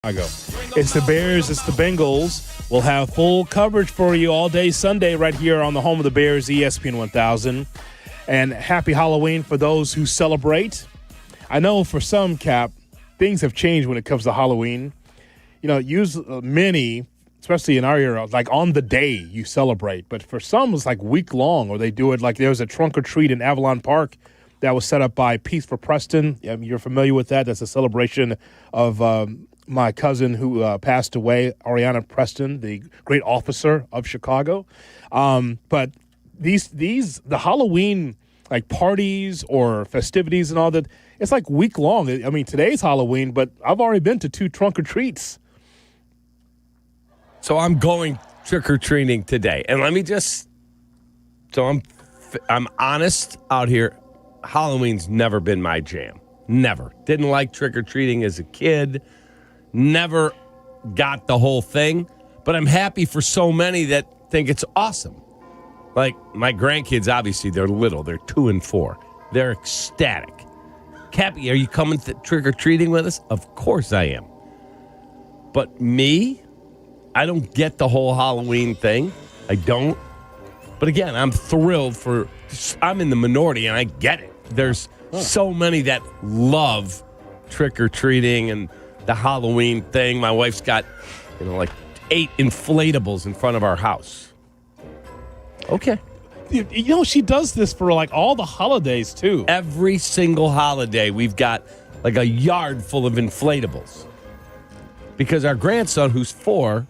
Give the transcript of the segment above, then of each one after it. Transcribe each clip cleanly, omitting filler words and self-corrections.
Chicago. It's the Bears, it's the Bengals. We'll have full coverage for you all day Sunday right here on the home of the Bears, ESPN 1000. And happy Halloween for those who celebrate. I know for some, Cap, things have changed when it comes to Halloween. You know, many, especially in our era, like on the day you celebrate. But for some, it's like week long, or they do it like there was a trunk or treat in Avalon Park that was set up by Peace for Preston. You're familiar with that. That's a celebration of my cousin who passed away, Ariana Preston, the great officer of Chicago. But the Halloween like parties or festivities and all that, it's like week long. I mean, today's Halloween, but I've already been to 2 trunk or treats. So I'm going trick-or-treating today. And let me just, I'm honest out here. Halloween's never been my jam. Never. Didn't like trick-or-treating as a kid. Never got the whole thing. But I'm happy for so many that think it's awesome. Like my grandkids, obviously, they're little. They're 2 and 4. They're ecstatic. Cappy, are you coming trick-or-treating with us? Of course I am. But me, I don't get the whole Halloween thing. I don't. But again, I'm thrilled I'm in the minority, and I get it. There's so many that love trick-or-treating and the Halloween thing. My wife's got, like 8 inflatables in front of our house. Okay. She does this for like all the holidays, too. Every single holiday, we've got like a yard full of inflatables. Because our grandson, who's 4,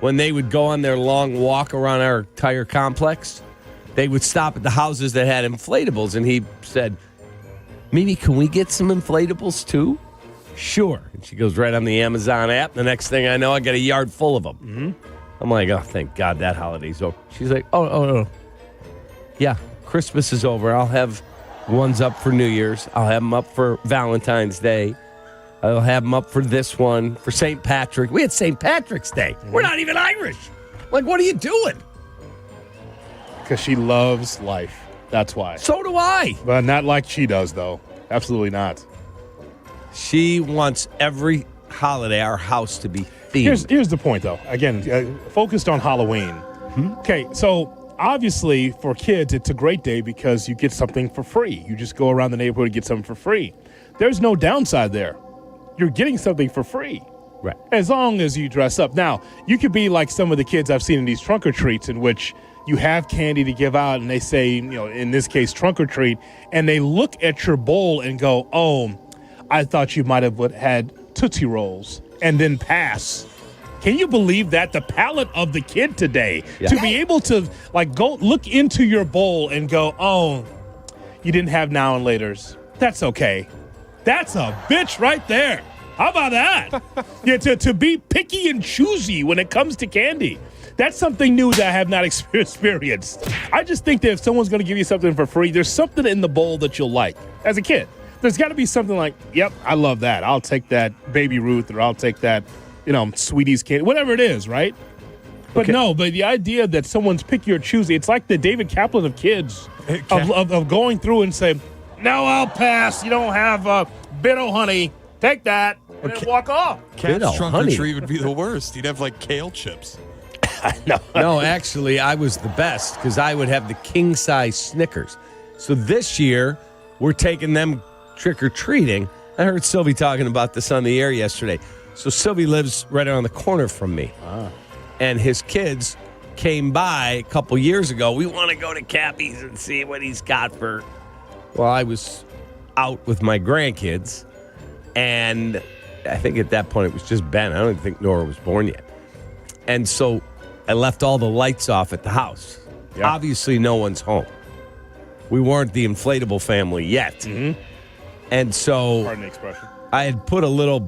when they would go on their long walk around our entire complex, they would stop at the houses that had inflatables. And he said, Mimi, can we get some inflatables too? Sure. And she goes right on the Amazon app. The next thing I know, I get a yard full of them. Mm-hmm. I'm like, oh, thank God that holiday's over. She's like, oh. Yeah, Christmas is over. I'll have ones up for New Year's. I'll have them up for Valentine's Day. I'll have them up for this one, for St. Patrick. We had St. Patrick's Day. Mm-hmm. We're not even Irish. Like, what are you doing? Because she loves life. That's why. So do I. But not like she does, though. Absolutely not. She wants every holiday, our house, to be themed. Here's the point, though. Again, focused on Halloween. Mm-hmm. Okay, so obviously for kids, it's a great day because you get something for free. You just go around the neighborhood and get something for free. There's no downside there. You're getting something for free. Right. As long as you dress up. Now, you could be like some of the kids I've seen in these trunk or treats in which you have candy to give out and they say, in this case, trunk or treat, and they look at your bowl and go, oh, I thought you might have had Tootsie Rolls, and then pass. Can you believe that? The palate of the kid today, to be able to go look into your bowl and go, oh, you didn't have now and laters. That's okay. That's a bitch right there. How about that? To be picky and choosy when it comes to candy. That's something new that I have not experienced. I just think that if someone's going to give you something for free, there's something in the bowl that you'll like. As a kid, there's got to be something like, yep, I love that. I'll take that Baby Ruth, or I'll take that, Sweeties candy, whatever it is, right? But okay. No, but the idea that someone's picky or choosy, it's like the David Kaplan of kids, of going through and saying, no, I'll pass. You don't have Bitto honey. Take that and then walk off. Cat's trunk or treat would be the worst. He'd have kale chips. No, actually, I was the best because I would have the king-size Snickers. So this year, we're taking them trick-or-treating. I heard Sylvie talking about this on the air yesterday. So Sylvie lives right around the corner from me. And his kids came by a couple years ago. We want to go to Cappy's and see what he's got for... Well, I was out with my grandkids, and I think at that point it was just Ben. I don't even think Nora was born yet. And so I left all the lights off at the house. Yep. Obviously, no one's home. We weren't the inflatable family yet. Mm-hmm. And so pardon the expression. I had put a little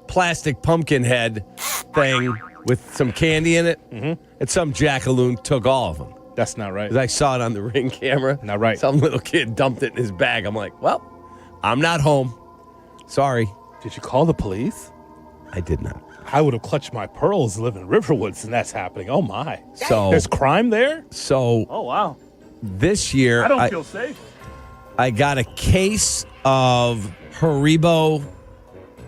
plastic pumpkin head thing with some candy in it, and some jackaloon took all of them. That's not right. Because I saw it on the Ring camera. Not right. Some little kid dumped it in his bag. I'm like, well, I'm not home. Sorry. Did you call the police? I did not. I would have clutched my pearls living in Riverwoods, and that's happening. Oh, my. So there's crime there? So. Oh, wow. This year. I don't feel safe. I got a case of Haribo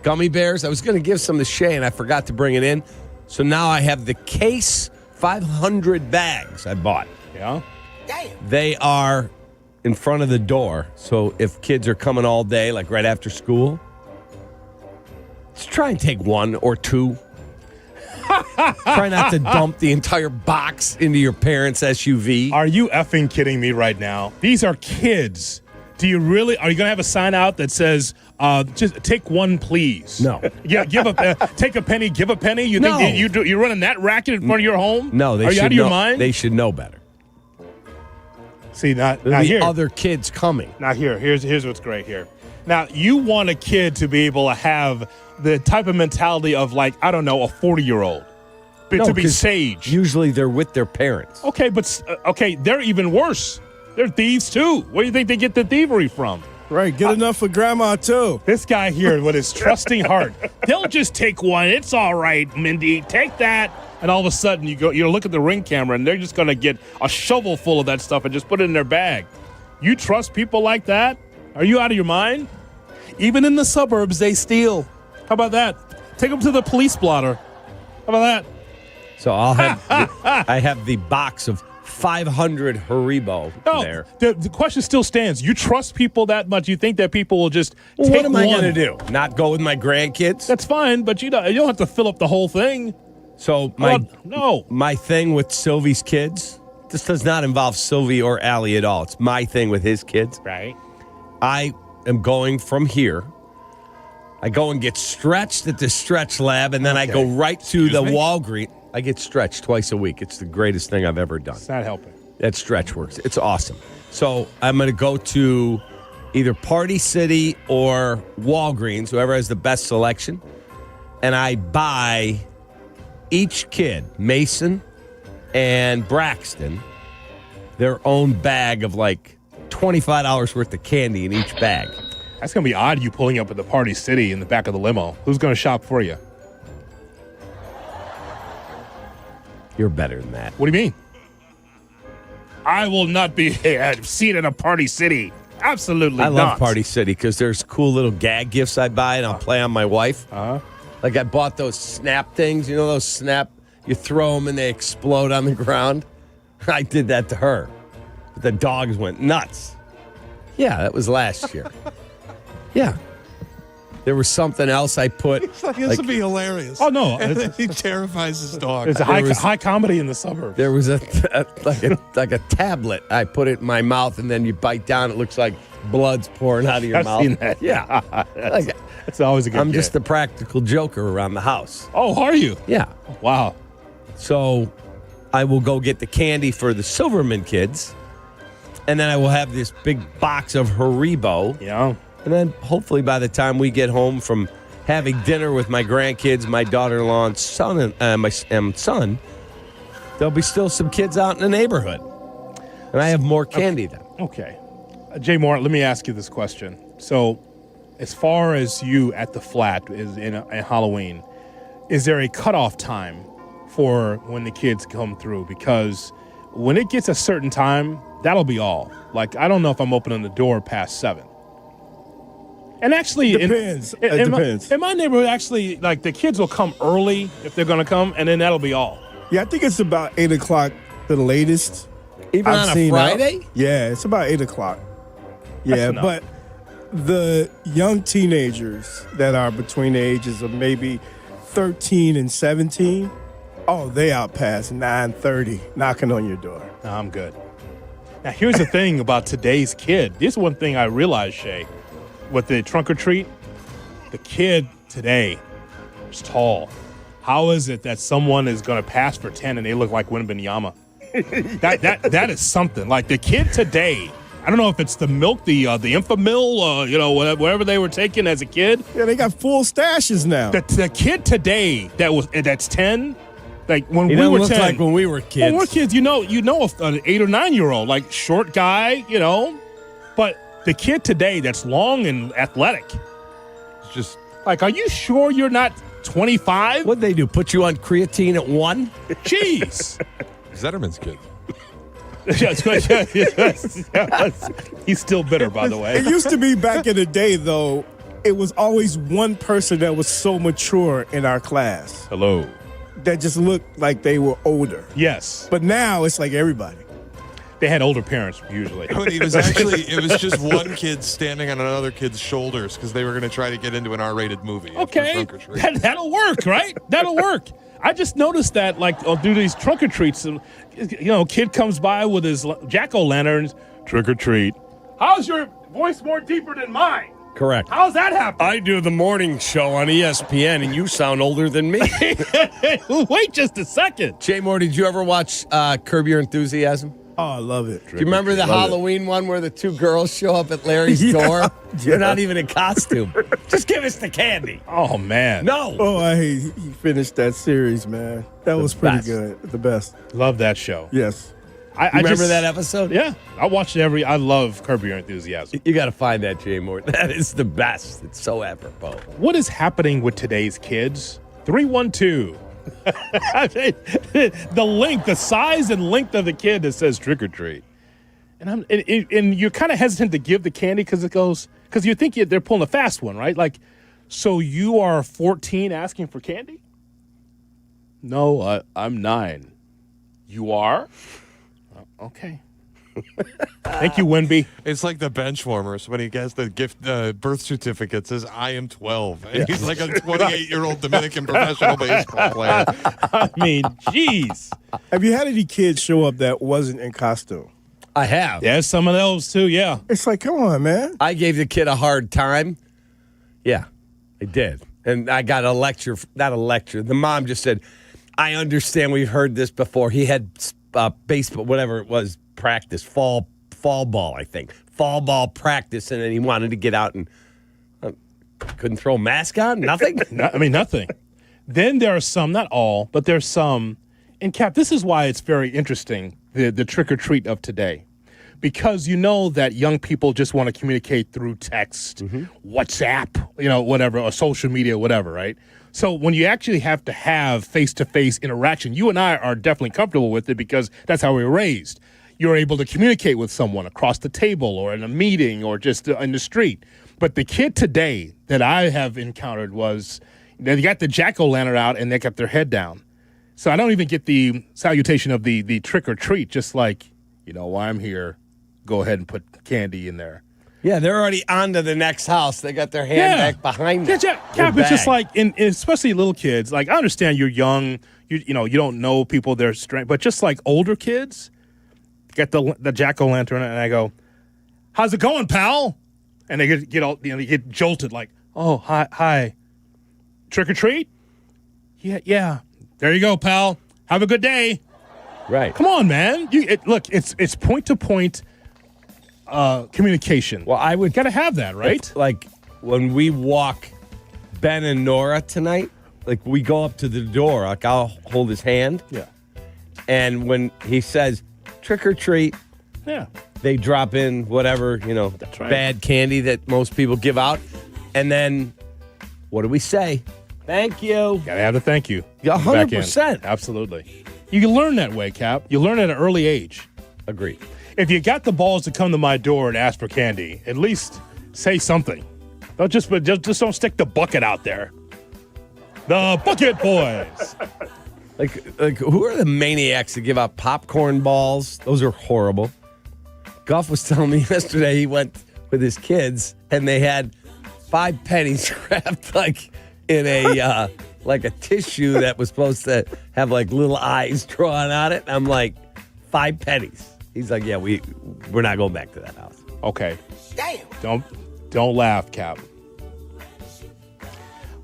gummy bears. I was going to give some to Shay, and I forgot to bring it in. So now I have the Case 500 bags I bought. Yeah. They are in front of the door. So if kids are coming all day, like right after school, let's try and take one or two. Try not to dump the entire box into your parents' SUV. Are you effing kidding me right now? These are kids. Are you going to have a sign out that says, just take one, please? No. Yeah, take a penny, give a penny? You No. think you're running that racket in front of your home? No, they Are you should out of your know, mind? They should know better. See, not There's here. other kids coming. Now here's what's great here. Now, you want a kid to be able to have the type of mentality of, like, I don't know, a 40-year-old. No, to be 'cause sage. Usually they're with their parents. Okay, but they're even worse. They're thieves too. Where do you think they get the thievery from? Right, get enough for grandma, too. This guy here with his trusting heart, they'll just take one. It's all right, Mindy. Take that. And all of a sudden, you look at the Ring camera, and they're just going to get a shovel full of that stuff and just put it in their bag. You trust people like that? Are you out of your mind? Even in the suburbs, they steal. How about that? Take them to the police blotter. How about that? So I'll have I have the box of 500 Haribo there. The question still stands. You trust people that much? You think that people will just Well, take what am I one? going to do? Not go with my grandkids? That's fine, but you don't have to fill up the whole thing. So No. my thing with Sylvie's kids, this does not involve Sylvie or Allie at all. It's my thing with his kids. Right. I am going from here. I go and get stretched at the stretch lab, and then I go right to the Walgreens. I get stretched twice a week. It's the greatest thing I've ever done. It's not helping. That stretch works. It's awesome. So I'm going to go to either Party City or Walgreens, whoever has the best selection, and I buy each kid, Mason and Braxton, their own bag of like $25 worth of candy in each bag. That's going to be odd, you pulling up at the Party City in the back of the limo. Who's going to shop for you? You're better than that. What do you mean? I will not be seen at a Party City. Absolutely I not. love Party City because there's cool little gag gifts I buy and I'll play on my wife. Uh-huh. Like I bought those snap things. You know those snap, you throw them and they explode on the ground? I did that to her. The dogs went nuts. Yeah, that was last year. Yeah. There was something else I put. This would be hilarious. Oh, no. And then he terrifies his dog. It's a high comedy in the suburbs. There was like a tablet. I put it in my mouth, and then you bite down. It looks like blood's pouring out of your I've mouth. seen that. Yeah, like, It's always a good I'm get. just the practical joker around the house. Oh, are you? Yeah. Wow. So I will go get the candy for the Silverman kids, and then I will have this big box of Haribo. Yeah. And then hopefully by the time we get home from having dinner with my grandkids, my daughter-in-law and son, my son, there'll be still some kids out in the neighborhood. And I have more candy then. Okay. Jay Moore, let me ask you this question. So as far as you at the flat is in Halloween, is there a cutoff time for when the kids come through? Because when it gets a certain time, that'll be all. Like, I don't know if I'm opening the door past 7. And actually, Depends. It depends. In my neighborhood, actually, like, the kids will come early if they're going to come, and then that'll be all. Yeah, I think it's about 8 o'clock the latest. Even I've on a seen Friday? Yeah, it's about 8 o'clock. Yeah, enough. but the young teenagers that are between the ages of maybe 13 and 17, oh, they out past 9:30 knocking on your door. No, I'm good. Now, here's the thing about today's kid. This is one thing I realized, Shay, with the trunk or treat. The kid today is tall. How is it that someone is going to pass for 10 and they look like Wembanyama? that is something. Like the kid today, I don't know if it's the milk, the Infamil, whatever they were taking as a kid. Yeah, they got full stashes now. The kid today that's 10, like when He we doesn't were look 10. like when we were kids. When we're kids, an 8 or 9 year old, like short guy, but the kid today that's long and athletic. It's just Like, are you sure you're not 25? What'd they do? Put you on creatine at 1? Jeez. Zetterman's kid. Yes. He's still bitter, by the way. It used to be back in the day, though, it was always one person that was so mature in our class Hello. that just looked like they were older. Yes. But now it's like everybody. They had older parents usually. But it was just one kid standing on another kid's shoulders because they were going to try to get into an R-rated movie. after Okay, Trunk or Treat. that'll work, right? That'll work. I just noticed that, like, I'll do these trunk or treats. And, kid comes by with his jack-o'-lanterns, trick or treat. How's your voice more deeper than mine? Correct. How's that happen? I do the morning show on ESPN, and you sound older than me. Wait just a second. Jay Moore, did you ever watch Curb Your Enthusiasm? Oh, I love it. Do you remember the Halloween one where the two girls show up at Larry's door? They're not even in costume. Just give us the candy. Oh, man. No. Oh, he finished that series, man. That was pretty best. good. The best. Love that show. Yes. I Remember just- that episode? Yeah. I watched it I love Curb Your Enthusiasm. You got to find that, Jay Moore. That is the best. It's so apropos. What is happening with today's kids? 312. The size and length of the kid that says trick or treat. And you're kind of hesitant to give the candy because you think they're pulling a fast one, right? Like, so you are 14 asking for candy? No, I'm 9. You are? Okay. Thank you, Winby. It's like the bench warmers when he gets the gift birth certificate says I am 12. And he's like a 28-year-old Dominican professional baseball player. I mean, jeez. Have you had any kids show up that wasn't in costume? I have. There's some of those too, yeah. It's like, come on, man. I gave the kid a hard time. Yeah, I did. And I got not a lecture. The mom just said, I understand, we've heard this before. He had baseball, whatever it was, practice, fall ball, I think. Fall ball practice, and then he wanted to get out and couldn't throw a mask on? Nothing? Nothing. Then there are some, not all, but there's some. And Cap, this is why it's very interesting, the trick-or-treat of today. Because you know that young people just want to communicate through text, WhatsApp, whatever, or social media, whatever, right? So when you actually have to have face-to-face interaction, you and I are definitely comfortable with it because that's how we were raised. You're able to communicate with someone across the table or in a meeting or just in the street. But the kid today that I have encountered was they got the jack-o'-lantern out and they got their head down. So I don't even get the salutation of the trick-or-treat, just like, why I'm here, go ahead and put candy in there. Yeah, they're already on to the next house. They got their hand back behind them. Cap, it's just like, especially little kids, like I understand you're young, you don't know people, their strength, but just like older kids, get the jack-o'-lantern and I go, how's it going, pal? And they get jolted like, oh, hi. Trick or treat? Yeah. There you go, pal. Have a good day. Right. Come on, man. Look, it's point-to-point communication. Well, I would got to have that, right? Like when we walk Ben and Nora tonight, like we go up to the door, like I'll hold his hand. Yeah. And when he says trick or treat, Yeah. they drop in whatever, That's right. bad candy that most people give out. And then what do we say? Thank you. Got to have the thank you. Yeah, Back in. 100%. Absolutely. You can learn that way, Cap. You learn at an early age. Agreed. If you got the balls to come to my door and ask for candy, at least say something. Don't just don't stick the bucket out there. The Bucket Boys. Like who are the maniacs that give out popcorn balls? Those are horrible. Goff was telling me yesterday he went with his kids and they had 5 pennies wrapped like in a like a tissue that was supposed to have like little eyes drawn on it. I'm like, 5 pennies. He's like, yeah, we're not going back to that house. Okay. Damn. Don't laugh, Cap.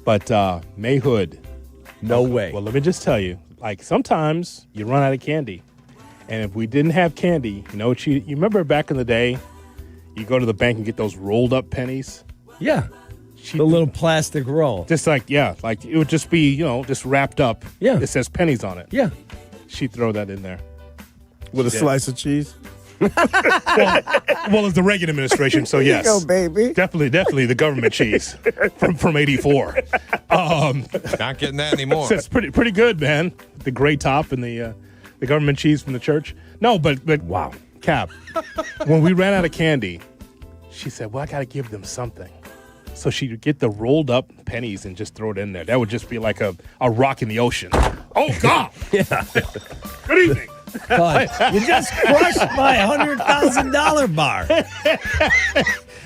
But May Hood. No way. Well, let me just tell you, like sometimes you run out of candy. And if we didn't have candy, you remember back in the day, you go to the bank and get those rolled up pennies? Yeah. The little plastic roll. Just like it would just be, just wrapped up. Yeah. It says pennies on it. Yeah. She'd throw that in there. With a slice of cheese. Well, it's the Reagan administration, so yes. There you go, baby. Definitely the government cheese from 84. Not getting that anymore. So it's pretty good, man. The gray top and the government cheese from the church. No, but wow, Cap. When we ran out of candy, she said, "Well, I got to give them something." So she'd get the rolled up pennies and just throw it in there. That would just be like a rock in the ocean. Oh, God. Yeah. Good evening. You just crushed my $100,000 bar.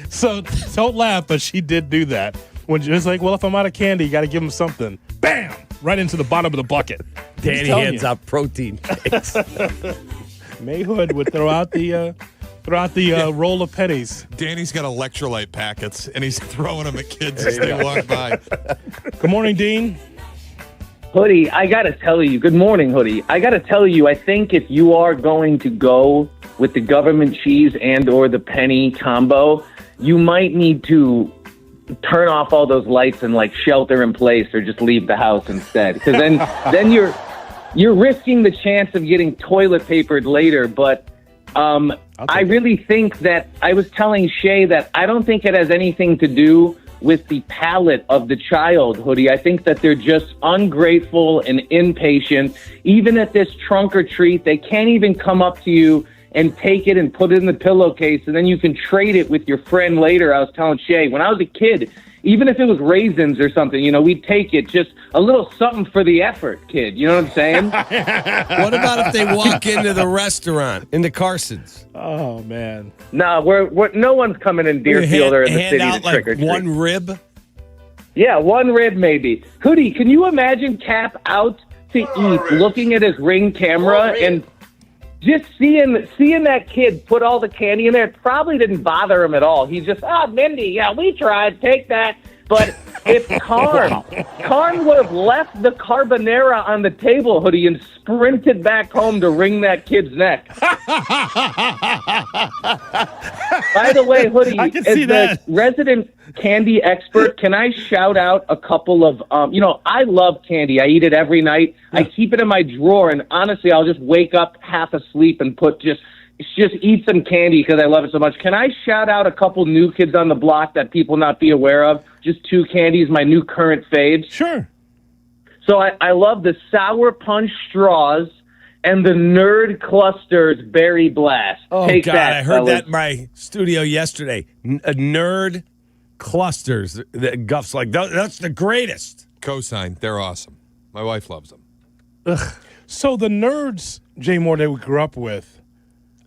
So don't laugh, but she did do that. When she was like, well, if I'm out of candy, you got to give them something. Bam! Right into the bottom of the bucket. Danny hands out protein shakes. May Hood would throw out the roll of pennies. Danny's got electrolyte packets, and he's throwing them at kids as they walk by. Good morning, Dean. Hoodie, I got to tell you, good morning, Hoodie. I got to tell you, I think if you are going to go with the government cheese and or the penny combo, you might need to turn off all those lights and like shelter in place or just leave the house instead. Because then you're risking the chance of getting toilet papered later. But I really think that I was telling Shay that I don't think it has anything to do with the palate of the child, Hoodie. I think that they're just ungrateful and impatient. Even at this trunk or treat, they can't even come up to you and take it and put it in the pillowcase, and then you can trade it with your friend later. I was telling Shay, when I was a kid, even if it was raisins or something, we'd take it, just a little something for the effort, kid. You know what I'm saying? What about if they walk into the restaurant, into Carson's? Oh, man. No, we're no one's coming in Deerfield or in the hand city out to trick or like treat. one rib? Yeah, one rib maybe. Hoodie, can you imagine Cap out to eat, looking at his Ring camera and just seeing that kid put all the candy in there? It probably didn't bother him at all. He's just, Mindy, yeah, we tried, take that. But if Carm would have left the carbonara on the table, Hoodie, and sprinted back home to wring that kid's neck. By the way, Hoodie, I can as see the that. resident candy expert, can I shout out a couple of, I love candy. I eat it every night. I keep it in my drawer, and honestly, I'll just wake up half asleep and just eat some candy because I love it so much. Can I shout out a couple new kids on the block that people not be aware of? Just two candies, my new current fades. Sure. So I love the Sour Punch straws and the Nerd Clusters Berry Blast. Oh, Take God, that, I heard fellas. that in my studio yesterday. A Nerd Clusters. Guff's like, that's the greatest. Cosign. They're awesome. My wife loves them. Ugh. So the nerds, Jay Moore, that we grew up with,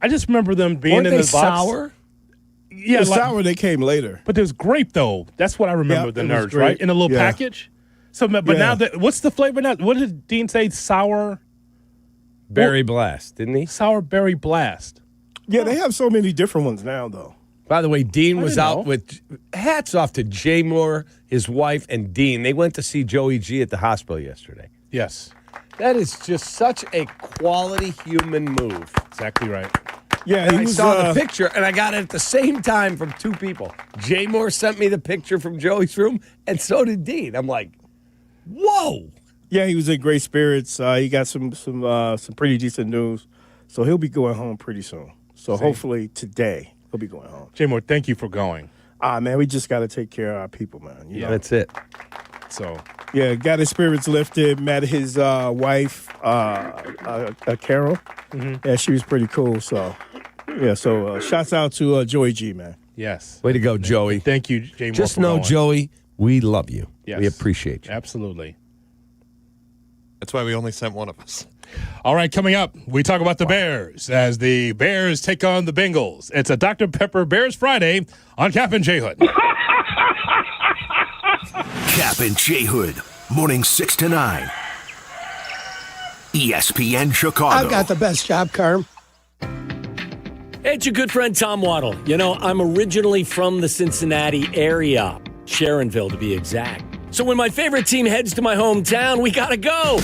I just remember them being Weren't in they the box. sour? Yeah, The sour, they came later. But there's grape though. That's what I remember. Yeah, the it was nerds, grape. right? In a little Yeah. package. So, but now what's the flavor now? What did Dean say? Sour Berry Blast, didn't he? Sour berry blast. Yeah, they have so many different ones now, though. By the way, Dean was didn't out know. with hats off to Jay Moore, his wife, and Dean. They went to see Joey G at the hospital yesterday. Yes, That is just such a quality human move. exactly right. Yeah, And he I was. saw the picture, and I got it at the same time from two people. Jay Moore sent me the picture from Joey's room, and so did Dean. I'm like, whoa. Yeah, he was in great spirits. He got some pretty decent news, so he'll be going home pretty soon. So hopefully today he'll be going home. Jay Moore, thank you for going. Man, we just got to take care of our people, man. You know? That's it. So Yeah, got his spirits lifted. Met his wife, Carol. Yeah, she was pretty cool. So yeah, so shouts out to Joey G, man. yes, Way to go, Joey. thank you, Jay Moore. Just for know, going. Joey, we love you. Yes. We appreciate you. Absolutely. That's why we only sent one of us. All right, coming up, we talk about the Bears as the Bears take on the Bengals. It's a Dr. Pepper Bears Friday on Kap and J Hood. Kap and J Hood, morning 6 to 9. ESPN Chicago. I've got the best job, Carm. Hey, it's your good friend Tom Waddle. I'm originally from the Cincinnati area, Sharonville to be exact. So when my favorite team heads to my hometown, we gotta go.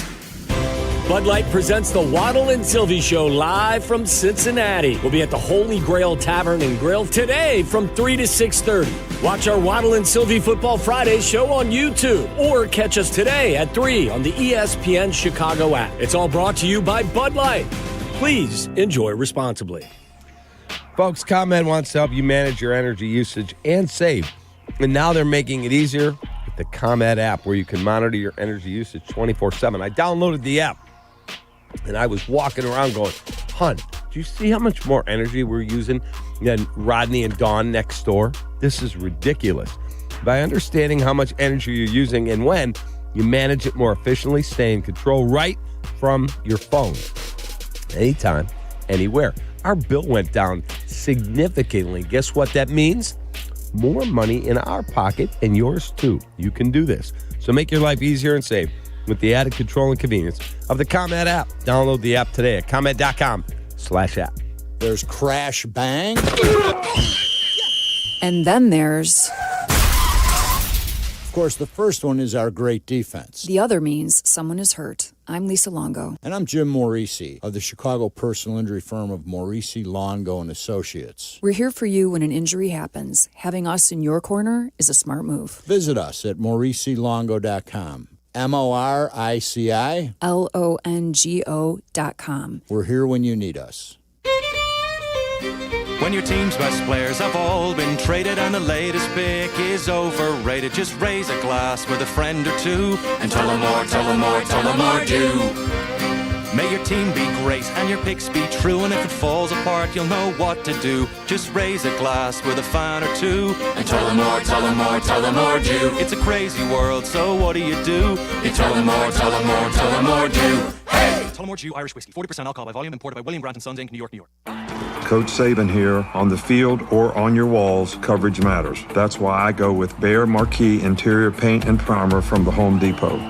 Bud Light presents the Waddle and Silvy Show live from Cincinnati. We'll be at the Holy Grail Tavern and Grill today from 3 to 6:30. Watch our Waddle and Silvy Football Friday show on YouTube or catch us today at 3 on the ESPN Chicago app. It's all brought to you by Bud Light. Please enjoy responsibly. Folks, ComEd wants to help you manage your energy usage and save. And now they're making it easier with the ComEd app where you can monitor your energy usage 24/7. I downloaded the app and I was walking around going, "Hun, do you see how much more energy we're using than Rodney and Dawn next door? This is ridiculous." By understanding how much energy you're using and when, you manage it more efficiently, stay in control right from your phone. Anytime, anywhere. Our bill went down significantly. Guess what that means? More money in our pocket and yours too. You can do this. So make your life easier and safe with the added control and convenience of the ComEd app. Download the app today at ComEd.com/app. There's crash bang. And then there's... Of course, the first one is our great defense. The other means someone is hurt. I'm Lisa Longo. And I'm Jim Morisi of the Chicago personal injury firm of Morisi, Longo & Associates. We're here for you when an injury happens. Having us in your corner is a smart move. Visit us at MorisiLongo.com. MORICI LONGO.com. We're here when you need us. When your team's best players have all been traded and the latest pick is overrated, just raise a glass with a friend or two and tell them more, tell them more, tell them more, do. May your team be great and your picks be true, and if it falls apart, you'll know what to do. Just raise a glass with a fan or two and tell them more, tell them more, tell them more, do. It's a crazy world, so what do? You tell them more, tell them more, tell them more, do. Hey! Tullamore Dew Irish Whiskey, 40% alcohol by volume, imported by William Grant & Sons, Inc., New York, New York. Coach Saban here. On the field or on your walls, coverage matters. That's why I go with Bear Marquee Interior Paint and Primer from the Home Depot.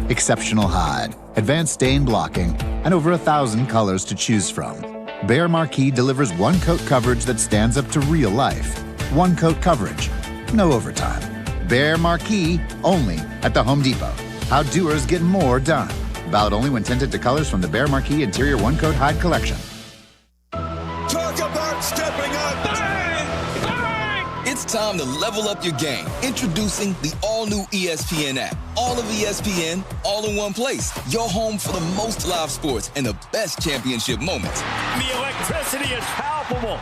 Exceptional hide, advanced stain blocking, and over 1,000 colors to choose from. Bear Marquee delivers one-coat coverage that stands up to real life. One-coat coverage, no overtime. Bear Marquee, only at the Home Depot. How doers get more done. Valid only when tinted to colors from the Bear Marquee Interior One-Coat Hide Collection. Talk about stepping up. Bang! Bang! It's time to level up your game. Introducing the all-new ESPN app. All of ESPN, all in one place. Your home for the most live sports and the best championship moments. The electricity is palpable.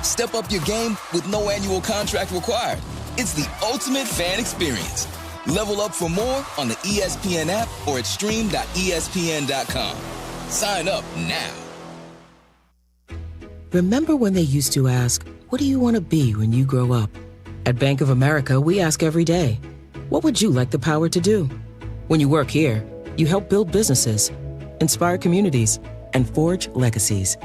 Step up your game with no annual contract required. It's the ultimate fan experience. Level up for more on the ESPN app or at stream.espn.com. Sign up now. Remember when they used to ask, what do you want to be when you grow up? At Bank of America, we ask every day, what would you like the power to do? When you work here, you help build businesses, inspire communities, and forge legacies.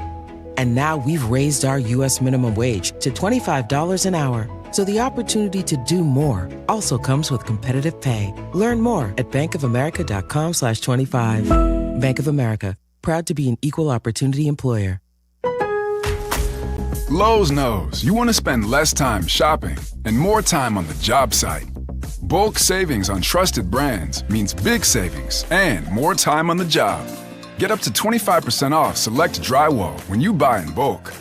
And now we've raised our U.S. minimum wage to $25 an hour. So the opportunity to do more also comes with competitive pay. Learn more at bankofamerica.com/25. Bank of America, proud to be an equal opportunity employer. Lowe's knows you want to spend less time shopping and more time on the job site. Bulk savings on trusted brands means big savings and more time on the job. Get up to 25% off select drywall when you buy in bulk.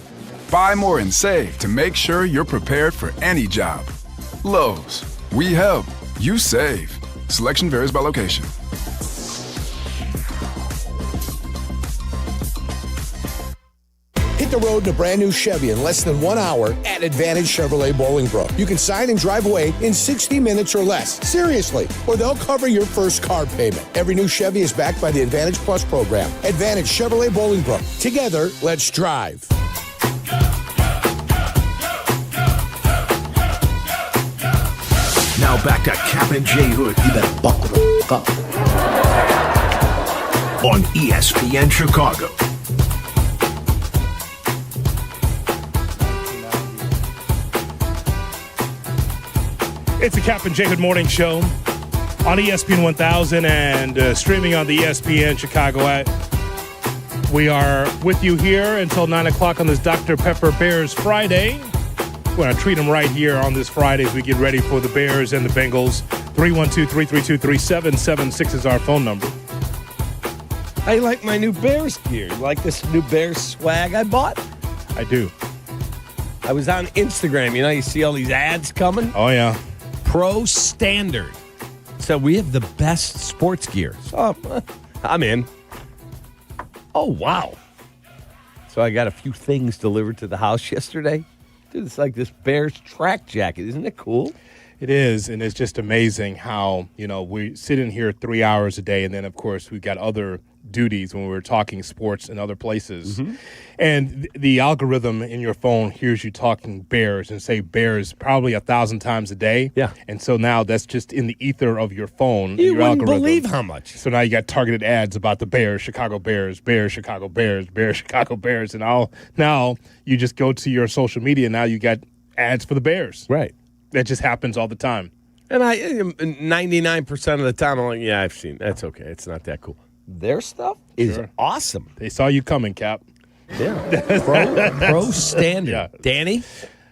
Buy more and save to make sure you're prepared for any job. Lowe's, we help, you save. Selection varies by location. Hit the road in a brand new Chevy in less than 1 hour at Advantage Chevrolet Bolingbrook. You can sign and drive away in 60 minutes or less. Seriously. Or they'll cover your first car payment. Every new Chevy is backed by the Advantage Plus program. Advantage Chevrolet Bolingbrook. Together, let's drive. Now back to Kap and J Hood. You better buckle the up. On ESPN Chicago. It's the Kap and J Hood Morning Show on ESPN 1000 and streaming on the ESPN Chicago app. We are with you here until 9 o'clock on this Dr. Pepper Bears Friday. We're going to treat them right here on this Friday as we get ready for the Bears and the Bengals. 312-332-3776 is our phone number. I like my new Bears gear. You like this new Bears swag I bought? I do. I was on Instagram. You know, you see all these ads coming? Oh, yeah. Pro Standard. So we have the best sports gear. So I'm in. Oh, wow. So I got a few things delivered to the house yesterday. Dude, it's like this Bears track jacket. Isn't it cool? It is, and it's just amazing how, you know, we sit in here 3 hours a day, and then, of course, we've got other duties when we were talking sports and other places. Mm-hmm. And the algorithm in your phone hears you talking Bears and say Bears probably 1,000 times a day. Yeah. And so now that's just in the ether of your phone. You your wouldn't algorithm. believe how much. So now you got targeted ads about the Bears, Chicago Bears, Bears, Chicago Bears, Bears, Chicago Bears. And now you just go to your social media and now you got ads for the Bears. Right. That just happens all the time. And 99% of the time, I'm like, yeah, I've seen. That's okay. It's not that cool. Their stuff is awesome. They saw you coming, Cap. Yeah. Pro standard. Yeah. Danny,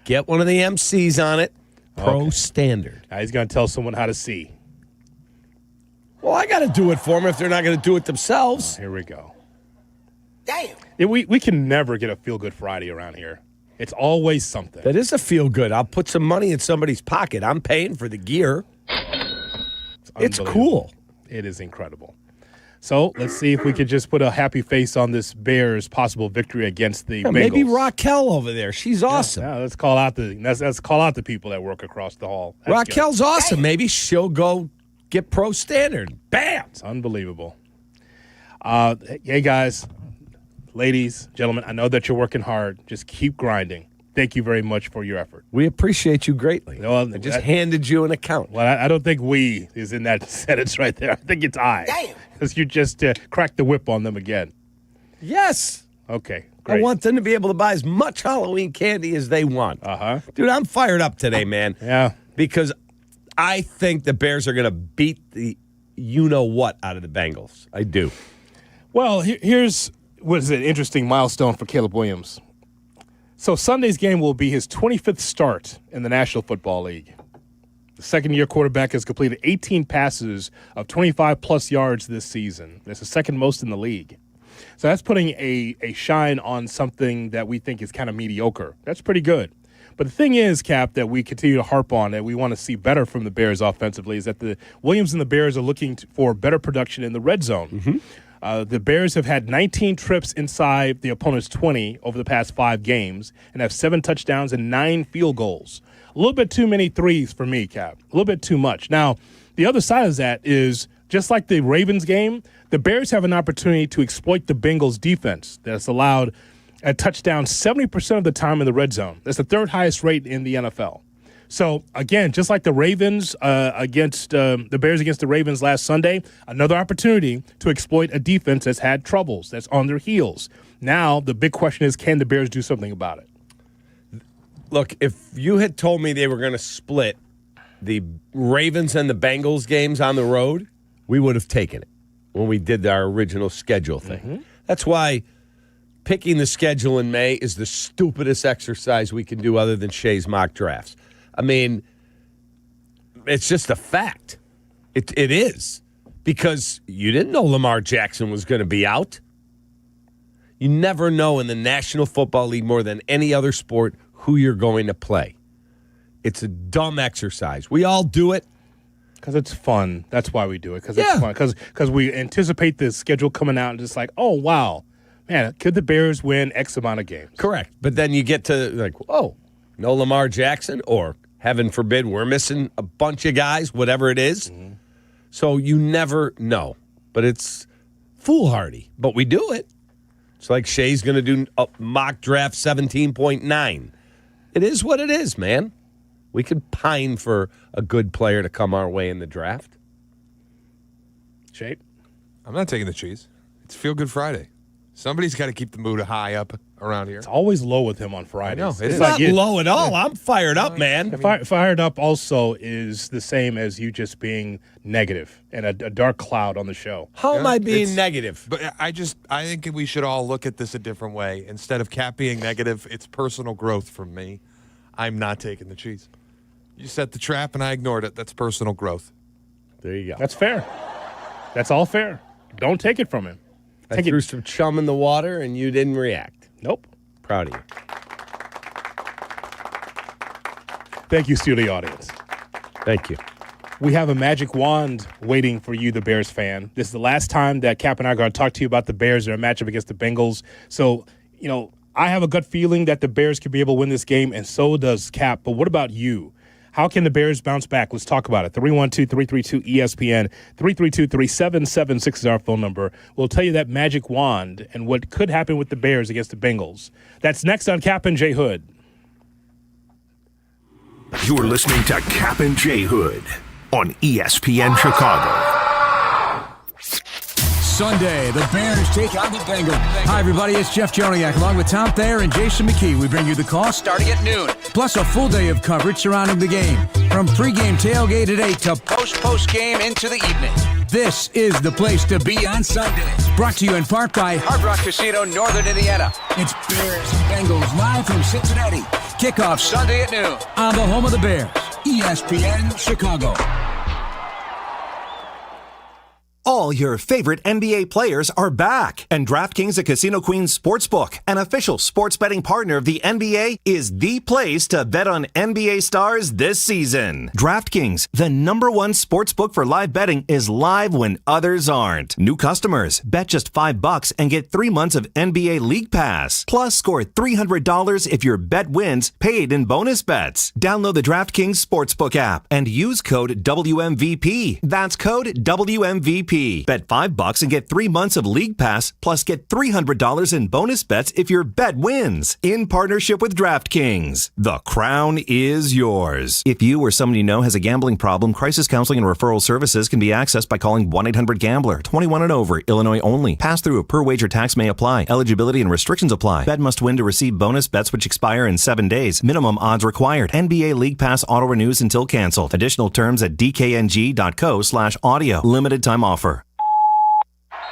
get one of the MCs on it. Pro standard. Now he's going to tell someone how to see. Well, I got to do it for them if they're not going to do it themselves. Here we go. Damn. Yeah, we can never get a feel-good Friday around here. It's something. That is a feel good. I'll put some money in somebody's pocket. I'm paying for the gear. It's cool. It is incredible. So let's see if we could just put a happy face on this Bears' possible victory against the Bengals. Maybe Raquel over there. She's awesome. Yeah, let's call out the people that work across the hall. That's Raquel's awesome. Maybe she'll go get pro standard. Bam! It's unbelievable. Hey, guys, ladies, gentlemen, I know that you're working hard. Just keep grinding. Thank you very much for your effort. We appreciate you greatly. Well, I just handed you an account. Well, I don't think "we" is in that sentence right there. I think it's "I." Damn. Because you just cracked the whip on them again. Yes. Okay, great. I want them to be able to buy as much Halloween candy as they want. Uh-huh. Dude, I'm fired up today, man. Yeah. Because I think the Bears are going to beat the you-know-what out of the Bengals. I do. Well, here's what is an interesting milestone for Caleb Williams. So Sunday's game will be his 25th start in the National Football League. The second-year quarterback has completed 18 passes of 25-plus yards this season. That's the second most in the league. So that's putting a shine on something that we think is kind of mediocre. That's pretty good. But the thing is, Cap, that we continue to harp on that we want to see better from the Bears offensively is that the Williams and the Bears are looking for better production in the red zone. Mm-hmm. The Bears have had 19 trips inside the opponent's 20 over the past 5 games and have 7 touchdowns and 9 field goals. A little bit too many threes for me, Cap. A little bit too much. Now, the other side of that is, just like the Ravens game, the Bears have an opportunity to exploit the Bengals' defense that's allowed a touchdown 70% of the time in the red zone. That's the third highest rate in the NFL. So, again, just like the Ravens against the Bears against the Ravens last Sunday, another opportunity to exploit a defense that's had troubles, that's on their heels. Now, the big question is, can the Bears do something about it? Look, if you had told me they were going to split the Ravens and the Bengals games on the road, we would have taken it when we did our original schedule thing. Mm-hmm. That's why picking the schedule in May is the stupidest exercise we can do other than Shay's mock drafts. I mean, it's just a fact. It is. Because you didn't know Lamar Jackson was going to be out. You never know in the National Football League more than any other sport who you're going to play. It's a dumb exercise. We all do it. Because it's fun. That's why we do it. Because it's fun. Because we anticipate the schedule coming out and just like, oh, wow. Man, could the Bears win X amount of games? Correct. But then you get to like, oh, no Lamar Jackson, or heaven forbid, we're missing a bunch of guys, whatever it is. Mm-hmm. So you never know. But it's foolhardy. But we do it. It's like Shay's going to do a mock draft 17.9. It is what it is, man. We could pine for a good player to come our way in the draft. Shay? I'm not taking the cheese. It's Feel Good Friday. Somebody's got to keep the mood high up around here. It's always low with him on Fridays. I know, it's not low at all. I'm fired up, man. Fired up also is the same as you just being negative and a dark cloud on the show. How am I being negative? But I think we should all look at this a different way. Instead of Cap being negative, it's personal growth from me. I'm not taking the cheese. You set the trap and I ignored it. That's personal growth. There you go. That's fair. That's all fair. Don't take it from him. I threw some chum in the water and you didn't react. Nope. Proud of you. Thank you, studio audience. Thank you. We have a magic wand waiting for you, the Bears fan. This is the last time that Cap and I are going to talk to you about the Bears or a matchup against the Bengals. So, I have a gut feeling that the Bears could be able to win this game, and so does Cap. But what about you? How can the Bears bounce back? Let's talk about it. 312-332-ESPN, 332-3776 is our phone number. We'll tell you that magic wand and what could happen with the Bears against the Bengals. That's next on Kap J Hood. You're listening to Kap J Hood on ESPN Chicago. Sunday, the Bears take on the Bengals. Hi, everybody. It's Jeff Joniak along with Tom Thayer and Jason McKee. We bring you the call starting at noon, plus a full day of coverage surrounding the game. From pregame tailgate at 8 to post-game into the evening. This is the place to be on Sunday. Brought to you in part by Hard Rock Casino, Northern Indiana. It's Bears and Bengals live from Cincinnati. Kickoff Sunday at noon on the home of the Bears, ESPN Chicago. All your favorite NBA players are back, and DraftKings, a Casino Queen sportsbook, an official sports betting partner of the NBA, is the place to bet on NBA stars this season. DraftKings, the #1 sportsbook for live betting, is live when others aren't. New customers, bet just $5 and get 3 months of NBA League Pass. Plus, score $300 if your bet wins, paid in bonus bets. Download the DraftKings Sportsbook app and use code WMVP. That's code WMVP. Bet $5 and get 3 months of League Pass, plus get $300 in bonus bets if your bet wins. In partnership with DraftKings, the crown is yours. If you or someone you know has a gambling problem, crisis counseling and referral services can be accessed by calling 1-800-GAMBLER. 21 and over, Illinois only. Pass through per wager tax may apply. Eligibility and restrictions apply. Bet must win to receive bonus bets which expire in 7 days. Minimum odds required. NBA League Pass auto renews until canceled. Additional terms at dkng.co/audio. Limited time offer.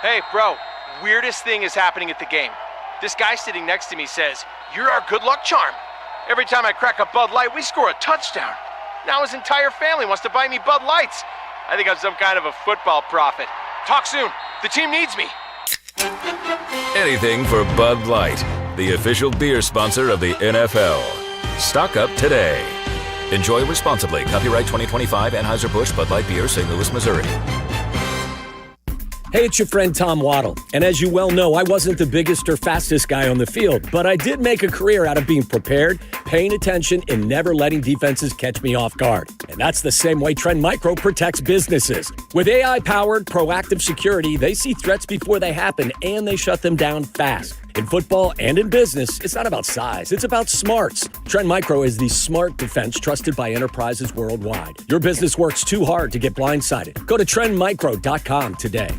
Hey, bro, weirdest thing is happening at the game. This guy sitting next to me says, "You're our good luck charm." Every time I crack a Bud Light, we score a touchdown. Now his entire family wants to buy me Bud Lights. I think I'm some kind of a football prophet. Talk soon. The team needs me. Anything for Bud Light, the official beer sponsor of the NFL. Stock up today. Enjoy responsibly. Copyright 2025 Anheuser-Busch Bud Light Beer, St. Louis, Missouri. Hey, it's your friend Tom Waddle. And as you well know, I wasn't the biggest or fastest guy on the field, but I did make a career out of being prepared, paying attention, and never letting defenses catch me off guard. And that's the same way Trend Micro protects businesses. With AI-powered proactive security, they see threats before they happen, and they shut them down fast. In football and in business, it's not about size, it's about smarts. Trend Micro is the smart defense trusted by enterprises worldwide. Your business works too hard to get blindsided. Go to trendmicro.com today.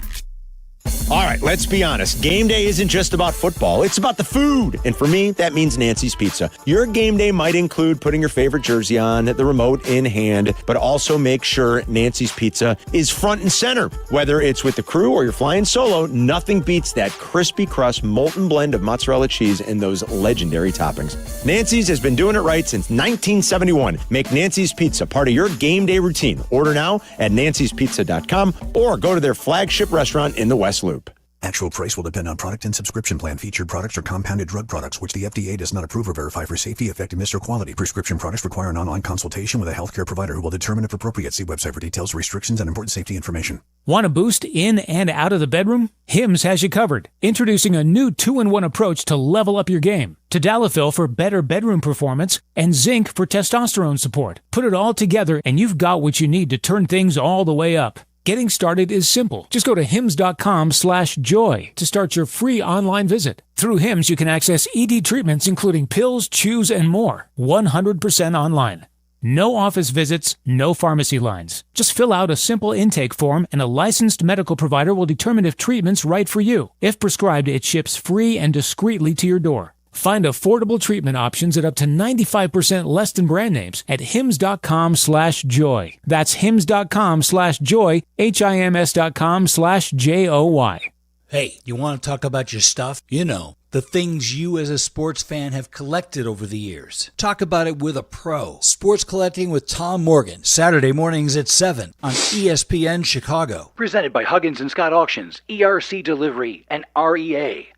All right, let's be honest. Game day isn't just about football. It's about the food. And for me, that means Nancy's Pizza. Your game day might include putting your favorite jersey on, the remote in hand, but also make sure Nancy's Pizza is front and center. Whether it's with the crew or you're flying solo, nothing beats that crispy crust molten blend of mozzarella cheese and those legendary toppings. Nancy's has been doing it right since 1971. Make Nancy's Pizza part of your game day routine. Order now at nancyspizza.com or go to their flagship restaurant in the West Loop. Actual price will depend on product and subscription plan. Featured products are compounded drug products, which the FDA does not approve or verify for safety, effectiveness, or quality. Prescription products require an online consultation with a healthcare provider who will determine if appropriate. See website for details, restrictions, and important safety information. Want a boost in and out of the bedroom? Hims has you covered. Introducing a new 2-in-1 approach to level up your game. Tadalafil for better bedroom performance and zinc for testosterone support. Put it all together and you've got what you need to turn things all the way up. Getting started is simple. Just go to hims.com/joy to start your free online visit. Through Hims, you can access ED treatments including pills, chews, and more. 100% online. No office visits, no pharmacy lines. Just fill out a simple intake form and a licensed medical provider will determine if treatment's right for you. If prescribed, it ships free and discreetly to your door. Find affordable treatment options at up to 95% less than brand names at hims.com/joy. That's hims.com/joy, HIMS.com/JOY. Hey, you want to talk about your stuff? You know, the things you as a sports fan have collected over the years. Talk about it with a pro. Sports Collecting with Tom Morgan, Saturday mornings at 7 on ESPN Chicago. Presented by Huggins & Scott Auctions, ERC Delivery, and REA.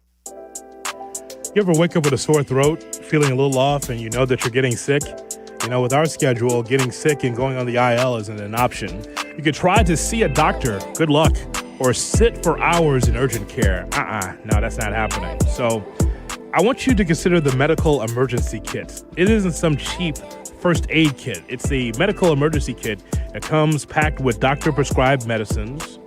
You ever wake up with a sore throat, feeling a little off, and you know that you're getting sick? You know, with our schedule, getting sick and going on the IL isn't an option. You could try to see a doctor, good luck, or sit for hours in urgent care. No, that's not happening. So I want you to consider the medical emergency kit. It isn't some cheap first aid kit. It's the medical emergency kit that comes packed with doctor-prescribed medicines.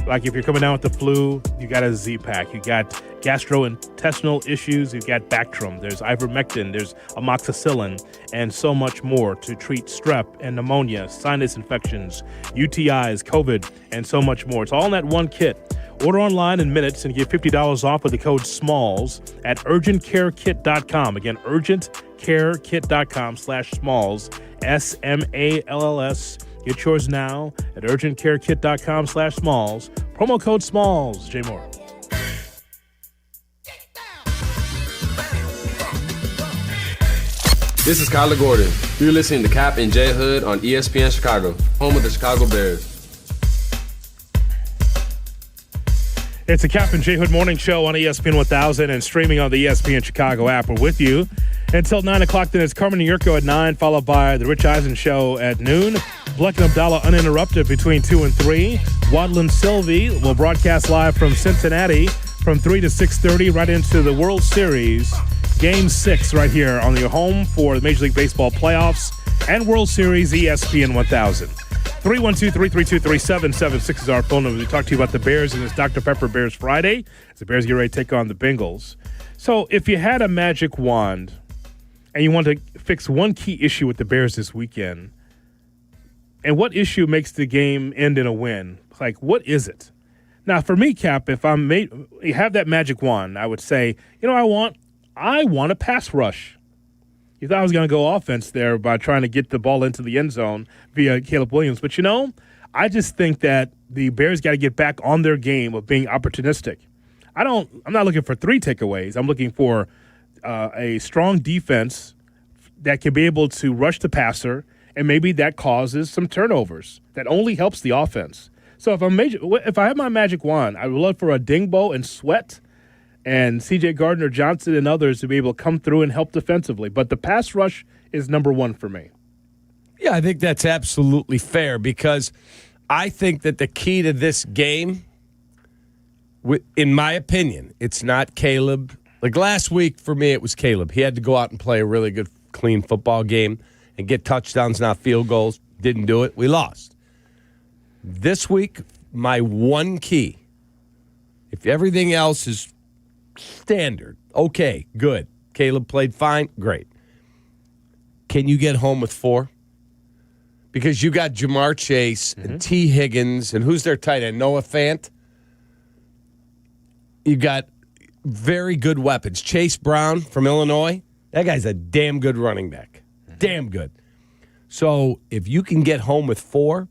Like if you're coming down with the flu, you got a Z-Pack. You got gastrointestinal issues, you got Bactrim. There's ivermectin, there's amoxicillin, and so much more to treat strep and pneumonia, sinus infections, UTIs, COVID, and so much more. It's all in that one kit. Order online in minutes and get $50 off with the code SMALLS at urgentcarekit.com. Again, urgentcarekit.com/SMALLS, SMALLS. Get yours now at urgentcarekit.com/SMALLS. Promo code SMALLS. Jay Moore. This is Kyler Gordon. You're listening to Kap and J Hood on ESPN Chicago, home of the Chicago Bears. It's the Kap and J Hood Morning Show on ESPN 1000 and streaming on the ESPN Chicago app. We're with you until 9 o'clock. Then it's Carmen Jurko at 9, followed by the Rich Eisen Show at noon. Bleck Abdalla uninterrupted between 2 and 3. Waddle Silvy will broadcast live from Cincinnati from 3 to 6:30 right into the World Series. Game 6 right here on your home for the Major League Baseball playoffs and World Series, ESPN 1000. 312-332-3776 is our phone number. We talk to you about the Bears and this Dr. Pepper Bears Friday as the Bears get ready to take on the Bengals. So if you had a magic wand and you want to fix one key issue with the Bears this weekend, and what issue makes the game end in a win? Like, what is it? Now, for me, Cap, if you have that magic wand, I would say, I want a pass rush. You thought I was going to go offense there by trying to get the ball into the end zone via Caleb Williams. But, I just think that the Bears got to get back on their game of being opportunistic. I'm not looking for 3 takeaways. I'm looking for a strong defense that can be able to rush the passer, and maybe that causes some turnovers. That only helps the offense. So if I have my magic wand, I would love for a Dingbo and Sweat and C.J. Gardner-Johnson and others to be able to come through and help defensively. But the pass rush is number one for me. Yeah, I think that's absolutely fair because I think that the key to this game, in my opinion, it's not Caleb. Like last week for me, it was Caleb. He had to go out and play a really good, clean football game and get touchdowns, not field goals. Didn't do it. We lost. This week, my one key, if everything else is standard, okay, good. Caleb played fine, great. Can you get home with 4? Because you got Jamar Chase and T. Higgins, and who's their tight end? Noah Fant. You got very good weapons. Chase Brown from Illinois. That guy's a damn good running back. Damn good. So if you can get home with 4,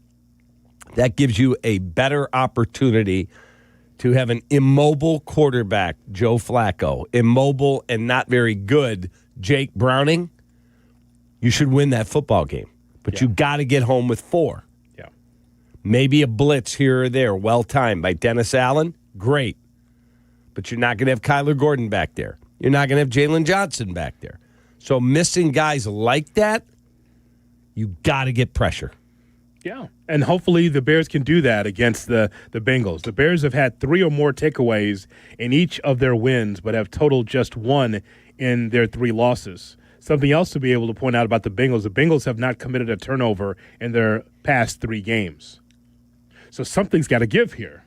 that gives you a better opportunity to have an immobile quarterback, Joe Flacco, immobile and not very good, Jake Browning. You should win that football game. But you got to get home with 4. Yeah. Maybe a blitz here or there, well-timed by Dennis Allen. Great. But you're not going to have Kyler Gordon back there. You're not going to have Jalen Johnson back there. So missing guys like that, you got to get pressure. Yeah, and hopefully the Bears can do that against the Bengals. The Bears have had 3 or more takeaways in each of their wins, but have totaled just 1 in their 3 losses. Something else to be able to point out about the Bengals have not committed a turnover in their past 3 games. So something's got to give here.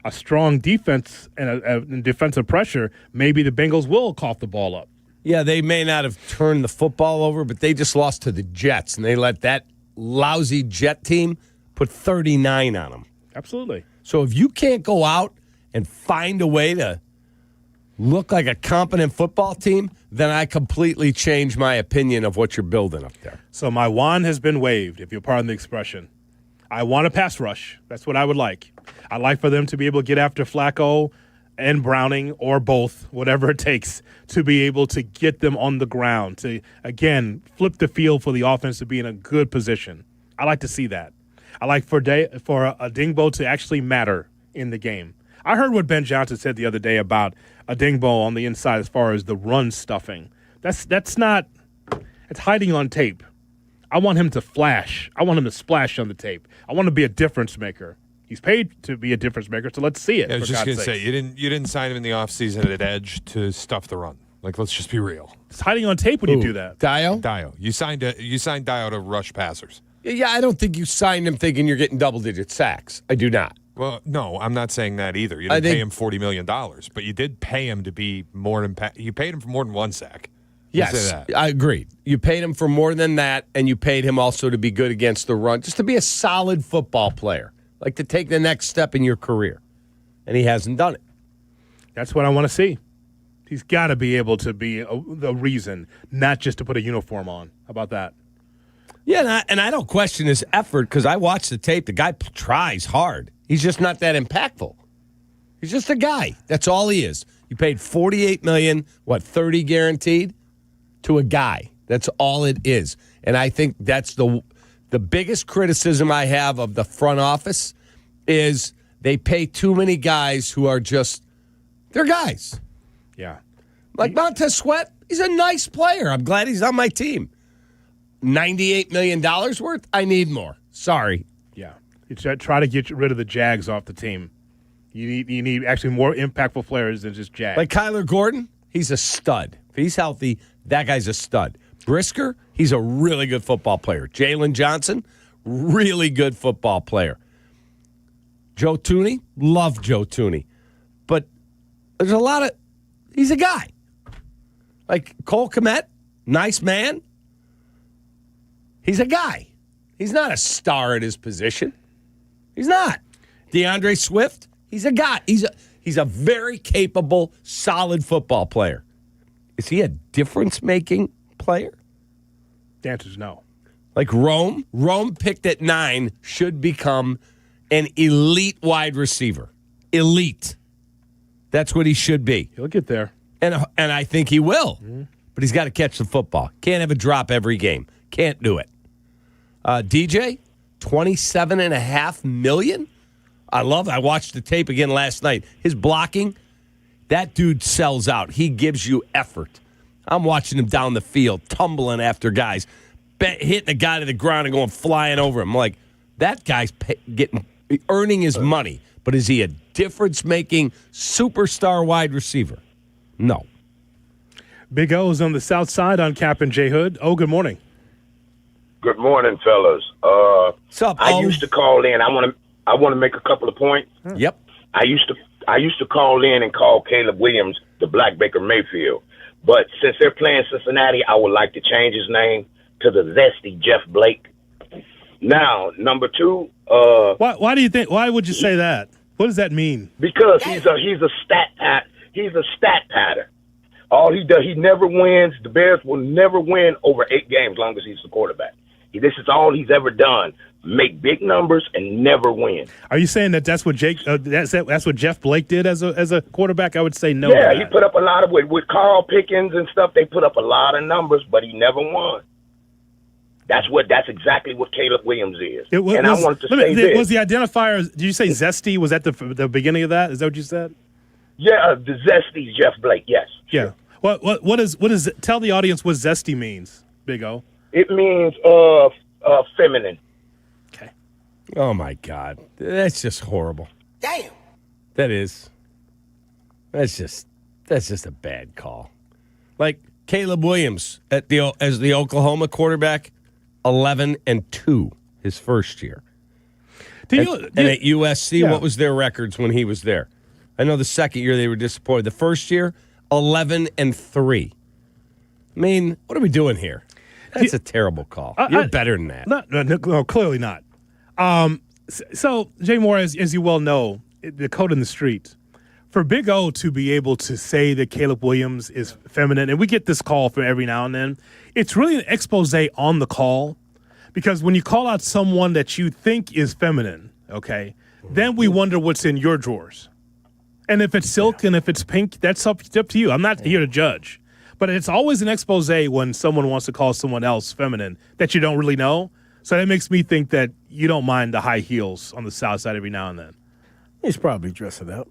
A strong defense and a defensive pressure, maybe the Bengals will cough the ball up. Yeah, they may not have turned the football over, but they just lost to the Jets, and they let that lousy Jet team put 39 on them. Absolutely. So if you can't go out and find a way to look like a competent football team, then I completely change my opinion of what you're building up there. So my wand has been waved, if you'll pardon the expression. I want a pass rush. That's what I would like. I'd like for them to be able to get after Flacco and Browning or both, whatever it takes, to be able to get them on the ground, to, again, flip the field for the offense to be in a good position. I like to see that. I like for a Dingbo to actually matter in the game. I heard what Ben Johnson said the other day about a Dingbo on the inside as far as the run stuffing. That's not – it's hiding on tape. I want him to flash. I want him to splash on the tape. I want him to be a difference maker. He's paid to be a difference maker, so let's see it. I was just going to say, you didn't sign him in the offseason at edge to stuff the run. Like, let's just be real. It's hiding on tape when you do that. Dio? You signed Dio to rush passers. Yeah, I don't think you signed him thinking you're getting double-digit sacks. I do not. Well, no, I'm not saying that either. You didn't pay him $40 million, but you did pay him to be more you paid him for more than one sack. Yes, I agree. You paid him for more than that, and you paid him also to be good against the run, just to be a solid football player, like to take the next step in your career. And he hasn't done it. That's what I want to see. He's got to be able to be the reason, not just to put a uniform on. How about that? Yeah, and I don't question his effort because I watched the tape. The guy tries hard. He's just not that impactful. He's just a guy. That's all he is. You paid $48 million, $30 guaranteed to a guy. That's all it is. And I think that's the biggest criticism I have of the front office is they pay too many guys who are just, they're guys. Yeah. Like Montez Sweat, he's a nice player. I'm glad he's on my team. $98 million worth? I need more. Sorry. Yeah. You try to get rid of the Jags off the team. You need actually more impactful players than just Jags. Like Kyler Gordon, he's a stud. If he's healthy, that guy's a stud. Brisker, he's a really good football player. Jalen Johnson, really good football player. Joe Thuney, love Joe Thuney. But there's a lot of, he's a guy. Like Cole Kmet, nice man. He's a guy. He's not a star at his position. He's not. DeAndre Swift, he's a guy. He's a very capable, solid football player. Is he a difference-making player? The answer is no. Like Rome picked at 9 should become an elite wide receiver. Elite. That's what he should be. He'll get there. And I think he will. Mm-hmm. But he's got to catch the football. Can't have a drop every game. Can't do it. DJ, $27.5 million. I watched the tape again last night. His blocking, that dude sells out. He gives you effort. I'm watching him down the field, tumbling after guys, hitting a guy to the ground and going flying over him. I'm like, that guy's earning his money. But is he a difference-making superstar wide receiver? No. Big O's on the south side on Kap and J Hood. Oh, good morning. Good morning, fellas. What's up, I used to call in. I want to make a couple of points. Yep. I used to call in and call Caleb Williams the Black Baker Mayfield. But since they're playing Cincinnati, I would like to change his name to the Zesty Jeff Blake. Now, number 2. Why do you think? Why would you say that? What does that mean? Because he's a stat pattern. All he does, he never wins. The Bears will never win over 8 games as long as he's the quarterback. This is all he's ever done: make big numbers and never win. Are you saying that's what that's what Jeff Blake did as a quarterback? I would say no. Yeah, he put up a lot of with Carl Pickens and stuff. They put up a lot of numbers, but he never won. That's exactly what Caleb Williams is. I wanted to say this. Was the identifier? Did you say Zesty? Was that the beginning of that? Is that what you said? Yeah, the Zesty Jeff Blake. Yes. Yeah. What is? Tell the audience what Zesty means. Big O. It means feminine. Okay. Oh my God, that's just horrible. Damn. That is. That's just a bad call. Like Caleb Williams as the Oklahoma quarterback, 11-2 his first year. And at USC, what was their records when he was there? I know the second year they were disappointed. The first year, 11-3. I mean, what are we doing here? That's a terrible call. You're better than that. No, clearly not. So, Jay Moore, as you well know, the code in the street, for Big O to be able to say that Caleb Williams is feminine, and we get this call from every now and then, it's really an expose on the call, because when you call out someone that you think is feminine, okay, then we wonder what's in your drawers. And if it's silk and if it's pink, that's up to you. I'm not here to judge. But it's always an expose when someone wants to call someone else feminine that you don't really know. So that makes me think that you don't mind the high heels on the south side every now and then. He's probably dressing up.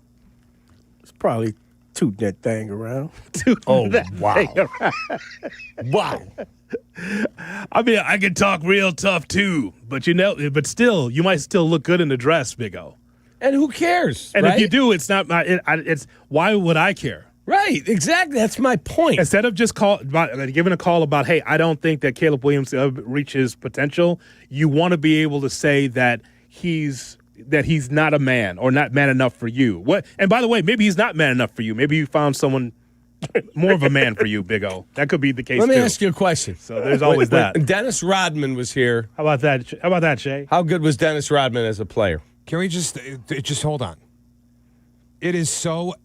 He's probably tooting that thing around. Wow. Wow. I mean, I can talk real tough too, but still, you might still look good in the dress, Big O. And who cares? And right? if you do, it's not. It's why would I care? Right, exactly. That's my point. Instead of just giving a call about, hey, I don't think that Caleb Williams reaches potential, you want to be able to say that he's not a man or not man enough for you. And by the way, maybe he's not man enough for you. Maybe you found someone more of a man for you, Big O. That could be the case. Let me too. ask you a question. So there's always that. When Dennis Rodman was here. How about that, Shay? How good was Dennis Rodman as a player? Can we just hold on? It is so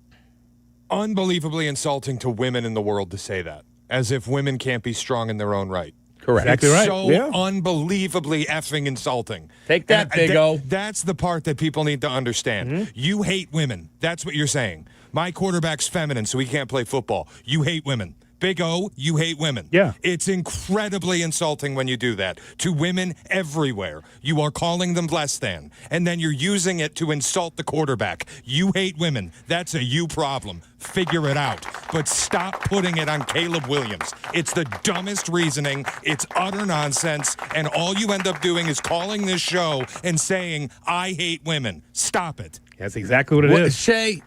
unbelievably insulting to women in the world to say that, as if women can't be strong in their own right. Correct. It's Exactly right. so unbelievably effing insulting. Take that, Big O. That's the part that people need to understand. Mm-hmm. You hate women. That's what you're saying. My quarterback's feminine, so he can't play football. You hate women. Big O, you hate women. Yeah. It's incredibly insulting when you do that to women everywhere. You are calling them less than, and then you're using it to insult the quarterback. You hate women. That's a you problem. Figure it out. But stop putting it on Caleb Williams. It's the dumbest reasoning. It's utter nonsense, and all you end up doing is calling this show and saying, I hate women. Stop it. That's exactly what it is. Shay,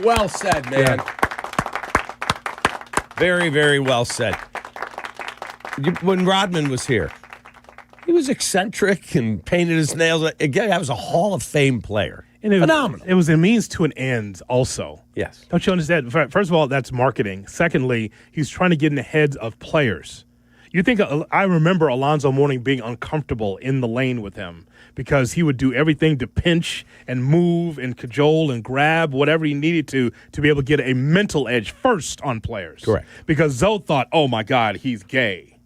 well said, man. Yeah. Very, very well said. When Rodman was here, he was eccentric and painted his nails. Again, that was a Hall of Fame player. Phenomenal. It was a means to an end also. Yes. Don't you understand? First of all, that's marketing. Secondly, he's trying to get in the heads of players. You think I remember Alonzo Mourning being uncomfortable in the lane with him because he would do everything to pinch and move and cajole and grab whatever he needed to be able to get a mental edge first on players. Correct. Because Zoe thought, oh my God, he's gay.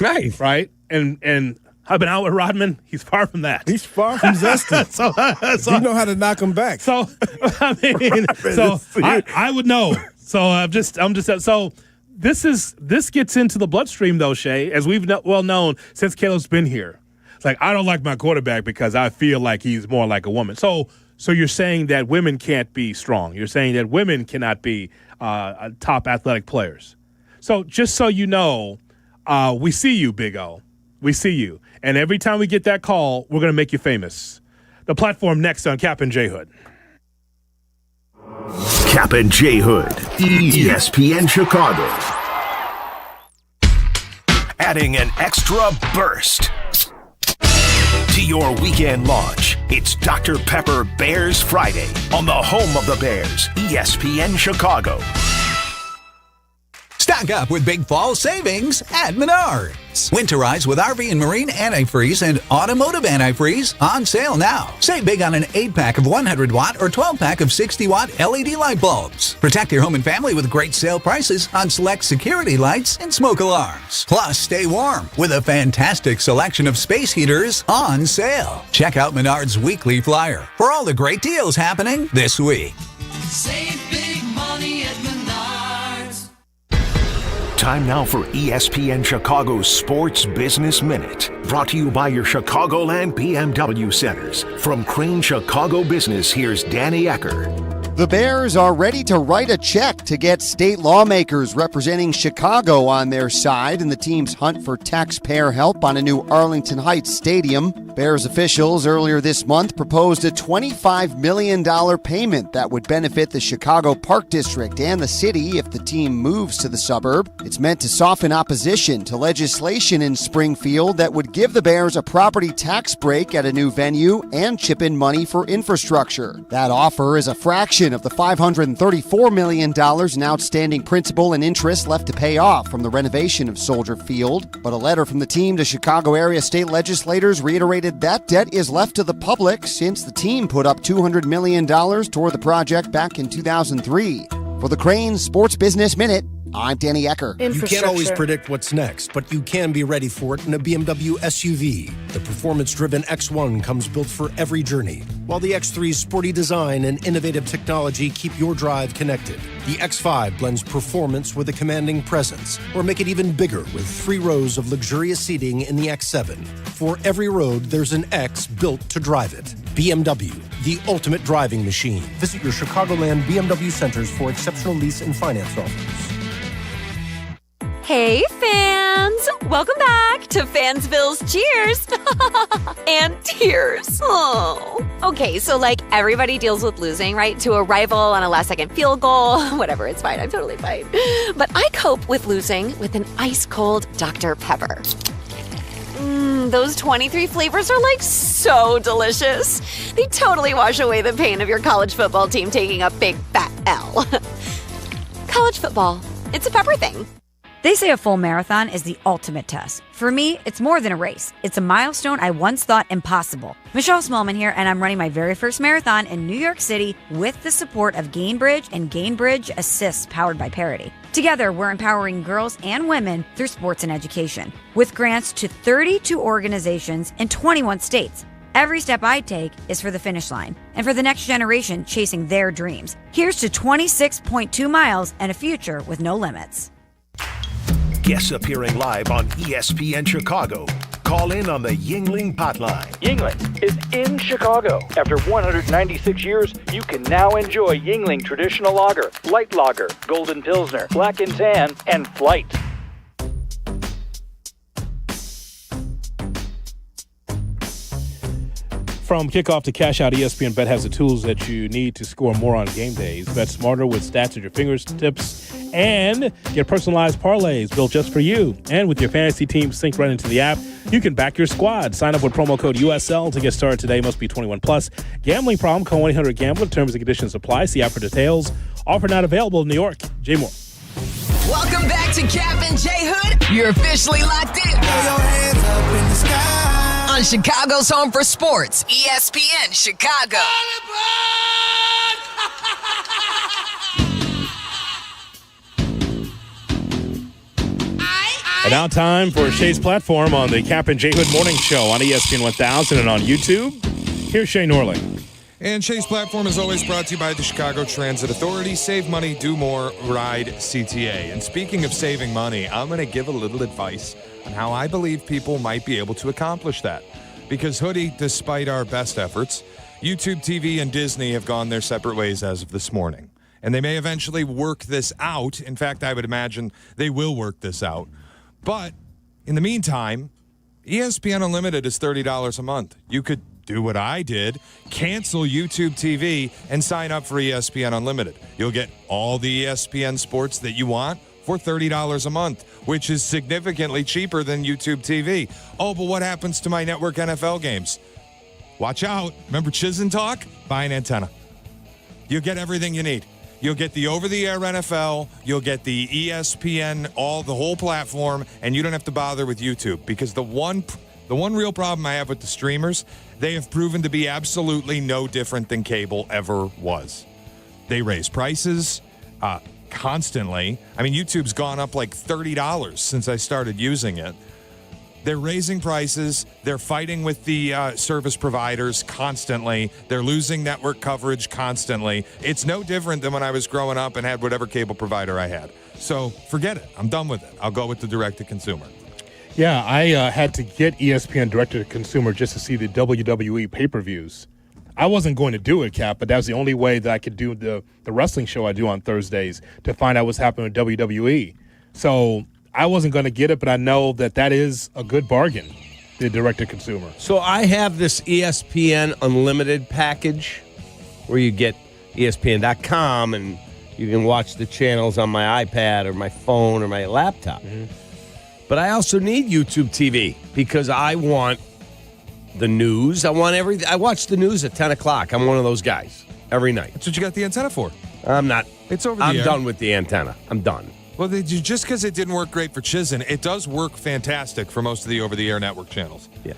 Right. Right? And I've been out with Rodman. He's far from that. He's far from zesty. so you know how to knock him back. So I mean, I would know. So I'm just so. This gets into the bloodstream, though, Shay, as we've well known since Caleb's been here. It's like, I don't like my quarterback because I feel like he's more like a woman. So you're saying that women can't be strong. You're saying that women cannot be top athletic players. So just so you know, we see you, Big O. We see you. And every time we get that call, we're going to make you famous. The platform next on Kap and J Hood. Kap and J Hood, ESPN Chicago. Adding an extra burst to your weekend launch. It's Dr. Pepper Bears Friday on the home of the Bears, ESPN Chicago. Stock up with big fall savings at Menards. Winterize with RV and Marine antifreeze and automotive antifreeze on sale now. Save big on an 8-pack of 100-watt or 12-pack of 60-watt LED light bulbs. Protect your home and family with great sale prices on select security lights and smoke alarms. Plus, stay warm with a fantastic selection of space heaters on sale. Check out Menards' weekly flyer for all the great deals happening this week. Save big money at Menards. Time now for ESPN Chicago's Sports Business Minute. Brought to you by your Chicagoland BMW centers. From Crane Chicago Business, here's Danny Ecker. The Bears are ready to write a check to get state lawmakers representing Chicago on their side in the team's hunt for taxpayer help on a new Arlington Heights stadium. Bears officials earlier this month proposed a $25 million payment that would benefit the Chicago Park District and the city if the team moves to the suburb. It's meant to soften opposition to legislation in Springfield that would give the Bears a property tax break at a new venue and chip in money for infrastructure. That offer is a fraction of the $534 million in outstanding principal and interest left to pay off from the renovation of Soldier Field. But a letter from the team to Chicago area state legislators reiterated that debt is left to the public since the team put up $200 million toward the project back in 2003. For the Crane Sports Business Minute, I'm Danny Ecker. You can't always predict what's next, but you can be ready for it in a BMW SUV. The performance-driven X1 comes built for every journey, while the X3's sporty design and innovative technology keep your drive connected. The X5 blends performance with a commanding presence, or make it even bigger with 3 rows of luxurious seating in the X7. For every road, there's an X built to drive it. BMW, the ultimate driving machine. Visit your Chicagoland BMW centers for exceptional lease and finance offers. Hey, fans! Welcome back to Fansville's cheers and tears. Oh. Okay, so like everybody deals with losing, right? To a rival on a last-second field goal. Whatever, it's fine. I'm totally fine. But I cope with losing with an ice-cold Dr. Pepper. Those 23 flavors are like so delicious. They totally wash away the pain of your college football team taking a big fat L. College football, it's a pepper thing. They say a full marathon is the ultimate test. For me, it's more than a race. It's a milestone I once thought impossible. Michelle Smallman here, and I'm running my very first marathon in New York City with the support of Gainbridge and Gainbridge Assists powered by Parity. Together, we're empowering girls and women through sports and education. With grants to 32 organizations in 21 states. Every step I take is for the finish line and for the next generation chasing their dreams. Here's to 26.2 miles and a future with no limits. Guests appearing live on ESPN Chicago. Call in on the Yuengling hotline. Yuengling is in Chicago. After 196 years, you can now enjoy Yuengling Traditional Lager, Light Lager, Golden Pilsner, Black and Tan, and Flight. From kickoff to cash out, ESPN Bet has the tools that you need to score more on game days. Bet smarter with stats at your fingertips and get personalized parlays built just for you. And with your fantasy team synced right into the app, you can back your squad. Sign up with promo code USL to get started today. Must be 21 plus. Gambling problem? Call 1-800-GAMBLER. Terms and conditions apply. See app for details. Offer not available in New York. Jay Moore. Welcome back to Kap and J Hood. You're officially locked in. Throw your hands up in the sky. On Chicago's home for sports, ESPN Chicago. And now time for Shay's platform on the Kap and J Hood Morning Show on ESPN 1000 and on YouTube. Here's Shay Norling. And Shay's platform is always brought to you by the Chicago Transit Authority. Save money, do more, ride CTA. And speaking of saving money, I'm going to give a little advice on how I believe people might be able to accomplish that. Because Hoodie, despite our best efforts, YouTube TV and Disney have gone their separate ways as of this morning. And they may eventually work this out. In fact, I would imagine they will work this out. But in the meantime, ESPN Unlimited is $30 a month. You could do what I did, cancel YouTube TV and sign up for ESPN Unlimited. You'll get all the ESPN sports that you want for $30 a month, which is significantly cheaper than YouTube TV. Oh, but what happens to my network NFL games? Watch out. Remember Chizen Talk? Buy an antenna. You'll get everything you need. You'll get the over-the-air NFL, you'll get the ESPN, the whole platform, and you don't have to bother with YouTube because the one real problem I have with the streamers, they have proven to be absolutely no different than cable ever was. They raise prices constantly. I mean, YouTube's gone up like $30 since I started using it. They're raising prices. They're fighting with the service providers constantly. They're losing network coverage constantly. It's no different than when I was growing up and had whatever cable provider I had. So forget it. I'm done with it. I'll go with the direct-to-consumer. Yeah, I had to get ESPN direct-to-consumer just to see the WWE pay-per-views. I wasn't going to do it, Cap, but that was the only way that I could do the wrestling show I do on Thursdays to find out what's happening with WWE. So I wasn't going to get it, but I know that is a good bargain, the direct-to-consumer. So I have this ESPN Unlimited package where you get ESPN.com and you can watch the channels on my iPad or my phone or my laptop. Mm-hmm. But I also need YouTube TV because I want the news. I want everything. I watch the news at 10 o'clock. I'm one of those guys every night. That's what you got the antenna for. I'm not. It's over the I'm air. done with the antenna. I'm done. Well, just because it didn't work great for Chizen, it does work fantastic for most of the over-the-air network channels. Yeah.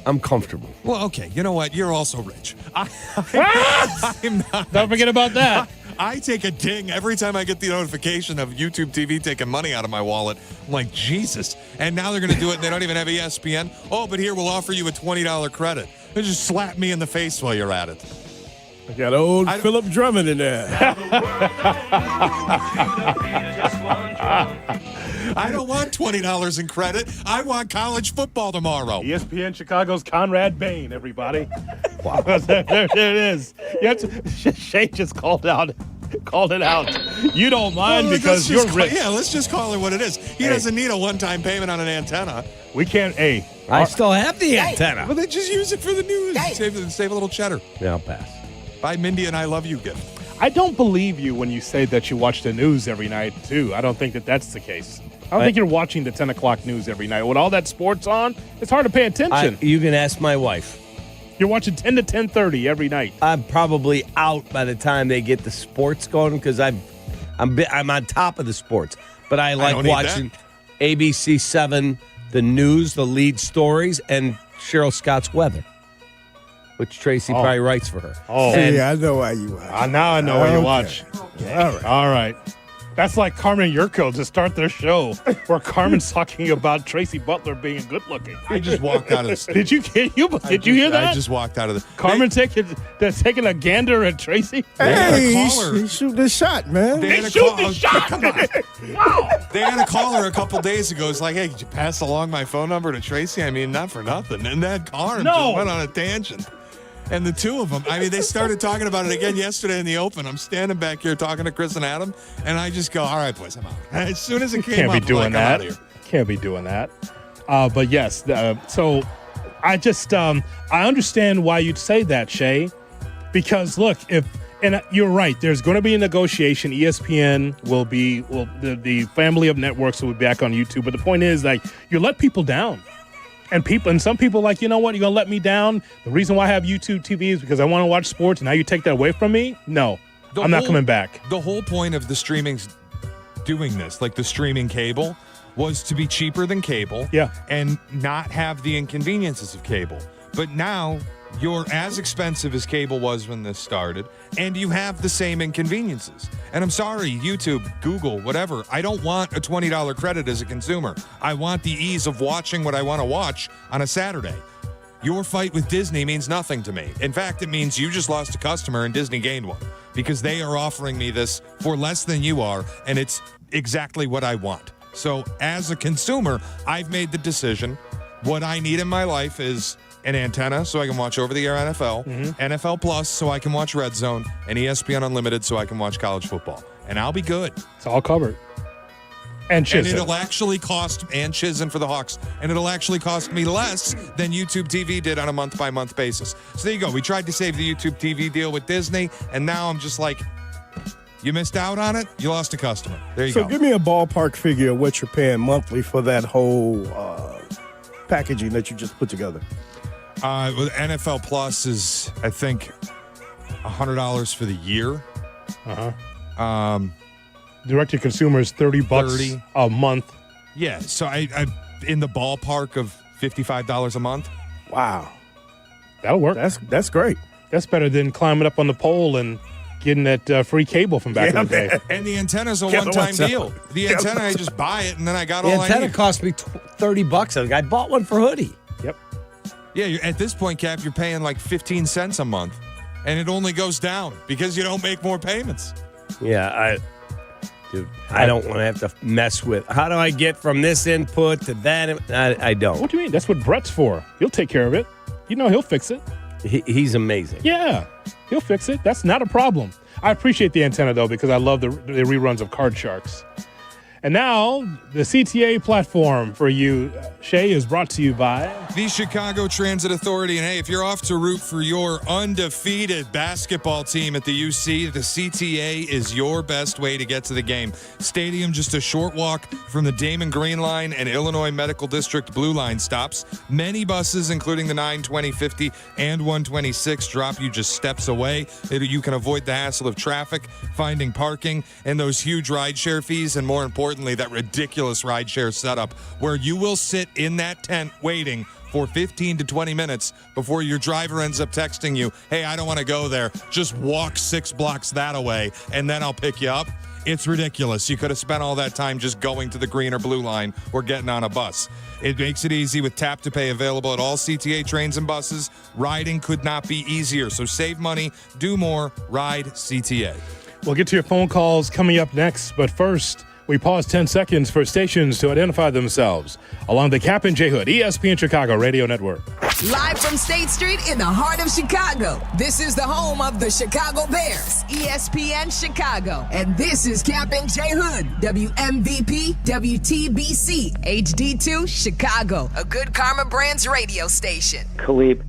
I'm comfortable. Well, okay. You know what? You're also rich. I'm not. Don't forget about that. I take a ding every time I get the notification of YouTube TV taking money out of my wallet. I'm like, Jesus. And now they're going to do it and they don't even have ESPN. Oh, but here, we'll offer you a $20 credit. They just slap me in the face while you're at it. I got old Philip Drummond in there. I don't want $20 in credit. I want college football tomorrow. ESPN Chicago's Conrad Bain, everybody. Wow. there it is. Shay just called out Called it out. You don't mind because you're rich. Yeah, let's just call it what it is. He doesn't need a one-time payment on an antenna. We can't. Hey, I still have the antenna. Well, they just use it for the news. Save a little cheddar. Yeah, I'll pass. Buy Mindy and I love you gift. I don't believe you when you say that you watch the news every night, too. I don't think that that's the case. I don't think you're watching the 10 o'clock news every night. With all that sports on, it's hard to pay attention. You can ask my wife. You're watching 10 to 10:30 every night. I'm probably out by the time they get the sports going because I'm on top of the sports. But I like watching ABC 7, the news, the lead stories, and Cheryl Scott's weather, which Tracy probably writes for her. Oh, I know why you watch. Now I know why you watch. All right. That's like Carmen Jurko to start their show, where Carmen's talking about Tracy Butler being good looking. I just walked out of the Did you hear that? I just walked out of the. Carmen taking a gander at Tracy. Hey, he shoot the shot, man. They shoot the shot. Come on. Wow. They had a caller a couple days ago. It's like, hey, did you pass along my phone number to Tracy? I mean, not for nothing. And that Carmen just went on a tangent. And the two of them, I mean, they started talking about it again yesterday in the open. I'm standing back here talking to Chris and Adam, and I just go, all right, boys, I'm out. As soon as it came Can't be doing that. Can't be doing that. But yes, so I just I understand why you'd say that, Shay, because look, and you're right. There's going to be a negotiation. ESPN the family of networks will be back on YouTube. But the point is, like, you let people down. And some people are like, you know what, you're going to let me down? The reason why I have YouTube TV is because I want to watch sports, and now you take that away from me? No, I'm not coming back. The whole point of the streaming's doing this, like the streaming cable, was to be cheaper than cable and not have the inconveniences of cable. But now you're as expensive as cable was when this started, and you have the same inconveniences. And I'm sorry, YouTube, Google, whatever, I don't want a $20 credit as a consumer. I want the ease of watching what I want to watch on a Saturday. Your fight with Disney means nothing to me. In fact, it means you just lost a customer and Disney gained one, because they are offering me this for less than you are, and it's exactly what I want. So as a consumer, I've made the decision. What I need in my life is an antenna so I can watch over-the-air NFL, NFL Plus so I can watch Red Zone, and ESPN Unlimited so I can watch college football. And I'll be good. It's all covered. And Chizen. And it'll actually cost, and Chizen for the Hawks, and it'll actually cost me less than YouTube TV did on a month-by-month basis. So there you go. We tried to save the YouTube TV deal with Disney, and now I'm just like, you missed out on it, you lost a customer. There you go. So give me a ballpark figure of what you're paying monthly for that whole packaging that you just put together. With NFL Plus is, I think, $100 for the year. Direct to consumer is $30 a month. Yeah, so I in the ballpark of $55 a month. Wow, that'll work. That's great. That's better than climbing up on the pole and getting that free cable from back in the day. And the antenna's a one-time deal. The antenna, I just buy it, and then I got all I need. The antenna cost me $30. I bought one for Hoodie. Yep. Yeah, at this point, Cap, you're paying like 15 cents a month, and it only goes down because you don't make more payments. Yeah, I don't want to have to mess with. How do I get from this input to that? I don't. What do you mean? That's what Brett's for. He'll take care of it. You know he'll fix it. He's amazing. Yeah, he'll fix it. That's not a problem. I appreciate the antenna, though, because I love the reruns of Card Sharks. And now, the CTA platform for you, Shay, is brought to you by the Chicago Transit Authority. And hey, if you're off to root for your undefeated basketball team at the UC, the CTA is your best way to get to the game. Stadium just a short walk from the Damon Green Line and Illinois Medical District Blue Line stops. Many buses, including the 9, 20, 50, and 126, drop you just steps away. You can avoid the hassle of traffic, finding parking, and those huge rideshare fees, and more importantly, that ridiculous rideshare setup where you will sit in that tent waiting for 15 to 20 minutes before your driver ends up texting you, hey, I don't want to go there. Just walk 6 blocks that away, and then I'll pick you up. It's ridiculous. You could have spent all that time just going to the green or blue line or getting on a bus. It makes it easy with Tap to Pay available at all CTA trains and buses. Riding could not be easier. So save money, do more, ride CTA. We'll get to your phone calls coming up next, but first, we pause 10 seconds for stations to identify themselves along the Kap J Hood ESPN Chicago Radio Network. Live from State Street in the heart of Chicago, this is the home of the Chicago Bears, ESPN Chicago. And this is Kap J Hood, WMVP, WTBC, HD2, Chicago, a good Karma Brands radio station. Khalib.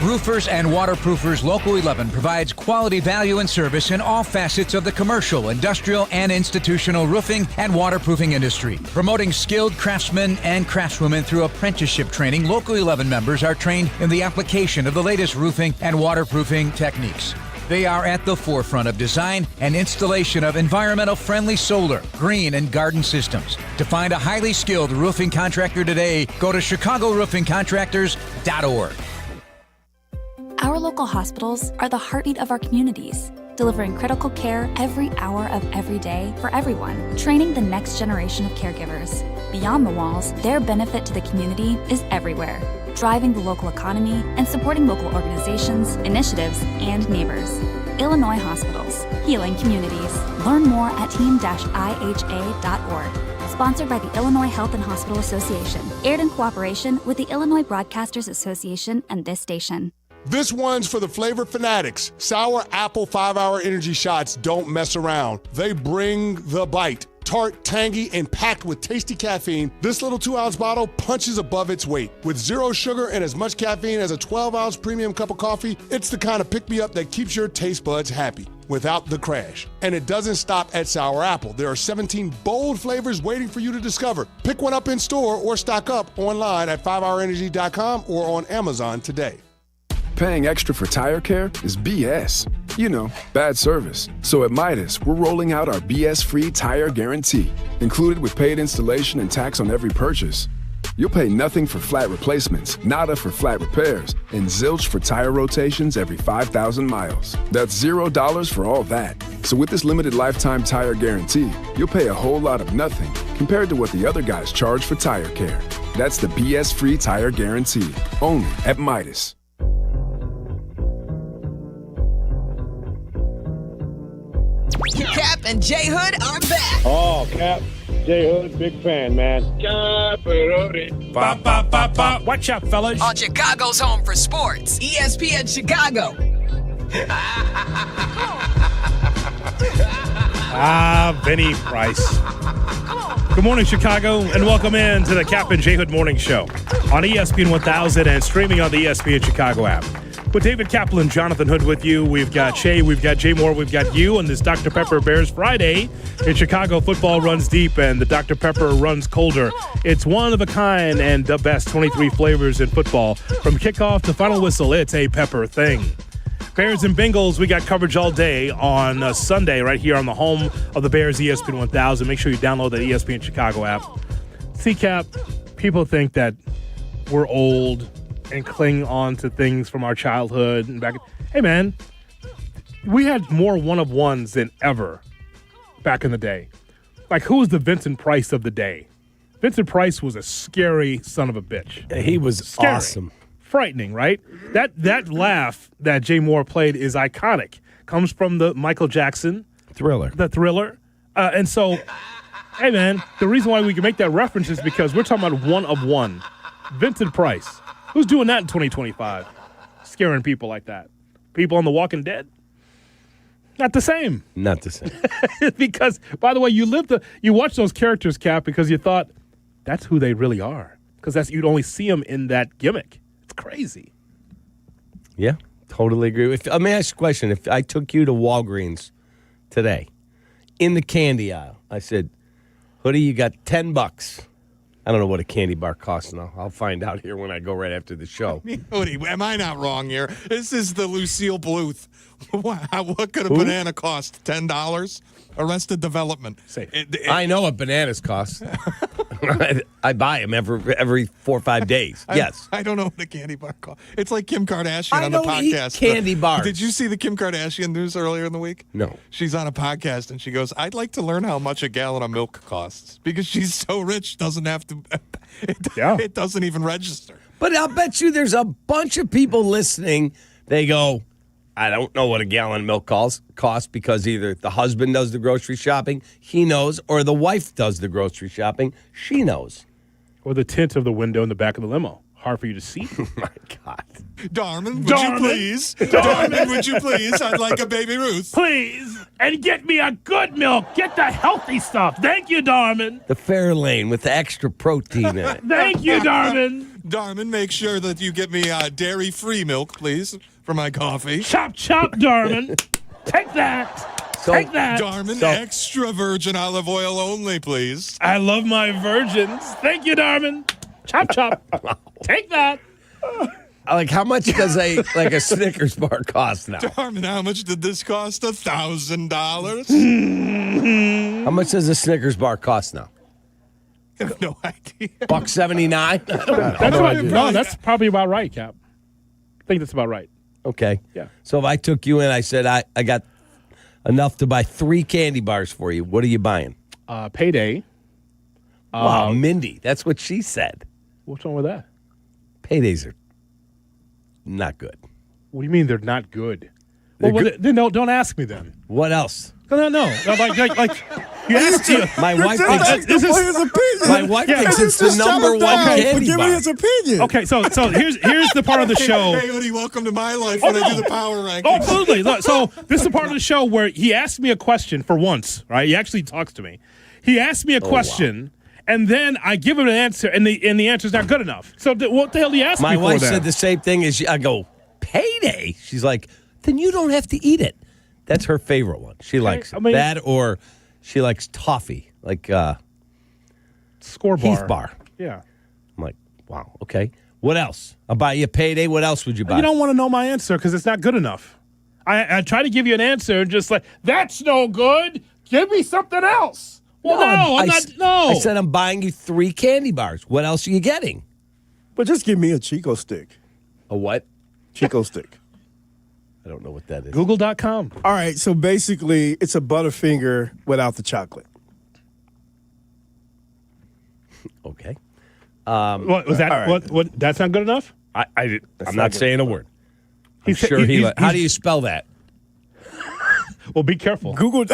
Roofers and Waterproofers Local 11 provides quality value and service in all facets of the commercial, industrial, and institutional roofing and waterproofing industry. Promoting skilled craftsmen and craftswomen through apprenticeship training, Local 11 members are trained in the application of the latest roofing and waterproofing techniques. They are at the forefront of design and installation of environmental-friendly solar, green, and garden systems. To find a highly skilled roofing contractor today, go to ChicagoRoofingContractors.org. Our local hospitals are the heartbeat of our communities, delivering critical care every hour of every day for everyone, training the next generation of caregivers. Beyond the walls, their benefit to the community is everywhere, driving the local economy and supporting local organizations, initiatives, and neighbors. Illinois Hospitals, healing communities. Learn more at team-iha.org. Sponsored by the Illinois Health and Hospital Association. Aired in cooperation with the Illinois Broadcasters Association and this station. This one's for the flavor fanatics. Sour Apple 5-Hour Energy Shots don't mess around. They bring the bite. Tart, tangy, and packed with tasty caffeine, this little 2-ounce bottle punches above its weight. With 0 sugar and as much caffeine as a 12-ounce premium cup of coffee, it's the kind of pick-me-up that keeps your taste buds happy without the crash. And it doesn't stop at Sour Apple. There are 17 bold flavors waiting for you to discover. Pick one up in store or stock up online at 5hourenergy.com or on Amazon today. Paying extra for tire care is BS. You know, bad service. So at Midas, we're rolling out our BS-free tire guarantee, included with paid installation and tax on every purchase. You'll pay nothing for flat replacements, nada for flat repairs, and zilch for tire rotations every 5,000 miles. That's $0 for all that. So with this limited lifetime tire guarantee, you'll pay a whole lot of nothing compared to what the other guys charge for tire care. That's the BS-free tire guarantee, only at Midas. Kap and J Hood are back. Oh, Kap J Hood, big fan, man. Bop, bop, bop, bop. Watch out, fellas. On Chicago's home for sports, ESPN Chicago. Vinny Price. Good morning, Chicago, and welcome in to the Kap and J Hood Morning Show on ESPN 1000 and streaming on the ESPN Chicago app. With David Kaplan, Jonathan Hood with you. We've got Shay, we've got Jay Moore, we've got you on this Dr. Pepper Bears Friday. In Chicago, football runs deep and the Dr. Pepper runs colder. It's one of a kind and the best 23 flavors in football. From kickoff to final whistle, it's a pepper thing. Bears and Bengals, we got coverage all day on Sunday right here on the home of the Bears, ESPN 1000. Make sure you download the ESPN Chicago app. Cap, people think that we're old and cling on to things from our childhood and back. Hey, man, we had more one-of-ones than ever back in the day. Like, who was the Vincent Price of the day? Vincent Price was a scary son of a bitch. He was scary. Awesome. Frightening, right? That laugh that Jay Moore played is iconic. Comes from the Michael Jackson Thriller. The Thriller. And so, hey, man, the reason why we can make that reference is because we're talking about one-of-one. Vincent Price. Who's doing that in 2025? Scaring people like that. People on The Walking Dead? Not the same. Not the same. Because, by the way, you watch those characters, Cap, because you thought that's who they really are. Because you'd only see them in that gimmick. It's crazy. Yeah, totally agree. Let me ask you a question. If I took you to Walgreens today, in the candy aisle, I said, Hoodie, you got $10. I don't know what a candy bar costs now. I'll find out here when I go right after the show. Hoodie, am I not wrong here? This is the Lucille Bluth. What could a banana cost? $10? Arrested Development. I know what bananas cost. I buy them every 4 or 5 days. Yes. I don't know what a candy bar costs. It's like Kim Kardashian on the podcast. Candy bars. Did you see the Kim Kardashian news earlier in the week? No. She's on a podcast and she goes, I'd like to learn how much a gallon of milk costs because she's so rich, doesn't have to. It doesn't even register. But I'll bet you there's a bunch of people listening. They go, I don't know what a gallon of milk costs because either the husband does the grocery shopping, he knows, or the wife does the grocery shopping, she knows. Or the tint of the window in the back of the limo. hard for you to see. Oh, my God. Darman, would you please? Darman, would you please? I'd like a Baby Ruth. Please. And get me a good milk. Get the healthy stuff. Thank you, Darman. The Fairlane with the extra protein in it. Thank you, Darman. Darman, make sure that you get me dairy-free milk, please, for my coffee. Chop, chop, Darman. Take that. Take that. Darman, extra virgin olive oil only, please. I love my virgins. Thank you, Darman. Chop, chop. Take that. Like, how much does a Snickers bar cost now? Darman, how much did this cost? $1,000? How much does a Snickers bar cost now? I have no idea. $1.79? That's probably about right, Cap. I think that's about right. Okay. Yeah. So if I took you in, I said, I got enough to buy 3 candy bars for you. What are you buying? Payday. Wow, Mindy. That's what she said. What's wrong with that? Paydays are not good. What do you mean they're not good? Then don't ask me then. What else? No. Like you asked you. My wife thinks his opinion. My wife thinks it's the number one candy Give bar. me his opinion. Okay, so here's the part of the show. Hey, Woody, welcome to my life when I do the power rankings. Oh, absolutely. Look, so this is the part of the show where he asked me a question for once, right? He actually talks to me. He asked me a question, and then I give him an answer, and the answer's not good enough. So what the hell did he ask me for? My wife then? said the same thing as you. I go, Payday? She's like, then you don't have to eat it. That's her favorite one. She likes it. That, or she likes toffee, like Score bar. Heath bar. Yeah. I'm like, wow, okay. What else? I'll buy you a Payday. What else would you buy? You don't want to know my answer because it's not good enough. I try to give you an answer and just like, that's no good. Give me something else. Well, no, I'm not. No. I said I'm buying you 3 candy bars. What else are you getting? But just give me a Chico stick. A what? Chico stick. I don't know what that is. Google.com. All right, so basically it's a Butterfinger without the chocolate. Okay. What was that? right. What? That's not good enough. I'm not not good saying a word. I'm He's- sure he's- How do you spell that? Well, be careful. Google.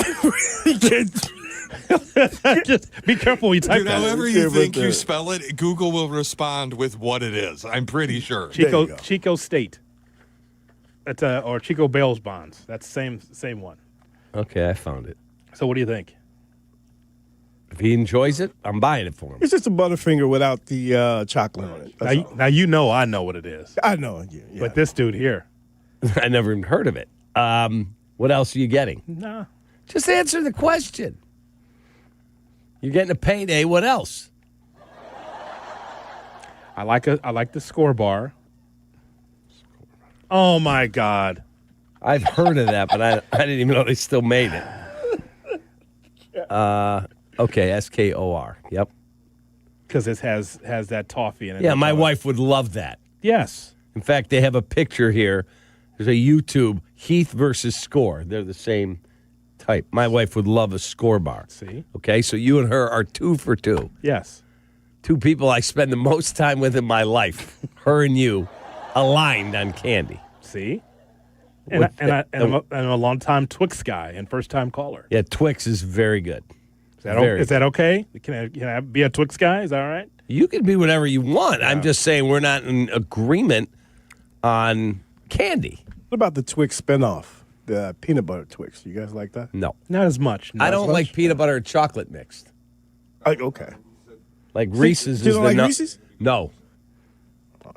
Just be careful when you type Dude, that. however you think you spell it, Google will respond with what it is. I'm pretty sure. Chico State. That's or Chico Bales bonds. That's the same one. Okay, I found it. So what do you think? If he enjoys it, I'm buying it for him. It's just a Butterfinger without the chocolate on it. That's all. Now you know I know what it is. I know. Yeah. But this dude here. I never even heard of it. What else are you getting? Nah. Just answer the question. You're getting a Payday. What else? I like the score bar. Oh my God. I've heard of that, but I didn't even know they still made it. Okay, SKOR. Yep. Because it has that toffee in it. Yeah, my wife would love that. Yes. In fact, they have a picture here. There's a YouTube, Heath versus Score. They're the same type. My wife would love a Score bar. See? Okay, so you and her are 2 for 2. Yes. 2 people I spend the most time with in my life. Her and you aligned on candy. See? And I'm a long-time Twix guy and first-time caller. Yeah, Twix is very good. Is that okay? Can I be a Twix guy? Is that all right? You can be whatever you want. Yeah. I'm just saying we're not in agreement on candy. What about the Twix spinoff? The peanut butter Twix. You guys like that? No. Not as much. I don't like peanut butter and chocolate mixed. Okay. Like Reese's You don't like Reese's? No.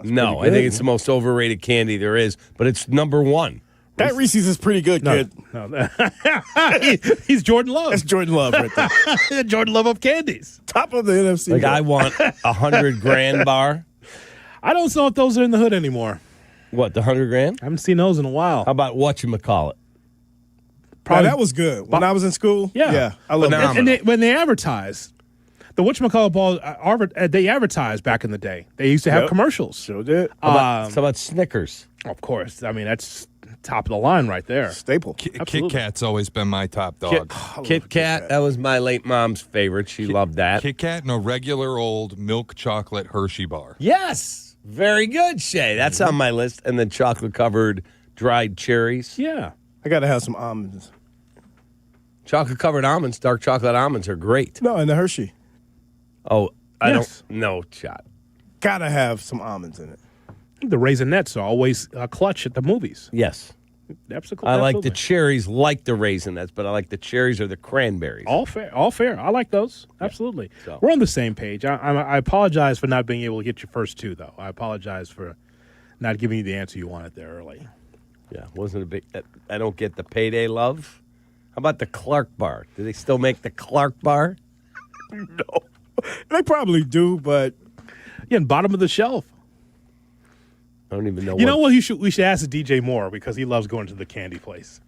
No, I think it's the most overrated candy there is, but it's number 1. That Reese's is pretty good, kid. No. He's Jordan Love. That's Jordan Love right there. Jordan Love of candies. Top of the NFC. Like I want $100,000 bar. I don't know if those are in the hood anymore. What, the $100,000? I haven't seen those in a while. How about whatchamacallit? Probably that was good. When I was in school, yeah. I love that. And when they advertise, the whatchamacallit balls, they advertised back in the day. They used to have commercials. Sure did. How about Snickers? Of course. I mean, that's top of the line right there. Staple. Kit Kat's always been my top dog. Kit Kat, that was my late mom's favorite. She loved that. Kit Kat and a regular old milk chocolate Hershey bar. Yes. Very good, Shay. That's on my list. And then chocolate-covered dried cherries. Yeah. I got to have some almonds. Chocolate-covered almonds, dark chocolate almonds are great. No, and the Hershey. Oh, I Yes. don't know, Shot. Gotta have some almonds in it. The Raisinets are always clutch at the movies. Yes. Absolutely. I like the cherries, like the Raisinets, but I like the cherries or the cranberries. All fair. All fair. I like those. Absolutely. So. We're on the same page. I apologize for not being able to get your first two, though. I apologize for not giving you the answer you wanted there early. Yeah, wasn't a big. I don't get the payday love. How about the Clark bar? Do they still make the Clark bar? No. They probably do, but yeah, bottom of the shelf. I don't even know. You know what? We should ask DJ Moore because he loves going to the candy place.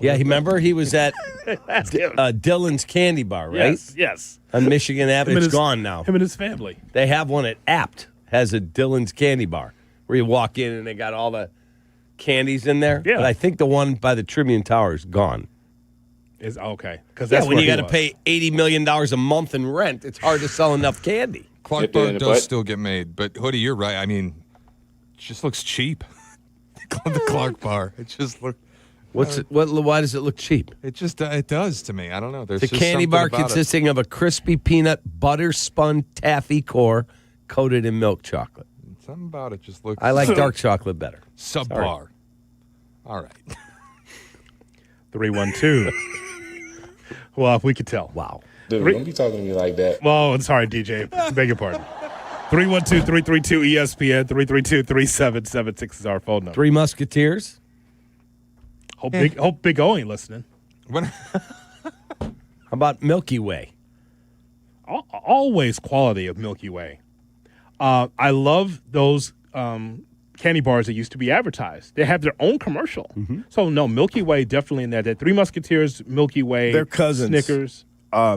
Yeah, remember he was at Dylan's Candy Bar, right? Yes. On Michigan Avenue. It's gone now. Him and his family. They have one at Apt. Has a Dylan's Candy Bar where you walk in and they got all the candies in there. Yeah. But I think the one by the Tribune Tower is gone. Is okay because that's when you got to pay $80 million a month in rent. It's hard to sell enough candy. Clark Bar does still get made, but Hoodie, you're right. I mean, it just looks cheap. The Clark Bar. It just looks. Why does it look cheap? It just it does to me. I don't know. There's the just candy something bar about consisting of a crispy peanut butter spun taffy core coated in milk chocolate. Something about it just looks. I like dark chocolate better. Subpar. All right. 312. Well, if we could tell. Wow. Dude, don't be talking to me like that. Well, sorry, DJ. Beg your pardon. 312-332-ESPN, 332-3776 is our phone number. Three Musketeers. Hope Big O ain't listening. How about Milky Way? Always quality of Milky Way. I love those candy bars that used to be advertised. They have their own commercial. Mm-hmm. So, no, Milky Way definitely in there. The Three Musketeers, Milky Way. They're cousins. Snickers.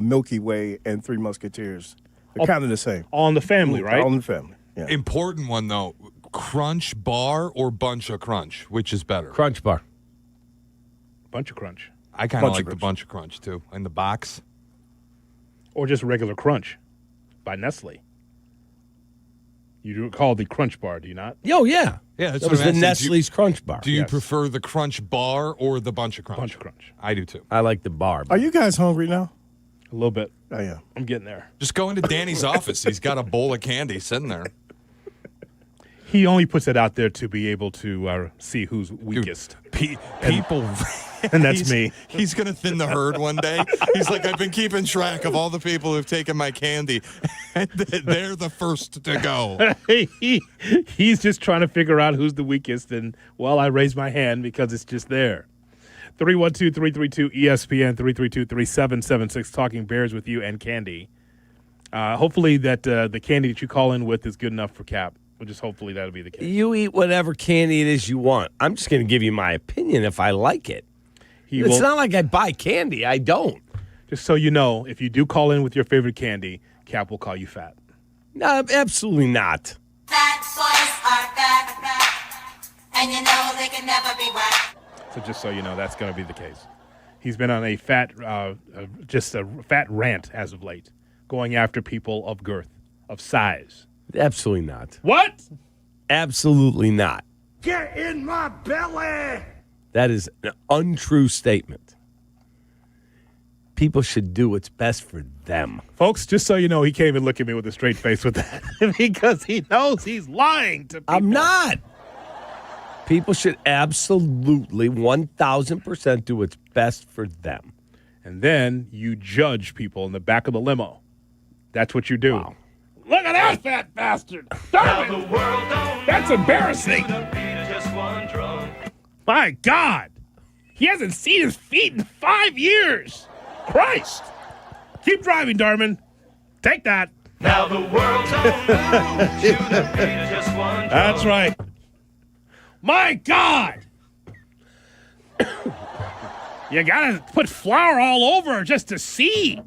Milky Way and Three Musketeers. They're kind of the same. All in the family, right? All in the family. Yeah. Important one, though. Crunch Bar or Bunch of Crunch? Which is better? Crunch Bar. Bunch of Crunch. I kind of like the Bunch of Crunch, too. In the box. Or just regular Crunch by Nestle. You do call the Crunch Bar, do you not? Oh, yeah. Yeah, that's that what was I'm the asking. Nestle's Crunch Bar. Do you prefer the Crunch Bar or the Bunch of Crunch? Bunch of Crunch. I do, too. I like the bar. Are you guys hungry now? A little bit. I am. I'm getting there. Just go into Danny's office. He's got a bowl of candy sitting there. He only puts it out there to be able to see who's weakest. People. And that's me. He's going to thin the herd one day. He's like, I've been keeping track of all the people who've taken my candy. And they're the first to go. He's just trying to figure out who's the weakest. And, well, I raise my hand because it's just there. 312-332-ESPN, 332-3776, talking Bears with you and Candy. Hopefully that the candy that you call in with is good enough for Cap. Well, just hopefully that'll be the case. You eat whatever candy it is you want. I'm just going to give you my opinion if I like it. It's not like I buy candy. I don't. Just so you know, if you do call in with your favorite candy, Cap will call you fat. No, absolutely not. Fat boys are fat, and you know they can never be whacked. So just so you know, that's going to be the case. He's been on a fat rant as of late, going after people of girth, of size. Absolutely not. What? Absolutely not. Get in my belly! That is an untrue statement. People should do what's best for them. Folks, just so you know, he can't even look at me with a straight face with that because he knows he's lying to people. I'm not. People should absolutely 1,000% do what's best for them. And then you judge people in the back of the limo. That's what you do. Wow. Look at that fat bastard. That's embarrassing. My God. He hasn't seen his feet in 5 years. Christ. Keep driving, Darman. Take that. Now the world don't move to the beat of just one drum. That's right. My God. You gotta put flour all over just to see.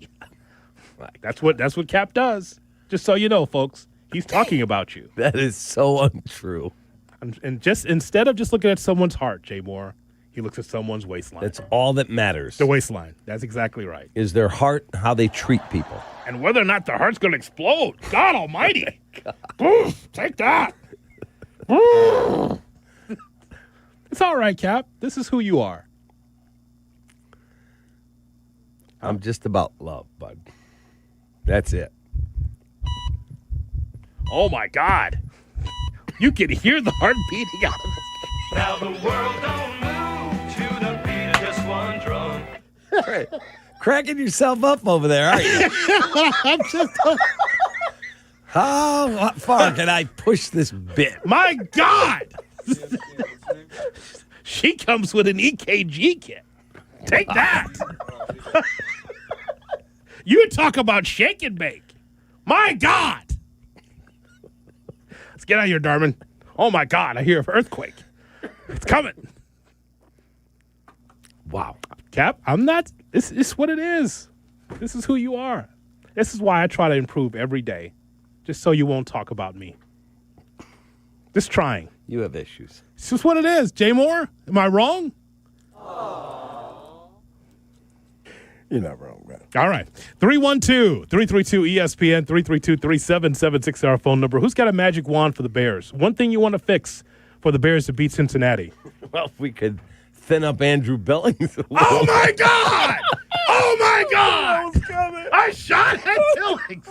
That's what Cap does. Just so you know, folks, he's talking about you. That is so untrue. And just instead of just looking at someone's heart, Jay Moore, he looks at someone's waistline. That's all that matters. The waistline. That's exactly right. Is their heart, how they treat people. And whether or not their heart's going to explode. God almighty. Oof, take that. It's all right, Cap. This is who you are. I'm just about love, bud. That's it. Oh, my God. You can hear the heart beating out of this. Now the world don't move to the beat of just one drum. Right. Cracking yourself up over there, aren't you? I'm just... How far can I push this bit? My God! She comes with an EKG kit. Take that. You talk about shake and bake. My God. Let's get out of here, Darman. Oh, my God. I hear an earthquake. It's coming. Wow. Cap, I'm not. It's what it is. This is who you are. This is why I try to improve every day, just so you won't talk about me. Just trying. You have issues. It's just what it is. Jay Moore, am I wrong? You're not wrong, man. All right. 312-332-ESPN, 332-3776, our phone number. Who's got a magic wand for the Bears? One thing you want to fix for the Bears to beat Cincinnati. Well, if we could thin up Andrew Billings a little. Oh, my God! Oh, my God! I shot at Billings.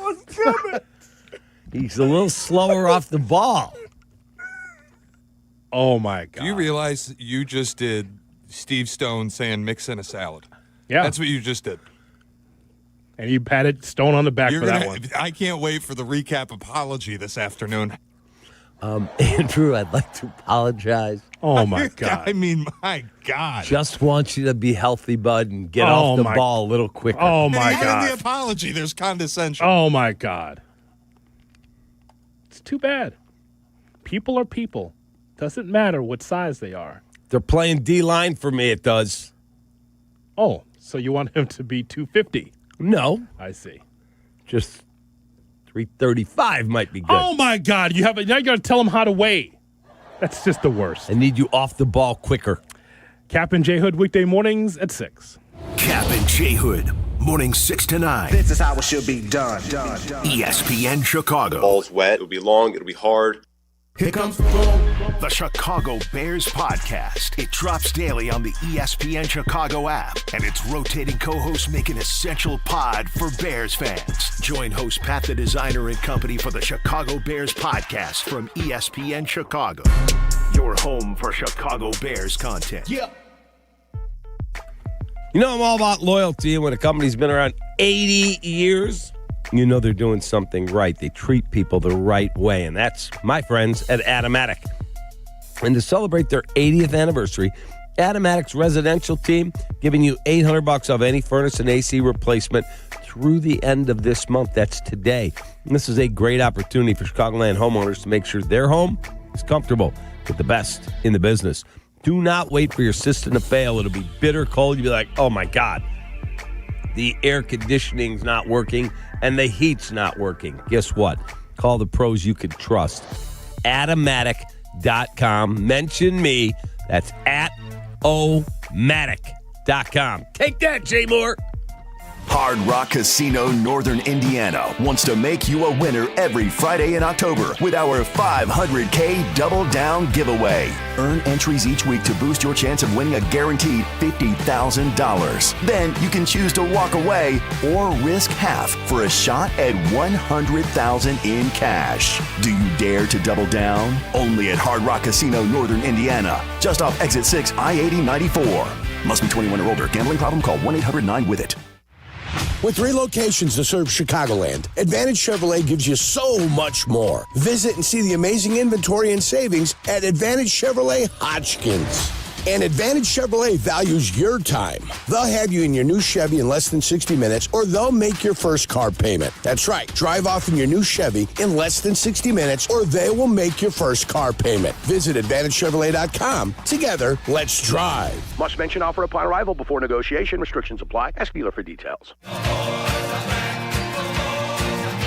He's a little slower off the ball. Oh, my God. Do you realize you just did Steve Stone saying mix in a salad? Yeah. That's what you just did. And you patted Stone on the back for that one. I can't wait for the recap apology this afternoon. Andrew, I'd like to apologize. Oh, my God. I mean, my God. Just want you to be healthy, bud, and get off the ball a little quicker. Oh, my Even God. in the apology, there's condescension. Oh, my God. It's too bad. People are people. Doesn't matter what size they are. They're playing D-line for me, it does. Oh, so you want him to be 250? No. I see. Just 335 might be good. Oh, my God. Now you got to tell him how to weigh. That's just the worst. I need you off the ball quicker. Kap and J Hood, weekday mornings at 6. Kap and J Hood, morning 6 to 9. This is how it should be done. ESPN Chicago. Ball's wet. It'll be long. It'll be hard. Here comes the ball. The Chicago Bears podcast. It drops daily on the ESPN Chicago app, and its rotating co-hosts make an essential pod for Bears fans. Join host Pat the Designer and company for the Chicago Bears podcast from ESPN Chicago. Your home for Chicago Bears content. Yeah. You know, I'm all about loyalty, and when a company's been around 80 years, you know they're doing something right. They treat people the right way, and that's my friends at Automatic. And to celebrate their 80th anniversary, Automatic's residential team giving you $800 off any furnace and AC replacement through the end of this month. That's today. And this is a great opportunity for Chicagoland homeowners to make sure their home is comfortable with the best in the business. Do not wait for your system to fail. It'll be bitter cold. You'll be like, oh, my God. The air conditioning's not working and the heat's not working. Guess what? Call the pros you can trust. Automatic.com. Mention me. That's at Omatic.com. Take that, Jay Moore. Hard Rock Casino Northern Indiana wants to make you a winner every Friday in October with our $500K Double Down giveaway. Earn entries each week to boost your chance of winning a guaranteed $50,000. Then you can choose to walk away or risk half for a shot at $100,000 in cash. Do you dare to double down? Only at Hard Rock Casino Northern Indiana, just off Exit 6 I-80-94. Must be 21 or older. Gambling problem? Call 1-800-9-WITH-IT. With 3 locations to serve Chicagoland, Advantage Chevrolet gives you so much more. Visit and see the amazing inventory and savings at Advantage Chevrolet Hodgkins. And Advantage Chevrolet values your time. They'll have you in your new Chevy in less than 60 minutes, or they'll make your first car payment. That's right. Drive off in your new Chevy in less than 60 minutes, or they will make your first car payment. Visit AdvantageChevrolet.com. Together, let's drive. Must mention offer upon arrival before negotiation. Restrictions apply. Ask dealer for details.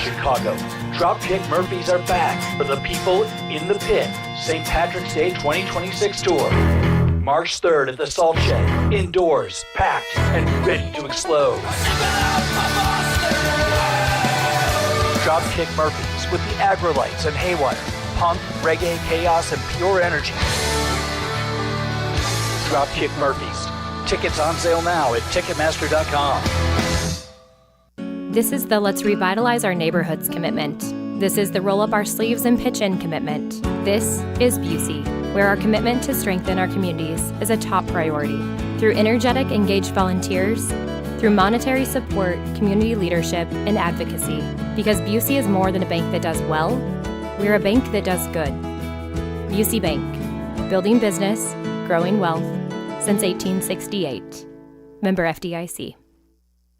Chicago. Dropkick Murphys are back for the people in the pit. St. Patrick's Day 2026 tour. March 3rd at the Salt Shed. Indoors, packed, and ready to explode. Dropkick Murphys with the Agrolites and Haywire. Punk, reggae, chaos, and pure energy. Dropkick Murphys. Tickets on sale now at Ticketmaster.com. This is the Let's Revitalize Our Neighborhoods commitment. This is the roll up our sleeves and pitch in commitment. This is Busey, where our commitment to strengthen our communities is a top priority. Through energetic, engaged volunteers, through monetary support, community leadership, and advocacy. Because Busey is more than a bank that does well, we're a bank that does good. Busey Bank, building business, growing wealth, since 1868. Member FDIC.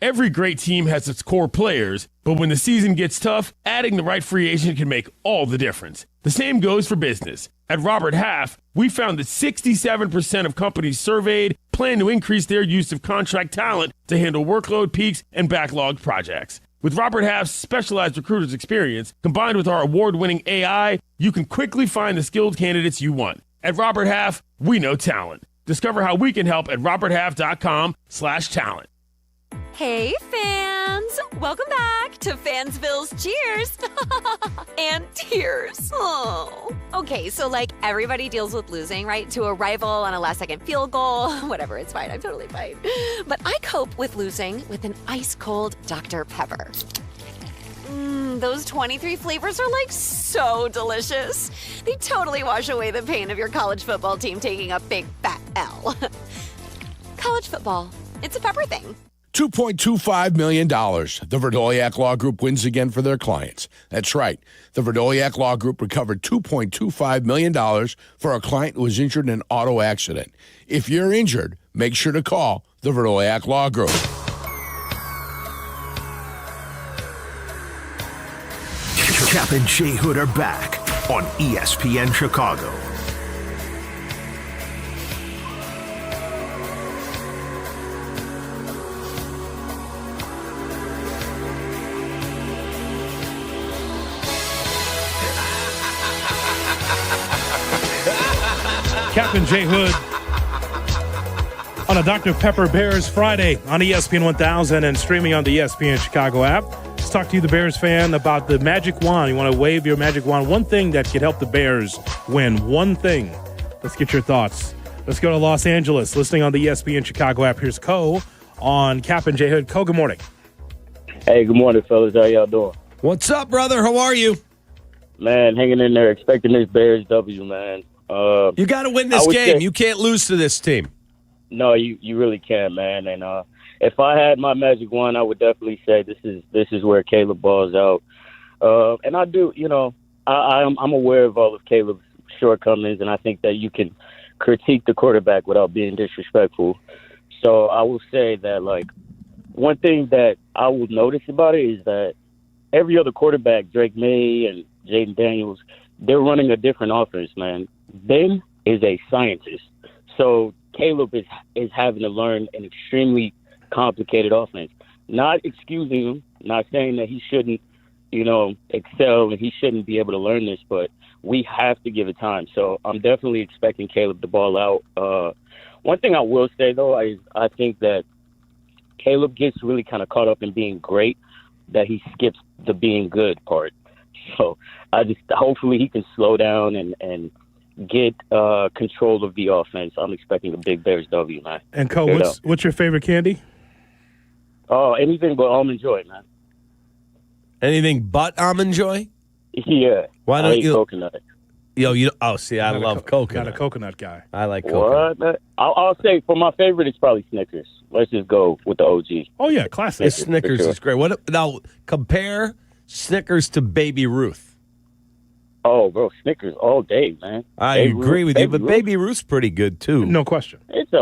Every great team has its core players, but when the season gets tough, adding the right free agent can make all the difference. The same goes for business. At Robert Half, we found that 67% of companies surveyed plan to increase their use of contract talent to handle workload peaks and backlogged projects. With Robert Half's specialized recruiters' experience, combined with our award-winning AI, you can quickly find the skilled candidates you want. At Robert Half, we know talent. Discover how we can help at roberthalf.com/talent. Hey, fans! Welcome back to Fansville's Cheers and Tears. Oh. Okay, so like everybody deals with losing, right? To a rival on a last-second field goal. Whatever, it's fine. I'm totally fine. But I cope with losing with an ice-cold Dr. Pepper. Those 23 flavors are like so delicious. They totally wash away the pain of your college football team taking a big fat L. College football, it's a pepper thing. $2.25 million. The Verdoliak Law Group wins again for their clients. That's right. The Verdoliak Law Group recovered $2.25 million for a client who was injured in an auto accident. If you're injured, make sure to call the Verdoliak Law Group. Kap and J Hood are back on ESPN Chicago. Kap and J Hood on a Dr. Pepper Bears Friday on ESPN 1000 and streaming on the ESPN Chicago app. Let's talk to you, the Bears fan, about the magic wand. You want to wave your magic wand. One thing that could help the Bears win. One thing. Let's get your thoughts. Let's go to Los Angeles. Listening on the ESPN Chicago app. Here's Ko on Kap and J Hood. Ko, good morning. Hey, good morning, fellas. How y'all doing? What's up, brother? How are you? Man, hanging in there, expecting this Bears W, man. You got to win this game. You can't lose to this team. No, you really can't, man. And if I had my magic wand, I would definitely say this is where Caleb balls out. And I do, I'm aware of all of Caleb's shortcomings, and I think that you can critique the quarterback without being disrespectful. So I will say that, like, one thing that I will notice about it is that every other quarterback, Drake May and Jaden Daniels, they're running a different offense, man. Ben is a scientist. So Caleb is having to learn an extremely complicated offense. Not excusing him, not saying that he shouldn't, excel and he shouldn't be able to learn this, but we have to give it time. So I'm definitely expecting Caleb to ball out. One thing I will say, though, is I think that Caleb gets really kind of caught up in being great, that he skips the being good part. So hopefully he can slow down and get control of the offense. I'm expecting a big Bears W, man. And Ko, what's your favorite candy? Oh, anything but Almond Joy, man. Anything but Almond Joy? Yeah. Why don't you? Coconut. I love coconut. Not a coconut guy. I like coconut. What? I'll say for my favorite, it's probably Snickers. Let's just go with the OG. Oh, yeah, classic. Snickers is great. Now, compare Snickers to Baby Ruth. Oh, bro, Snickers all day, man. I agree with you, but Baby Ruth's pretty good too. No question. It's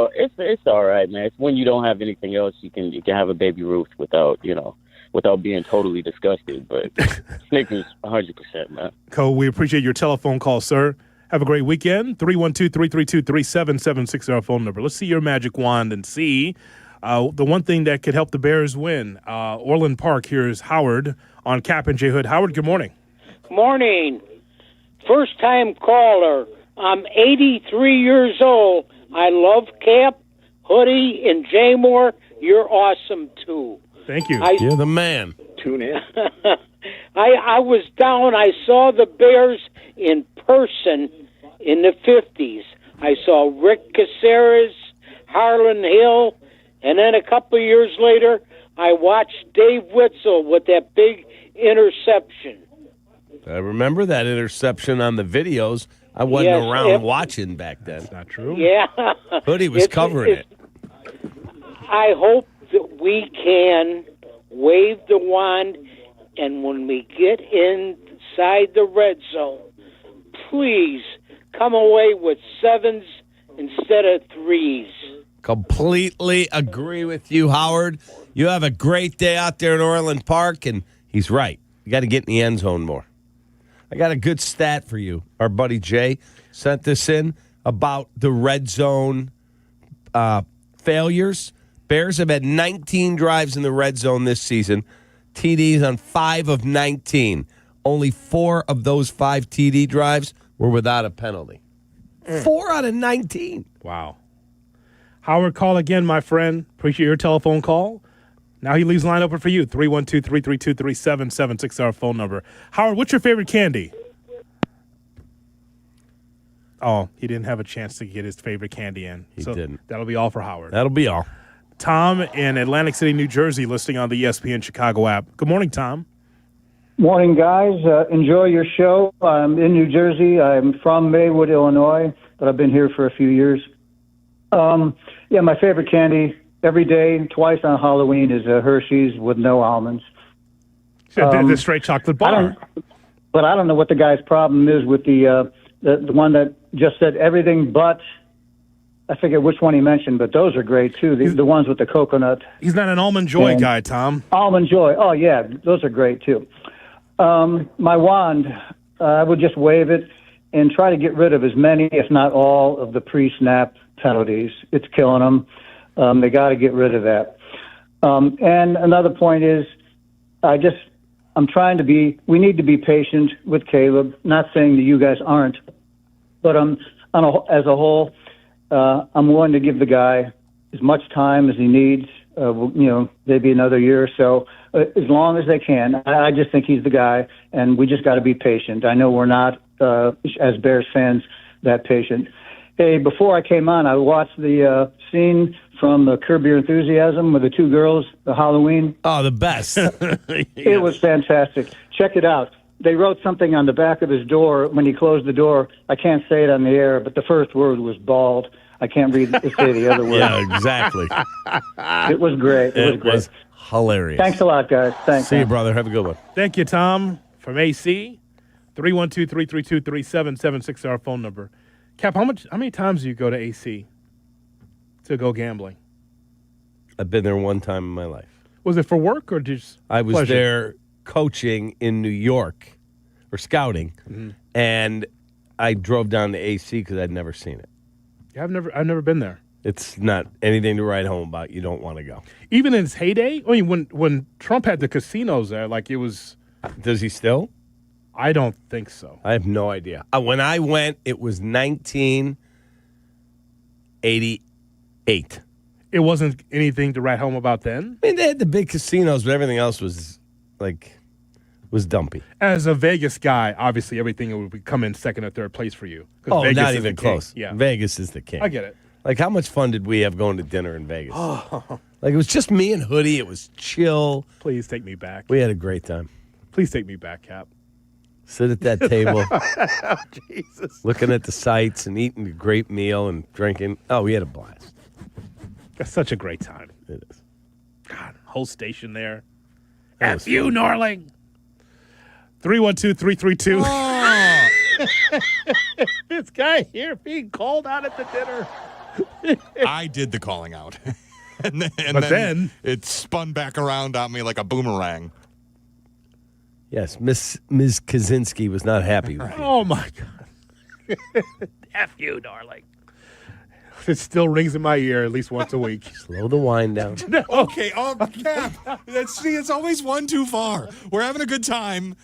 all right, man. It's when you don't have anything else, you can have a Baby Ruth without being totally disgusted. But Snickers, 100%, man. Ko, we appreciate your telephone call, sir. Have a great weekend. 312-332-3776 our phone number. Let's see your magic wand and see the one thing that could help the Bears win. Orland Park, here's Howard on Kap and J Hood. Howard, good morning. Morning. First-time caller. I'm 83 years old. I love Kap, Hoodie, and Jay Moore. You're awesome, too. Thank you. You're the man. Tune in. I was down. I saw the Bears in person in the 50s. I saw Rick Caceres, Harlan Hill, and then a couple of years later, I watched Dave Witzel with that big interception. I remember that interception on the videos. I wasn't Yes, around watching back then. That's not true. Yeah. Hoodie was covering it. I hope that we can wave the wand, and when we get inside the red zone, please come away with 7s instead of 3s. Completely agree with you, Howard. You have a great day out there in Orland Park, and he's right. You got to get in the end zone more. I got a good stat for you. Our buddy Jay sent this in about the red zone failures. Bears have had 19 drives in the red zone this season. TDs on 5 of 19. Only 4 of those 5 TD drives were without a penalty. 4 out of 19. Wow. Howard, call again, my friend. Appreciate your telephone call. Now he leaves the line open for you. 312-332-3776, our phone number. Howard, what's your favorite candy? Oh, he didn't have a chance to get his favorite candy in. He didn't. That'll be all for Howard. That'll be all. Tom in Atlantic City, New Jersey, listening on the ESPN Chicago app. Good morning, Tom. Morning, guys. Enjoy your show. I'm in New Jersey. I'm from Maywood, Illinois, but I've been here for a few years. My favorite candy every day, twice on Halloween, is a Hershey's with no almonds. The straight chocolate bar. I don't know what the guy's problem is with the one that just said everything but. I forget which one he mentioned, but those are great too. The ones with the coconut. He's not an Almond Joy guy, Tom. Almond Joy. Oh yeah, those are great too. My wand, I would just wave it and try to get rid of as many, if not all, of the pre-snap penalties. It's killing them. They got to get rid of that. And another point is, I'm trying to be. We need to be patient with Caleb. Not saying that you guys aren't, but as a whole, I'm willing to give the guy as much time as he needs. Maybe another year or so, as long as they can. I just think he's the guy, and we just got to be patient. I know we're not, as Bears fans, that patient. Hey, before I came on, I watched the scene from Curb Your Enthusiasm with the 2 girls, the Halloween. Oh, the best. It was fantastic. Check it out. They wrote something on the back of his door when he closed the door. I can't say it on the air, but the first word was bald. I can't say the other word. Yeah, exactly. It was great. It was hilarious. Thanks a lot, guys. Thanks. See you, brother. Have a good one. Thank you, Tom, from AC. 312-332-3776, our phone number. Cap, how many times do you go to AC to go gambling? I've been there one time in my life. Was it for work or just I was pleasure? there coaching in New York or scouting, and I drove down to AC because I'd never seen it. Yeah, I've never been there. It's not anything to write home about. You don't want to go. Even in its heyday? I mean, when Trump had the casinos there, like it was. Does he still? I don't think so. I have no idea. When I went, it was 1988. It wasn't anything to write home about then? I mean, they had the big casinos, but everything else was dumpy. As a Vegas guy, obviously everything would come in second or third place for you. Oh, Vegas not is even the king. close. Yeah. Vegas is the king. I get it. Like, how much fun did we have going to dinner in Vegas? Like, it was just me and Hoodie. It was chill. Please take me back. We had a great time. Please take me back, Cap. Sit at that table. Oh, Jesus. Looking at the sights and eating a great meal and drinking. Oh, we had a blast. That's such a great time. It is. God, whole station there. F you, Norling. 312-332. Oh. This guy here being called out at the dinner. I did the calling out. and then it spun back around on me like a boomerang. Yes, Ms. Kaczynski was not happy with you. Oh, my God. F you, darling. It still rings in my ear at least once a week. Slow the wine down. Okay, Cap. It's always one too far. We're having a good time.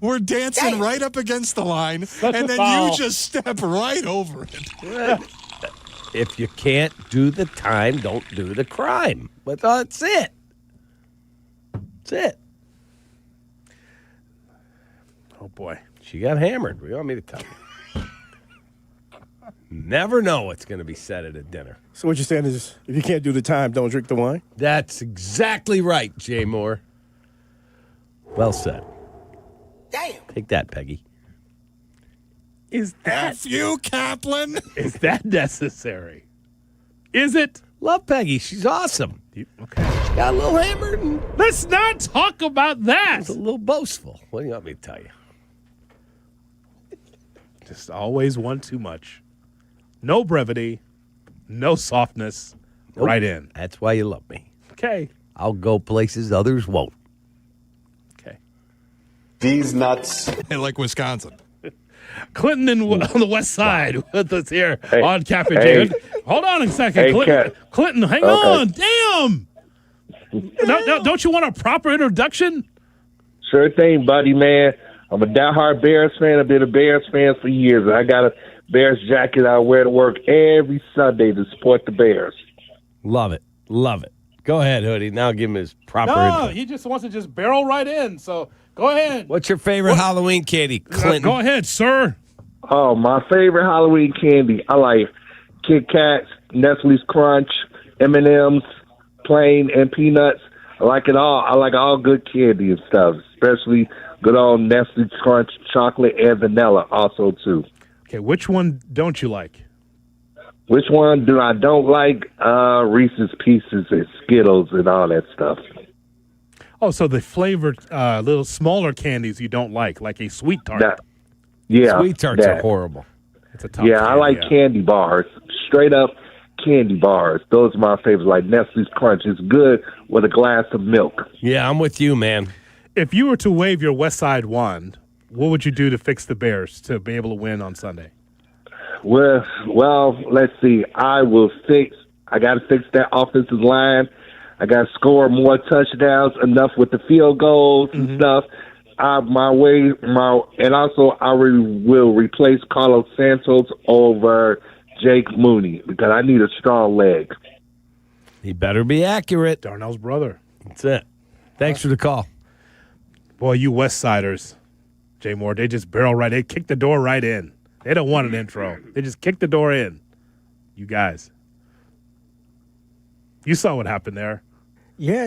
we're dancing right up against the line, and then you just step right over it. If you can't do the time, don't do the crime. But that's it. That's it. Oh, boy. She got hammered. What do you want me to tell you? Never know what's going to be said at a dinner. So what you're saying is, if you can't do the time, don't drink the wine? That's exactly right, Jay Moore. Well said. Take that, Peggy. Is that F you, Kaplan? Is that necessary? Is it? Love Peggy. She's awesome. Okay. She got a little hammered and Let's not talk about that. was a little boastful. What do you want me to tell you? Just always one too much. No brevity, no softness. Nope. Right in. That's why you love me. Okay. I'll go places others won't. Okay. These nuts. I like Wisconsin. Clinton on the west side with us here on Kap and J Hey. Hood. Hold on a second. Hey, Clinton, Cap. Clinton, hang on. Damn. No, don't you want a proper introduction? Sure thing, buddy, man. I'm a diehard Bears fan. I've been a Bears fan for years. I got a Bears jacket I wear to work every Sunday to support the Bears. Love it. Love it. Go ahead, Hoodie. Now give him his proper No, info. he just wants to just barrel right in. So go ahead. What's your favorite Halloween candy, Clinton? Go ahead, sir. Oh, my favorite Halloween candy. I like Kit Kats, Nestle's Crunch, M&M's, plain, and peanuts. I like it all. I like all good candy and stuff, especially good old Nestle's Crunch, chocolate, and vanilla also, too. Okay, which one don't you like? Which one do I don't like? Reese's Pieces and Skittles and all that stuff. Oh, so the flavored little smaller candies you don't like a sweet tart. Yeah. Sweet tarts that. are horrible. It's a tough Yeah, I candy, like candy bars. Straight up candy bars. Those are my favorites, like Nestle's Crunch. It's good with a glass of milk. Yeah, I'm with you, man. If you were to wave your West Side wand, what would you do to fix the Bears to be able to win on Sunday? Well, let's see. I got to fix that offensive line. I got to score more touchdowns, enough with the field goals and stuff. And also I will replace Carlos Santos over Jake Mooney because I need a strong leg. He better be accurate. Darnell's brother. That's it. Thanks for the call. Boy, you West Siders, Jay Moore, they just barrel right in. They kick the door right in. They don't want an intro. They just kick the door in. You guys. You saw what happened there. Yeah.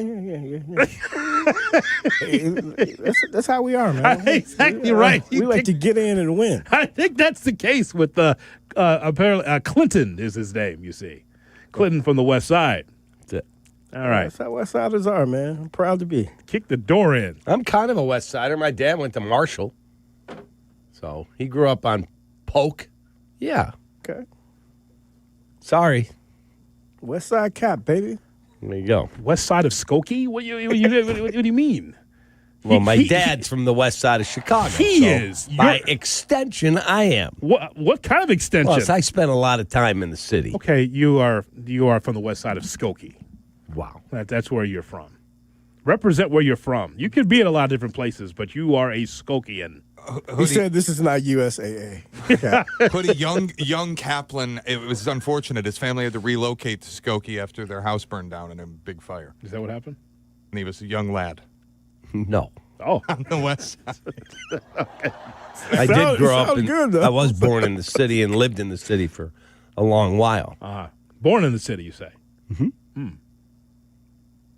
That's how we are, man. Exactly right. We like to get in and win. I think that's the case with apparently Clinton is his name, you see. Clinton from the West Side. That's it. All right. That's how West Siders are, man. I'm proud to be. Kick the door in. I'm kind of a West Sider. My dad went to Marshall. So he grew up on Polk. Yeah. Okay. Sorry. West Side Cap, baby. There you go. West Side of Skokie? What do you mean? Well, my dad's from the west side of Chicago. He is. By extension, I am. What kind of extension? Plus, I spent a lot of time in the city. Okay, you are from the west side of Skokie. Wow. That's where you're from. Represent where you're from. You could be in a lot of different places, but you are a Skokian. He said this is not USAA. Hoodie, young Kaplan, it was unfortunate. His family had to relocate to Skokie after their house burned down in a big fire. Is that what happened? And he was a young lad. No. Oh. On the west side. Okay. I did grow up in, good, though. I was born in the city and lived in the city for a long while. Born in the city, you say? Mm-hmm.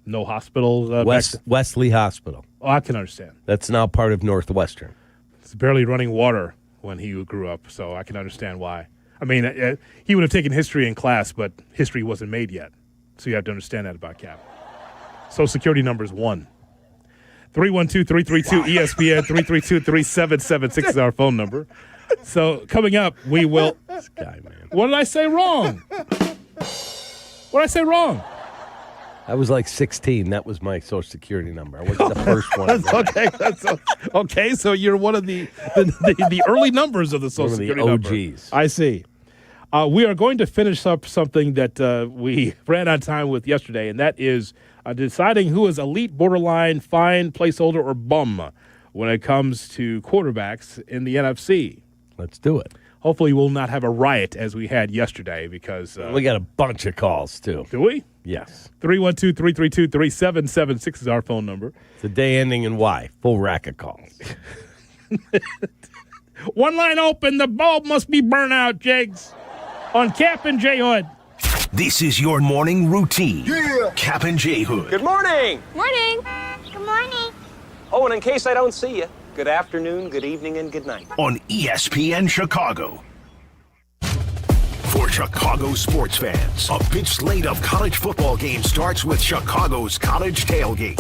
No hospitals? Wesley Hospital. Oh, I can understand. That's now part of Northwestern. It's barely running water when he grew up, so I can understand why. I mean, he would have taken history in class, but history wasn't made yet. So you have to understand that about Cap. Social Security number is 1. 312-332-ESPN, 332-3776 is our phone number. So coming up, we will... This guy, man. What did I say wrong? What did I say wrong? I was like 16. That was my Social Security number. I wasn't the first one. Okay, so you're one of the early numbers of the Social Security number. OGs. I see. We are going to finish up something that we ran out of time with yesterday, and that is deciding who is elite, borderline, fine, placeholder, or bum when it comes to quarterbacks in the NFC. Let's do it. Hopefully we'll not have a riot as we had yesterday because... we got a bunch of calls, too. Do we? Yes. 312-332-3776 is our phone number. It's a day ending in Y. Full rack of calls. One line open. The bulb must be burnt out, Jigs. On Kap and J Hood. This is your morning routine. Yeah. Kap and J Hood. Good morning. Morning. Good morning. Oh, and in case I don't see you, good afternoon, good evening, and good night. On ESPN Chicago. For Chicago sports fans, a big slate of college football games starts with Chicago's College Tailgate.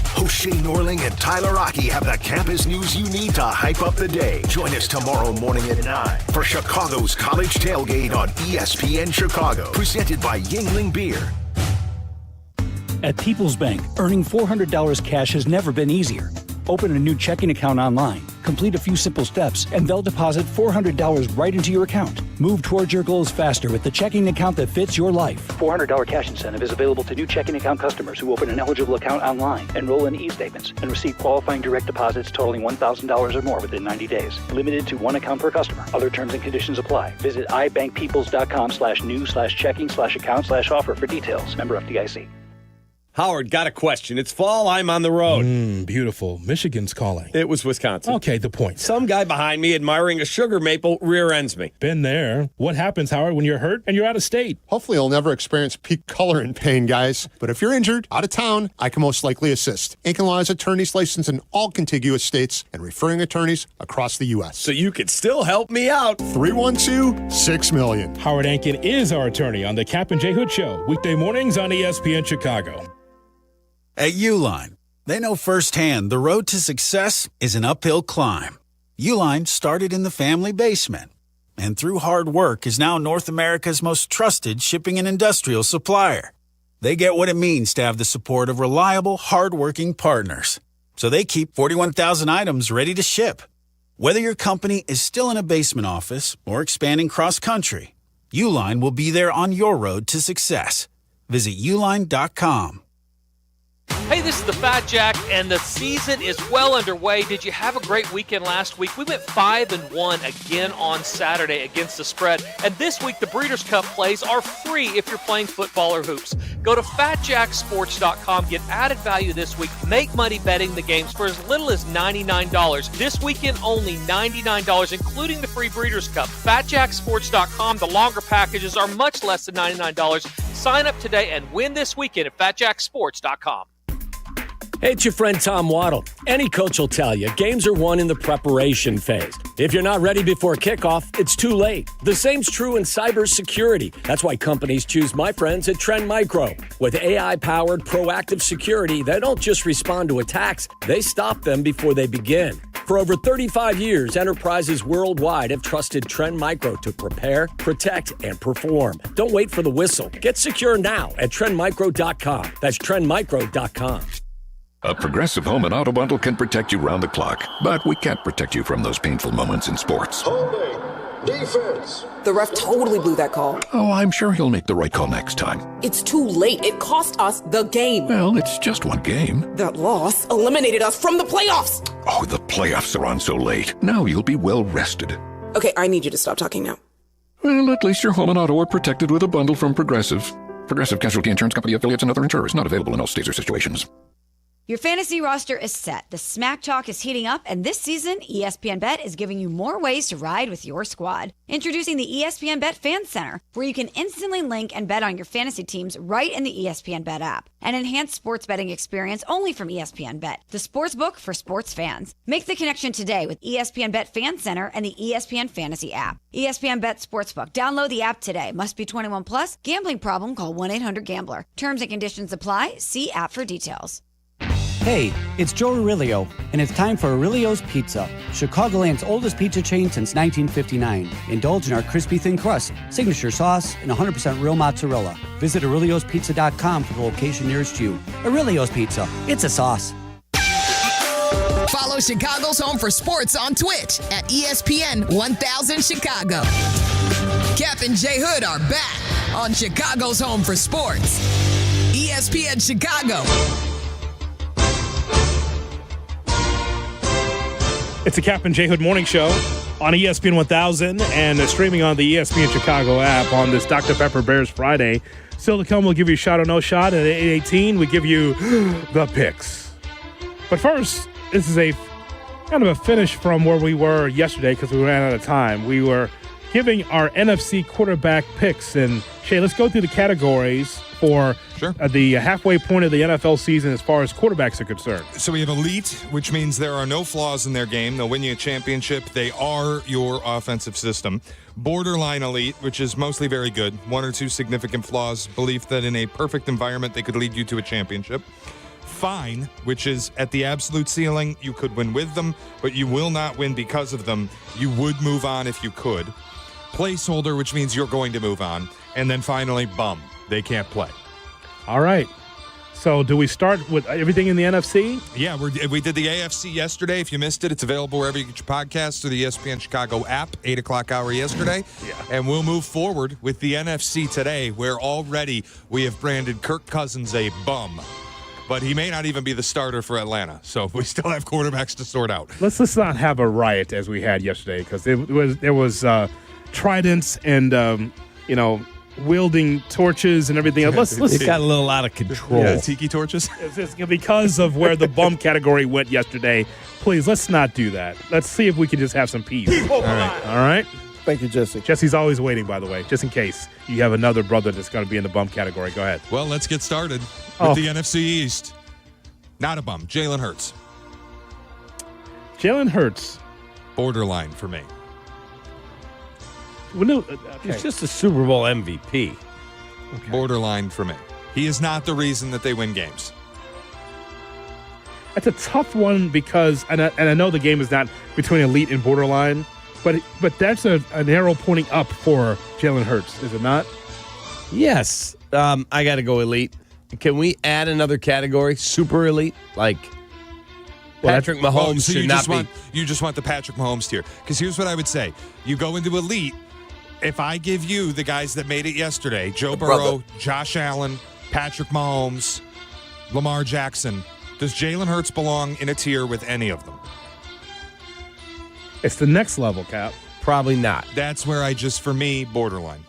Host Shane Norling and Tyler Rocky have the campus news you need to hype up the day. Join us tomorrow morning at 9 for Chicago's College Tailgate on ESPN Chicago. Presented by Yuengling Beer. At People's Bank, earning $400 cash has never been easier. Open a new checking account online, complete a few simple steps, and they'll deposit $400 right into your account. Move towards your goals faster with the checking account that fits your life. $400 cash incentive is available to new checking account customers who open an eligible account online, enroll in e-statements, and receive qualifying direct deposits totaling $1,000 or more within 90 days. Limited to one account per customer. Other terms and conditions apply. Visit ibankpeoples.com/new/checking/account/offer for details. Member FDIC. Howard, got a question. It's fall. I'm on the road. Beautiful. Michigan's calling. It was Wisconsin. Okay, the point. Some guy behind me admiring a sugar maple rear ends me. Been there. What happens, Howard, when you're hurt and you're out of state? Hopefully you'll never experience peak color and pain, guys. But if you're injured, out of town, I can most likely assist. Aiken Law is attorneys licensed in all contiguous states and referring attorneys across the U.S. So you could still help me out. 312-6-million. Howard Ankin is our attorney on the Kap J Hood Show. Weekday mornings on ESPN Chicago. At Uline, they know firsthand the road to success is an uphill climb. Uline started in the family basement, and through hard work is now North America's most trusted shipping and industrial supplier. They get what it means to have the support of reliable, hardworking partners. So they keep 41,000 items ready to ship. Whether your company is still in a basement office or expanding cross-country, Uline will be there on your road to success. Visit uline.com. Hey, this is the Fat Jack, and the season is well underway. Did you have a great weekend last week? We went 5-1 again on Saturday against the spread. And this week, the Breeders' Cup plays are free if you're playing football or hoops. Go to FatJackSports.com. Get added value this week. Make money betting the games for as little as $99. This weekend, only $99, including the free Breeders' Cup. FatJackSports.com. The longer packages are much less than $99. Sign up today and win this weekend at FatJackSports.com. Hey, it's your friend Tom Waddle. Any coach will tell you games are won in the preparation phase. If you're not ready before kickoff, it's too late. The same's true in cybersecurity. That's why companies choose my friends at Trend Micro. With AI-powered proactive security, they don't just respond to attacks, they stop them before they begin. For over 35 years, enterprises worldwide have trusted Trend Micro to prepare, protect, and perform. Don't wait for the whistle. Get secure now at TrendMicro.com. That's TrendMicro.com. A Progressive Home and Auto Bundle can protect you round the clock, but we can't protect you from those painful moments in sports. Holding. Defense. The ref totally blew that call. Oh, I'm sure he'll make the right call next time. It's too late. It cost us the game. Well, it's just one game. That loss eliminated us from the playoffs. Oh, the playoffs are on so late. Now you'll be well rested. Okay, I need you to stop talking now. Well, at least your home and auto are protected with a bundle from Progressive. Progressive Casualty Insurance Company affiliates and other insurers. Not available in all states or situations. Your fantasy roster is set. The Smack Talk is heating up, and this season, ESPN Bet is giving you more ways to ride with your squad. Introducing the ESPN Bet Fan Center, where you can instantly link and bet on your fantasy teams right in the ESPN Bet app. An enhanced sports betting experience only from ESPN Bet, the sports book for sports fans. Make the connection today with ESPN Bet Fan Center and the ESPN Fantasy app. ESPN Bet Sportsbook. Download the app today. Must be 21 plus. Gambling problem? Call 1-800-GAMBLER. Terms and conditions apply. See app for details. Hey, it's Joe Aurelio, and it's time for Aurelio's Pizza, Chicagoland's oldest pizza chain since 1959. Indulge in our crispy thin crust, signature sauce, and 100% real mozzarella. Visit Aurelio'sPizza.com for the location nearest you. Aurelio's Pizza, it's a sauce. Follow Chicago's Home for Sports on Twitch at ESPN 1000 Chicago. Kap and J Hood are back on Chicago's Home for Sports. ESPN Chicago. It's the Kap and J Hood Morning Show on ESPN 1000 and streaming on the ESPN Chicago app on this Dr. Pepper Bears Friday. Still to come, we'll give you shot or no shot. At 8:18, we give you the picks. But first, this is a kind of a finish from where we were yesterday because we ran out of time. We were giving our NFC quarterback picks. And Shay, let's go through the categories for the halfway point of the NFL season as far as quarterbacks are concerned. So we have elite, which means there are no flaws in their game. They'll win you a championship. They are your offensive system. Borderline elite, which is mostly very good. One or two significant flaws. Belief that in a perfect environment, they could lead you to a championship. Fine, which is at the absolute ceiling. You could win with them, but you will not win because of them. You would move on if you could. Placeholder, which means you're going to move on. And then finally, bum. They can't play. All right. So do we start with everything in the NFC? Yeah, we did the AFC yesterday. If you missed it, it's available wherever you get your podcasts through the ESPN Chicago app, 8 o'clock hour yesterday. Yeah. And we'll move forward with the NFC today, where already we have branded Kirk Cousins a bum. But he may not even be the starter for Atlanta. So we still have quarterbacks to sort out. Let's not have a riot as we had yesterday, because there was tridents and wielding torches and everything else. It got a little out of control. Yeah, tiki torches. It's because of where the bum category went yesterday. Please, let's not do that. Let's see if we can just have some peace. All right. Thank you, Jesse. Jesse's always waiting, by the way, just in case you have another brother that's going to be in the bum category. Go ahead. Well, let's get started with the NFC East. Not a bum. Jalen Hurts. Jalen Hurts. Borderline for me. He's just a Super Bowl MVP. Okay. Borderline for me. He is not the reason that they win games. That's a tough one because, and I know the game is not between elite and borderline, but that's an arrow pointing up for Jalen Hurts, is it not? Yes. I got to go elite. Can we add another category? Super elite? Like Patrick Mahomes should not be. You just want the Patrick Mahomes tier. Because here's what I would say. You go into elite. If I give you the guys that made it yesterday, Joe Burrow, Josh Allen, Patrick Mahomes, Lamar Jackson, does Jalen Hurts belong in a tier with any of them? It's the next level, Cap. Probably not. That's where for me, borderline.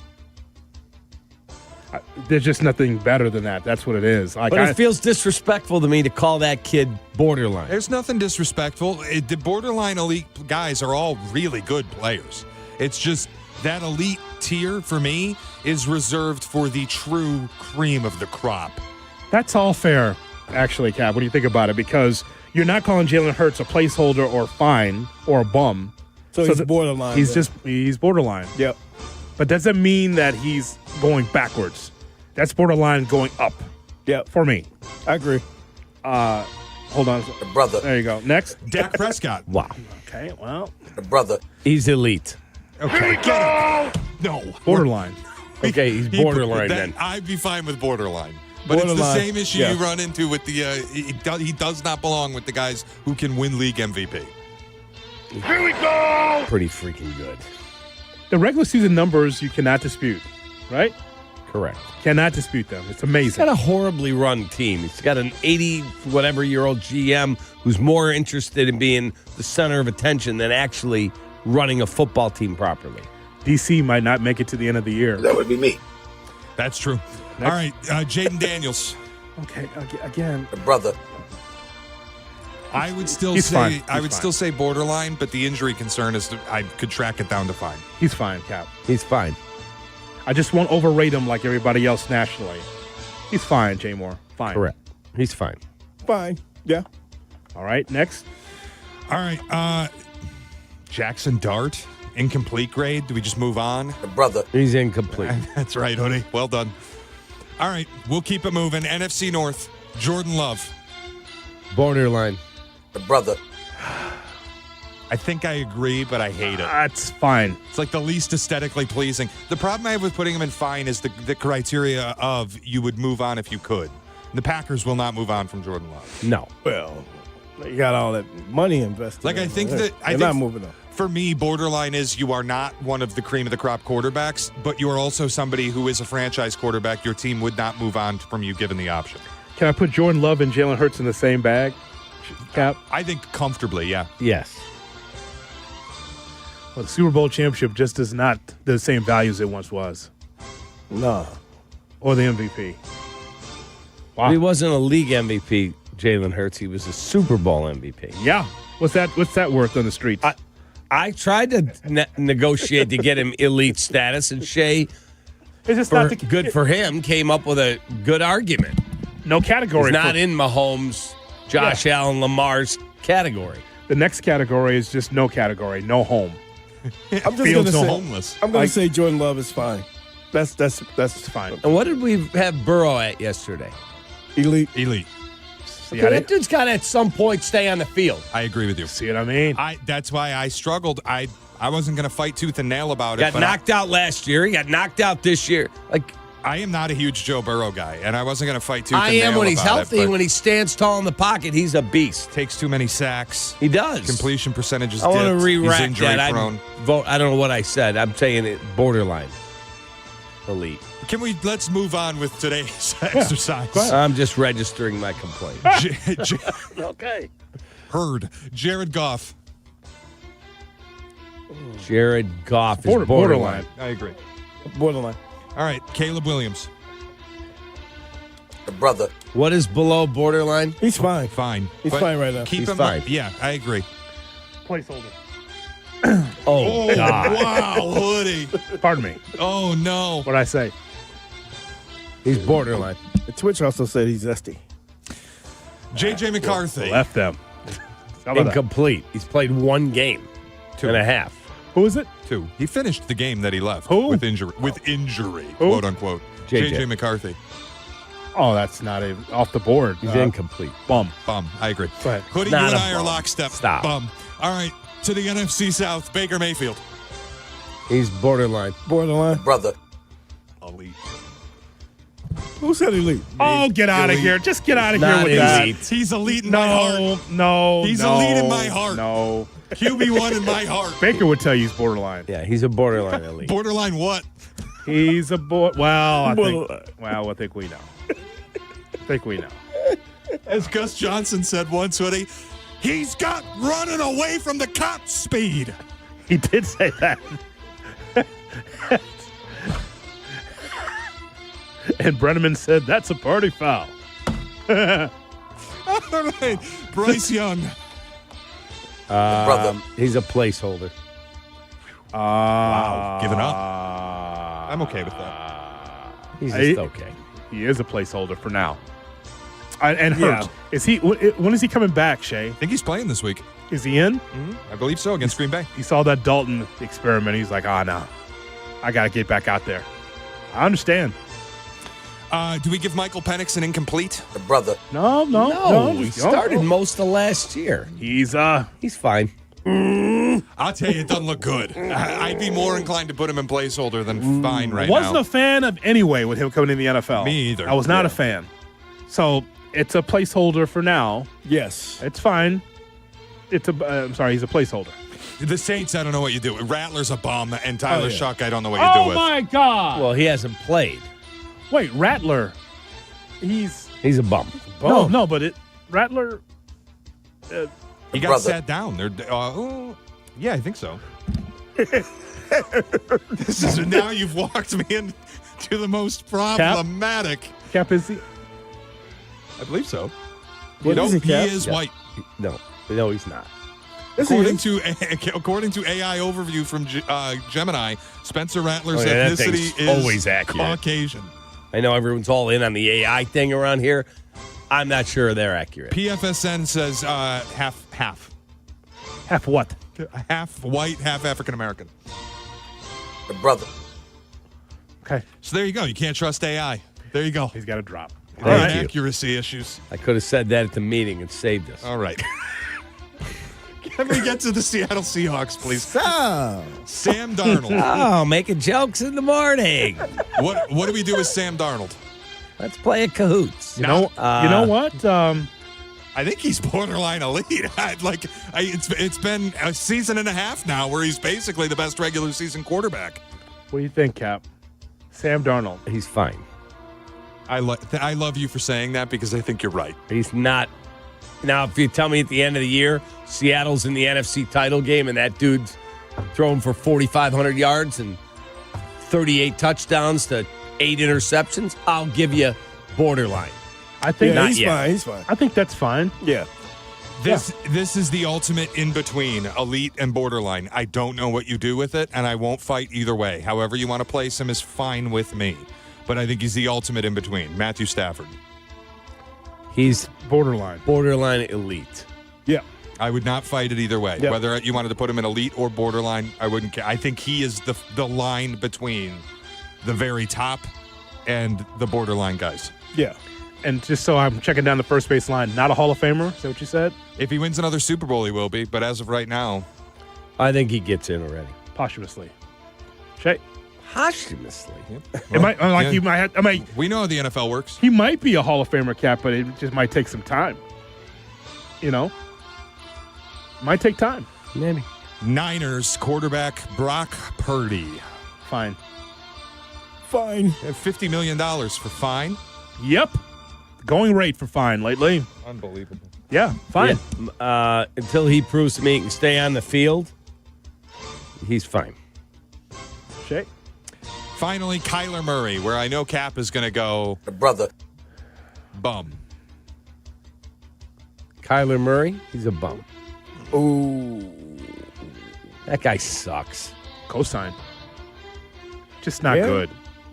There's just nothing better than that. That's what it is. But it feels disrespectful to me to call that kid borderline. There's nothing disrespectful. The borderline elite guys are all really good players. It's just that elite tier, for me, is reserved for the true cream of the crop. That's all fair, actually, Cap. What do you think about it? Because you're not calling Jalen Hurts a placeholder or fine or a bum. So he's borderline. He's borderline. Yep. But doesn't mean that he's going backwards. That's borderline going up. Yep. For me. I agree. Hold on. Brother. There you go. Next. Dak Prescott. Wow. Okay, well. Brother. He's elite. Okay. Here we go. No. Borderline. Okay, he's borderline then. I'd be fine with borderline. But it's the same issue you run into with the he does not belong with the guys who can win league MVP. Here we go. Pretty freaking good. The regular season numbers you cannot dispute, right? Correct. Cannot dispute them. It's amazing. He's got a horribly run team. He's got an 80-whatever-year-old GM who's more interested in being the center of attention than actually running a football team properly. DC might not make it to the end of the year. That would be me. That's true. Next. All right, Jaden Daniels. Okay, again. Brother. I would still say borderline, but the injury concern is I could track it down to fine. He's fine, Cap. He's fine. I just won't overrate him like everybody else nationally. He's fine, Jay Moore. Fine. Correct. He's fine. Fine. Yeah. All right, next. All right, Jackson Dart, incomplete grade. Do we just move on? Brother. He's incomplete. That's right, Hoodie. Well done. All right, we'll keep it moving. NFC North, Jordan Love. Borderline. Brother. I think I agree, but I hate it. That's fine. It's like the least aesthetically pleasing. The problem I have with putting him in fine is the criteria of you would move on if you could. The Packers will not move on from Jordan Love. No. Well, you got all that money invested. Like, I think that they're not moving on. For me, borderline is you are not one of the cream of the crop quarterbacks, but you are also somebody who is a franchise quarterback. Your team would not move on from you given the option. Can I put Jordan Love and Jalen Hurts in the same bag, Cap? I think comfortably, yeah. Yes. Well, the Super Bowl championship just is not the same value as it once was. No. Or the MVP. Wow. He wasn't a league MVP, Jalen Hurts. He was a Super Bowl MVP. Yeah. What's that worth on the streets? I tried to negotiate to get him elite status, and Shea, It's just good for him, came up with a good argument. No category. He's not in Mahomes, Josh Allen, Lamar's category. The next category is just no category, no home. I'm just Fields going to say homeless. I'm going to say Jordan Love is fine. That's fine. And what did we have Burrow at yesterday? Elite. See, Okay, that dude's got to at some point stay on the field. I agree with you. See what I mean? That's why I struggled. I wasn't going to fight tooth and nail about it. Got knocked out last year. He got knocked out this year. Like, I am not a huge Joe Burrow guy, and I wasn't going to fight tooth and nail I am when he's about healthy. it, When he stands tall in the pocket, he's a beast. Takes too many sacks. He does. Completion percentage is I want to dipped. re-rack He's injury that. prone. I don't know what I said. I'm saying it borderline elite. Let's move on with today's exercise. I'm just registering my complaint. Okay. Hurd. Jared Goff. Jared Goff is borderline. I agree. Borderline. All right, Caleb Williams. Brother. What is below borderline? He's fine. Fine. He's But fine right now. Keep He's him fine. Yeah, I agree. Placeholder. Oh, God. Wow, Hoodie. Pardon me. Oh, no. What'd I say? He's borderline. The Twitch also said he's zesty. J.J. McCarthy. Left them. How about that? Incomplete. He's played one game and a half. Who is it? 2. He finished the game that he left. Who? With injury, Who? quote unquote. JJ. J.J. McCarthy. Oh, that's not even off the board. He's incomplete. Bum. I agree. Go ahead. Hoodie, Not you and a I are bum. lockstep. Stop. Bum. All right, to the NFC South, Baker Mayfield. He's borderline. Borderline. Brother. Elite. Who said elite? Oh, get out of Elite. here. Just get out of Not here with that. elite. He's elite in my heart. No. He's no, elite in my heart. No. QB1 in my heart. Baker would tell you he's borderline. Yeah, he's a borderline elite. Borderline what? He's a Well, I think we know. I think we know. As Gus Johnson said once, Hoodie, he's got running away from the cop speed. He did say that. And Brenneman said, that's a party foul. All right, Bryce Young. Brother. He's a placeholder. Wow, giving up. I'm okay with that. He's just okay. He is a placeholder for now. And Hurts. Is he? When is he coming back, Shay? I think he's playing this week. Is he in? I believe so, against Green Bay. He saw that Dalton experiment. He's like, no. I got to get back out there. I understand. Do we give Michael Penix an incomplete? Brother. No. He started most of last year. He's fine. I'll tell you, it doesn't look good. I'd be more inclined to put him in placeholder than fine right wasn't now. a fan of anyway with him coming in the NFL. Me either. I was not a fan. So it's a placeholder for now. Yes. It's fine. I'm sorry, he's a placeholder. The Saints, I don't know what you do. Rattler's a bum, and Tyler Shuck, I don't know what you Oh do with. my God! Well, he hasn't played. Wait, Rattler. He's a bum. No, but Rattler. He got sat down. Yeah, I think so. Now you've walked me into the most problematic. Cap is he? I believe so. What is he, Cap? He is white. No, he's not. According to AI overview from Gemini, Spencer Rattler's that ethnicity thing's is always accurate. Caucasian. I know everyone's all in on the AI thing around here. I'm not sure they're accurate. PFSN says half. Half what? Half white, half African American. Brother. Okay. So there you go. You can't trust AI. There you go. He's got a drop. Accuracy issues. I could have said that at the meeting and saved us. All right. Can we get to the Seattle Seahawks, please? Sam Darnold. Oh, making jokes in the morning. What do we do with Sam Darnold? Let's play a cahoots. You know what? I think he's borderline elite. It's been a season and a half now where he's basically the best regular season quarterback. What do you think, Cap? Sam Darnold. He's fine. I love you for saying that because I think you're right. He's not. Now, if you tell me at the end of the year, Seattle's in the NFC title game and that dude's throwing for 4,500 yards and 38 touchdowns to 8 interceptions, I'll give you borderline. I think he's fine. He's fine. I think that's fine. Yeah. This is the ultimate in between elite and borderline. I don't know what you do with it, and I won't fight either way. However you want to place him is fine with me. But I think he's the ultimate in between. Matthew Stafford. He's borderline. Borderline elite. Yeah. I would not fight it either way. Yep. Whether you wanted to put him in elite or borderline, I wouldn't care. I think he is the line between the very top and the borderline guys. Yeah. And just so I'm checking down the first base line, not a Hall of Famer? Is that what you said? If he wins another Super Bowl, he will be. But as of right now, I think he gets in already. Posthumously. Shay? Posthumously. We know how the NFL works. He might be a Hall of Famer, Cap, but it just might take some time. You know? Might take time. Maybe. Niners quarterback Brock Purdy. Fine. $50 million for fine? Yep. Going rate for fine lately. Unbelievable. Yeah, fine. Yeah. Until he proves to me he can stay on the field, he's fine. Shay? Finally, Kyler Murray, where I know Cap is going to go. Brother. Bum. Kyler Murray, he's a bum. Ooh. That guy sucks. Cosign. Just not good.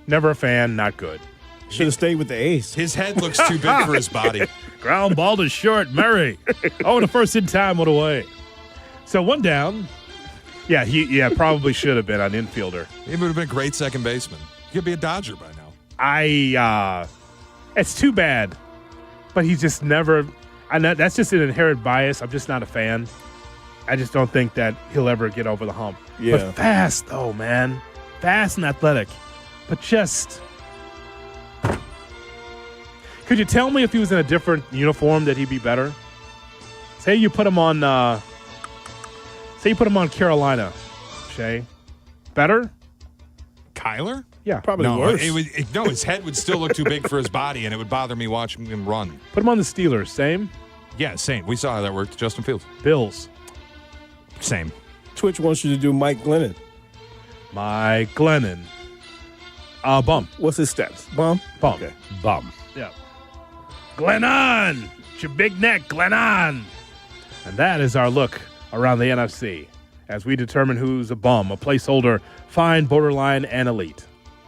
Never a fan, not good. Should have stayed with the ace. His head looks too big for his body. Ground ball is short, Murray. Oh, the first in time, what away. So one down. Yeah, he probably should have been an infielder. He would have been a great second baseman. He could be a Dodger by now. It's too bad. But he's just never, that's just an inherent bias. I'm just not a fan. I just don't think that he'll ever get over the hump. Yeah. But fast, though, man. Fast and athletic. But just... Could you tell me if he was in a different uniform that he'd be better? Say you put him on Carolina, Shay. Better? Kyler? Yeah. Probably worse. His head would still look too big for his body, and it would bother me watching him run. Put him on the Steelers. Same? Yeah, same. We saw how that worked. Justin Fields. Bills. Same. Twitch wants you to do Mike Glennon. Mike Glennon. Bum. What's his stats? Bum? Bum. Okay. Bum. Yeah. Glennon! It's your big neck, Glennon! And that is our look around the NFC as we determine who's a bum, a placeholder, fine, borderline, and elite.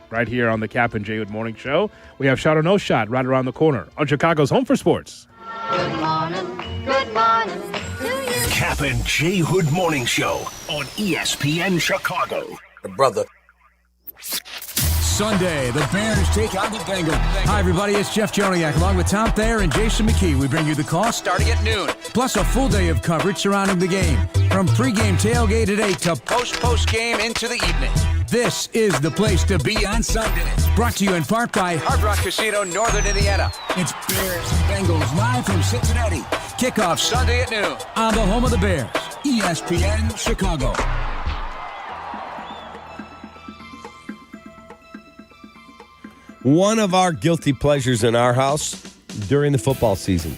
Right here on the Kap and J Hood Morning Show, we have Shot or No Shot right around the corner on Chicago's Home for Sports. Good morning to you. Kap and J Hood Morning Show on ESPN Chicago. Brother. Sunday, the Bears take on the Bengals. Hi, everybody. It's Jeff Joniak along with Tom Thayer and Jason McKee. We bring you the call starting at noon. Plus a full day of coverage surrounding the game. From pregame tailgate at 8 to post-game into the evening. This is the place to be on Sunday. Brought to you in part by Hard Rock Casino, Northern Indiana. It's Bears and Bengals live from Cincinnati. Kickoff Sunday at noon on the home of the Bears, ESPN Chicago. One of our guilty pleasures in our house during the football season.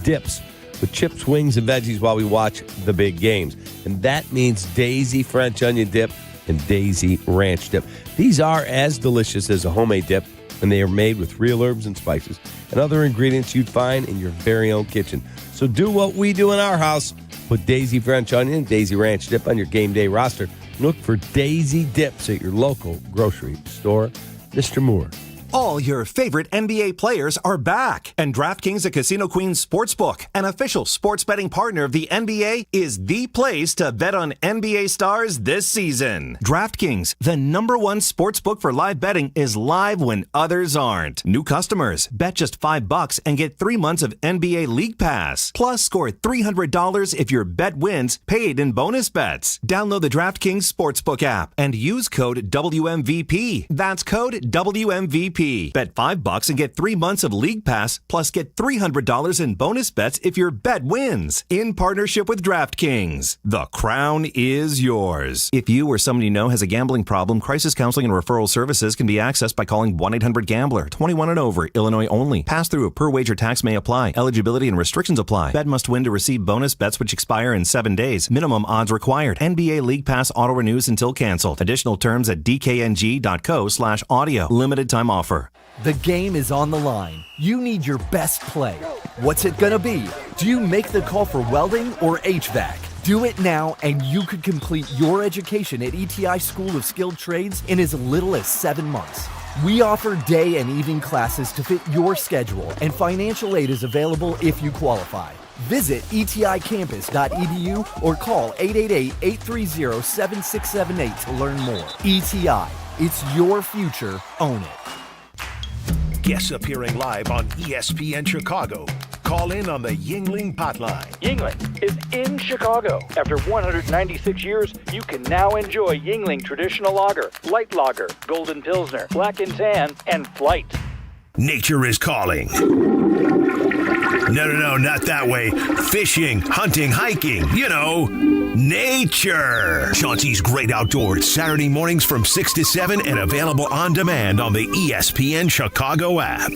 Dips with chips, wings, and veggies while we watch the big games. And that means Daisy French onion dip and Daisy ranch dip. These are as delicious as a homemade dip, and they are made with real herbs and spices and other ingredients you'd find in your very own kitchen. So do what we do in our house. Put Daisy French onion, Daisy ranch dip on your game day roster. Look for Daisy dips at your local grocery store. Mr. Moore. All your favorite NBA players are back, and DraftKings, a Casino Queens sportsbook, an official sports betting partner of the NBA, is the place to bet on NBA stars this season. DraftKings, the #1 sportsbook for live betting, is live when others aren't. New customers, bet just $5 and get 3 months of NBA League Pass. Plus, score $300 if your bet wins, paid in bonus bets. Download the DraftKings Sportsbook app and use code WMVP. That's code WMVP. Bet $5 and get 3 months of League Pass, plus get $300 in bonus bets if your bet wins. In partnership with DraftKings, the crown is yours. If you or someone you know has a gambling problem, crisis counseling and referral services can be accessed by calling 1-800-GAMBLER. 21 and over, Illinois only. Pass-through of per-wager tax may apply. Eligibility and restrictions apply. Bet must win to receive bonus bets which expire in 7 days. Minimum odds required. NBA League Pass auto-renews until canceled. Additional terms at dkng.co/audio. Limited time offer. offer. The game is on the line. You need your best play. What's it gonna be? Do you make the call for welding or HVAC? Do it now and you could complete your education at ETI School of Skilled Trades in as little as 7 months. We offer day and evening classes to fit your schedule, and financial aid is available if you qualify. Visit eticampus.edu or call 888-830-7678 to learn more. ETI, it's your future. Own it. Guests appearing live on ESPN Chicago. Call in on the Yuengling hotline. Yuengling is in Chicago. After 196 years, you can now enjoy Yuengling Traditional Lager, Light Lager, Golden Pilsner, Black and Tan, and Flight. Nature is calling. No, not that way. Fishing, hunting, hiking, nature. Chauncey's Great Outdoors, Saturday mornings from 6 to 7 and available on demand on the ESPN Chicago app.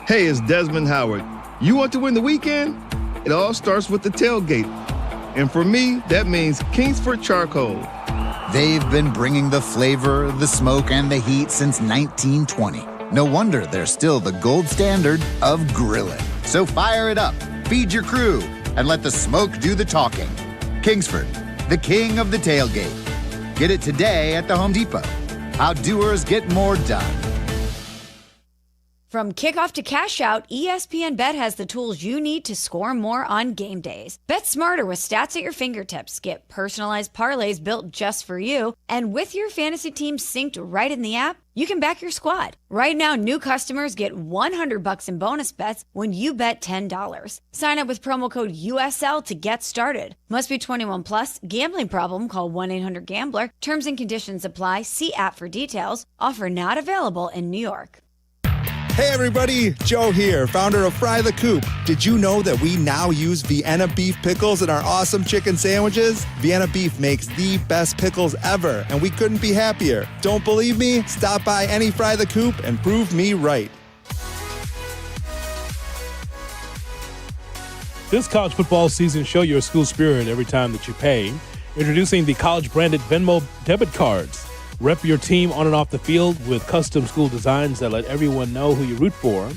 Hey, it's Desmond Howard. You want to win the weekend? It all starts with the tailgate. And for me, that means Kingsford Charcoal. They've been bringing the flavor, the smoke, and the heat since 1920. No wonder they're still the gold standard of grilling. So fire it up, feed your crew, and let the smoke do the talking. Kingsford, the king of the tailgate. Get it today at the Home Depot. How doers get more done. From kickoff to cash out, ESPN Bet has the tools you need to score more on game days. Bet smarter with stats at your fingertips. Get personalized parlays built just for you. And with your fantasy team synced right in the app, you can back your squad. Right now, new customers get $100 in bonus bets when you bet $10. Sign up with promo code USL to get started. Must be 21 plus. Gambling problem? Call 1-800-GAMBLER. Terms and conditions apply. See app for details. Offer not available in New York. Hey everybody, Joe here, founder of Fry the Coop. Did you know that we now use Vienna beef pickles in our awesome chicken sandwiches? Vienna beef makes the best pickles ever, and we couldn't be happier. Don't believe me? Stop by any Fry the Coop and prove me right. This college football season, show your school spirit every time that you pay. Introducing the college-branded Venmo debit cards. Rep your team on and off the field with custom school designs that let everyone know who you root for.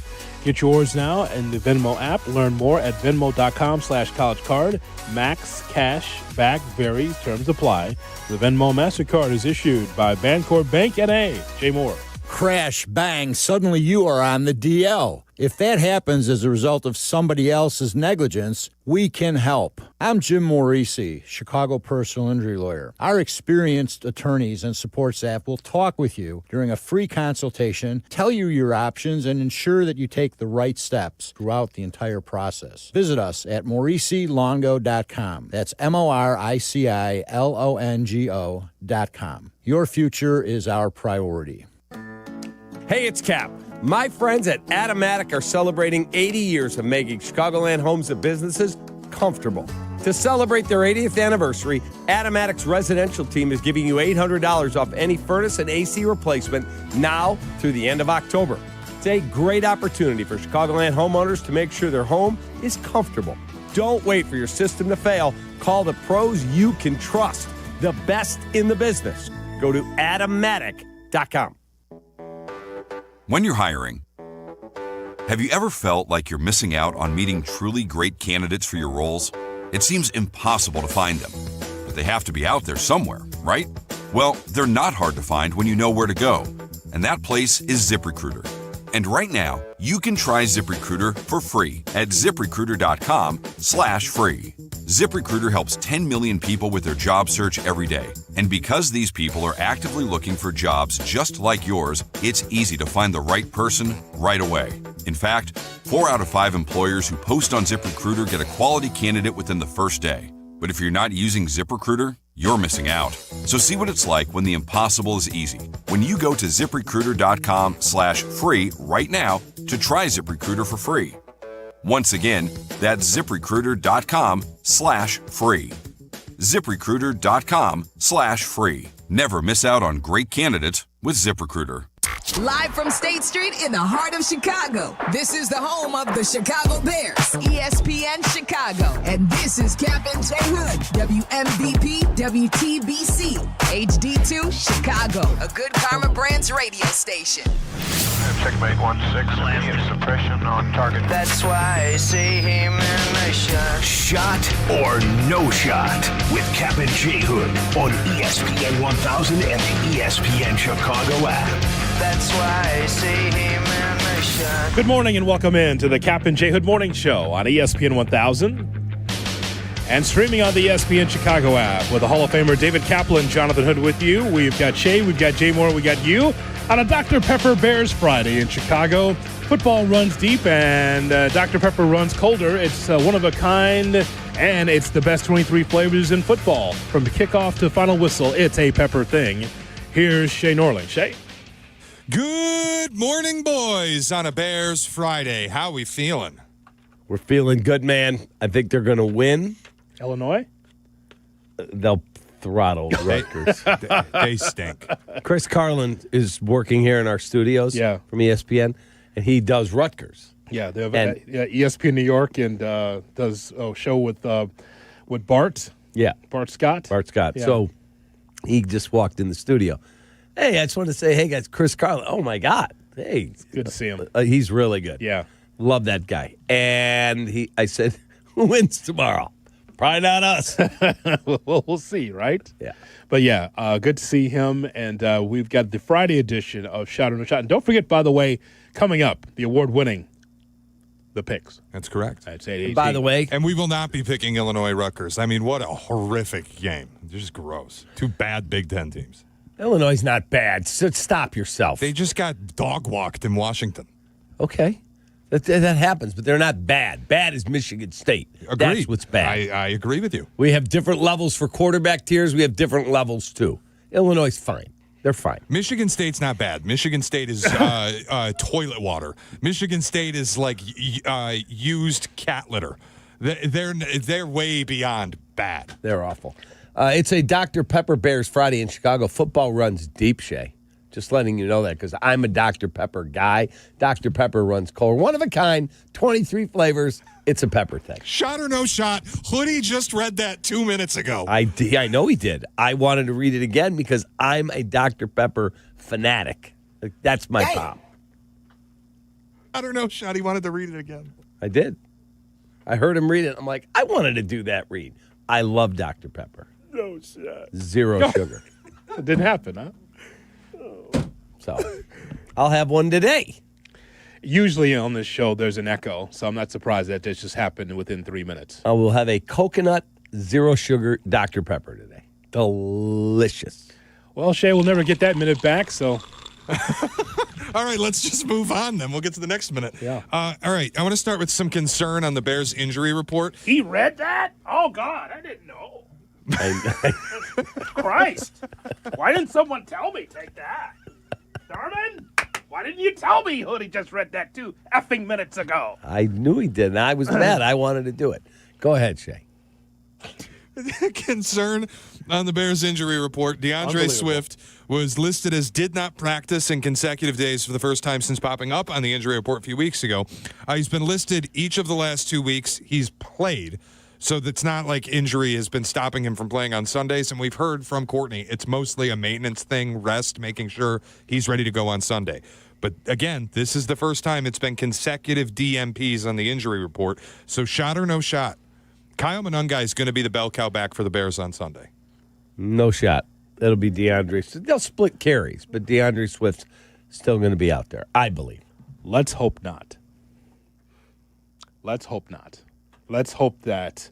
Get yours now in the Venmo app. Learn more at venmo.com/collegecard. Max cash back varies. Terms apply. The Venmo MasterCard is issued by Bancorp Bank N.A. Jay Moore. Crash, bang, suddenly you are on the DL. If that happens as a result of somebody else's negligence, we can help. I'm Jim Morisi, Chicago personal injury lawyer. Our experienced attorneys and support staff will talk with you during a free consultation, tell you your options, and ensure that you take the right steps throughout the entire process. Visit us at MorisiLongo.com. That's MoriciLongo.com. Your future is our priority. Hey, it's Kap. My friends at Automatic are celebrating 80 years of making Chicagoland homes and businesses comfortable. To celebrate their 80th anniversary, Automatic's residential team is giving you $800 off any furnace and AC replacement now through the end of October. It's a great opportunity for Chicagoland homeowners to make sure their home is comfortable. Don't wait for your system to fail. Call the pros you can trust, the best in the business. Go to Automatic.com. When you're hiring, have you ever felt like you're missing out on meeting truly great candidates for your roles? It seems impossible to find them, but they have to be out there somewhere, right? Well, they're not hard to find when you know where to go, and that place is ZipRecruiter. And right now, you can try ZipRecruiter for free at ZipRecruiter.com/free. ZipRecruiter helps 10 million people with their job search every day. And because these people are actively looking for jobs just like yours, it's easy to find the right person right away. In fact, 4 out of 5 employers who post on ZipRecruiter get a quality candidate within the first day. But if you're not using ZipRecruiter, you're missing out. So see what it's like when the impossible is easy. When you go to ZipRecruiter.com/free right now to try ZipRecruiter for free. Once again, that's ZipRecruiter.com/free. ZipRecruiter.com/free. Never miss out on great candidates with ZipRecruiter. Live from State Street in the heart of Chicago, this is the home of the Chicago Bears, ESPN Chicago. And this is Kap J Hood, WMVP, WTBC, HD2, Chicago, a good Karma Brands radio station. Checkmate 1-6, suppression on target. That's why I see him in the shot. Shot or no shot with Kap J Hood on ESPN 1000 and the ESPN Chicago app. That's why I see him in the shot. Good morning and welcome in to the Kap J Hood Morning Show on ESPN 1000 and streaming on the ESPN Chicago app with the Hall of Famer David Kaplan, Jonathan Hood with you. We've got Shay, we've got Jay Moore, we got you on a Dr. Pepper Bears Friday in Chicago. Football runs deep and Dr. Pepper runs colder. It's one of a kind and it's the best 23 flavors in football. From the kickoff to final whistle, it's a Pepper thing. Here's Shay Norling. Shay? Good morning, boys, on a Bears Friday. How we feeling? We're feeling good, man. I think they're going to win. Illinois? They'll throttle Rutgers. They stink. Chris Carlin is working here in our studios from ESPN, and he does Rutgers. Yeah, they have ESPN New York and does a show with Bart. Yeah. Bart Scott. Bart Scott. Yeah. So he just walked in the studio. Hey, I just want to say, hey, guys, Chris Carlin. Oh, my God. Hey. Good to see him. He's really good. Yeah. Love that guy. And I said, who wins tomorrow? Probably not us. We'll see, right? Yeah. But, yeah, good to see him. And we've got the Friday edition of Shot or No Shot. And don't forget, by the way, coming up, the award-winning The Picks. That's correct. I'd say by the way. And we will not be picking Illinois Rutgers. I mean, what a horrific game. Just gross. Two bad Big Ten teams. Illinois is not bad. So stop yourself. They just got dog-walked in Washington. Okay. That happens, but they're not bad. Bad is Michigan State. Agreed. That's what's bad. I agree with you. We have different levels for quarterback tiers. We have different levels, too. Illinois is fine. They're fine. Michigan State's not bad. Michigan State is toilet water. Michigan State is like used cat litter. They're way beyond bad. They're awful. It's a Dr. Pepper Bears Friday in Chicago. Football runs deep, Shay. Just letting you know that because I'm a Dr. Pepper guy. Dr. Pepper runs cold. One of a kind, 23 flavors. It's a pepper thing. Shot or no shot? Hoodie just read that 2 minutes ago. I know he did. I wanted to read it again because I'm a Dr. Pepper fanatic. That's my pop. Shot or no shot? He wanted to read it again. I did. I heard him read it. I'm like, I wanted to do that read. I love Dr. Pepper. No shot. Zero sugar. It didn't happen, huh? So I'll have one today. Usually on this show, there's an echo, so I'm not surprised that this just happened within 3 minutes. I will have a coconut, zero sugar Dr. Pepper today. Delicious. Well, Shay will never get that minute back, so. All right, let's just move on then. We'll get to the next minute. Yeah. All right, I want to start with some concern on the Bears injury report. He read that? Oh, God, I didn't know. Christ. Why didn't someone tell me? Take that. Darman, why didn't you tell me Hoodie just read that 2 effing minutes ago? I knew he did, and I was mad. I wanted to do it. Go ahead, Shay. Concern on the Bears injury report. DeAndre Swift was listed as did not practice in consecutive days for the first time since popping up on the injury report a few weeks ago. He's been listed each of the last 2 weeks. He's played. So it's not like injury has been stopping him from playing on Sundays. And we've heard from Courtney, it's mostly a maintenance thing, rest, making sure he's ready to go on Sunday. But again, this is the first time it's been consecutive DMPs on the injury report. So shot or no shot? Kyle Monungai is going to be the bell cow back for the Bears on Sunday. No shot. It'll be DeAndre. They'll split carries, but DeAndre Swift's still going to be out there, I believe. Let's hope not. Let's hope not. Let's hope that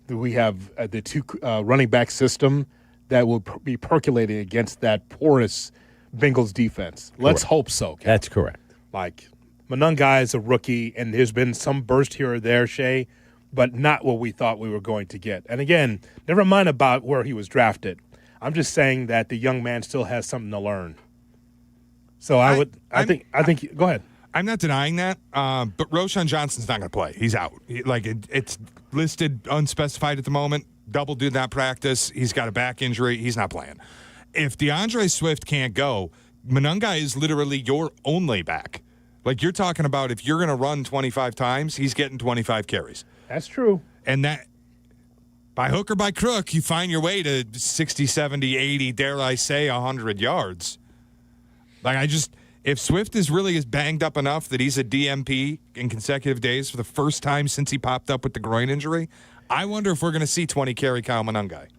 we have the 2 running back system that will be percolating against that porous Bengals defense. Let's hope so. Cal. That's correct. Like, Monungai is a rookie, and there's been some burst here or there, Shay, but not what we thought we were going to get. And again, never mind about where he was drafted. I'm just saying that the young man still has something to learn. So I think. Go ahead. I'm not denying that, but Roschon Johnson's not going to play. He's out. It's listed unspecified at the moment. Double did not practice. He's got a back injury. He's not playing. If DeAndre Swift can't go, Monangai is literally your only back. Like, you're talking about if you're going to run 25 times, he's getting 25 carries. That's true. And that, by hook or by crook, you find your way to 60, 70, 80, dare I say, 100 yards. Like, if Swift is really banged up enough that he's a DMP in consecutive days for the first time since he popped up with the groin injury, I wonder if we're going to see 20-carry Kyle Monangai.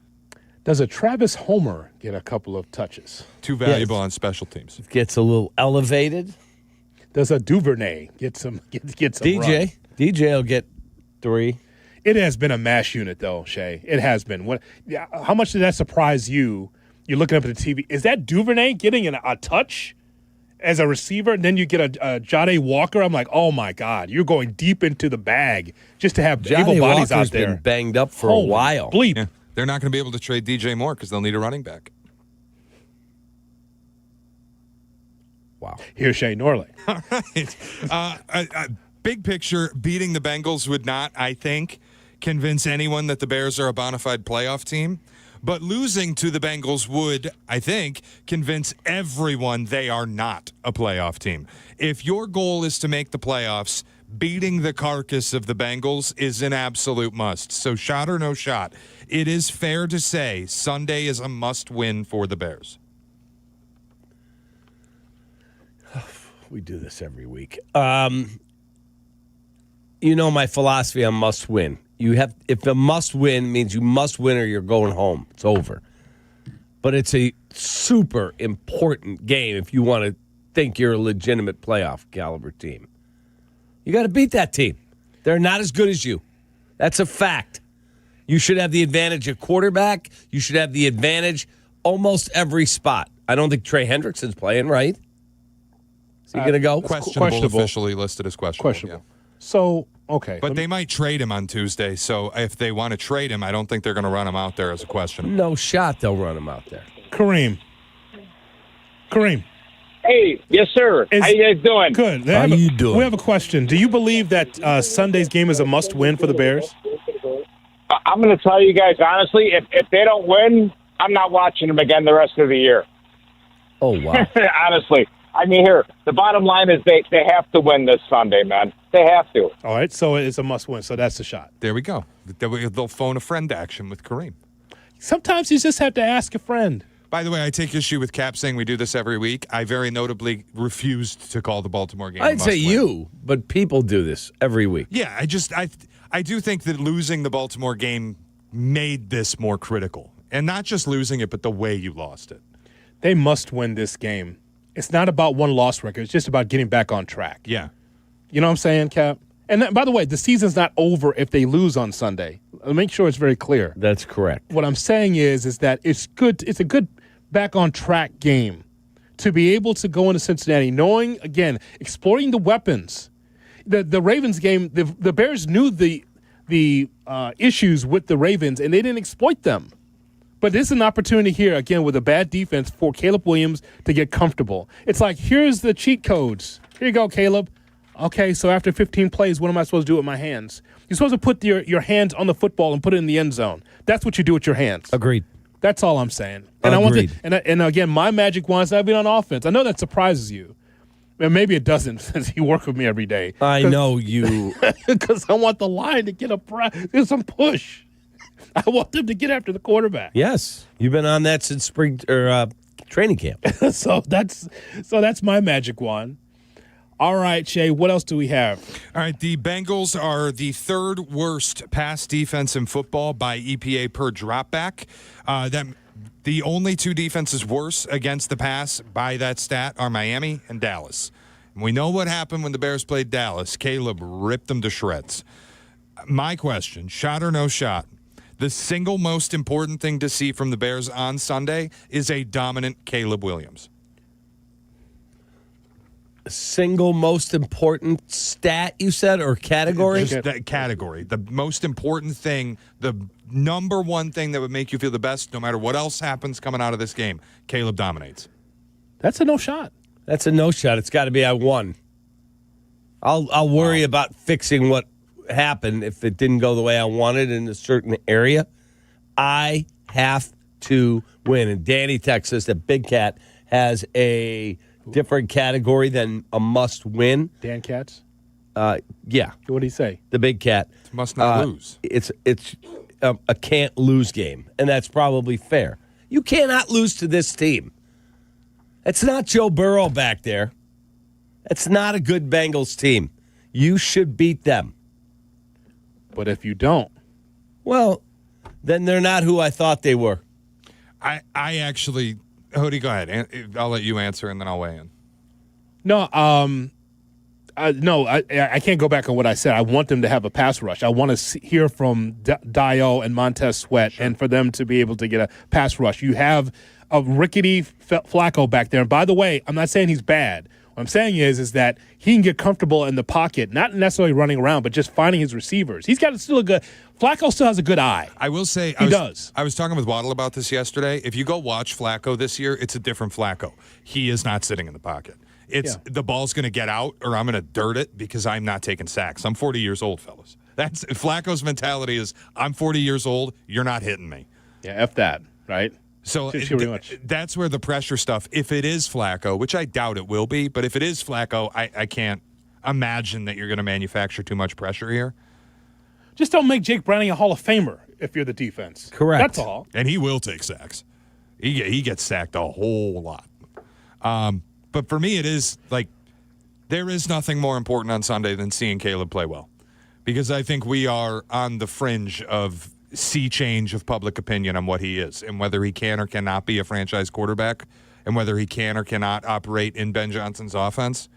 Does a Travis Homer get a couple of touches? Too valuable on special teams. Gets a little elevated. Does a Duvernay get some DJ? run? DJ will get 3. It has been a mash unit, though, Shay. It has been. How much did that surprise you? You're looking up at the TV. Is that Duvernay getting a touch as a receiver? And then you get a Jade Walker. I'm like, oh, my God. You're going deep into the bag just to have able bodies out there. Been banged up for a while. Bleep. Yeah. They're not going to be able to trade DJ Moore because they'll need a running back. Wow. Here's Shay Norley. All right. Big picture, beating the Bengals would not, I think, convince anyone that the Bears are a bona fide playoff team. But losing to the Bengals would, I think, convince everyone they are not a playoff team. If your goal is to make the playoffs, beating the carcass of the Bengals is an absolute must. So shot or no shot, it is fair to say Sunday is a must-win for the Bears. We do this every week. You know my philosophy on must win. If a must win means you must win or you're going home. It's over. But it's a super important game if you want to think you're a legitimate playoff caliber team. You got to beat that team. They're not as good as you. That's a fact. You should have the advantage at quarterback. You should have the advantage almost every spot. I don't think Trey Hendrickson's playing, right? Is he going to go? Questionable. Officially listed as questionable. Yeah. So, okay. But they might trade him on Tuesday. So if they want to trade him, I don't think they're going to run him out there as a questionable. No shot they'll run him out there. Kareem. Hey, yes, sir. How you guys doing? Good. How you doing? We have a question. Do you believe that Sunday's game is a must-win for the Bears? I'm going to tell you guys honestly, if they don't win, I'm not watching them again the rest of the year. Oh, wow. Honestly. I mean, here, the bottom line is they have to win this Sunday, man. They have to. All right, so it's a must-win, so that's the shot. There we go. They'll phone a friend action with Kareem. Sometimes you just have to ask a friend. By the way, I take issue with Cap saying we do this every week. I very notably refused to call the Baltimore game. I'd say you, but people do this every week. Yeah, I do think that losing the Baltimore game made this more critical. And not just losing it, but the way you lost it. They must win this game. It's not about one-loss record. It's just about getting back on track. Yeah. You know what I'm saying, Cap? And by the way, the season's not over if they lose on Sunday. Make sure it's very clear. That's correct. What I'm saying is that it's good. It's a good back-on-track game to be able to go into Cincinnati, knowing, again, exploring the weapons. The Ravens game, the Bears knew the issues with the Ravens, and they didn't exploit them. But this is an opportunity here, again, with a bad defense for Caleb Williams to get comfortable. It's like, here's the cheat codes. Here you go, Caleb. Okay, so after 15 plays, what am I supposed to do with my hands? You're supposed to put your hands on the football and put it in the end zone. That's what you do with your hands. Agreed. That's all I'm saying. And Agreed. And again, my magic wand is not being on offense. I know that surprises you. And maybe it doesn't since you work with me every day. I know you. Because I want the line to get there's some push. I want them to get after the quarterback. Yes, you've been on that since spring or training camp. so that's my magic wand. All right, Shay, what else do we have? All right, the Bengals are the third worst pass defense in football by EPA per dropback. The only two defenses worse against the pass by that stat are Miami and Dallas. And we know what happened when the Bears played Dallas. Caleb ripped them to shreds. My question, shot or no shot, the single most important thing to see from the Bears on Sunday is a dominant Caleb Williams. Single most important stat, you said, or category? Just that category. The most important thing, the number one thing that would make you feel the best, no matter what else happens coming out of this game, Caleb dominates. That's a no shot. That's a no shot. It's got to be I won. I'll worry about fixing what happened if it didn't go the way I wanted in a certain area. I have to win. And Danny texts us that Big Cat has a different category than a must-win. Dan Katz? Yeah. What did he say? The big cat. Must not lose. It's a can't-lose game, and that's probably fair. You cannot lose to this team. It's not Joe Burrow back there. It's not a good Bengals team. You should beat them. But if you don't, well, then they're not who I thought they were. I actually, Hoodie, go ahead. I'll let you answer, and then I'll weigh in. No, I can't go back on what I said. I want them to have a pass rush. I want to hear from Dio and Montez Sweat, and for them to be able to get a pass rush. You have a rickety Flacco back there. And by the way, I'm not saying he's bad. What I'm saying is that he can get comfortable in the pocket, not necessarily running around, but just finding his receivers. He's got still a good – Flacco still has a good eye. I will say – He does. I was talking with Waddle about this yesterday. If you go watch Flacco this year, it's a different Flacco. He is not sitting in the pocket. The ball's going to get out or I'm going to dirt it because I'm not taking sacks. I'm 40 years old, fellas. That's Flacco's mentality is I'm 40 years old, you're not hitting me. Yeah, F that, right? So that's where the pressure stuff, if it is Flacco, which I doubt it will be, but if it is Flacco, I can't imagine that you're going to manufacture too much pressure here. Just don't make Jake Browning a Hall of Famer if you're the defense. Correct. That's all. And he will take sacks. He gets sacked a whole lot. But for me, it is like there is nothing more important on Sunday than seeing Caleb play well. Because I think we are on the fringe of sea change of public opinion on what he is and whether he can or cannot be a franchise quarterback and whether he can or cannot operate in Ben Johnson's offense.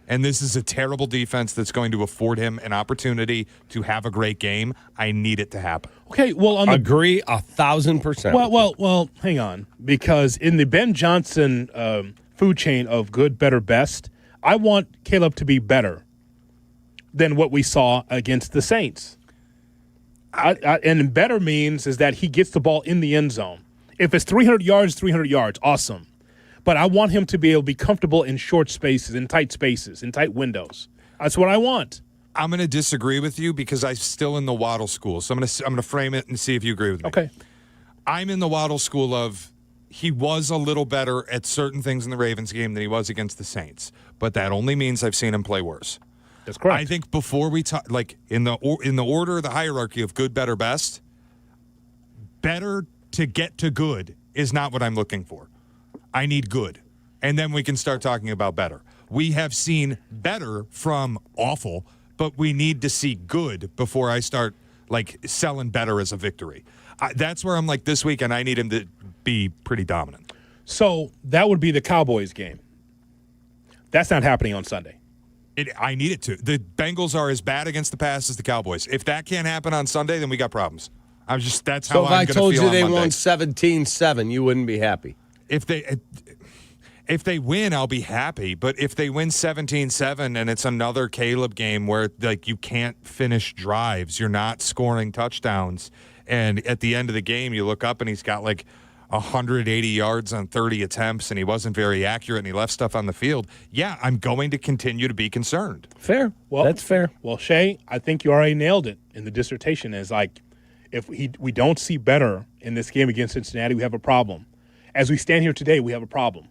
And this is a terrible defense that's going to afford him an opportunity to have a great game. I need it to happen. Okay, well, agree 1,000%. Well, hang on, because in the Ben Johnson food chain of good, better, best, I want Caleb to be better than what we saw against the Saints. And better means is that he gets the ball in the end zone. If it's 300 yards, awesome. But I want him to be able to be comfortable in short spaces, in tight windows. That's what I want. I'm going to disagree with you because I'm still in the Waddle school. So I'm going to frame it and see if you agree with me. Okay. I'm in the Waddle school of he was a little better at certain things in the Ravens game than he was against the Saints. But that only means I've seen him play worse. That's correct. I think before we talk, like in the order, the hierarchy of good, better, best, better to get to good is not what I'm looking for. I need good. And then we can start talking about better. We have seen better from awful, but we need to see good before I start like selling better as a victory. That's where I'm like this weekend, I need him to be pretty dominant. So that would be the Cowboys game. That's not happening on Sunday. I need it to. The Bengals are as bad against the pass as the Cowboys. If that can't happen on Sunday, then we got problems. That's how I'm going to feel on Monday. So if I told you they won 17-7, you wouldn't be happy? If they win, I'll be happy. But if they win 17-7 and it's another Caleb game where like you can't finish drives, you're not scoring touchdowns, and at the end of the game you look up and he's got like 180 yards on 30 attempts and he wasn't very accurate and he left stuff on the field, yeah, I'm going to continue to be concerned. Fair. Well, that's fair. Well, Shay, I think you already nailed it in the dissertation. Is like if we don't see better in this game against Cincinnati, we have a problem. As we stand here today, we have a problem.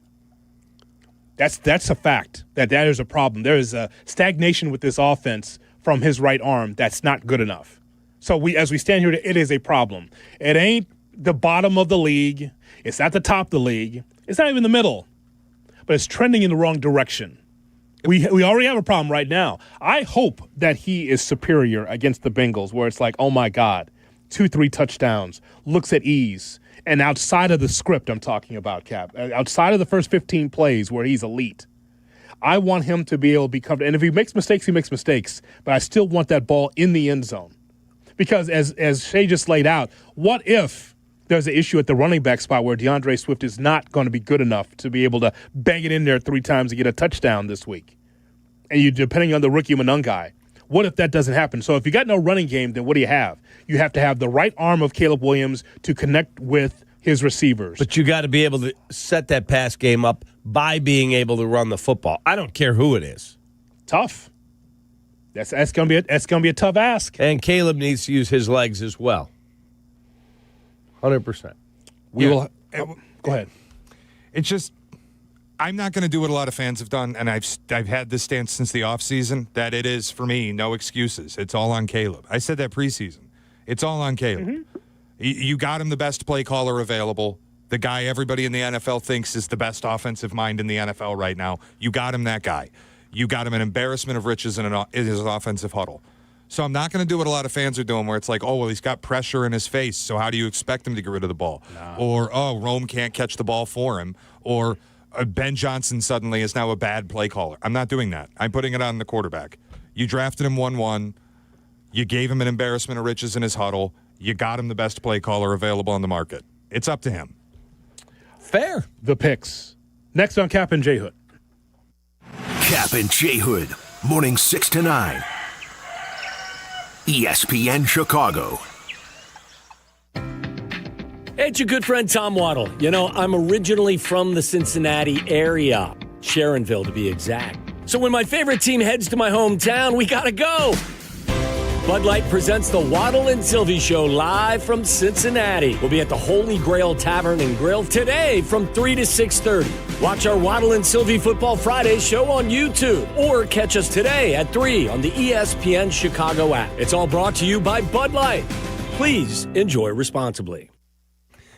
That's a fact. That is a problem. There is a stagnation with this offense from his right arm that's not good enough. So as we stand here, it is a problem. It ain't the bottom of the league. It's at the top of the league. It's not even the middle. But it's trending in the wrong direction. We already have a problem right now. I hope that he is superior against the Bengals, where it's like, oh, my God, 2-3 touchdowns, looks at ease. And outside of the script I'm talking about, Cap, outside of the first 15 plays where he's elite, I want him to be able to be comfortable. And if he makes mistakes, he makes mistakes. But I still want that ball in the end zone. Because as Shay just laid out, what if there's an issue at the running back spot where DeAndre Swift is not going to be good enough to be able to bang it in there 3 times to get a touchdown this week? And you depending on the rookie Monungai. What if that doesn't happen? So if you got no running game, then what do you have? You have to have the right arm of Caleb Williams to connect with his receivers. But you got to be able to set that pass game up by being able to run the football. I don't care who it is. Tough. That's going to be a tough ask. And Caleb needs to use his legs as well. 100%. Go ahead. It's just I'm not going to do what a lot of fans have done, and I've had this stance since the offseason, that it is, for me, no excuses. It's all on Caleb. I said that preseason. It's all on Caleb. Mm-hmm. You got him the best play caller available, the guy everybody in the NFL thinks is the best offensive mind in the NFL right now. You got him that guy. You got him an embarrassment of riches in his offensive huddle. So I'm not going to do what a lot of fans are doing where it's like, oh, well, he's got pressure in his face, so how do you expect him to get rid of the ball? No. Or, oh, Rome can't catch the ball for him. Or Ben Johnson suddenly is now a bad play caller. I'm not doing that. I'm putting it on the quarterback. You drafted him 1-1. You gave him an embarrassment of riches in his huddle. You got him the best play caller available on the market. It's up to him. Fair. The picks. Next on Kap and J Hood. Kap and J Hood, morning 6 to 9. ESPN Chicago. Hey, it's your good friend Tom Waddle. You know, I'm originally from the Cincinnati area, Sharonville to be exact. So when my favorite team heads to my hometown, we gotta go. Bud Light presents the Waddle and Silvy Show live from Cincinnati. We'll be at the Holy Grail Tavern and Grill today from 3 to 6:30. Watch our Waddle and Silvy Football Friday show on YouTube or catch us today at 3 on the ESPN Chicago app. It's all brought to you by Bud Light. Please enjoy responsibly.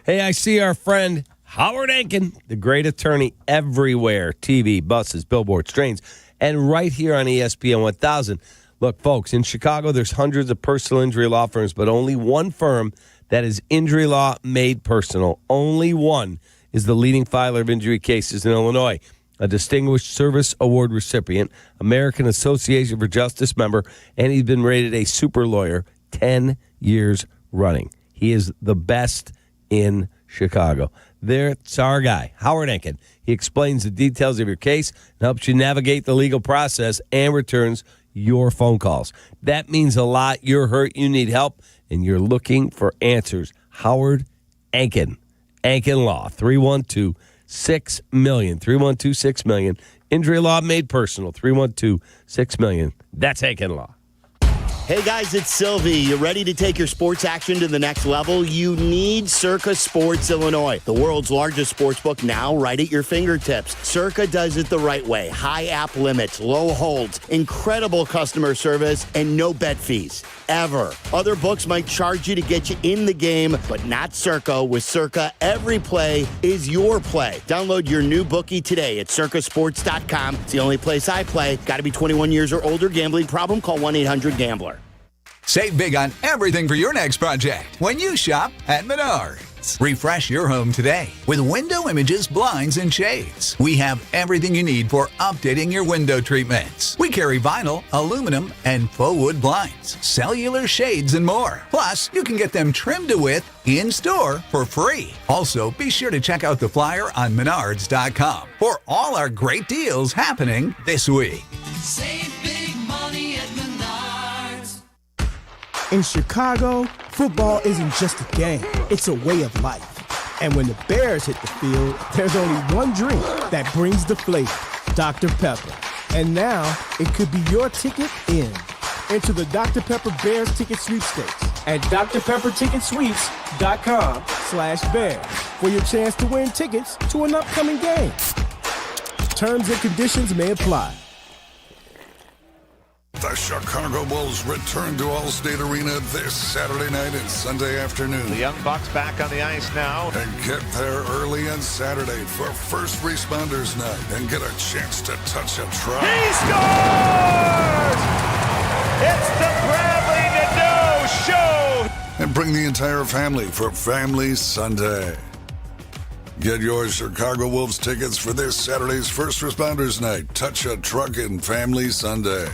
Hey, I see our friend Howard Enkin, the great attorney everywhere, TV, buses, billboards, trains, and right here on ESPN 1000. Look, folks, in Chicago, there's hundreds of personal injury law firms, but only one firm that is injury law made personal. Only one is the leading filer of injury cases in Illinois, a Distinguished Service Award recipient, American Association for Justice member, and he's been rated a super lawyer 10 years running. He is the best in Chicago. There's our guy, Howard Enkin. He explains the details of your case and helps you navigate the legal process and returns your phone calls. That means a lot. You're hurt, you need help, and you're looking for answers. Howard Enkin. Enkin Law, 312-6-million. 312-6-million. Injury law made personal, 312-6-million. That's Enkin Law. Hey guys, it's Silvy. You ready to take your sports action to the next level? You need Circa Sports Illinois, the world's largest sports book now right at your fingertips. Circa does it the right way. High app limits, low holds, incredible customer service, and no bet fees. Ever. Other books might charge you to get you in the game, but not Circa. With Circa, every play is your play. Download your new bookie today at circasports.com. It's the only place I play. Got to be 21 years or older. Gambling problem? Call 1-800-GAMBLER. Save big on everything for your next project when you shop at Menards. Refresh your home today with window images, blinds, and shades. We have everything you need for updating your window treatments. We carry vinyl, aluminum, and faux wood blinds, cellular shades, and more. Plus, you can get them trimmed to width in-store for free. Also, be sure to check out the flyer on Menards.com for all our great deals happening this week. Save big money at Menards. In Chicago, football isn't just a game, it's a way of life. And when the Bears hit the field, there's only one drink that brings the flavor, Dr. Pepper. And now, it could be your ticket in. Enter the Dr. Pepper Bears ticket sweepstakes at drpepperticketsweeps.com/Bears for your chance to win tickets to an upcoming game. Terms and conditions may apply. The Chicago Bulls return to Allstate Arena this Saturday night and Sunday afternoon. The Young Bucks back on the ice now. And get there early on Saturday for First Responders Night and get a chance to touch a truck. He scores! It's the Bradley Nadeau Show! And bring the entire family for Family Sunday. Get your Chicago Wolves tickets for this Saturday's First Responders Night. Touch a Truck and Family Sunday.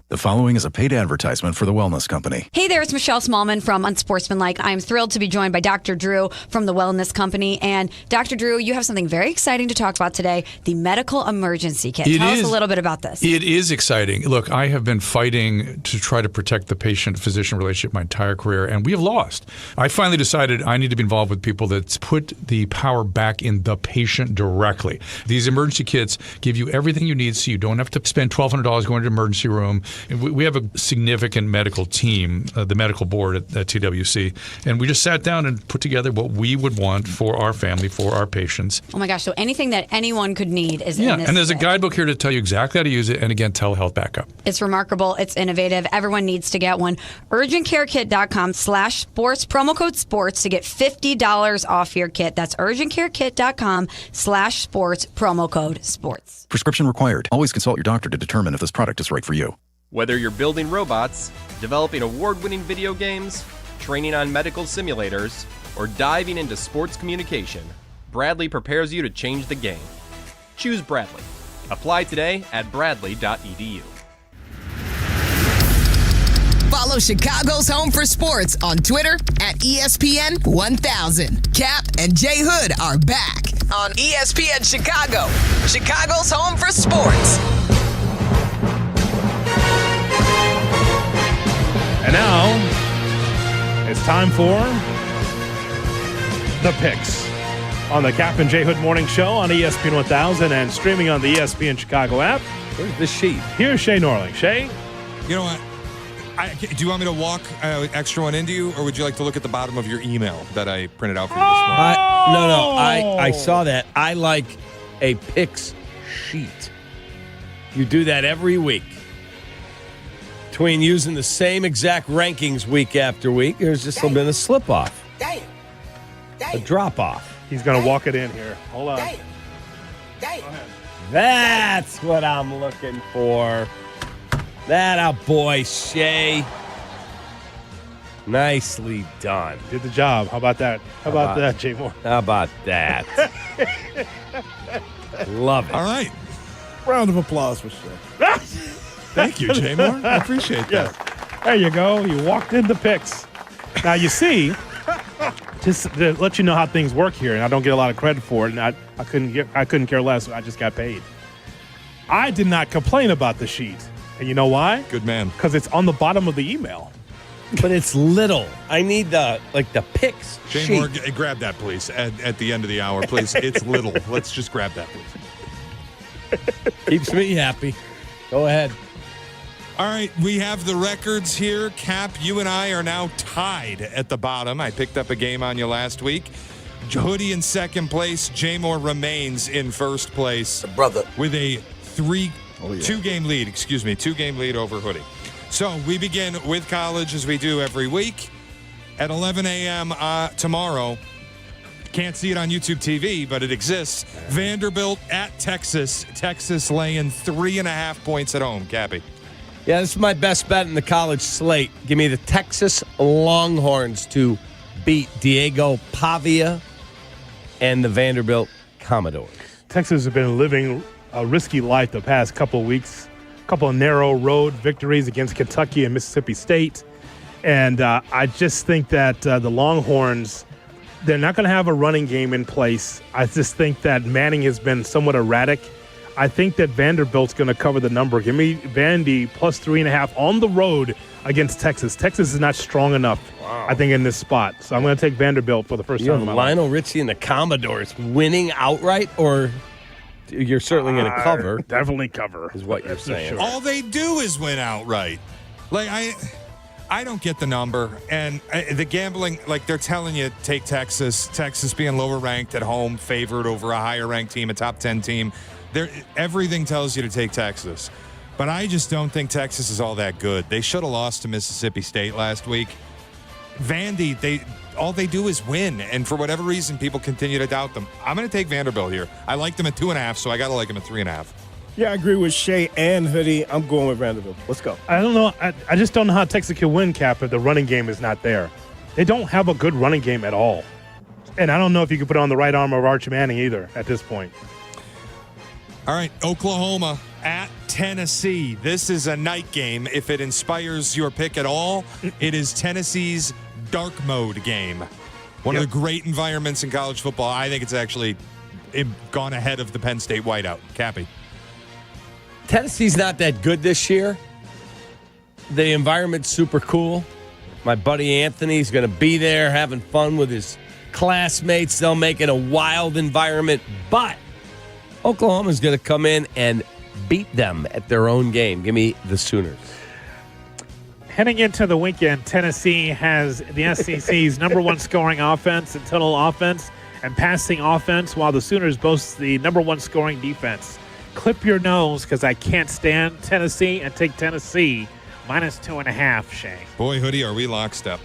The following is a paid advertisement for the Wellness Company. Hey there, it's Michelle Smallman from Unsportsmanlike. I'm thrilled to be joined by Dr. Drew from the Wellness Company. And Dr. Drew, you have something very exciting to talk about today, the medical emergency kit. Tell us a little bit about this. It is exciting. Look, I have been fighting to try to protect the patient-physician relationship my entire career, and we have lost. I finally decided I need to be involved with people that put the power back in the patient directly. These emergency kits give you everything you need so you don't have to spend $1,200 going to the emergency room. We have a significant medical team, the medical board at TWC, and we just sat down and put together what we would want for our family, for our patients. Oh my gosh, so anything that anyone could need is in this and there's a kit. guidebook here to tell you exactly how to use it, and again, telehealth backup. It's remarkable. It's innovative. Everyone needs to get one. UrgentCareKit.com/sports, promo code sports to get $50 off your kit. That's UrgentCareKit.com/sports, promo code sports. Prescription required. Always consult your doctor to determine if this product is right for you. Whether you're building robots, developing award-winning video games, training on medical simulators, or diving into sports communication, Bradley prepares you to change the game. Choose Bradley. Apply today at bradley.edu. Follow Chicago's Home for Sports on Twitter at ESPN 1000. Kap and J Hood are back on ESPN Chicago, Chicago's Home for Sports. And now it's time for the picks on the Kap and J Hood Morning Show on ESPN 1000 and streaming on the ESPN Chicago app. Here's the sheet. Here's Shay Norling. Shay? You know what? Do you want me to walk extra one into you, or would you like to look at the bottom of your email that I printed out for you this morning? I saw that. I like a picks sheet. You do that every week. Between using the same exact rankings week after week, there's just been a slip-off. A drop-off. He's going to walk it in here. Hold on. That's what I'm looking for. That a boy, Shay. Nicely done. Did the job. How about that? How about that, Jay Moore? How about that? Love it. All right. Round of applause for Shay. Thank you, Jay Moore. I appreciate that. There you go. You walked in the picks. Now, you see, just to let you know how things work here, and I don't get a lot of credit for it, and I couldn't care less. I just got paid. I did not complain about the sheet. And you know why? Good man. Because it's on the bottom of the email. But it's little. I need the picks Jay sheet. Moore, grab that, please, at the end of the hour, please. It's little. Let's just grab that, please. Keeps me happy. Go ahead. All right, we have the records here. Kap, you and I are now tied at the bottom. I picked up a game on you last week. Hoodie in second place. Jay Moore remains in first place. Brother. With a two-game lead over Hoodie. So we begin with college as we do every week at 11 a.m. Tomorrow. Can't see it on YouTube TV, but it exists. Vanderbilt at Texas. Texas laying 3.5 points at home. Cappy. Yeah, this is my best bet in the college slate. Give me the Texas Longhorns to beat Diego Pavia and the Vanderbilt Commodores. Texas has been living a risky life the past couple of weeks. A couple of narrow road victories against Kentucky and Mississippi State. And I just think that the Longhorns, they're not going to have a running game in place. I just think that Manning has been somewhat erratic. I think that Vanderbilt's going to cover the number. Give me Vandy plus 3.5 on the road against Texas. Texas is not strong enough, I think, in this spot. So I'm going to take Vanderbilt for the first time in my life. Lionel Richie and the Commodores winning outright, or you're certainly going to cover? Definitely cover, is what you're saying. Sure. All they do is win outright. Like, I don't get the number. And the gambling, like they're telling you, take Texas. Texas being lower ranked at home, favored over a higher ranked team, a top 10 team. Everything tells you to take Texas. But I just don't think Texas is all that good. They should have lost to Mississippi State last week. Vandy, all they do is win. And for whatever reason, people continue to doubt them. I'm going to take Vanderbilt here. I like them at 2.5, so I got to like them at 3.5. Yeah, I agree with Shay and Hoodie. I'm going with Vanderbilt. Let's go. I don't know. I just don't know how Texas can win, Cap, if the running game is not there. They don't have a good running game at all. And I don't know if you can put on the right arm of Arch Manning either at this point. All right, Oklahoma at Tennessee. This is a night game. If it inspires your pick at all, it is Tennessee's dark mode game. One of the great environments in college football. I think it's actually gone ahead of the Penn State whiteout. Cappy. Tennessee's not that good this year. The environment's super cool. My buddy Anthony's going to be there having fun with his classmates. They'll make it a wild environment, but Oklahoma's going to come in and beat them at their own game. Give me the Sooners. Heading into the weekend, Tennessee has the SEC's number one scoring offense and total offense and passing offense, while the Sooners boast the number one scoring defense. Clip your nose, because I can't stand Tennessee, and take Tennessee -2.5, Shay. Boy, Hoodie, are we lockstep.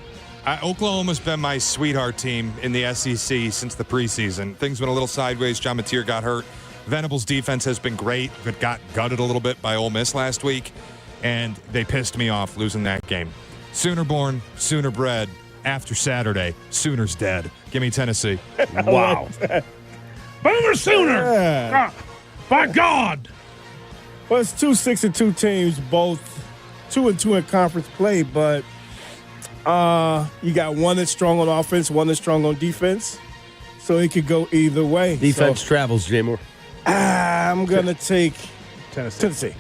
Oklahoma's been my sweetheart team in the SEC since the preseason. Things went a little sideways. John Mateer got hurt. Venables' defense has been great, but got gutted a little bit by Ole Miss last week, and they pissed me off losing that game. Sooner born, Sooner bred. After Saturday, Sooners dead. Give me Tennessee. Wow. Boomer Sooner! Yeah. By God! Well, it's 2 6-2 teams, both 2-2 in conference play, but you got one that's strong on offense, one that's strong on defense, so it could go either way. Defense travels, J. Moore. I'm gonna take Tennessee.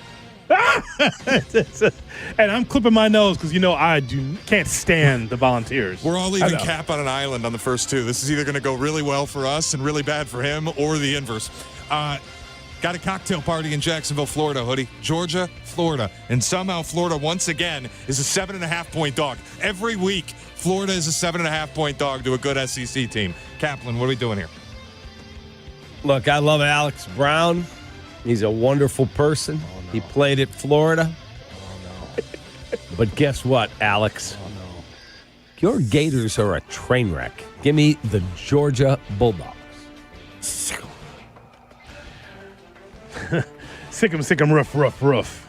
And I'm clipping my nose because I can't stand the Volunteers. We're all leaving Cap on an island on the first two. This is either going to go really well for us and really bad for him, or the inverse. Got a cocktail party in Jacksonville, Florida, Hoodie. Georgia, Florida. And somehow Florida, once again, is a 7.5-point dog. Every week, Florida is a 7.5-point dog to a good SEC team. Kaplan, what are we doing here? Look, I love Alex Brown. He's a wonderful person. Oh, no. He played at Florida. Oh, no. But guess what, Alex? Oh, no. Your Gators are a train wreck. Give me the Georgia Bulldogs. Sick 'em, rough.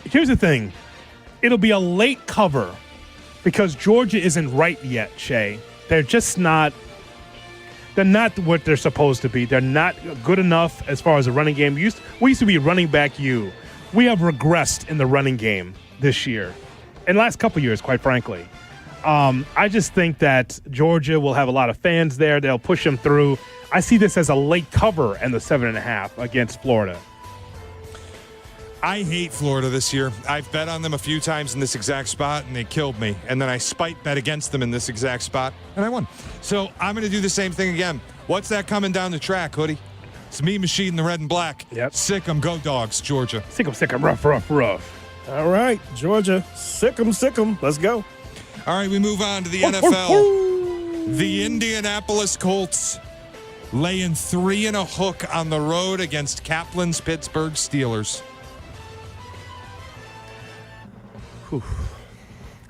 Here's the thing. It'll be a late cover because Georgia isn't right yet, Shay. They're just not. They're not what they're supposed to be. They're not good enough as far as the running game. We used to be running back you. We have regressed in the running game this year. In the last couple of years, quite frankly. I just think that Georgia will have a lot of fans there. They'll push them through. I see this as a late cover and the 7.5 against Florida. I hate Florida this year. I've bet on them a few times in this exact spot, and they killed me. And then I spite bet against them in this exact spot, and I won. So I'm going to do the same thing again. What's that coming down the track, Hoodie? It's me, Machine, the red and black. Yep. Sick 'em, go Dogs, Georgia. Sick 'em, rough. All right, Georgia, sick 'em. Let's go. All right, we move on to the NFL. The Indianapolis Colts laying 3 and a hook on the road against Kaplan's Pittsburgh Steelers. Whew.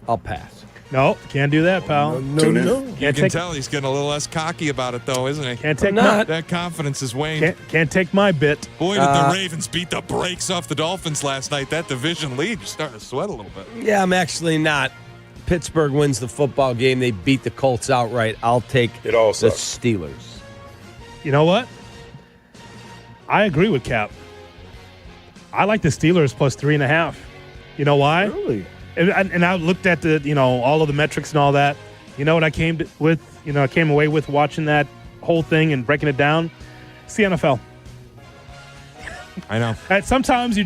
I'll pass. No, can't do that, pal. No. You can tell he's getting a little less cocky about it, though, isn't he? Can't take that confidence is waned. Can't take my bit. Boy, did the Ravens beat the brakes off the Dolphins last night. That division lead, you're starting to sweat a little bit. Yeah, I'm actually not. Pittsburgh wins the football game. They beat the Colts outright. I'll take the Steelers. You know what? I agree with Cap. I like the Steelers plus 3.5. You know why? Really? And I looked at all of the metrics and all that. You know what I came away with watching that whole thing and breaking it down? It's the NFL. I know. And sometimes you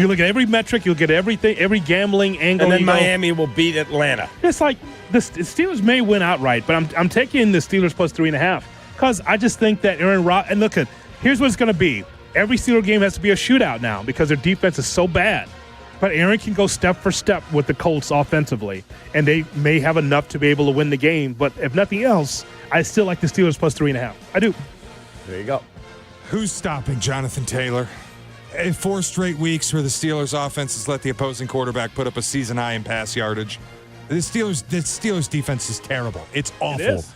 look at every metric, you'll get everything, every gambling angle. And then Miami will beat Atlanta. It's like the Steelers may win outright, but I'm taking the Steelers plus 3.5 because I just think that Aaron Rodgers. And here's what it's going to be. Every Steelers game has to be a shootout now because their defense is so bad. But Aaron can go step for step with the Colts offensively, and they may have enough to be able to win the game. But if nothing else, I still like the Steelers plus 3.5. I do. There you go. Who's stopping Jonathan Taylor? 4 straight weeks where the Steelers offense has let the opposing quarterback put up a season high in pass yardage. The Steelers defense is terrible. It's awful. It is.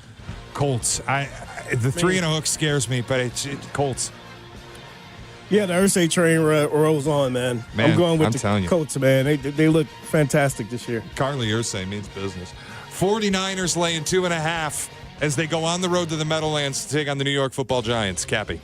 Colts. The 3 and a hook scares me, but it's Colts. Yeah, the Irsay train rolls on, man. I'm going with the Colts, man. They look fantastic this year. Carly Irsay means business. 49ers laying 2.5 as they go on the road to the Meadowlands to take on the New York Football Giants. Cappy.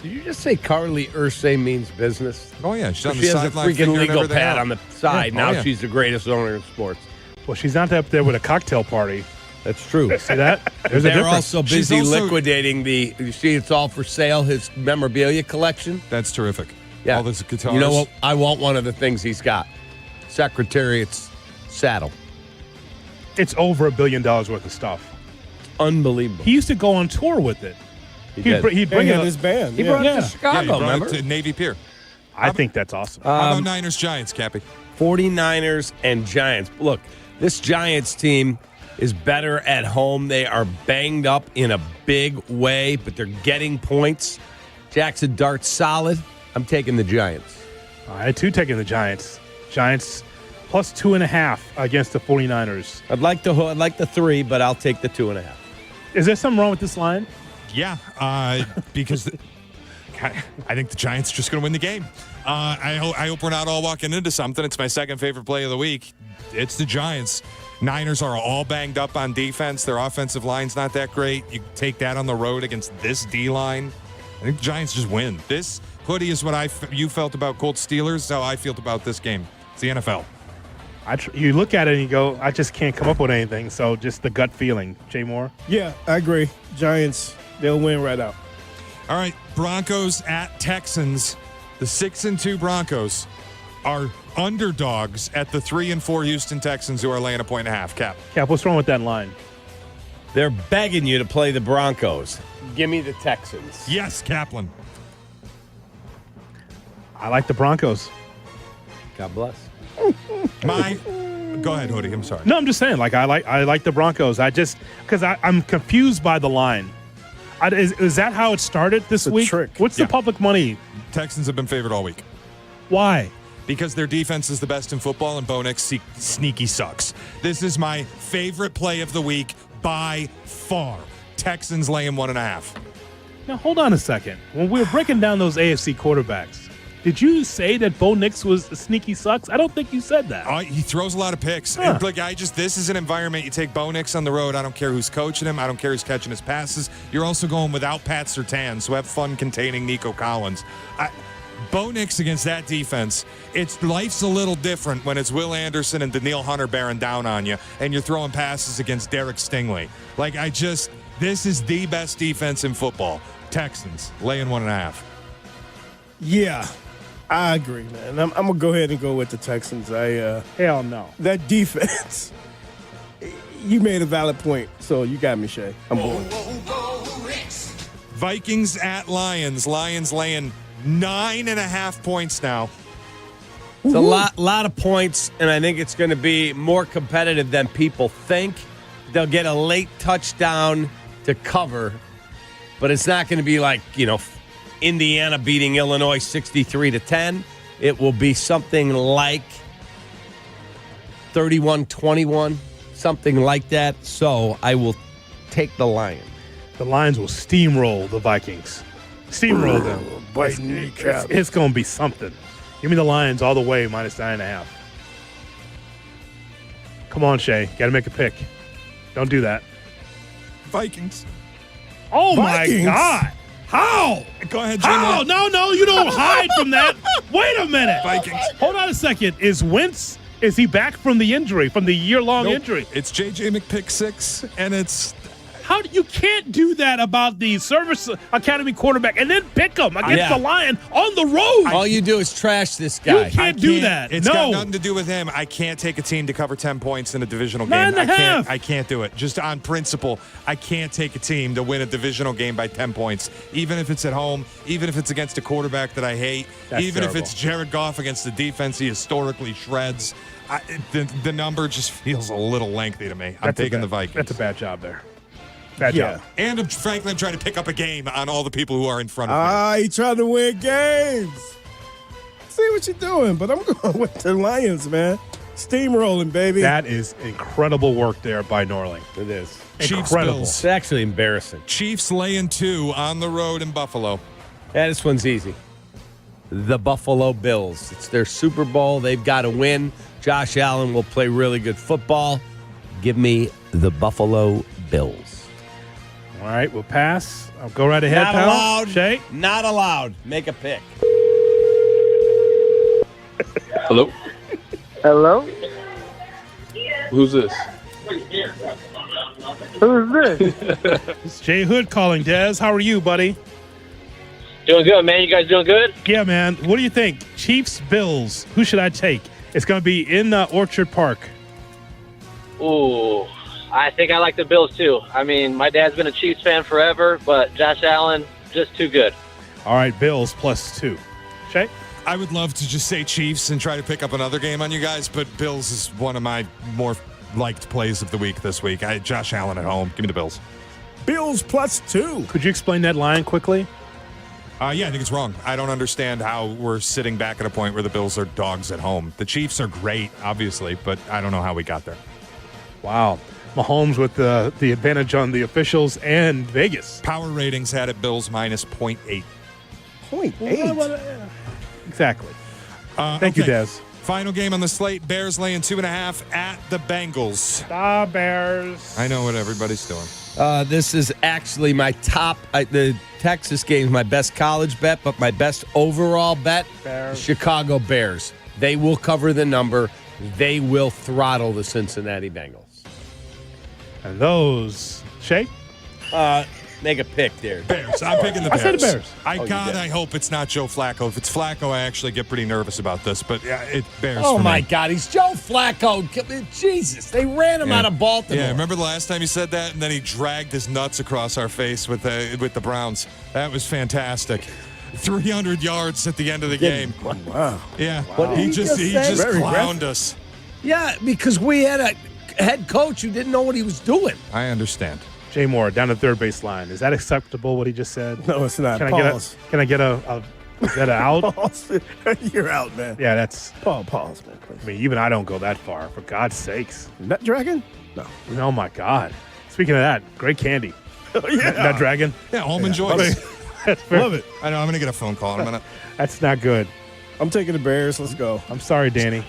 Did you just say Carly Irsay means business? Oh, yeah. She's on the she has a sideline freaking legal everything pad out. on the side. Yeah. Now she's the greatest owner in sports. Well, she's not up there with a cocktail party. That's true. See that? There's a They're difference. also busy liquidating you see it's all for sale, his memorabilia collection. That's terrific. Yeah. All those guitars. You know what? I want one of the things he's got. Secretariat's saddle. It's over $1 billion worth of stuff. Unbelievable. He used to go on tour with it. He'd bring his band. He brought it to Yeah, Chicago, he brought remember? it to Navy Pier. I think that's awesome. How about Niners Giants, Cappy? 49ers and Giants. Look, this Giants team is better at home. They are banged up in a big way, but they're getting points. Jackson Dart's solid. I'm taking the Giants. I had two taking the Giants. Giants plus 2.5 against the 49ers. I'd like the 3, but I'll take the 2.5. Is there something wrong with this line? Yeah, because I think the Giants are just going to win the game. I hope we're not all walking into something. It's my second favorite play of the week. It's the Giants. Niners are all banged up on defense. Their offensive line's not that great. You take that on the road against this D-line. I think the Giants just win. This, Hoodie, is what you felt about Colts Steelers, how I felt about this game. It's the NFL. You look at it and you go, I just can't come up with anything. So just the gut feeling. Jay Moore? Yeah, I agree. Giants, they'll win right out. All right, Broncos at Texans. The 6-2 Broncos are underdogs at the 3-4 Houston Texans, who are laying 1.5. Cap, what's wrong with that line? They're begging you to play the Broncos. Give me the Texans. Yes, Kaplan. I like the Broncos. God bless. Go ahead, Hoodie. I'm sorry. No, I'm just saying. I like the Broncos. Because I'm confused by the line. Is that how it started this week? Trick. What's the public money? Texans have been favored all week. Why? Because their defense is the best in football, and Bo Nix sneaky sucks. This is my favorite play of the week by far. Texans laying 1.5. Now hold on a second. When we were breaking down those AFC quarterbacks, did you say that Bo Nix was sneaky sucks? I don't think you said that. He throws a lot of picks. Huh. And this is an environment. You take Bo Nix on the road. I don't care who's coaching him. I don't care who's catching his passes. You're also going without Pat Surtain, so have fun containing Nico Collins. Bo Nix against that defense, life's a little different when it's Will Anderson and Daniil Hunter bearing down on you, and you're throwing passes against Derek Stingley. This is the best defense in football. Texans laying 1.5. Yeah, I agree, man. I'm going to go ahead and go with the Texans. Hell no. That defense, you made a valid point, so you got me, Shay. I'm going. Vikings at Lions. Lions laying 9.5 points now. It's a lot of points, and I think it's going to be more competitive than people think. They'll get a late touchdown to cover, but it's not going to be like, Indiana beating Illinois 63-10. It will be something like 31-21, something like that. So I will take the Lions. The Lions will steamroll the Vikings. Steamroll them. It's going to be something. Give me the Lions all the way, minus 9.5. Come on, Shay. Got to make a pick. Don't do that. Vikings. Oh, Vikings? my God. How? Go ahead, Jim. How? No, you don't hide from that. Wait a minute. Vikings. Hold on a second. Is Wentz, is he back from the injury, from the year-long injury? It's J.J. McPick-6, and it's... How you can't do that about the Service Academy quarterback and then pick him against the Lion on the road. All you do is trash this guy. You can't do that. It's got nothing to do with him. I can't take a team to cover 10 points in a divisional game. 9.5. I can't do it. Just on principle, I can't take a team to win a divisional game by 10 points, even if it's at home, even if it's against a quarterback that I hate, even if it's Jared Goff against the defense he historically shreds. The number just feels a little lengthy to me. I'm taking the Vikings. That's a bad job there. Bad job. And frankly, I'm trying to pick up a game on all the people who are in front of me. You trying to win games. See what you're doing, but I'm going with the Lions, man. Steamrolling, baby. That is incredible work there by Norling. It is. Chiefs, Incredible. Bills. It's actually embarrassing. Chiefs laying 2 on the road in Buffalo. Yeah, this one's easy. The Buffalo Bills. It's their Super Bowl. They've got to win. Josh Allen will play really good football. Give me the Buffalo Bills. All right, we'll pass. I'll go right ahead, Not pal. allowed. Shay? Not allowed. Make a pick. Hello? Hello? Who's this? Who's this? It's J Hood calling, Dez. How are you, buddy? Doing good, man. You guys doing good? Yeah, man. What do you think? Chiefs, Bills. Who should I take? It's going to be in Orchard Park. Ooh, I think I like the Bills, too. I mean, my dad's been a Chiefs fan forever, but Josh Allen, just too good. All right, Bills +2. Shay? I would love to just say Chiefs and try to pick up another game on you guys, but Bills is one of my more liked plays of the week this week. Josh Allen at home. Give me the Bills. Bills +2. Could you explain that line quickly? Yeah, I think it's wrong. I don't understand how we're sitting back at a point where the Bills are dogs at home. The Chiefs are great, obviously, but I don't know how we got there. Wow. Mahomes with the advantage on the officials and Vegas. Power ratings had it Bills -0.8. 0.8? Exactly. Thank you, Des. Final game on the slate, Bears laying 2.5 at the Bengals. The Bears. I know what everybody's doing. This is actually my top. The Texas game is my best college bet, but my best overall bet, Bears. Chicago Bears. They will cover the number. They will throttle the Cincinnati Bengals. And those, Shay? Make a pick there. Bears. I'm picking the Bears. I said the Bears. I hope it's not Joe Flacco. If it's Flacco, I actually get pretty nervous about this, but yeah, it's Bears. Oh, for my me. God. He's Joe Flacco. Jesus. They ran him out of Baltimore. Yeah, remember the last time he said that? And then he dragged his nuts across our face with the Browns. That was fantastic. 300 yards at the end of the game. Wow. Yeah. What did He he just just say? clowned us. Yeah, because we had a head coach who didn't know what he was doing. I understand. Jay Moore down the third base line. Is that acceptable, what he just said? No, it's not. Can Pause. I get a is that an out? Pause. You're out, man. Yeah, that's. Pause, man. Please. I mean, even I don't go that far, for God's sakes. Nut Dragon? No. Oh, my God. Speaking of that, great candy. Yeah. Nut Dragon? Yeah, Almond Joys. That's fair. Love it. I know. I'm going to get a phone call in a minute. That's not good. I'm taking the Bears. Let's go. I'm sorry, Danny.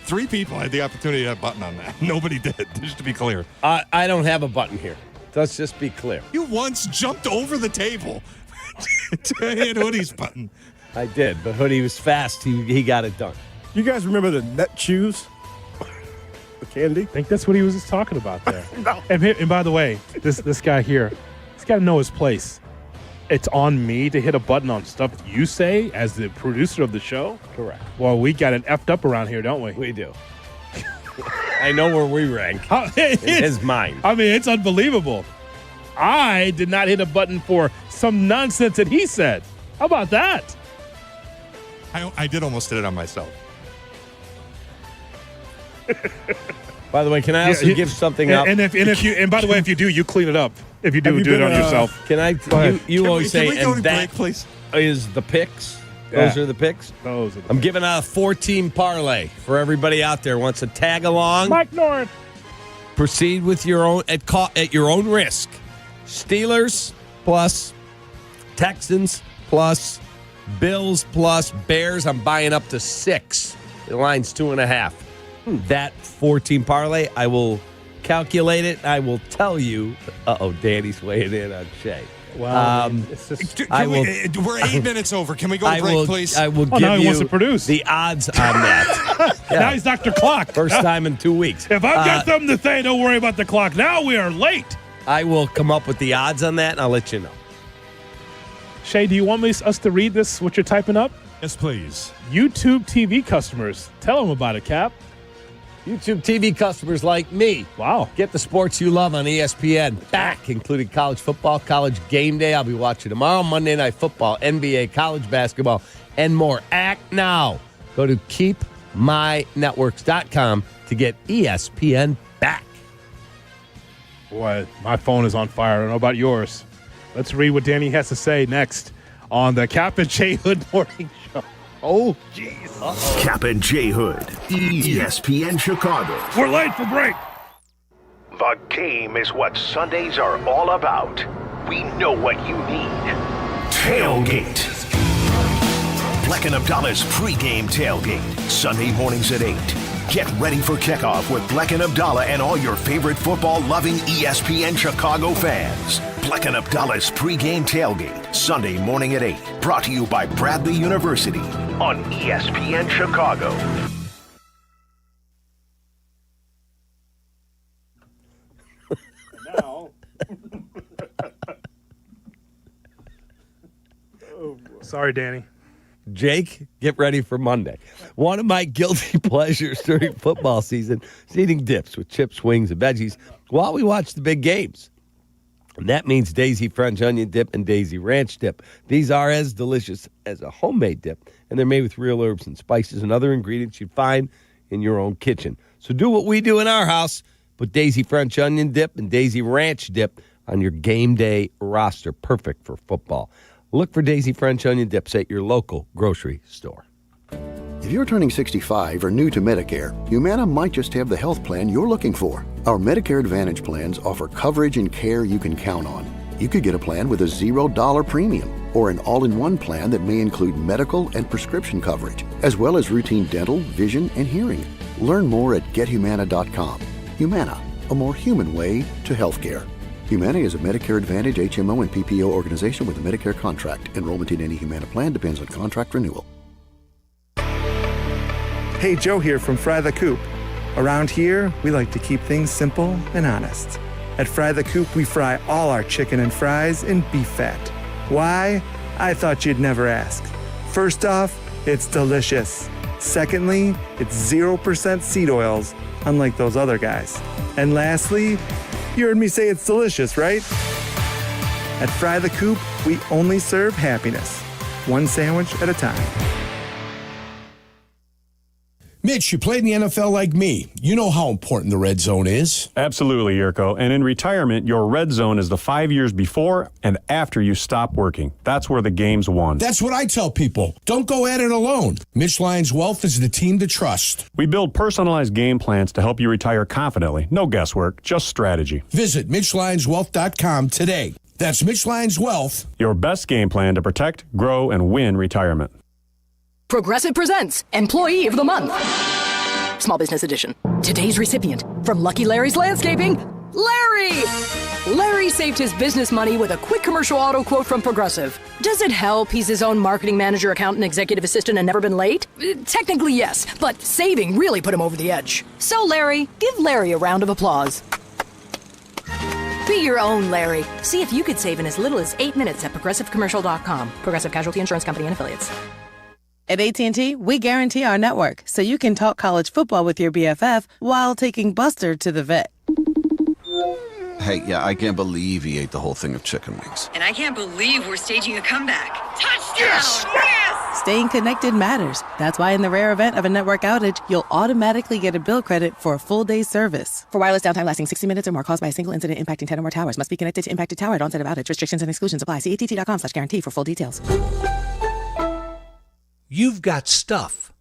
Three people had the opportunity to have a button on that. Nobody did, just to be clear. I don't have a button here. Let's just be clear. You once jumped over the table to hit Hoodie's button. I did, but Hoodie was fast. He got it done. You guys remember the Nut Chews? The candy? I think that's what he was just talking about there. No. And by the way, this guy here, he's got to know his place. It's on me to hit a button on stuff you say as the producer of the show? Correct. Well, we got it effed up around here, don't we? We do. I know where we rank in his mind. I mean, it's unbelievable. I did not hit a button for some nonsense that he said. How about that? I did almost hit it on myself. By the way, can I also give something up? And by the way, if you do, you clean it up. If you do it on yourself. Can I? You always say, can we go and to that break, please? is the picks. Yeah. Those are the picks. Those are the I'm giving out a 4-team parlay for everybody out there who wants to tag along. Mike North. Proceed with your own at your own risk. Steelers plus, Texans plus, Bills plus, Bears. I'm buying up to 6. The line's 2.5. That 4-team parlay, I will calculate it. I will tell you. Danny's weighing in on Shay. Wow. It's just, We're 8 minutes over. Can we go to break, please? I will now give he wants to you produce. the odds on that. Now he's Dr. Clock. First time in 2 weeks. If I've got something to say, don't worry about the clock. Now we are late. I will come up with the odds on that, and I'll let you know. Shay, do you want us to read this, what you're typing up? Yes, please. YouTube TV customers. Tell them about it, Cap. YouTube TV customers like me. Wow. Get the sports you love on ESPN back, including college football, college game day. I'll be watching tomorrow, Monday Night Football, NBA, college basketball, and more. Act now. Go to keepmynetworks.com to get ESPN back. Boy, my phone is on fire. I don't know about yours. Let's read what Danny has to say next on the Kap J Hood Morning Show. Oh, jeez. Kap and J Hood, ESPN Chicago. We're late for break. The game is what Sundays are all about. We know what you need. Tailgate. Bleck Abdalla's pregame tailgate. Sunday mornings at 8. Get ready for kickoff with Bleck Abdalla and all your favorite football-loving ESPN Chicago fans. Bleck Abdalla's pregame tailgate, Sunday morning at 8. Brought to you by Bradley University on ESPN Chicago. Now. Sorry, Danny. Jake, get ready for Monday. One of my guilty pleasures during football season is eating dips with chips, wings, and veggies while we watch the big games. And that means Daisy French onion dip and Daisy ranch dip. These are as delicious as a homemade dip, and they're made with real herbs and spices and other ingredients you'd find in your own kitchen. So do what we do in our house. Put Daisy French onion dip and Daisy ranch dip on your game day roster. Perfect for football. Look for Daisy French onion dips at your local grocery store. If you're turning 65 or new to Medicare, Humana might just have the health plan you're looking for. Our Medicare Advantage plans offer coverage and care you can count on. You could get a plan with a $0 premium or an all-in-one plan that may include medical and prescription coverage, as well as routine dental, vision, and hearing. Learn more at gethumana.com. Humana, a more human way to healthcare. Humana is a Medicare Advantage HMO and PPO organization with a Medicare contract. Enrollment in any Humana plan depends on contract renewal. Hey, Joe here from Fry the Coop. Around here, we like to keep things simple and honest. At Fry the Coop, we fry all our chicken and fries in beef fat. Why? I thought you'd never ask. First off, it's delicious. Secondly, it's 0% seed oils, unlike those other guys. And lastly, you heard me say it's delicious, right? At Fry the Coop, we only serve happiness, one sandwich at a time. Mitch, you played in the NFL like me. You know how important the red zone is. Absolutely, Yurko. And in retirement, your red zone is the 5 years before and after you stop working. That's where the game's won. That's what I tell people. Don't go at it alone. Mitch Lyons Wealth is the team to trust. We build personalized game plans to help you retire confidently. No guesswork, just strategy. Visit MitchLyonsWealth.com today. That's Mitch Lyons Wealth. Your best game plan to protect, grow, and win retirement. Progressive presents Employee of the Month. Small Business Edition. Today's recipient from Lucky Larry's Landscaping, Larry! Larry saved his business money with a quick commercial auto quote from Progressive. Does it help he's his own marketing manager, accountant, executive assistant, and never been late? Technically, yes, but saving really put him over the edge. So, Larry, give Larry a round of applause. Be your own Larry. See if you could save in as little as 8 minutes at ProgressiveCommercial.com. Progressive Casualty Insurance Company and Affiliates. At AT&T, we guarantee our network so you can talk college football with your BFF while taking Buster to the vet. Hey, yeah, I can't believe he ate the whole thing of chicken wings. And I can't believe we're staging a comeback. Touchdown! Yes! Staying connected matters. That's why in the rare event of a network outage, you'll automatically get a bill credit for a full day's service. For wireless downtime lasting 60 minutes or more caused by a single incident impacting 10 or more towers, must be connected to impacted tower at onset of outage. Restrictions and exclusions apply. See att.com/guarantee for full details. You've got stuff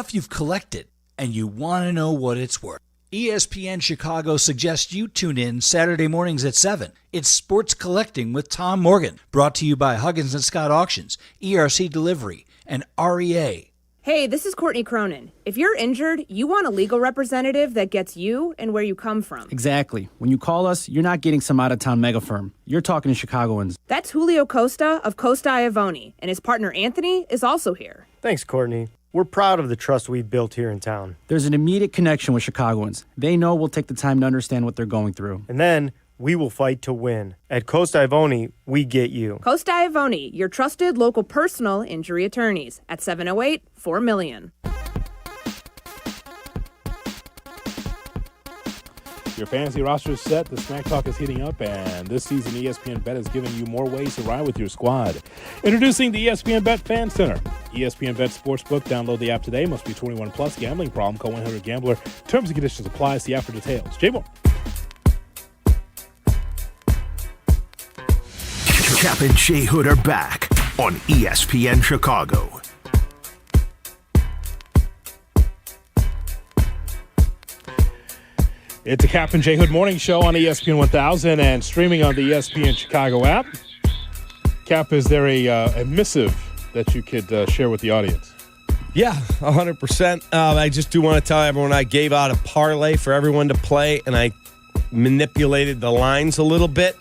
you've collected, and you want to know what it's worth. ESPN Chicago suggests you tune in Saturday mornings at 7. It's Sports Collecting with Tom Morgan, brought to you by Huggins & Scott Auctions, ERC Delivery, and REA. Hey, this is Courtney Cronin. If you're injured, you want a legal representative that gets you and where you come from. Exactly. When you call us, you're not getting some out-of-town mega firm. You're talking to Chicagoans. That's Julio Costa of Costa Iavoni, and his partner Anthony is also here. Thanks, Courtney. We're proud of the trust we've built here in town. There's an immediate connection with Chicagoans. They know we'll take the time to understand what they're going through. And then we will fight to win. At Costa Iavoni, we get you. Costa Iavoni, your trusted local personal injury attorneys at 708-4million. Your fantasy roster is set, the Smack Talk is heating up, and this season ESPN Bet is giving you more ways to ride with your squad. Introducing the ESPN Bet Fan Center. ESPN Bet Sportsbook. Download the app today. Must be 21 plus. Gambling problem. Call 1-800-GAMBLER. Terms and conditions apply. See app for details. J Moore. Kap and J Hood are back on ESPN Chicago. It's a Kap and J Hood morning show on ESPN 1000 and streaming on the ESPN Chicago app. Kap, is there a missive that you could share with the audience? Yeah, 100%. I just do want to tell everyone I gave out a parlay for everyone to play, and I manipulated the lines a little bit.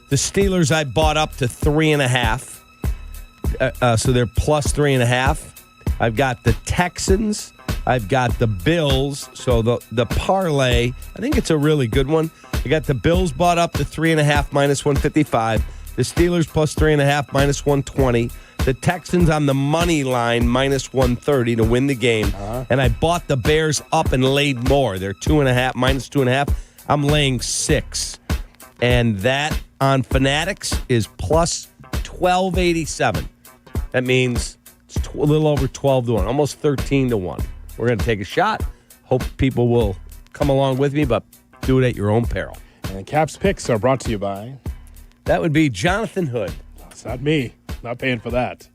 The Steelers I bought up to 3.5, so they're plus 3.5. I've got the Texans. I've got the Bills, so the parlay, I think it's a really good one. I got the Bills bought up to 3.5 minus 155. The Steelers plus 3.5 minus 120. The Texans on the money line minus 130 to win the game. And I bought the Bears up and laid more. They're 2.5 minus 2.5. I'm laying 6. And that on Fanatics is plus 1287. That means it's a little over 12 to 1, almost 13 to 1. We're going to take a shot. Hope people will come along with me, but do it at your own peril. And Cap's picks are brought to you by? That would be Jonathan Hood. It's not me. Not paying for that.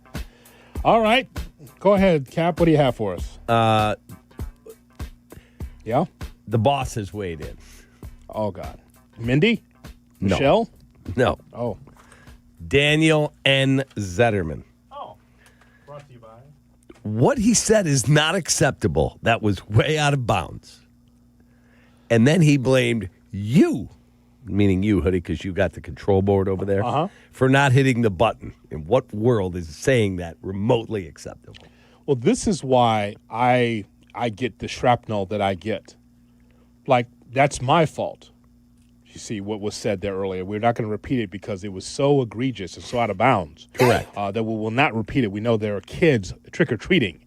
All right. Go ahead, Cap. What do you have for us? Yeah? The boss has weighed in. Oh, God. Mindy? No. Michelle? No. Oh. Daniel N. Zetterman. Oh. Brought to you by? What he said is not acceptable. That was way out of bounds. And then he blamed you, meaning you, Hoodie, because you got the control board over there, for not hitting the button. In what world is saying that remotely acceptable? Well, this is why I get the shrapnel that I get. Like, that's my fault. You see what was said there earlier. We're not going to repeat it because it was so egregious and so out of bounds. Correct. That we will not repeat it. We know there are kids trick-or-treating,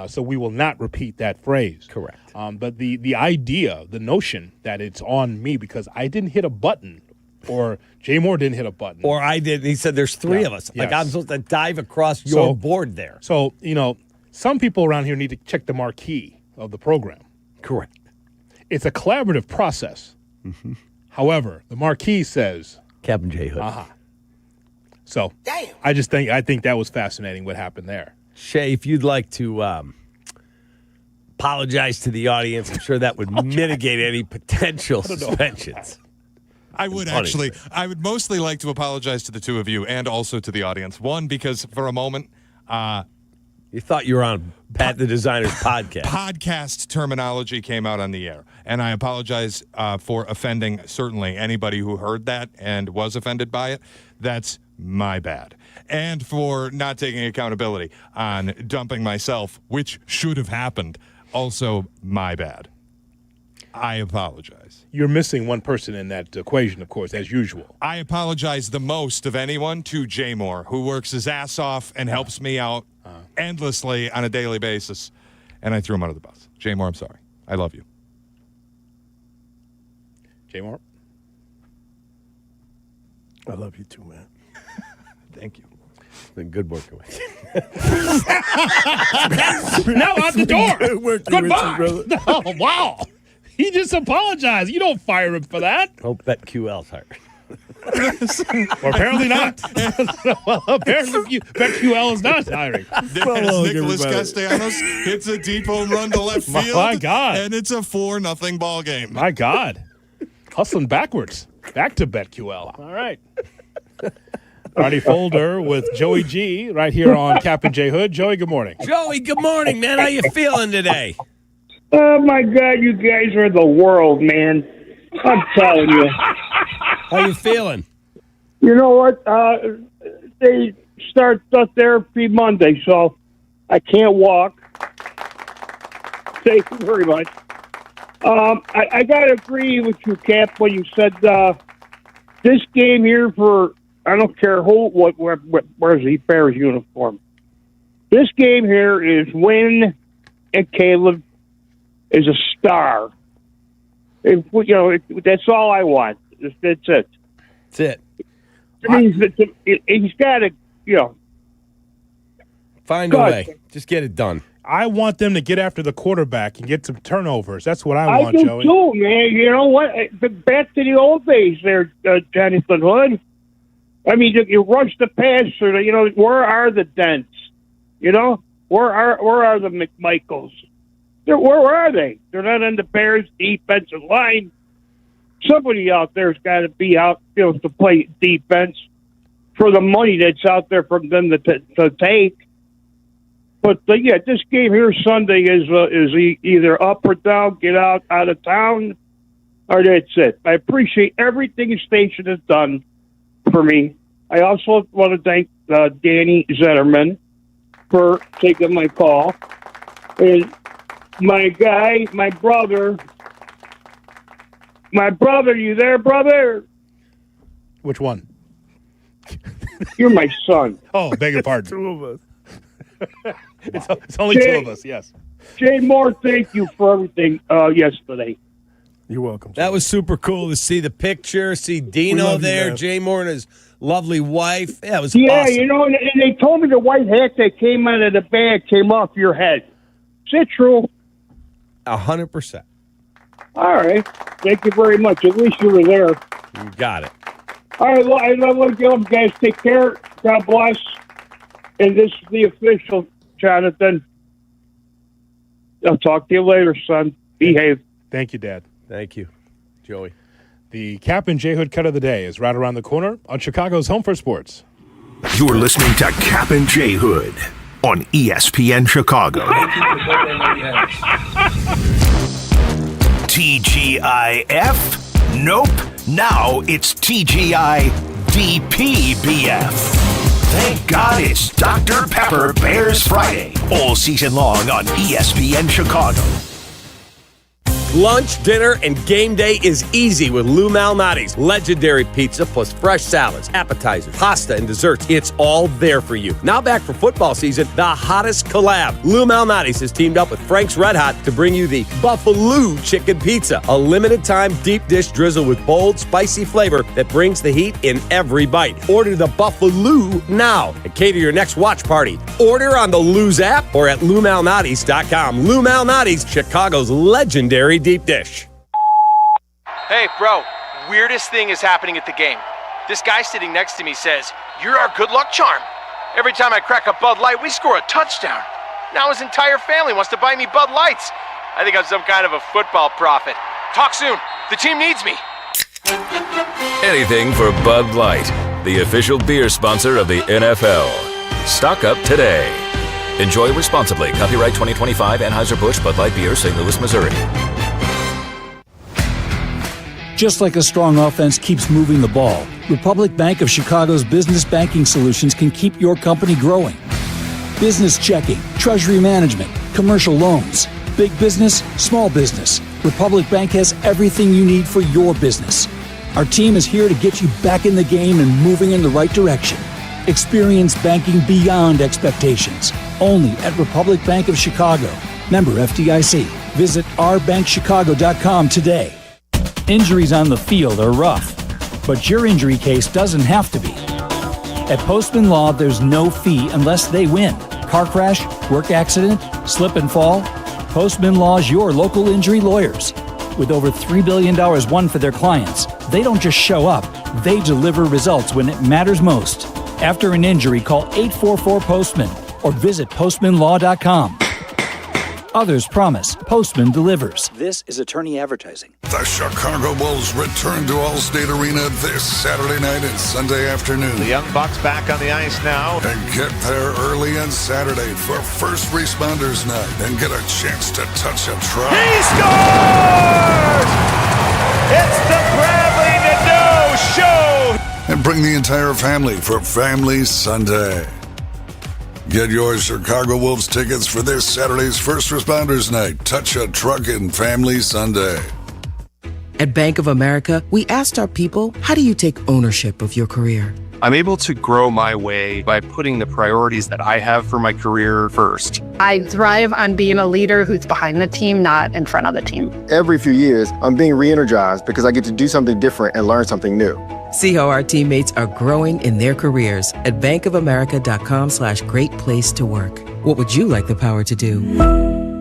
so we will not repeat that phrase. Correct. But the idea, the notion that it's on me because I didn't hit a button or Jay Moore didn't hit a button. Or I did. He said there's three of us. Like, I'm supposed to dive across your board there. So, some people around here need to check the marquee of the program. Correct. It's a collaborative process. Mm-hmm. However, the marquee says Kap J Hood. So I think that was fascinating what happened there. Shay, if you'd like to apologize to the audience, I'm sure that would mitigate any potential suspensions. I would actually. I would mostly like to apologize to the two of you and also to the audience. One, because for a moment, you thought you were on Pat the Designer's podcast. Podcast terminology came out on the air, and I apologize for offending certainly anybody who heard that and was offended by it. That's my bad. And for not taking accountability on dumping myself, which should have happened, also my bad. I apologize. You're missing one person in that equation, of course, as usual. I apologize the most of anyone to Jay Moore, who works his ass off and helps me out endlessly on a daily basis, and I threw him under the bus. Jay Moore, I'm sorry. I love you. Jay Moore? I love you too, man. Thank you. It's been good working with you. Now out the door. Good working Goodbye. with you, brother. Oh, wow. He just apologized. You don't fire him for that. Hope that QL's hired. Or apparently not. Well, apparently BetQL is not hiring. Nicholas Castellanos hits a deep home run to left field. My God. And it's a 4-0 ball game. My God. Hustling backwards. Back to BetQL. All right. Artie Folder with Joey G right here on Kap and J Hood. Joey, good morning. Joey, good morning, man. How you feeling today? Oh, my God, you guys are the world, man. I'm telling you. How you feeling? You know what? They start therapy Monday, so I can't walk. Thank you very much. I got to agree with you, Cap, when you said this game here for, I don't care who, where's the Bears uniform. This game here is Wynn and Caleb is a star. That's all I want. That's it. That's it. He's got to, find a way. Just get it done. I want them to get after the quarterback and get some turnovers. That's what I want, Joey. I do too, man. You know what? Back to the old days there, Jonathan Hood. I mean, you rush the passer. Where are the Dents? Where are the McMichaels? Where are they? They're not on the Bears' defensive line. Somebody out there's got to be out to play defense for the money that's out there for them to take. But this game here Sunday is either up or down, get out of town, or that's it. I appreciate everything the station has done for me. I also want to thank Danny Zetterman for taking my call. And my brother, you there, brother? Which one? You're my son. Oh, beg your pardon. Two of us. It's only two of us, yes. Jay Moore, thank you for everything yesterday. You're welcome. That was super cool to see the picture, see Dino there, Jay Moore and his lovely wife. Yeah, it was awesome. You know, and they told me the white hat that came out of the bag came off your head. Is it true? 100%. All right. Thank you very much. At least you were there. You got it. All right. Well, I want to go, guys. Take care. God bless. And this is the official, Jonathan. I'll talk to you later, son. Behave. Thank you, Dad. Thank you, Joey. The Kap and J Hood cut of the day is right around the corner on Chicago's Home for Sports. You're listening to Kap and J Hood on ESPN Chicago. TGIF? Nope. Now it's TGIDPBF. Thank God it's Dr. Pepper Bears Friday. All season long on ESPN Chicago. Lunch, dinner, and game day is easy with Lou Malnati's legendary pizza plus fresh salads, appetizers, pasta, and desserts. It's all there for you. Now back for football season, the hottest collab. Lou Malnati's has teamed up with Frank's Red Hot to bring you the Buffalo Chicken Pizza, a limited-time deep dish drizzle with bold, spicy flavor that brings the heat in every bite. Order the Buffalo now and cater your next watch party. Order on the Lou's app or at LouMalnati's.com. Lou Malnati's, Chicago's legendary deep dish. Hey, bro, weirdest thing is happening at the game. This guy sitting next to me says, "You're our good luck charm." Every time I crack a Bud Light, we score a touchdown. Now his entire family wants to buy me Bud Lights. I think I'm some kind of a football prophet. Talk soon. The team needs me. Anything for Bud Light, the official beer sponsor of the NFL. Stock up today. Enjoy responsibly. Copyright 2025 Anheuser-Busch Bud Light Beer, St. Louis, Missouri. Just like a strong offense keeps moving the ball, Republic Bank of Chicago's business banking solutions can keep your company growing. Business checking, treasury management, commercial loans, big business, small business. Republic Bank has everything you need for your business. Our team is here to get you back in the game and moving in the right direction. Experience banking beyond expectations. Only at Republic Bank of Chicago. Member FDIC. Visit ourbankchicago.com today. Injuries on the field are rough, but your injury case doesn't have to be. At Postman Law, there's no fee unless they win. Car crash, work accident, slip and fall. Postman Law's your local injury lawyers. With over $3 billion won for their clients, they don't just show up, they deliver results when it matters most. After an injury, call 844-POSTMAN or visit postmanlaw.com. Others promise, Postman delivers. This is attorney advertising. The Chicago Bulls return to Allstate Arena this Saturday night and Sunday afternoon. The Young Bucks back on the ice now. And get there early on Saturday for First Responders Night and get a chance to touch a truck. He scores! It's the Bradley Nadeau Show! And bring the entire family for Family Sunday. Get your Chicago Wolves tickets for this Saturday's First Responders Night, Touch a Truck and Family Sunday. At Bank of America, we asked our people, how do you take ownership of your career? I'm able to grow my way by putting the priorities that I have for my career first. I thrive on being a leader who's behind the team, not in front of the team. Every few years, I'm being re-energized because I get to do something different and learn something new. See how our teammates are growing in their careers at bankofamerica.com/great place to work. What would you like the power to do?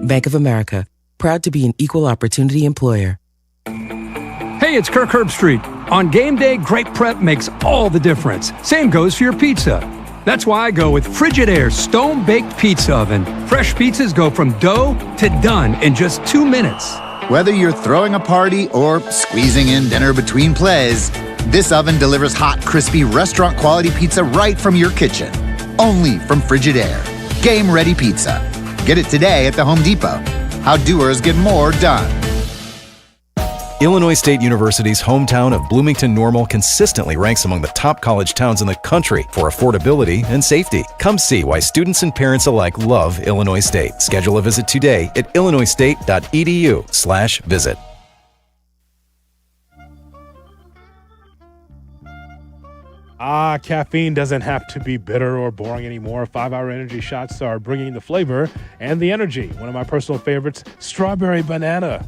Bank of America, proud to be an equal opportunity employer. Hey, it's Kirk Herbstreit. On game day, great prep makes all the difference. Same goes for your pizza. That's why I go with Frigidaire's Stone-Baked Pizza Oven. Fresh pizzas go from dough to done in just 2 minutes. Whether you're throwing a party or squeezing in dinner between plays, this oven delivers hot, crispy, restaurant-quality pizza right from your kitchen. Only from Frigidaire. Game-ready pizza. Get it today at the Home Depot. How doers get more done. Illinois State University's hometown of Bloomington Normal consistently ranks among the top college towns in the country for affordability and safety. Come see why students and parents alike love Illinois State. Schedule a visit today at illinoisstate.edu/visit. Caffeine doesn't have to be bitter or boring anymore. 5-Hour Energy shots are bringing the flavor and the energy. One of my personal favorites, strawberry banana.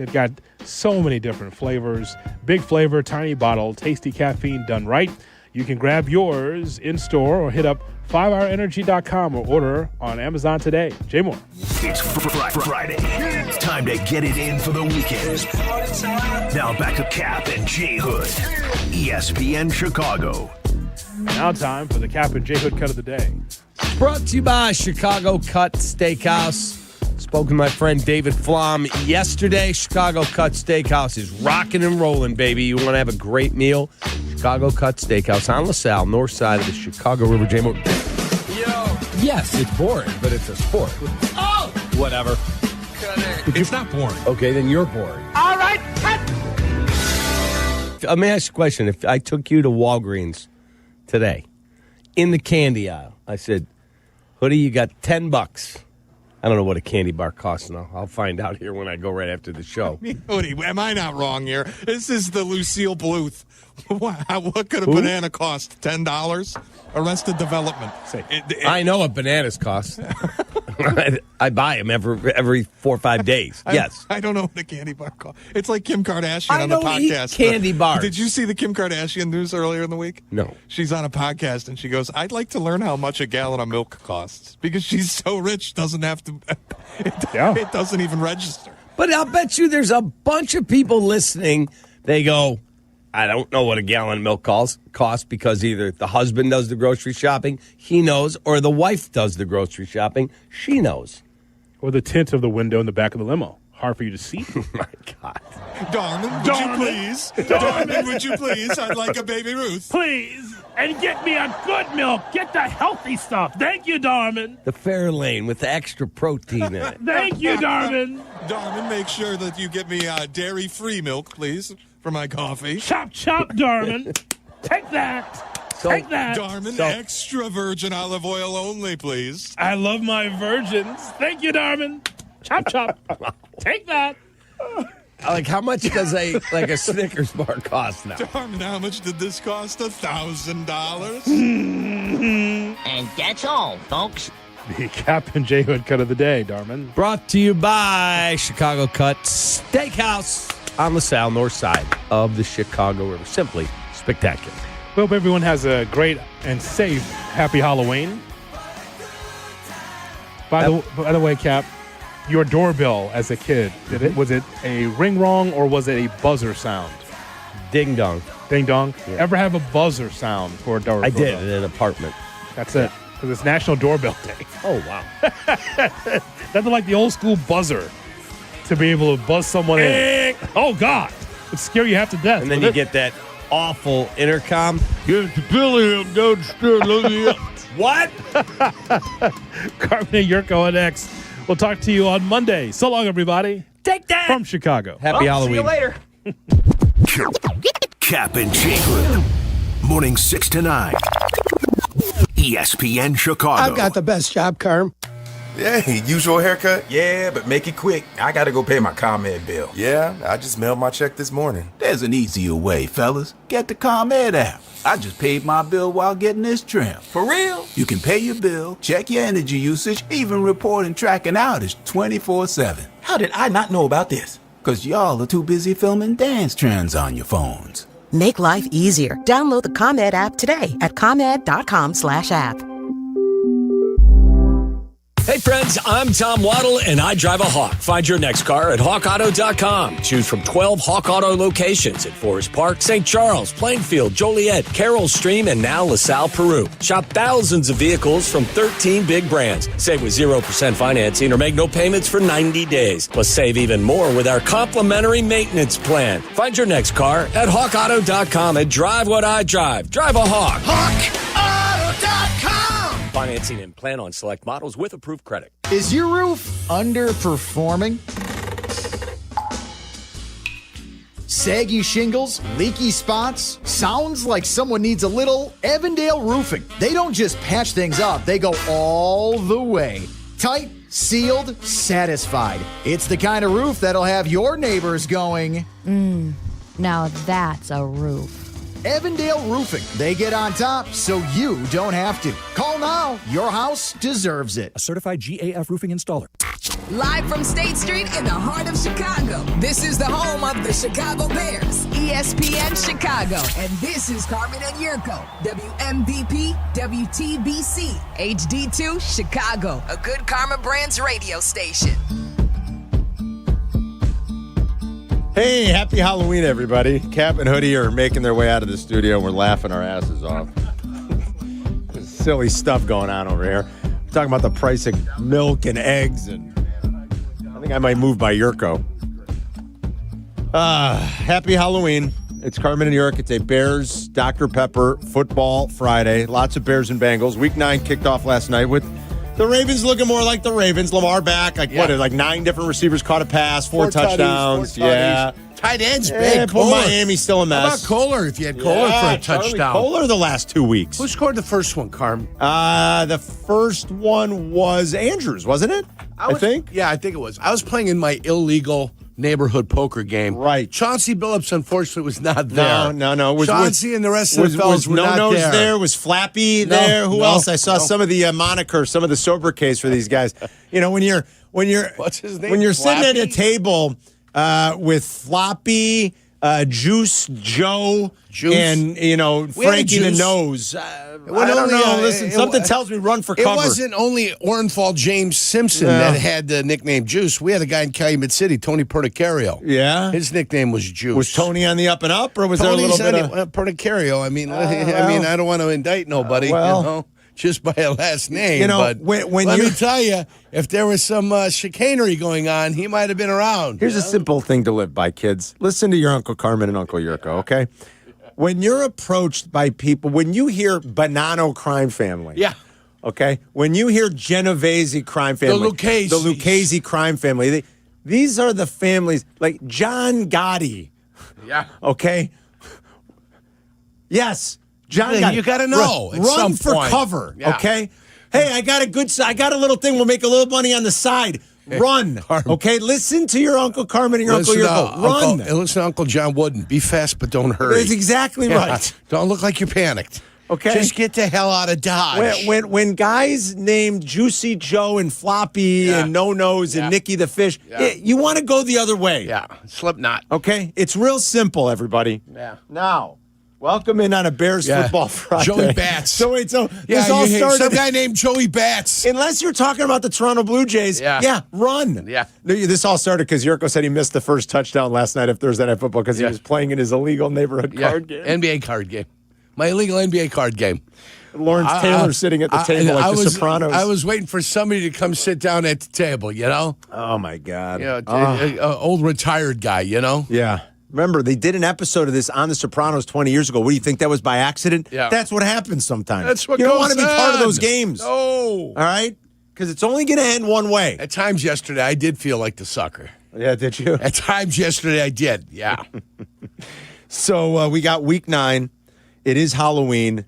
They've got so many different flavors. Big flavor, tiny bottle, tasty caffeine done right. You can grab yours in-store or hit up 5hourenergy.com or order on Amazon today. Jay Moore. It's Friday. It's time to get it in for the weekend. Now back to Kap and J Hood. ESPN Chicago. Now time for the Kap and J Hood cut of the day. Brought to you by Chicago Cut Steakhouse. Spoke to my friend David Flom yesterday. Chicago Cut Steakhouse is rocking and rolling, baby. You want to have a great meal? Chicago Cut Steakhouse on LaSalle, north side of the Chicago River. J Moore. Yes, it's boring, but it's a sport. Oh! Whatever. It's not boring. Okay, then you're boring. All right, cut. Let me ask you a question. If I took you to Walgreens today, in the candy aisle, I said, Hoodie, you got $10. I don't know what a candy bar costs now. I'll find out here when I go right after the show. Hoodie, am I not wrong here? This is the Lucille Bluth. What could a banana cost? $10? Arrested Development. I know what bananas cost. I buy them every 4 or 5 days. Yes. I don't know what a candy bar costs. It's like Kim Kardashian on the podcast. Candy bars. Did you see the Kim Kardashian news earlier in the week? No. She's on a podcast and she goes, I'd like to learn how much a gallon of milk costs because she's so rich, doesn't have to. It doesn't even register. But I'll bet you there's a bunch of people listening. They go, I don't know what a gallon of milk costs because either the husband does the grocery shopping, he knows, or the wife does the grocery shopping, she knows. Or the tint of the window in the back of the limo. Hard for you to see. Oh, my God. Darman, would you please? Darman, would you please? I'd like a Baby Ruth. Please. And get me a good milk. Get the healthy stuff. Thank you, Darman. The Fairlane with the extra protein in it. Thank you, Darman. Darman, make sure that you get me dairy-free milk, please, for my coffee. Chop, Darman. Take that. Take that. Darman, extra virgin olive oil only, please. I love my virgins. Thank you, Darman. Chop. Take that. Like, how much does a Snickers bar cost now? Darman, how much did this cost? $1,000? And that's all, folks. The Kap and J Hood cut of the day, Darman. Brought to you by Chicago Cut Steakhouse on LaSalle, north side of the Chicago River. Simply spectacular. We hope everyone has a great and safe happy Halloween. By the way, Kap, your doorbell as a kid, was it a ring rong or was it a buzzer sound? Ding dong. Ding dong? Yeah. Ever have a buzzer sound for a doorbell? I did in an apartment. That's it. Because it's National Doorbell Day. Oh, wow. Nothing like the old school buzzer to be able to buzz someone in. Oh, God. It would scare you half to death. And then you get that awful intercom. Get the Billy downstairs. What? Carmen Jurko and X. We'll talk to you on Monday. So long, everybody. Take that. From Chicago. Happy Halloween. See you later. Kap and J Hood. Morning 6 to 9. ESPN Chicago. I've got the best job, Carm. Hey, usual haircut? Yeah, but make it quick. I gotta go pay my ComEd bill. Yeah, I just mailed my check this morning. There's an easier way, fellas. Get the ComEd app. I just paid my bill while getting this trim. For real? You can pay your bill, check your energy usage, even report and track an outage 24/7. How did I not know about this? Because y'all are too busy filming dance trends on your phones. Make life easier. Download the ComEd app today at ComEd.com/app. Hey friends, I'm Tom Waddle and I drive a Hawk. Find your next car at HawkAuto.com. Choose from 12 Hawk Auto locations at Forest Park, St. Charles, Plainfield, Joliet, Carroll Stream, and now LaSalle, Peru. Shop thousands of vehicles from 13 big brands. Save with 0% financing or make no payments for 90 days. Plus save even more with our complimentary maintenance plan. Find your next car at HawkAuto.com and drive what I drive. Drive a Hawk. HawkAuto.com. Financing and plan on select models with approved credit. Is your roof underperforming? Saggy shingles, leaky spots? Sounds like someone needs a little Evandale roofing. They don't just patch things up, they go all the way. Tight, sealed, satisfied. It's the kind of roof that'll have your neighbors going, now that's a roof. Evandale Roofing. They get on top so you don't have to. Call now. Your house deserves it. A certified GAF roofing installer. Live from State Street in the heart of Chicago. This is the home of the Chicago Bears, ESPN Chicago. And this is Carmen and Jurko, WMVP, WTBC, HD2, Chicago, a good Karma Brands radio station. Hey, happy Halloween, everybody. Kap and Hoodie are making their way out of the studio. We're laughing our asses off. Silly stuff going on over here. We're talking about the price of milk and eggs, and I think I might move by Jurko. Happy Halloween. It's Carmen and Jurko. It's a Bears, Dr. Pepper Football Friday. Lots of Bears and Bengals. Week 9 kicked off last night with the Ravens looking more like the Ravens. Lamar back. What, 9 different receivers caught a pass, 4 touchdowns. Tight ends, big. Miami still a mess. How about Kohler, if you had Kohler for a touchdown? Kohler the last 2 weeks. Who scored the first one, Carm? The first one was Andrews, wasn't it? I think. Yeah, I think it was. I was playing in my illegal neighborhood poker game. Right. Chauncey Billups, unfortunately, was not there. No. Chauncey and the rest of the fellas were not there. there. Was Flappy there? Who else? I saw some of the monikers, some of the sobriquets for these guys. When you're what's his name? When you're Flappy? sitting at a table with Floppy, Juice, Joe, and Frankie the Nose. I don't know. Listen, something tells me run for cover. It wasn't only Orenthal James Simpson that had the nickname Juice. We had a guy in Calumet City, Tony Perticario. Yeah, his nickname was Juice. Was Tony on the up and up, or was there a little bit of Perticario? I mean, I don't want to indict nobody. Just by a last name. But let me tell you, if there was some chicanery going on, he might have been around. Here's a simple thing to live by, kids. Listen to your Uncle Carmen and Uncle Jurko, okay? When you're approached by people, when you hear Bonanno crime family, okay? When you hear Genovese crime family, the Lucchese crime family, these are the families, like John Gotti, okay? Yes. John, you got to know. Run for cover, okay? Hey, I got a little thing. We'll make a little money on the side. Run, okay? Listen to your Uncle Carmen and your Uncle Jurko. Run. Listen to Uncle John Wooden. Be fast, but don't hurry. That's exactly right. Don't look like you're panicked. Okay, just get the hell out of Dodge. When guys named Juicy Joe and Floppy and No Nose and Nicky the Fish, you want to go the other way. Yeah, Slipknot. Okay, it's real simple, everybody. Yeah. Now. Welcome in on a Bears football Friday. Joey Bats. So this all started. Some guy named Joey Bats. Unless you're talking about the Toronto Blue Jays, run. Yeah. This all started because Jurko said he missed the first touchdown last night of Thursday Night Football because he was playing in his illegal neighborhood card game. NBA card game. My illegal NBA card game. Lawrence Taylor sitting at the table like The Sopranos. I was waiting for somebody to come sit down at the table, Oh, my God. Old retired guy, Yeah. Remember, they did an episode of this on The Sopranos 20 years ago. What do you think that was by accident? Yeah. That's what happens sometimes. That's what you don't goes want to be part of those on. games. No. All right? Because it's only going to end one way. At times yesterday, I did feel like the sucker. Yeah, did you? At times yesterday, I did. Yeah. So we got week 9. It is Halloween.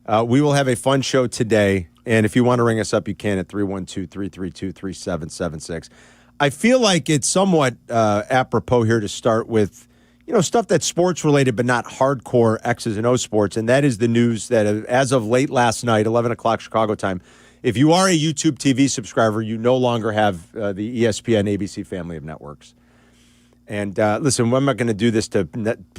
We will have a fun show today. And if you want to ring us up, you can at 312-332-3776. I feel like it's somewhat apropos here to start with stuff that's sports related, but not hardcore X's and O sports. And that is the news that as of late last night, 11 o'clock Chicago time, if you are a YouTube TV subscriber, you no longer have the ESPN ABC family of networks. And listen, I'm not going to do this to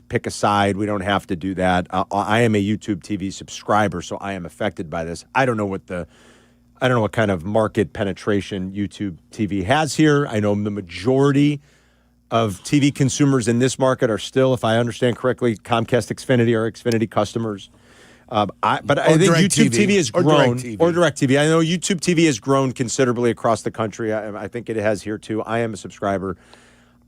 pick a side. We don't have to do that. I am a YouTube TV subscriber, so I am affected by this. I don't know what kind of market penetration YouTube TV has here. I know the majority of TV consumers in this market are still, if I understand correctly, Comcast Xfinity or Xfinity customers. But I think YouTube TV has grown. Or DirecTV. I know YouTube TV has grown considerably across the country. I think it has here, too. I am a subscriber.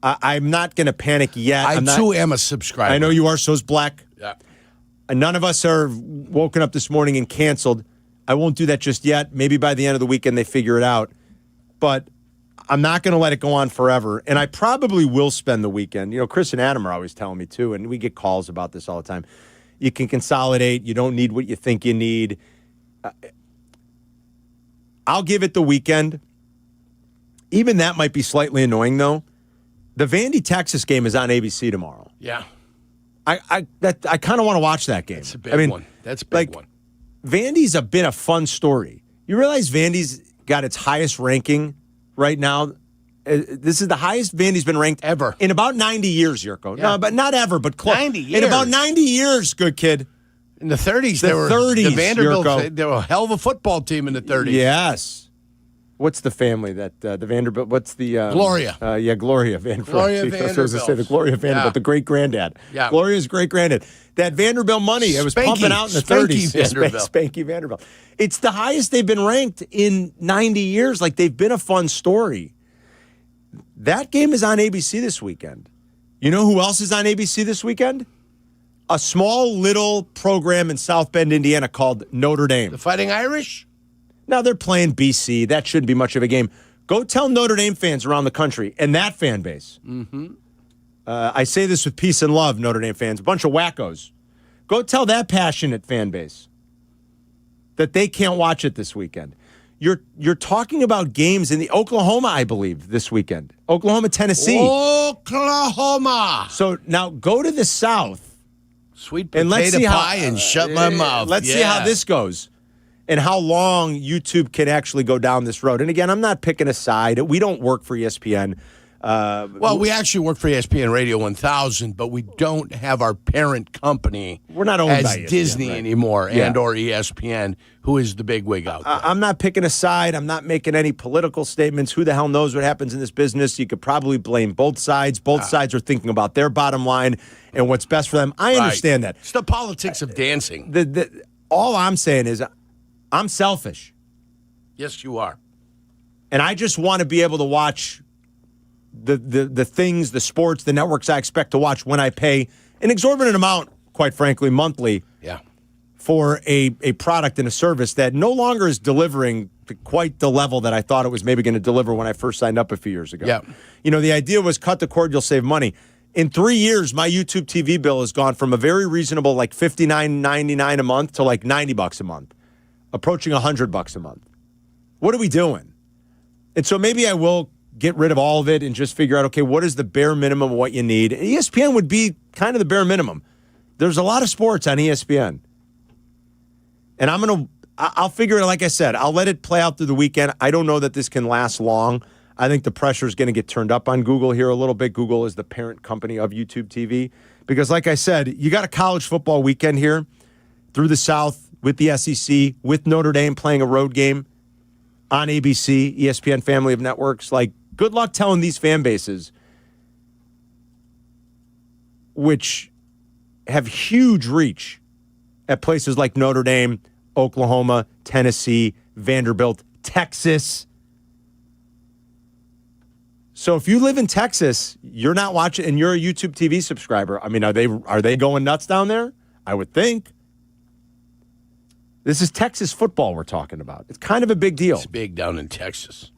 I'm not going to panic yet. I, too, am a subscriber. I know you are. So's Bleck. Yeah. None of us are woken up this morning and canceled. I won't do that just yet. Maybe by the end of the weekend they figure it out. But I'm not going to let it go on forever. And I probably will spend the weekend. Chris and Adam are always telling me, too, and we get calls about this all the time. You can consolidate. You don't need what you think you need. I'll give it the weekend. Even that might be slightly annoying, though. The Vandy, Texas game is on ABC tomorrow. Yeah. I kind of want to watch that game. That's a big one. That's a big one. Vandy's been a fun story. You realize Vandy's got its highest ranking right now? This is the highest Vandy's been ranked ever in about 90 years, Yurko. Yeah. No, but not ever, but close. 90 years. In about 90 years, good kid. In the 30s, the Vanderbilt, Yurko. they were a hell of a football team in the 30s. Yes. What's the family that the Vanderbilt? What's the Gloria? Gloria Vanderbilt. Gloria I was going to say the Gloria Vanderbilt, the great granddad. Yeah. Gloria's great granddad. That Vanderbilt money, it was pumping out in the 30s. Spanky Vanderbilt. It's the highest they've been ranked in 90 years. Like, they've been a fun story. That game is on ABC this weekend. You know who else is on ABC this weekend? A small little program in South Bend, Indiana called Notre Dame. The Fighting Irish? Now they're playing BC. That shouldn't be much of a game. Go tell Notre Dame fans around the country and that fan base. Mm-hmm. I say this with peace and love, Notre Dame fans. A bunch of wackos. Go tell that passionate fan base that they can't watch it this weekend. You're talking about games in the Oklahoma, I believe, this weekend. Oklahoma, Tennessee. Oklahoma. So now go to the South. Sweet potato pie and shut my mouth. Let's see how this goes and how long YouTube can actually go down this road. And again, I'm not picking a side. We don't work for ESPN. Well, we actually work for ESPN Radio 1000, but we don't have our parent company. We're not owned as by ESPN, Disney right? anymore, Yeah. and or ESPN, who is the big wig out there. I'm not picking a side. I'm not making any political statements. Who the hell knows what happens in this business? You could probably blame both sides. Both sides are thinking about their bottom line and what's best for them. I understand that. It's the politics of dancing. All I'm saying is I'm selfish. Yes, you are. And I just want to be able to watch the things, the sports, the networks I expect to watch when I pay an exorbitant amount, quite frankly, monthly. Yeah. For a product and a service that no longer is delivering to quite the level that I thought it was maybe going to deliver when I first signed up a few years ago. Yeah. You know, the idea was cut the cord, you'll save money. In 3 years, my YouTube TV bill has gone from a very reasonable like $59.99 a month to like $90 a month, approaching $100 a month. What are we doing? And so maybe I will get rid of all of it and just figure out, okay, what is the bare minimum of what you need? And ESPN would be kind of the bare minimum. There's a lot of sports on ESPN. And I'll figure it, like I said, I'll let it play out through the weekend. I don't know that this can last long. I think the pressure is going to get turned up on Google here a little bit. Google is the parent company of YouTube TV. Because like I said, you got a college football weekend here through the South with the SEC, with Notre Dame playing a road game on ABC, ESPN family of networks. Like, good luck telling these fan bases, which have huge reach at places like Notre Dame, Oklahoma, Tennessee, Vanderbilt, Texas. So if you live in Texas, you're not watching, and you're a YouTube TV subscriber. I mean, are they going nuts down there? I would think. This is Texas football we're talking about. It's kind of a big deal. It's big down in Texas.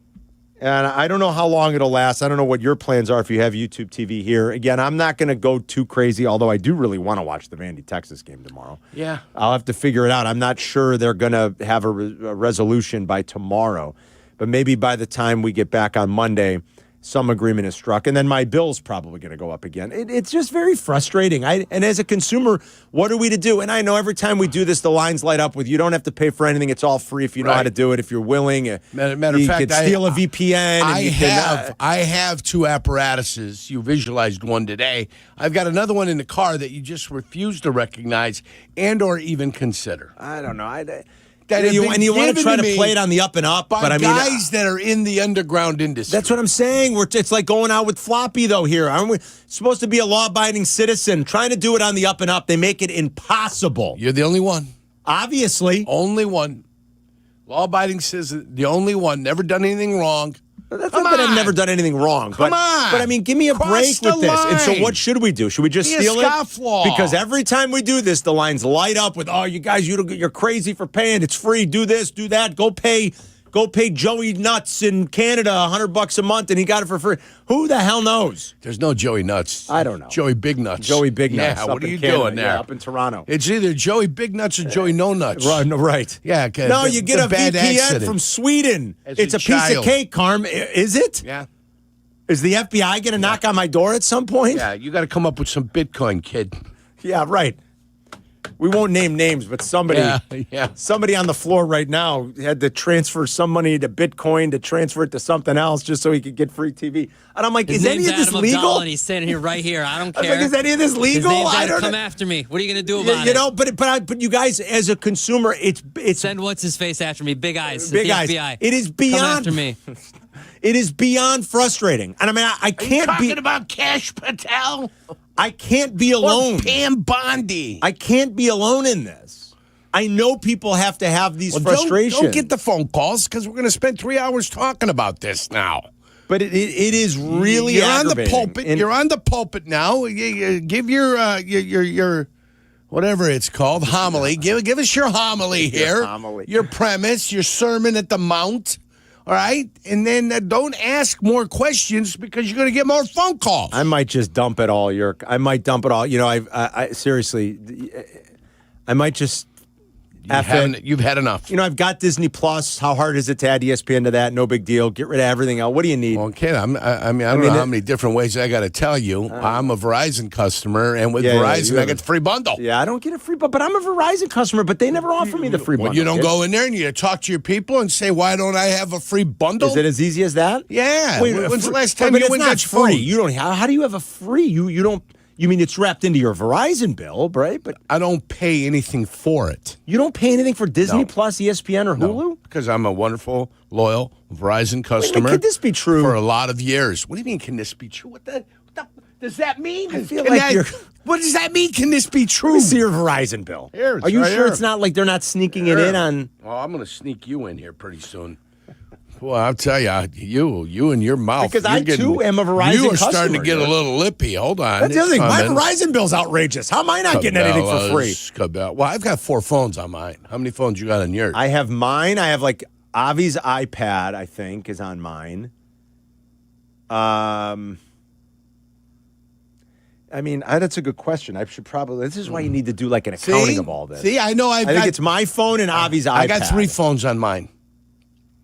And I don't know how long it'll last. I don't know what your plans are if you have YouTube TV here. Again, I'm not going to go too crazy, although I do really want to watch the Vandy Texas game tomorrow. Yeah. I'll have to figure it out. I'm not sure they're going to have a resolution by tomorrow. But maybe by the time we get back on Monday, some agreement is struck. And then my bill's probably going to go up again. It's just very frustrating. And as a consumer, what are we to do? And I know every time we do this, the lines light up with you don't have to pay for anything. It's all free if you know how to do it, if you're willing. Matter of fact, you can steal a VPN. I have two apparatuses. You visualized one today. I've got another one in the car that you just refuse to recognize and or even consider. I don't know. You want to try to play it on the up and up, by but I mean, guys that are in the underground industry. That's what I'm saying. It's like going out with Floppy, though, here. Aren't we supposed to be a law-abiding citizen? Trying to do it on the up and up, they make it impossible. You're the only one. Obviously. Only one. Law-abiding citizen, the only one. Never done anything wrong. That's not that I've never done anything wrong. Come on. But I mean, give me a break with this. And so what should we do? Should we just steal it? Scofflaw. Because every time we do this, the lines light up with, oh, you guys, you're crazy for paying. It's free. Do this, do that. Go pay Joey Nuts in Canada $100 a month, and he got it for free. Who the hell knows? There's no Joey Nuts. I don't know. Joey Big Nuts. Joey Big Nuts. Yeah, what are you Canada, doing there? Yeah, up in Toronto. It's either Joey Big Nuts or Joey No Nuts. Right. Yeah. No, you get a bad VPN accident. from Sweden. As It's a a piece child. of cake, Carm. Is it? Yeah. Is the FBI going to knock on my door at some point? Yeah, you got to come up with some Bitcoin, kid. Yeah, right. We won't name names, but somebody on the floor right now had to transfer some money to Bitcoin to transfer it to something else just so he could get free TV. And I'm like, is any of this legal? Abdalla, and he's standing here right here. I don't care. I was like, is any of this legal? I don't come after me. What are you going to do about it? You know, but you guys, as a consumer, it's send what's his face after me. Big Eyes. Big Eyes. FBI. It is beyond. Come after me. It is beyond frustrating. And I mean, I can't Are you talking about Cash Patel? I can't be alone. Or Pam Bondi. I can't be alone in this. I know people have to have these frustrations. Don't get the phone calls because we're going to spend 3 hours talking about this now. But it is really You're on the aggravating. pulpit. You're on the pulpit now. You give your whatever it's called homily. Give us your homily here. Your premise, your sermon at the Mount. All right? And then don't ask more questions because you're going to get more phone calls. I might just dump it all, Yerk. I might dump it all. You know, I seriously, I might just You've had enough. You know, I've got Disney Plus. How hard is it to add ESPN to that? No big deal. Get rid of everything else. What do you need? Okay, I don't know how many different ways I got to tell you. I'm a Verizon customer, and with Verizon, I get the free bundle. Yeah, I don't get a free bundle, but I'm a Verizon customer, but they never offer me the free bundle. You don't go in there and you talk to your people and say, why don't I have a free bundle? Is it as easy as that? Yeah. Wait, when's the last time you went not to free? You don't. How do you have a free? You don't. You mean it's wrapped into your Verizon bill, right? But I don't pay anything for it. You don't pay anything for Disney Plus, ESPN, or Hulu? Because I'm a wonderful, loyal Verizon customer. Could this be true? For a lot of years. What do you mean, can this be true? What does that mean? I feel like you're... What does that mean, can this be true? Let me see your Verizon bill. Here, Are you sure it's not like they're not sneaking it in on... Well, I'm going to sneak you in here pretty soon. Well, I'll tell you, you and your mouth. Because I, too, am a Verizon customer. You are starting to get a little lippy. Hold on. That's the other thing. My Verizon bill's outrageous. How am I not getting anything for free? Well, I've got 4 phones on mine. How many phones you got on yours? I have mine. I have, like, Avi's iPad, I think, is on mine. I mean, that's a good question. I should probably... This is why you need to do, like, an accounting of all this. See, I know I think it's my phone and Avi's iPad. I got 3 phones on mine.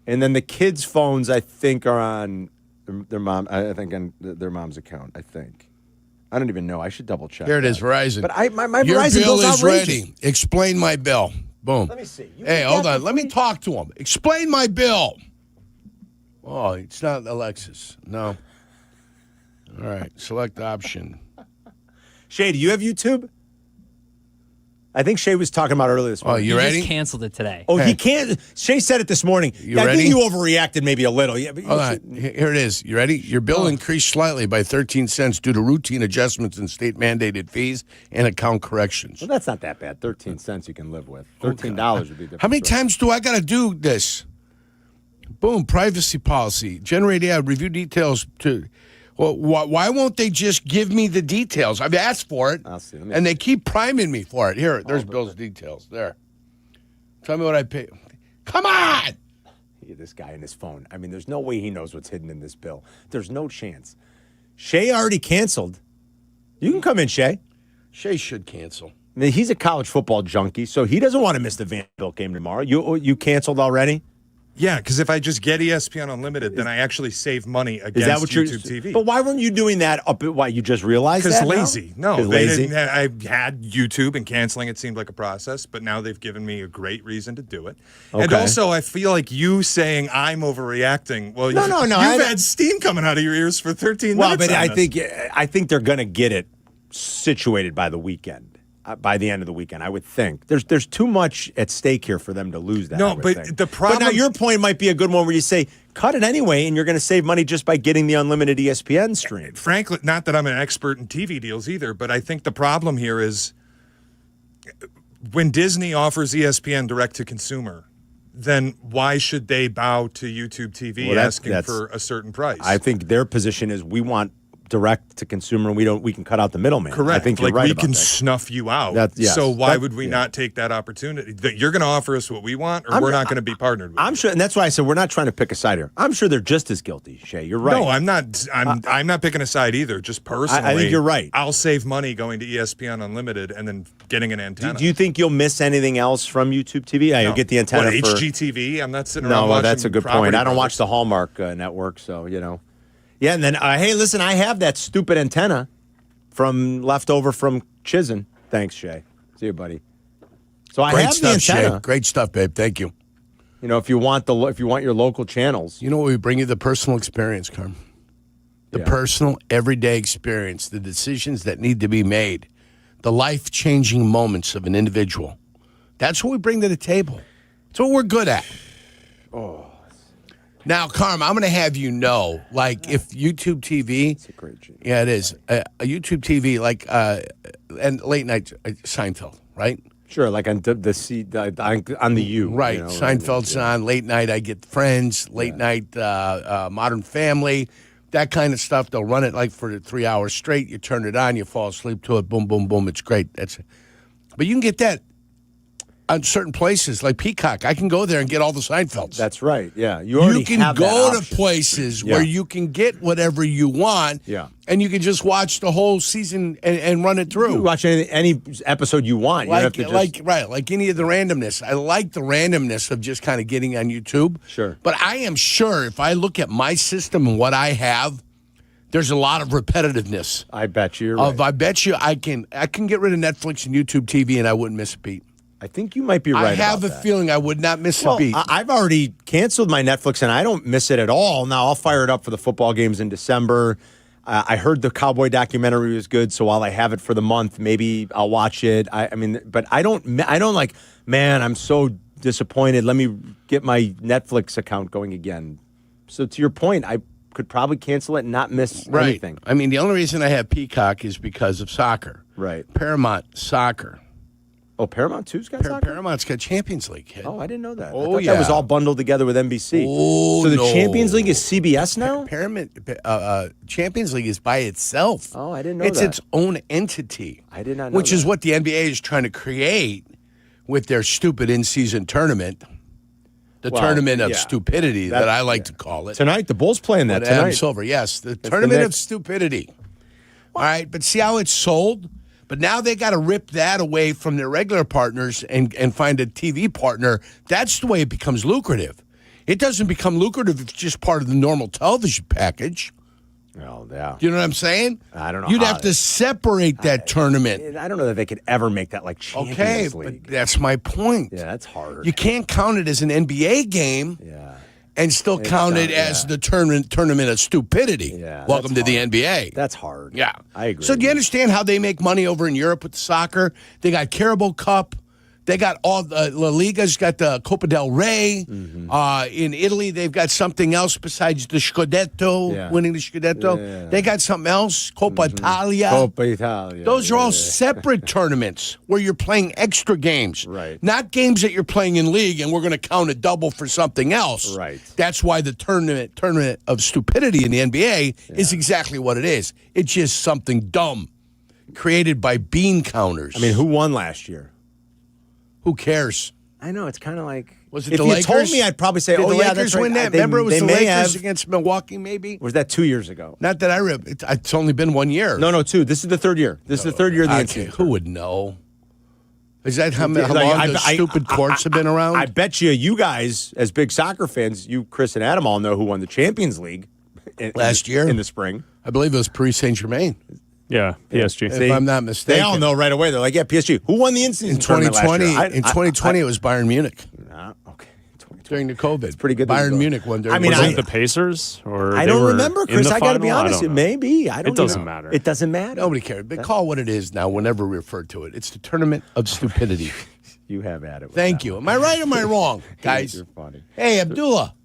And then the kids' phones, I think, are on their mom. I think on their mom's account. I think. I don't even know. I should double check. Here it is, Verizon. But my your Verizon bill bill's is outrageous. ready. Explain my bill. Boom. Let me see. Hey, hold on. Let me talk to him. Explain my bill. Oh, it's not Alexis. No. All right. Select option. Shay, do you have YouTube? I think Shay was talking about earlier this morning. Oh, you ready? He just canceled it today. Oh, he can't. Shay said it this morning. You ready? I think you overreacted maybe a little. Yeah, but hold on. Here it is. You ready? Your bill increased slightly by 13 cents due to routine adjustments in state-mandated fees and account corrections. Well, that's not that bad. 13 cents you can live with. $13 would be different. How many times do I got to do this? Boom. Privacy policy. Generate ad. Review details to... Well, why won't they just give me the details? I've asked for it, and they keep priming me for it. Here, there's Bill's details. There. Tell me what I pay. Come on! This guy and his phone. I mean, there's no way he knows what's hidden in this bill. There's no chance. Shay already canceled. You can come in, Shay. Shay should cancel. I mean, he's a college football junkie, so he doesn't want to miss the Vanderbilt game tomorrow. You canceled already? Yeah, because if I just get ESPN Unlimited, then I actually save money against YouTube TV. But why weren't you doing that? Why, you just realized that? Because lazy. No, lazy. I had YouTube, and canceling it seemed like a process, but now they've given me a great reason to do it. Okay. And also, I feel like you saying I'm overreacting. Well, no. You've had steam coming out of your ears for 13 minutes. Well, but I think they're going to get it situated by the weekend. By the end of the weekend, I would think. There's too much at stake here for them to lose that. No, but the problem... But now your point might be a good one where you say, cut it anyway, and you're going to save money just by getting the unlimited ESPN stream. Frankly, not that I'm an expert in TV deals either, but I think the problem here is when Disney offers ESPN direct to consumer, then why should they bow to YouTube TV asking for a certain price? I think their position is we want direct to consumer, and we can cut out the middleman. Correct. I think you're like right we about can that. snuff you out. Yes. So why would we not take that opportunity? That you're going to offer us what we want, or we're not going to be partnered with. I'm sure, and that's why I said we're not trying to pick a side here. I'm sure they're just as guilty, Shay. You're right. No, I'm not. I'm not picking a side either. Just personally, I think you're right. I'll save money going to ESPN Unlimited and then getting an antenna. Do you think you'll miss anything else from YouTube TV? Yeah, you'll get the antenna for HGTV. I'm not sitting around watching. No, that's a good point. I don't watch the Hallmark network, so Yeah, and then hey, listen, I have that stupid antenna from leftover from Chisin. Thanks, Shay. See you, buddy. So I Great have stuff, the Shay. antenna. Great stuff, babe. Thank you. You know, if you want your local channels. You know what? We bring you the personal experience, Carm. The personal, everyday experience, the decisions that need to be made, the life-changing moments of an individual. That's what we bring to the table. That's what we're good at. Oh. Now, Carm, I'm going to have you know, like, if YouTube TV. It's a great gene. Yeah, it is. A YouTube TV, like, and late night Seinfeld, right? Sure, like on on the U. Right. You know, Seinfeld's on. Late night, I get Friends. Late night, Modern Family. That kind of stuff. They'll run it like for 3 hours straight. You turn it on. You fall asleep to it. Boom, boom, boom. It's great. But you can get that on certain places like Peacock. I can go there and get all the Seinfelds. That's right. Yeah. You can have go that to places where you can get whatever you want. Yeah. And you can just watch the whole season and run it through. You watch any episode you want. You have to like any of the randomness. I like the randomness of just kind of getting on YouTube. Sure. But I am sure if I look at my system and what I have, there's a lot of repetitiveness. I bet you're right. I bet you I can get rid of Netflix and YouTube TV and I wouldn't miss a beat. I think you might be right. I have about a that. feeling I would not miss a beat. I've already canceled my Netflix, and I don't miss it at all. Now, I'll fire it up for the football games in December. I heard the Cowboy documentary was good, so while I have it for the month, maybe I'll watch it. I mean, but I don't like, man, I'm so disappointed. Let me get my Netflix account going again. So to your point, I could probably cancel it and not miss anything. I mean, the only reason I have Peacock is because of soccer. Right. Paramount Soccer. Oh, Paramount 2's got soccer? Paramount's got Champions League, kid. Oh, I didn't know that. Oh, I thought yeah. that was all bundled together with NBC. Oh, so the no. Champions League is CBS now? Champions League is by itself. Oh, I didn't know it's that. its own entity. I did not know Which is what the NBA is trying to create with their stupid in-season tournament. The tournament of stupidity that I like to call it. Tonight, the Bulls playing that Adam tonight. Silver, yes. The tournament of stupidity. All right, but see how it's sold? But now they got to rip that away from their regular partners and find a TV partner. That's the way it becomes lucrative. It doesn't become lucrative if it's just part of the normal television package. Well, yeah. Do you know what I'm saying? I don't know. You'd have to separate that tournament. I don't know that they could ever make that like Champions Okay, League. but that's my point. Yeah, that's hard. You can't count it as an NBA game. And still count it as the tournament of stupidity. Yeah, Welcome to the NBA. That's hard. Yeah. I agree. So do you understand how they make money over in Europe with soccer? They got Carabao Cup. They got all the La Liga's got the Copa del Rey. In Italy, they've got something else besides the Scudetto, winning the Scudetto. Yeah. They got something else, Coppa Italia. Coppa Italia. Those are all separate tournaments where you're playing extra games. Right. Not games that you're playing in league and we're going to count a double for something else. Right. That's why the tournament of stupidity in the NBA is exactly what it is. It's just something dumb created by bean counters. I mean, who won last year? Who cares? I know, it's kind of like... Was it if the you Lakers? told me, I'd probably say, Did oh, the yeah, Lakers that's right. win that? They- Remember, it was they the may Lakers have. against Milwaukee, maybe? Was that 2 years ago? Not that I remember. It's only been 1 year. No, 2. This is the third year. This is the third year of the Okay, NCAA. who would know? Is that how long Like, the stupid courts have been around? I bet you guys, as big soccer fans, you, Chris, and Adam all know who won the Champions League Last year? in the spring. I believe it was Paris Saint-Germain. Yeah, PSG. If I'm not mistaken. They all know right away. They're like, yeah, PSG. Who won the in-season In tournament last 2020, year? in 2020, it was Bayern Munich. Okay. During the COVID. It's pretty good that Bayern you go. Munich won during I mean, Was the it the Pacers? Or I they don't were remember, in Chris. the I got to be final? honest. don't know. Maybe. I don't It doesn't know. matter. It doesn't matter. Nobody cares. But call it what it is now whenever we refer to it. It's the tournament of stupidity. You have at it. With Thank that you. one. Am I right or am I wrong, guys? You're funny. Hey, Abdullah.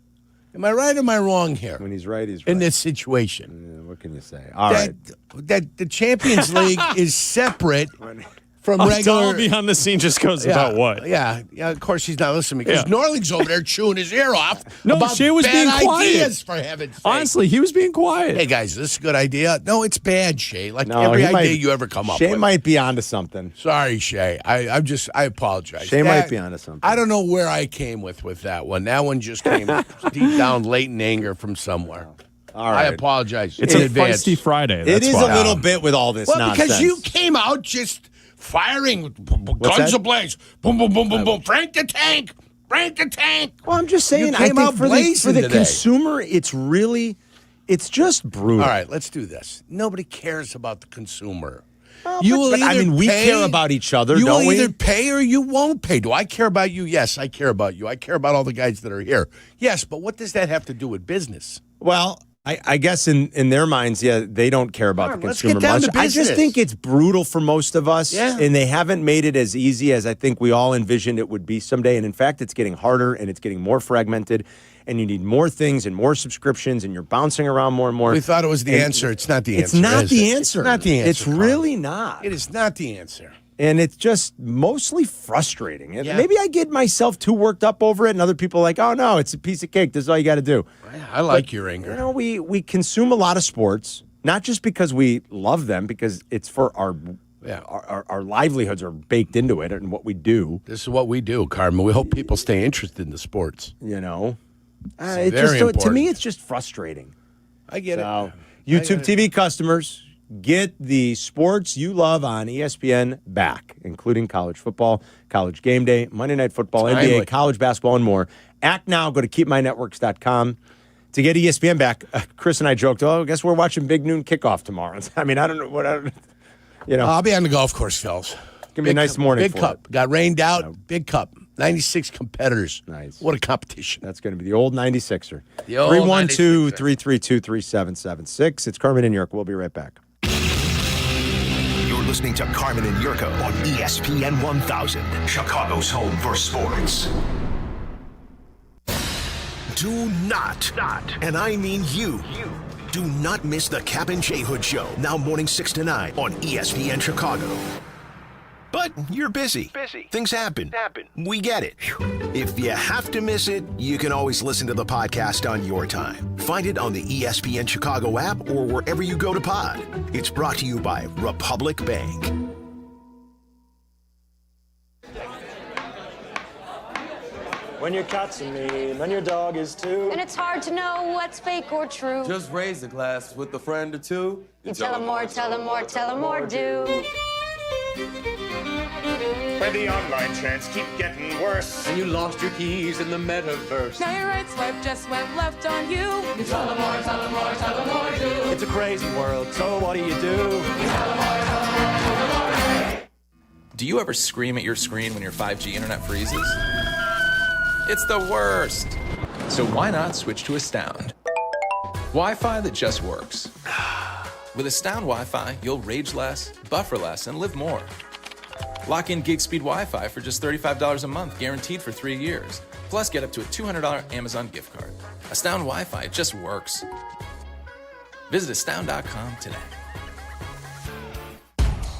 Am I right or am I wrong here When he's right, he's right. in this situation? What can you say? All right. That the Champions League is separate from Oh, regular. Tom behind the scene just goes about what? Yeah, of course he's not listening because Yeah. Norling's over there chewing his ear off. No, about Shea was bad being quiet. ideas, for heaven's sake. Honestly, he was being quiet. Hey guys, this is a good idea. No, it's bad, Shay. Like No, every he idea might- you ever come up Shea with. might be onto something. Sorry, Shay. I apologize. Shea might be onto something. I don't know where I came with that one. That one just came deep down, latent anger from somewhere. All right. I apologize. It's in a advance. feisty Friday. It That's is why. a little bit with all this Well, nonsense. because you came out just firing guns that? ablaze. Boom, boom, boom, boom, boom. Frank the Tank. Frank the Tank. Well, I'm just saying, You I came think out for the blazing today. consumer, it's just brutal. All right, let's do this. Nobody cares about the consumer. We care about each other, You don't will we? either pay or you won't pay. Do I care about you? Yes, I care about you. I care about all the guys that are here. Yes, but what does that have to do with business? Well, I guess in their minds, they don't care about the let's consumer get down much. to I just business. think it's brutal for most of us, Yeah. and they haven't made it as easy as I think we all envisioned it would be someday. And in fact, it's getting harder and it's getting more fragmented, and you need more things and more subscriptions, and you're bouncing around more and more. We thought it was the answer. It's not the answer. It's not is the it? answer. It's not the answer. It's really not. It is not the answer. And it's just mostly frustrating. And Yeah. maybe I get myself too worked up over it, and other people are like, oh, no, it's a piece of cake. This is all you got to do. I like your anger. You know, we consume a lot of sports, not just because we love them, because it's for our livelihoods are baked into it and what we do. This is what we do, Carmen. We hope people stay interested in the sports. You know, It's very important. to me, it's just frustrating. I get So, it. YouTube TV customers, get the sports you love on ESPN back, including college football, college game day, Monday Night Football, Timely. NBA, college basketball, and more. Act now. Go to keepmynetworks.com. To get ESPN back, Chris and I joked, I guess we're watching Big Noon Kickoff tomorrow. I mean, I don't know what, I'll be on the golf course, fellas. Give me a nice morning Big for cup. Got rained out. Big cup. 96 competitors. Nice. What a competition. That's going to be the old 96er. The old 312-332-3776. It's Carmen and Yurko. We'll be right back. You're listening to Carmen and Yurko on ESPN 1000, Chicago's home for sports. Do not, and I mean you, do not miss the Kap J Hood Show, now morning 6 to 9 on ESPN Chicago. But you're busy. Things happen. We get it. If you have to miss it, you can always listen to the podcast on your time. Find it on the ESPN Chicago app or wherever you go to pod. It's brought to you by Republic Bank. When your cat's a me, then your dog is too. And it's hard to know what's fake or true. Just raise a glass with a friend or two. You tell them more, tell them more, tell them more, do. Where the online trends keep getting worse. And you lost your keys in the metaverse. Now your right swipe just went left on you. You tell them more, tell them more, tell them more, do. It's a crazy world, so what do you do? Do you ever scream at your screen when your 5G internet freezes? It's the worst. So why not switch to Astound? Wi-Fi that just works. With Astound Wi-Fi, you'll rage less, buffer less, and live more. Lock in gig speed Wi-Fi for just $35 a month, guaranteed for 3 years. Plus, get up to a $200 Amazon gift card. Astound Wi-Fi, it just works. Visit astound.com today.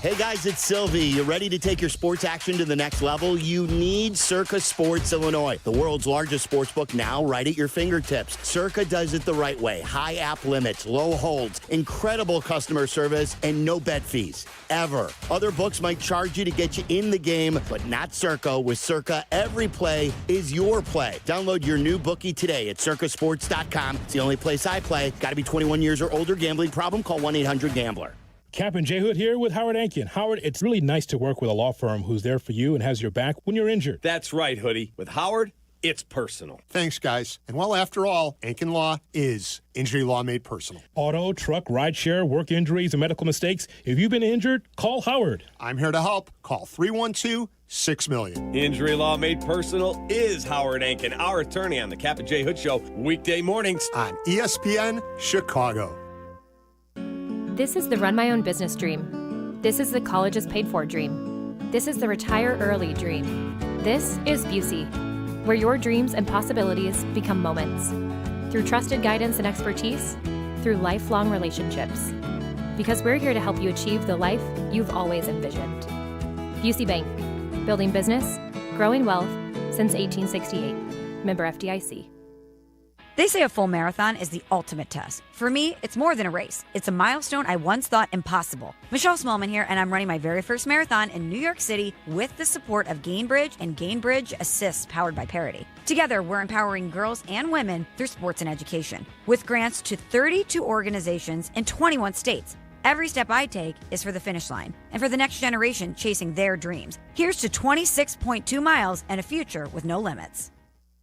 Hey guys, it's Silvy. You ready to take your sports action to the next level? You need Circa Sports Illinois, the world's largest sportsbook, now right at your fingertips. Circa does it the right way. High app limits, low holds, incredible customer service, and no bet fees, ever. Other books might charge you to get you in the game, but not Circa. With Circa, every play is your play. Download your new bookie today at circasports.com. It's the only place I play. Got to be 21 years or older. Gambling problem? Call 1-800-GAMBLER. Kap J Hood here with Howard Ankin. Howard, it's really nice to work with a law firm who's there for you and has your back when you're injured. That's right, Hoodie. With Howard, it's personal. Thanks, guys. And well, after all, Ankin Law is injury law made personal. Auto, truck, rideshare, work injuries, and medical mistakes. If you've been injured, call Howard. I'm here to help. Call 312-6-million. Injury law made personal is Howard Ankin, our attorney on the Kap J Hood Show, weekday mornings on ESPN Chicago. This is the run my own business dream. This is the college is paid for dream. This is the retire early dream. This is Busey, where your dreams and possibilities become moments. Through trusted guidance and expertise, through lifelong relationships. Because we're here to help you achieve the life you've always envisioned. Busey Bank, building business, growing wealth since 1868. Member FDIC. They say a full marathon is the ultimate test. For me, it's more than a race. It's a milestone I once thought impossible. Michelle Smallman here, and I'm running my very first marathon in New York City with the support of Gainbridge and Gainbridge Assist, powered by Parity. Together, we're empowering girls and women through sports and education, with grants to 32 organizations in 21 states. Every step I take is for the finish line and for the next generation chasing their dreams. Here's to 26.2 miles and a future with no limits.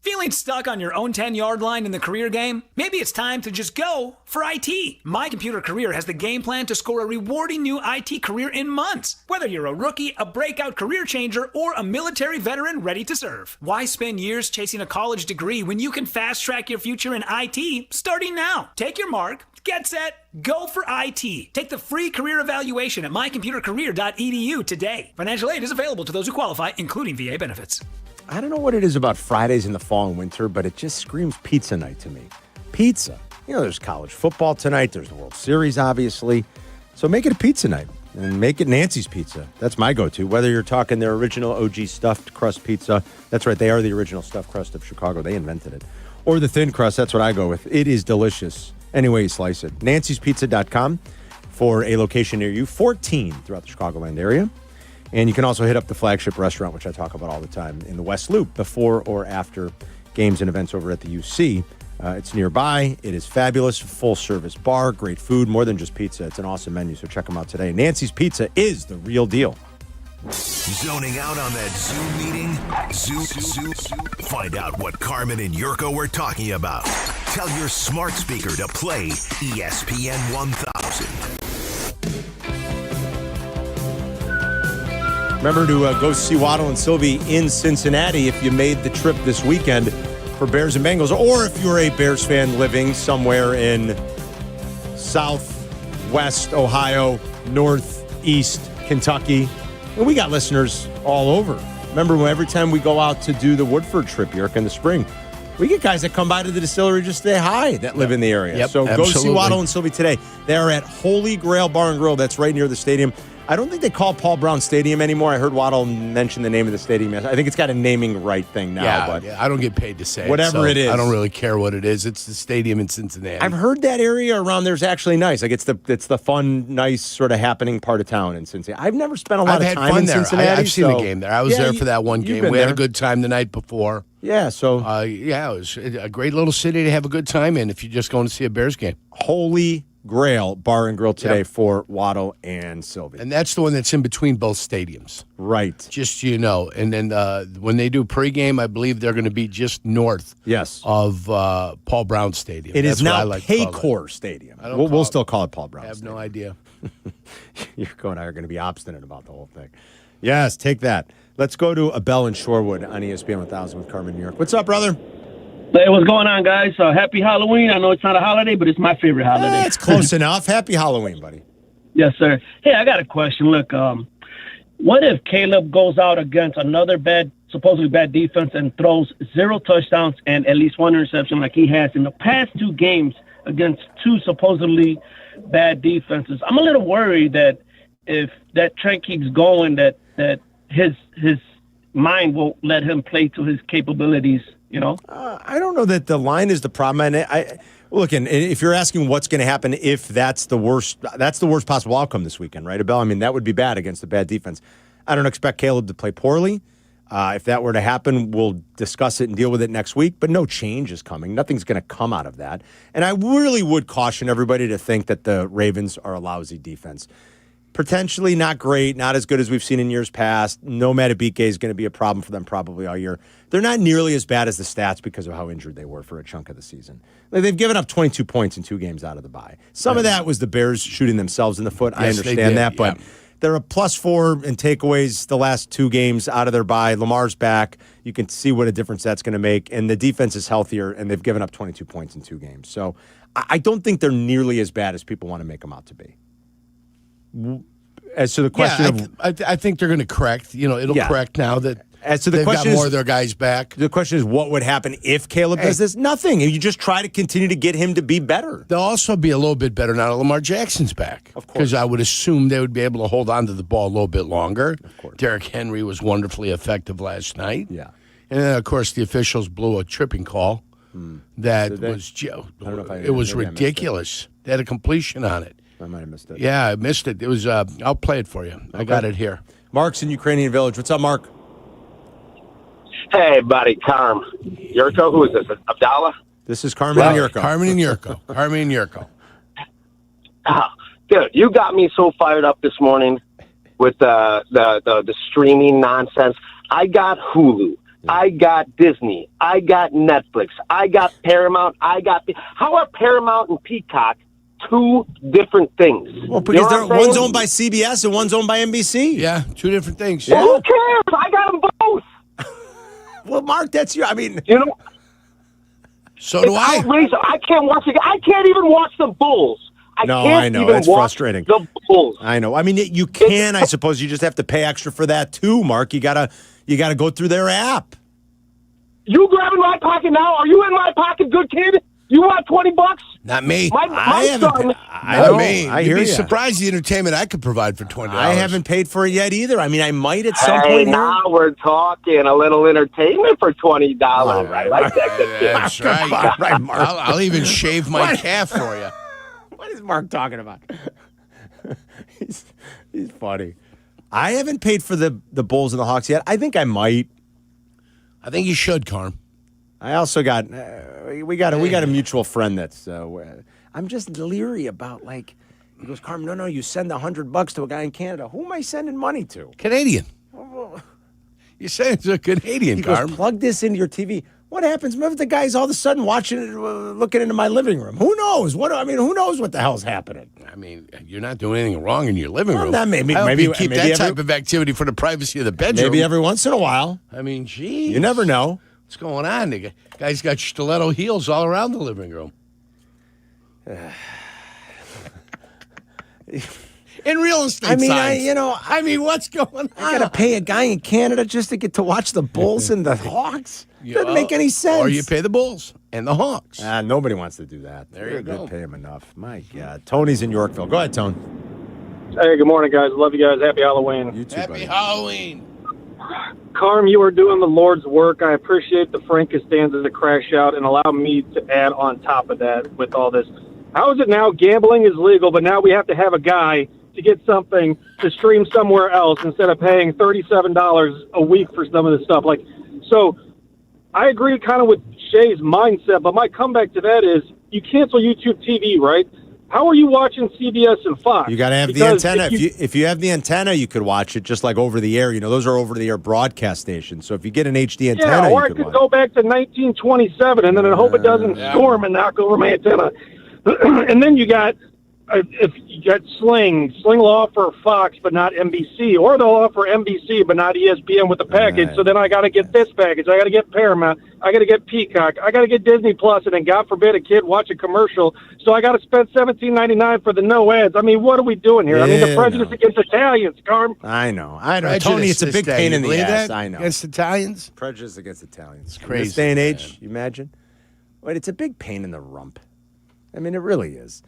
Feeling stuck on your own 10-yard line in the career game? Maybe it's time to just go for IT. My Computer Career has the game plan to score a rewarding new IT career in months. Whether you're a rookie, a breakout career changer, or a military veteran ready to serve. Why spend years chasing a college degree when you can fast-track your future in IT starting now? Take your mark, get set, go for IT. Take the free career evaluation at mycomputercareer.edu today. Financial aid is available to those who qualify, including VA benefits. I don't know what it is about Fridays in the fall and winter, but it just screams pizza night to me. Pizza. You know, there's college football tonight. There's the World Series, obviously. So make it a pizza night and make it Nancy's Pizza. That's my go-to. Whether you're talking their original OG stuffed crust pizza. That's right. They are the original stuffed crust of Chicago. They invented it. Or the thin crust. That's what I go with. It is delicious. Any way you slice it. Nancy'sPizza.com for a location near you. 14 throughout the Chicagoland area. And you can also hit up the flagship restaurant, which I talk about all the time, in the West Loop, before or after games and events over at the UC. It's nearby. It is fabulous. Full-service bar, great food, more than just pizza. It's an awesome menu, so check them out today. Nancy's Pizza is the real deal. Zoning out on that Zoom meeting? Zoom. Find out what Carmen and Jurko were talking about. Tell your smart speaker to play ESPN 1000. Remember to go see Waddle and Silvy in Cincinnati if you made the trip this weekend for Bears and Bengals, or if you're a Bears fan living somewhere in southwest Ohio, northeast Kentucky. And we got listeners all over. Remember, every time we go out to do the Woodford trip, York, in the spring, we get guys that come by to the distillery just to say hi that live in the area. Yep, so absolutely. Go see Waddle and Silvy today. They are at Holy Grail Bar and Grill. That's right near the stadium. I don't think they call Paul Brown Stadium anymore. I heard Waddle mention the name of the stadium. I think it's got a naming right thing now. But I don't get paid to say whatever it is. I don't really care what it is. It's the stadium in Cincinnati. I've heard that area around there is actually nice. Like it's the fun, nice sort of happening part of town in Cincinnati. I've never spent a lot of time in Cincinnati. I've seen the game there. I was there for that one game. We had a good time the night before. Yeah, so it was a great little city to have a good time in if you're just going to see a Bears game. Holy Grail Bar and Grill today for Waddle and Silvy. And that's the one that's in between both stadiums. Right. Just so you know. And then when they do pregame, I believe they're going to be just north of Paul Brown Stadium. It is now Paycor Stadium. We'll still call it Paul Brown Stadium. I have no idea. Yurko and I are going to be obstinate about the whole thing. Yes, take that. Let's go to Abel in Shorewood on ESPN 1000 with Carmen Jurko. What's up, brother? Hey, what's going on, guys? Happy Halloween. I know it's not a holiday, but it's my favorite holiday. It's close enough. Happy Halloween, buddy. Yes, sir. Hey, I got a question. Look, what if Caleb goes out against another supposedly bad defense and throws 0 touchdowns and at least 1 interception like he has in the past 2 games against 2 supposedly bad defenses? I'm a little worried that if that trend keeps going, that his mind won't let him play to his capabilities. You know, I don't know that the line is the problem. And look, and if you're asking what's going to happen if that's the worst possible outcome this weekend, right, Abel? I mean, that would be bad against the bad defense. I don't expect Caleb to play poorly. If that were to happen, we'll discuss it and deal with it next week. But no change is coming. Nothing's going to come out of that. And I really would caution everybody to think that the Ravens are a lousy defense. Potentially not great, not as good as we've seen in years past. No Matabike is going to be a problem for them probably all year. They're not nearly as bad as the stats because of how injured they were for a chunk of the season. They've given up 22 points in 2 games out of the bye. Some of that was the Bears shooting themselves in the foot. I understand that, but they're a +4 in takeaways the last 2 games out of their bye. Lamar's back. You can see what a difference that's going to make, and the defense is healthier, and they've given up 22 points in 2 games. So I don't think they're nearly as bad as people want to make them out to be. As to the question I think they're going to correct. You know, it'll correct now that as to the they've question got more of their guys back. The question is, what would happen if Caleb does this? Nothing. You just try to continue to get him to be better. They'll also be a little bit better now that Lamar Jackson's back. Of course. Because I would assume they would be able to hold on to the ball a little bit longer. Of course. Derrick Henry was wonderfully effective last night. Yeah. And then, of course, the officials blew a tripping call that was ridiculous. They had a completion on it. I might have missed it. Yeah, I missed it. It was. I'll play it for you. Okay. I got it here. Mark's in Ukrainian Village. What's up, Mark? Hey, buddy, Carm. Jurko, who is this? Abdalla? This is Carmen and Jurko. Carmen and Jurko. Carmen and Jurko. Dude, you got me so fired up this morning with the streaming nonsense. I got Hulu. I got Disney. I got Netflix. I got Paramount. How are Paramount and Peacock two different things? Well, because you know one's owned by CBS and one's owned by NBC. Yeah, two different things. Well, who cares? I got them both. Well, Mark, that's you. I mean, you know. So do I. Outrageous. I can't watch it. I can't even watch the Bulls. I know. It's frustrating. The Bulls. I know. I mean, you can. I suppose you just have to pay extra for that too, Mark. You gotta go through their app. You grabbing my pocket now? Are you in my pocket, good kid? You want $20? Not me. My son. Not me. I You'd hear be you. surprised the entertainment I could provide for $20. I haven't paid for it yet either. I mean, I might at some Hey, point. now we're talking a little entertainment for $20. I like that. Good kid. That's right. Right, Mark. I'll even shave my calf for you. What is Mark talking about? he's funny. I haven't paid for the Bulls and the Hawks yet. I think I might. I think you should, Carm. I also got we got a mutual friend that's I'm just leery about, like, he goes, Carm, no, you send $100 to a guy in Canada. Who am I sending money to? Canadian. You say it's a Canadian, He Carm. goes, plug this into your TV. What happens if the guy's all of a sudden watching it, looking into my living room? Who knows? Who knows what the hell's happening? I mean, you're not doing anything wrong in your living room. Well, maybe you keep that type of activity for the privacy of the bedroom. Maybe every once in a while. I mean, geez. You never know. What's going on? The guy's got stiletto heels all around the living room. In real estate signs. What's going on? I got to pay a guy in Canada just to get to watch the Bulls and the Hawks? Doesn't make any sense. Or you pay the Bulls and the Hawks. Nobody wants to do that. There you go. Pay him enough. My God. Tony's in Yorkville. Go ahead, Tone. Hey, good morning, guys. Love you guys. Happy Halloween. You too, Happy buddy. Halloween. Carm, you are doing the Lord's work. I appreciate the Frank Costanza to crash out and allow me to add on top of that with all this. How is it now gambling is legal, but now we have to have a guy to get something to stream somewhere else instead of paying $37 a week for some of this stuff? So I agree kind of with Shay's mindset, but my comeback to that is you cancel YouTube TV, right? How are you watching CBS and Fox? You got to have the antenna. If you have the antenna, you could watch it just like over the air. Those are over the air broadcast stations. So if you get an HD antenna, or I could go back to 1927 and then I hope it doesn't storm and knock over my antenna. And then you got if you got Sling will offer Fox but not NBC, or they'll offer NBC but not ESPN with the package. Right. So then I got to get this package. I got to get Paramount. I got to get Peacock. I got to get Disney Plus, and then God forbid a kid watch a commercial. So I got to spend $17.99 for the no ads. I mean, what are we doing here? The prejudice against Italians, Carm. I know. Tony, it's a big pain in the ass. I know. Against Italians? Prejudice against Italians. It's crazy. In this day and age, you imagine? Wait, it's a big pain in the rump. I mean, it really is.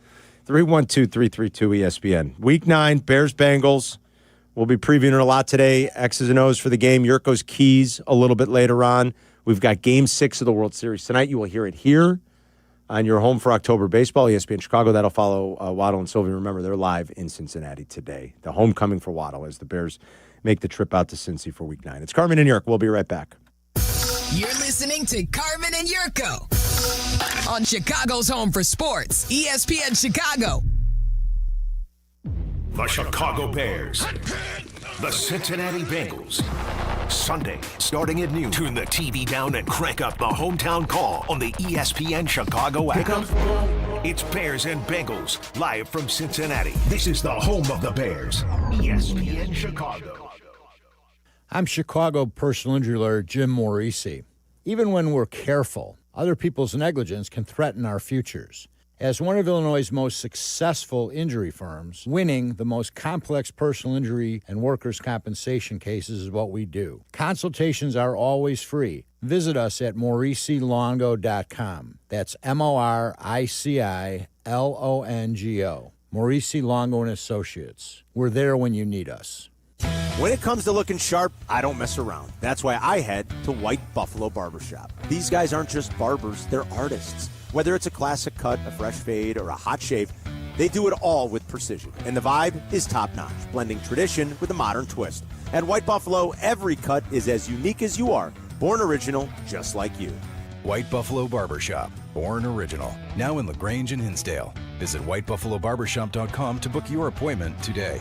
312-332-ESPN. Week 9, Bears, Bengals. We'll be previewing a lot today. X's and O's for the game. Yurko's keys a little bit later on. We've got Game 6 of the World Series tonight. You will hear it here on your home for October baseball, ESPN Chicago. That'll follow Waddle and Silvy. Remember, they're live in Cincinnati today. The homecoming for Waddle as the Bears make the trip out to Cincy for Week 9. It's Carmen and Yurko. We'll be right back. You're listening to Carmen and Yurko on Chicago's home for sports, ESPN Chicago. The Chicago Bears, the Cincinnati Bengals. Sunday, starting at noon. Turn the TV down and crank up the hometown call on the ESPN Chicago app. It's Bears and Bengals, live from Cincinnati. This is the home of the Bears, ESPN Chicago. I'm Chicago personal injury lawyer Jim Morrissey. Even when we're careful, other people's negligence can threaten our futures. As one of Illinois' most successful injury firms, winning the most complex personal injury and workers' compensation cases is what we do. Consultations are always free. Visit us at MorrisseyLongo.com. That's MoriciLongo. Morrissey Longo and Associates. We're there when you need us. When it comes to looking sharp, I don't mess around. That's why I head to White Buffalo Barbershop. These guys aren't just barbers, they're artists. Whether it's a classic cut, a fresh fade, or a hot shave, they do it all with precision. And the vibe is top-notch, blending tradition with a modern twist. At White Buffalo, every cut is as unique as you are. Born original, just like you. White Buffalo Barbershop, born original. Now in LaGrange and Hinsdale. Visit whitebuffalobarbershop.com to book your appointment today.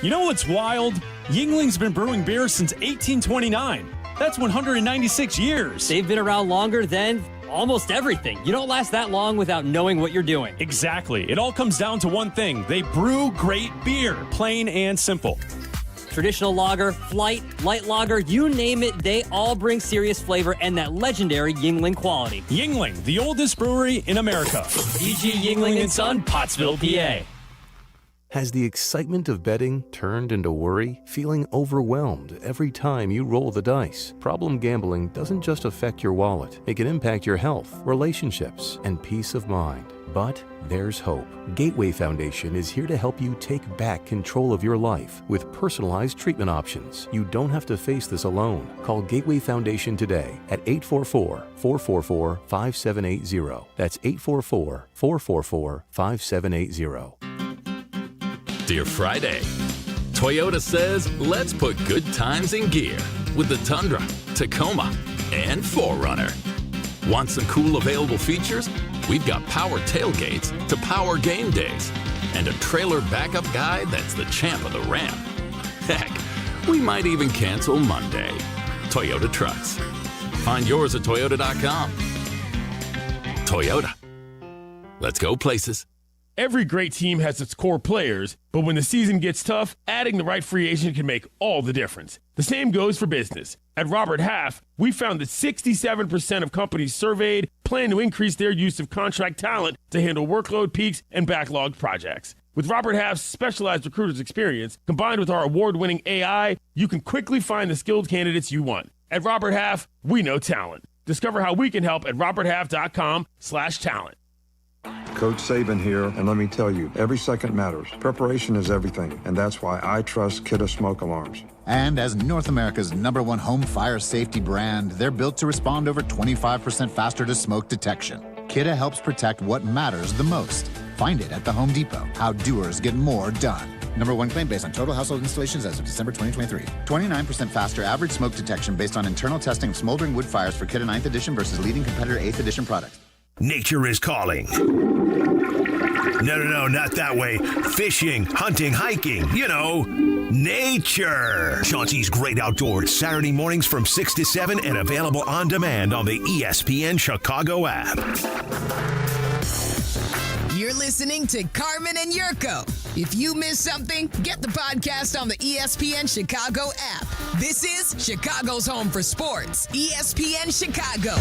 You know what's wild? Yuengling's been brewing beer since 1829. That's 196 years. They've been around longer than almost everything. You don't last that long without knowing what you're doing. Exactly. It all comes down to one thing. They brew great beer, plain and simple. Traditional lager, flight, light lager, you name it, they all bring serious flavor and that legendary Yuengling quality. Yuengling, the oldest brewery in America. E.G. Yuengling & Son, Pottsville, PA. Has the excitement of betting turned into worry? Feeling overwhelmed every time you roll the dice? Problem gambling doesn't just affect your wallet. It can impact your health, relationships, and peace of mind. But there's hope. Gateway Foundation is here to help you take back control of your life with personalized treatment options. You don't have to face this alone. Call Gateway Foundation today at 844-444-5780. That's 844-444-5780. Dear Friday, Toyota says let's put good times in gear with the Tundra, Tacoma, and 4Runner. Want some cool available features? We've got power tailgates to power game days and a trailer backup guy that's the champ of the ramp. Heck, we might even cancel Monday. Toyota trucks. Find yours at toyota.com. Toyota. Let's go places. Every great team has its core players, but when the season gets tough, adding the right free agent can make all the difference. The same goes for business. At Robert Half, we found that 67% of companies surveyed plan to increase their use of contract talent to handle workload peaks and backlogged projects. With Robert Half's specialized recruiters experience, combined with our award-winning AI, you can quickly find the skilled candidates you want. At Robert Half, we know talent. Discover how we can help at roberthalf.com/talent. Coach Saban here, and let me tell you, every second matters. Preparation is everything, and that's why I trust Kidda Smoke Alarms. And as North America's #1 home fire safety brand, they're built to respond over 25% faster to smoke detection. Kidda helps protect what matters the most. Find it at the Home Depot. How doers get more done. #1 claim based on total household installations as of December 2023. 29% faster average smoke detection based on internal testing of smoldering wood fires for Kidda 9th edition versus leading competitor 8th edition products. Nature is calling. No, not that way. Fishing, hunting, hiking, nature. Chauncey's Great Outdoors, Saturday mornings from 6 to 7 and available on demand on the ESPN Chicago app. You're listening to Carmen and Jurko. If you missed something, get the podcast on the ESPN Chicago app. This is Chicago's home for sports, ESPN Chicago.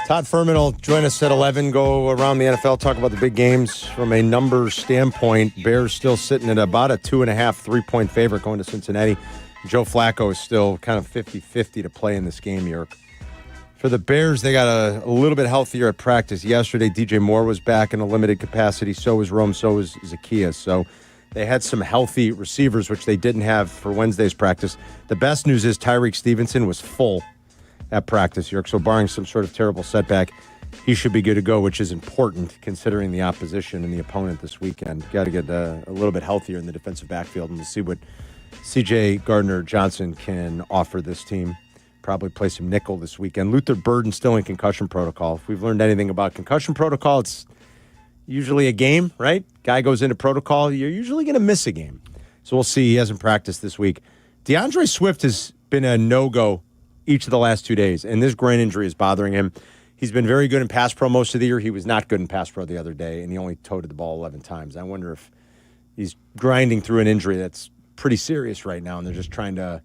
Todd Furman will join us at 11, go around the NFL, talk about the big games from a numbers standpoint. Bears still sitting at about a 2.5, 3-point favorite going to Cincinnati. Joe Flacco is still kind of 50-50 to play in this game, Yerk. For the Bears, they got a little bit healthier at practice yesterday. DJ Moore was back in a limited capacity. So was Rome. So was Zacchaeus. So they had some healthy receivers, which they didn't have for Wednesday's practice. The best news is Tyreek Stevenson was full at practice, York. So barring some sort of terrible setback, he should be good to go, which is important considering the opposition and the opponent this weekend. Got to get a little bit healthier in the defensive backfield and we'll see what C.J. Gardner-Johnson can offer this team. Probably play some nickel this weekend. Luther Burden still in concussion protocol. If we've learned anything about concussion protocol, it's usually a game, right? Guy goes into protocol, you're usually going to miss a game. So we'll see. He hasn't practiced this week. DeAndre Swift has been a no-go each of the last 2 days, and this groin injury is bothering him. He's been very good in pass pro most of the year. He was not good in pass pro the other day, and he only toted the ball 11 times. I wonder if he's grinding through an injury that's pretty serious right now, and they're just trying to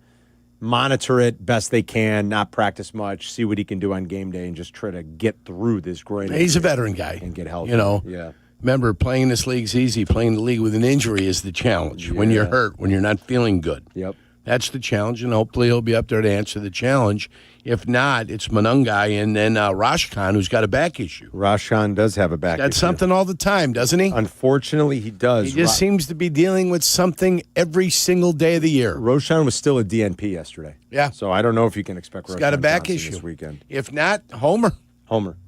monitor it best they can, not practice much, see what he can do on game day, and just try to get through this groin injury. He's a veteran guy. And get healthy. Yeah. Remember, playing this league's easy. Playing the league with an injury is the challenge. When you're hurt, when you're not feeling good. Yep. That's the challenge, and hopefully he'll be up there to answer the challenge. If not, it's Monungai and then Rashkan, who's got a back issue. Rashkan does have a back issue. That's something all the time, doesn't he? Unfortunately, he does. He just seems to be dealing with something every single day of the year. Roshan was still a DNP yesterday. Yeah. So I don't know if you can expect Roshan He's got a back Johnson issue this weekend. If not, Homer.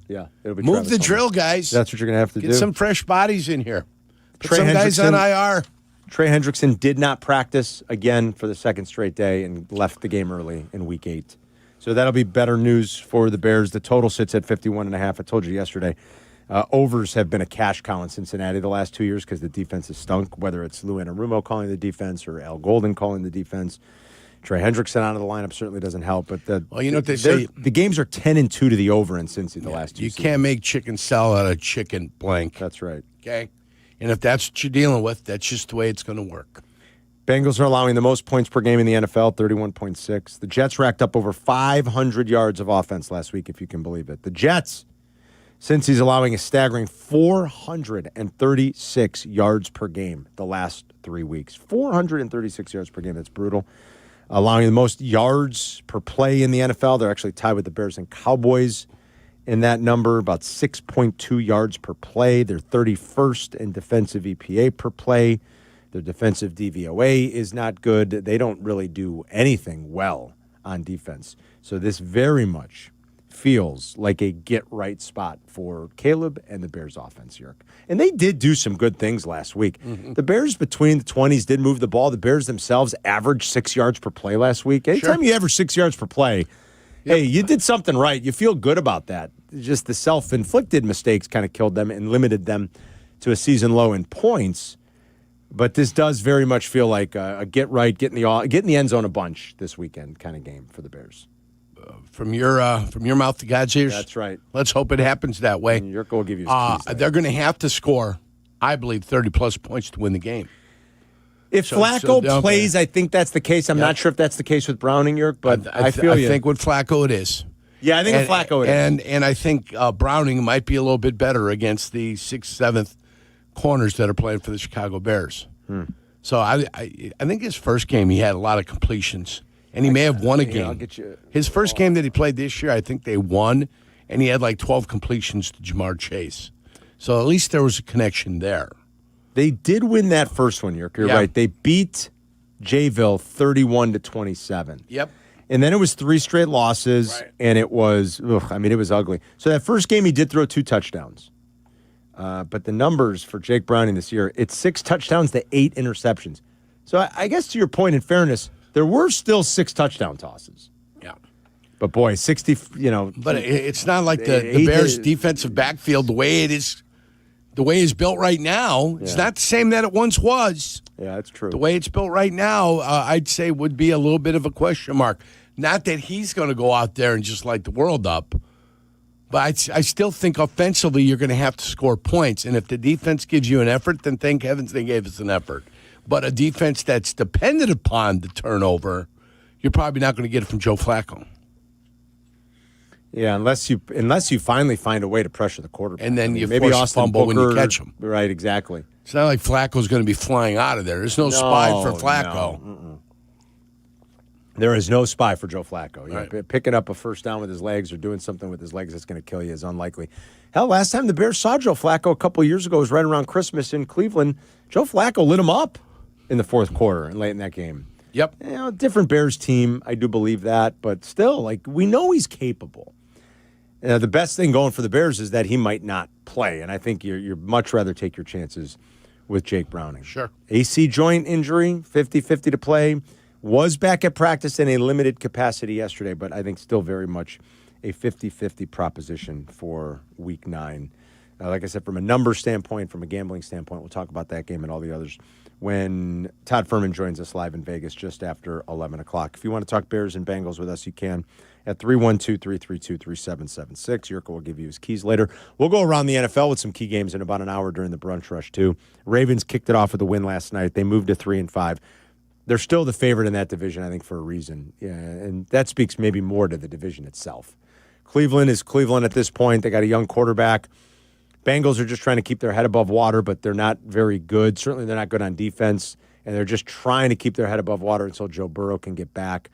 Yeah. It'll be Move Travis the Homer. drill, guys. That's what you're going to have to do. Get some fresh bodies in here. Put Trey some guys on Hendrickson- IR. Trey Hendrickson did not practice again for the second straight day and left the game early in Week 8. So that'll be better news for the Bears. The total sits at 51.5. I told you yesterday. Overs have been a cash cow in Cincinnati the last 2 years because the defense has stunk, whether it's Lou Anarumo calling the defense or Al Golden calling the defense. Trey Hendrickson out of the lineup certainly doesn't help. But you know what they say? The games are 10-2 to the over in Cincy the last 2 You seasons. can't make chicken salad out of chicken blank. That's right. Okay? And if that's what you're dealing with, that's just the way it's going to work. Bengals are allowing the most points per game in the NFL, 31.6. The Jets racked up over 500 yards of offense last week, if you can believe it. The Jets, since he's allowing a staggering 436 yards per game the last 3 weeks. 436 yards per game. That's brutal. Allowing the most yards per play in the NFL. They're actually tied with the Bears and Cowboys in that number, about 6.2 yards per play. They're 31st in defensive EPA per play. Their defensive DVOA is not good. They don't really do anything well on defense. So this very much feels like a get-right spot for Caleb and the Bears offense, Yerk. And they did do some good things last week. Mm-hmm. The Bears between the 20s did move the ball. The Bears themselves averaged 6 yards per play last week. Anytime you average 6 yards per play, hey, you did something right. You feel good about that. Just the self-inflicted mistakes kind of killed them and limited them to a season low in points. But this does very much feel like a get in the end zone a bunch this weekend kind of game for the Bears. From your mouth to God's ears. That's right. Let's hope it happens that way. And Yurko will give you his keys. They're going to have to score, I believe, 30-plus points to win the game. If Flacco plays, I think that's the case. I'm not sure if that's the case with Browning, Yerk, but I think with Flacco it is. Yeah, I think with Flacco it is. And I think Browning might be a little bit better against the 6th, 7th corners that are playing for the Chicago Bears. So I think his first game he had a lot of completions, and he may have won a game. I'll get you. His first game that he played this year, I think they won, and he had like 12 completions to Jamar Chase. So at least there was a connection there. They did win that first one, Yerk. You're right. They beat Jayville 31-27. Yep. And then it was 3 straight losses, and it was, it was ugly. So that first game he did throw 2 touchdowns. But the numbers for Jake Browning this year, it's 6 touchdowns to 8 interceptions. So I guess to your point, in fairness, there were still 6 touchdown tosses. Yeah. But boy, 60, But it's not like the Bears' defensive backfield, the way it's built right now, it's not the same that it once was. Yeah, that's true. The way it's built right now, I'd say would be a little bit of a question mark. Not that he's going to go out there and just light the world up. But I still think offensively you're going to have to score points. And if the defense gives you an effort, then thank heavens they gave us an effort. But a defense that's dependent upon the turnover, you're probably not going to get it from Joe Flacco. Yeah, unless you finally find a way to pressure the quarterback. And then maybe force Austin a fumble Booker, when you catch him. Right, exactly. It's not like Flacco's going to be flying out of there. There's no spy for Flacco. No. There is no spy for Joe Flacco. Picking up a first down with his legs or doing something with his legs that's going to kill you is unlikely. Hell, last time the Bears saw Joe Flacco a couple of years ago was right around Christmas in Cleveland. Joe Flacco lit him up in the fourth quarter and late in that game. Yep. Different Bears team, I do believe that, but still, we know he's capable. The best thing going for the Bears is that he might not play, and I think you'd much rather take your chances with Jake Browning. Sure. AC joint injury, 50-50 to play. Was back at practice in a limited capacity yesterday, but I think still very much a 50-50 proposition for Week 9. Like I said, from a numbers standpoint, from a gambling standpoint, we'll talk about that game and all the others when Todd Furman joins us live in Vegas just after 11 o'clock. If you want to talk Bears and Bengals with us, you can at 312-332-3776. Yurko will give you his keys later. We'll go around the NFL with some key games in about an hour during the brunch rush, too. Ravens kicked it off with a win last night. They moved to 3-5. They're still the favorite in that division, I think, for a reason. Yeah, and that speaks maybe more to the division itself. Cleveland is Cleveland at this point. They got a young quarterback. Bengals are just trying to keep their head above water, but they're not very good. Certainly they're not good on defense, and they're just trying to keep their head above water until Joe Burrow can get back.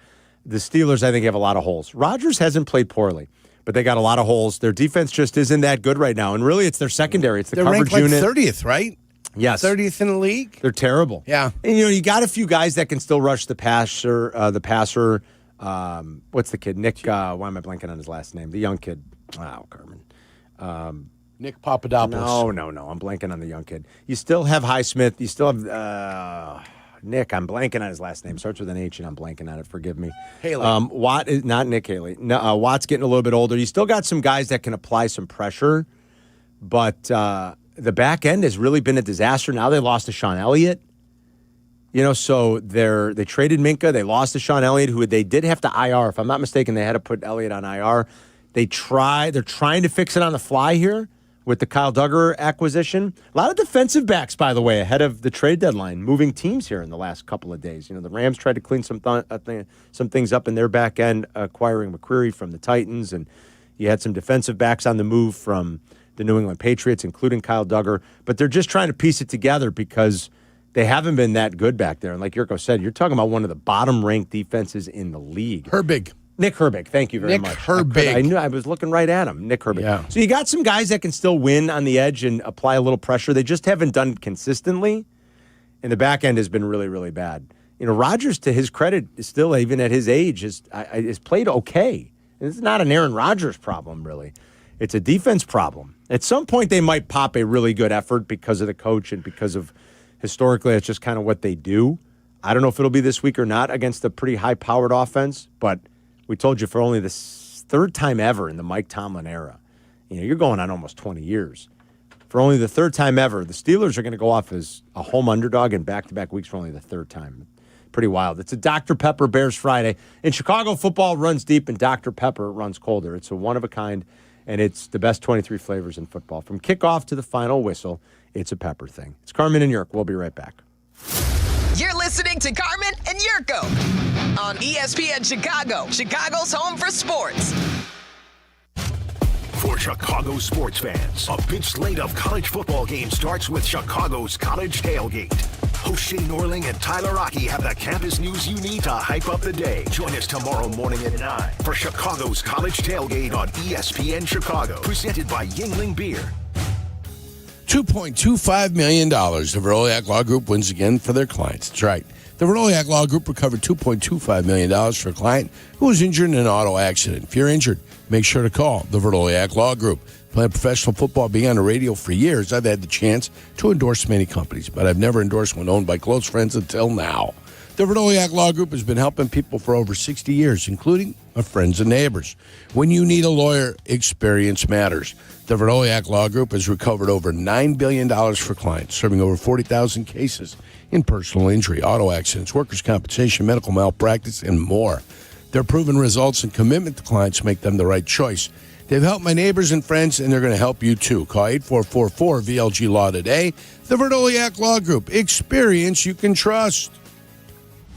The Steelers, I think, have a lot of holes. Rodgers hasn't played poorly, but they got a lot of holes. Their defense just isn't that good right now, and really it's their secondary. It's the coverage unit. They're ranked like 30th, right? Yes. 30th in the league? They're terrible. Yeah. And, you got a few guys that can still rush the passer. What's the kid? Nick, why am I blanking on his last name? The young kid. Wow, Carmen. Nick Papadopoulos. No. I'm blanking on the young kid. You still have Highsmith. You still have Nick. I'm blanking on his last name. Starts with an H, and I'm blanking on it. Forgive me. Haley. Watt is not Nick Haley. No, Watt's getting a little bit older. You still got some guys that can apply some pressure. but the back end has really been a disaster. Now they lost to Sean Elliott. So they traded Minka. They lost to Sean Elliott, who they did have to IR. If I'm not mistaken, they had to put Elliott on IR. They're trying to fix it on the fly here with the Kyle Duggar acquisition. A lot of defensive backs, by the way, ahead of the trade deadline, moving teams here in the last couple of days. The Rams tried to clean some things up in their back end, acquiring McCreary from the Titans, and you had some defensive backs on the move from the New England Patriots, including Kyle Duggar. But they're just trying to piece it together because they haven't been that good back there. And like Yurko said, you're talking about one of the bottom-ranked defenses in the league. Nick Herbig, thank you very much. Nick Herbig. I knew I was looking right at him, Nick Herbig. Yeah. So you got some guys that can still win on the edge and apply a little pressure. They just haven't done it consistently, and the back end has been really, really bad. Rodgers, to his credit, is still, even at his age, has played okay. And it's not an Aaron Rodgers problem, really. It's a defense problem. At some point, they might pop a really good effort because of the coach and because of, historically, it's just kind of what they do. I don't know if it'll be this week or not against a pretty high-powered offense, but we told you for only the third time ever in the Mike Tomlin era. You're going on almost 20 years. For only the third time ever, the Steelers are going to go off as a home underdog in back-to-back weeks for only the third time. Pretty wild. It's a Dr. Pepper Bears Friday. In Chicago, football runs deep and Dr. Pepper runs colder. It's a one-of-a-kind, and it's the best 23 flavors in football. From kickoff to the final whistle, it's a pepper thing. It's Carmen and Yurko. We'll be right back. You're listening to Carmen and Yurko on ESPN Chicago, Chicago's home for sports. For Chicago sports fans, a big slate of college football games starts with Chicago's College Tailgate. Host Shane Norling and Tyler Rocky have the campus news you need to hype up the day. Join us tomorrow morning at 9 for Chicago's College Tailgate on ESPN Chicago, presented by Yuengling Beer. $2.25 million. The Veroliak Law Group wins again for their clients. That's right. The Veroliak Law Group recovered $2.25 million for a client who was injured in an auto accident. If you're injured, make sure to call the Veroliak Law Group. Playing professional football, being on the radio for years, I've had the chance to endorse many companies, but I've never endorsed one owned by close friends until now. The Veroliak Law Group has been helping people for over 60 years, including my friends and neighbors. When you need a lawyer, experience matters. The Veroliak Law Group has recovered over $9 billion for clients, serving over 40,000 cases in personal injury, auto accidents, workers' compensation, medical malpractice, and more. Their proven results and commitment to clients make them the right choice. They've helped my neighbors and friends, and they're going to help you too. Call 8444-VLG-LAW today. The Veroliak Law Group. Experience you can trust.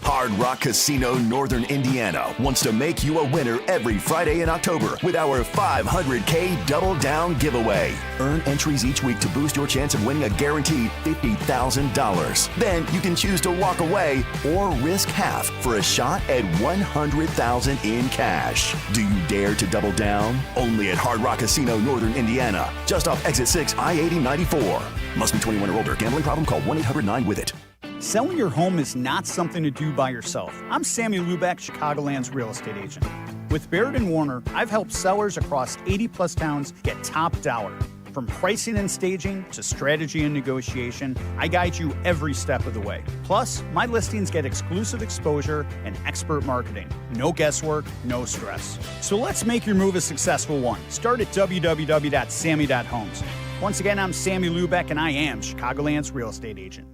Hard Rock Casino Northern Indiana wants to make you a winner every Friday in October with our $500K Double Down giveaway. Earn entries each week to boost your chance of winning a guaranteed $50,000. Then you can choose to walk away or risk half for a shot at $100,000 in cash. Do you dare to double down? Only at Hard Rock Casino Northern Indiana, just off Exit 6, I-8094. Must be 21 or older. Gambling problem? Call 1-800-9-WITH-IT. Selling your home is not something to do by yourself. I'm Sammy Lubeck, Chicagoland's real estate agent. With Barrett & Warner, I've helped sellers across 80-plus towns get top dollar. From pricing and staging to strategy and negotiation, I guide you every step of the way. Plus, my listings get exclusive exposure and expert marketing. No guesswork, no stress. So let's make your move a successful one. Start at www.sammy.homes. Once again, I'm Sammy Lubeck, and I am Chicagoland's real estate agent.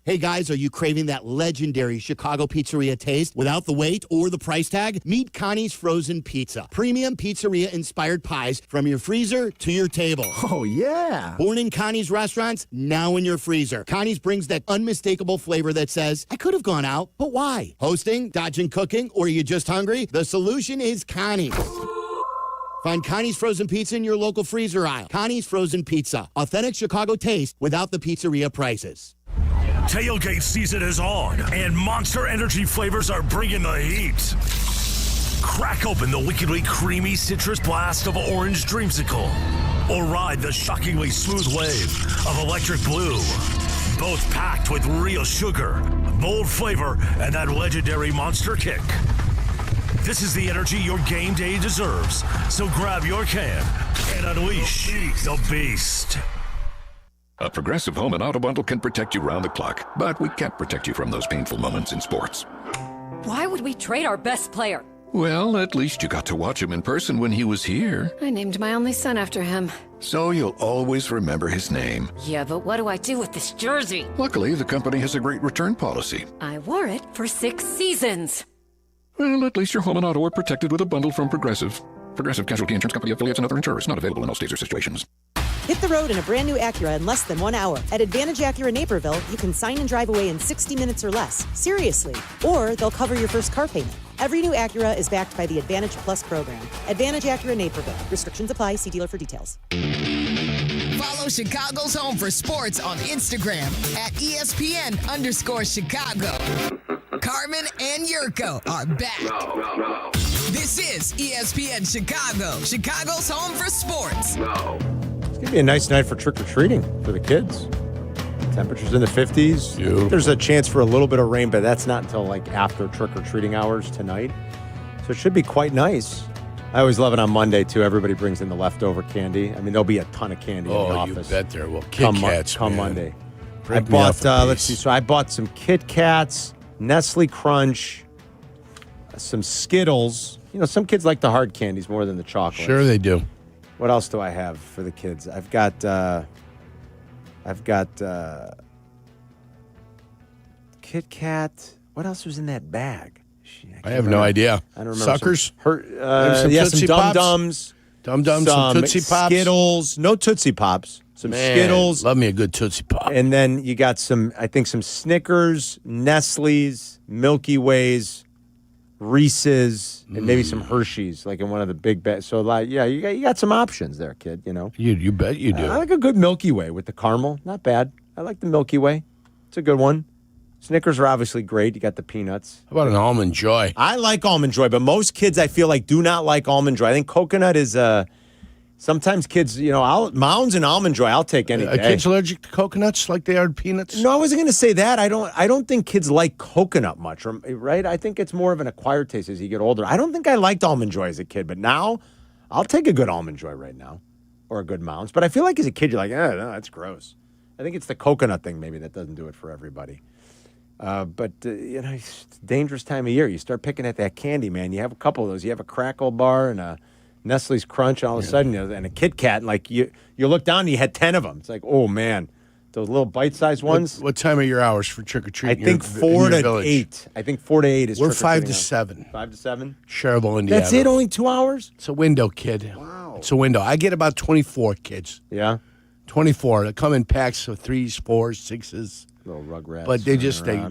Hey guys, are you craving that legendary Chicago pizzeria taste without the wait or the price tag? Meet Connie's Frozen Pizza. Premium pizzeria-inspired pies from your freezer to your table. Oh, yeah. Born in Connie's restaurants, now in your freezer. Connie's brings that unmistakable flavor that says, I could have gone out, but why? Hosting, dodging cooking, or are you just hungry? The solution is Connie's. Find Connie's Frozen Pizza in your local freezer aisle. Connie's Frozen Pizza. Authentic Chicago taste without the pizzeria prices. Tailgate season is on, and Monster Energy flavors are bringing the heat. Crack open the wickedly creamy citrus blast of Orange Dreamsicle, or ride the shockingly smooth wave of Electric Blue. Both packed with real sugar, bold flavor, and that legendary monster kick. This is the energy your game day deserves, so grab your can and unleash the beast. A Progressive Home and Auto Bundle can protect you round the clock, but we can't protect you from those painful moments in sports. Why would we trade our best player? Well, at least you got to watch him in person when he was here. I named my only son after him. So you'll always remember his name. Yeah, but what do I do with this jersey? Luckily, the company has a great return policy. I wore it for 6 seasons. Well, at least your home and auto are protected with a bundle from Progressive. Progressive Casualty Insurance Company affiliates and other insurers. Not available in all states or situations. Hit the road in a brand new Acura in less than 1 hour. At Advantage Acura Naperville, you can sign and drive away in 60 minutes or less. Seriously. Or they'll cover your first car payment. Every new Acura is backed by the Advantage Plus program. Advantage Acura Naperville. Restrictions apply. See dealer for details. Follow Chicago's Home for Sports on Instagram at ESPN_Chicago. Carmen and Jurko are back. This is ESPN Chicago, Chicago's Home for Sports. It's going to be a nice night for trick-or-treating for the kids. Temperatures in the 50s. There's a chance for a little bit of rain, but that's not until like after trick-or-treating hours tonight. So it should be quite nice. I always love it on Monday, too. Everybody brings in the leftover candy. I mean, there'll be a ton of candy in the office. You bet there will. Kit Kats, come man. Monday. Break I me bought, off a let's see, so I bought some Kit Kats, Nestle Crunch, some Skittles. You know, some kids like the hard candies more than the chocolate. Sure they do. What else do I have for the kids? I've got Kit Kat. What else was in that bag? I have no idea. I don't remember. Suckers? Some Tootsie Dum Pops? Dums. Dum Dums, some Tootsie Pops? Skittles. No Tootsie Pops. Some Man, Skittles. Love me a good Tootsie Pop. And then you got some Snickers, Nestle's, Milky Ways, Reese's, and maybe some Hershey's, like in one of the big bags. So, like, yeah, you got some options there, kid, you know. You bet you do. I like a good Milky Way with the caramel. Not bad. I like the Milky Way. It's a good one. Snickers are obviously great. You got the peanuts. How about an Almond Joy? I like Almond Joy, but most kids I feel like do not like Almond Joy. I think coconut is sometimes kids, you know, Mounds and Almond Joy, I'll take any day. Are kids allergic to coconuts like they are to peanuts? No, I wasn't going to say that. I don't think kids like coconut much, right? I think it's more of an acquired taste as you get older. I don't think I liked Almond Joy as a kid, but now I'll take a good Almond Joy right now or a good Mounds. But I feel like as a kid, you're like, no, that's gross. I think it's the coconut thing maybe that doesn't do it for everybody. But you know, it's a dangerous time of year. You start picking at that candy, man. You have a couple of those. You have a Crackle bar and a Nestle's Crunch, and all of a sudden, and a Kit Kat, and like you look down and you had 10 of them. It's like, oh man, those little bite-sized ones. What time are your hours for trick-or-treating? I think 4 to 8. I think 4 to 8 is. We're 5 to trick-or-treating 7. 5 to 7. Cherville, Indiana. That's it. Only 2 hours. It's a window, kid. Wow. It's a window. I get about 24 kids. Yeah. 24. They come in packs of 3s, 4s, 6s. Little rugrats. But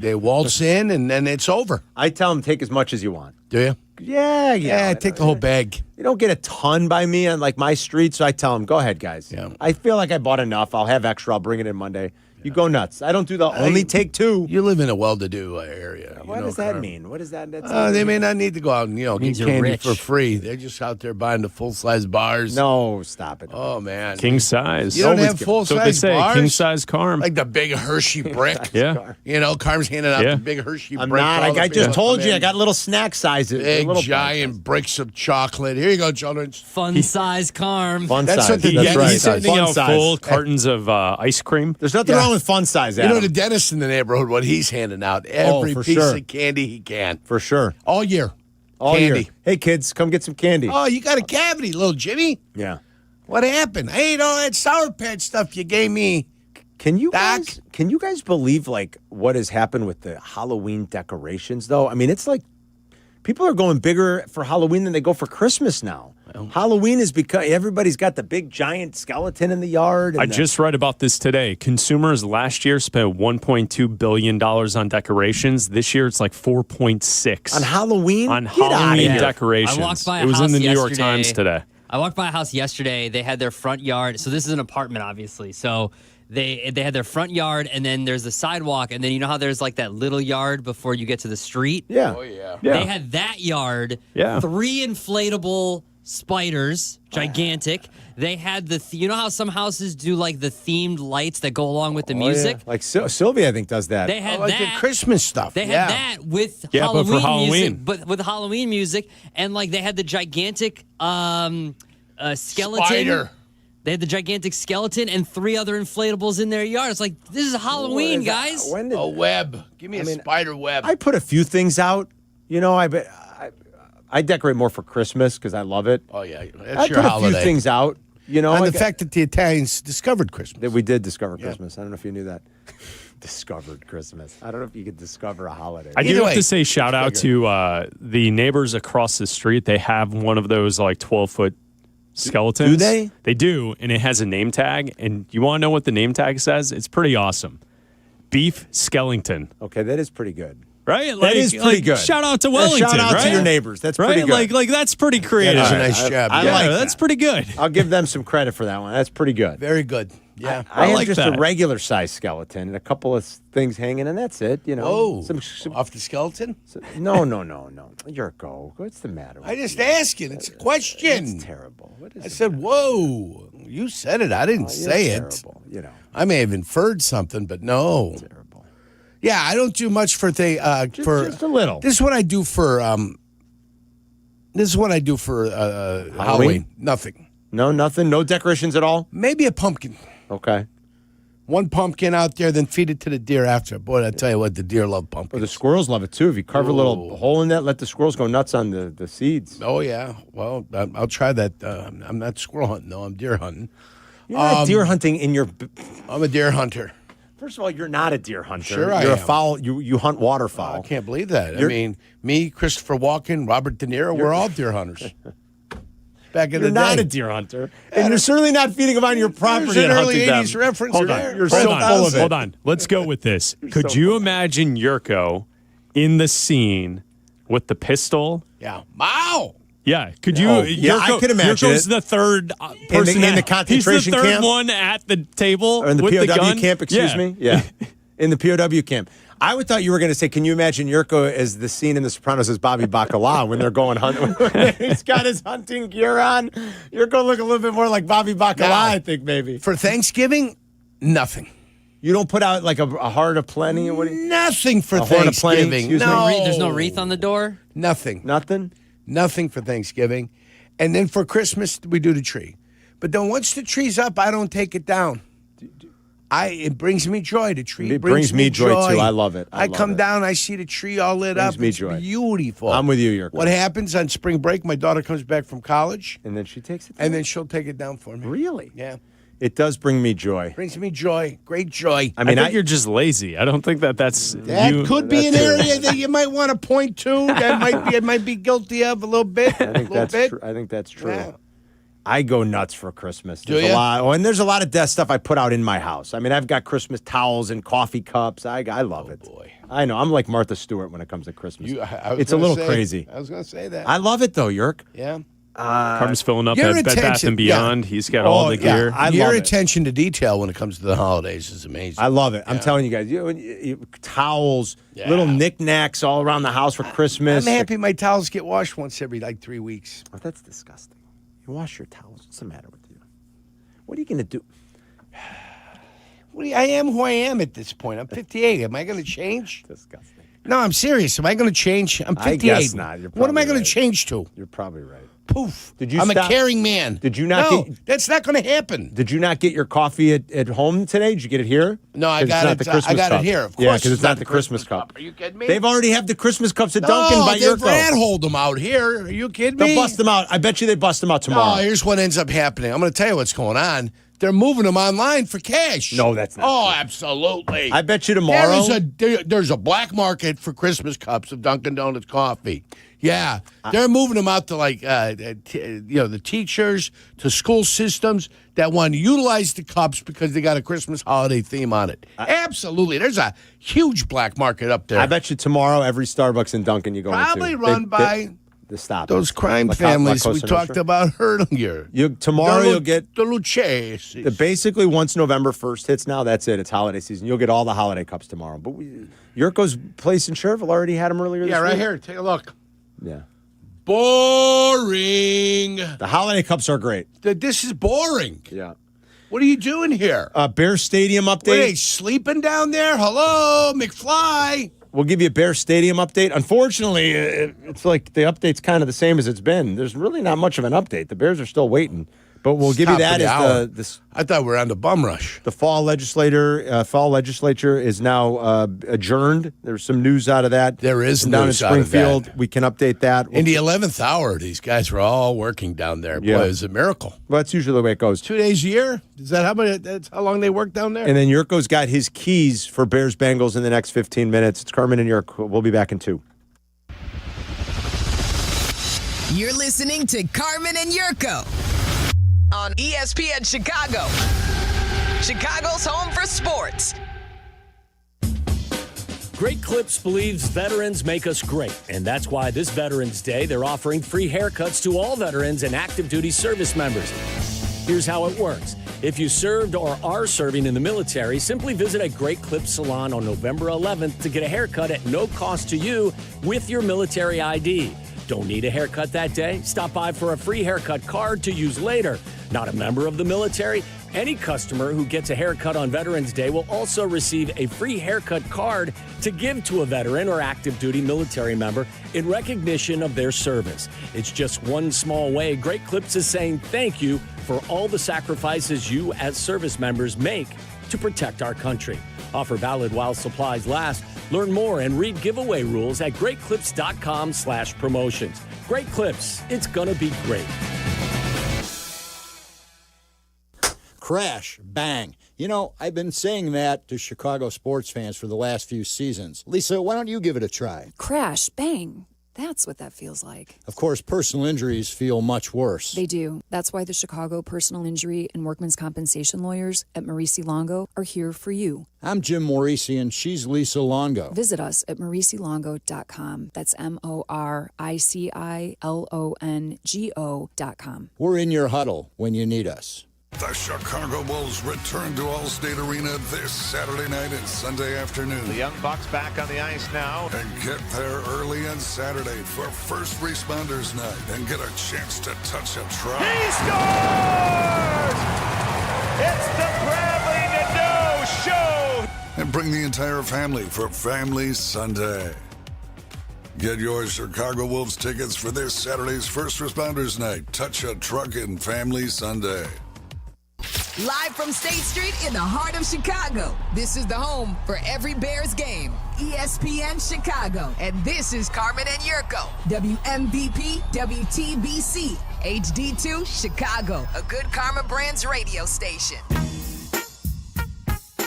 they waltz in and then it's over. I tell them take as much as you want. Do you? Yeah. Take the whole bag. You don't get a ton by me on like my street, so I tell them, go ahead, guys. Yeah. I feel like I bought enough. I'll have extra. I'll bring it in Monday. You go nuts. I don't do the only take 2. You live in a well-to-do area. What does that mean? What does that mean? They may not need to go out and get candy for free. They're just out there buying the full-size bars. No, stop it. Oh, man. King size. You don't have full-size So they say, bars? king size Carm. Like the big Hershey brick. Yeah. You know, Carm's handing out the big Hershey I'm brick. not. I just told you. I got little snack sizes. Big, little giant bricks of chocolate. Here you go, children. Fun size Carm. Fun That's size. what the That's dentist right. He's sending Fun out size. full cartons of ice cream. There's nothing wrong with fun size, You Adam. know, the dentist in the neighborhood, what he's handing out, every for piece sure. of candy he can. For sure. All year. All candy. year. Hey, kids, come get some candy. Oh, you got a cavity, little Jimmy. Yeah. What happened? I ate all that Sour Patch stuff you gave me. Can you guys believe like what has happened with the Halloween decorations though? I mean, it's like people are going bigger for Halloween than they go for Christmas now. Halloween is because everybody's got the big giant skeleton in the yard. And I just read about this today. Consumers last year spent $1.2 billion on decorations. This year it's like 4.6 on Halloween. On Halloween decorations. I walked by a it was house in the New York yesterday. Times today. I walked by a house yesterday. They had their front yard. So this is an apartment, obviously. So they had their front yard, and then there's the sidewalk, and then you know how there's like that little yard before you get to the street? Yeah. Oh, yeah. They had that yard. Yeah. 3 inflatable spiders, gigantic. They had you know how some houses do like the themed lights that go along with the music? Yeah. Like Sylvia, I think, does that. They had like that. the Christmas stuff. They had that with Yeah, but Halloween for Halloween. music, but with Halloween music, and like they had the gigantic skeleton. Spider. They had the gigantic skeleton and 3 other inflatables in their yard. It's like this is Halloween, guys. A web. Give me a spider web. I put a few things out. You know, I decorate more for Christmas because I love it. Oh, yeah. That's I your put holiday. a few things out, you know. And the fact that the Italians discovered Christmas. That we did discover Christmas. I don't know if you knew that. Discovered Christmas. I don't know if you could discover a holiday. I do have to say shout out to the neighbors across the street. They have one of those like 12-foot skeletons. Do they? They do, and it has a name tag. And you want to know what the name tag says? It's pretty awesome. Beef Skellington. Okay, that is pretty good. Right? That is pretty good. Shout out to Wellington. Shout out right? to your neighbors. That's pretty good. Like that's pretty creative. That is a nice job. I yeah, like that's that. pretty good. I'll give them some credit for that one. That's pretty good. Very good. Yeah. I have like just that. a regular size skeleton and a couple of things hanging, and that's it. You know. Whoa. Some Off the skeleton? No. Yurko, what's the matter? I just asking. It's a question. It's terrible. What is I said, whoa. You said it. I didn't say it. terrible. You know. I may have inferred something, but no. Terrible. Yeah, I don't do much for Just a little. This is what I do for Halloween. Nothing. No, nothing. No decorations at all. Maybe a pumpkin. Okay. One pumpkin out there, then feed it to the deer after. Boy, I tell you what, the deer love pumpkins. Well, the squirrels love it too. If you carve a little hole in that, let the squirrels go nuts on the seeds. Oh yeah. Well, I'll try that. I'm not squirrel hunting though. I'm deer hunting. You're not deer hunting in your. I'm a deer hunter. First of all, you're not a deer hunter. Sure I You're am. a fowl. You hunt waterfowl. I can't believe that. I mean, me, Christopher Walken, Robert De Niro, we're all deer hunters. Back in You're the day. not a deer hunter, and you're certainly not feeding them on your property There's and an early hunting 80s them. reference Hold there. on. You're so full of it. Hold on. Let's go with this. Could you imagine Yurko in the scene with the pistol? Yeah. Wow. Yeah. Could you? Oh, yeah, I could imagine Yurko's it. the third person in the concentration He's the third camp? one at the table Or in the with POW the gun. camp, excuse me? Yeah. In the POW camp. I would thought you were going to say, can you imagine Yurko as the scene in The Sopranos as Bobby Bacala when they're going hunting? He's got his hunting gear on. Yurko look a little bit more like Bobby Bacala, Now, I think, maybe. For Thanksgiving, nothing. You don't put out like a heart of plenty? Or what? Nothing for A horn of plenty, Thanksgiving. excuse me? No. There's no wreath on the door? Nothing. Nothing? Nothing for Thanksgiving. And then for Christmas, we do the tree. But then once the tree's up, I don't take it down. It brings me joy. The tree It brings me joy, too. I love it. I come down, I see the tree all lit Brings up. me It's joy. beautiful. I'm with you, Yurko. What happens on spring break, my daughter comes back from college. And then she takes it down? And then she'll take it down for me. Really? Yeah. It does bring me joy. Brings me joy. Great joy. I think you're just lazy. I don't think that's That you. could be an area that you might want to point to. That I might be guilty of a little bit. I think that's true. I think that's true. Yeah. I go nuts for Christmas. Do There's ya? a lot. Oh, and there's a lot of death stuff I put out in my house. I mean, I've got Christmas towels and coffee cups. I love it. Boy. I know. I'm like Martha Stewart when it comes to Christmas. I was It's a gonna little say- crazy. I was going to say that. I love it though, Yerk. Yeah. Carmen's filling up Your at Bed Bath attention- and Beyond. yeah. He's got all the gear. I Your love it. attention to detail when it comes to the holidays is amazing. I love it. I'm telling you guys, towels, Yeah. little knickknacks all around the house for Christmas. I'm happy my towels get washed once every 3 weeks. Oh, that's disgusting. You wash your towels. What's the matter with you? What are you going to do? I am who I am at this point. I'm 58. Am I going to change? Disgusting. No, I'm serious. Am I going to change? I'm 58. I guess not. You're What am I probably going right. to change to? You're probably right. Poof. Did you I'm stop- a caring man. Did you not No, get? that's not going to happen. Did you not get your coffee at home today? Did you get it here? No, I 'Cause got it's not it. the Christmas I got cup. it here. Of Yeah, course because it's not the Christmas cup. Are you kidding me? They've already have the Christmas cups at no, Dunkin' by your they've rat-holed them out here. Are you kidding me? They'll bust them out. I bet you they bust them out tomorrow. No, here's what ends up happening. I'm going to tell you what's going on. They're moving them online for cash. No, that's not Oh, true. absolutely. I bet you tomorrow. There's a black market for Christmas cups of Dunkin' Donuts coffee. Yeah, they're moving them out to the teachers, to school systems that want to utilize the cups because they got a Christmas holiday theme on it. Absolutely, there's a huge black market up there. I bet you tomorrow every Starbucks and Dunkin' you go Probably into. run by the stop those crime families we talked about earlier. Tomorrow you'll get the Lucchese's. Basically, once November 1st hits now, that's it. It's holiday season. You'll get all the holiday cups tomorrow. But Yurko's place in Sherville already had them earlier this Yeah, right week. here. Take a look. Yeah. Boring. The holiday cups are great. This is boring. Yeah. What are you doing here? Bear Stadium update. Were they sleeping down there? Hello, McFly. We'll give you a Bear Stadium update. Unfortunately, it's like the update's kind of the same as it's been. There's really not much of an update. The Bears are still waiting. But we'll give you that as the I thought we were on the bum rush. The fall legislature is now adjourned. There's some news out of that. There is down in news out of Springfield. that. We can update that. In the 11th hour, these guys were all working down there. Boy, Yeah. it was a miracle. Well, that's usually the way it goes. 2 days a year? Is that that's how long they work down there? And then Yurko's got his keys for Bears Bengals in the next 15 minutes. It's Carmen and Yurko. We'll be back in 2. You're listening to Carmen and Yurko on ESPN Chicago, Chicago's home for sports. Great Clips believes veterans make us great, and that's why this Veterans Day they're offering free haircuts to all veterans and active duty service members. Here's how it works. If you served or are serving in the military, simply visit a Great Clips salon on November 11th to get a haircut at no cost to you with your military ID. Don't need a haircut that day? Stop by for a free haircut card to use later. Not a member of the military? Any customer who gets a haircut on Veterans Day will also receive a free haircut card to give to a veteran or active duty military member in recognition of their service. It's just one small way Great Clips is saying thank you for all the sacrifices you as service members make to protect our country. Offer valid while supplies last. Learn more and read giveaway rules at greatclips.com/promotions. Great Clips, it's gonna be great. Crash, bang. You know, I've been saying that to Chicago sports fans for the last few seasons. Lisa, why don't you give it a try? Crash, bang. That's what that feels like. Of course, personal injuries feel much worse. They do. That's why the Chicago Personal Injury and Workmen's Compensation lawyers at Maurice Longo are here for you. I'm Jim Maurice, and she's Lisa Longo. Visit us at mauricilongo.com. That's MORICILONGO.com. We're in your huddle when you need us. The Chicago Bulls return to Allstate Arena this Saturday night and Sunday afternoon. The Young Bucks back on the ice now. And get there early on Saturday for First Responders Night and get a chance to touch a truck. He scores! It's the Bradley Nadeau Show! And bring the entire family for Family Sunday. Get your Chicago Wolves tickets for this Saturday's First Responders Night. Touch a Truck and Family Sunday. Live from State Street in the heart of Chicago, this is the home for every Bears game. ESPN Chicago. And this is Carmen and Yurko. WMVP, WTBC, HD2, Chicago. A good Karma Brands radio station.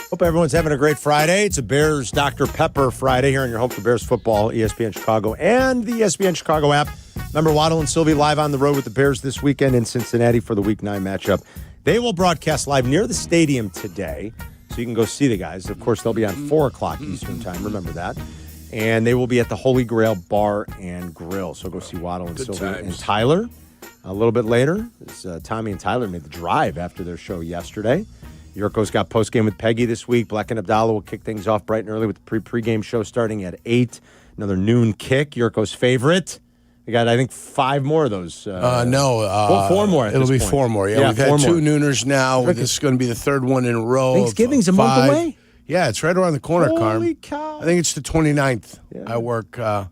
Hope everyone's having a great Friday. It's a Bears Dr. Pepper Friday here on your home for Bears football, ESPN Chicago, and the ESPN Chicago app. Remember, Waddle and Silvy live on the road with the Bears this weekend in Cincinnati for the Week 9 matchup. They will broadcast live near the stadium today, so you can go see the guys. Of course, they'll be on 4 o'clock Eastern time. Remember that. And they will be at the Holy Grail Bar and Grill. So go see Waddle and Silvy and Tyler a little bit later. Tommy and Tyler made the drive after their show yesterday. Yurko's got postgame with Peggy this week. Bleck Abdalla will kick things off bright and early with the pregame show starting at 8. Another noon kick, Yurko's favorite. We got, I think, 5 more of those. 4 more. It'll be 4 more. Yeah, we've had 2 nooners now. This is going to be the 3rd one in a row. Thanksgiving's a month away? Yeah, it's right around the corner, Carm. Holy cow. I think it's the 29th. Yeah. I work the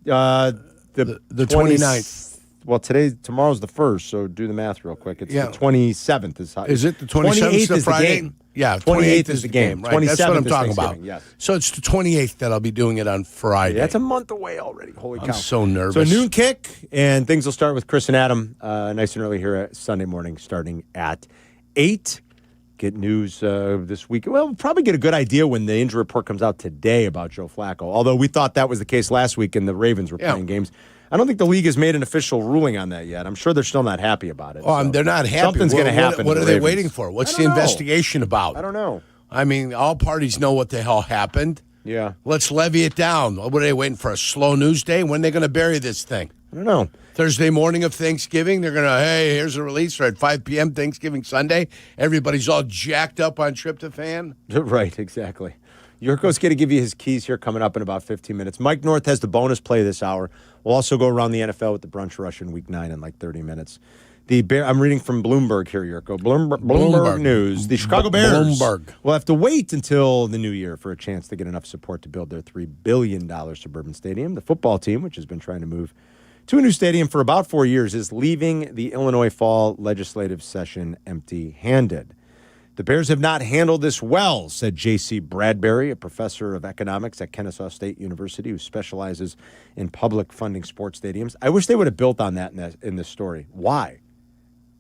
29th. Well, tomorrow's the 1st, so do the math real quick. It's the 27th. Is it the 27th is Friday? The game. Yeah, 28th is the game. Right. That's what I'm talking about. Yes. So it's the 28th that I'll be doing it on Friday. Yeah, that's a month away already. Holy cow. I'm so nervous. So noon kick, and things will start with Chris and Adam nice and early here Sunday morning starting at 8. Get news this week. Well, we'll probably get a good idea when the injury report comes out today about Joe Flacco, although we thought that was the case last week and the Ravens were playing games. I don't think the league has made an official ruling on that yet. I'm sure they're still not happy about it. Oh, so they're not happy. Something's going to happen. What are they waiting for? What's the investigation about? I don't know. I mean, all parties know what the hell happened. Yeah. Let's levy it down. What are they waiting for? A slow news day? When are they going to bury this thing? I don't know. Thursday morning of Thanksgiving, they're going to, hey, here's a release. Or at 5 p.m. Thanksgiving Sunday, everybody's all jacked up on tryptophan. Right, exactly. Yurko's going to give you his keys here coming up in about 15 minutes. Mike North has the bonus play this hour. We'll also go around the NFL with the Brunch Rush in Week 9 in like 30 minutes. I'm reading from Bloomberg here, Yurko. Bloomberg News. The Chicago Bears will have to wait until the new year for a chance to get enough support to build their $3 billion suburban stadium. The football team, which has been trying to move to a new stadium for about 4 years is leaving the Illinois fall legislative session empty-handed. The Bears have not handled this well, said J.C. Bradbury, a professor of economics at Kennesaw State University who specializes in public funding sports stadiums. I wish they would have built on that in this story. Why?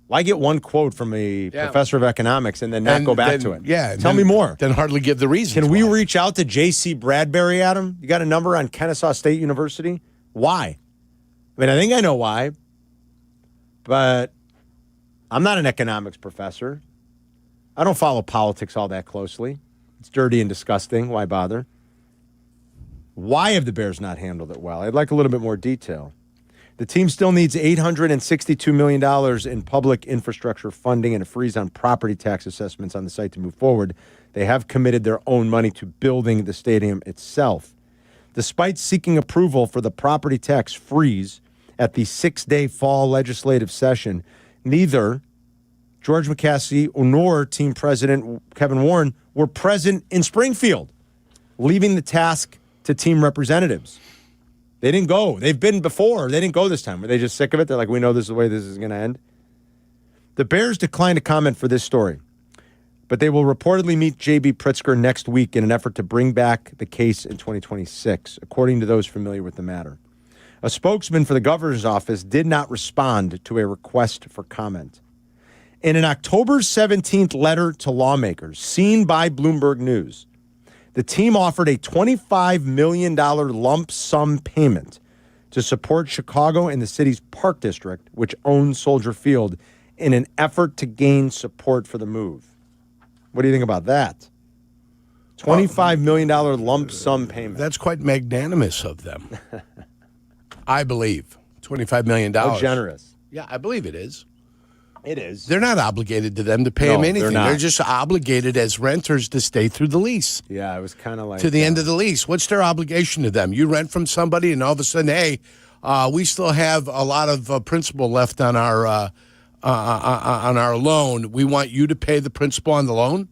Why get one quote from a professor of economics and then not go back to it? Yeah. Tell me more. Then hardly give the reasons. Can we reach out to J.C. Bradbury, Adam? You got a number on Kennesaw State University? Why? I mean, I think I know why, but I'm not an economics professor. I don't follow politics all that closely. It's dirty and disgusting. Why bother? Why have the Bears not handled it well? I'd like a little bit more detail. The team still needs $862 million in public infrastructure funding and a freeze on property tax assessments on the site to move forward. They have committed their own money to building the stadium itself. Despite seeking approval for the property tax freeze at the 6-day fall legislative session, neither George McCaskey nor team president Kevin Warren were present in Springfield, leaving the task to team representatives. They didn't go. They've been before. They didn't go this time. Were they just sick of it? They're like, we know this is the way this is going to end. The Bears declined to comment for this story, but they will reportedly meet J.B. Pritzker next week in an effort to bring back the case in 2026, according to those familiar with the matter. A spokesman for the governor's office did not respond to a request for comment. In an October 17th letter to lawmakers, seen by Bloomberg News, the team offered a $25 million lump sum payment to support Chicago and the city's Park District, which owns Soldier Field, in an effort to gain support for the move. What do you think about that? $25 million lump sum payment. That's quite magnanimous of them. I believe. $25 million. How generous. Yeah, I believe it is. It is. They're not obligated to them to pay them anything. They're just obligated as renters to stay through the lease. Yeah, it was kind of like... To the end of the lease. What's their obligation to them? You rent from somebody and all of a sudden, hey, we still have a lot of principal left on our loan. We want you to pay the principal on the loan?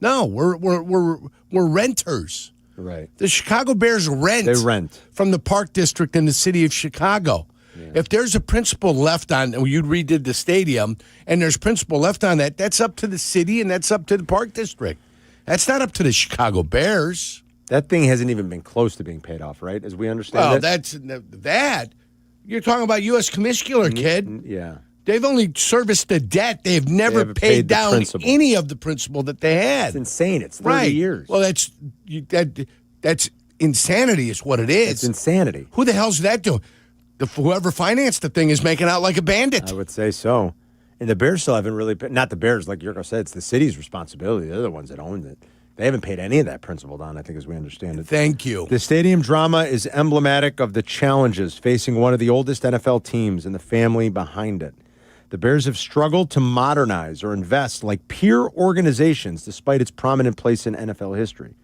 No, we're renters. Right. The Chicago Bears rent. They rent. From the Park District in the city of Chicago. Yeah. If there's a principal left on, you redid the stadium, and there's principal left on that, that's up to the city and that's up to the Park District. That's not up to the Chicago Bears. That thing hasn't even been close to being paid off, right? As we understand it. That's that. You're talking about U.S. Commiscular, kid. Yeah. They've only serviced the debt. They've never paid down any of the principal that they had. It's insane. It's 30 years. Well, that's insanity is what it is. It's insanity. Who the hell's that doing? Whoever financed the thing is making out like a bandit. I would say so. And the Bears still haven't really paid. Not the Bears, like Yurko said. It's the city's responsibility. They're the ones that owned it. They haven't paid any of that principal down, I think, as we understand it. Thank you. The stadium drama is emblematic of the challenges facing one of the oldest NFL teams and the family behind it. The Bears have struggled to modernize or invest like peer organizations despite its prominent place in NFL history.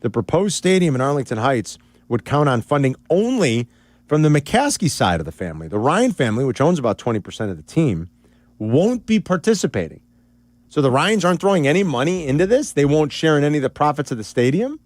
The proposed stadium in Arlington Heights would count on funding only from the McCaskey side of the family. The Ryan family, which owns about 20% of the team, won't be participating. So the Ryans aren't throwing any money into this? They won't share in any of the profits of the stadium?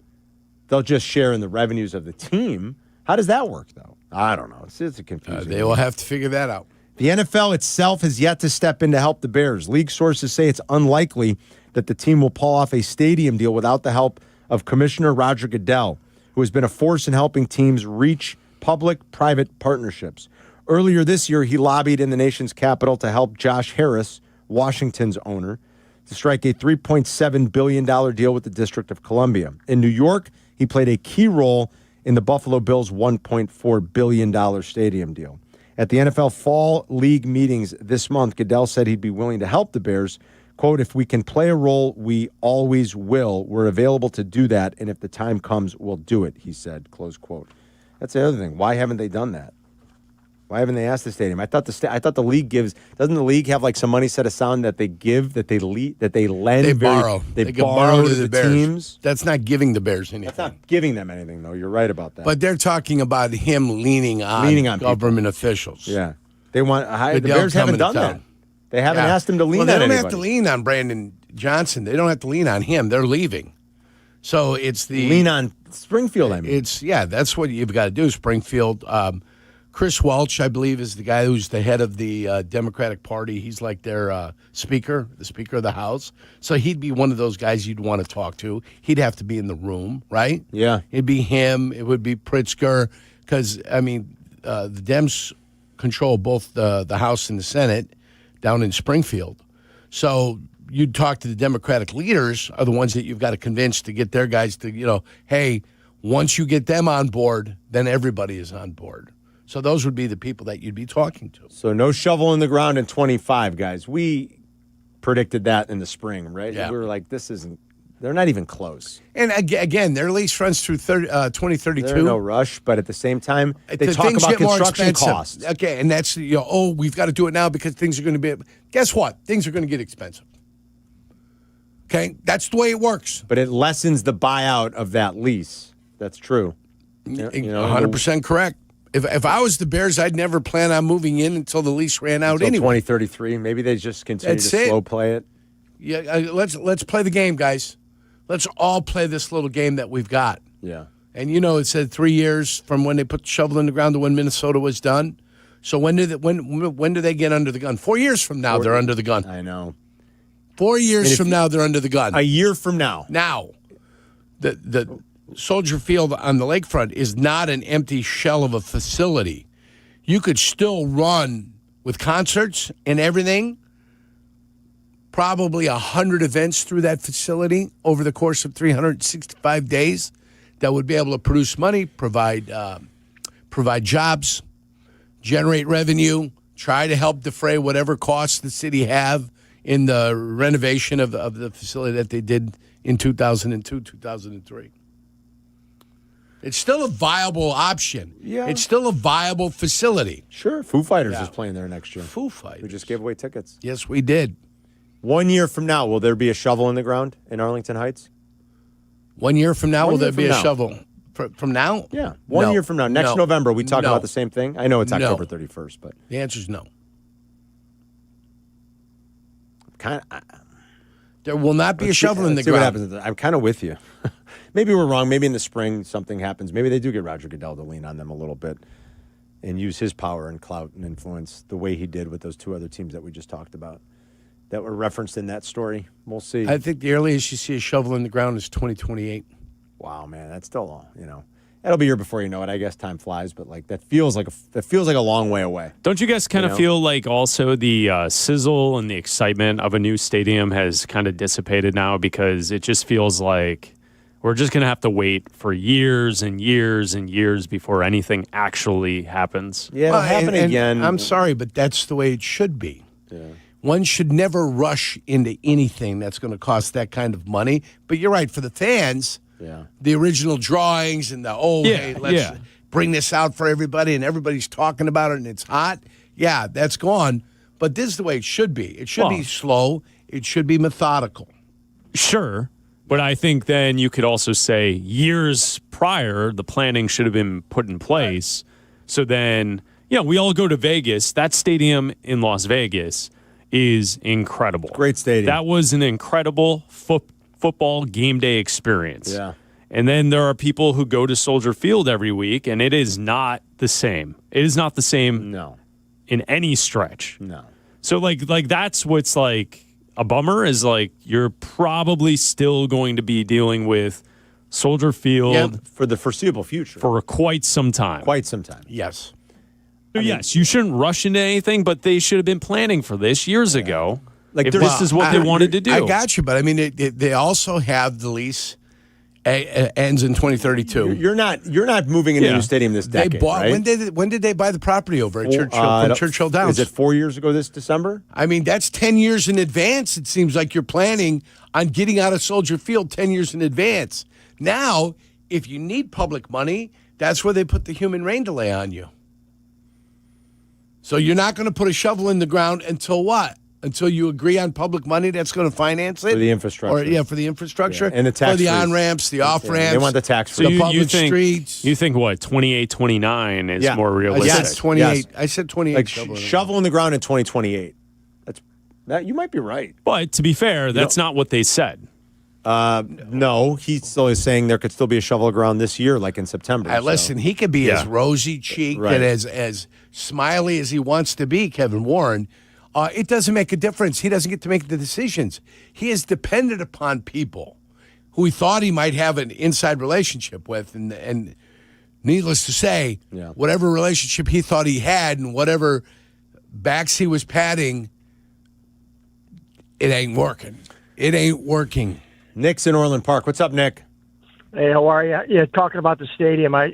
They'll just share in the revenues of the team. How does that work, though? I don't know. It's a confusing. They will have to figure that out. The NFL itself has yet to step in to help the Bears. League sources say it's unlikely that the team will pull off a stadium deal without the help of Commissioner Roger Goodell, who has been a force in helping teams reach public-private partnerships. Earlier this year, he lobbied in the nation's capital to help Josh Harris, Washington's owner, to strike a $3.7 billion deal with the District of Columbia. In New York, he played a key role in the Buffalo Bills' $1.4 billion stadium deal. At the NFL Fall League meetings this month, Goodell said he'd be willing to help the Bears. Quote, if we can play a role, we always will. We're available to do that, and if the time comes, we'll do it, he said, close quote. That's the other thing. Why haven't they done that? Why haven't they asked the stadium? I thought the league gives. Doesn't the league have like some money set aside that they give, that they lend? They borrow. They borrow to the Bears. Teams. That's not giving the Bears anything. That's not giving them anything, though. You're right about that. But they're talking about him leaning on government officials. Yeah, they want. The Bears haven't done that. They haven't asked him to lean on anybody. They don't have to lean on Brandon Johnson. They don't have to lean on him. They're leaving. So it's the lean on Springfield. I mean, that's what you've got to do. Springfield Chris Welch, I believe, is the guy who's the head of the Democratic Party. He's like their speaker, the Speaker of the House. So he'd be one of those guys you'd want to talk to. He'd have to be in the room, right? Yeah. It'd be him. It would be Pritzker. Because, I mean, the Dems control both the House and the Senate down in Springfield. So you'd talk to the Democratic leaders are the ones that you've got to convince to get their guys to, hey, once you get them on board, then everybody is on board. So those would be the people that you'd be talking to. So no shovel in the ground in 25, guys. We predicted that in the spring, right? Yeah. We were like, they're not even close. And again, their lease runs through 2032. There's no rush, but at the same time, they talk things about get more construction expensive. costs. Okay, and that's, we've got to do it now because things are going to be, guess what? Things are going to get expensive. Okay, that's the way it works. But it lessens the buyout of that lease. That's true. 100% correct. If I was the Bears, I'd never plan on moving in until the lease ran out until anyway. 2033. Maybe they just continue That's to it. slow play it. Yeah, let's play the game, guys. Let's all play this little game that we've got. Yeah. And it said 3 years from when they put the shovel in the ground to when Minnesota was done. So when do they get under the gun? 4 years from now, they're under the gun. I know. 4 years from now, they're under the gun. A year from now. Now, the Soldier Field on the lakefront is not an empty shell of a facility. You could still run with concerts and everything, probably 100 events through that facility over the course of 365 days that would be able to produce money, provide jobs, generate revenue, try to help defray whatever costs the city have in the renovation of the facility that they did in 2002, 2003. It's still a viable option. Yeah. It's still a viable facility. Sure. Foo Fighters is playing there next year. Foo Fighters. We just gave away tickets. Yes, we did. 1 year from now, will there be a shovel in the ground in Arlington Heights? 1 year from now, will there be a now. shovel? From now? Yeah. 1 year from now. Next November, we talk No. about the same thing. I know it's No. October 31st, but The answer is no. There will not be a shovel in the see what ground. happens. I'm kind of with you. Maybe we're wrong. Maybe in the spring something happens. Maybe they do get Roger Goodell to lean on them a little bit and use his power and clout and influence the way he did with those two other teams that we just talked about that were referenced in that story. We'll see. I think the earliest you see a shovel in the ground is 2028. Wow, man, that's still long. That'll be here before you know it. I guess time flies, but that feels like a long way away. Don't you guys kind of feel like also the sizzle and the excitement of a new stadium has kind of dissipated now because it just feels like we're just going to have to wait for years and years and years before anything actually happens? Yeah, it'll happen again. I'm sorry, but that's the way it should be. Yeah. One should never rush into anything that's going to cost that kind of money. But you're right, for the fans, the original drawings and hey, let's bring this out for everybody, and everybody's talking about it, and it's hot. Yeah, that's gone. But this is the way it should be. It should be slow. It should be methodical. Sure. But I think then you could also say years prior, the planning should have been put in place. Right. So then, we all go to Vegas. That stadium in Las Vegas is incredible. Great stadium. That was an incredible football game day experience. Yeah. And then there are people who go to Soldier Field every week, and it is not the same. It is not the same in any stretch. No. So, that's what's a bummer is you're probably still going to be dealing with Soldier Field for the foreseeable future. For quite some time. Yes. So yes, you shouldn't rush into anything, but they should have been planning for this years ago. If this is what they wanted to do. I got you, but I mean, they also have the lease ends in 2032. You're not moving into a new stadium this decade. They bought, right? when did they buy the property over at Churchill Downs? Is it 4 years ago this December? I mean, that's 10 years in advance. It seems like you're planning on getting out of Soldier Field 10 years in advance. Now, if you need public money, that's where they put the human rain delay on you. So you're not going to put a shovel in the ground until what? Until you agree on public money that's going to finance it? For the infrastructure. For the infrastructure. Yeah. And the tax for the on-ramps, the off-ramps. They want the tax So free. the public streets. You think what, 28, 29 is more realistic? I said 28. Yes. I said 28. Shovel in the ground in 2028. You might be right. But to be fair, that's not what they said. No, he still is saying there could still be a shovel of ground this year, like in September. Listen, he could be as rosy-cheeked and as smiley as he wants to be, Kevin Warren. It doesn't make a difference. He doesn't get to make the decisions. He is dependent upon people who he thought he might have an inside relationship with. And needless to say, whatever relationship he thought he had and whatever backs he was patting, it ain't working. It ain't working. Nick's in Orland Park. What's up, Nick? Hey, how are you? Yeah, talking about the stadium, I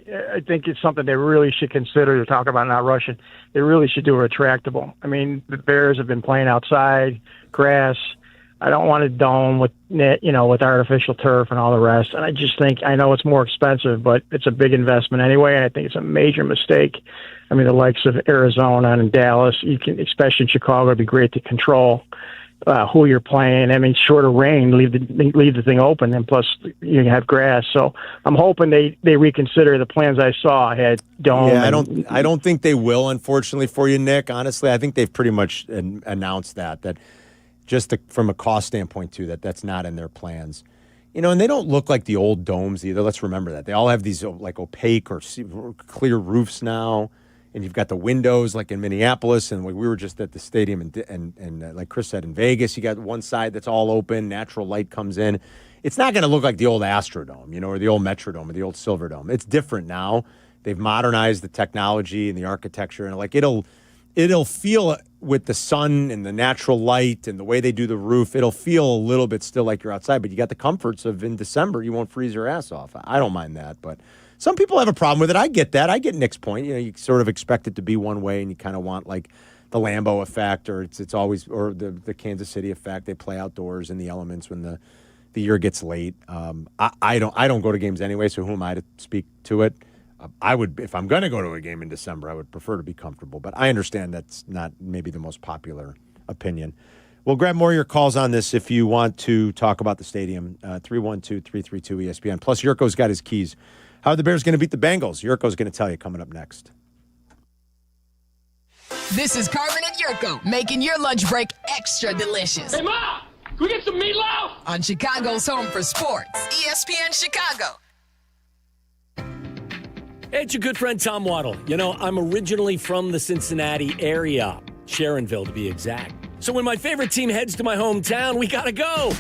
think it's something they really should consider. They're talking about not rushing. They really should do a retractable. I mean, the Bears have been playing outside, grass. I don't want a dome with net, with artificial turf and all the rest. And I just think, I know it's more expensive, but it's a big investment anyway, and I think it's a major mistake. I mean, the likes of Arizona and Dallas, especially in Chicago, it'd be great to control who you're playing. I mean, short of rain, leave the thing open, and plus you have grass. So I'm hoping they reconsider the plans I saw. I had dome. Yeah, I don't think they will, unfortunately for you, Nick. Honestly, I think they've pretty much announced that just from a cost standpoint too, that's not in their plans. And they don't look like the old domes either. Let's remember that they all have these like opaque or clear roofs now. And you've got the windows like in Minneapolis, and we were just at the stadium, and like Chris said, in Vegas, you got one side that's all open, natural light comes in. It's not going to look like the old Astrodome, or the old Metrodome or the old Silverdome. It's different now. They've modernized the technology and the architecture, and like it'll feel with the sun and the natural light and the way they do the roof, it'll feel a little bit still like you're outside, but you got the comforts of in December, you won't freeze your ass off. I don't mind that, but some people have a problem with it. I get that. I get Nick's point. You sort of expect it to be one way, and you kind of want like the Lambeau effect, or it's always, or the Kansas City effect. They play outdoors in the elements when the year gets late. I don't go to games anyway, so who am I to speak to it? I would, if I'm going to go to a game in December, I would prefer to be comfortable. But I understand that's not maybe the most popular opinion. We'll grab more of your calls on this if you want to talk about the stadium. 312-332-ESPN. Plus, Yurko's got his keys. How are the Bears going to beat the Bengals? Yurko's going to tell you coming up next. This is Carmen and Jurko making your lunch break extra delicious. Hey, Ma! Can we get some meatloaf? On Chicago's home for sports, ESPN Chicago. Hey, it's your good friend Tom Waddle. I'm originally from the Cincinnati area, Sharonville to be exact. So when my favorite team heads to my hometown, we gotta go.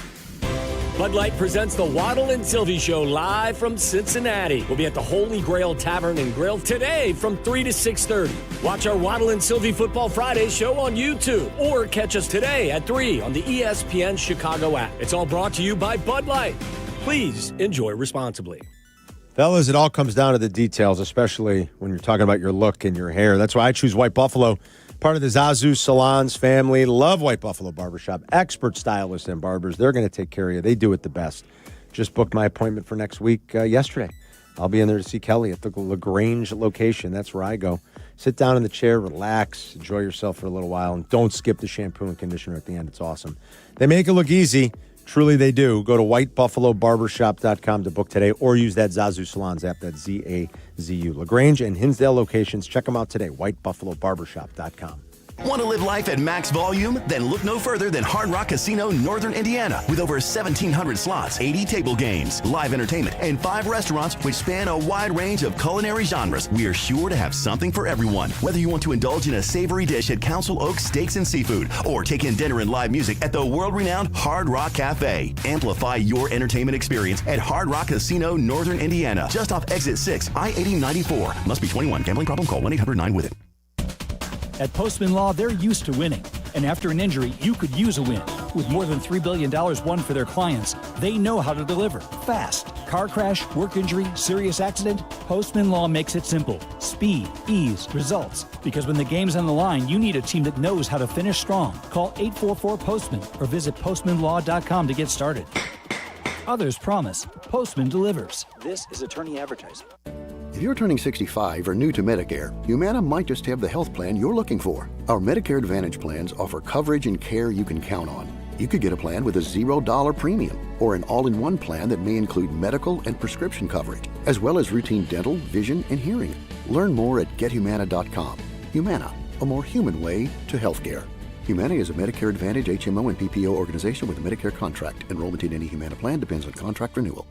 Bud Light presents the Waddle and Silvy Show live from Cincinnati. We'll be at the Holy Grail Tavern and Grill today from 3 to 6:30. Watch our Waddle and Silvy Football Friday show on YouTube, or catch us today at 3 on the ESPN Chicago app. It's all brought to you by Bud Light. Please enjoy responsibly. Fellas, it all comes down to the details, especially when you're talking about your look and your hair. That's why I choose White Buffalo. Part of the Zazu Salons family. Love White Buffalo Barbershop. Expert stylists and barbers. They're going to take care of you. They do it the best. Just booked my appointment for next week yesterday. I'll be in there to see Kelly at the LaGrange location. That's where I go. Sit down in the chair, relax, enjoy yourself for a little while, and don't skip the shampoo and conditioner at the end. It's awesome. They make it look easy. Truly, they do. Go to whitebuffalobarbershop.com to book today, or use that Zazu Salons app. That's ZAZU. LaGrange and Hinsdale locations. Check them out today. whitebuffalobarbershop.com. Want to live life at max volume? Then look no further than Hard Rock Casino Northern Indiana. With over 1,700 slots, 80 table games, live entertainment, and 5 restaurants which span a wide range of culinary genres, we are sure to have something for everyone. Whether you want to indulge in a savory dish at Council Oaks Steaks and Seafood, or take in dinner and live music at the world-renowned Hard Rock Cafe. Amplify your entertainment experience at Hard Rock Casino Northern Indiana. Just off Exit 6, I-8094. Must be 21. Gambling problem? Call 1-800-9-WITH-IT. At Postman Law, they're used to winning. And after an injury, you could use a win. With more than $3 billion won for their clients, they know how to deliver. Fast. Car crash, work injury, serious accident. Postman Law makes it simple. Speed, ease, results. Because when the game's on the line, you need a team that knows how to finish strong. Call 844-POSTMAN or visit postmanlaw.com to get started. Others promise. Postman delivers. This is attorney advertising. If you're turning 65 or new to Medicare, Humana might just have the health plan you're looking for. Our Medicare Advantage plans offer coverage and care you can count on. You could get a plan with a $0 premium, or an all-in-one plan that may include medical and prescription coverage, as well as routine dental, vision, and hearing. Learn more at gethumana.com. Humana, a more human way to healthcare. Humana is a Medicare Advantage HMO and PPO organization with a Medicare contract. Enrollment in any Humana plan depends on contract renewal.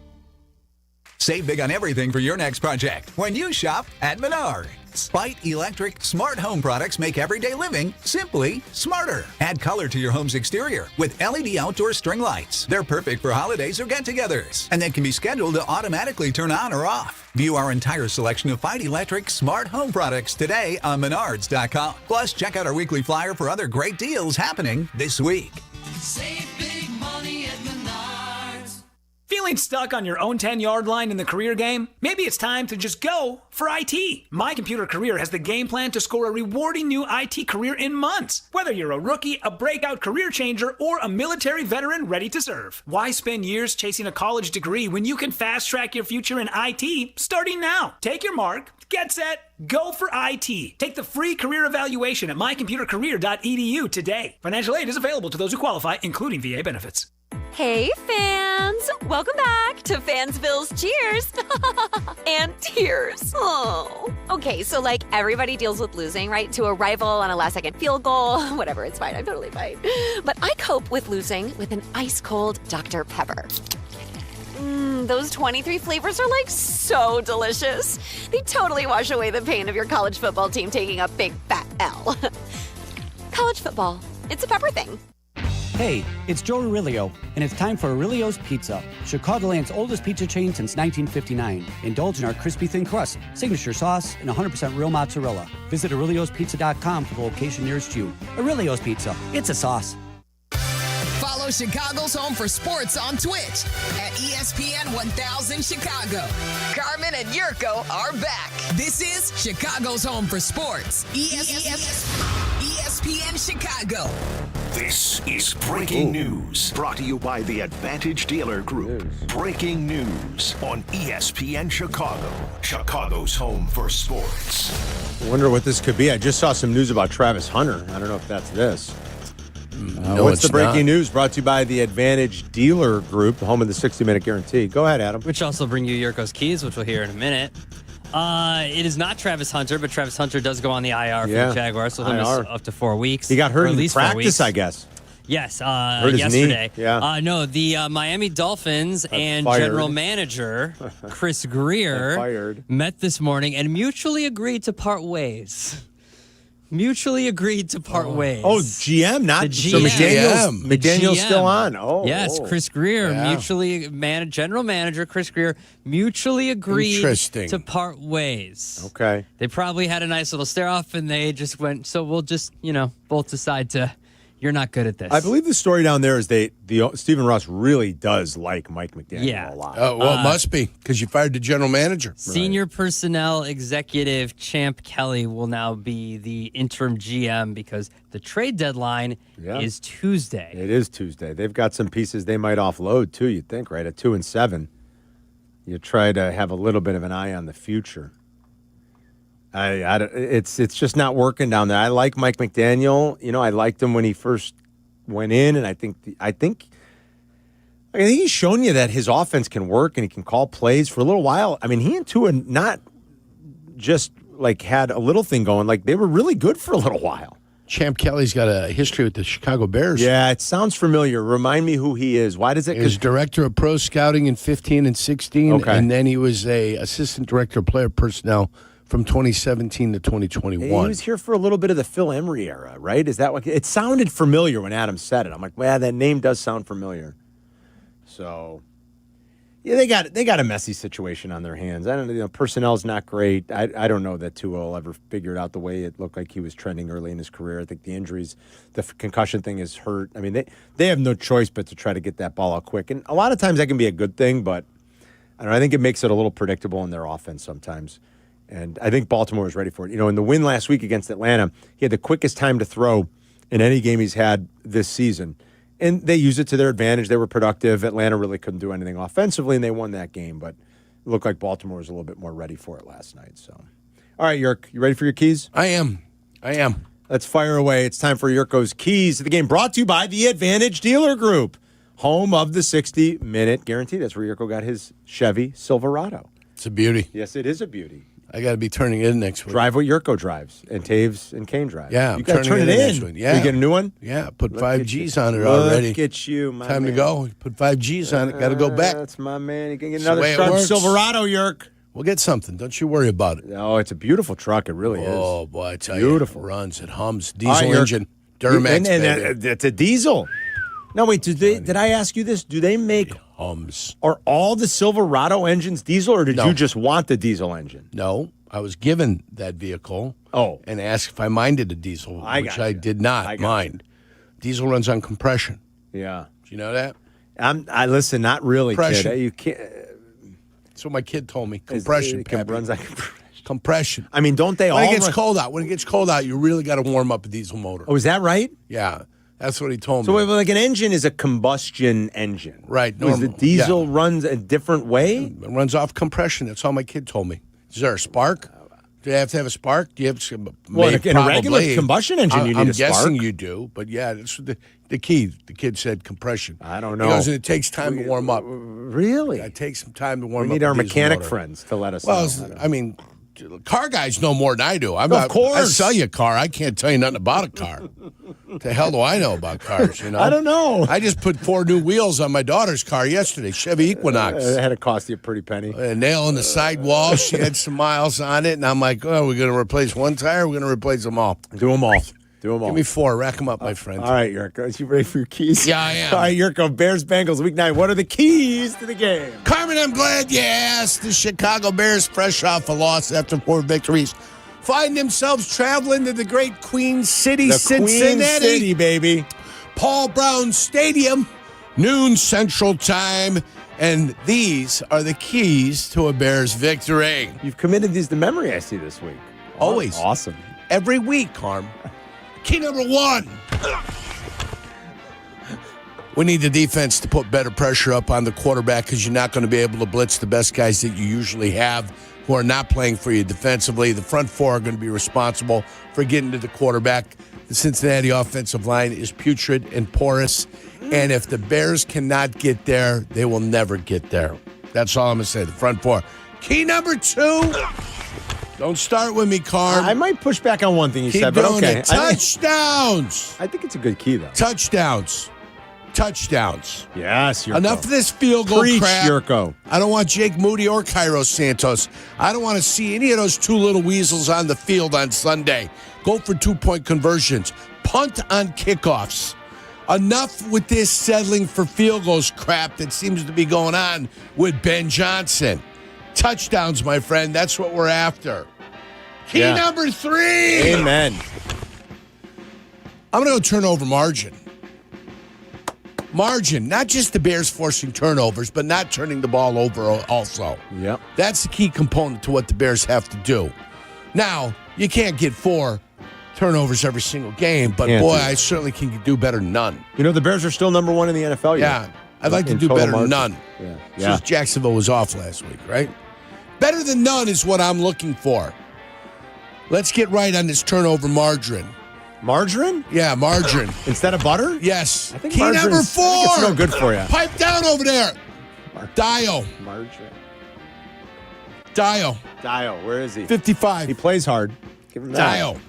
Save big on everything for your next project when you shop at Menards. Bite Electric smart home products make everyday living simply smarter. Add color to your home's exterior with LED outdoor string lights. They're perfect for holidays or get-togethers, and they can be scheduled to automatically turn on or off. View our entire selection of Bite Electric smart home products today on Menards.com. Plus, check out our weekly flyer for other great deals happening this week. Save big money at Menards. Feeling stuck on your own 10-yard line in the career game? Maybe it's time to just go for IT. My Computer Career has the game plan to score a rewarding new IT career in months. Whether you're a rookie, a breakout career changer, or a military veteran ready to serve. Why spend years chasing a college degree when you can fast-track your future in IT starting now? Take your mark, get set, go for IT. Take the free career evaluation at mycomputercareer.edu today. Financial aid is available to those who qualify, including VA benefits. Hey fans! Welcome back to Fansville's Cheers and Tears. Oh. Okay, so like everybody deals with losing, right? To a rival on a last-second field goal. Whatever, it's fine. I'm totally fine. But I cope with losing with an ice-cold Dr. Pepper. Those 23 flavors are like so delicious. They totally wash away the pain of your college football team taking a big fat L. College football, it's a pepper thing. Hey, it's Joe Aurelio, and it's time for Aurelio's Pizza, Chicagoland's oldest pizza chain since 1959. Indulge in our crispy thin crust, signature sauce, and 100% real mozzarella. Visit Aurelio'sPizza.com for the location nearest you. Aurelio's Pizza, it's a sauce. Follow Chicago's Home for Sports on Twitch at ESPN 1000 Chicago. Carmen and Yurko are back. This is Chicago's Home for Sports. ESPN Chicago. This is Breaking News, brought to you by the Advantage Dealer Group. Breaking news on ESPN Chicago, Chicago's Home for Sports. I wonder what this could be. I just saw some news about Travis Hunter. I don't know if that's this. No, what's the it's breaking not. news brought to you by the Advantage Dealer Group, the home of the 60-minute guarantee? Go ahead, Adam. Which also bring you Yurko's keys, which we'll hear in a minute. It is not Travis Hunter, but Travis Hunter does go on the IR for the Jaguars, so he'll miss up to 4 weeks. He got hurt at in least 4 practice, weeks. I guess. Yes, Hurt his yesterday. knee. Yeah. No, the Miami Dolphins and fired. general manager Chris Greer met this morning and mutually agreed to part ways. Mutually agreed to part ways. Oh, GM, not the GM. So McDaniel's GM. still on. Oh, yes, Chris Greer, general manager Chris Greer, mutually agreed Interesting. to part ways. Okay. They probably had a nice little stare off, and they just went. So we'll just, both decide to. You're not good at this. I believe the story down there is Stephen Ross really does like Mike McDaniel a lot. Oh, well, it must be, because you fired the general manager. Senior personnel executive Champ Kelly will now be the interim GM because the trade deadline is Tuesday. It is Tuesday. They've got some pieces they might offload, too, you'd think, right? At 2-7. You try to have a little bit of an eye on the future. It's just not working down there. I like Mike McDaniel. I liked him when he first went in, and I think he's shown you that his offense can work and he can call plays for a little while. I mean, he and Tua not just like had a little thing going. Like they were really good for a little while. Champ Kelly's got a history with the Chicago Bears. Yeah, it sounds familiar. Remind me who he is. Why does it? He was director of pro scouting in 15 and 16, Okay. and then he was a assistant director of player personnel from 2017 to 2021. He was here for a little bit of the Phil Emery era, right? Is that what it sounded familiar when Adam said it? I'm like, well, that name does sound familiar. So, yeah, they got a messy situation on their hands. I don't know. Personnel's not great. I don't know that Tua will ever figure it out the way it looked like he was trending early in his career. I think the injuries, the concussion thing is hurt. I mean, they have no choice but to try to get that ball out quick. And a lot of times that can be a good thing, but I don't know. I think it makes it a little predictable in their offense sometimes. And I think Baltimore is ready for it. In the win last week against Atlanta, he had the quickest time to throw in any game he's had this season. And they used it to their advantage. They were productive. Atlanta really couldn't do anything offensively, and they won that game. But it looked like Baltimore was a little bit more ready for it last night. So, all right, Yurk, you ready for your keys? I am. Let's fire away. It's time for Yurko's Keys to the game, brought to you by the Advantage Dealer Group, home of the 60-minute guarantee. That's where Yurko got his Chevy Silverado. It's a beauty. Yes, it is a beauty. I got to be turning it in next week. Drive what Yurko drives and Taves and Kane drive. Yeah, you got to turn it next week. Yeah. You get a new one? Yeah, put 5 G's on it already. Look at you, my Time man. to go. Put 5 G's on it. Got to go back. That's my man. You can get That's the another way it sharp works. Silverado, Yerk. We'll get something. Don't you worry about it. No, it's a beautiful truck. It really is. Oh, boy, I tell Beautiful. you. It runs. It hums. All right, Diesel Yerk. engine. Duramax, And it's a diesel. No, wait. Did I ask you this? Do they make hums? Are all the Silverado engines diesel, or did No. you just want the diesel engine? No, I was given that vehicle. Oh. And asked if I minded a diesel, I which gotcha. I did not mind. Diesel runs on compression. Yeah. Do you know that? I listen. Not really, Compression. kid. You can't. That's what my kid told me. Compression. It runs on compression. Compression. I mean, don't they all? When it gets run- cold out, you really got to warm up a diesel motor. Oh, is that right? Yeah, that's what he told So, me. wait, like an engine is a combustion engine, Right, Was the normal, diesel runs a different way? It runs off compression. That's all my kid told me. Is there a spark? Do you have to have a spark? Do you have some? Well, in a regular combustion engine, you need I'm a spark. guessing you do, but yeah, that's the key. The kid said compression. I don't know. He goes, and it takes time to warm up. Really? It takes some time to warm We up. need a our diesel mechanic motor. friends to let us Well, know. I mean, car guys know more than I do. Of course. I sell you a car. I can't tell you nothing about a car. The hell do I know about cars? You know, I don't know. I just put 4 new wheels on my daughter's car yesterday, Chevy Equinox. It had to cost you a pretty penny. A nail in the sidewall. She had some miles on it, and I'm like, "Oh, we're going to replace one tire. We're going to replace them all. Do them all. Do them all. Give me 4. Rack them up, my friend." All right, Yurko. You ready for your keys? Yeah, I am. All right, Yurko. Bears, Bengals, Week 9. What are the keys to the game? Carmen, I'm glad you asked. The Chicago Bears, fresh off a loss after 4 victories, find themselves traveling to the great Queen City, Cincinnati. Queen City, baby. Paul Brown Stadium, noon Central Time. And these are the keys to a Bears victory. You've committed these to memory, I see, this week. Always. Awesome. Every week, Carm. Key number 1. We need the defense to put better pressure up on the quarterback because you're not going to be able to blitz the best guys that you usually have who are not playing for you defensively. The front 4 are going to be responsible for getting to the quarterback. The Cincinnati offensive line is putrid and porous, and if the Bears cannot get there, they will never get there. That's all I'm going to say. The front 4. Key number 2. Don't start with me, Carm. I might push back on one thing you Keep said, but doing okay. it. Touchdowns. I think it's a good key, though. Touchdowns. Yes, Yurko. Enough of this field goal Preach, crap. Yurko. I don't want Jake Moody or Cairo Santos. I don't want to see any of those 2 little weasels on the field on Sunday. Go for 2-point conversions. Punt on kickoffs. Enough with this settling for field goals crap that seems to be going on with Ben Johnson. Touchdowns, my friend. That's what we're after. Key number 3. Amen. I'm going to go turnover margin. Margin, not just the Bears forcing turnovers, but not turning the ball over also. Yep. That's the key component to what the Bears have to do. Now, you can't get 4 turnovers every single game, but Can't boy, do. I certainly can do better than none. You know, the Bears are still number 1 in the NFL. Yeah, I'd like to In do total better than margin. none. Yeah. Since Jacksonville was off last week, right? Better than none is what I'm looking for. Let's get right on this turnover margin. Margarine? Yeah, margarine. Instead of butter? Yes. I think Key number margarine's- 4. I think it's no good for you. Pipe down over there. Dio. Margarine. Dio. Where is he? 55. He plays hard. Give him that. Dio.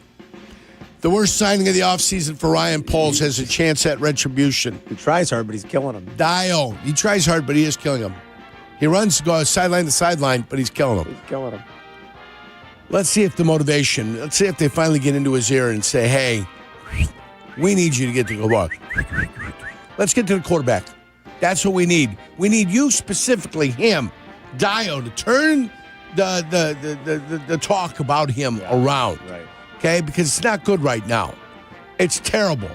The worst signing of the offseason for Ryan Poles has a chance at retribution. He tries hard, but he's killing him. Dio. He tries hard, but he is killing him. He runs, goes sideline to sideline, but he's killing him. He's killing him. Let's see if the motivation, let's see if they finally get into his ear and say, hey, we need you to get to the ball. Let's get to the quarterback. That's what we need. We need you specifically, him, Dio, to turn the talk about him around. Right. Okay? Because it's not good right now. It's terrible.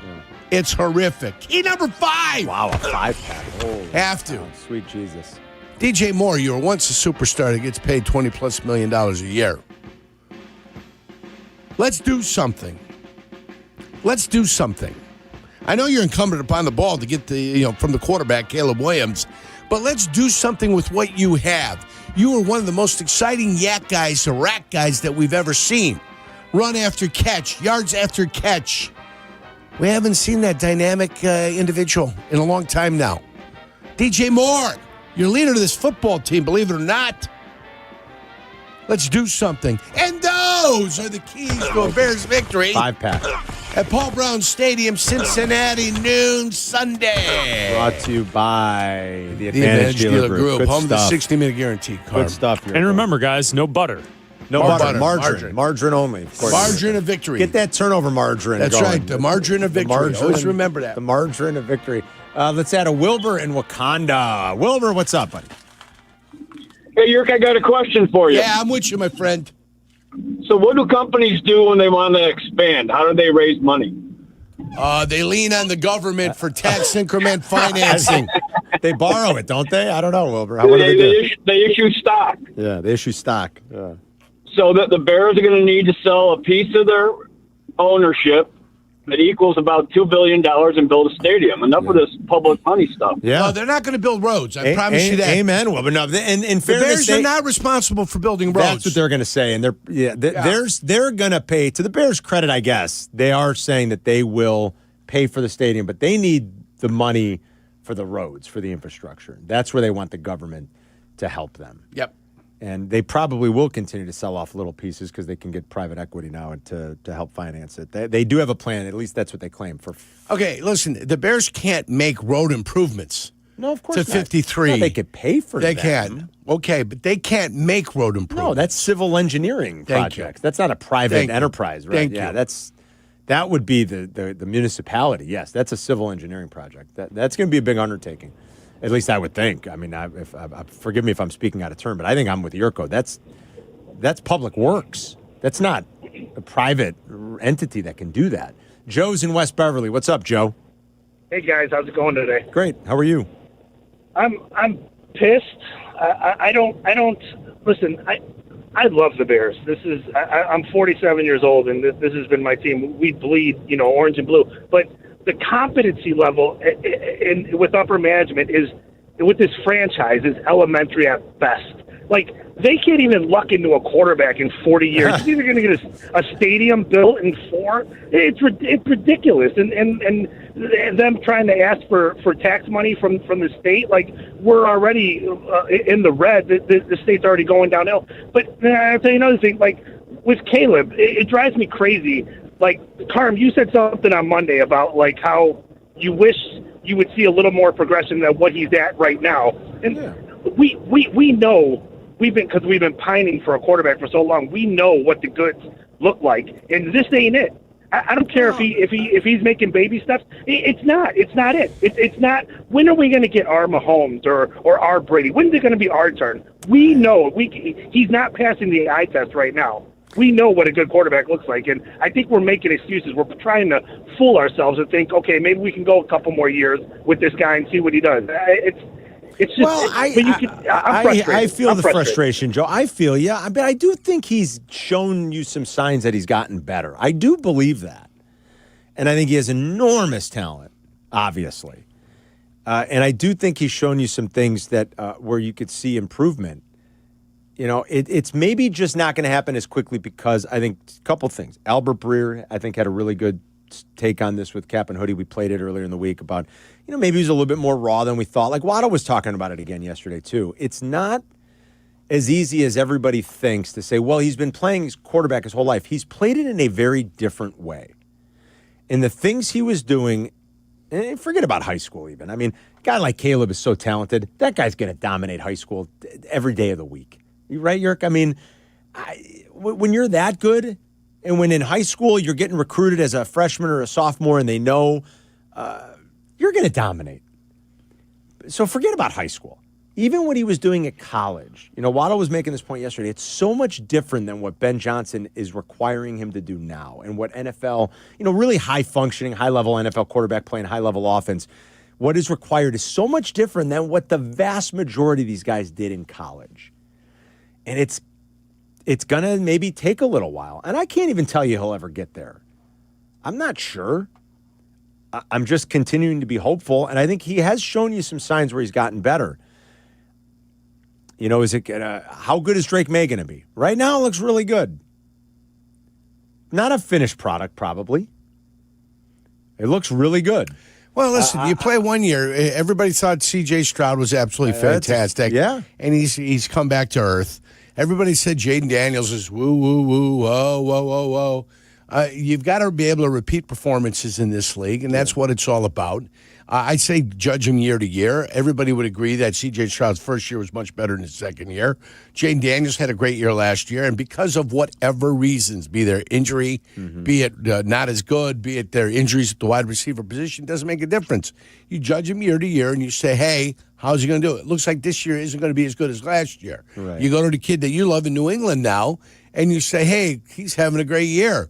It's horrific. Key number 5. Wow, a 5-pack. Holy Have to. cow, sweet Jesus. DJ Moore, you were once a superstar that gets paid $20+ million a year. Let's do something. Let's do something. I know you're incumbent upon the ball to get from the quarterback, Caleb Williams, but let's do something with what you have. You are one of the most exciting yak guys, or rack guys that we've ever seen. Run after catch, yards after catch. We haven't seen that dynamic individual in a long time now. DJ Moore, you're leader of this football team, believe it or not. Let's do something. And those are the keys to a Bears victory. 5-pack. At Paul Brown Stadium, Cincinnati, noon Sunday. Brought to you by the Advantage Dealer Group. Good Home of the stuff. 60-minute guarantee. Good stuff. And remember, guys, no butter. No butter. Margarine only. Of course. Margarine of victory. Get that turnover margarine That's going. right. The margarine of victory. Always remember that. The margarine of victory. Let's add a Wilbur in Wakanda. Wilbur, what's up, buddy? Hey, Yerk, I got a question for you. Yeah, I'm with you, my friend. So what do companies do when they want to expand? How do they raise money? They lean on the government for tax increment financing. They borrow it, don't they? I don't know, Wilbur. What do they do? They issue stock. Yeah, they issue stock. Yeah. So that the Bears are going to need to sell a piece of their ownership that equals about $2 billion and build a stadium. Enough of this public money stuff. Yeah. No, they're not going to build roads. I promise you that. Amen, Wilbur. No, and in The fairness, Bears are not responsible for building roads. That's what they're going to say, and they're going to pay. To the Bears' credit, I guess they are saying that they will pay for the stadium, but they need the money for the roads, for the infrastructure. That's where they want the government to help them. Yep. And they probably will continue to sell off little pieces because they can get private equity now to help finance it. They do have a plan. At least that's what they claim. Okay, listen, the Bears can't make road improvements. No, of course to 53. No, they could pay for They them. can. Okay, but they can't make road improvements. No, that's civil engineering Thank projects. That's not a private Thank you. enterprise, right? Thank yeah, you. that would be the municipality. Yes, that's a civil engineering project. That's going to be a big undertaking. At least I would think. I mean, forgive me if I'm speaking out of turn, but I think I'm with Yurko. That's public works. That's not a private entity that can do that. Joe's in West Beverly. What's up, Joe? Hey guys, how's it going today? Great. How are you? I'm pissed. I don't listen. I love the Bears. I'm 47 years old, and this has been my team. We bleed, orange and blue. But the competency level with upper management with this franchise is elementary at best. Like, they can't even luck into a quarterback in 40 years. You're either going to get a stadium built in 4. It's ridiculous. And them trying to ask for tax money from the state, like, we're already in the red. The state's already going downhill. But I'll tell you another thing. Like, with Caleb, it drives me crazy. Like, Carm, you said something on Monday about, like, how you wish you would see a little more progression than what he's at right now. And we know, we've been pining for a quarterback for so long. We know what the goods look like, and this ain't it. I don't care if he's making baby steps. It's not it. It's not. When are we going to get our Mahomes or our Brady? When is it going to be our turn? We know he's not passing the eye test right now. We know what a good quarterback looks like, and I think we're making excuses. We're trying to fool ourselves and think, okay, maybe we can go a couple more years with this guy and see what he does. It's just. Well, I'm frustrated. I feel I'm the frustrated. frustration, Joe. I feel, yeah. But I do think he's shown you some signs that he's gotten better. I do believe that. And I think he has enormous talent, obviously. And I do think he's shown you some things that where you could see improvement. It's maybe just not going to happen as quickly because I think a couple things. Albert Breer, I think, had a really good take on this with Kap and Hoodie. We played it earlier in the week about, maybe he was a little bit more raw than we thought. Like Waddle was talking about it again yesterday, too. It's not as easy as everybody thinks to say, well, he's been playing his quarterback his whole life. He's played it in a very different way. And the things he was doing, and forget about high school even. I mean, a guy like Caleb is so talented. That guy's going to dominate high school every day of the week. You right, Yerk? I mean, when you're that good, and when in high school you're getting recruited as a freshman or a sophomore and they know you're going to dominate. So forget about high school. Even what he was doing at college, Waddle was making this point yesterday, it's so much different than what Ben Johnson is requiring him to do now and what NFL, really high-functioning, high-level NFL quarterback playing high-level offense, what is required is so much different than what the vast majority of these guys did in college. And it's going to maybe take a little while. And I can't even tell you he'll ever get there. I'm not sure. I'm just continuing to be hopeful. And I think he has shown you some signs where he's gotten better. Is it how good is Drake May going to be? Right now, it looks really good. Not a finished product, probably. It looks really good. Well, listen, you play 1 year. Everybody thought C.J. Stroud was absolutely fantastic. Yeah. And he's come back to earth. Everybody said Jaden Daniels is woo, woo, woo, whoa, whoa, whoa, whoa. You've got to be able to repeat performances in this league, and that's what it's all about. I say judge him year to year. Everybody would agree that C.J. Stroud's first year was much better than his second year. Jaden Daniels had a great year last year, and because of whatever reasons, be there injury, be it not as good, be it their injuries at the wide receiver position, doesn't make a difference. You judge him year to year, and you say, hey, how's he going to do it? Looks like this year isn't going to be as good as last year. Right. You go to the kid that you love in New England now, and you say, hey, he's having a great year.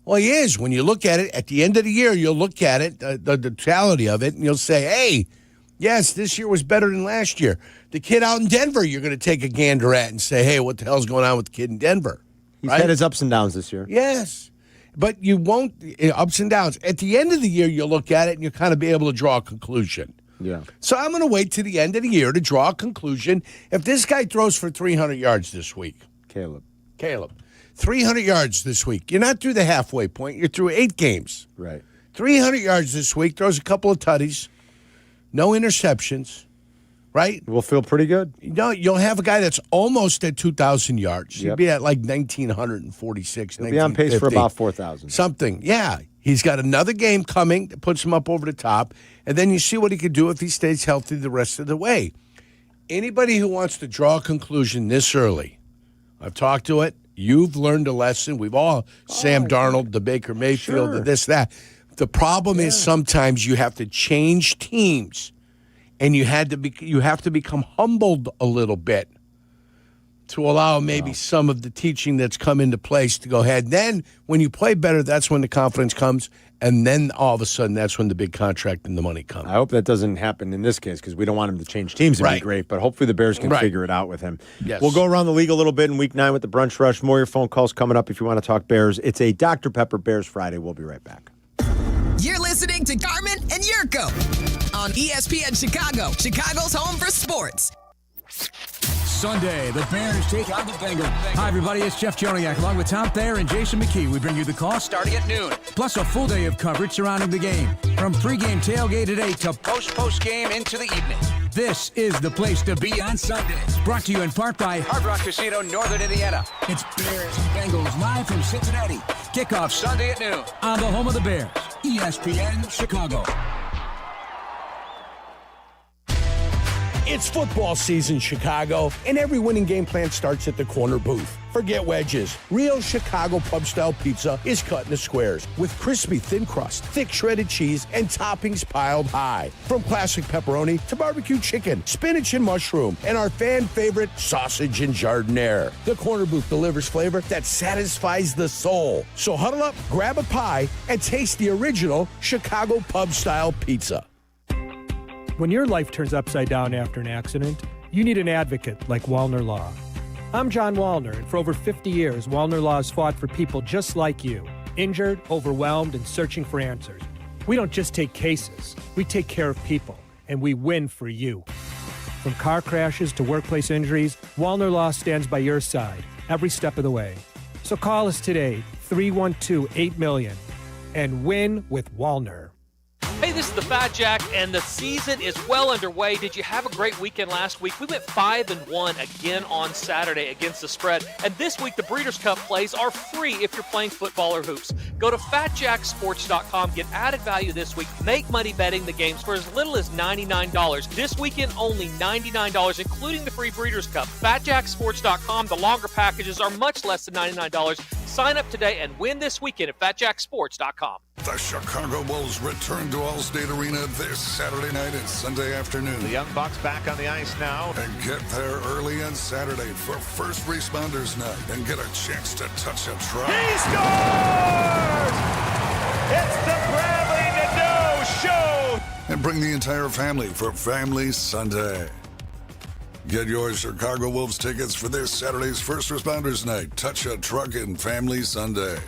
Well, he is. When you look at it, at the end of the year, you'll look at it, the totality of it, and you'll say, hey, yes, this year was better than last year. The kid out in Denver, you're going to take a gander at and say, hey, what the hell's going on with the kid in Denver? He's had his ups and downs this year. Yes. But you won't, ups and downs. At the end of the year, you'll look at it and you'll kind of be able to draw a conclusion. Yeah. So I'm going to wait to the end of the year to draw a conclusion. If this guy throws for 300 yards this week. Caleb. 300 yards this week. You're not through the halfway point. You're through 8 games. Right. 300 yards this week. Throws a couple of tutties. No interceptions. Right? We'll feel pretty good. No, you'll have a guy that's almost at 2,000 yards. He'll Yep. be at like 1,946. He'll be on pace for about 4,000. Something. Yeah. He's got another game coming that puts him up over the top. And then you see what he could do if he stays healthy the rest of the way. Anybody who wants to draw a conclusion this early, I've talked to it. You've learned a lesson. We've all, Sam Darnold, the Baker Mayfield, the this, that. The problem is sometimes you have to change teams, and you have to become humbled a little bit to allow maybe some of the teaching that's come into place to go ahead. Then when you play better, that's when the confidence comes, and then all of a sudden that's when the big contract and the money comes. I hope that doesn't happen in this case because we don't want him to change teams. It'd be great, but hopefully the Bears can figure it out with him. Yes. We'll go around the league a little bit in Week 9 with the Brunch Rush. More of your phone calls coming up if you want to talk Bears. It's a Dr. Pepper Bears Friday. We'll be right back. You're listening to Carmen and Yurko on ESPN Chicago, Chicago's home for sports. Sunday, the Bears take on the Bengals. Hi, everybody. It's Jeff Joniak along with Tom Thayer and Jason McKee. We bring you the call starting at noon, plus a full day of coverage surrounding the game. From pregame tailgate today to post-game into the evening. This is the place to be on Sunday. Brought to you in part by Hard Rock Casino, Northern Indiana. It's Bears and Bengals live from Cincinnati. Kickoff Sunday at noon on the home of the Bears, ESPN Chicago. It's football season, Chicago, and every winning game plan starts at the corner booth. Forget wedges. Real Chicago pub-style pizza is cut into squares with crispy thin crust, thick shredded cheese, and toppings piled high. From classic pepperoni to barbecue chicken, spinach and mushroom, and our fan favorite sausage and jardiniere. The corner booth delivers flavor that satisfies the soul. So huddle up, grab a pie, and taste the original Chicago pub-style pizza. When your life turns upside down after an accident, you need an advocate like Wallner Law. I'm John Wallner, and for over 50 years, Wallner Law has fought for people just like you, injured, overwhelmed, and searching for answers. We don't just take cases, we take care of people, and we win for you. From car crashes to workplace injuries, Wallner Law stands by your side every step of the way. So call us today, 312-8000000, and win with Wallner. Hey, this is the Fat Jack, and the season is well underway. Did you have a great weekend last week? We went 5-1 again on Saturday against the spread. And this week, the Breeders' Cup plays are free if you're playing football or hoops. Go to FatJackSports.com, get added value this week, make money betting the games for as little as $99. This weekend, only $99, including the free Breeders' Cup. FatJackSports.com, the longer packages are much less than $99. Sign up today and win this weekend at FatJackSports.com. The Chicago Bulls return to Allstate Arena this Saturday night and Sunday afternoon. The Young Bucks back on the ice now. And get there early on Saturday for First Responders Night and get a chance to touch a truck. He scores! It's the Bradley Nadeau Show! And bring the entire family for Family Sunday. Get your Chicago Wolves tickets for this Saturday's First Responders Night. Touch a truck and Family Sunday.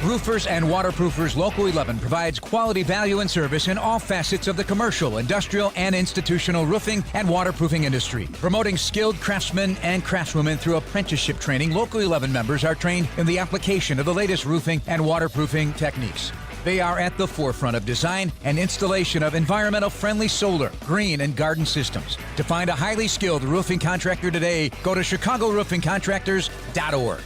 Roofers and Waterproofers Local 11 provides quality value and service in all facets of the commercial, industrial, and institutional roofing and waterproofing industry. Promoting skilled craftsmen and craftswomen through apprenticeship training, Local 11 members are trained in the application of the latest roofing and waterproofing techniques. They are at the forefront of design and installation of environmental-friendly solar, green, and garden systems. To find a highly skilled roofing contractor today, go to chicagroofingcontractors.org.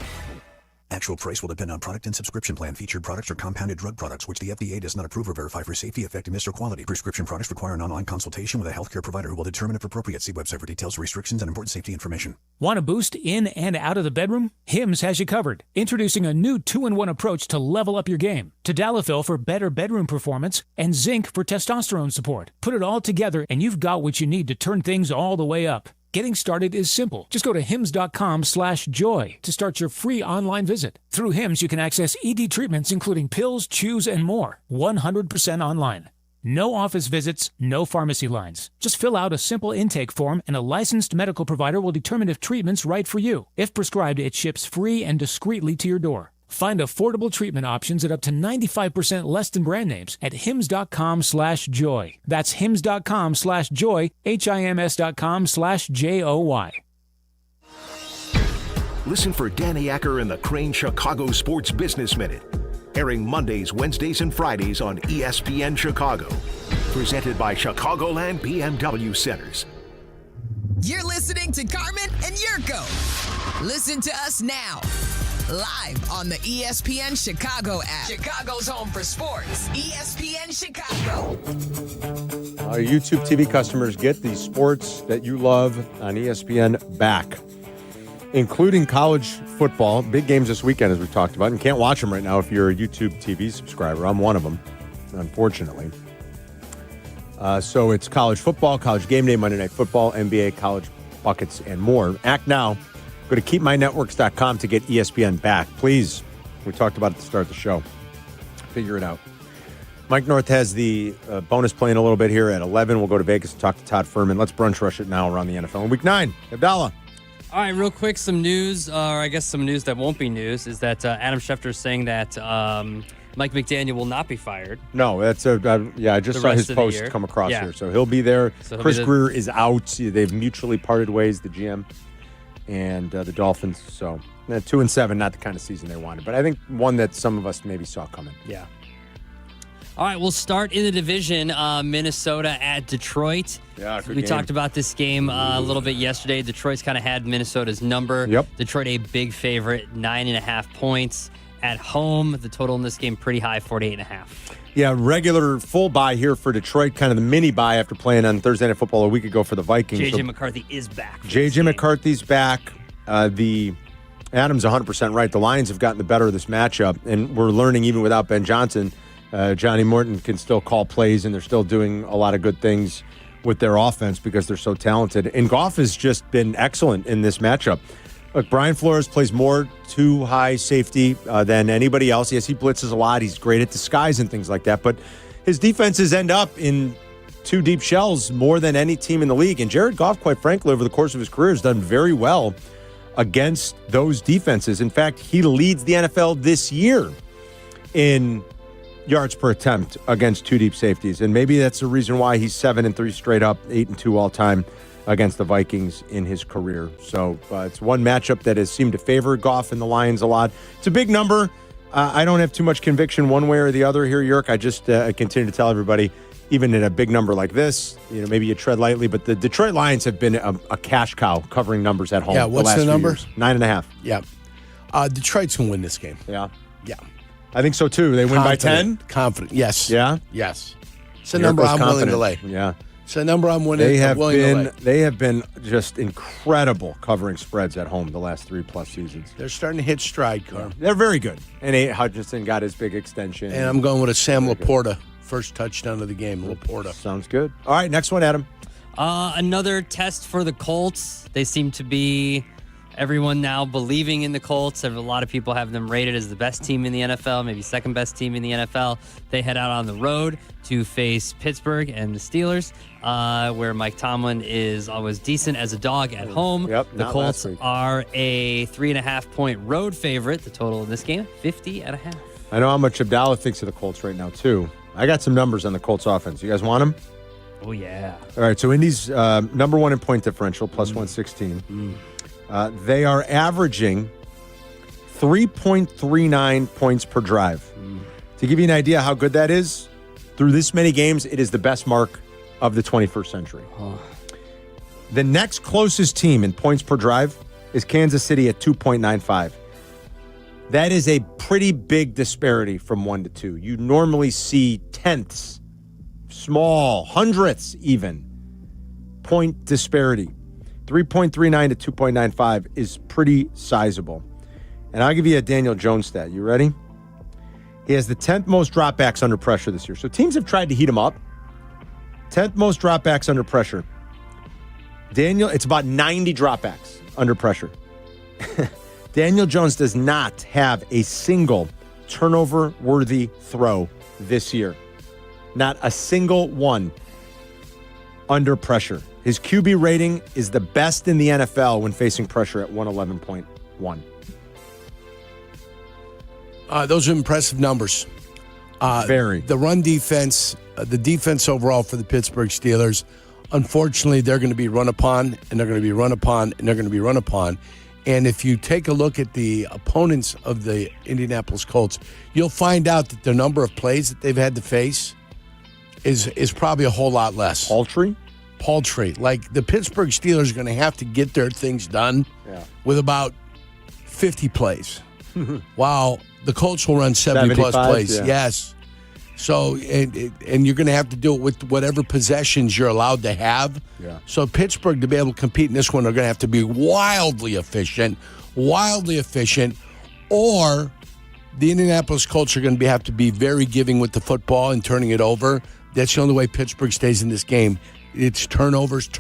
Actual price will depend on product and subscription plan. Featured products are compounded drug products, which the FDA does not approve or verify for safety, effectiveness, or quality. Prescription products require an online consultation with a healthcare provider who will determine if appropriate. See website for details, restrictions, and important safety information. Want a boost in and out of the bedroom? Hims has you covered. Introducing a new 2-in-1 approach to level up your game. Tadalafil for better bedroom performance and zinc for testosterone support. Put it all together and you've got what you need to turn things all the way up. Getting started is simple. Just go to hims.com/joy to start your free online visit. Through Hims, you can access ED treatments including pills, chews, and more. 100% online. No office visits, no pharmacy lines. Just fill out a simple intake form and a licensed medical provider will determine if treatment's right for you. If prescribed, it ships free and discreetly to your door. Find affordable treatment options at up to 95% less than brand names at hims.com/joy. That's hims.com/joy, HIMS.com/JOY. Listen for Danny Acker and the Crane Chicago Sports Business Minute, airing Mondays, Wednesdays, and Fridays on ESPN Chicago. Presented by Chicagoland BMW Centers. You're listening to Carmen and Jurko. Listen to us now. Live on the ESPN Chicago app. Chicago's home for sports. ESPN Chicago. Our YouTube TV customers get the sports that you love on ESPN back, including college football. Big games this weekend, as we've talked about. And can't watch them right now if you're a YouTube TV subscriber. I'm one of them, unfortunately. So it's college football, college game day, Monday Night Football, NBA, college buckets, and more. Act now. Go to keepmynetworks.com to get ESPN back. Please, we talked about it at the start of the show. Figure it out. Mike North has the bonus playing a little bit here at 11. We'll go to Vegas and talk to Todd Furman. Let's brunch rush it now around the NFL. In Week 9, Abdalla. All right, real quick, some news, or I guess some news that won't be news, is that Adam Schefter is saying that Mike McDaniel will not be fired. No, that's I just saw his post come across here. So he'll be there. Chris Greer is out. They've mutually parted ways, the GM and the Dolphins. So 2-7, not the kind of season they wanted, but I think one that some of us maybe saw coming. Yeah. All right, we'll start in the division. Minnesota at Detroit. Yeah, good We game. talked about this game a little bit yesterday. Detroit's kind of had Minnesota's number. Yep. Detroit a big favorite, 9.5 points at home. The total in this game pretty high, 48.5. Yeah, regular full bye here for Detroit, kind of the mini bye after playing on Thursday Night Football a week ago for the Vikings. J.J. McCarthy is back. J.J. McCarthy's back. The Adam's 100% right. The Lions have gotten the better of this matchup, and we're learning even without Ben Johnson, Johnny Morton can still call plays, and they're still doing a lot of good things with their offense because they're so talented. And Goff has just been excellent in this matchup. Look, Brian Flores plays more too high safety than anybody else. Yes, he blitzes a lot. He's great at disguise and things like that. But his defenses end up in two deep shells more than any team in the league. And Jared Goff, quite frankly, over the course of his career has done very well against those defenses. In fact, he leads the NFL this year in yards per attempt against two deep safeties. And maybe that's the reason why he's 7-3 straight up, 8-2 all time against the Vikings in his career. So it's one matchup that has seemed to favor Goff and the Lions a lot. It's a big number. I don't have too much conviction one way or the other here, Yerk. I just continue to tell everybody, even in a big number like this, maybe you tread lightly, but the Detroit Lions have been a cash cow covering numbers at home. Yeah, what's the last the number? 9.5. Yeah. Detroit's going to win this game. Yeah. Yeah. I think so, too. They win by 10? Confident. Yes. Yeah? Yes. It's a number I'm willing to lay. Yeah. It's a number I'm willing to lay. They have been just incredible covering spreads at home the last 3+ seasons. They're starting to hit stride, Carm. They're very good. And A. Hutchinson got his big extension. And I'm going with a Sam Laporta. First touchdown of the game, Laporta. Sounds good. All right, next one, Adam. Another test for the Colts. They seem to be everyone now believing in the Colts. A lot of people have them rated as the best team in the NFL, maybe second best team in the NFL. They head out on the road to face Pittsburgh and the Steelers, where Mike Tomlin is always decent as a dog at home. Yep, the Colts are a 3.5-point road favorite. The total in this game, 50.5. I know how much Abdalla thinks of the Colts right now, too. I got some numbers on the Colts offense. You guys want them? Oh, yeah. All right, so Indy's number one in point differential, plus 116. They are averaging 3.39 points per drive. To give you an idea how good that is, through this many games, it is the best mark of the 21st century. The next closest team in points per drive is Kansas City at 2.95. That is a pretty big disparity from 1 to 2. You normally see tenths, small, hundredths even, point disparity. 3.39 to 2.95 is pretty sizable. And I'll give you a Daniel Jones stat. You ready? He has the 10th most dropbacks under pressure this year. So teams have tried to heat him up. 10th most dropbacks under pressure. Daniel, it's about 90 dropbacks under pressure. Daniel Jones does not have a single turnover-worthy throw this year. Not a single one under pressure. His QB rating is the best in the NFL when facing pressure at 111.1. Those are impressive numbers. Very. The run defense, the defense overall for the Pittsburgh Steelers, unfortunately, they're going to be run upon, and they're going to be run upon, and they're going to be run upon. And if you take a look at the opponents of the Indianapolis Colts, you'll find out that the number of plays that they've had to face is probably a whole lot less. Paltry. Like the Pittsburgh Steelers are going to have to get their things done with about 50 plays. While the Colts will run 70-plus plays. Yeah. Yes. So, and you're going to have to do it with whatever possessions you're allowed to have. Yeah. So Pittsburgh, to be able to compete in this one, they're going to have to be wildly efficient, or the Indianapolis Colts are going to have to be very giving with the football and turning it over. That's the only way Pittsburgh stays in this game. It's turnovers,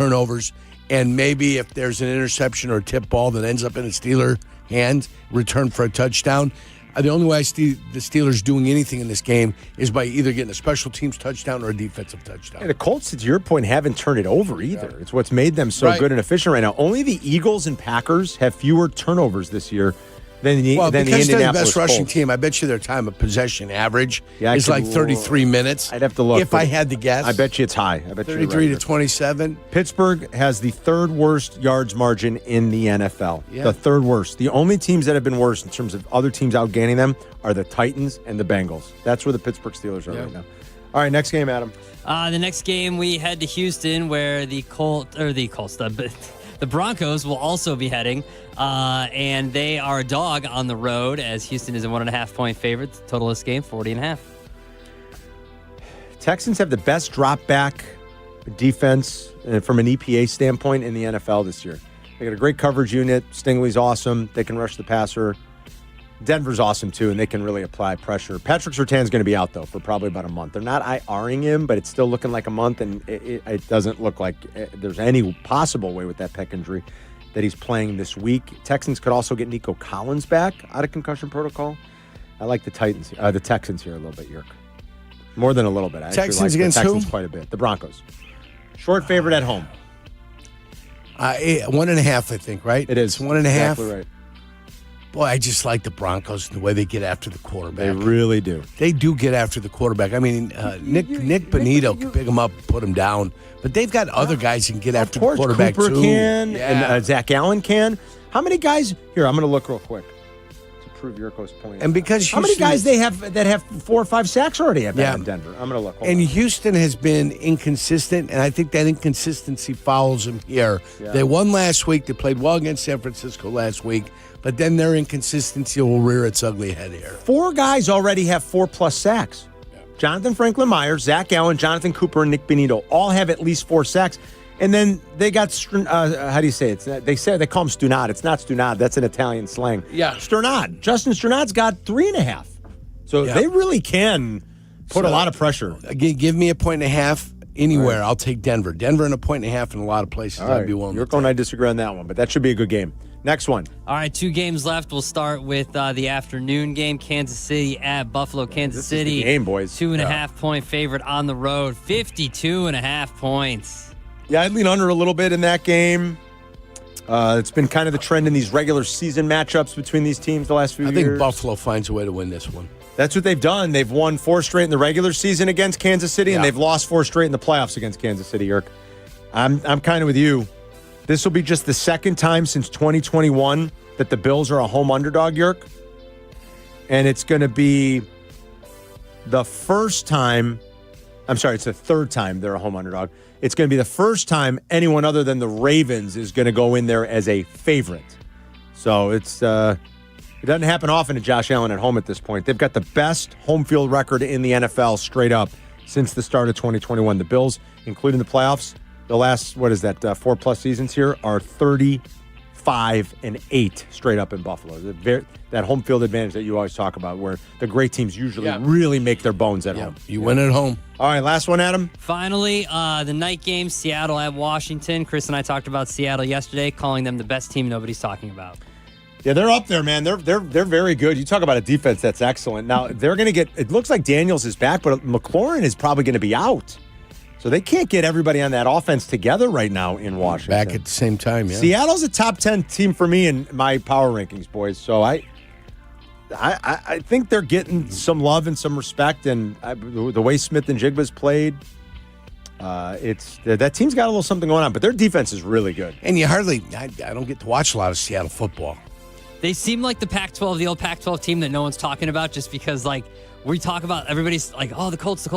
and maybe if there's an interception or a tip ball that ends up in a Steeler hand, return for a touchdown. The only way I see the Steelers doing anything in this game is by either getting a special teams touchdown or a defensive touchdown. And the Colts, to your point, haven't turned it over either. Yeah. It's what's made them so good and efficient right now. Only the Eagles and Packers have fewer turnovers this year than the because Indianapolis they're the best Colts. rushing team. I bet you their time of possession average is like 33 minutes. I'd have to look. If I had to guess. I bet you it's high. I bet 33 you're right. to 27. Pittsburgh has the third worst yards margin in the NFL. Yeah. The third worst. The only teams that have been worse in terms of other teams outgaining them are the Titans and the Bengals. That's where the Pittsburgh Steelers are right now. All right, next game, Adam. The next game we head to Houston, where the Broncos will also be heading, and they are a dog on the road as Houston is a 1.5-point favorite. The total of this game, 40.5. Texans have the best drop back defense from an EPA standpoint in the NFL this year. They got a great coverage unit. Stingley's awesome. They can rush the passer. Denver's awesome, too, and they can really apply pressure. Patrick Surtain's going to be out, though, for probably about a month. They're not IRing him, but it's still looking like a month, and it doesn't look like there's any possible way with that pec injury that he's playing this week. Texans could also get Nico Collins back out of concussion protocol. I like the Texans here a little bit, Yerk. More than a little bit. I Texans like against the Texans who? quite a bit. The Broncos. Short favorite at home. 1.5, I think, right? It is. 1.5. Exactly right. Boy, I just like the Broncos and the way they get after the quarterback. They really do. They do get after the quarterback. I mean, Nick Benito can pick him up, put him down, but they've got other guys who can get after the quarterback Cooper too. can, Yeah. and Zach Allen can. How many guys? Here, I'm going to look real quick to prove Yurko's point. And because how many Houston guys they have that have 4 or 5 sacks already have Yeah. in Denver? I'm going to look. Hold And on. Houston has been inconsistent, and I think that inconsistency follows them here. Yeah. They won last week. They played well against San Francisco last week, but then their inconsistency will rear its ugly head here. 4 guys already have 4+ sacks. Jonathan Franklin Myers, Zach Allen, Jonathan Cooper, and Nick Benito all have at least 4 sacks. And then they got, how do you say it? They call him Stunad. It's not Stunad. That's an Italian slang. Yeah. Sternad. Justin Sternad's got 3.5. So they really can put a lot of pressure. Give me a 1.5 anywhere. I'll take Denver. Denver and a 1.5 in a lot of places. All I'd right. be willing to Yurko and I disagree on that one, but that should be a good game. Next one. All right, 2 games left. We'll start with the afternoon game. Kansas City at Buffalo. Kansas City. Is the game, boys. 2.5-point favorite on the road. 52.5 points. Yeah, I'd lean under a little bit in that game. It's been kind of the trend in these regular season matchups between these teams the last few years. I think Buffalo finds a way to win this one. That's what they've done. They've won 4 straight in the regular season against Kansas City, and they've lost 4 straight in the playoffs against Kansas City, Yerk. I'm kind of with you. This will be just the second time since 2021 that the Bills are a home underdog, Yerk. And it's going to be the first time. I'm sorry, it's the third time they're a home underdog. It's going to be the first time anyone other than the Ravens is going to go in there as a favorite. So it doesn't happen often to Josh Allen at home at this point. They've got the best home field record in the NFL straight up since the start of 2021. The Bills, including the playoffs, the last, 4+ seasons here, are 35-8 straight up in Buffalo. That home field advantage that you always talk about, where the great teams usually really make their bones at home. You win at home. All right, last one, Adam. Finally, the night game, Seattle at Washington. Chris and I talked about Seattle yesterday, calling them the best team nobody's talking about. Yeah, they're up there, man. They're very good. You talk about a defense that's excellent. Now, they're going to get – it looks like Daniels is back, but McLaurin is probably going to be out. So they can't get everybody on that offense together right now in Washington. Back at the same time, yeah. Seattle's a top 10 team for me in my power rankings, boys. So I think they're getting some love and some respect, and the way Smith and Jigba's played, that team's got a little something going on, but their defense is really good. And I don't get to watch a lot of Seattle football. They seem like the Pac-12, the old Pac-12 team that no one's talking about, just because we talk about, everybody's like, oh, the Colts.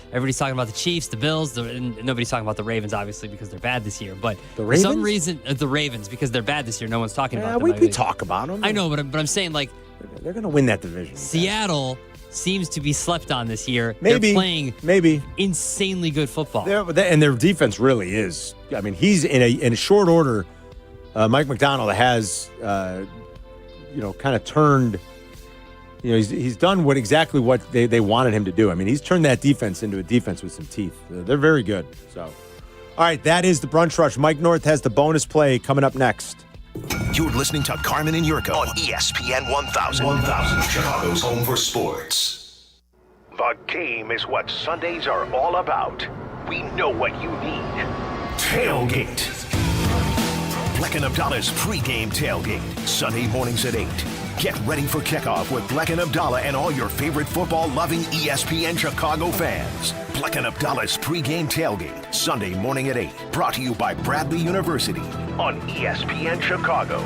Everybody's talking about the Chiefs, the Bills, and nobody's talking about the Ravens, obviously, because they're bad this year. But for some reason, the Ravens, because they're bad this year, no one's talking about them. We talk about them. I know, but I'm saying, they're going to win that division. Seattle seems to be slept on this year. Maybe. They're playing insanely good football. And their defense really is. I mean, he's in a short order. Mike McDonald has, kind of turned. He's done exactly what they wanted him to do. I mean, he's turned that defense into a defense with some teeth. They're very good. So, all right, that is the Brunch Rush. Mike North has the bonus play coming up next. You're listening to Carmen and Jurko on ESPN 1000. 1000, Chicago's home for sports. The game is what Sundays are all about. We know what you need. Tailgate. Bleck Abdalla's pregame tailgate. Sunday mornings at 8. Get ready for kickoff with Bleck Abdalla and all your favorite football-loving ESPN Chicago fans. Bleck Abdalla's pregame tailgate, Sunday morning at 8. Brought to you by Bradley University on ESPN Chicago.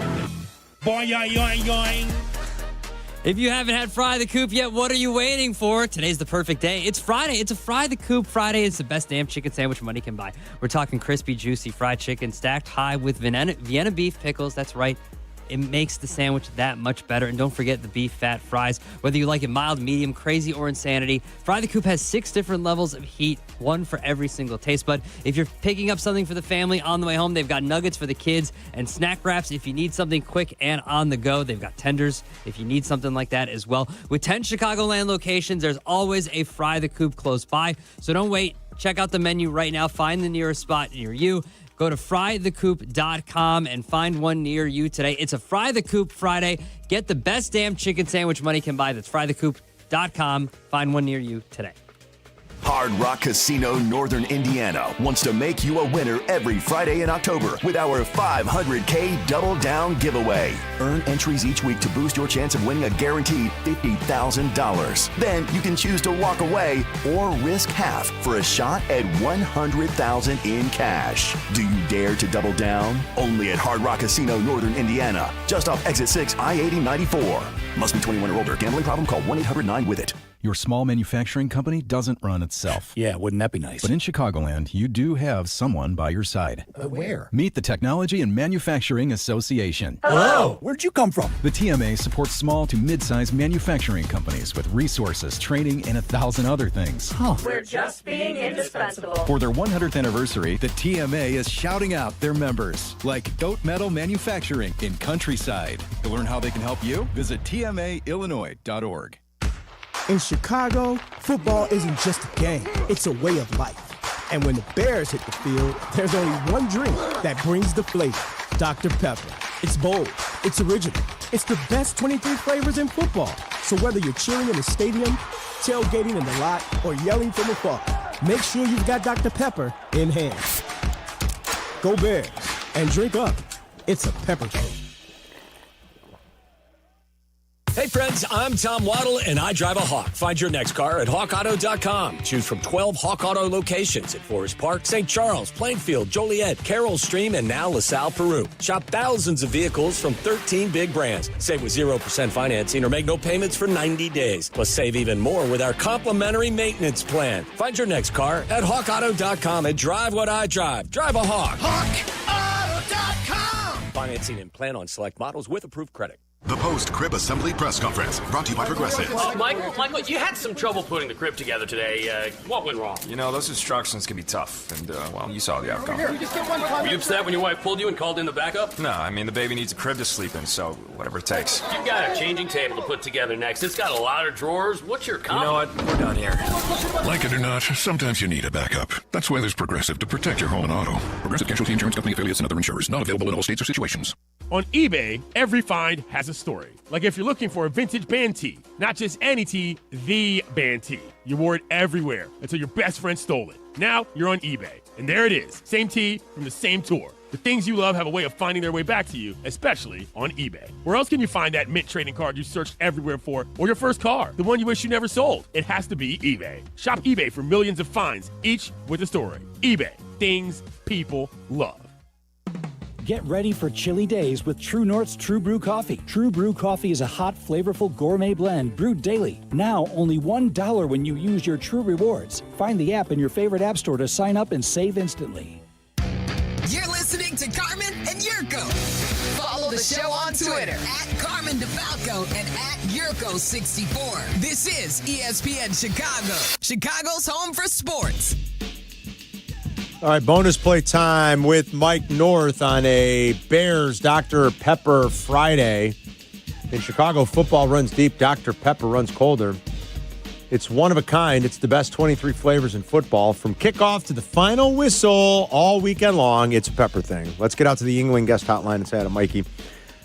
Boing, yoing, yoing, yoing. If you haven't had Fry the Coop yet, what are you waiting for? Today's the perfect day. It's Friday. It's a Fry the Coop Friday. It's the best damn chicken sandwich money can buy. We're talking crispy, juicy fried chicken stacked high with Vienna beef pickles. That's right. It makes the sandwich that much better. And don't forget the beef fat fries. Whether you like it mild, medium, crazy, or insanity, Fry the Coop has 6 different levels of heat, one for every single taste bud. If you're picking up something for the family on the way home, they've got nuggets for the kids and snack wraps if you need something quick and on the go. They've got tenders if you need something like that as well. With 10 Chicagoland locations, there's always a Fry the Coop close by. So don't wait. Check out the menu right now. Find the nearest spot near you. Go to frythecoop.com and find one near you today. It's a Fry the Coop Friday. Get the best damn chicken sandwich money can buy. That's frythecoop.com. Find one near you today. Hard Rock Casino Northern Indiana wants to make you a winner every Friday in October with our $500K Double Down giveaway. Earn entries each week to boost your chance of winning a guaranteed $50,000. Then you can choose to walk away or risk half for a shot at $100,000 in cash. Do you dare to double down? Only at Hard Rock Casino Northern Indiana, just off Exit 6, I-80-94. Must be 21 or older. Gambling problem? Call 1-800-9-WITH-IT. Your small manufacturing company doesn't run itself. Yeah, wouldn't that be nice? But in Chicagoland, you do have someone by your side. Where? Meet the Technology and Manufacturing Association. Hello! Where'd you come from? The TMA supports small to mid-sized manufacturing companies with resources, training, and 1,000 other things. We're just being indispensable. For their 100th anniversary, the TMA is shouting out their members, like Goat Metal Manufacturing in Countryside. To learn how they can help you, visit tmaillinois.org. In Chicago, football isn't just a game, it's a way of life. And when the Bears hit the field, there's only one drink that brings the flavor, Dr. Pepper. It's bold, it's original, it's the best 23 flavors in football. So whether you're cheering in the stadium, tailgating in the lot, or yelling from afar, make sure you've got Dr. Pepper in hand. Go Bears, and drink up. It's a pepper drink. Hey friends, I'm Tom Waddle and I drive a Hawk. Find your next car at hawkauto.com. Choose from 12 Hawk Auto locations at Forest Park, St. Charles, Plainfield, Joliet, Carroll Stream, and now LaSalle, Peru. Shop thousands of vehicles from 13 big brands. Save with 0% financing or make no payments for 90 days. Plus save even more with our complimentary maintenance plan. Find your next car at hawkauto.com and drive what I drive. Drive a Hawk. HawkAuto.com. Financing and plan on select models with approved credit. The post-crib assembly press conference brought to you by Progressive. Michael, you had some trouble putting the crib together today. What went wrong? You know, those instructions can be tough, and, well, you saw the outcome. Were you upset when your wife pulled you and called in the backup? No, I mean, the baby needs a crib to sleep in, so whatever it takes. You've got a changing table to put together next. It's got a lot of drawers. What's your comment? You know what? We're done here. Like it or not, sometimes you need a backup. That's why there's Progressive to protect your home and auto. Progressive Casualty Insurance Company affiliates and other insurers. Not available in all states or situations. On eBay, every find has a story. Like if you're looking for a vintage band tee, not just any tee, the band tee. You wore it everywhere until your best friend stole it. Now you're on eBay, and there it is. Same tee from the same tour. The things you love have a way of finding their way back to you, especially on eBay. Where else can you find that mint trading card you searched everywhere for, or your first car, the one you wish you never sold? It has to be eBay. Shop eBay for millions of finds, each with a story. eBay, things people love. Get ready for chilly days with True North's True Brew Coffee. True Brew Coffee is a hot, flavorful gourmet blend brewed daily. Now only $1 when you use your True Rewards. Find the app in your favorite app store to sign up and save instantly. You're listening to Carmen and Jurko. Follow the show on Twitter at Carmen DeFalco and at Jurko64. This is ESPN Chicago, Chicago's home for sports. All right, bonus play time with Mike North on a Bears Dr. Pepper Friday. In Chicago, football runs deep, Dr. Pepper runs colder. It's one of a kind. It's the best 23 flavors in football. From kickoff to the final whistle all weekend long, it's a Pepper thing. Let's get out to the Yuengling guest hotline and say hi to Mikey,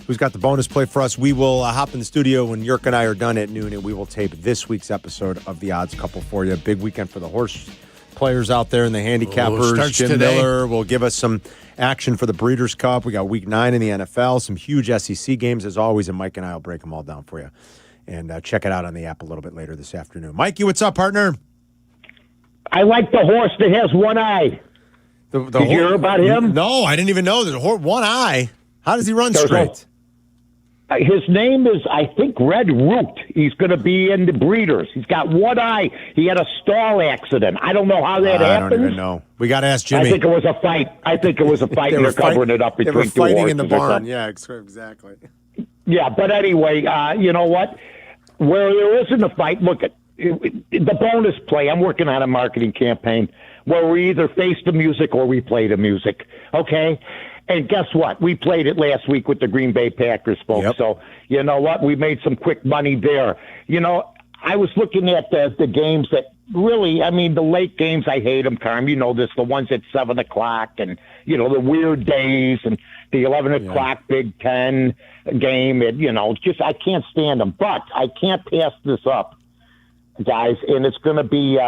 who's got the bonus play for us. We will hop in the studio when Yerk and I are done at noon, and we will tape this week's episode of The Odds Couple for you. Big weekend for the horse players out there and the handicappers. Jim today. Miller will give us some action for the Breeders' Cup. We got Week 9 in the NFL, some huge SEC games as always, and Mike and I will break them all down for you. And check it out on the app a little bit later this afternoon. Mikey, what's up, partner? I like the horse that has one eye. Did you hear about him? No, I didn't even know. There's a horse, one eye. How does he run straight? His name is, I think, Red Root. He's going to be in the Breeders. He's got one eye. He had a stall accident. I don't know how that happened. I don't even know. We got to ask Jimmy. I think it was a fight. They're covering it up between two horses. They were fighting in the barn. Yeah, exactly. Yeah, but anyway, you know what? Where there isn't a fight, look at the bonus play. I'm working on a marketing campaign where we either face the music or we play the music. Okay? And guess what? We played it last week with the Green Bay Packers, folks. Yep. So, you know what? We made some quick money there. You know, I was looking at the games that really, I mean, the late games, I hate them, Carm. You know this, the ones at 7 o'clock and, you know, the weird days and the 11 o'clock Big Ten game. And, you know, just I can't stand them. But I can't pass this up, guys. And it's going to be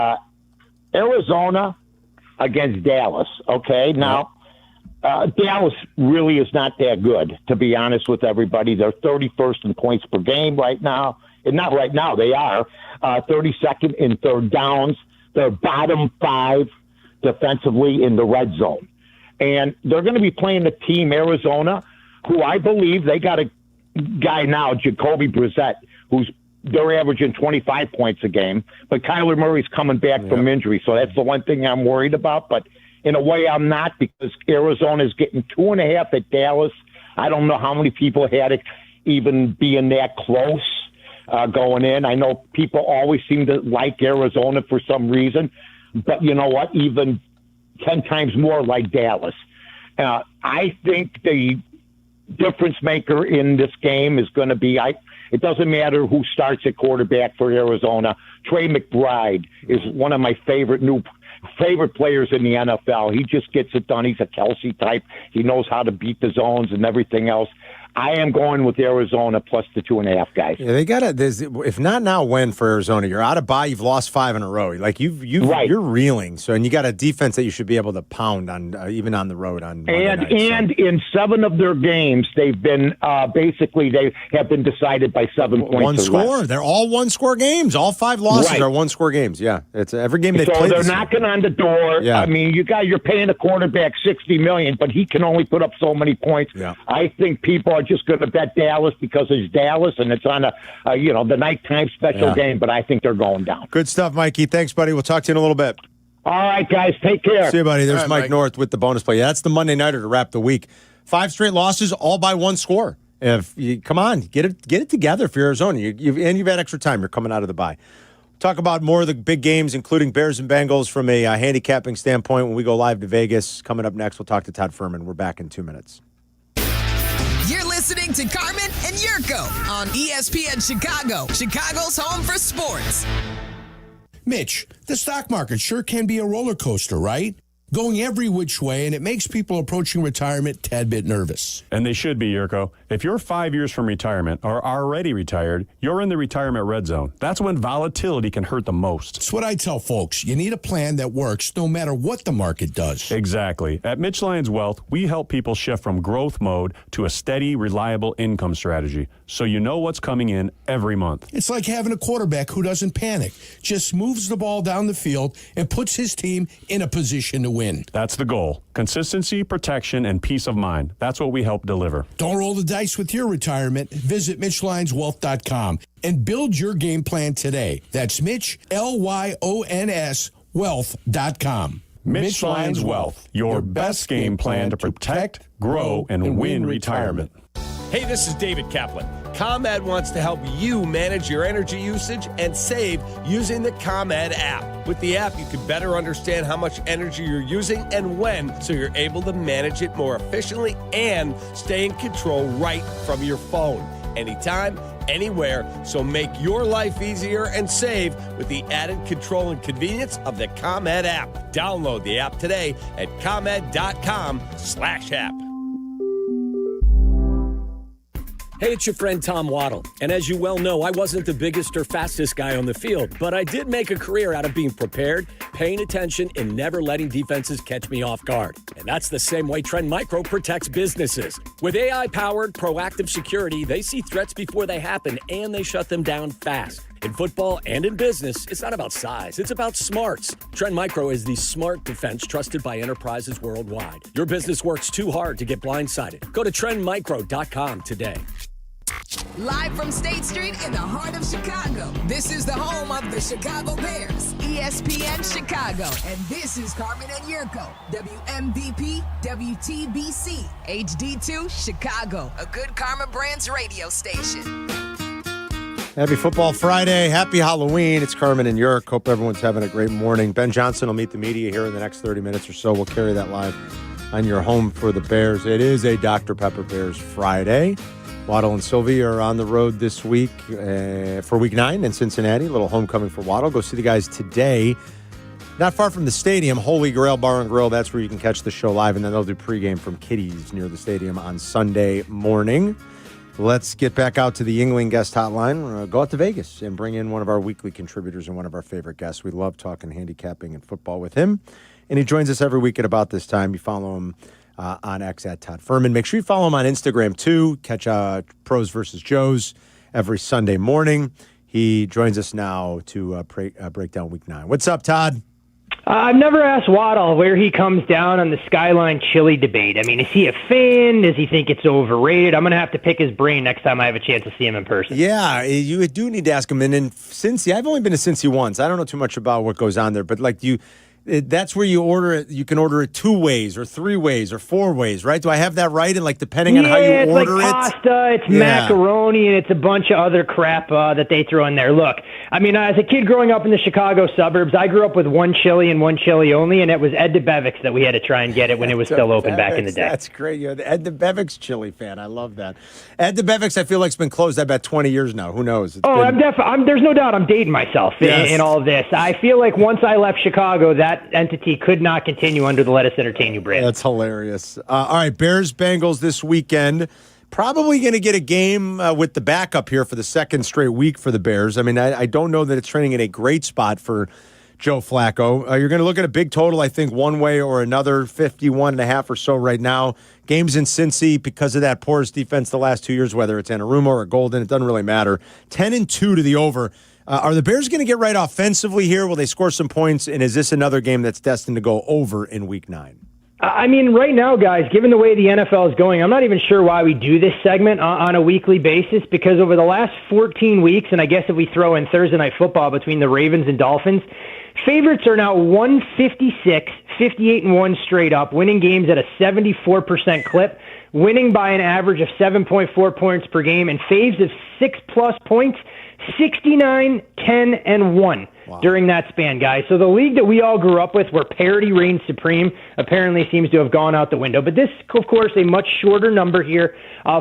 Arizona against Dallas. Okay? Now, Dallas really is not that good, to be honest with everybody. They're 31st in points per game right now. And not right now, they are 32nd in third downs. They're bottom 5 defensively in the red zone. And they're going to be playing the team Arizona, who I believe they got a guy now, Jacoby Brissett, they're averaging 25 points a game. But Kyler Murray's coming back from injury, so that's the one thing I'm worried about. But in a way, I'm not, because Arizona's getting 2.5 at Dallas. I don't know how many people had it even being that close going in. I know people always seem to like Arizona for some reason, but you know what? Even 10 times more like Dallas. I think the difference maker in this game is going to be, it doesn't matter who starts at quarterback for Arizona. Trey McBride is one of my favorite players in the NFL. He just gets it done. He's a Kelsey type. He knows how to beat the zones and everything else. I am going with Arizona plus the 2.5, guys. Yeah, they got to. If not now, when for Arizona? You're out of bye. You've lost 5 in a row. Like you're reeling. So, and you got a defense that you should be able to pound on, even on the road on Monday night, and in 7 of their games, they've been they have been decided by 7 points. One score. Less. They're all 1-score games. All 5 losses are 1-score games. Yeah, it's every game they play. So they're knocking on the door. Yeah. I mean, you're paying a quarterback $60 million, but he can only put up so many points. Yeah. I think people are just going to bet Dallas because it's Dallas and it's on the nighttime special game. But I think they're going down. Good stuff, Mikey. Thanks, buddy. We'll talk to you in a little bit. All right, guys. Take care. See you, buddy. There's right, Mike North with the bonus play. Yeah, that's the Monday nighter to wrap the week. 5 straight losses, all by 1 score. If you come on, get it together for Arizona. You've had extra time. You're coming out of the bye. Talk about more of the big games, including Bears and Bengals from a handicapping standpoint when we go live to Vegas. Coming up next, we'll talk to Todd Furman. We're back in 2 minutes. You're listening to Carmen and Jurko on ESPN Chicago, Chicago's home for sports. Mitch, the stock market sure can be a roller coaster, right? Going every which way, and it makes people approaching retirement a tad bit nervous. And they should be, Jurko. If you're 5 years from retirement or already retired, you're in the retirement red zone. That's when volatility can hurt the most. That's what I tell folks. You need a plan that works no matter what the market does. Exactly. At Mitch Lyons Wealth, we help people shift from growth mode to a steady, reliable income strategy, so you know what's coming in every month. It's like having a quarterback who doesn't panic, just moves the ball down the field and puts his team in a position to win. That's the goal. Consistency, protection, and peace of mind. That's what we help deliver. Don't roll the dice with your retirement. Visit MitchLyonsWealth.com and build your game plan today. That's Mitch, Lyons, Wealth.com. Mitch Lyons Wealth, your best game plan to protect, grow, and win retirement. Hey, this is David Kaplan. ComEd wants to help you manage your energy usage and save using the ComEd app. With the app, you can better understand how much energy you're using and when, so you're able to manage it more efficiently and stay in control right from your phone. Anytime, anywhere, so make your life easier and save with the added control and convenience of the ComEd app. Download the app today at ComEd.com/app. Hey, it's your friend Tom Waddle. And as you well know, I wasn't the biggest or fastest guy on the field, but I did make a career out of being prepared, paying attention, and never letting defenses catch me off guard. And that's the same way Trend Micro protects businesses. With AI-powered proactive security, they see threats before they happen, and they shut them down fast. In football and in business, it's not about size, it's about smarts. Trend Micro is the smart defense trusted by enterprises worldwide. Your business works too hard to get blindsided. Go to trendmicro.com today. Live from State Street in the heart of Chicago, this is the home of the Chicago Bears, ESPN Chicago. And this is Carmen and Jurko, WMVP, WTBC, HD2, Chicago, a good Karma Brands radio station. Happy Football Friday. Happy Halloween. It's Carmen and Jurk. Hope everyone's having a great morning. Ben Johnson will meet the media here in the next 30 minutes or so. We'll carry that live on your home for the Bears. It is a Dr. Pepper Bears Friday. Waddle and Silvy are on the road this week for Week 9 in Cincinnati. A little homecoming for Waddle. Go see the guys today. Not far from the stadium, Holy Grail Bar and Grill. That's where you can catch the show live, and then they'll do pregame from Kitty's near the stadium on Sunday morning. Let's get back out to the Yuengling guest hotline. Go out to Vegas and bring in one of our weekly contributors and one of our favorite guests. We love talking handicapping and football with him, and he joins us every week at about this time. You follow him on X at Todd Furman. Make sure you follow him on Instagram, too. Catch Pros versus Joes every Sunday morning. He joins us now to break down Week 9. What's up, Todd? I've never asked Waddle where he comes down on the Skyline chili debate. I mean, is he a fan? Does he think it's overrated? I'm going to have to pick his brain next time I have a chance to see him in person. Yeah, you do need to ask him. And in Cincy, I've only been to Cincy once. I don't know too much about what goes on there, but that's where you order it. You can order it 2 ways or 3 ways or 4 ways, right? Do I have that right? And depending on how you order it's like pasta, it's macaroni, and it's a bunch of other crap that they throw in there. Look, I mean, as a kid growing up in the Chicago suburbs, I grew up with one chili and one chili only, and it was Ed DeBevick's that we had to try and get it when it was still open back in the day. That's great. You're the Ed DeBevick's chili fan. I love that. Ed DeBevick's, I feel like, it's been closed about 20 years now. Who knows? There's no doubt I'm dating myself in all of this. I feel like once I left Chicago, that entity could not continue under the Let Us Entertain You brand. That's hilarious. All right, Bears Bengals this weekend. probably going to get a game with the backup here for the second straight week for the Bears. I mean, I don't know that it's trending in a great spot for Joe Flacco. You're going to look at a big total, I think, one way or another, 51.5 or so right now. Games in Cincy, because of that porous defense the last 2 years, whether it's Anarumo or Golden, it doesn't really matter. 10-2 to the over. Are the Bears going to get right offensively here? Will they score some points? And is this another game that's destined to go over in Week 9? I mean, right now, guys, given the way the NFL is going, I'm not even sure why we do this segment on a weekly basis, because over the last 14 weeks, and I guess if we throw in Thursday Night Football between the Ravens and Dolphins, favorites are now 156, 58-1 straight up, winning games at a 74% clip, winning by an average of 7.4 points per game, and faves of 6+ points, 69, 10, and 1. Wow. During that span, guys. So the league that we all grew up with, where parity reigns supreme, apparently seems to have gone out the window. But this, of course, a much shorter number here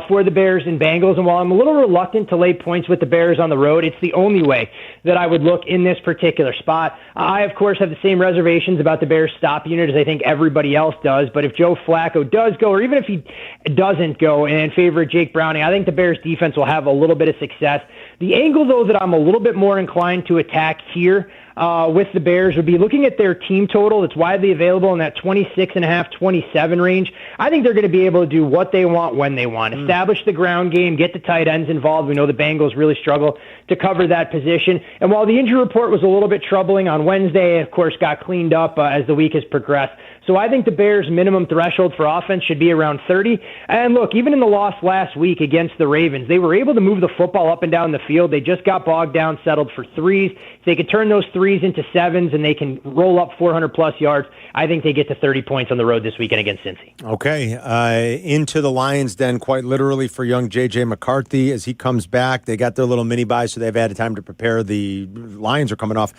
for the Bears and Bengals. And while I'm a little reluctant to lay points with the Bears on the road, it's the only way that I would look in this particular spot. I, of course, have the same reservations about the Bears stop unit as I think everybody else does. But if Joe Flacco does go, or even if he doesn't go in favor of Jake Browning, I think the Bears defense will have a little bit of success. The angle, though, that I'm a little bit more inclined to attack here with the Bears would be looking at their team total that's widely available in that 26.5, 27 range. I think they're going to be able to do what they want when they want. Establish the ground game, get the tight ends involved. We know the Bengals really struggle to cover that position. And while the injury report was a little bit troubling on Wednesday, it, of course, got cleaned up as the week has progressed. So I think the Bears' minimum threshold for offense should be around 30. And look, even in the loss last week against the Ravens, they were able to move the football up and down the field. They just got bogged down, settled for threes. If they could turn those threes into sevens and they can roll up 400-plus yards, I think they get to 30 points on the road this weekend against Cincy. Okay, into the Lions den, quite literally, for young J.J. McCarthy as he comes back. They got their little mini-bye, so they've had time to prepare. The Lions are coming off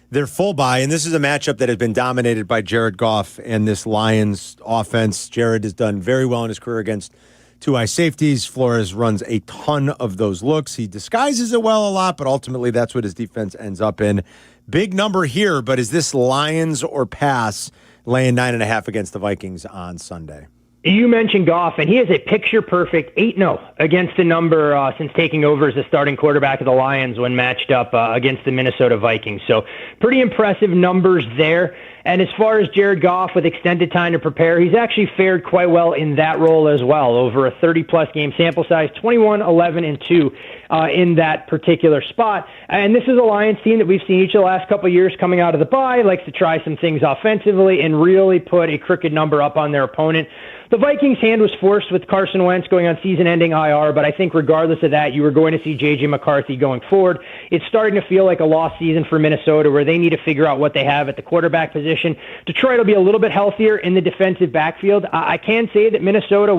their full bye, and this is a matchup that has been dominated by Jared Goff and this Lions offense. Jared has done very well in his career against two high safeties. Flores runs a ton of those looks. He disguises it well a lot, but ultimately that's what his defense ends up in. Big number here, but is this Lions or pass laying 9.5 against the Vikings on Sunday? You mentioned Goff, and he has a picture-perfect 8-0 against the number since taking over as the starting quarterback of the Lions when matched up against the Minnesota Vikings. So pretty impressive numbers there. And as far as Jared Goff with extended time to prepare, he's actually fared quite well in that role as well. Over a 30-plus game sample size, 21, 11, and 2 in that particular spot. And this is a Lions team that we've seen each of the last couple of years coming out of the bye, likes to try some things offensively and really put a crooked number up on their opponent. The Vikings' hand was forced with Carson Wentz going on season-ending IR, but I think regardless of that, you were going to see J.J. McCarthy going forward. It's starting to feel like a lost season for Minnesota, where they need to figure out what they have at the quarterback position. Detroit will be a little bit healthier in the defensive backfield. I can say that Minnesota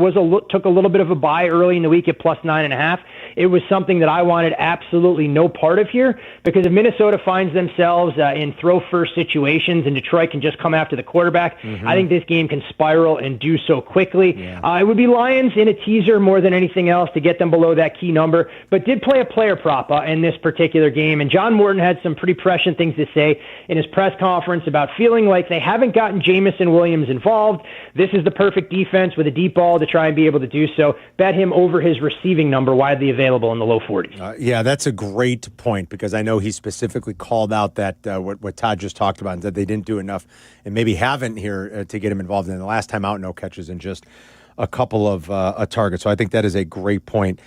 took a little bit of a bye early in the week at plus 9.5. It was something that I wanted absolutely no part of here, because if Minnesota finds themselves in throw-first situations and Detroit can just come after the quarterback, I think this game can spiral and do so quickly. It would be Lions in a teaser more than anything else to get them below that key number, but did play a player prop in this particular game. And John Morton had some pretty prescient things to say in his press conference about feeling like they haven't gotten Jamison Williams involved. This is the perfect defense with a deep ball to try and be able to do so. Bet him over his receiving number, widely available in the low 40s. Yeah, that's a great point, because I know he specifically called out that what Todd just talked about, that they didn't do enough and maybe haven't here to get him involved. In the last time out, no catches and just a couple of targets. So I think that is a great point.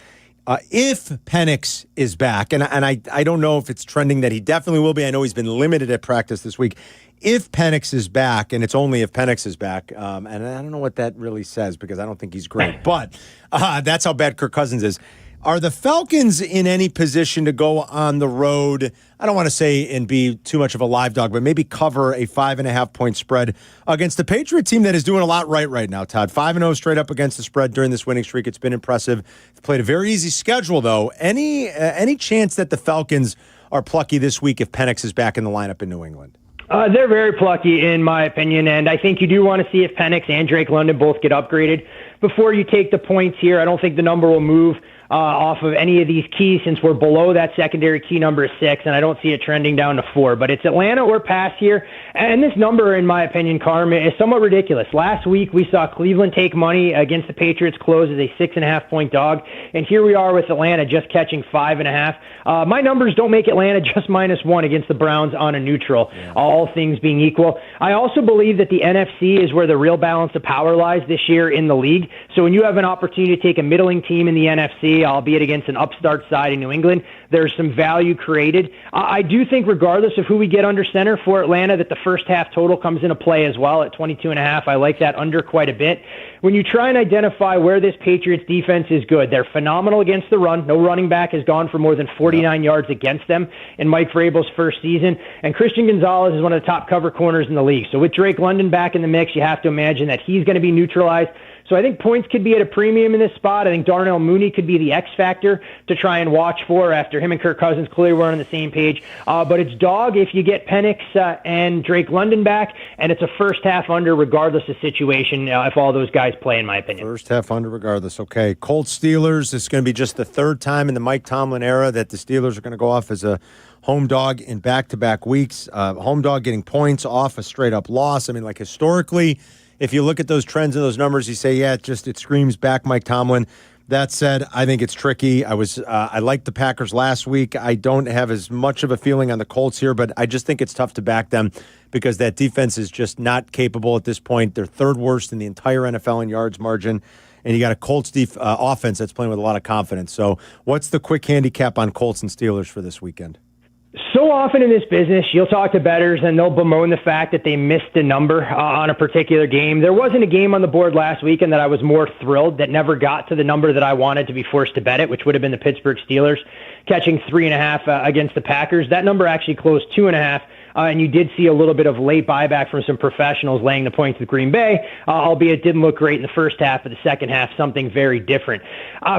If Penix is back, and I don't know if it's trending that he definitely will be. I know he's been limited at practice this week. If Penix is back, and it's only if Penix is back, and I don't know what that really says, because I don't think he's great, but that's how bad Kirk Cousins is. Are the Falcons in any position to go on the road? I don't want to say and be too much of a live dog, but maybe cover a 5.5-point spread against the Patriot team that is doing a lot right now, Todd. 5-0 straight up against the spread during this winning streak. It's been impressive. They've played a very easy schedule, though. Any chance that the Falcons are plucky this week if Penix is back in the lineup in New England? They're very plucky, in my opinion, and I think you do want to see if Penix and Drake London both get upgraded before you take the points here. I don't think the number will move off of any of these keys since we're below that secondary key number of 6, and I don't see it trending down to 4. But it's Atlanta or pass here. And this number, in my opinion, Carmen, is somewhat ridiculous. Last week, we saw Cleveland take money against the Patriots, close as a 6.5-point dog. And here we are with Atlanta just catching 5.5. My numbers don't make Atlanta just -1 against the Browns on a neutral, all things being equal. I also believe that the NFC is where the real balance of power lies this year in the league. So when you have an opportunity to take a middling team in the NFC, albeit against an upstart side in New England, there's some value created. I do think, regardless of who we get under center for Atlanta, that the first half total comes into play as well at 22.5. I like that under quite a bit. When you try and identify where this Patriots defense is good, they're phenomenal against the run. No running back has gone for more than 49 yards against them in Mike Vrabel's first season. And Christian Gonzalez is one of the top cover corners in the league. So with Drake London back in the mix, you have to imagine that he's going to be neutralized. So I think points could be at a premium in this spot. I think Darnell Mooney could be the X factor to try and watch for after him and Kirk Cousins clearly were on the same page. But it's dog if you get Penix and Drake London back, and it's a first half under regardless of situation if all those guys play, in my opinion. First half under regardless. Okay, Colts Steelers. This is going to be just the third time in the Mike Tomlin era that the Steelers are going to go off as a home dog in back-to-back weeks. Home dog getting points off a straight-up loss. I mean, like historically, if you look at those trends and those numbers, you say, yeah, it screams back Mike Tomlin. That said, I think it's tricky. I liked the Packers last week. I don't have as much of a feeling on the Colts here, but I just think it's tough to back them because that defense is just not capable at this point. They're third worst in the entire NFL in yards margin, and you got a Colts offense that's playing with a lot of confidence. So what's the quick handicap on Colts and Steelers for this weekend? So often in this business, you'll talk to bettors and they'll bemoan the fact that they missed a number on a particular game. There wasn't a game on the board last weekend that I was more thrilled that never got to the number that I wanted to be forced to bet it, which would have been the Pittsburgh Steelers catching 3.5 against the Packers. That number actually closed 2.5. And you did see a little bit of late buyback from some professionals laying the points with Green Bay, albeit it didn't look great in the first half, but the second half, something very different.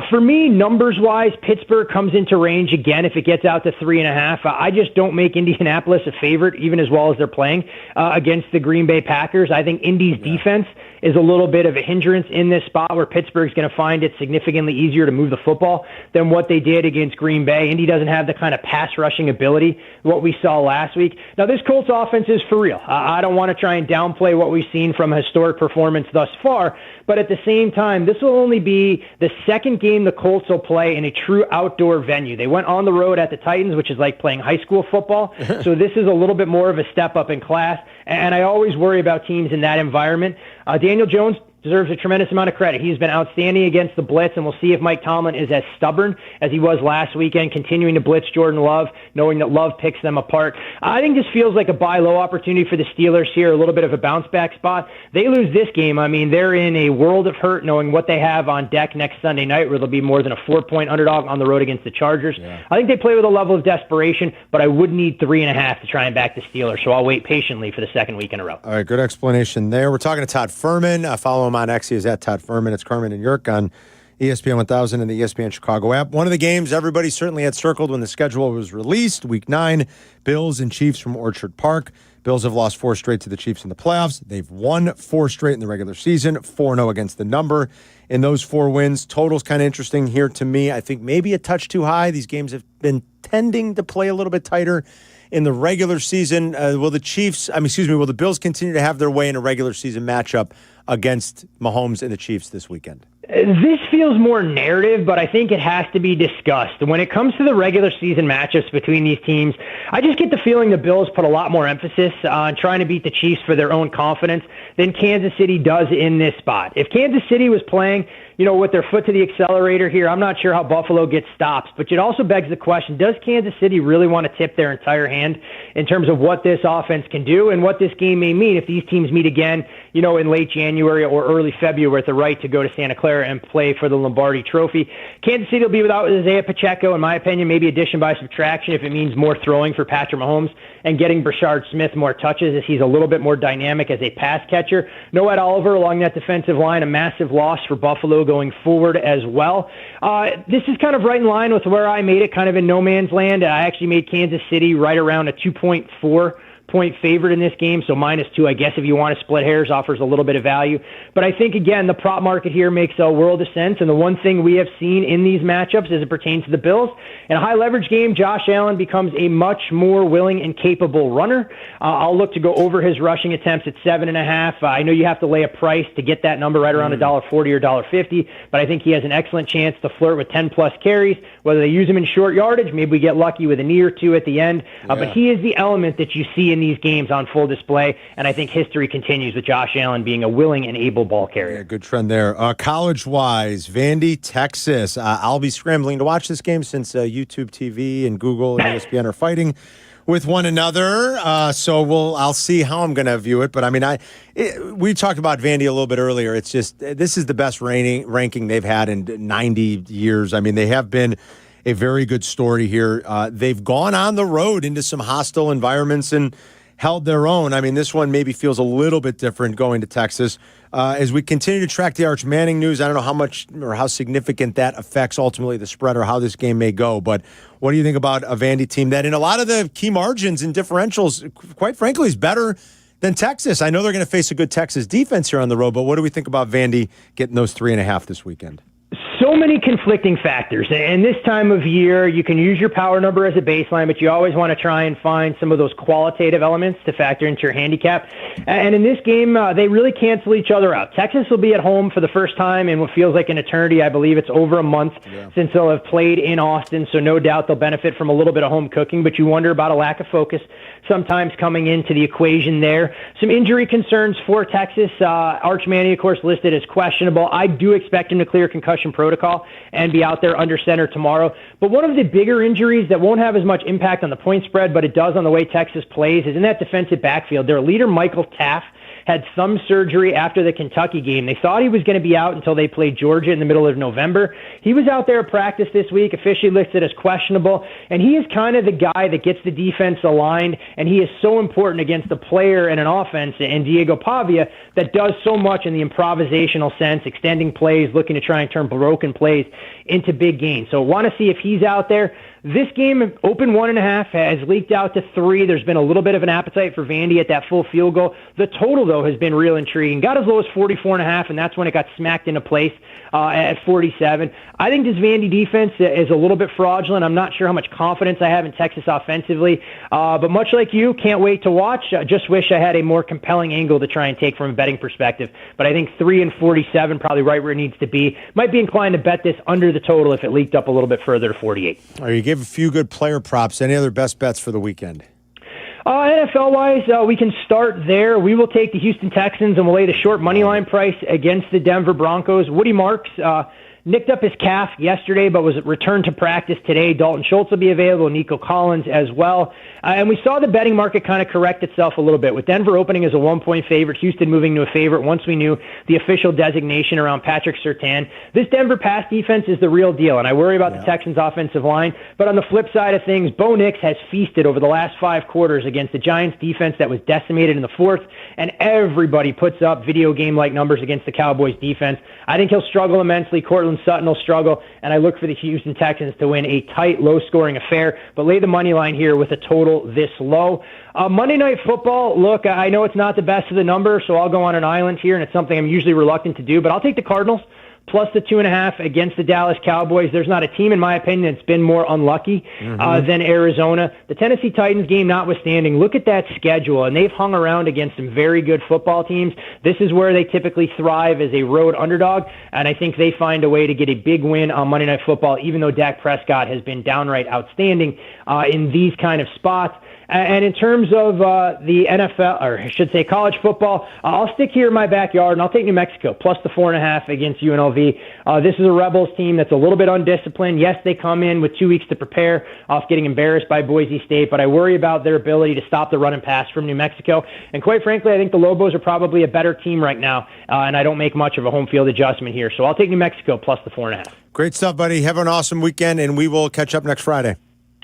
For me, numbers-wise, Pittsburgh comes into range again if it gets out to 3.5. I just don't make Indianapolis a favorite, even as well as they're playing against the Green Bay Packers. I think Indy's defense is a little bit of a hindrance in this spot where Pittsburgh's going to find it significantly easier to move the football than what they did against Green Bay. Indy doesn't have the kind of pass rushing ability what we saw last week. Now, this Colts offense is for real. I don't want to try and downplay what we've seen from a historic performance thus far, but at the same time, this will only be the second game the Colts will play in a true outdoor venue. They went on the road at the Titans, which is like playing high school football, so this is a little bit more of a step up in class, and I always worry about teams in that environment. Daniel Jones deserves a tremendous amount of credit. He's been outstanding against the blitz, and we'll see if Mike Tomlin is as stubborn as he was last weekend, continuing to blitz Jordan Love, knowing that Love picks them apart. I think this feels like a buy low opportunity for the Steelers here, a little bit of a bounce back spot. They lose this game. I mean, they're in a world of hurt knowing what they have on deck next Sunday night, where they'll be more than a 4-point underdog on the road against the Chargers. Yeah. I think they play with a level of desperation, but I would need 3.5 to try and back the Steelers, so I'll wait patiently for the second week in a row. All right, good explanation there. We're talking to Todd Furman. Follow him on X. He is at Todd Furman. It's Carmen and Jurko on ESPN 1000 and the ESPN Chicago app. One of the games everybody certainly had circled when the schedule was released, Week 9, Bills and Chiefs from Orchard Park. Bills have lost 4 straight to the Chiefs in the playoffs. They've won 4 straight in the regular season, 4-0 against the number in those 4 wins. Total's kind of interesting here to me. I think maybe a touch too high. These games have been tending to play a little bit tighter in the regular season. Will the Bills continue to have their way in a regular season matchup against Mahomes and the Chiefs this weekend? This feels more narrative, but I think it has to be discussed. When it comes to the regular season matchups between these teams, I just get the feeling the Bills put a lot more emphasis on trying to beat the Chiefs for their own confidence than Kansas City does in this spot. If Kansas City was playing, with their foot to the accelerator here, I'm not sure how Buffalo gets stops, but it also begs the question, does Kansas City really want to tip their entire hand in terms of what this offense can do and what this game may mean if these teams meet again, in late January or early February with the right to go to Santa Clara and play for the Lombardi Trophy? Kansas City will be without Isaiah Pacheco, in my opinion, maybe addition by subtraction if it means more throwing for Patrick Mahomes and getting Brashard Smith more touches as he's a little bit more dynamic as a pass catcher. No Ed Oliver along that defensive line, a massive loss for Buffalo going forward as well. This is kind of right in line with where I made it, kind of in no man's land. I actually made Kansas City right around a 2.4 point favorite in this game, so -2, I guess if you want to split hairs, offers a little bit of value. But I think, again, the prop market here makes a world of sense, and the one thing we have seen in these matchups as it pertains to the Bills, in a high-leverage game, Josh Allen becomes a much more willing and capable runner. I'll look to go over his rushing attempts at 7.5. I know you have to lay a price to get that number right around $1.40 or $1.50, but I think he has an excellent chance to flirt with 10-plus carries, whether they use him in short yardage, maybe we get lucky with a knee or two at the end. But he is the element that you see in these games on full display, and I think history continues with Josh Allen being a willing and able ball carrier. Yeah, good trend there. College-wise, Vandy, Texas. I'll be scrambling to watch this game since YouTube TV and Google and ESPN are fighting with one another. So I'll see how I'm going to view it. But, I mean, we talked about Vandy a little bit earlier. It's just this is the best ranking they've had in 90 years. I mean, they have been a very good story here. They've gone on the road into some hostile environments and held their own. I mean, this one maybe feels a little bit different going to Texas. As we continue to track the Arch Manning news, I don't know how much or how significant that affects ultimately the spread or how this game may go. But what do you think about a Vandy team that in a lot of the key margins and differentials, quite frankly, is better than Texas? I know they're going to face a good Texas defense here on the road, but what do we think about Vandy getting those 3.5 this weekend? So many conflicting factors. And this time of year, you can use your power number as a baseline, but you always want to try and find some of those qualitative elements to factor into your handicap. And in this game, they really cancel each other out. Texas will be at home for the first time in what feels like an eternity. I believe it's over a month since they'll have played in Austin, so no doubt they'll benefit from a little bit of home cooking, but you wonder about a lack of focus sometimes coming into the equation there. Some injury concerns for Texas. Arch Manning, of course, listed as questionable. I do expect him to clear concussion protocol and be out there under center tomorrow. But one of the bigger injuries that won't have as much impact on the point spread, but it does on the way Texas plays, is in that defensive backfield. Their leader, Michael Taff, had some surgery after the Kentucky game. They thought he was going to be out until they played Georgia in the middle of November. He was out there at practice this week, officially listed as questionable, and he is kind of the guy that gets the defense aligned, and he is so important against a player and an offense, and Diego Pavia, that does so much in the improvisational sense, extending plays, looking to try and turn broken plays into big gains. So want to see if he's out there. This game, open 1.5, has leaked out to 3. There's been a little bit of an appetite for Vandy at that full field goal. The total, though, has been real intriguing. Got as low as 44.5, and that's when it got smacked into place at 47. I think this Vandy defense is a little bit fraudulent. I'm not sure how much confidence I have in Texas offensively. But much like you, can't wait to watch. Just wish I had a more compelling angle to try and take from a betting perspective. But I think 3 and 47, probably right where it needs to be. Might be inclined to bet this under the total if it leaked up a little bit further to 48. You gave a few good player props. Any other best bets for the weekend? NFL-wise, we can start there. We will take the Houston Texans and we'll lay the short money line price against the Denver Broncos. Woody Marks nicked up his calf yesterday, but was returned to practice today. Dalton Schultz will be available, Nico Collins as well. And we saw the betting market kind of correct itself a little bit, with Denver opening as a 1-point favorite, Houston moving to a favorite once we knew the official designation around Patrick Surtain. This Denver pass defense is the real deal, and I worry about the Texans' offensive line. But on the flip side of things, Bo Nix has feasted over the last 5 quarters against the Giants' defense that was decimated in the fourth, and everybody puts up video game-like numbers against the Cowboys' defense. I think he'll struggle immensely. Cortland Sutton will struggle, and I look for the Houston Texans to win a tight, low-scoring affair, but lay the money line here with a total this low. Monday Night Football, look, I know it's not the best of the number, so I'll go on an island here, and it's something I'm usually reluctant to do, but I'll take the Cardinals plus the 2.5 against the Dallas Cowboys. There's not a team, in my opinion, that's been more unlucky than Arizona. The Tennessee Titans game notwithstanding, look at that schedule, and they've hung around against some very good football teams. This is where they typically thrive as a road underdog, and I think they find a way to get a big win on Monday Night Football, even though Dak Prescott has been downright outstanding in these kind of spots. And in terms of the NFL, or I should say college football, I'll stick here in my backyard, and I'll take New Mexico, plus the 4.5 against UNLV. This is a Rebels team that's a little bit undisciplined. Yes, they come in with 2 weeks to prepare off getting embarrassed by Boise State, but I worry about their ability to stop the run and pass from New Mexico. And quite frankly, I think the Lobos are probably a better team right now, and I don't make much of a home field adjustment here. So I'll take New Mexico, plus the 4.5. Great stuff, buddy. Have an awesome weekend, and we will catch up next Friday.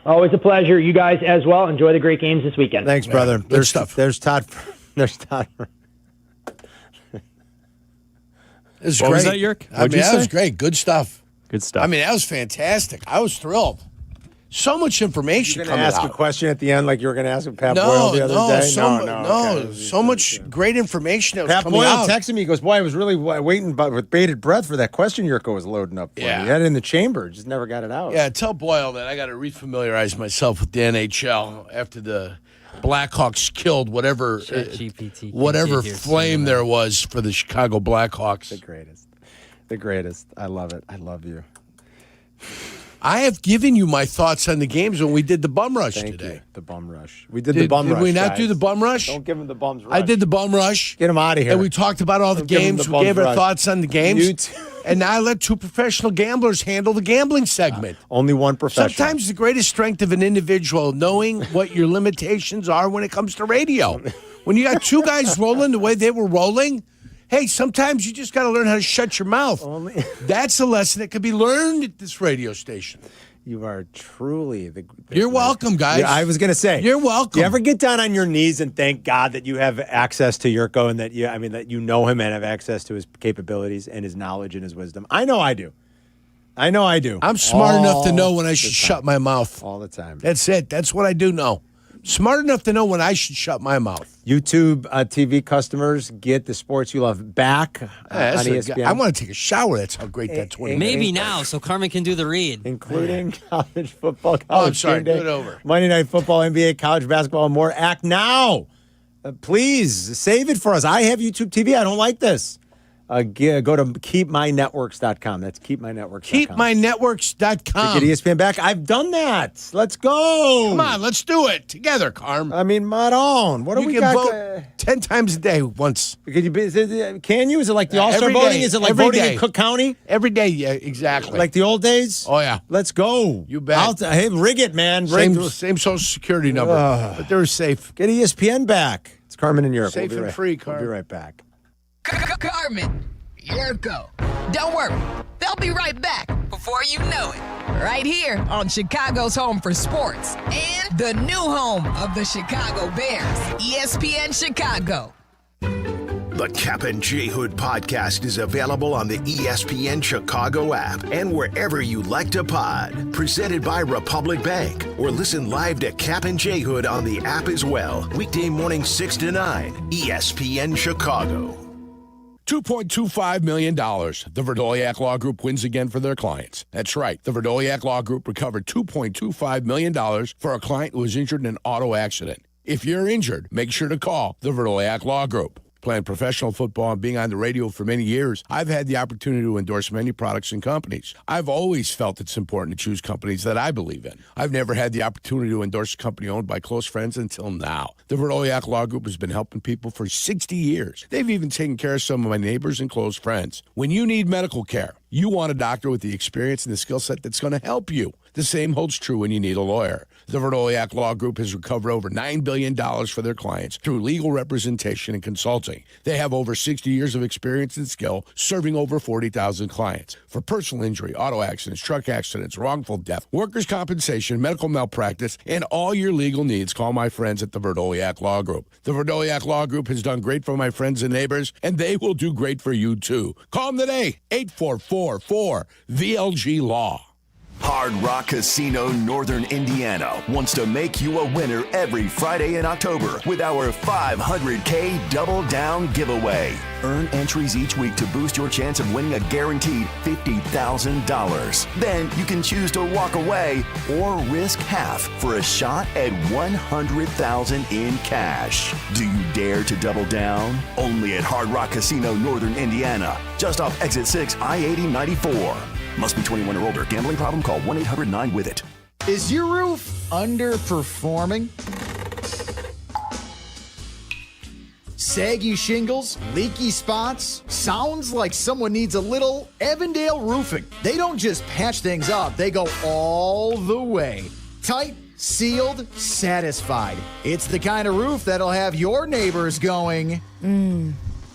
Always a pleasure. You guys as well. Enjoy the great games this weekend. Thanks, brother. There's stuff. There's Todd. There's Todd. It's What great. was that, Yerk? I mean, that was great. Good stuff. Good stuff. I mean, that was fantastic. I was thrilled. So much information You're coming going to ask out. a question at the end like you were going to ask Pat Boyle the other day? So much great information that was Pat coming Boyle out. texted me. He goes, boy, I was really waiting with bated breath for that question Yurko was loading up for me. He had it in the chamber. Just never got it out. Yeah, tell Boyle that I got to refamiliarize myself with the NHL after the Blackhawks killed whatever flame there was for the Chicago Blackhawks. The greatest. I love it. I love you. I have given you my thoughts on the games when we did the bum rush Thank today. You. The bum rush. We did the bum rush. Did we not guys. do the bum rush? Don't give him the bums rush. I did the bum rush. Get him out of here. And we talked about all the games. We gave our thoughts on the games. And now I let two professional gamblers handle the gambling segment. Only one professional. Sometimes the greatest strength of an individual, knowing what your limitations are when it comes to radio. When you got two guys rolling the way they were rolling, hey, sometimes you just got to learn how to shut your mouth. That's a lesson that could be learned at this radio station. You are truly the You're welcome, guys. Yeah, I was going to say. You're welcome. Do you ever get down on your knees and thank God that you have access to Yurko and that you know him and have access to his capabilities and his knowledge and his wisdom? I know I do. I'm smart enough to know when I should shut my mouth. All the time. That's it. That's what I do know. Smart enough to know when I should shut my mouth. YouTube TV customers get the sports you love back on ESPN. I want to take a shower. That's how great that 20 minutes. Maybe now, so Carmen can do the read. Including college football, I'm sorry. game day, Do it over. Monday Night Football, NBA, college basketball, and more. Act now. Please, save it for us. I have YouTube TV. I don't like this. Go to keepmynetworks.com. That's keepmynetworks.com. Keepmynetworks.com. To get ESPN back. I've done that. Let's go. Come on, let's do it together, Carm. I mean, Maron. What do we can got? Vote 10 times a day once. Can you? Is it like the All-Star voting? Is it like voting in Cook County? Every day, yeah, exactly. Like the old days? Oh, yeah. Let's go. You bet. Hey, rig it, man. Same Social Security number, but they're safe. Get ESPN back. It's Carmen and Yurko. Safe and free, Carm. We'll be right back. Carmen, Jurko. Don't worry, they'll be right back before you know it. Right here on Chicago's home for sports and the new home of the Chicago Bears, ESPN Chicago. The Kap and J Hood podcast is available on the ESPN Chicago app and wherever you like to pod. Presented by Republic Bank. Or listen live to Kap and J Hood on the app as well. Weekday morning 6 to 9, ESPN Chicago. $2.25 million. The Verdoliak Law Group wins again for their clients. That's right. The Verdoliak Law Group recovered $2.25 million for a client who was injured in an auto accident. If you're injured, make sure to call the Verdoliak Law Group. Playing professional football and being on the radio for many years, I've had the opportunity to endorse many products and companies. I've always felt it's important to choose companies that I believe in. I've never had the opportunity to endorse a company owned by close friends until now. The Verdoliak Law Group has been helping people for 60 years. They've even taken care of some of my neighbors and close friends. When you need medical care, you want a doctor with the experience and the skill set that's going to help you. The same holds true when you need a lawyer. The Verdoliak Law Group has recovered over $9 billion for their clients through legal representation and consulting. They have over 60 years of experience and skill serving over 40,000 clients. For personal injury, auto accidents, truck accidents, wrongful death, workers' compensation, medical malpractice, and all your legal needs, call my friends at the Verdoliak Law Group. The Verdoliak Law Group has done great for my friends and neighbors, and they will do great for you too. Call them today, 844-4VLG-LAW. Hard Rock Casino Northern Indiana wants to make you a winner every Friday in October with our $500K Double Down giveaway. Earn entries each week to boost your chance of winning a guaranteed $50,000. Then you can choose to walk away or risk half for a shot at $100,000 in cash. Do you dare to double down? Only at Hard Rock Casino Northern Indiana, just off Exit 6, I-80-94. Must be 21 or older. Gambling problem? Call 1-800-9-WITH-IT. Is your roof underperforming? Saggy shingles, leaky spots? Sounds like someone needs a little Avondale Roofing. They don't just patch things up, they go all the way. Tight, sealed, satisfied. It's the kind of roof that'll have your neighbors going,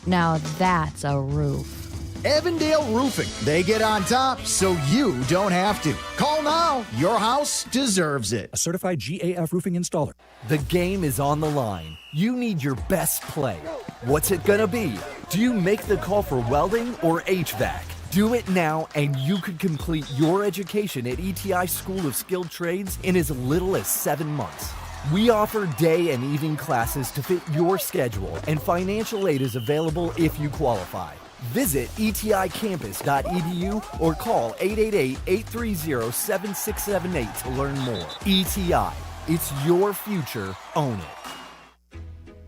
now that's a roof. Avondale Roofing. They get on top so you don't have to. Call now. Your house deserves it. A certified GAF roofing installer. The game is on the line. You need your best play. What's it gonna be? Do you make the call for welding or HVAC? Do it now, and you could complete your education at ETI School of Skilled Trades in as little as 7 months. We offer day and evening classes to fit your schedule, and financial aid is available if you qualify. Visit eticampus.edu or call 888-830-7678 to learn more. ETI, it's your future. Own it.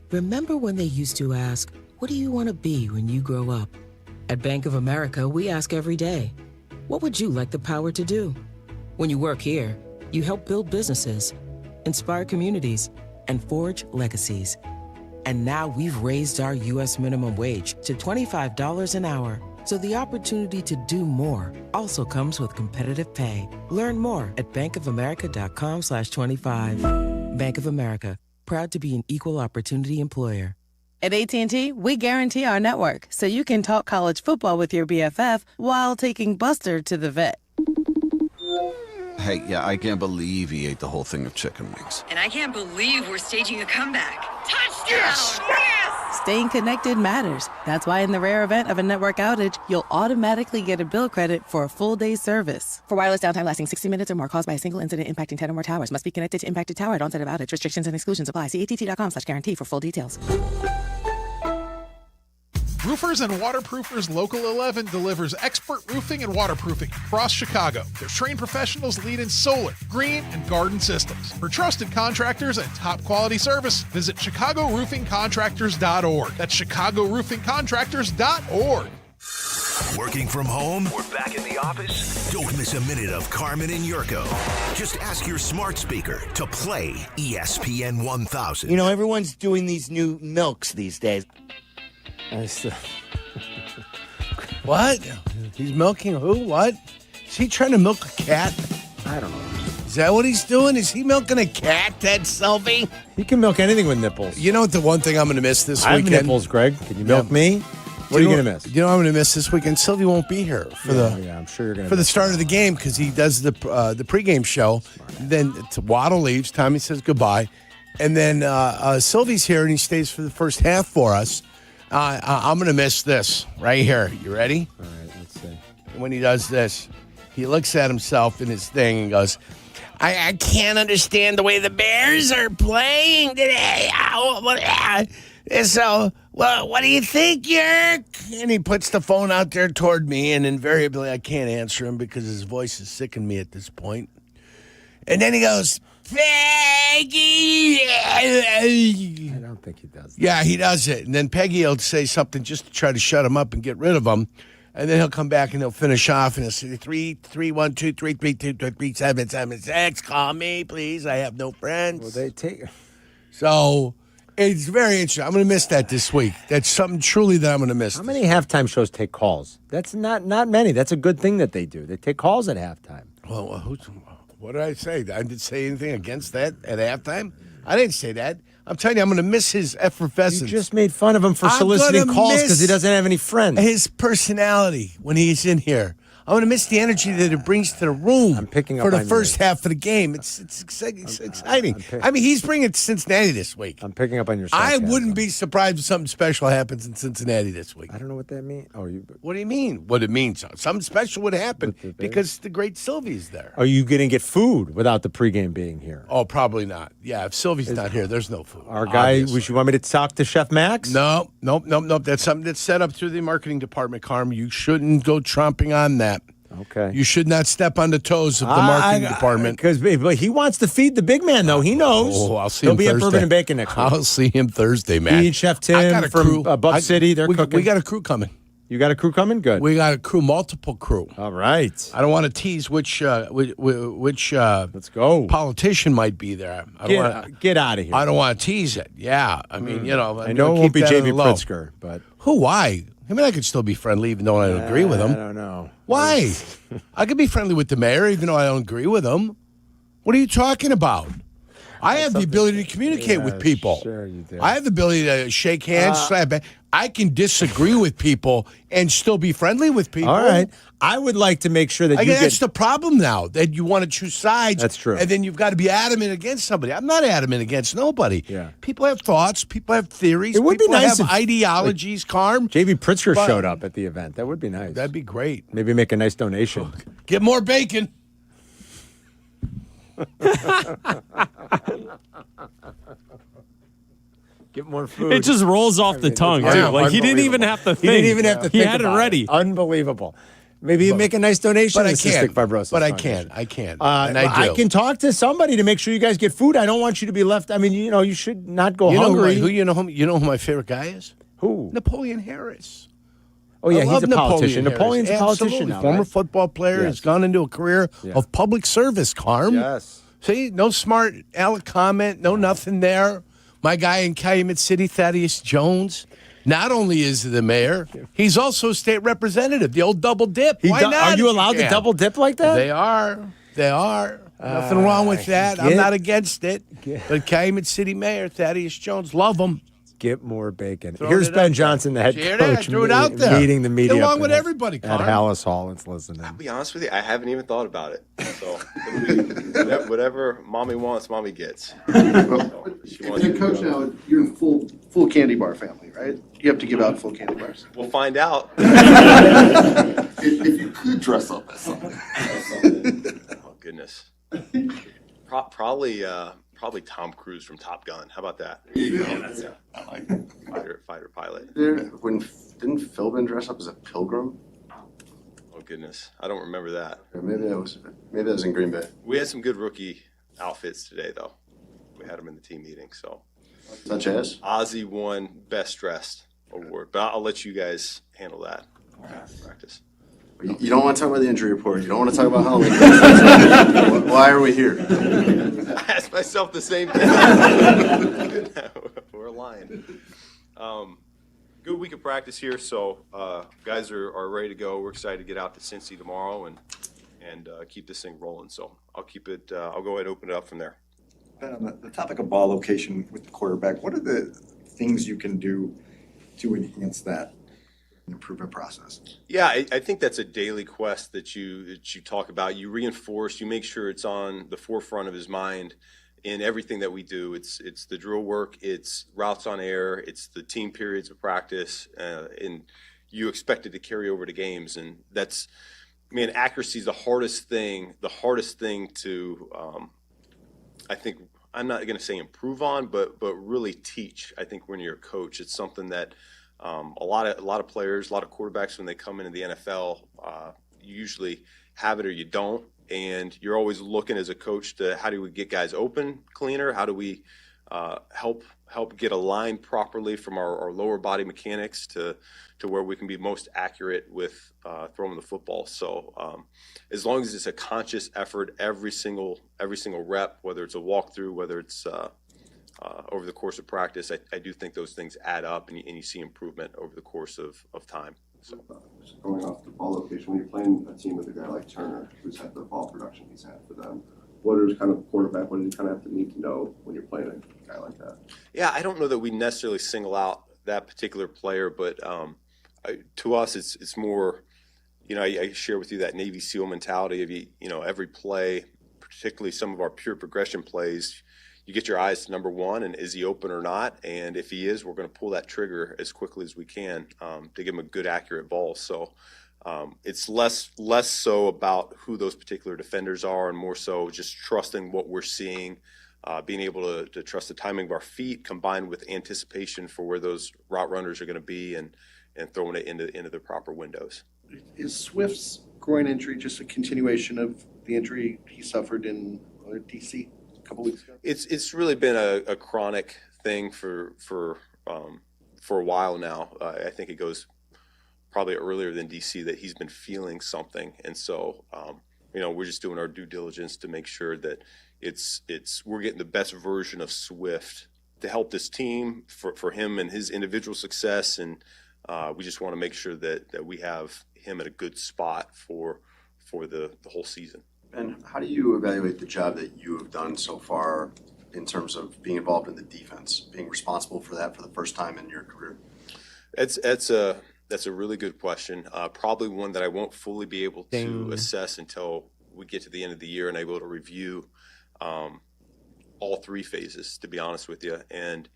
Remember when they used to ask, what do you want to be when you grow up? At Bank of America, we ask every day, what would you like the power to do? When you work here, you help build businesses, inspire communities, and forge legacies. And now we've raised our U.S. minimum wage to $25 an hour. So the opportunity to do more also comes with competitive pay. Learn more at bankofamerica.com/25. Bank of America, proud to be an equal opportunity employer. At AT&T, we guarantee our network so you can talk college football with your BFF while taking Buster to the vet. Hey, yeah, I can't believe he ate the whole thing of chicken wings. And I can't believe we're staging a comeback. Touchdown! Yes! Staying connected matters. That's why in the rare event of a network outage, you'll automatically get a bill credit for a full day's service. For wireless downtime lasting 60 minutes or more caused by a single incident impacting 10 or more towers, must be connected to impacted tower at onset of outage. Restrictions and exclusions apply. See att.com/guarantee for full details. Roofers and Waterproofers Local 11 delivers expert roofing and waterproofing across Chicago. Their trained professionals lead in solar, green, and garden systems. For trusted contractors and top quality service, visit ChicagoRoofingContractors.org. That's ChicagoRoofingContractors.org. Working from home? We're back in the office? Don't miss a minute of Carmen and Yurko. Just ask your smart speaker to play ESPN 1000. You know, everyone's doing these new milks these days. What? He's milking who? What? Is he trying to milk a cat? I don't know. Is that what he's doing? Is he milking a cat, Ted Silvy? He can milk anything with nipples. You know what the one thing I'm going to miss this I weekend? have nipples, Greg. Can you milk me? What are you going to miss? You know what I'm going to miss this weekend? Sylvie won't be here for I'm sure you're going to for the start of the game because he does the pregame show. Then Waddle leaves. Tommy says goodbye. And then Sylvie's here and he stays for the first half for us. I'm going to miss this right here. You ready? All right, let's see. When he does this, he looks at himself in his thing and goes, I can't understand the way the Bears are playing today. So, what do you think, Yerk? And he puts the phone out there toward me, and invariably I can't answer him because his voice is sicking me at this point. And then he goes, Peggy. I don't think he does that. Yeah, he does it. And then Peggy will say something just to try to shut him up and get rid of him. And then he'll come back and he'll finish off and he'll say 3-3-1-2-3-3-2-3-3-7-7-6. Call me, please. I have no friends. Well, they take. So it's very interesting. I'm going to miss that this week. That's something truly that I'm going to miss. How many halftime shows take calls? That's not many. That's a good thing that they do. They take calls at halftime. Well, what did I say? I didn't say anything against that at halftime. I didn't say that. I'm telling you, I'm going to miss his effervescence. You just made fun of him for soliciting calls because he doesn't have any friends. His personality when he's in here. I'm going to miss the energy that it brings to the room. I'm picking up for the on first half of the game. It's exciting. I mean, he's bringing Cincinnati this week. I'm picking up on your I sarcasm. wouldn't be surprised if something special happens in Cincinnati this week. I don't know what that means. Oh, what do you mean? What it means? Something special would happen because the great Sylvie's there. Are you going to get food without the pregame being here? Oh, probably not. Yeah, if Sylvie's not here, there's no food. Our guy, would you want me to talk to Chef Max? Nope. That's something that's set up through the marketing department, Carm. You shouldn't go tromping on that. Okay. You should not step on the toes of the marketing department. Because he wants to feed the big man, though. He knows. Oh, I'll see He'll him be Thursday. at Bourbon and Bacon next week. I'll see him Thursday, man. He and Chef Tim from Buff City, they're cooking. We got a crew coming. You got a crew coming? Good. We got a crew, multiple crew. All right. I don't want to tease which let's go politician might be there. Get out of here. I don't want to tease it. Yeah, I mean, I know it won't be J.B. Pritzker, but who? Why? I mean, I could still be friendly even though I don't agree with him. I don't know. Why? I could be friendly with the mayor even though I don't agree with him. What are you talking about? I have the ability to communicate with people. Sure you do. I have the ability to shake hands, slap back. I can disagree with people and still be friendly with people. All right. I would like to make sure that that's the problem now, that you want to choose sides. That's true. And then you've got to be adamant against somebody. I'm not adamant against nobody. Yeah. People have thoughts. People have theories. It would be people nice have if, ideologies, Carm. J.B. Pritzker But- showed up at the event. That would be nice. That'd be great. Maybe make a nice donation. Get more bacon. Get more food. It just rolls off the tongue, too. Like, he didn't even have to think. He didn't even have to think. He had it about ready. Unbelievable. Maybe you make a nice donation But to I Cystic can't. Fibrosis But I Foundation. can't. I can't. And I do. I can talk to somebody to make sure you guys get food. I don't want you to be left. I mean, you should not go hungry. You know who my favorite guy is? Who? Napoleon Harris. Oh, yeah, I he's love a politician. Harris. Napoleon's a politician Absolutely. now, Former right? football player. Yes. Has gone into a career of public service, Carm. Yes. See, no smart aleck comment, no nothing there. My guy in Calumet City, Thaddeus Jones, not only is he the mayor, he's also state representative, the old double dip. Why not? Are you if allowed to can? double dip like that? They are. Nothing wrong with that. I'm not against it. But Calumet City Mayor, Thaddeus Jones, love him. Get more bacon. Throwing Here's it Ben out Johnson, the head there. See, coach, threw it out there. meeting the media. Get along up with in- everybody, at Carm. Hallis Hall. Let's listen in. I'll be honest with you, I haven't even thought about it. So whatever mommy wants, mommy gets. If you're a coach now, you're in full candy bar family, right? You have to give out full candy bars. We'll find out. If you could dress up as something. Oh goodness. Probably Tom Cruise from Top Gun. How about that? Yeah, I like it. Fighter pilot. Didn't Philbin dress up as a pilgrim? Oh goodness, I don't remember that. Or maybe that was in Green Bay. We had some good rookie outfits today, though. We had them in the team meeting. So, Such as? Ozzy won Best Dressed award, but I'll let you guys handle that after practice. You don't want to talk about the injury report. You don't want to talk about Halloween. Why are we here? I asked myself the same thing. We're aligned. Good week of practice here, so guys are ready to go. We're excited to get out to Cincy tomorrow and keep this thing rolling. So I'll keep it. I'll go ahead and open it up from there. Ben, on the topic of ball location with the quarterback, what are the things you can do to enhance that improvement process? Yeah, I think that's a daily quest that you talk about. You reinforce, you make sure it's on the forefront of his mind in everything that we do. It's the drill work, it's routes on air, it's the team periods of practice, and you expect it to carry over to games. And that's, accuracy is the hardest thing to, I think, I'm not going to say improve on, but really teach. I think when you're a coach, it's something that a lot of players, a lot of quarterbacks, when they come into the NFL, you usually have it or you don't, and you're always looking as a coach to how do we get guys open cleaner? How do we help get aligned properly from our lower body mechanics to where we can be most accurate with throwing the football. So as long as it's a conscious effort, every single rep, whether it's a walkthrough, whether it's over the course of practice, I do think those things add up, and you see improvement over the course of time. So. Just going off the ball location, when you're playing a team with a guy like Turner, who's had the ball production he's had for them, what does kind of quarterback, what do you kind of have to need to know when you're playing a guy like that? Yeah, I don't know that we necessarily single out that particular player, but to us, it's more, I share with you that Navy SEAL mentality of, every play, particularly some of our pure progression plays, you get your eyes to number one, and is he open or not? And if he is, we're going to pull that trigger as quickly as we can to give him a good, accurate ball. So it's less so about who those particular defenders are, and more so just trusting what we're seeing, being able to trust the timing of our feet combined with anticipation for where those route runners are going to be, and throwing it into the proper windows. Is Swift's groin injury just a continuation of the injury he suffered in DC? Couple weeks ago? It's really been a chronic thing for a while now. I think it goes probably earlier than DC that he's been feeling something, and so we're just doing our due diligence to make sure that we're getting the best version of Swift to help this team for him and his individual success, and we just want to make sure that we have him at a good spot for the whole season. And how do you evaluate the job that you have done so far in terms of being involved in the defense, being responsible for that for the first time in your career? That's a really good question. Probably one that I won't fully be able to assess until we get to the end of the year and able to review all three phases, to be honest with you. And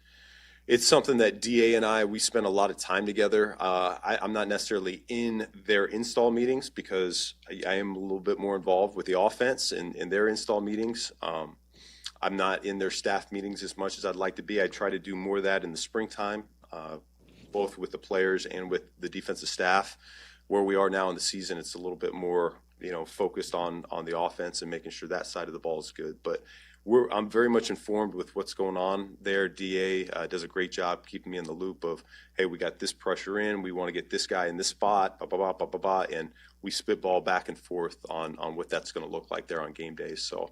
it's something that DA and we spend a lot of time together. I'm not necessarily in their install meetings because I am a little bit more involved with the offense in their install meetings. I'm not in their staff meetings as much as I'd like to be. I try to do more of that in the springtime, both with the players and with the defensive staff. Where we are now in the season, it's a little bit more, focused on the offense and making sure that side of the ball is good. But I'm very much informed with what's going on there. DA does a great job keeping me in the loop of, hey, we got this pressure in, we want to get this guy in this spot, blah, blah, blah, blah, blah, blah, and we spitball back and forth on what that's going to look like there on game days. So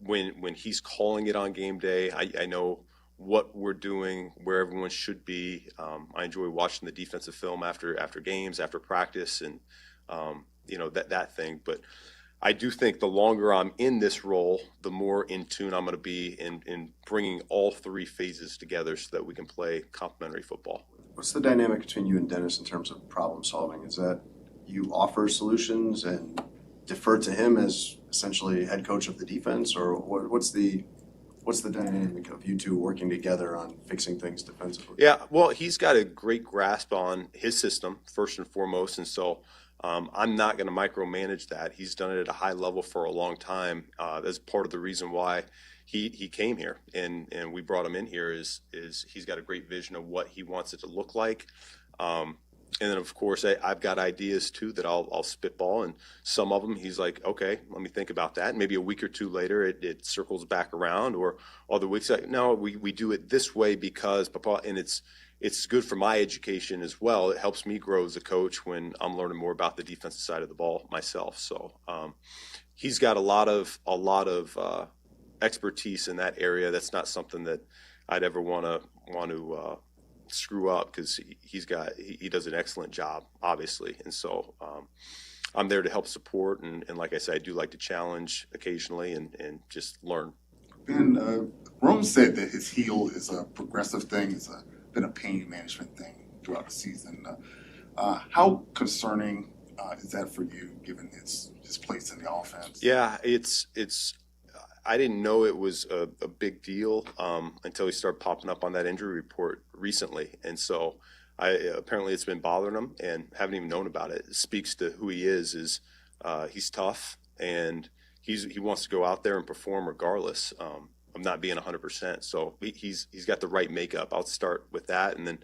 when he's calling it on game day, I know what we're doing, where everyone should be. I enjoy watching the defensive film after games, after practice, and that thing. But I do think the longer I'm in this role, the more in tune I'm going to be in bringing all three phases together so that we can play complementary football. What's the dynamic between you and Dennis in terms of problem solving? Is that you offer solutions and defer to him as essentially head coach of the defense, or what's the dynamic of you two working together on fixing things defensively? Yeah, well, he's got a great grasp on his system first and foremost, and so I'm not going to micromanage that. He's done it at a high level for a long time. That's part of the reason why he came here and we brought him in here is he's got a great vision of what he wants it to look like. And then, of course, I've got ideas, too, that I'll spitball. And some of them, he's like, okay, let me think about that. And maybe a week or two later, it circles back around. Or other weeks, like, no, we do it this way because, and it's good for my education as well. It helps me grow as a coach when I'm learning more about the defensive side of the ball myself. So he's got a lot of expertise in that area. That's not something that I'd ever want to screw up because he does an excellent job, obviously. And so I'm there to help support. And like I said, I do like to challenge occasionally and just learn. Ben, Rome said that his heel is a progressive thing. It's been a pain management thing throughout the season. How concerning is that for you, given his place in the offense? Yeah, it's. I didn't know it was a big deal until he started popping up on that injury report recently, and so apparently it's been bothering him and haven't even known about it. It speaks to who he is he's tough and he wants to go out there and perform regardless of not being 100%. So he's got the right makeup. I'll start with that, and then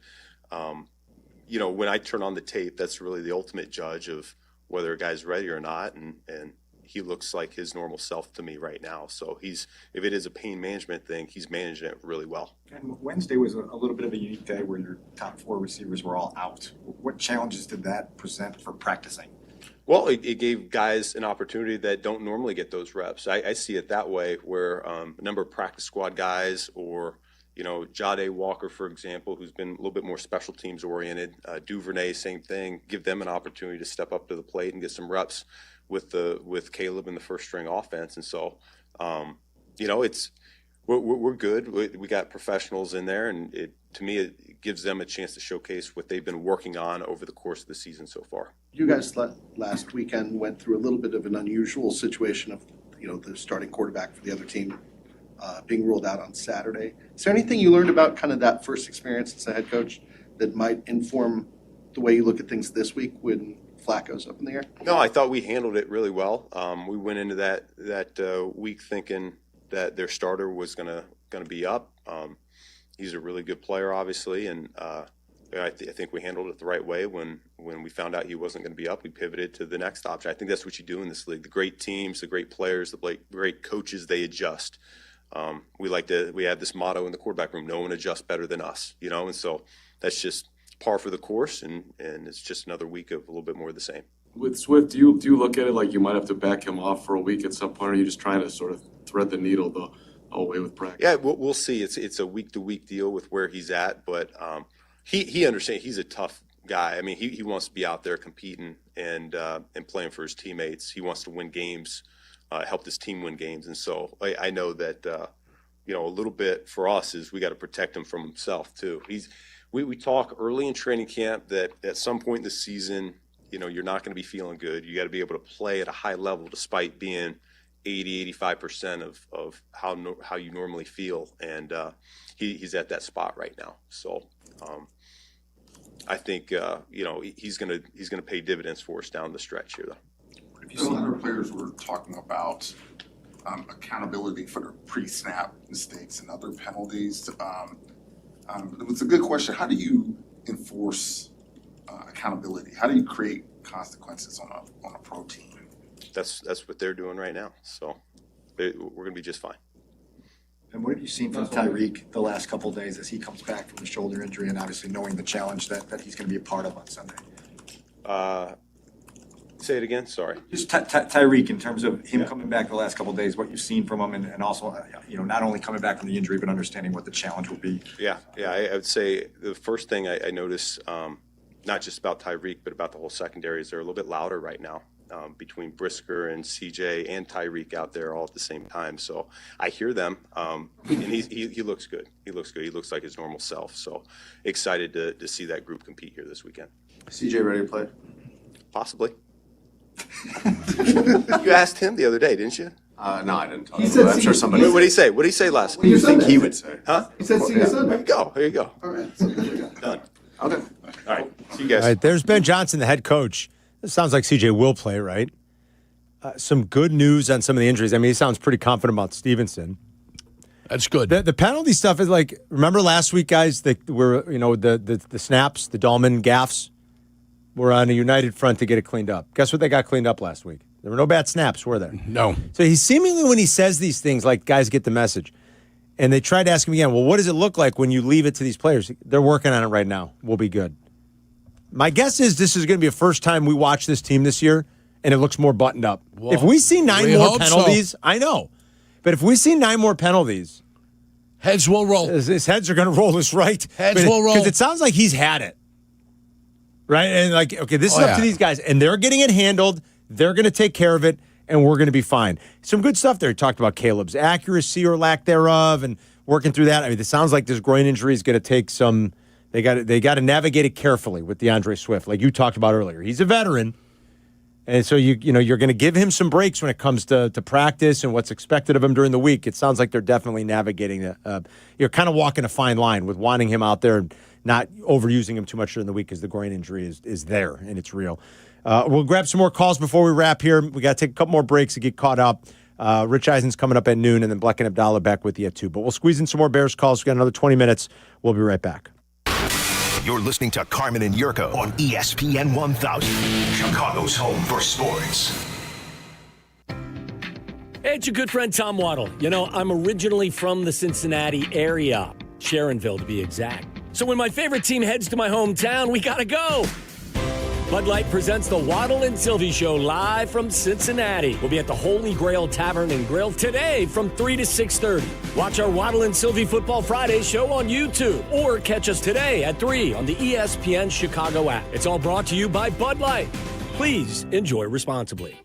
when I turn on the tape, that's really the ultimate judge of whether a guy's ready or not, and he looks like his normal self to me right now. So if it is a pain management thing, he's managing it really well. And Wednesday was a little bit of a unique day where your top four receivers were all out. What challenges did that present for practicing? Well, it gave guys an opportunity that don't normally get those reps. I see it that way, where a number of practice squad guys or, Jade Walker, for example, who's been a little bit more special teams oriented, Duvernay, same thing, give them an opportunity to step up to the plate and get some reps with Caleb in the first string offense. And so, we're good. We got professionals in there, and to me, it gives them a chance to showcase what they've been working on over the course of the season so far. You guys last weekend went through a little bit of an unusual situation of, the starting quarterback for the other team being ruled out on Saturday. Is there anything you learned about kind of that first experience as a head coach that might inform the way you look at things this week when Flacco's up in the air? No, I thought we handled it really well. We went into that week thinking that their starter was gonna be up. He's a really good player, obviously, and I think we handled it the right way. When we found out he wasn't going to be up, we pivoted to the next option. I think that's what you do in this league. The great teams, the great players, the great coaches, they adjust. We have this motto in the quarterback room: no one adjusts better than us, and so that's just par for the course, and it's just another week of a little bit more of the same. With Swift, do you look at it like you might have to back him off for a week at some point, or are you just trying to sort of thread the needle the whole way with practice? Yeah, we'll see. It's a week-to-week deal with where he's at, but he understands. He's a tough guy. I mean, he wants to be out there competing and playing for his teammates. He wants to win games, help his team win games, and so I know that a little bit for us is we got to protect him from himself too. we talk early in training camp that at some point in the season, you're not going to be feeling good. You got to be able to play at a high level despite being 80-85% of how you normally feel, and he's at that spot right now. So I think he's gonna pay dividends for us down the stretch here, though. A lot of players were talking about accountability for the pre-snap mistakes and other penalties. It was a good question. How do you enforce accountability? How do you create consequences on a pro team? That's what they're doing right now. So we're going to be just fine. And what have you seen from Tyreek the last couple of days as he comes back from the shoulder injury and obviously knowing the challenge that he's going to be a part of on Sunday? Say it again. Sorry. Just Tyreek, in terms of him coming back the last couple of days, what you've seen from him, and also, not only coming back from the injury, but understanding what the challenge will be. Yeah. I would say the first thing I noticed, not just about Tyreek, but about the whole secondary, is they're a little bit louder right now. Between Brisker and CJ and Tyreek out there all at the same time. So I hear them, and he looks good. He looks good. He looks like his normal self. So excited to see that group compete here this weekend. CJ ready to play? Possibly. You asked him the other day, didn't you? No, I didn't talk about it. I'm sure somebody. What did he say? What did he say last? What do you think he would say? Huh? He said see you Sunday. There you go. All right. Done. Okay. All right. See you guys. All right, there's Ben Johnson, the head coach. It sounds like CJ will play, right? Some good news on some of the injuries. I mean, he sounds pretty confident about Stevenson. That's good. The penalty stuff is like, remember last week, guys, the snaps, the Dahlman gaffes were on a united front to get it cleaned up. Guess what they got cleaned up last week? There were no bad snaps, were there? No. So he seemingly, when he says these things, like guys get the message. And they tried to ask him again, well, what does it look like when you leave it to these players? They're working on it right now. We'll be good. My guess is this is going to be the first time we watch this team this year, and it looks more buttoned up. Well, if we see 9 more penalties, so. I know. But if we see 9 more penalties, heads will roll. His heads are going to roll this right. Heads will roll. Because it sounds like he's had it. Right? And like, okay, this is up to these guys, and they're getting it handled. They're going to take care of it, and we're going to be fine. Some good stuff there. He talked about Caleb's accuracy or lack thereof and working through that. I mean, it sounds like this groin injury is going to take some... They got to navigate it carefully with DeAndre Swift, like you talked about earlier. He's a veteran, and so you're going to give him some breaks when it comes to practice and what's expected of him during the week. It sounds like they're definitely navigating. You're kind of walking a fine line with wanting him out there and not overusing him too much during the week because the groin injury is there and it's real. We'll grab some more calls before we wrap here. We got to take a couple more breaks to get caught up. Rich Eisen's coming up at noon, and then Bleck and Abdalla back with you at 2. But we'll squeeze in some more Bears calls. We got another 20 minutes. We'll be right back. You're listening to Carmen and Jurko on ESPN 1000, Chicago's home for sports. Hey, it's your good friend Tom Waddle. I'm originally from the Cincinnati area, Sharonville to be exact. So when my favorite team heads to my hometown, we gotta go. Bud Light presents the Waddle and Silvy Show live from Cincinnati. We'll be at the Holy Grail Tavern and Grill today from 3 to 6:30. Watch our Waddle and Silvy Football Friday show on YouTube or catch us today at 3 on the ESPN Chicago app. It's all brought to you by Bud Light. Please enjoy responsibly.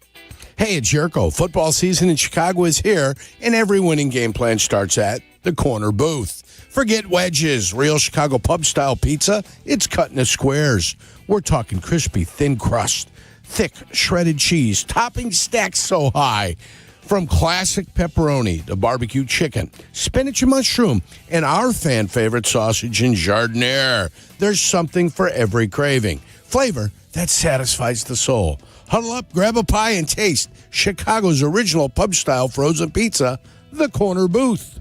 Hey, it's Jurko. Football season in Chicago is here, and every winning game plan starts at the corner booth. Forget wedges, real Chicago pub-style pizza. It's cut into squares. We're talking crispy, thin crust, thick, shredded cheese, topping stacked so high. From classic pepperoni to barbecue chicken, spinach and mushroom, and our fan favorite sausage and jardiniere. There's something for every craving. Flavor that satisfies the soul. Huddle up, grab a pie, and taste Chicago's original pub-style frozen pizza, the Corner Booth.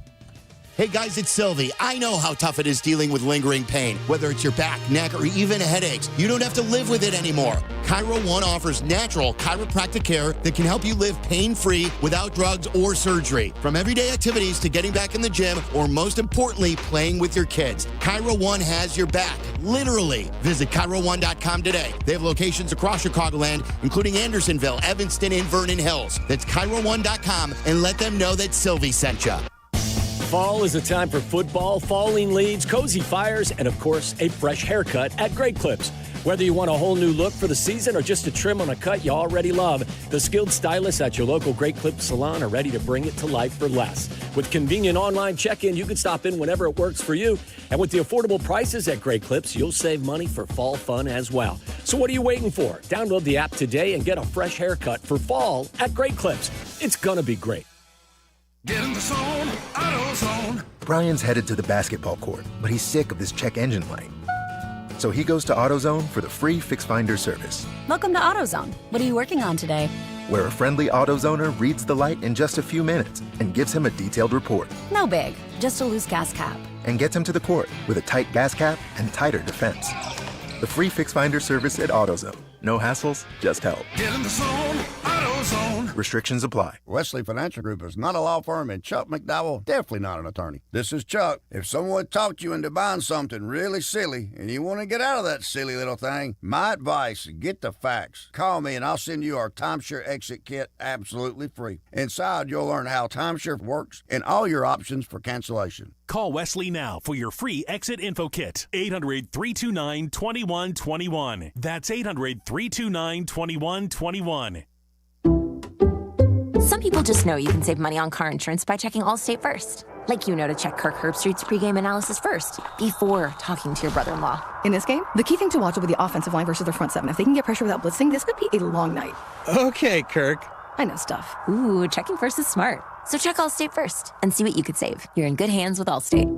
Hey guys, it's Silvy. I know how tough it is dealing with lingering pain, whether it's your back, neck, or even headaches. You don't have to live with it anymore. Chiro One offers natural chiropractic care that can help you live pain-free without drugs or surgery. From everyday activities to getting back in the gym, or most importantly, playing with your kids. Chiro One has your back, literally. Visit ChiroOne.com today. They have locations across Chicagoland, including Andersonville, Evanston, and Vernon Hills. That's ChiroOne.com, and let them know that Silvy sent you. Fall is a time for football, falling leaves, cozy fires, and of course, a fresh haircut at Great Clips. Whether you want a whole new look for the season or just a trim on a cut you already love, the skilled stylists at your local Great Clips salon are ready to bring it to life for less. With convenient online check-in, you can stop in whenever it works for you. And with the affordable prices at Great Clips, you'll save money for fall fun as well. So what are you waiting for? Download the app today and get a fresh haircut for fall at Great Clips. It's gonna be great. Get in the zone, AutoZone. Brian's headed to the basketball court, but he's sick of this check engine light. So he goes to AutoZone for the free Fix Finder service, Welcome to AutoZone. What are you working on today? where a friendly AutoZoner reads the light in just a few minutes and gives him a detailed report No big, just a loose gas cap. and gets him to the court with a tight gas cap and tighter defense. The free Fix Finder service at AutoZone. No hassles, just help. Get in the zone, AutoZone. Restrictions apply. Wesley Financial Group is not a law firm, and Chuck McDowell definitely not an attorney. This is Chuck. If someone talked you into buying something really silly and you want to get out of that silly little thing, my advice, get the facts. Call me and I'll send you our timeshare exit kit absolutely free. Inside, you'll learn how timeshare works and all your options for cancellation. Call Wesley now for your free exit info kit. 800-329-2121. That's 800-329-2121. Some people just know you can save money on car insurance by checking Allstate first. Like you know to check Kirk Herbstreit's pregame analysis first, before talking to your brother-in-law. In this game, the key thing to watch will be the offensive line versus their front seven. If they can get pressure without blitzing, this could be a long night. Okay, Kirk. I know stuff. Ooh, checking first is smart. So check Allstate first and see what you could save. You're in good hands with Allstate.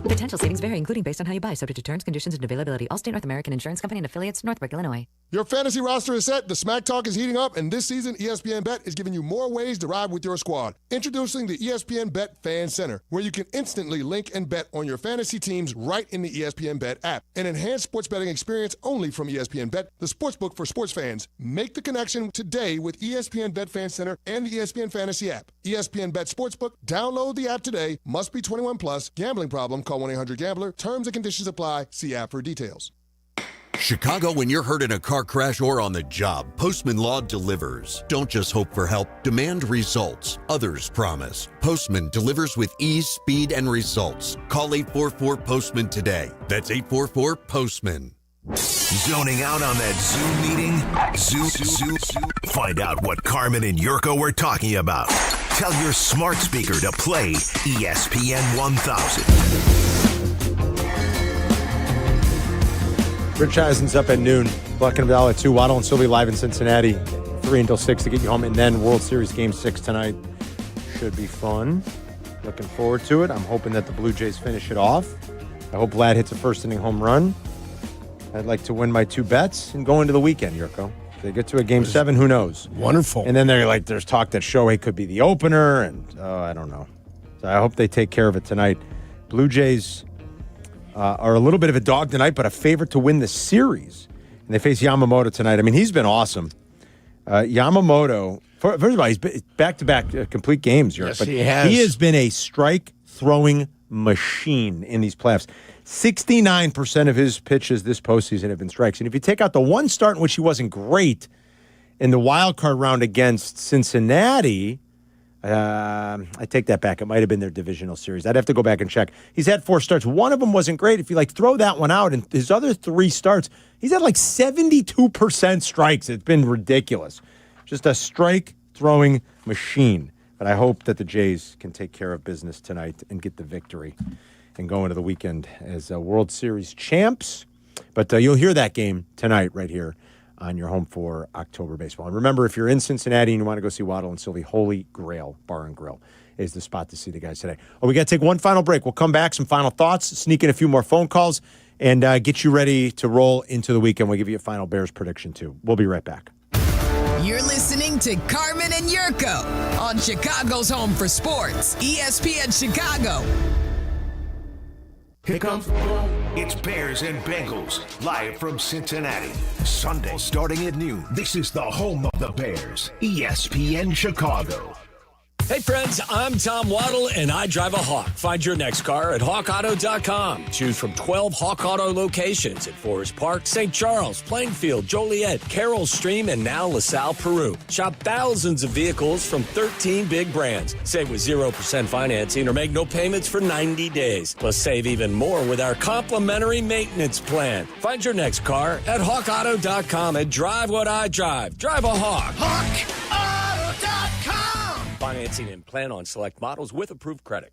Potential savings vary, including based on how you buy, subject to terms, conditions, and availability. Allstate North American Insurance Company and affiliates, Northbrook, Illinois. Your fantasy roster is set, the smack talk is heating up, and this season ESPN Bet is giving you more ways to ride with your squad. Introducing the ESPN Bet Fan Center, where you can instantly link and bet on your fantasy teams right in the ESPN Bet app. An enhanced sports betting experience only from ESPN Bet, the sportsbook for sports fans. Make the connection today with ESPN Bet Fan Center and the ESPN Fantasy app. ESPN Bet Sportsbook, download the app today. Must be 21 plus. Gambling problem? Call 1-800-GAMBLER. Terms and conditions apply. See app for details. Chicago, when you're hurt in a car crash or on the job, Postman Law delivers. Don't just hope for help, demand results. Others promise. Postman delivers with ease, speed, and results. Call 844-POSTMAN today. That's 844-POSTMAN. Zoning out on that Zoom meeting? Zoom. Find out what Carmen and Jurko were talking about. Tell your smart speaker to play ESPN 1000. Rich Eisen's up at noon. Bleck Abdalla 2, Waddle and Silvy live in Cincinnati. 3 until 6 to get you home. And then World Series Game 6 tonight. Should be fun. Looking forward to it. I'm hoping that the Blue Jays finish it off. I hope Vlad hits a first-inning home run. I'd like to win my 2 bets and go into the weekend, Jurko. If they get to a Game 7, who knows? Wonderful. And then there's talk that Shohei could be the opener, and I don't know. So I hope they take care of it tonight. Blue Jays are a little bit of a dog tonight, but a favorite to win the series. And they face Yamamoto tonight. I mean, he's been awesome. Yamamoto, first of all, he's been back-to-back complete games, Jurko. Yes, but he has. He has been a strike-throwing machine in these playoffs. 69% of his pitches this postseason have been strikes. And if you take out the one start in which he wasn't great in the wild card round against Cincinnati, I take that back. It might have been their divisional series. I'd have to go back and check. He's had 4 starts. One of them wasn't great. If you throw that one out, and his other 3 starts, he's had 72% strikes. It's been ridiculous. Just a strike-throwing machine. But I hope that the Jays can take care of business tonight and get the victory and go into the weekend as World Series champs. But you'll hear that game tonight right here on your home for October baseball. And remember, if you're in Cincinnati and you want to go see Waddle and Silvy, Holy Grail Bar and Grill is the spot to see the guys today. Oh, we got to take one final break. We'll come back, some final thoughts, sneak in a few more phone calls, and get you ready to roll into the weekend. We'll give you a final Bears prediction, too. We'll be right back. You're listening to Carmen and Jurko on Chicago's home for sports, ESPN Chicago. Here comes the ball. It's Bears and Bengals, live from Cincinnati. Sunday, starting at noon. This is the home of the Bears, ESPN Chicago. Hey friends, I'm Tom Waddle, and I drive a Hawk. Find your next car at hawkauto.com. Choose from 12 Hawk Auto locations at Forest Park, St. Charles, Plainfield, Joliet, Carroll Stream, and now LaSalle, Peru. Shop thousands of vehicles from 13 big brands. Save with 0% financing or make no payments for 90 days. Plus save even more with our complimentary maintenance plan. Find your next car at hawkauto.com and drive what I drive. Drive a Hawk. HawkAuto.com. Financing and plan on select models with approved credit.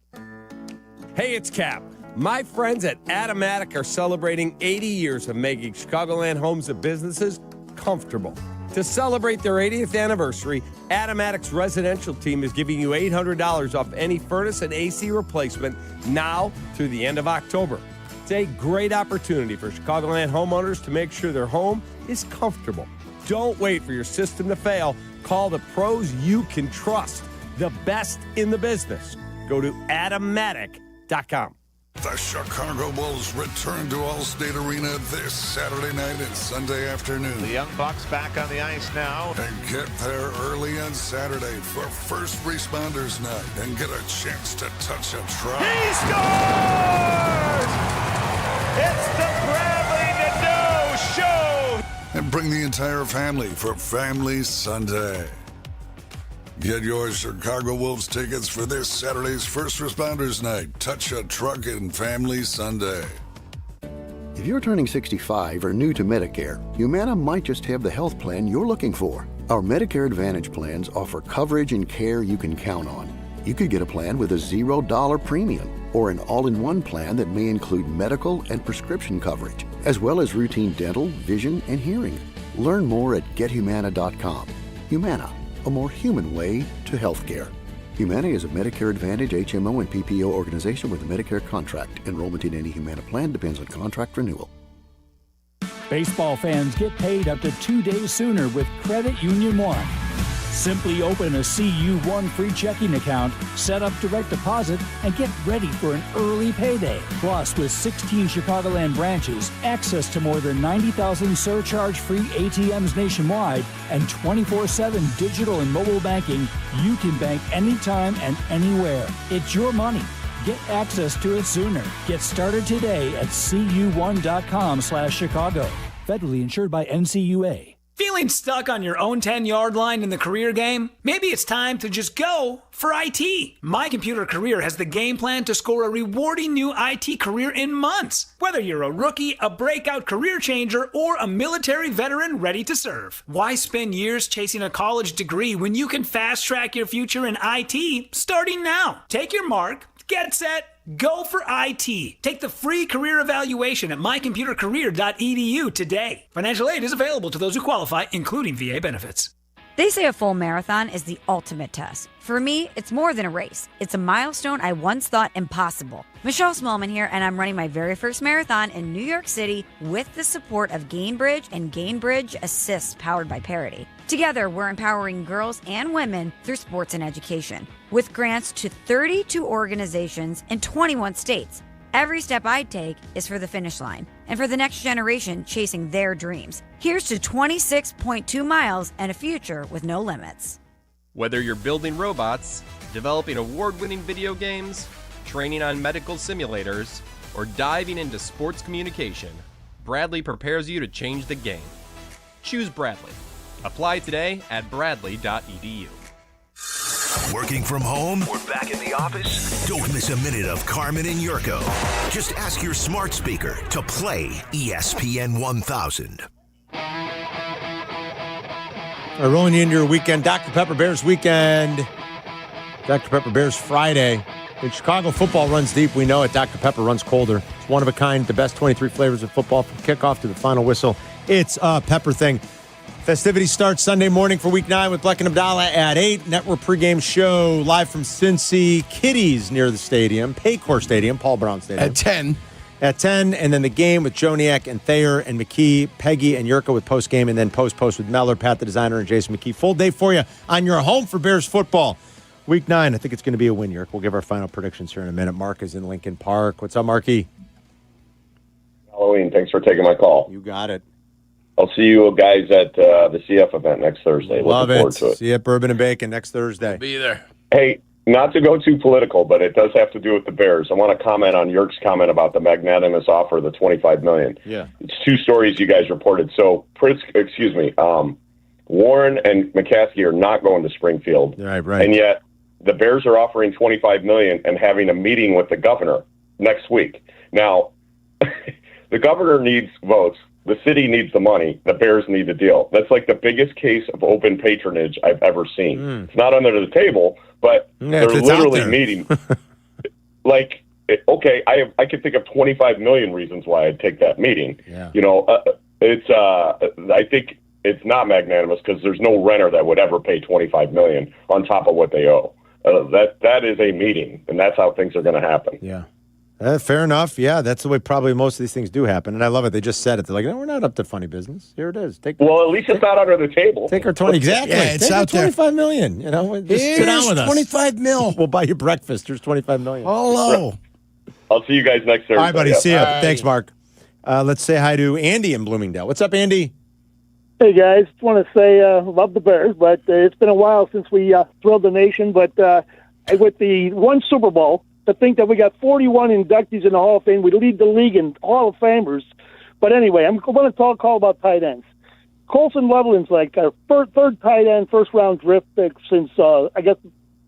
Hey, it's Cap. My friends at Automatic are celebrating 80 years of making Chicagoland homes and businesses comfortable. To celebrate their 80th anniversary, Automatic's residential team is giving you $800 off any furnace and AC replacement now through the end of October. It's a great opportunity for Chicagoland homeowners to make sure their home is comfortable. Don't wait for your system to fail. Call the pros you can trust. The best in the business. Go to Automatic.com. The Chicago Bulls return to Allstate Arena this Saturday night and Sunday afternoon. The Young Bucks back on the ice now. And get there early on Saturday for First Responders Night and get a chance to touch a truck. He scores! It's the Bradley Nadeau Show! And bring the entire family for Family Sunday. Get your Chicago Wolves tickets for this Saturday's First Responders Night, Touch a Truck and Family Sunday. If you're turning 65 or new to Medicare, Humana might just have the health plan you're looking for. Our Medicare Advantage plans offer coverage and care you can count on. You could get a plan with a $0 premium or an all-in-one plan that may include medical and prescription coverage, as well as routine dental, vision, and hearing. Learn more at GetHumana.com. Humana, a more human way to healthcare. Humana is a Medicare Advantage HMO and PPO organization with a Medicare contract. Enrollment in any Humana plan depends on contract renewal. Baseball fans get paid up to 2 days sooner with Credit Union One. Simply open a CU1 free checking account, set up direct deposit, and get ready for an early payday. Plus, with 16 Chicagoland branches, access to more than 90,000 surcharge-free ATMs nationwide, and 24/7 digital and mobile banking, you can bank anytime and anywhere. It's your money. Get access to it sooner. Get started today at cu1.com/Chicago. Federally insured by NCUA. Feeling stuck on your own 10-yard line in the career game? Maybe it's time to just go for IT. My Computer Career has the game plan to score a rewarding new IT career in months. Whether you're a rookie, a breakout career changer, or a military veteran ready to serve. Why spend years chasing a college degree when you can fast-track your future in IT starting now? Take your mark, get set, go for IT. Take the free career evaluation at mycomputercareer.edu today. Financial aid is available to those who qualify, including VA benefits. They say a full marathon is the ultimate test. For me, it's more than a race. It's a milestone I once thought impossible. Michelle Smallman here, and I'm running my very first marathon in New York City with the support of Gainbridge and Gainbridge Assist powered by Parity. Together, we're empowering girls and women through sports and education. With grants to 32 organizations in 21 states, every step I take is for the finish line and for the next generation chasing their dreams. Here's to 26.2 miles and a future with no limits. Whether you're building robots, developing award-winning video games, training on medical simulators, or diving into sports communication, Bradley prepares you to change the game. Choose Bradley. Apply today at bradley.edu. Working from home? We're back in the office? Don't miss a minute of Carmen and Yurko. Just ask your smart speaker to play ESPN 1000. All right, rolling into your weekend, Dr. Pepper Bears weekend. Dr. Pepper Bears Friday. When Chicago football runs deep, we know it. Dr. Pepper runs colder. It's one of a kind, the best 23 flavors of football from kickoff to the final whistle. It's a Pepper thing. Festivities start Sunday morning for Week 9 with Bleck Abdalla at 8. Network pregame show live from Cincy. Kitties near the stadium. Paycor Stadium, Paul Brown Stadium. At 10. At 10, and then the game with Joniak and Thayer and McKee, Peggy and Yurko with postgame, and then post with Meller, Pat the designer, and Jason McKee. Full day for you on your home for Bears football. Week 9, I think it's going to be a win, Yurk. We'll give our final predictions here in a minute. Mark is in Lincoln Park. What's up, Marky? Halloween. Thanks for taking my call. You got it. I'll see you guys at the CF event next Thursday. Love Looking forward it. to it. See you at Bourbon and Bacon next Thursday. Be there. Hey, not to go too political, but it does have to do with the Bears. I want to comment on Yerk's comment about the magnanimous offer, the $25 million. Yeah. It's two stories you guys reported. So, Warren and McCaskey are not going to Springfield. Right. And yet the Bears are offering $25 million and having a meeting with the governor next week. Now, the governor needs votes. The city needs the money. The Bears need the deal. That's like the biggest case of open patronage I've ever seen. It's not under the table, but they're literally meeting. Like, okay, I can think of 25 million reasons why I'd take that meeting. Yeah. You know, I think it's not magnanimous because there's no renter that would ever pay 25 million on top of what they owe. That is a meeting, and that's how things are going to happen. Yeah. Fair enough. Yeah, that's the way probably most of these things do happen. And I love it. They just said it. They're like, no, we're not up to funny business. Here it is. Well, at least it's not under the table. Take our 20. Exactly. Yeah, it's take out there. 25 million. You know, just sit down with us. 25 mil. We'll buy you breakfast. There's 25 million. Hello. I'll see you guys next Thursday. All right, buddy. See ya. Bye. Thanks, Mark. Let's say hi to Andy in Bloomingdale. What's up, Andy? Hey, guys. Just want to say love the Bears, but it's been a while since we thrilled the nation. But with the one Super Bowl, to think that we got 41 inductees in the Hall of Fame, we lead the league in Hall of Famers. But anyway, I'm going to call about tight ends. Colson Loveland's like our third tight end, first-round draft pick since, I guess,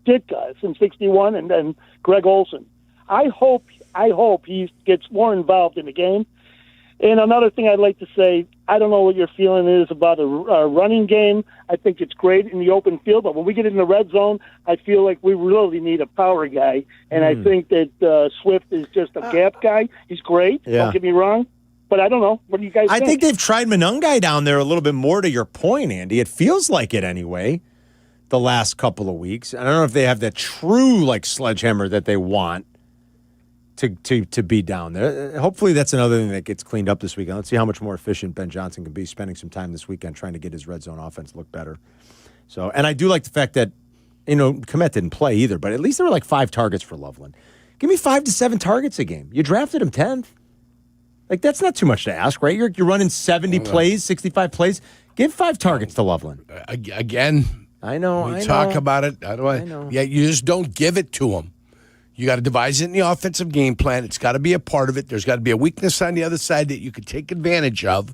Ditka, since 61, and then Greg Olson. I hope he gets more involved in the game. And another thing I'd like to say, I don't know what your feeling is about a running game. I think it's great in the open field, but when we get in the red zone, I feel like we really need a power guy. And I think that Swift is just a gap guy. He's great. Yeah. Don't get me wrong. But I don't know. What do you guys think? I think they've tried Monungai down there a little bit more to your point, Andy. It feels like it anyway the last couple of weeks. I don't know if they have that true like sledgehammer that they want to be down there. Hopefully that's another thing that gets cleaned up this weekend. Let's see how much more efficient Ben Johnson can be spending some time this weekend trying to get his red zone offense look better. So, and I do like the fact that, you know, Kmet didn't play either, but at least there were like 5 targets for Loveland. Give me 5 to 7 targets a game. You drafted him 10th. Like, that's not too much to ask, right? You're running 70 plays, 65 plays. Give 5 targets to Loveland. Again, I know. We talk about it. I know. Yeah, you just don't give it to them. You got to devise it in the offensive game plan. It's got to be a part of it. There's got to be a weakness on the other side that you could take advantage of.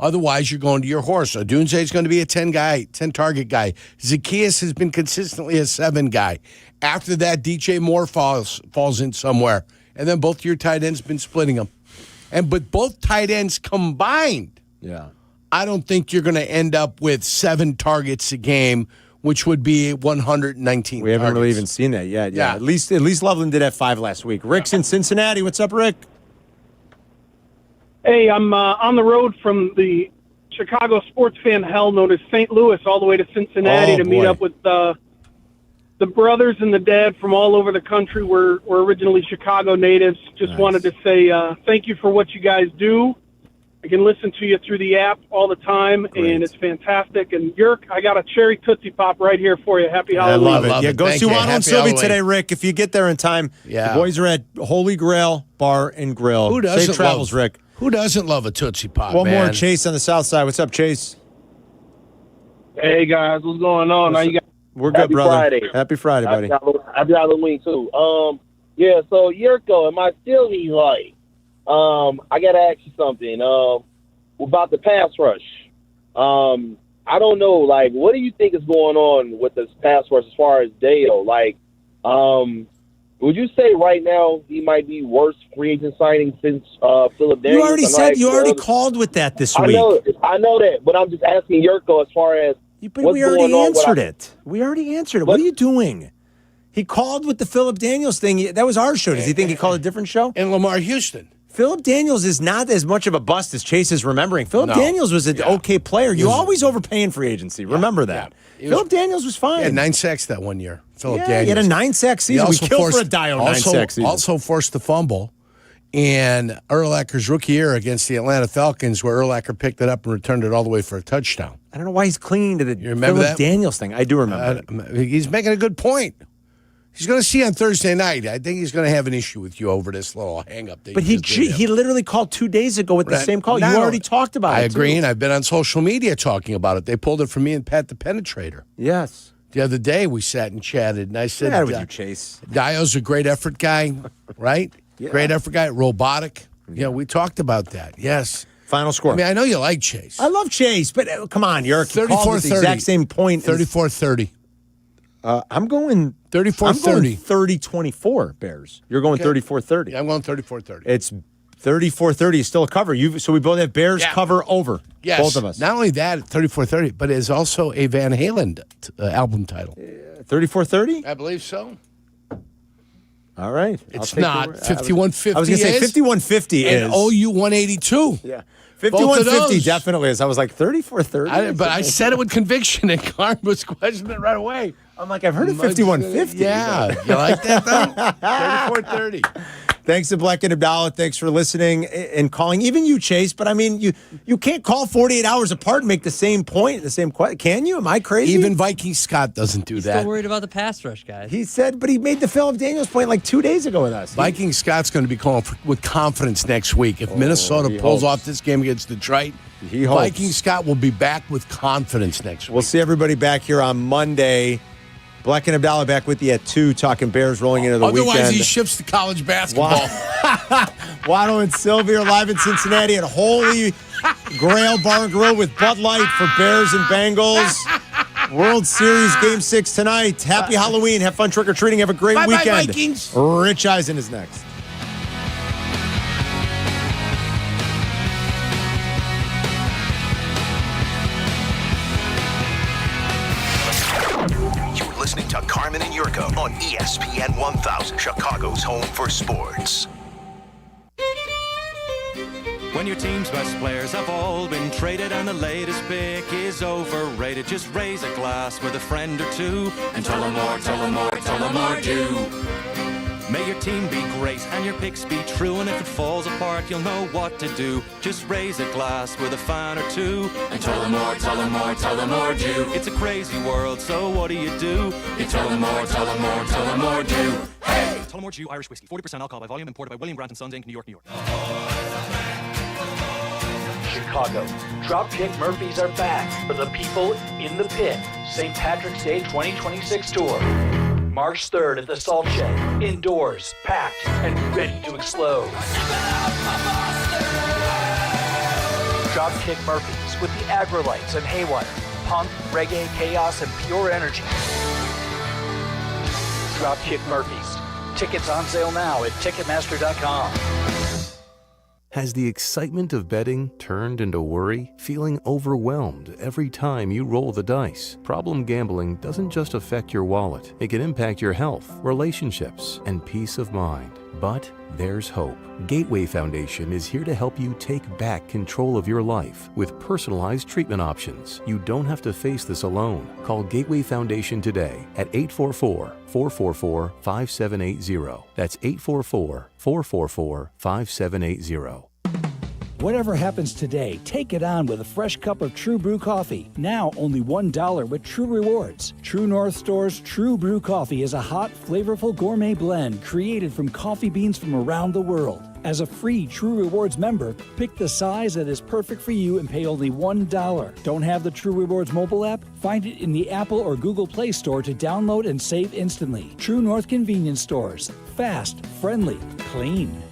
Otherwise, you're going to your horse. Odunze is going to be a 10-target guy. Zacchaeus has been consistently a 7 guy. After that, DJ Moore falls in somewhere. And then both your tight ends been splitting them. But both tight ends combined, I don't think you're going to end up with 7 targets a game, which would be 119 We haven't targets. really even seen that yet. Yeah. At least Loveland did have 5 last week. Rick's in Cincinnati. What's up, Rick? Hey, I'm on the road from the Chicago sports fan hell known as St. Louis all the way to Cincinnati to meet up with the brothers and the dad from all over the country. We're originally Chicago natives. Just wanted to say thank you for what you guys do. I can listen to you through the app all the time, and it's fantastic. And Yerk, I got a cherry Tootsie Pop right here for you. Happy Halloween. I love it. Go see Waddle Silvy today, Rick. If you get there in time, the boys are at Holy Grail Bar and Grill. Who doesn't Safe travels, Rick. Who doesn't love a Tootsie Pop, One man? more, Chase on the south side. What's up, Chase? Hey, guys. What's going on? How you guys? We're good, brother. Friday. Happy Friday, buddy. Happy Halloween, too. Yeah, so Yurko, am I still right? I got to ask you something about the pass rush. I don't know, like, what do you think is going on with this pass rush as far as Dale? Like, would you say right now he might be worst free agent signing since Philip Daniels? You already said you already called with that this week. I know that, but I'm just asking Yurko as far as But we already answered it. We already answered it. What are you doing? He called with the Philip Daniels thing. That was our show. Does he think he called a different show? And Lamar Houston. Philip Daniels is not as much of a bust as Chase is remembering. Philip Daniels was an okay player. You always overpay in free agency. Remember that. Philip Daniels was fine. He had 9 sacks that one year. Philip He Daniels. had a 9-sack season. We killed for a Dio 9-sack season. Also forced the fumble. And Urlacher's rookie year against the Atlanta Falcons, where Urlacher picked it up and returned it all the way for a touchdown. I don't know why he's clinging to the remember Philip that? Daniels thing. I do remember. He's making a good point. He's going to see on Thursday night. I think he's going to have an issue with you over this little hang-up. But he literally called 2 days ago with the same call. You already talked about it. I agree, too. and I've been on social media talking about it. They pulled it from me and Pat the Penetrator. Yes. The other day we sat and chatted, and I said, Get out with you, Chase. Dio's a great effort guy, right? Yeah. Great effort guy, robotic. Yeah, we talked about that. Yes. Final score. I mean, I know you like Chase. I love Chase, but come on, you're 34-30. The exact same point. 34-30. I'm going 34-30. 30-24 Bears. You're going 34-30. Yeah, I'm going 34-30. It's 34-30 is still a cover. So we both have Bears cover over. Yes. Both of us. Not only that, 34-30, but it's also a Van Halen album title. 34-30? I believe so. All right. It's not. 51-50 I was going to say 51-50 is. And OU 182. Yeah. 51-50 definitely is. I was like 34-30. But I said it with conviction, and Carmen was questioning it right away. I'm like, I've heard of 51-50. Yeah. You like that, though? 34-30. Thanks to Bleck Abdalla. Thanks for listening and calling. Even you, Chase. But, I mean, you can't call 48 hours apart and make the same point, the same question. Can you? Am I crazy? Even Viking Scott doesn't do that. Still worried about the pass rush, guys. He said, but he made the Philip Daniels point like 2 days ago with us. Viking Scott's going to be calling with confidence next week. If Minnesota pulls off this game against Detroit, Viking Scott will be back with confidence next week. We'll see everybody back here on Monday. Bleck and Abdalla back with you at 2, talking Bears rolling into the weekend. Otherwise, he shifts to college basketball. Waddle and Silvy are live in Cincinnati at Holy Grail Bar and Grill with Bud Light for Bears and Bengals. World Series Game 6 tonight. Happy Halloween. Have fun trick-or-treating. Have a great weekend. Bye, Vikings. Rich Eisen is next. Listening to Carmen and Yurko on ESPN 1000, Chicago's home for sports. When your team's best players have all been traded and the latest pick is overrated, just raise a glass with a friend or two and tell them more, tell them more, tell them more do. May your team be great and your picks be true, and if it falls apart, you'll know what to do. Just raise a glass with a fan or two and tell them more, tell them more, tell them more do. It's a crazy world, so what do? You tell them more, tell them more, tell them more do. Hey! Tullamore Dew Irish Whiskey, 40% alcohol by volume, imported by William Grant & Sons, Inc., New York, New York. Chicago. Dropkick Murphys are back for the people in the pit. St. Patrick's Day 2026 tour. March 3rd at the Salt Shed. Indoors, packed, and ready to explode. Dropkick Murphys with the Agrolites and Haywire. Punk, reggae, chaos, and pure energy. Dropkick Murphys. Tickets on sale now at Ticketmaster.com. Has the excitement of betting turned into worry? Feeling overwhelmed every time you roll the dice? Problem gambling doesn't just affect your wallet. It can impact your health, relationships, and peace of mind. But there's hope. Gateway Foundation is here to help you take back control of your life with personalized treatment options. You don't have to face this alone. Call Gateway Foundation today at 844-444-5780. That's 844-444-5780. Whatever happens today, take it on with a fresh cup of True Brew coffee. Now only $1 with True Rewards. True North Store's True Brew coffee is a hot, flavorful gourmet blend created from coffee beans from around the world. As a free True Rewards member, pick the size that is perfect for you and pay only $1. Don't have the True Rewards mobile app? Find it in the Apple or Google Play Store to download and save instantly. True North Convenience Stores. Fast, friendly, clean.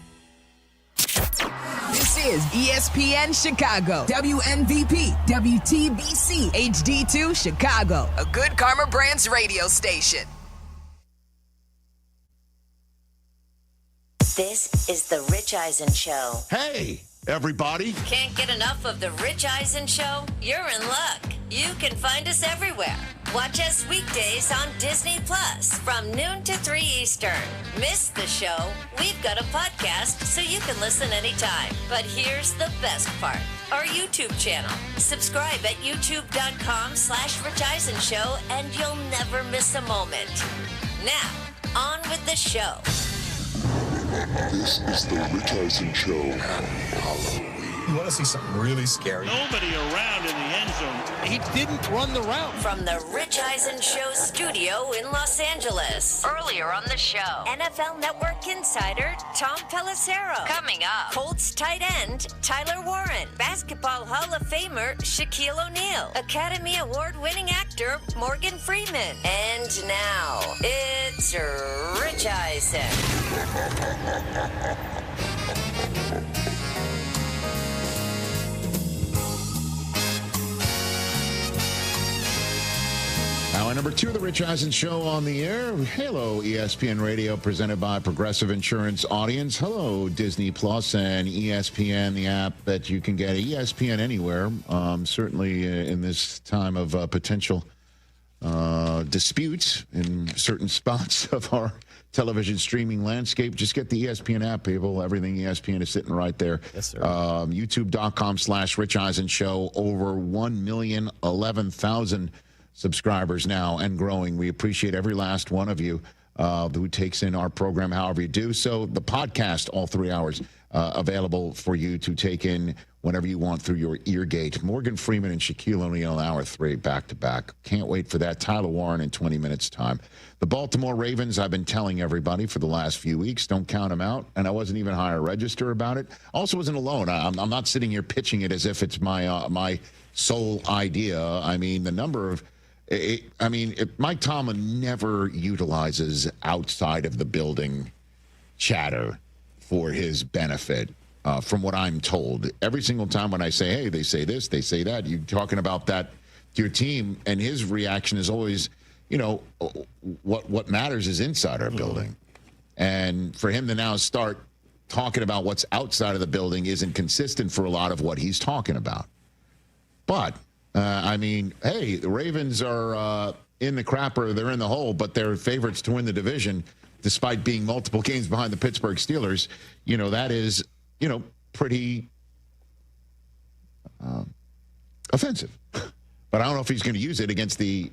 This is ESPN Chicago, WNVP, WTBC, HD2 Chicago, a good Karma Brands radio station. This is the Rich Eisen Show. Hey, everybody. Can't get enough of the Rich Eisen Show? You're in luck. You can find us everywhere. Watch us weekdays on Disney Plus from noon to 3 Eastern. Miss the show? We've got a podcast so you can listen anytime. But here's the best part. Our YouTube channel. Subscribe at youtube.com/Rich Eisen Show and you'll never miss a moment. Now, on with the show. This is the Rich Eisen Show. Happy Halloween. You want to see something really scary. Nobody around in the end zone. He didn't run the route. From the Rich Eisen Show studio in Los Angeles. Earlier on the show, NFL Network insider Tom Pelissero. Coming up, Colts tight end Tyler Warren. Basketball Hall of Famer Shaquille O'Neal. Academy Award-winning actor Morgan Freeman. And now, it's Rich Eisen. Hour number 2 of the Rich Eisen Show on the air. Hello, ESPN Radio, presented by Progressive Insurance Audience. Hello, Disney Plus and ESPN, the app that you can get ESPN anywhere. Certainly in this time of potential disputes in certain spots of our television streaming landscape. Just get the ESPN app, people. Everything ESPN is sitting right there. Yes, sir. YouTube.com/Rich Eisen Show. Over 1,011,000 subscribers now and growing. We appreciate every last one of you who takes in our program however you do. So the podcast, all 3 hours, available for you to take in whenever you want through your ear gate. Morgan Freeman and Shaquille O'Neal, hour 3, back-to-back. Can't wait for that. Tyler Warren in 20 minutes' time. The Baltimore Ravens, I've been telling everybody for the last few weeks, don't count them out, and I wasn't even higher register about it. Also wasn't alone. I'm not sitting here pitching it as if it's my sole idea. I mean, the number of Mike Tomlin never utilizes outside of the building chatter for his benefit, from what I'm told. Every single time when I say, hey, they say this, they say that, you're talking about that to your team, and his reaction is always, what matters is inside our building. And for him to now start talking about what's outside of the building isn't consistent for a lot of what he's talking about. But hey, the Ravens are in the crapper. They're in the hole, but they're favorites to win the division despite being multiple games behind the Pittsburgh Steelers. That is, pretty offensive. But I don't know if he's going to use it against the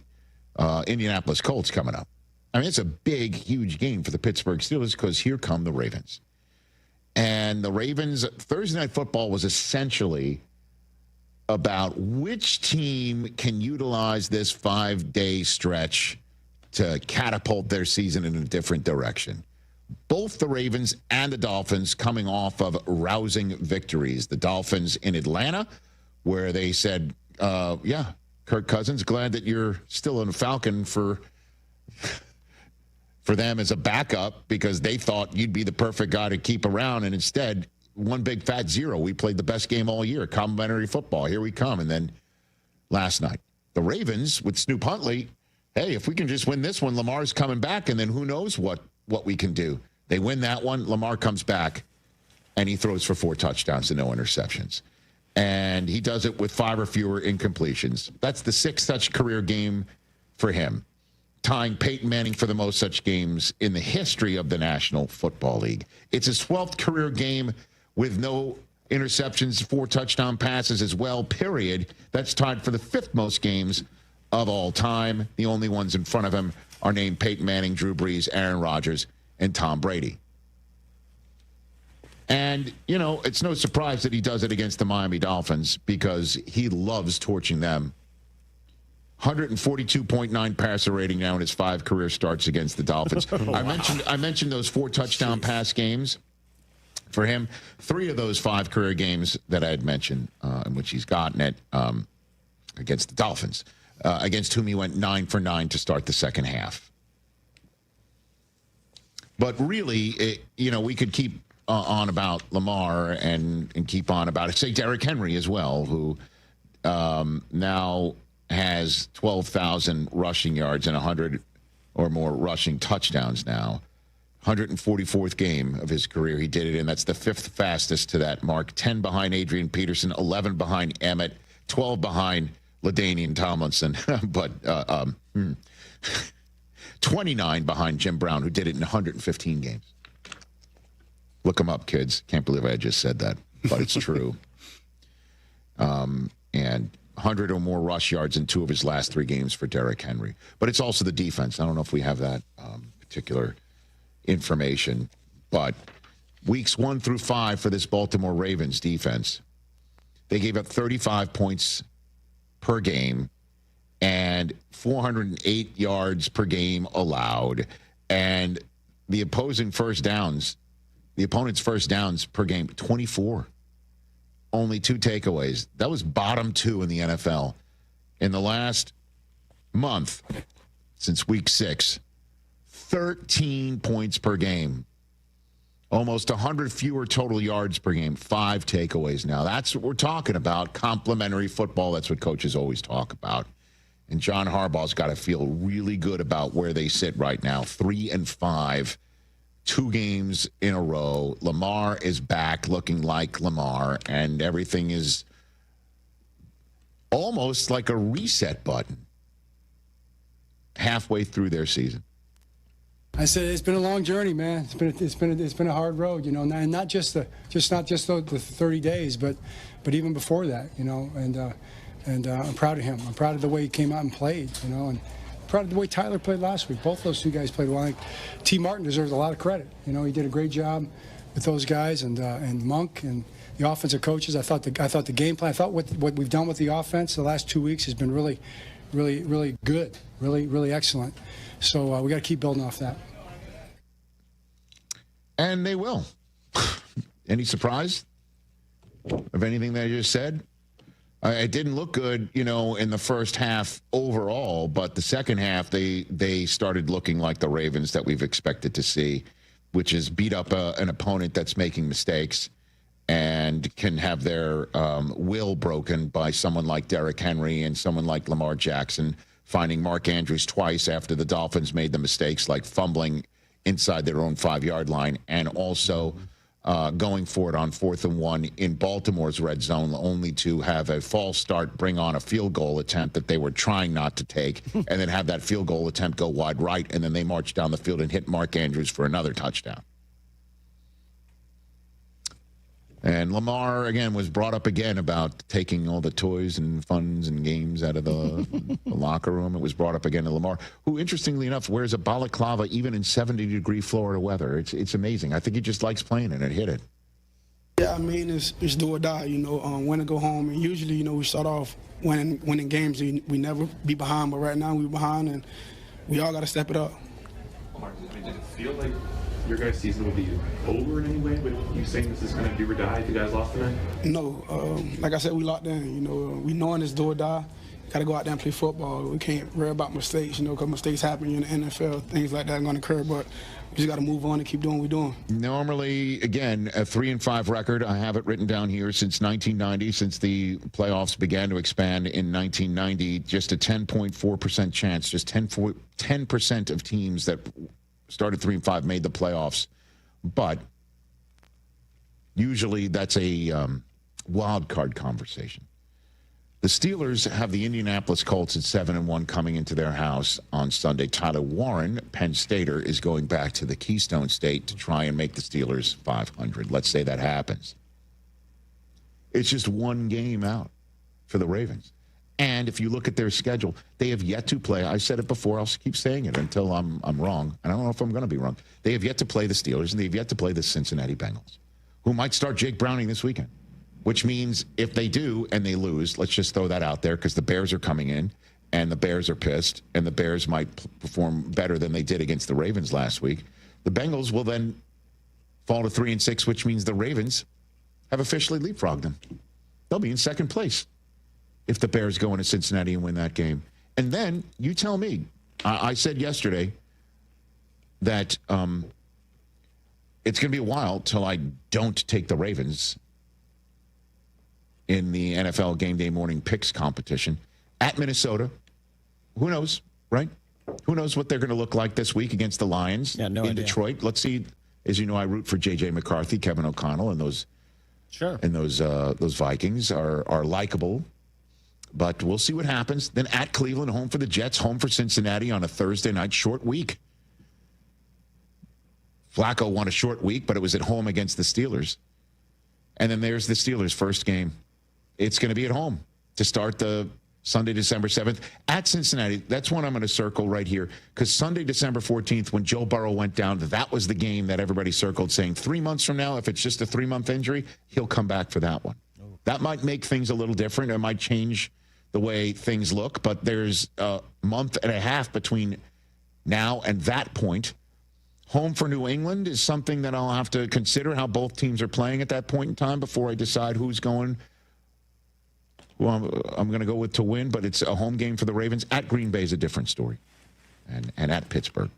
Indianapolis Colts coming up. It's a big, huge game for the Pittsburgh Steelers because here come the Ravens. And the Ravens, Thursday Night Football was essentially about which team can utilize this 5-day stretch to catapult their season in a different direction. Both the Ravens and the Dolphins coming off of rousing victories. The Dolphins in Atlanta, where they said, Kirk Cousins, glad that you're still in Falcon for them as a backup because they thought you'd be the perfect guy to keep around, and instead, one big fat 0. We played the best game all year. Complimentary football. Here we come. And then last night, the Ravens with Snoop Huntley. Hey, if we can just win this one, Lamar's coming back, and then who knows what we can do. They win that one. Lamar comes back, and he throws for 4 touchdowns and no interceptions. And he does it with 5 or fewer incompletions. That's the 6th such career game for him, tying Peyton Manning for the most such games in the history of the National Football League. It's his 12th career game with no interceptions, 4 touchdown passes as well, period. That's tied for the 5th most games of all time. The only ones in front of him are named Peyton Manning, Drew Brees, Aaron Rodgers, and Tom Brady. And, it's no surprise that he does it against the Miami Dolphins because he loves torching them. 142.9 passer rating now in his 5 career starts against the Dolphins. Wow. I mentioned those 4 touchdown pass games. For him, 3 of those 5 career games that I had mentioned, in which he's gotten it against the Dolphins, against whom he went 9 for 9 to start the second half. But really, we could keep on about Lamar and keep on about it. Say Derrick Henry as well, who now has 12,000 rushing yards and 100 or more rushing touchdowns now. 144th game of his career he did it in. That's the 5th fastest to that mark. 10 behind Adrian Peterson, 11 behind Emmett, 12 behind LaDainian Tomlinson, but 29 behind Jim Brown, who did it in 115 games. Look him up, kids. Can't believe I just said that, but it's true. And 100 or more rush yards in 2 of his last 3 games for Derrick Henry. But it's also the defense. I don't know if we have that particular information, but weeks 1 through 5 for this Baltimore Ravens defense, They gave up 35 points per game and 408 yards per game allowed. And the opponent's first downs per game, 24. Only 2 takeaways. That was bottom 2 in the NFL. In the last month, since week 6, 13 points per game. Almost 100 fewer total yards per game, 5 takeaways now. That's what we're talking about, complementary football. That's what coaches always talk about. And John Harbaugh's got to feel really good about where they sit right now, 3-5, 2 games in a row. Lamar is back looking like Lamar, and everything is almost like a reset button halfway through their season. I said it's been a long journey, man. It's been a hard road, you know, and not just the 30 days, but even before that, you know. And I'm proud of him. I'm proud of the way he came out and played, you know, and proud of the way Tyler played last week. Both those 2 guys played well. T. Martin deserves a lot of credit. You know, he did a great job with those guys, and Monk and the offensive coaches. I thought the game plan. I thought what we've done with the offense the last 2 weeks has been really good, really excellent. So we got to keep building off that. And they will. Any surprise of anything that I just said? It didn't look good, you know, in the first half overall, but the second half they started looking like the Ravens that we've expected to see, which is beat up an opponent that's making mistakes and can have their will broken by someone like Derrick Henry and someone like Lamar Jackson, finding Mark Andrews twice after the Dolphins made the mistakes, like fumbling inside their own 5-yard line, and also going for it on 4th and 1 in Baltimore's red zone, only to have a false start, bring on a field goal attempt that they were trying not to take, and then have that field goal attempt go wide right, and then they marched down the field and hit Mark Andrews for another touchdown. And Lamar, again, was brought up again about taking all the toys and funds and games out of the locker room. It was brought up again to Lamar, who, interestingly enough, wears a balaclava even in 70-degree Florida weather. It's amazing. I think he just likes playing it and hit it. Yeah, I mean, it's do or die, you know, win or go home. And usually, you know, we start off winning games. We never be behind, but right now we're behind, and we all got to step it up. Omar, did it feel like your guys' season will be over in any way, but you saying this is going to do or die if you guys lost tonight? No. Like I said, we locked in. You know, we knowing it's do or die. Got to go out there and play football. We can't worry about mistakes, you know, because mistakes happen in the NFL. Things like that are going to occur, but we just got to move on and keep doing what we're doing. Normally, again, a 3-5 record. I have it written down here since 1990, since the playoffs began to expand in 1990. Just a 10.4% chance, just 10% of teams that started 3-5 made the playoffs, but usually that's a wild card conversation. The Steelers have the Indianapolis Colts at 7-1 coming into their house on Sunday. Tyler Warren, Penn Stater, is going back to the Keystone State to try and make the Steelers 500. Let's say that happens. It's just one game out for the Ravens. And if you look at their schedule, they have yet to play. I said it before. I'll keep saying it until I'm wrong. And I don't know if I'm going to be wrong. They have yet to play the Steelers, and they have yet to play the Cincinnati Bengals, who might start Jake Browning this weekend, which means if they do and they lose, let's just throw that out there because the Bears are coming in, and the Bears are pissed, and the Bears might perform better than they did against the Ravens last week. The Bengals will then fall to 3-6, which means the Ravens have officially leapfrogged them. They'll be in second place if the Bears go into Cincinnati and win that game. And then you tell me, I said yesterday that it's going to be a while till I don't take the Ravens in the NFL Game Day Morning Picks competition at Minnesota. Who knows, right? Who knows what they're going to look like this week against the Lions in Detroit. Let's see. As you know, I root for J.J. McCarthy, Kevin O'Connell, and those Vikings are likable. But we'll see what happens. Then at Cleveland, home for the Jets, home for Cincinnati on a Thursday night short week. Flacco won a short week, but it was at home against the Steelers. And then there's the Steelers' first game. It's going to be at home to start the Sunday, December 7th at Cincinnati. That's one I'm going to circle right here because Sunday, December 14th, when Joe Burrow went down, that was the game that everybody circled saying 3 months from now, if it's just a 3-month injury, he'll come back for that one. That might make things a little different. It might change the way things look, but there's a month and a half between now and that point. Home for New England is something that I'll have to consider how both teams are playing at that point in time before I decide who's going. Well, I'm going to go with to win, but it's a home game for the Ravens. At Green Bay is a different story, and at Pittsburgh.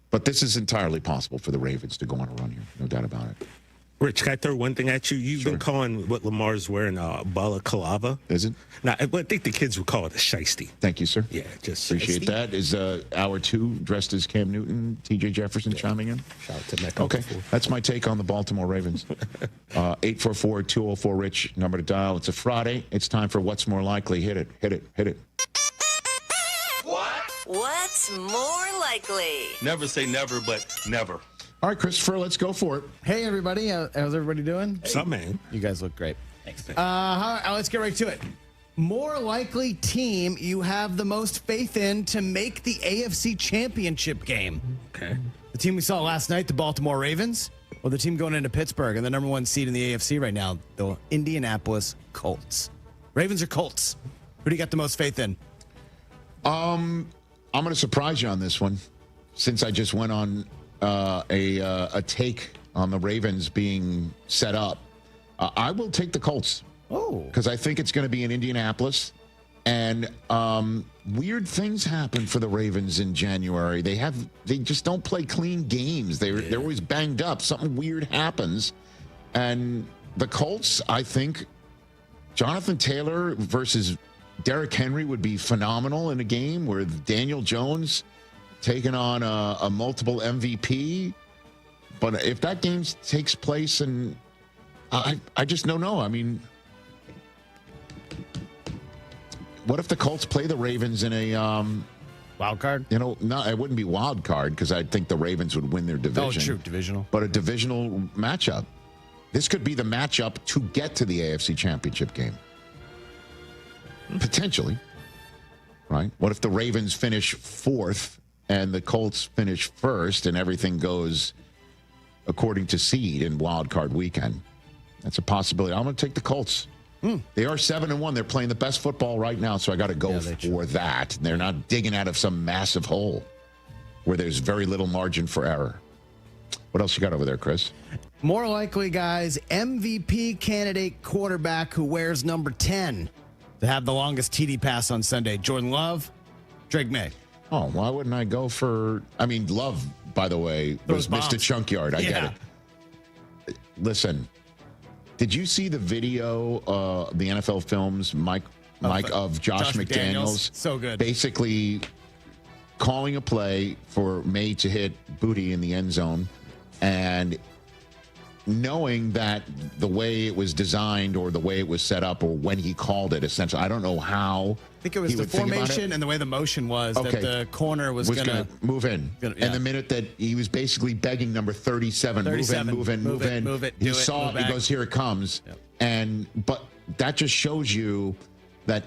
But this is entirely possible for the Ravens to go on a run here. No doubt about it. Rich, can I throw one thing at you? You've been calling what Lamar's wearing a balaclava. Is it? Now, I think the kids would call it a shiesty. Thank you, sir. Yeah, just appreciate shiesty. that. Is hour 2 dressed as Cam Newton, T.J. Jefferson chiming in? Shout out to Mecca. Okay, that's my take on the Baltimore Ravens. 844-204-RICH, number to dial. It's a Friday. It's time for What's More Likely. Hit it. What's more likely? Never say never, but never. All right, Christopher, let's go for it. Hey, everybody. How's everybody doing? What's up, man? You guys look great. Thanks. Let's get right to it. More likely team you have the most faith in to make the AFC Championship game. Okay. The team we saw last night, the Baltimore Ravens, or the team going into Pittsburgh and the number 1 seed in the AFC right now, the Indianapolis Colts. Ravens or Colts? Who do you got the most faith in? I'm going to surprise you on this one, since I just went on a take on the Ravens being set up. I will take the Colts. Oh, because I think it's going to be in Indianapolis, and weird things happen for the Ravens in January. They just don't play clean games. They're always banged up. Something weird happens, and the Colts, I think, Jonathan Taylor versus Derrick Henry would be phenomenal in a game where Daniel Jones taking on a multiple MVP. But if that game takes place, and I just don't know. I mean, what if the Colts play the Ravens in a wild card? No, it wouldn't be wild card because I think the Ravens would win their division. Oh, true, divisional. But a divisional matchup. This could be the matchup to get to the AFC Championship game. Potentially. Right? What if the Ravens finish 4th and the Colts finish 1st and everything goes according to seed in wild card weekend? That's a possibility. I'm going to take the Colts. They are 7-1. They're playing the best football right now, so I got to go for that. They're not digging out of some massive hole where there's very little margin for error. What else you got over there, Chris? More likely, guys, MVP candidate quarterback who wears number 10 to have the longest TD pass on Sunday. Jordan Love, Drake May. Oh, why wouldn't I go for... I mean, Love, by the way, was Mr. Chunk Yard. I get it. Listen, did you see the video, the NFL Films, Mike of Josh McDaniels? So good. Basically calling a play for May to hit Booty in the end zone, and knowing that the way it was designed or the way it was set up or when he called it, essentially, I don't know how. I think it was the formation and the way the motion was that the corner was going to move in. And the minute that he was basically begging number 37, move in. He saw it, he goes, here it comes. Yep. But that just shows you that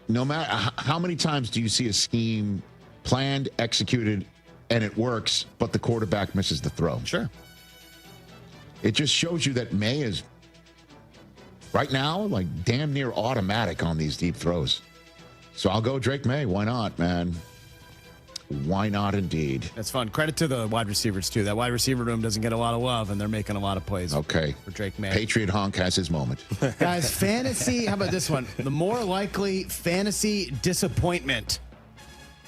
no matter how many times do you see a scheme planned, executed, and it works, but the quarterback misses the throw. Sure. It just shows you that May is, right now, like damn near automatic on these deep throws. So I'll go Drake May. Why not, man? Why not, indeed? That's fun. Credit to the wide receivers, too. That wide receiver room doesn't get a lot of love, and they're making a lot of plays for Drake May. Patriot Honk has his moment. Guys, fantasy, how about this one? The more likely fantasy disappointment.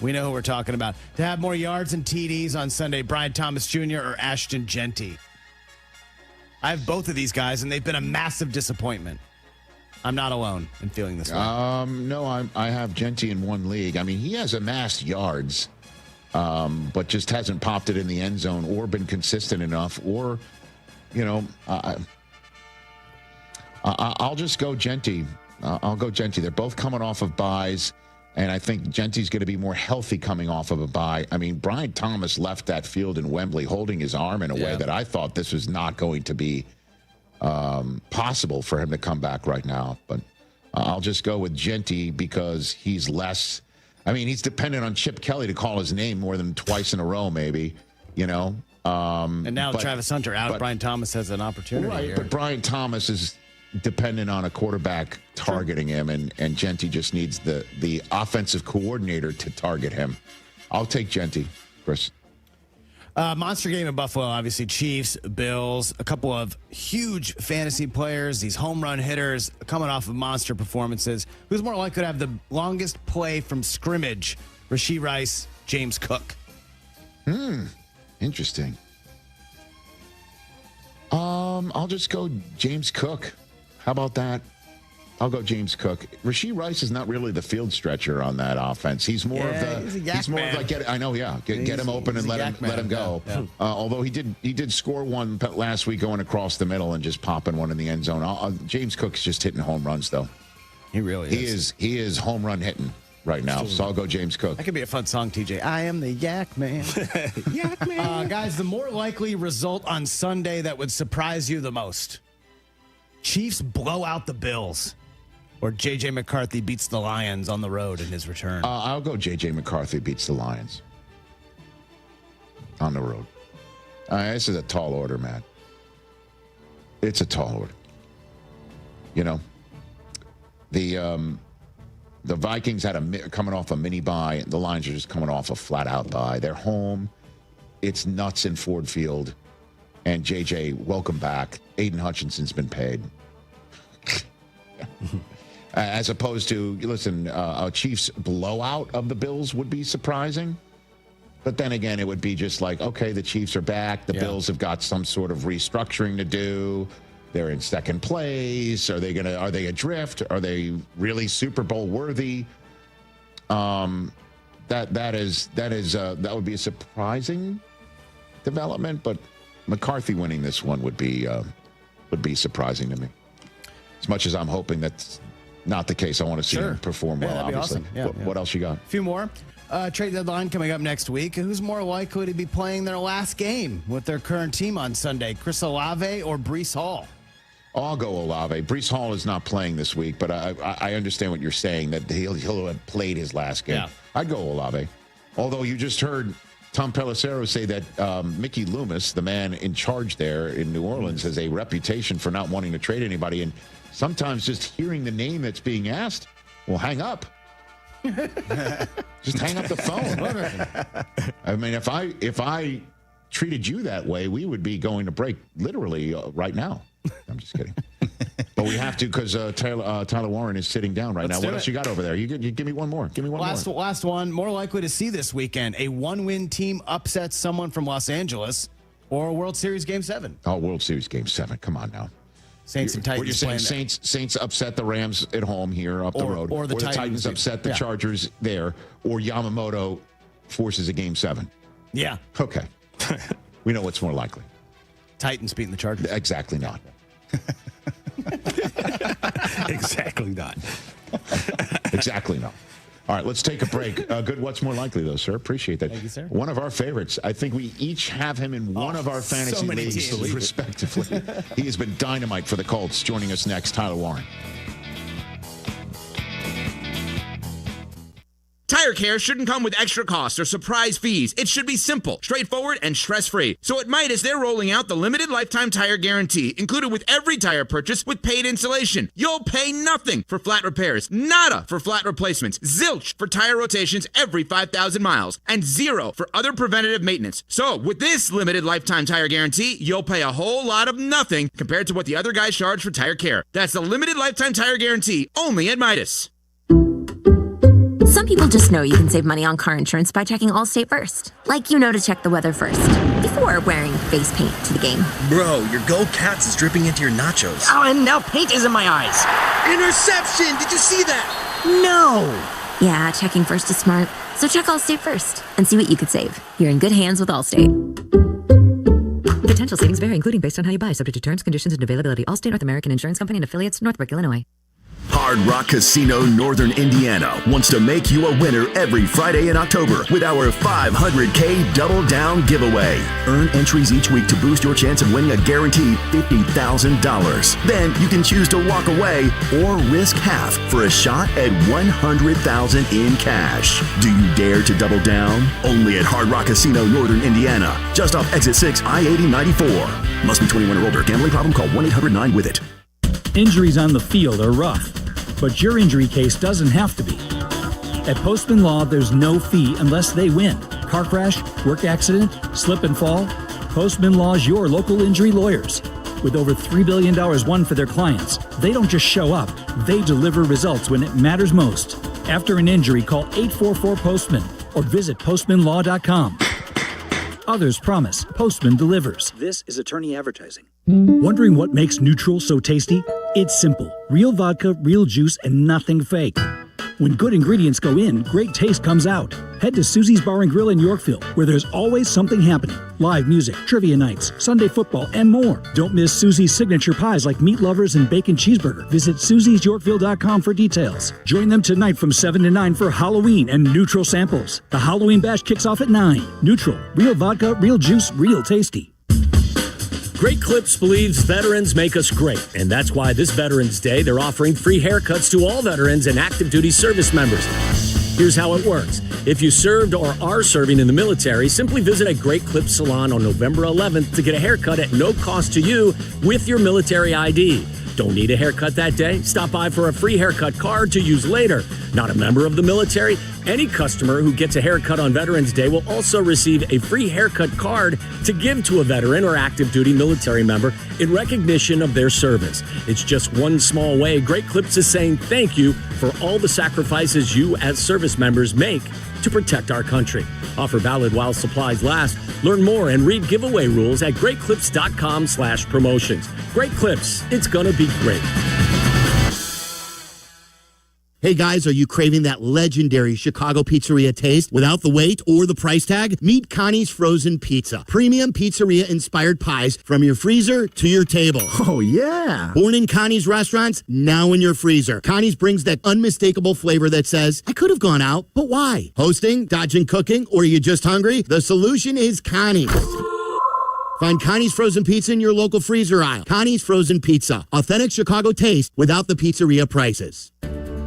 We know who we're talking about. To have more yards and TDs on Sunday, Brian Thomas Jr. or Ashton Genty. I have both of these guys, and they've been a massive disappointment. I'm not alone in feeling this way. No, I have Genty in one league. I mean, he has amassed yards, but just hasn't popped it in the end zone or been consistent enough. Or, I'll just go Genty. I'll go Genty. They're both coming off of buys. And I think Genty's going to be more healthy coming off of a bye. I mean, Brian Thomas left that field in Wembley holding his arm in a way that I thought this was not going to be possible for him to come back right now. But I'll just go with Genty because he's less. I mean, he's dependent on Chip Kelly to call his name more than twice in a row, maybe, And now Travis Hunter out. Brian Thomas has an opportunity here. But Brian Thomas is dependent on a quarterback targeting him, and Genty just needs the offensive coordinator to target him. I'll take Genty, Chris. Monster game in Buffalo, obviously. Chiefs, Bills, a couple of huge fantasy players, these home run hitters coming off of monster performances. Who's more likely to have the longest play from scrimmage? Rashee Rice, James Cook. Interesting. I'll just go James Cook. How about that? I'll go James Cook. Rashee Rice is not really the field stretcher on that offense. He's more he's more of like get him open and let him go. Yeah. Although he did score one last week going across the middle and just popping one in the end zone. James Cook's just hitting home runs though. He really is. He is home run hitting right now. So I'll go James Cook. That could be a fun song, TJ. I am the Yak Man. Yak Man. Guys, the more likely result on Sunday that would surprise you the most. Chiefs blow out the Bills. Or J.J. McCarthy beats the Lions on the road in his return. I'll go J.J. McCarthy beats the Lions on the road. This is a tall order, man. It's a tall order. You know, the Vikings had coming off a mini bye. The Lions are just coming off a flat out bye. They're home. It's nuts in Ford Field. And J.J., welcome back. Aiden Hutchinson's been paid. As opposed to, listen, a Chiefs blowout of the Bills would be surprising. But then again, it would be just like, okay, the Chiefs are back. The Bills have got some sort of restructuring to do. They're in second place. Are they adrift? Are they really Super Bowl worthy? That would be a surprising development, but McCarthy winning this one would be surprising to me. As much as I'm hoping that's not the case, I want to see him perform well, obviously. Awesome. What else you got? A few more. Trade deadline coming up next week. Who's more likely to be playing their last game with their current team on Sunday? Chris Olave or Breece Hall? I'll go Olave. Breece Hall is not playing this week, but I understand what you're saying, that he'll have played his last game. Yeah. I'd go Olave. Although you just heard Tom Pelissero say that Mickey Loomis, the man in charge there in New Orleans, has a reputation for not wanting to trade anybody. And sometimes just hearing the name that's being asked, well, hang up. Just hang up the phone. I mean, if I treated you that way, we would be going to break literally right now. I'm just kidding. But we have to because Tyler Warren is sitting down right now. What else you got over there? You give me one more. Give me one more. Last one. More likely to see this weekend. A one-win team upsets someone from Los Angeles or a World Series Game 7. Oh, World Series Game 7. Come on now. Saints and Titans. What you're saying, Saints upset the Rams at home here up the road. Or the Titans upset the Chargers there. Or Yamamoto forces a Game 7. Yeah. Okay. We know what's more likely. Titans beating the Chargers. Exactly not. Exactly not. Exactly not. All right, let's take a break. Good. What's more likely, though, sir? Appreciate that. Thank you, sir. One of our favorites. I think we each have him in one of our fantasy leagues, respectively. He has been dynamite for the Colts. Joining us next, Tyler Warren. Tire care shouldn't come with extra costs or surprise fees. It should be simple, straightforward, and stress-free. So at Midas, they're rolling out the limited lifetime tire guarantee, included with every tire purchase with paid installation. You'll pay nothing for flat repairs, nada for flat replacements, zilch for tire rotations every 5,000 miles, and zero for other preventative maintenance. So with this limited lifetime tire guarantee, you'll pay a whole lot of nothing compared to what the other guys charge for tire care. That's the limited lifetime tire guarantee, only at Midas. Some people just know you can save money on car insurance by checking Allstate first. Like you know to check the weather first, before wearing face paint to the game. Bro, your Go Cats is dripping into your nachos. Oh, and now paint is in my eyes. Interception! Did you see that? No! Yeah, checking first is smart. So check Allstate first and see what you could save. You're in good hands with Allstate. Potential savings vary, including based on how you buy, subject to terms, conditions, and availability. Allstate North American Insurance Company and affiliates, Northbrook, Illinois. Hard Rock Casino Northern Indiana wants to make you a winner every Friday in October with our $500K Double Down giveaway. Earn entries each week to boost your chance of winning a guaranteed $50,000. Then you can choose to walk away or risk half for a shot at $100,000 in cash. Do you dare to double down? Only at Hard Rock Casino Northern Indiana, just off Exit 6, I-80 94. Must be 21 or older. Gambling problem? Call 1-800-9-WITH-IT. Injuries on the field are rough, but your injury case doesn't have to be. At Postman Law, there's no fee unless they win. Car crash, work accident, slip and fall. Postman Law's your local injury lawyers. With over $3 billion won for their clients, they don't just show up, they deliver results when it matters most. After an injury, call 844-POSTMAN or visit postmanlaw.com. Others promise. Postman delivers. This is attorney advertising. Wondering what makes Neutral so tasty? It's simple. Real vodka, real juice, and nothing fake. When good ingredients go in, great taste comes out. Head to Susie's Bar and Grill in Yorkville, where there's always something happening. Live music, trivia nights, Sunday football, and more. Don't miss Susie's signature pies like meat lovers and bacon cheeseburger. Visit susiesyorkville.com for details. Join them tonight from 7 to 9 for Halloween and Neutral samples. The Halloween bash kicks off at 9. Neutral, real vodka, real juice, real tasty. Great Clips believes veterans make us great, and that's why this Veterans Day they're offering free haircuts to all veterans and active duty service members. Here's how it works. If you served or are serving in the military, simply visit a Great Clips salon on November 11th to get a haircut at no cost to you with your military ID. Don't need a haircut that day? Stop by for a free haircut card to use later. Not a member of the military? Any customer who gets a haircut on Veterans Day will also receive a free haircut card to give to a veteran or active duty military member in recognition of their service. It's just one small way Great Clips is saying thank you for all the sacrifices you as service members make to protect our country. Offer valid while supplies last. Learn more and read giveaway rules at greatclips.com/promotions. Great Clips, it's gonna be great. Hey guys, are you craving that legendary Chicago pizzeria taste without the wait or the price tag? Meet Connie's Frozen Pizza. Premium pizzeria-inspired pies from your freezer to your table. Oh, yeah. Born in Connie's restaurants, now in your freezer. Connie's brings that unmistakable flavor that says, I could have gone out, but why? Hosting, dodging cooking, or are you just hungry? The solution is Connie's. Find Connie's Frozen Pizza in your local freezer aisle. Connie's Frozen Pizza. Authentic Chicago taste without the pizzeria prices.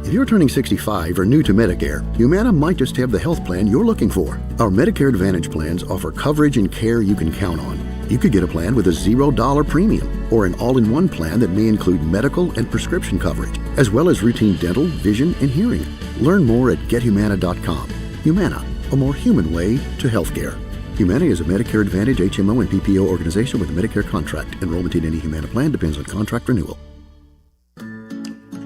If you're turning 65 or new to Medicare, Humana might just have the health plan you're looking for. Our Medicare Advantage plans offer coverage and care you can count on. You could get a plan with a $0 premium or an all-in-one plan that may include medical and prescription coverage, as well as routine dental, vision, and hearing. Learn more at gethumana.com. Humana, a more human way to healthcare. Humana is a Medicare Advantage HMO and PPO organization with a Medicare contract. Enrollment in any Humana plan depends on contract renewal.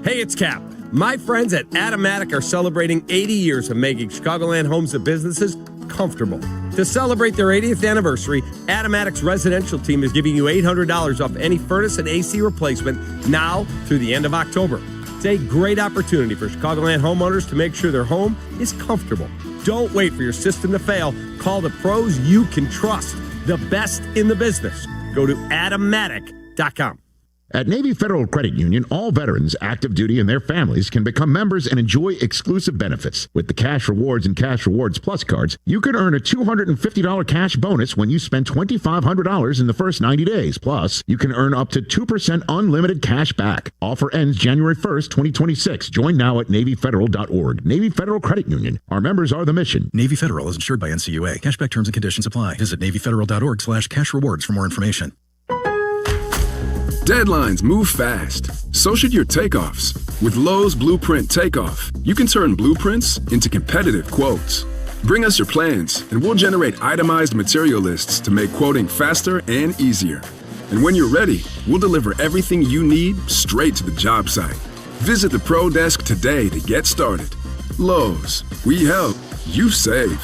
Hey, it's Kap. My friends at Automatic are celebrating 80 years of making Chicagoland homes and businesses comfortable. To celebrate their 80th anniversary, Automatic's residential team is giving you $800 off any furnace and AC replacement now through the end of October. It's a great opportunity for Chicagoland homeowners to make sure their home is comfortable. Don't wait for your system to fail. Call the pros you can trust, the best in the business. Go to Automatic.com. At Navy Federal Credit Union, all veterans, active duty, and their families can become members and enjoy exclusive benefits. With the Cash Rewards and Cash Rewards Plus cards, you can earn a $250 cash bonus when you spend $2,500 in the first 90 days. Plus, you can earn up to 2% unlimited cash back. Offer ends January 1st, 2026. Join now at NavyFederal.org. Navy Federal Credit Union. Our members are the mission. Navy Federal is insured by NCUA. Cashback terms and conditions apply. Visit NavyFederal.org/cash rewards for more information. Deadlines move fast. So should your takeoffs. With Lowe's Blueprint Takeoff, you can turn blueprints into competitive quotes. Bring us your plans, and we'll generate itemized material lists to make quoting faster and easier. And when you're ready, we'll deliver everything you need straight to the job site. Visit the Pro Desk today to get started. Lowe's, we help, you save.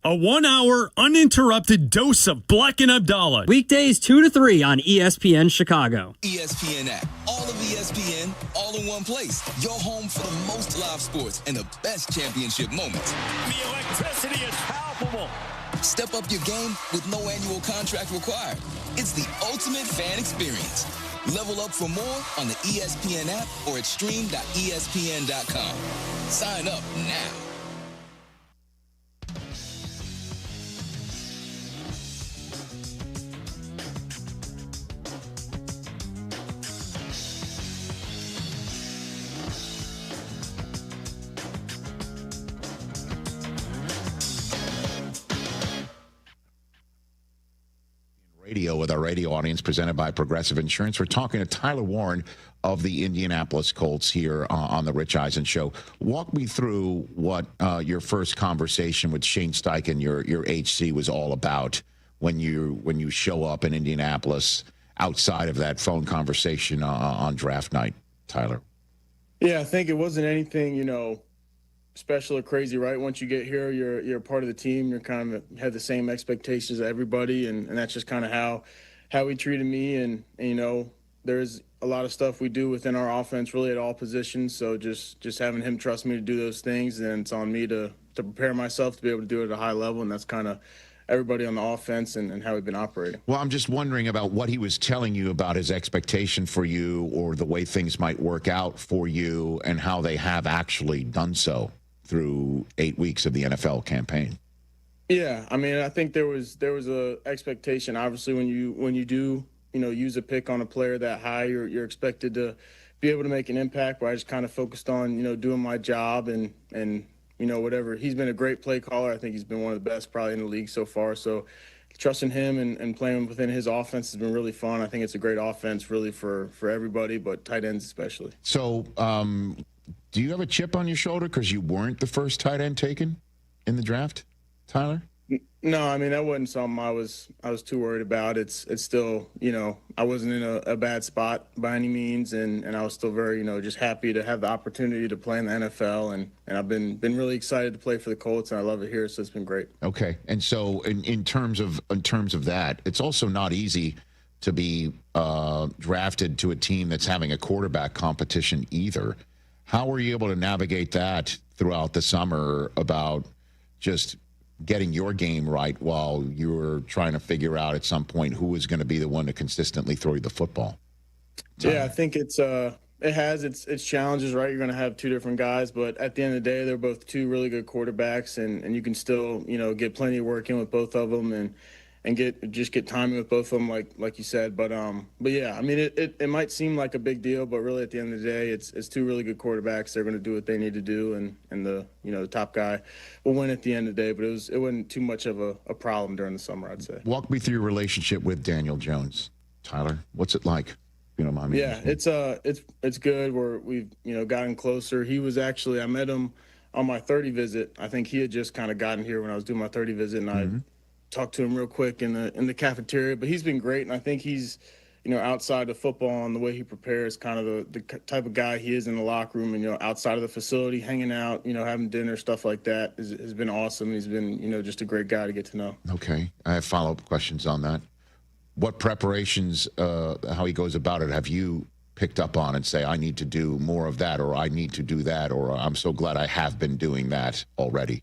A 1-hour, uninterrupted dose of Bleck and Abdalla. Weekdays 2 to 3 on ESPN Chicago. ESPN app. All of ESPN, all in one place. Your home for the most live sports and the best championship moments. The electricity is palpable. Step up your game with no annual contract required. It's the ultimate fan experience. Level up for more on the ESPN app or at stream.espn.com. Sign up now. Radio with our radio audience, presented by Progressive Insurance. We're talking to Tyler Warren of the Indianapolis Colts here on the Rich Eisen Show. Walk me through what your first conversation with Shane Steichen, your HC, was all about when you show up in Indianapolis outside of that phone conversation on draft night, Tyler. Yeah, I think it wasn't anything, special or crazy, right? Once you get here, you're a part of the team. You're kind of have the same expectations as everybody, and that's just kind of how he treated me. And there's a lot of stuff we do within our offense, really at all positions. So just having him trust me to do those things, and it's on me to prepare myself to be able to do it at a high level, and that's kind of everybody on the offense and how we've been operating. Well, I'm just wondering about what he was telling you about his expectation for you, or the way things might work out for you, and how they have actually done so through 8 weeks of the NFL campaign. Yeah, I mean, I think there was a expectation. Obviously, when you do use a pick on a player that high, you're expected to be able to make an impact. But I just kind of focused on doing my job and whatever. He's been a great play caller. I think he's been one of the best probably in the league so far. So trusting him and playing within his offense has been really fun. I think it's a great offense really for everybody, but tight ends especially. So do you have a chip on your shoulder because you weren't the first tight end taken in the draft, Tyler? No, I mean, that wasn't something I was too worried about. It's still, I wasn't in a bad spot by any means, and I was still very, just happy to have the opportunity to play in the NFL, and I've been really excited to play for the Colts, and I love it here, so it's been great. Okay, and so in terms of that, it's also not easy to be drafted to a team that's having a quarterback competition either. How were you able to navigate that throughout the summer about just getting your game right while you were trying to figure out at some point who was going to be the one to consistently throw you the football? Yeah, I think it has its challenges, right? You're going to have two different guys, but at the end of the day, they're both two really good quarterbacks, and you can still, get plenty of work in with both of them and get timing with both of them, like you said. But yeah, I mean, it might seem like a big deal, but really at the end of the day, it's two really good quarterbacks. They're going to do what they need to do, and the the top guy will win at the end of the day. But it wasn't too much of a problem during the summer, I'd say. Walk me through your relationship with Daniel Jones, Tyler. What's it like? You don't mind me? Yeah, it's good. We've gotten closer. He was actually, I met him on my 30 visit. I think he had just kind of gotten here when I was doing my 30 visit, and I talked to him real quick in the cafeteria. But he's been great, and I think he's outside of football and the way he prepares, kind of the type of guy he is in the locker room, and outside of the facility, hanging out, having dinner, stuff like that has been awesome. He's been just a great guy to get to know. Okay, I have follow-up questions on that. What preparations, how he goes about it, have you picked up on and say, I need to do more of that, or I need to do that, or I'm so glad I have been doing that already?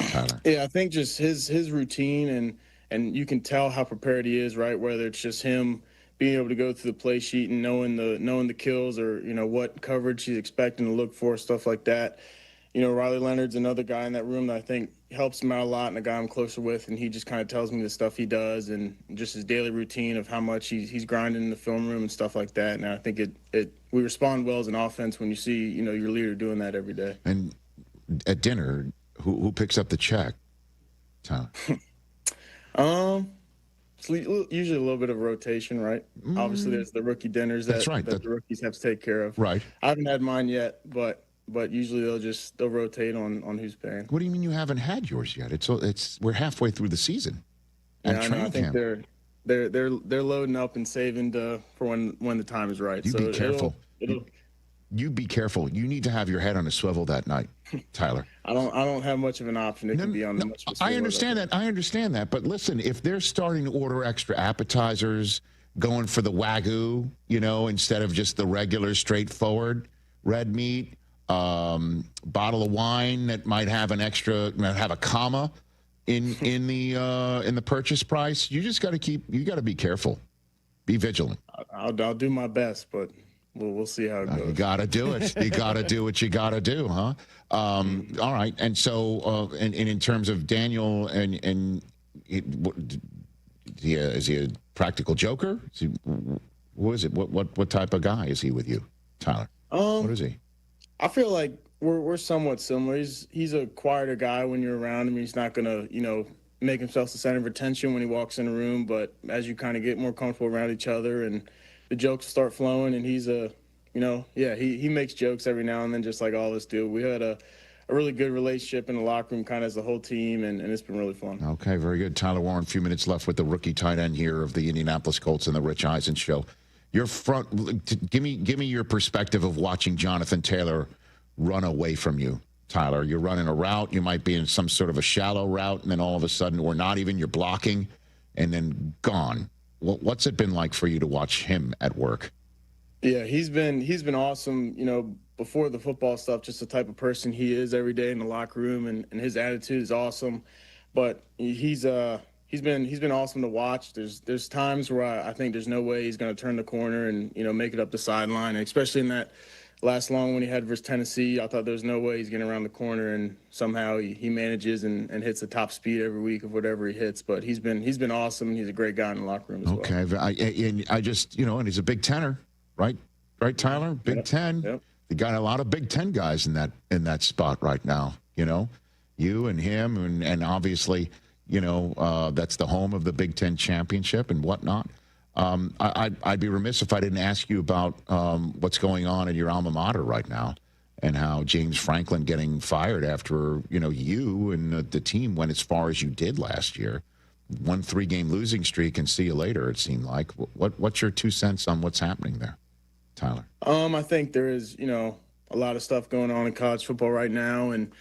Tyler. Yeah, I think just his routine, and you can tell how prepared he is, right? Whether it's just him being able to go through the play sheet and knowing the kills, or what coverage he's expecting to look for, stuff like that. Riley Leonard's another guy in that room that I think helps him out a lot, and a guy I'm closer with, and he just kind of tells me the stuff he does and just his daily routine of how much he's grinding in the film room and stuff like that. And I think we respond well as an offense when you see your leader doing that every day. And at dinner, who picks up the check, Tyler? It's usually a little bit of a rotation, right? Obviously, there's the rookie dinners that the rookies have to take care of. Right. I haven't had mine yet, but usually they'll rotate on who's paying. What do you mean you haven't had yours yet? We're halfway through the season. And I think they're loading up and saving for when the time is right. You be careful. You be careful. You need to have your head on a swivel that night, Tyler. I don't have much of an option. It can be on much of a swivel. I understand that. But listen, if they're starting to order extra appetizers, going for the Wagyu, instead of just the regular straightforward red meat, bottle of wine that might have a comma in the purchase price, you just got to be careful. Be vigilant. I'll do my best, but we'll see how it goes. You got to do it. You got to do what you got to do, huh? All right. And so, and in terms of Daniel, is he a practical joker? What is it? What type of guy is he with you, Tyler? What is he? I feel like we're somewhat similar. He's a quieter guy when you're around him. He's not gonna make himself the center of attention when he walks in a room, but as you kind of get more comfortable around each other and the jokes start flowing, and he's he makes jokes every now and then, just like all of us do. We had a really good relationship in the locker room, kind of as the whole team, and it's been really fun. Okay, very good. Tyler Warren, a few minutes left with the rookie tight end here of the Indianapolis Colts and the Rich Eisen Show. Your give me your perspective of watching Jonathan Taylor run away from you, Tyler. You're running a route. You might be in some sort of a shallow route, and then all of a sudden, or not even, you're blocking, and then gone. What's it been like for you to watch him at work? Yeah, he's been awesome. Before the football stuff, just the type of person he is every day in the locker room, and his attitude is awesome. But he's been awesome to watch. There's times where I think there's no way he's going to turn the corner and make it up the sideline, and especially in that last long one he had versus Tennessee. I thought there was no way he's getting around the corner, and somehow he manages and hits the top speed every week of whatever he hits. But he's been awesome, and he's a great guy in the locker room as well. Okay, I just and he's a Big Tenner, right, Tyler? Big Ten. Yep. You got a lot of Big Ten guys in that spot right now. You and him, and obviously, that's the home of the Big Ten championship and whatnot. I'd be remiss if I didn't ask you about what's going on in your alma mater right now, and how James Franklin getting fired after you and the team went as far as you did last year. 1 3-game losing streak, and see you later, it seemed like. What's your 2 cents on what's happening there, Tyler? I think there is, a lot of stuff going on in college football right now, and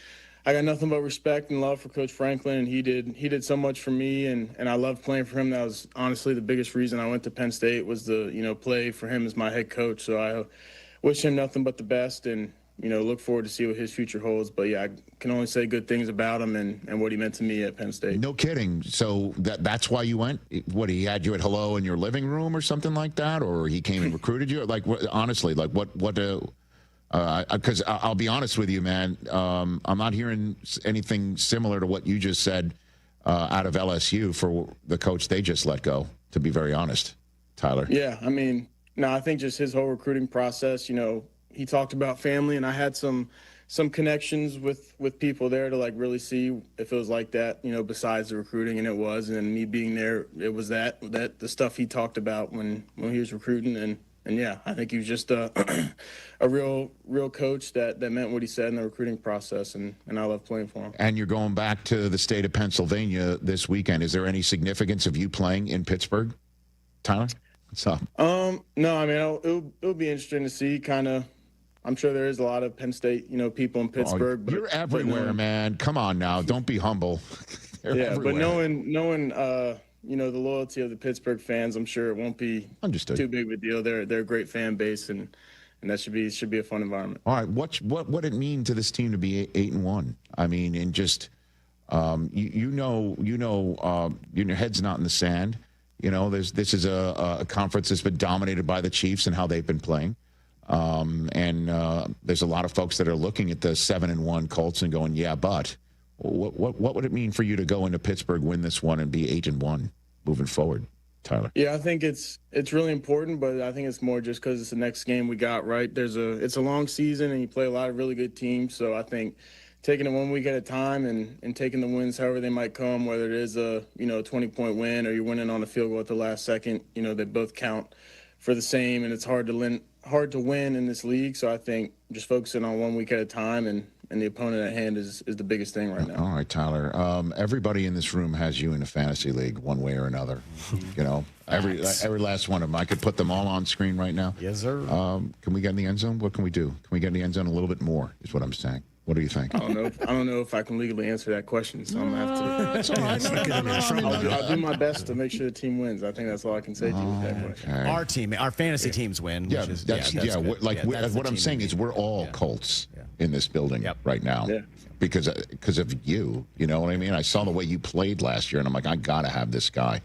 I got nothing but respect and love for Coach Franklin, and he did so much for me, and I loved playing for him. That was honestly the biggest reason I went to Penn State, was the play for him as my head coach. So I wish him nothing but the best, and look forward to see what his future holds. But yeah, I can only say good things about him and what he meant to me at Penn State. No kidding. So that's why you went? What, he had you at hello in your living room or something like that, or he came and recruited you? Like, honestly, like what? Because I'll be honest with you, man, I'm not hearing anything similar to what you just said out of LSU for the coach they just let go, to be very honest, Tyler. Yeah, I think just his whole recruiting process, he talked about family, and I had some connections with people there to really see if it was like that, besides the recruiting, and it was. And me being there, it was that the stuff he talked about when he was recruiting. And yeah, I think he was just a real coach that meant what he said in the recruiting process, and I love playing for him. And you're going back to the state of Pennsylvania this weekend. Is there any significance of you playing in Pittsburgh, Tyler? What's up? No, it'll be interesting to see. Kind of, I'm sure there is a lot of Penn State, people in Pittsburgh. You're everywhere, man. Come on now, don't be humble. Yeah, everywhere. But knowing the loyalty of the Pittsburgh fans, I'm sure it won't be too big of a deal. They're a great fan base, and that should be a fun environment. All right, what would it mean to this team to be 8-1? And just your head's not in the sand. This is a conference that's been dominated by the Chiefs and how they've been playing, and there's a lot of folks that are looking at the 7-1 Colts and going, yeah, but. What would it mean for you to go into Pittsburgh, win this one, and be 8-1 moving forward, Tyler? Yeah, I think it's really important, but I think it's more just because it's the next game we got, right? It's a long season, and you play a lot of really good teams. So I think taking it 1 week at a time and taking the wins however they might come, whether it is a 20-point win or you're winning on a field goal at the last second, they both count for the same, and it's hard to win in this league. So I think just focusing on 1 week at a time and the opponent at hand is the biggest thing right now. All right, Tyler. Everybody in this room has you in a fantasy league one way or another. Every last one of them. I could put them all on screen right now. Yes, sir. Can we get in the end zone? What can we do? Can we get in the end zone a little bit more is what I'm saying. What do you think? I don't know if I can legally answer that question, so I'm going to have to. That's all right. I'll do my best to make sure the team wins. I think that's all I can say to you with that question. Okay. Our fantasy teams win. Yeah, that's what I'm saying is we're all Colts in this building right now. Yeah. Because of you, you know what I mean? I saw the way you played last year, and I'm like, I got to have this guy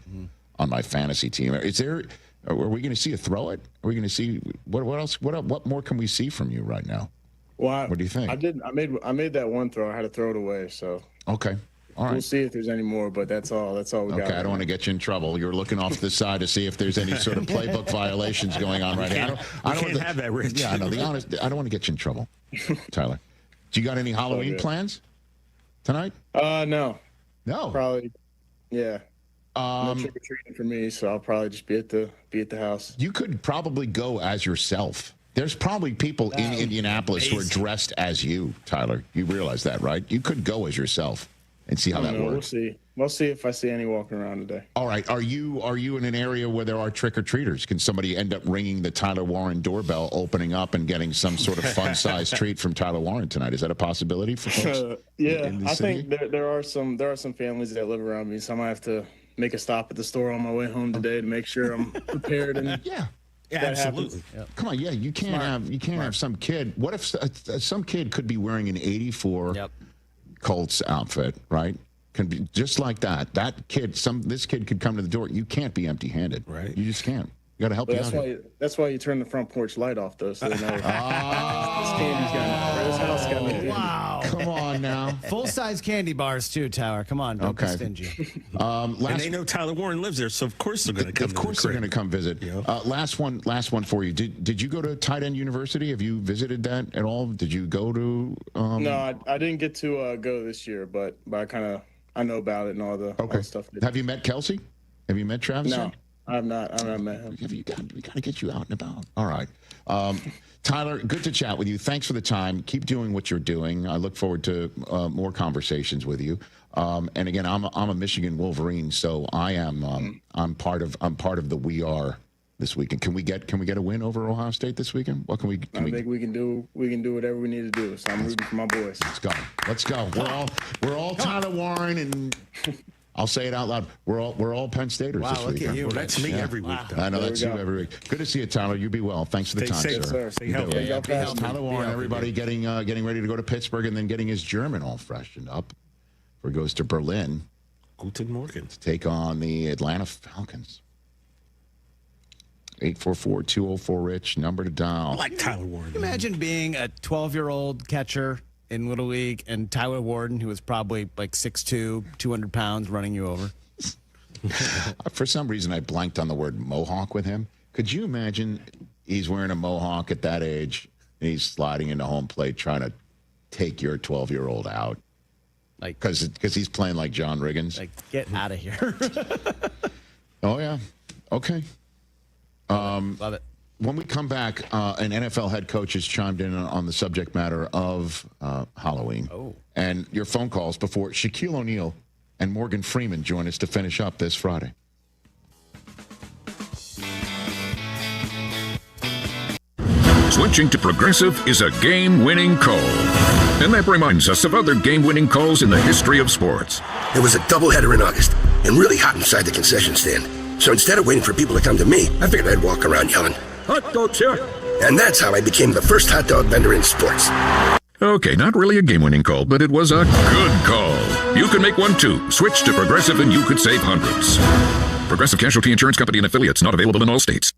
on my fantasy team. Are we going to see you throw it? Are we going to see what else? What more can we see from you right now? Well, what do you think? I made that one throw. I had to throw it away. So okay, all right. We'll see if there's any more, but that's all we got. Okay, I don't want to get you in trouble. You're looking off to the side to see if there's any sort of playbook violations going on right now. I don't have that, Rich. Yeah, I know. I don't want to get you in trouble, Tyler. Do you got any Halloween plans tonight? No. No. Probably Yeah. No trick-or-treating for me, so I'll probably just be at the house. You could probably go as yourself. There's probably people in Indianapolis who are dressed as you, Tyler. You realize that, right? You could go as yourself and see how that works. We'll see. We'll see if I see any walking around today. All right. Are you in an area where there are trick-or-treaters? Can somebody end up ringing the Tyler Warren doorbell, opening up, and getting some sort of fun-sized treat from Tyler Warren tonight? Is that a possibility for folks? I think there are some families that live around me, so I might have to make a stop at the store on my way home today to make sure I'm prepared. And yeah, absolutely. Come on, you can't have some kid. What if some kid could be wearing an '84 Colts outfit, right? Can be just like that. This kid could come to the door. You can't be empty-handed, right? You just can't. You got to help you out. That's why you turn the front porch light off, though, so they know. This house got me. Wow. Come on now. Full-size candy bars, too, Tower. Come on. Don't be stingy. And they know Tyler Warren lives there, so of course they're going to come. Of course they're going to come visit. Last one for you. Did you go to Tight End University? Have you visited that at all? Did you go to? No, I didn't get to go this year, but I know about it and all the stuff. Have you met Kelsey? Have you met Travis? No. I've not met him. We got to get you out and about. All right. Tyler, good to chat with you. Thanks for the time. Keep doing what you're doing. I look forward to more conversations with you. And again, I'm a Michigan Wolverine, so I am I'm part of the We Are this weekend. Can we get a win over Ohio State this weekend? What can we I think we can do whatever we need to do. So I'm rooting for my boys. Let's go. We're all Tyler Warren, and I'll say it out loud. We're all Penn Staters this week. Look at you. Well, that's me every week, though. I know that's you every week. Good to see you, Tyler. You be well. Thanks for the time, safe, sir. Stay healthy. Tyler Warren, everybody getting ready to go to Pittsburgh and then getting his German all freshened up before he goes to Berlin. Guten Morgen. To take on the Atlanta Falcons. 844-204-RICH, number to dial. I like Tyler Warren. Imagine being a 12-year-old catcher in Little League and Tyler Warren, who was probably like 6'2", 200 pounds, running you over. For some reason, I blanked on the word mohawk with him. Could you imagine he's wearing a mohawk at that age and he's sliding into home plate trying to take your 12-year-old out? Like, because he's playing like John Riggins. Like, get out of here. Oh, yeah. Okay. Love it. When we come back, an NFL head coach has chimed in on the subject matter of Halloween. Oh. And your phone calls before Shaquille O'Neal and Morgan Freeman join us to finish up this Friday. Switching to Progressive is a game-winning call. And that reminds us of other game-winning calls in the history of sports. It was a doubleheader in August and really hot inside the concession stand. So instead of waiting for people to come to me, I figured I'd walk around yelling, "Hot dogs here!" And that's how I became the first hot dog vendor in sports. Okay, not really a game-winning call, but it was a good call. You can make one too. Switch to Progressive and you could save hundreds. Progressive Casualty Insurance Company and affiliates, not available in all states.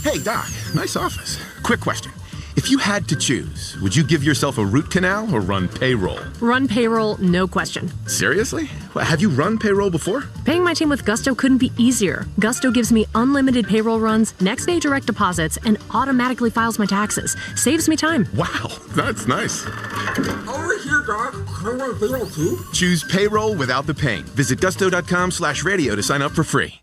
Hey, Doc, nice office. Quick question. If you had to choose, would you give yourself a root canal or run payroll? Run payroll, no question. Seriously? Have you run payroll before? Paying my team with Gusto couldn't be easier. Gusto gives me unlimited payroll runs, next day direct deposits, and automatically files my taxes. Saves me time. Wow, that's nice. Over here, Doc. Can I run payroll too? Choose payroll without the pain. Visit gusto.com/radio to sign up for free.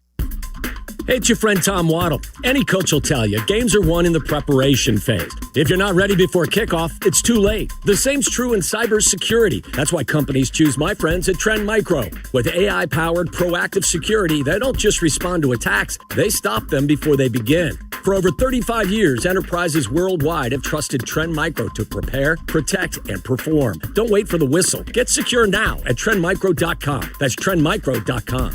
Hey, it's your friend Tom Waddle. Any coach will tell you, games are won in the preparation phase. If you're not ready before kickoff, it's too late. The same's true in cybersecurity. That's why companies choose my friends at Trend Micro. With AI-powered proactive security, they don't just respond to attacks, they stop them before they begin. For over 35 years, enterprises worldwide have trusted Trend Micro to prepare, protect, and perform. Don't wait for the whistle. Get secure now at trendmicro.com. That's trendmicro.com.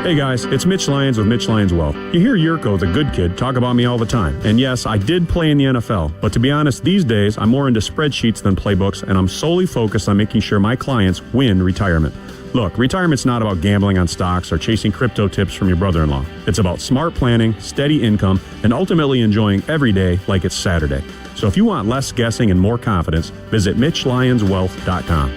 Hey guys, it's Mitch Lyons with Mitch Lyons Wealth. You hear Yurko, the good kid, talk about me all the time. And yes, I did play in the NFL. But to be honest, these days, I'm more into spreadsheets than playbooks, and I'm solely focused on making sure my clients win retirement. Look, retirement's not about gambling on stocks or chasing crypto tips from your brother-in-law. It's about smart planning, steady income, and ultimately enjoying every day like it's Saturday. So if you want less guessing and more confidence, visit MitchLyonsWealth.com.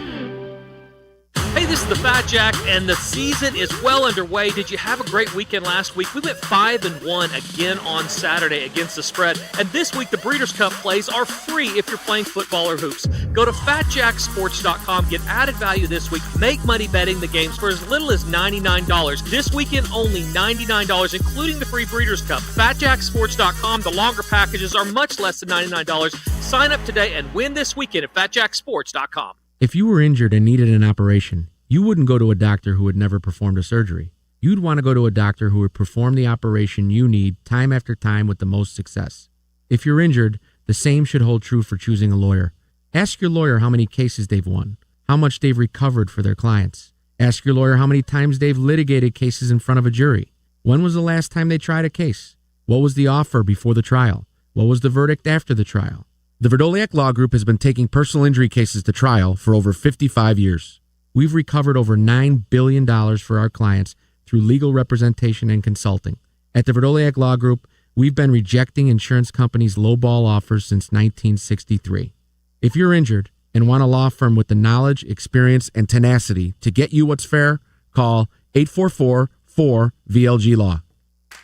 Hey this is the Fat Jack, and the season is well underway. Did you have a great weekend last week? We went 5-1 again on Saturday against the spread. And this week, the Breeders' Cup plays are free if you're playing football or hoops. Go to FatJackSports.com. Get added value this week. Make money betting the games for as little as $99. This weekend, only $99, including the free Breeders' Cup. FatJackSports.com. The longer packages are much less than $99. Sign up today and win this weekend at FatJackSports.com. If you were injured and needed an operation, you wouldn't go to a doctor who had never performed a surgery. You'd want to go to a doctor who would perform the operation you need time after time with the most success. If you're injured, the same should hold true for choosing a lawyer. Ask your lawyer how many cases they've won, how much they've recovered for their clients. Ask your lawyer how many times they've litigated cases in front of a jury. When was the last time they tried a case? What was the offer before the trial? What was the verdict after the trial? The Verdoliak Law Group has been taking personal injury cases to trial for over 55 years. We've recovered over $9 billion for our clients through legal representation and consulting. At the Verdoliak Law Group, we've been rejecting insurance companies' lowball offers since 1963. If you're injured and want a law firm with the knowledge, experience, and tenacity to get you what's fair, call 844-4VLG-LAW.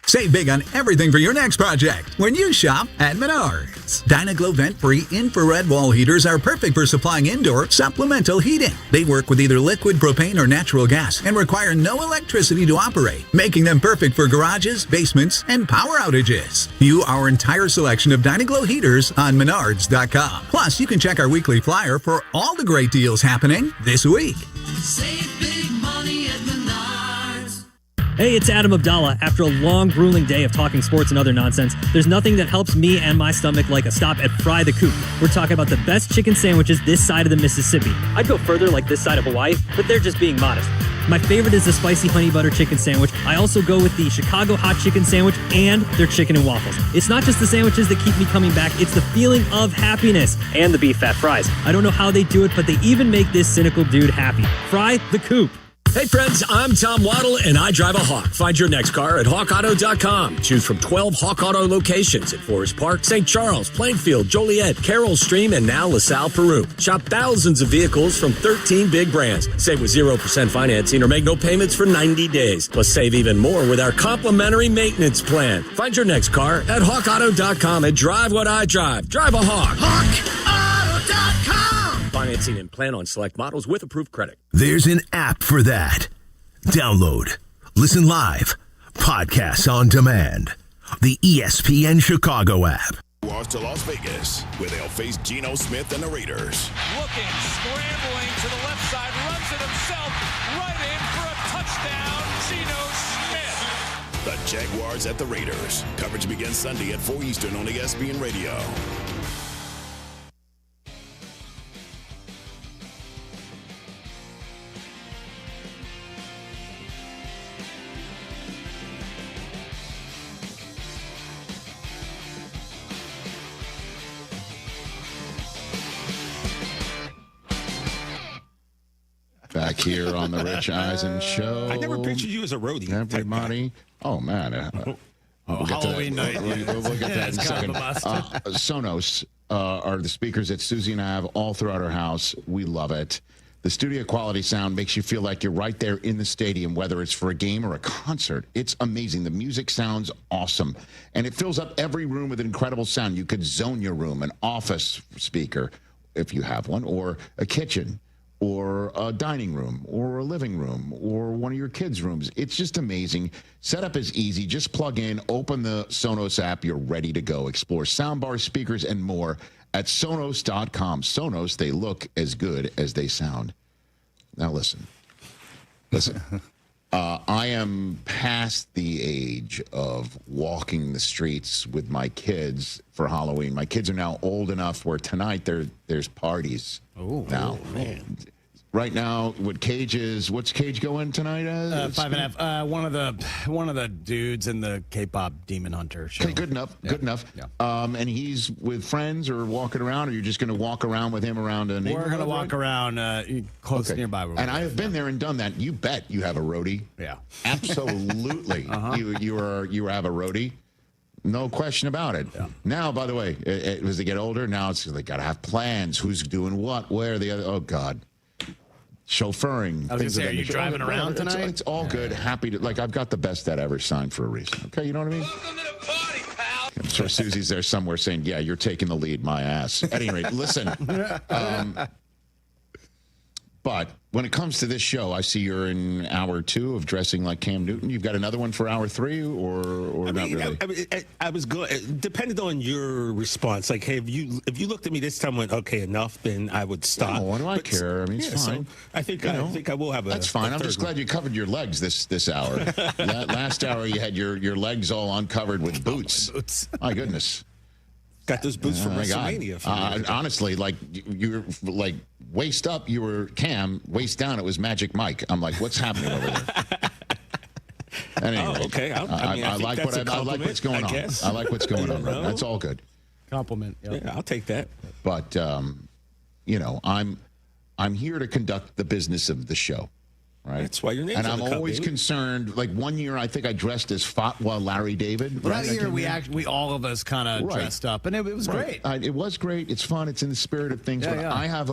Save big on everything for your next project when you shop at Menards. Dynaglow vent-free infrared wall heaters are perfect for supplying indoor supplemental heating. They work with either liquid propane or natural gas and require no electricity to operate, making them perfect for garages, basements, and power outages. View our entire selection of Dynaglow heaters on Menards.com. Plus, you can check our weekly flyer for all the great deals happening this week. Save big money at Menards. Hey, it's Adam Abdalla. After a long, grueling day of talking sports and other nonsense, there's nothing that helps me and my stomach like a stop at Fry the Coop. We're talking about the best chicken sandwiches this side of the Mississippi. I'd go further like this side of Hawaii, but they're just being modest. My favorite is the spicy honey butter chicken sandwich. I also go with the Chicago hot chicken sandwich and their chicken and waffles. It's not just the sandwiches that keep me coming back, it's the feeling of happiness and the beef fat fries. I don't know how they do it, but they even make this cynical dude happy. Fry the Coop. Hey friends, I'm Tom Waddle and I drive a Hawk. Find your next car at hawkauto.com. Choose from 12 Hawk Auto locations at Forest Park, St. Charles, Plainfield, Joliet, Carroll Stream, and now LaSalle, Peru. Shop thousands of vehicles from 13 big brands. Save with 0% financing or make no payments for 90 days. Plus save even more with our complimentary maintenance plan. Find your next car at hawkauto.com and drive what I drive. Drive a Hawk. HawkAuto.com. Financing and plan on select models with approved credit. There's an app for that. Download, listen live, podcasts on demand. The ESPN Chicago app. Off to Las Vegas, where they'll face Geno Smith and the Raiders. Looking, scrambling to the left side, runs it himself, right in for a touchdown, Geno Smith. The Jaguars at the Raiders. Coverage begins Sunday at 4 Eastern on ESPN Radio. Back here on the Rich Eisen Show. I never pictured you as a roadie. Everybody. Oh, man. We'll Halloween night. We'll get that in a second. Sonos are the speakers that Susie and I have all throughout our house. We love it. The studio quality sound makes you feel like you're right there in the stadium, whether it's for a game or a concert. It's amazing. The music sounds awesome. And it fills up every room with incredible sound. You could zone your room, an office speaker, if you have one, or a kitchen, or a dining room, or a living room, or one of your kids' rooms. It's just amazing. Setup is easy. Just plug in, open the Sonos app. You're ready to go. Explore soundbars, speakers, and more at Sonos.com. Sonos, they look as good as they sound. Now listen. I am past the age of walking the streets with my kids for Halloween. My kids are now old enough where tonight there's parties. Oh, now, man. Right now, what's Cage going tonight as? 5.5. One of the dudes in the K-pop Demon Hunter show. Okay, good enough. Yeah. Good enough. Yeah. And he's with friends or walking around, or you're just going to walk around with him around a neighborhood? We're going to walk around close nearby. And I have been there and done that. You bet you have a roadie. Yeah. Absolutely. You have a roadie. No question about it. Yeah. Now, by the way, as they get older, now it's they got to have plans. Who's doing what, where, the other. Oh, God. chauffeuring. I was going to say, are you driving around tonight? It's all good. Happy to, I've got the best dad ever signed for a reason. Okay, you know what I mean? Welcome to the party, pal. I'm sure Susie's there somewhere saying, yeah, you're taking the lead, my ass. At any rate, listen. But when it comes to this show, I see you're in hour 2 of dressing like Cam Newton. You've got another one for hour 3, or not really? I was good. Depended on your response. Like, hey, if you looked at me this time and went, okay, enough, then I would stop. No, what do I care? I mean, it's fine. So I think I will have a. That's fine. I'm just glad you covered your legs this hour. Last hour, you had your legs all uncovered with boots. My goodness. Got those boots from WrestleMania. Honestly, like you were like waist up, you were Cam. Waist down, it was Magic Mike. I'm like, what's happening over there? Anyway, okay. I like what's going on. I like what's going on. Right? That's all good. Compliment. Yep. Yeah, I'll take that. But I'm here to conduct the business of the show. Right. That's why your name's and on I'm the cup, always baby. concerned. Like one year, I think I dressed as Fatwa Larry David. Well, right? that year, we all of us kind of dressed up, and it was great. It was great. It's fun. It's in the spirit of things. But I have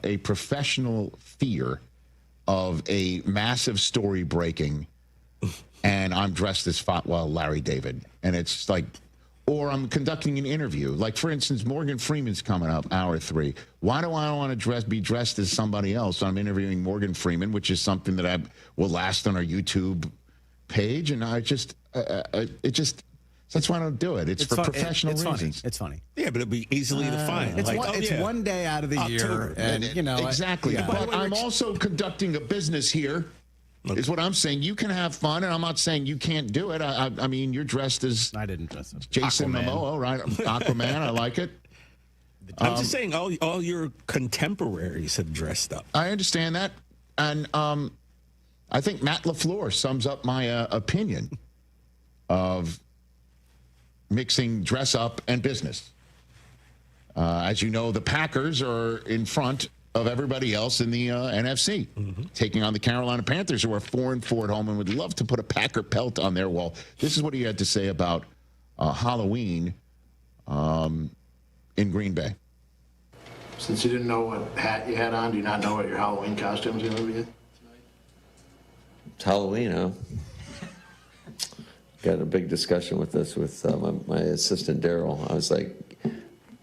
a professional fear of a massive story breaking, and I'm dressed as Fatwa Larry David, and it's like. Or I'm conducting an interview. Like, for instance, Morgan Freeman's coming up, hour 3. Why do I want to be dressed as somebody else? I'm interviewing Morgan Freeman, which is something that will last on our YouTube page. And that's why I don't do it. It's for professional reasons. It's funny. Yeah, but it'll be easily to find. It's one day out of the year. And, exactly. But I'm also conducting a business here. Is what I'm saying. You can have fun, and I'm not saying you can't do it. I mean, you're dressed as... I didn't dress as Jason Momoa, right? Aquaman, I like it. I'm just saying all your contemporaries have dressed up. I understand that. And I think Matt LaFleur sums up my opinion of mixing dress up and business. As you know, the Packers are in front of everybody else in the NFC, taking on the Carolina Panthers, who are 4-4 at home and would love to put a Packer pelt on their wall. This is what he had to say about Halloween in Green Bay. Since you didn't know what hat you had on, do you not know what your Halloween costume is going to be tonight? It's Halloween, huh? Got a big discussion with this with my assistant Daryl. I was like,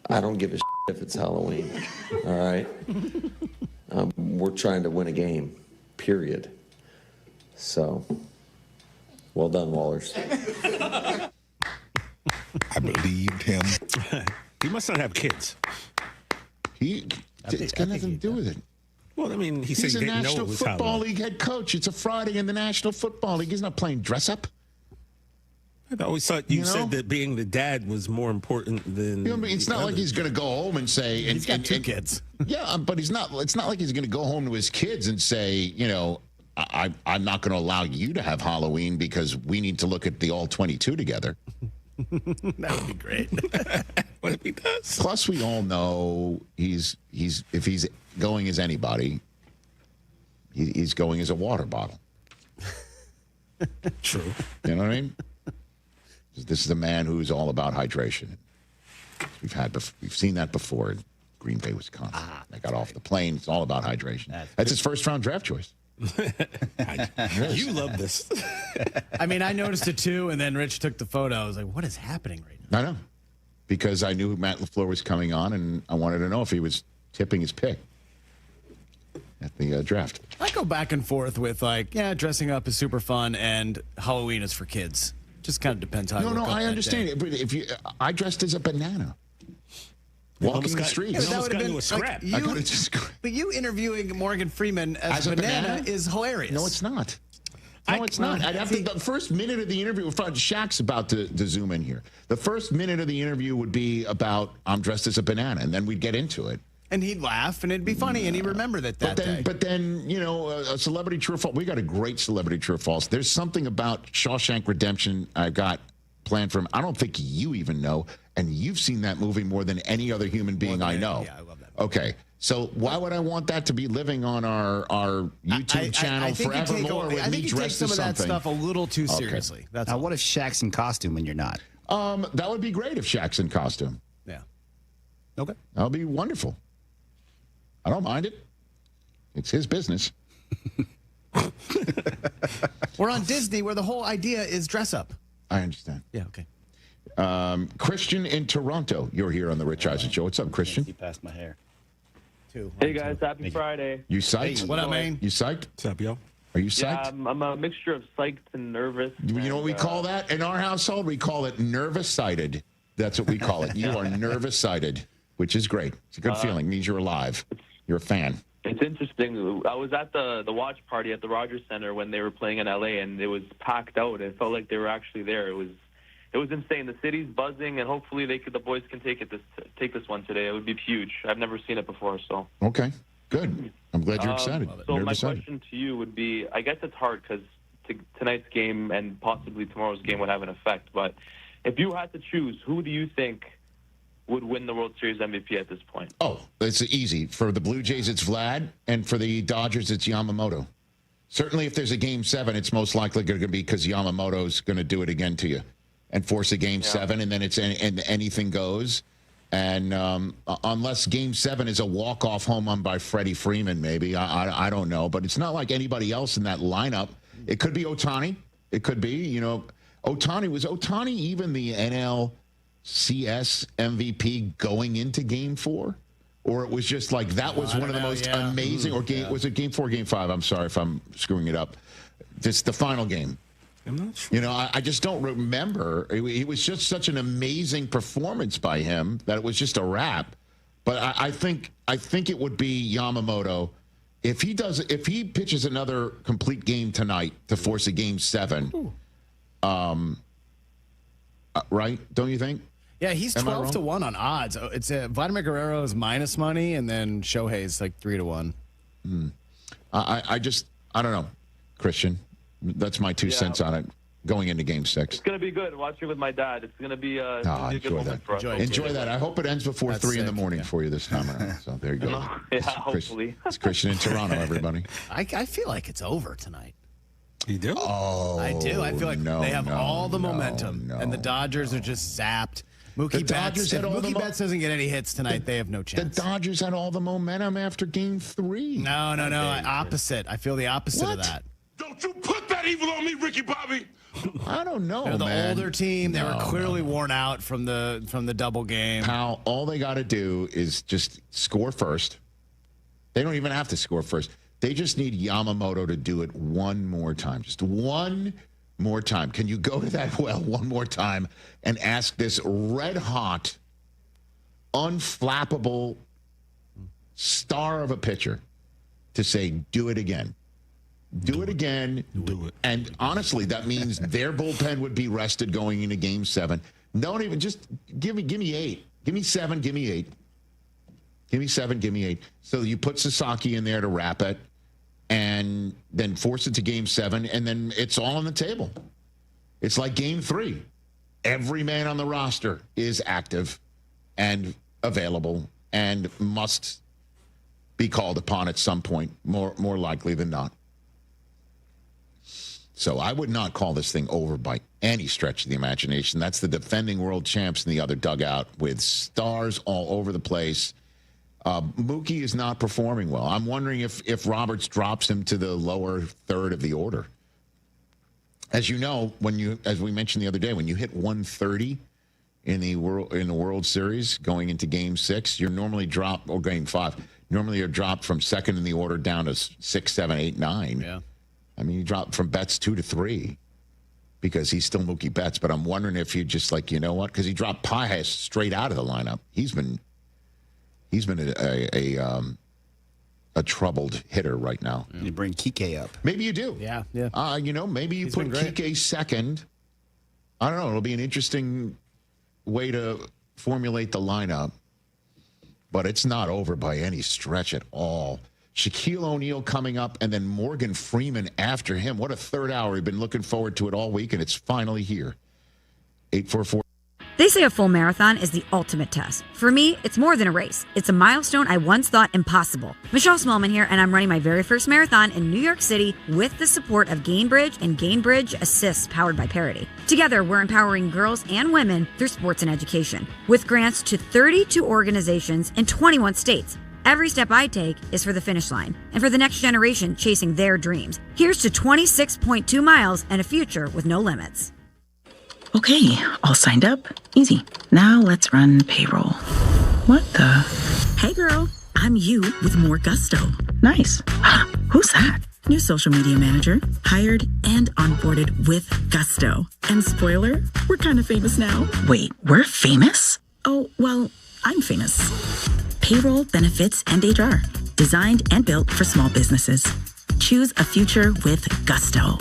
I don't give a shit if it's Halloween, all right? We're trying to win a game, period. So, well done, Wallers. I believed him. He must not have kids. It's got nothing to do with it. Well, I mean, he's a National Football League head coach. It's a Friday in the National Football League. He's not playing dress up. I always thought you said that being the dad was more important than. It's not like he's going to go home and say. He's got 2 kids. Yeah, but he's not. It's not like he's going to go home to his kids and say, I'm not going to allow you to have Halloween because we need to look at the all 22 together. That would be great. What if he does? Plus, we all know if he's going as anybody, he's going as a water bottle. True. You know what I mean? This is a man who's all about hydration. We've seen that before in Green Bay, Wisconsin. They got off the plane. It's all about hydration. That's his first round draft choice. You love this. I mean, I noticed it too, and then Rich took the photo. I was like, what is happening right now? I know. Because I knew Matt LaFleur was coming on, and I wanted to know if he was tipping his pick at the draft. I go back and forth with dressing up is super fun, and Halloween is for kids. Just kind of depends how. No, I understand it. But I dressed as a banana, walking the streets. Yeah, almost got into a scrap. But you interviewing Morgan Freeman as a banana is hilarious. No, it's not. No, it's not. The first minute of the interview, Shaq's about to zoom in here. The first minute of the interview would be about I'm dressed as a banana, and then we'd get into it. And he'd laugh, and it'd be funny, and he'd remember that day. But then, a celebrity true or false. We got a great celebrity true or false. There's something about Shawshank Redemption I got planned for him. I don't think you even know, and you've seen that movie more than any other human being I know. Yeah, I love that movie. Okay, so why would I want that to be living on our YouTube channel forevermore with me dressed as something? I think you take some of that stuff a little too seriously. Now, what if Shaq's in costume when you're not? That would be great if Shaq's in costume. Yeah. Okay. That would be wonderful. I don't mind it. It's his business. We're on Disney, where the whole idea is dress up. I understand. Yeah, okay. Christian in Toronto. You're here on the Rich Eisen Show. What's up, Christian? He passed my hair. Hey guys, happy Friday. You psyched? Hey, what up, man? You psyched? What's up, yo? Are you psyched? Yeah, I'm a mixture of psyched and nervous. You know what we call that in our household? We call it nervous-sighted. That's what we call it. You are nervous-sighted, which is great. It's a good feeling. It means you're alive. You're a fan. It's interesting. I was at the watch party at the Rogers Center when they were playing in LA, and it was packed out. It felt like they were actually there. It was insane. The city's buzzing, and hopefully the boys can take this one today. It would be huge. I've never seen it before, so. Okay, good. I'm glad you're excited. So my question to you would be, I guess it's hard because tonight's game and possibly tomorrow's game would have an effect, but if you had to choose, who do you think would win the World Series MVP at this point? Oh, it's easy. For the Blue Jays, it's Vlad, and for the Dodgers, it's Yamamoto. Certainly, if there's a Game 7, it's most likely going to be because Yamamoto's going to do it again to you and force a Game 7, and then and anything goes. And unless Game 7 is a walk-off home run by Freddie Freeman, maybe. I don't know. But it's not like anybody else in that lineup. It could be Ohtani. It could be, Ohtani. Was Ohtani even the NLCS MVP going into Game 4? Or it was just like that was one of the most amazing, was it Game 4 or Game 5? I'm sorry if I'm screwing it up. This the final game. I'm not sure. I just don't remember. It was just such an amazing performance by him that it was just a wrap. But I think it would be Yamamoto if he pitches another complete game tonight to force a Game 7. Right? Don't you think? Yeah, he's 12-1 on odds. It's Vladimir Guerrero's minus money, and then Shohei's like 3-1. I don't know, Christian. That's my 2 cents on it. Going into Game 6. It's going to be good. Watching with my dad. It's going to be a good moment for us. Enjoy that. I hope it ends before 3 in the morning for you this time around. So there you go. Hopefully. It's Christian in Toronto, everybody. I feel like it's over tonight. You do? Oh, I do. I feel like they have all the momentum, and the Dodgers are just zapped. Mookie Betts doesn't get any hits tonight. They have no chance. The Dodgers had all the momentum after Game 3. No. Opposite. I feel the opposite of that. Don't you put that evil on me, Ricky Bobby. I don't know, They're the man. older team. They were clearly worn out from the double game. Pal, all they got to do is just score first. They don't even have to score first. They just need Yamamoto to do it one more time. Just one more time. Can you go to that well one more time and ask this red-hot, unflappable star of a pitcher to say, do it again? Do it again. Do it. And honestly, that means their bullpen would be rested going into Game 7. Don't even just give me 8. Give me 7. Give me 8. Give me 7. Give me 8. So you put Sasaki in there to wrap it, and then force it to Game 7, and then it's all on the table. It's like Game 3. Every man on the roster is active and available and must be called upon at some point, more likely than not. So I would not call this thing over by any stretch of the imagination. That's the defending world champs in the other dugout with stars all over the place. Mookie is not performing well. I'm wondering if Roberts drops him to the lower third of the order. As you know, as we mentioned the other day, when you hit 130 in the World Series going into Game 6, you're normally dropped, or Game 5. Normally you're dropped from second in the order down to 6, 7, 8, 9. Yeah. I mean, you drop from Betts 2 to 3 because he's still Mookie Betts. But I'm wondering if you just like, you know what? Because he dropped Pages straight out of the lineup. He's been a troubled hitter right now. You bring Kike up. Maybe you do. Yeah. Maybe you put Kike second. I don't know. It'll be an interesting way to formulate the lineup. But it's not over by any stretch at all. Shaquille O'Neal coming up, and then Morgan Freeman after him. What a third hour. We've been looking forward to it all week, and it's finally here. 844. They say a full marathon is the ultimate test. For me, it's more than a race. It's a milestone I once thought impossible. Michelle Smallman here, and I'm running my very first marathon in New York City with the support of Gainbridge and Gainbridge Assists powered by Parity. Together, we're empowering girls and women through sports and education with grants to 32 organizations in 21 states. Every step I take is for the finish line and for the next generation chasing their dreams. Here's to 26.2 miles and a future with no limits. Okay, all signed up. Easy. Now let's run payroll. What the? Hey girl, I'm you with more gusto. Nice. Who's that? New social media manager, hired and onboarded with gusto. And spoiler, we're kind of famous now. Wait, we're famous? Oh, well, I'm famous. Payroll, benefits, and HR. Designed and built for small businesses. Choose a future with gusto.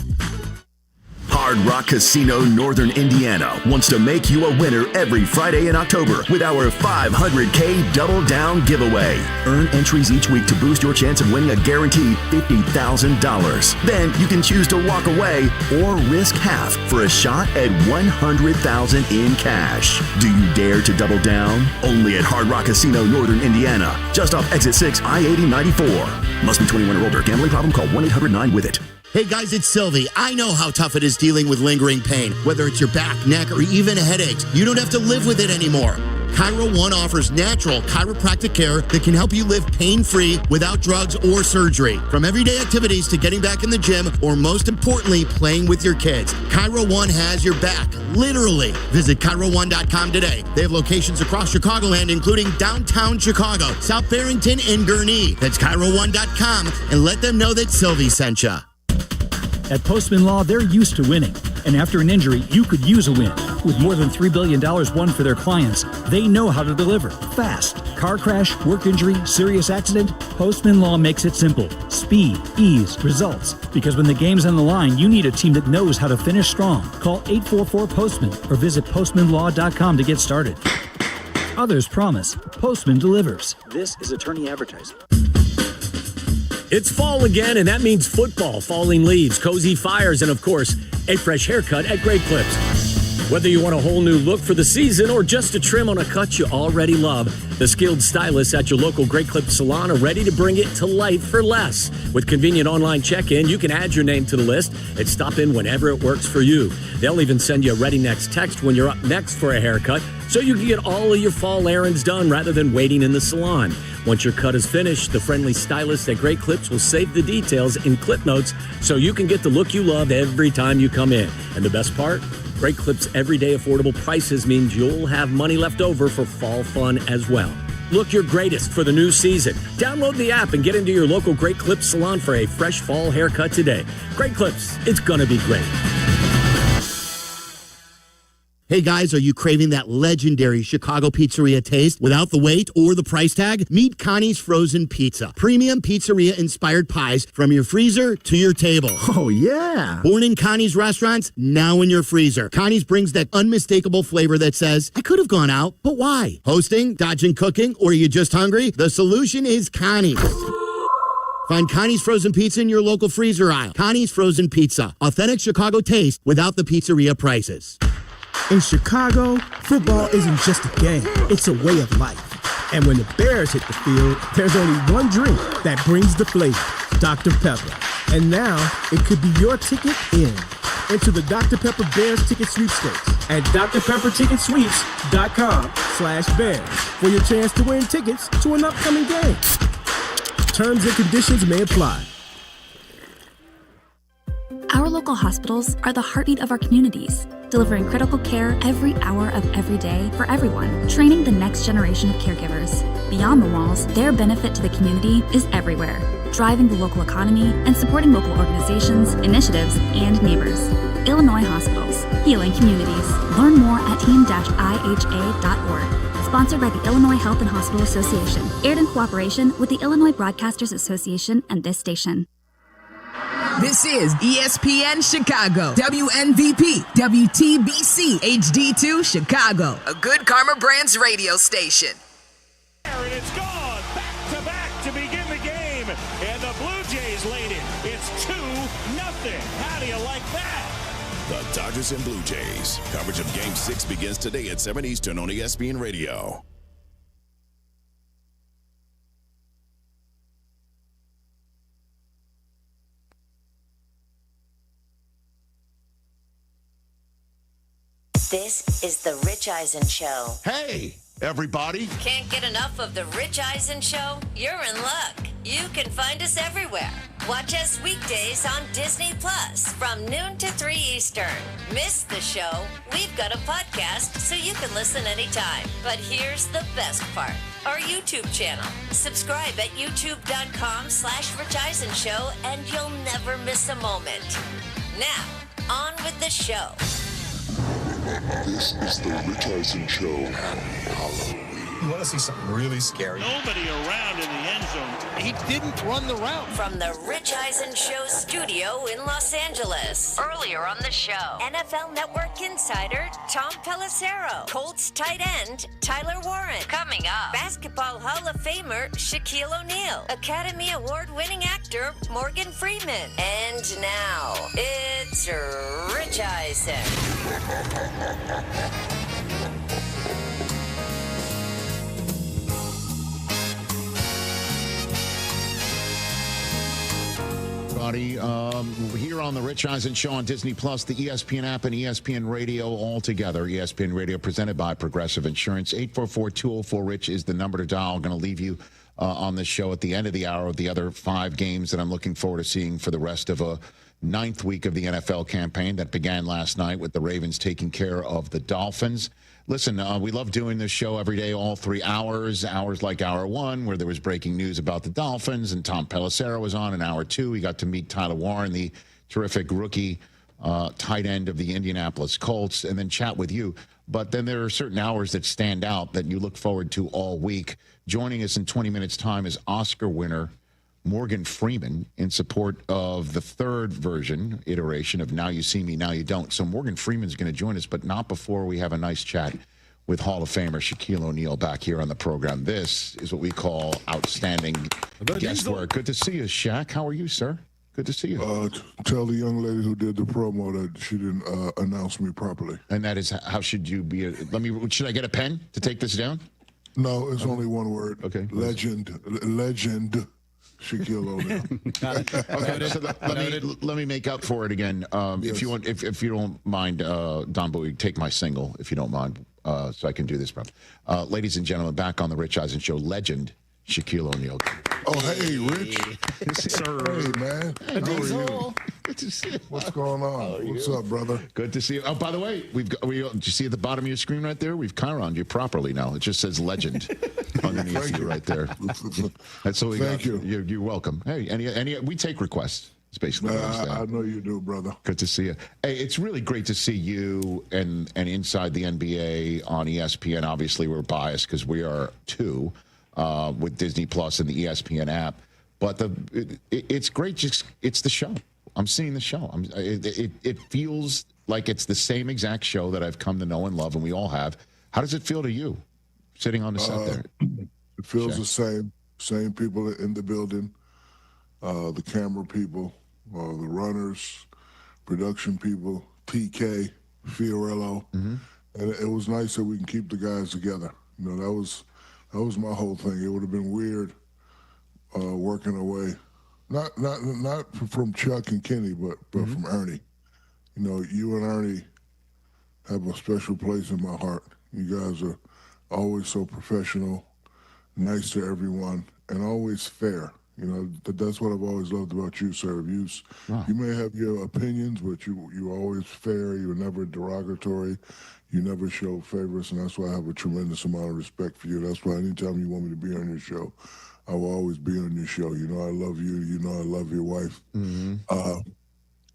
Hard Rock Casino Northern Indiana wants to make you a winner every Friday in October with our $500K Double Down giveaway. Earn entries each week to boost your chance of winning a guaranteed $50,000. Then you can choose to walk away or risk half for a shot at $100,000 in cash. Do you dare to double down? Only at Hard Rock Casino Northern Indiana, just off Exit 6, I-80 94. Must be 21 or older. Gambling problem? Call 1-800-9-WITH-IT. Hey guys, it's Silvy. I know how tough it is dealing with lingering pain, whether it's your back, neck, or even headaches. You don't have to live with it anymore. Chiro One offers natural chiropractic care that can help you live pain-free without drugs or surgery. From everyday activities to getting back in the gym, or most importantly, playing with your kids. Chiro One has your back, literally. Visit ChiroOne.com today. They have locations across Chicagoland, including downtown Chicago, South Barrington, and Gurnee. That's ChiroOne.com, and let them know that Silvy sent you. At Postman Law, they're used to winning. And after an injury, you could use a win. With more than $3 billion won for their clients, they know how to deliver. Fast. Car crash, work injury, serious accident. Postman Law makes it simple. Speed, ease, results. Because when the game's on the line, you need a team that knows how to finish strong. Call 844-POSTMAN or visit postmanlaw.com to get started. Others promise. Postman delivers. This is attorney advertising. It's fall again, and that means football, falling leaves, cozy fires, and of course, a fresh haircut at Great Clips. Whether you want a whole new look for the season or just a trim on a cut you already love, the skilled stylists at your local Great Clips salon are ready to bring it to life for less. With convenient online check-in, you can add your name to the list and stop in whenever it works for you. They'll even send you a ready next text when you're up next for a haircut, so you can get all of your fall errands done rather than waiting in the salon. Once your cut is finished, the friendly stylists at Great Clips will save the details in clip notes so you can get the look you love every time you come in. And the best part? Great Clips' everyday affordable prices means you'll have money left over for fall fun as well. Look your greatest for the new season. Download the app and get into your local Great Clips salon for a fresh fall haircut today. Great Clips, it's gonna be great. Hey guys, are you craving that legendary Chicago pizzeria taste without the wait or the price tag? Meet Connie's Frozen Pizza. Premium pizzeria-inspired pies from your freezer to your table. Oh, yeah. Born in Connie's restaurants, now in your freezer. Connie's brings that unmistakable flavor that says, I could have gone out, but why? Hosting, dodging cooking, or are you just hungry? The solution is Connie's. Find Connie's Frozen Pizza in your local freezer aisle. Connie's Frozen Pizza. Authentic Chicago taste without the pizzeria prices. In Chicago, football isn't just a game, it's a way of life. And when the Bears hit the field, there's only one drink that brings the flavor, Dr. Pepper. And now, it could be your ticket in. Enter the Dr. Pepper Bears Ticket Sweepstakes at drpepperticketsweeps.com/Bears for your chance to win tickets to an upcoming game. Terms and conditions may apply. Our local hospitals are the heartbeat of our communities, delivering critical care every hour of every day for everyone, training the next generation of caregivers. Beyond the walls, their benefit to the community is everywhere, driving the local economy and supporting local organizations, initiatives, and neighbors. Illinois Hospitals, healing communities. Learn more at team-iha.org. Sponsored by the Illinois Health and Hospital Association. Aired in cooperation with the Illinois Broadcasters Association and this station. This is ESPN Chicago, WNVP, WTBC, HD2 Chicago, a Good Karma Brands radio station. And it's gone back to begin the game, and the Blue Jays lead it. It's 2-0. How do you like that? The Dodgers and Blue Jays. Coverage of Game 6 begins today at 7 Eastern on ESPN Radio. This is the Rich Eisen Show. Hey, everybody. Can't get enough of the Rich Eisen Show? You're in luck. You can find us everywhere. Watch us weekdays on Disney Plus from noon to 3 Eastern. Miss the show? We've got a podcast so you can listen anytime. But here's the best part. Our YouTube channel. Subscribe at youtube.com/Rich Eisen Show and you'll never miss a moment. Now, on with the show. This is the Rich Eisen Show. You want to see something really scary? Nobody around in the end zone. He didn't run the route. From the Rich Eisen Show studio in Los Angeles. Earlier on the show, NFL Network insider Tom Pelissero. Colts tight end Tyler Warren. Coming up, Basketball Hall of Famer Shaquille O'Neal. Academy Award-winning actor Morgan Freeman. And now, it's Rich Eisen. Here on the Rich Eisen Show on Disney Plus, the ESPN app, and ESPN Radio all together. ESPN Radio presented by Progressive Insurance. 844-204-RICH is the number to dial. I'm going to leave you on this show at the end of the hour of the other 5 games that I'm looking forward to seeing for the rest of a 9th week of the NFL campaign that began last night with the Ravens taking care of the Dolphins. Listen, we love doing this show every day, all 3 hours like hour 1, where there was breaking news about the Dolphins, and Tom Pelissero was on in hour 2. We got to meet Tyler Warren, the terrific rookie tight end of the Indianapolis Colts, and then chat with you. But then there are certain hours that stand out that you look forward to all week. Joining us in 20 minutes' time is Oscar winner Morgan Freeman in support of the 3rd iteration of Now You See Me, Now You Don't. So Morgan Freeman's going to join us, but not before we have a nice chat with Hall of Famer Shaquille O'Neal back here on the program. This is what we call outstanding guest work. Good to see you, Shaq. How are you, sir? Good to see you. Tell the young lady who did the promo that she didn't announce me properly. And that is, how should you be? Should I get a pen to take this down? No, it's only one word. Okay. Legend. Shaquille O'Neal. Okay, so let me make up for it again. Yes. If you don't mind, Don Bowie, take my single if you don't mind, so I can do this. Ladies and gentlemen, back on the Rich Eisen Show, legend Shaquille O'Neal. Oh, hey, Rich. Sir. Hey, man. How are you? Good to see you. What's going on? What's up, brother? Good to see you. Oh, by the way, did you see at the bottom of your screen right there? We've chironed you properly now. It just says legend underneath you right there. That's what we got. Thank you. You're welcome. Hey, any we take requests. It's basically what I'm saying. I know you do, brother. Good to see you. Hey, it's really great to see you and Inside the NBA on ESPN. Obviously, we're biased because we are too. With Disney Plus and the ESPN app, but it's great. It's the show. I'm seeing the show. It feels like it's the same exact show that I've come to know and love, and we all have. How does it feel to you, sitting on the set there? It feels the same. Same people in the building, the camera people, the runners, production people, TK, Fiorello, and it was nice that we can keep the guys together. You know, that was my whole thing. It would have been weird working away, not from Chuck and Kenny, but from Ernie. You know, you and Ernie have a special place in my heart. You guys are always so professional, nice to everyone, and always fair. You know, that's what I've always loved about you, sir. You may have your opinions, but you're always fair. You're never derogatory. You never show favorites, and that's why I have a tremendous amount of respect for you. That's why anytime you want me to be on your show, I will always be on your show. You know I love you. You know I love your wife.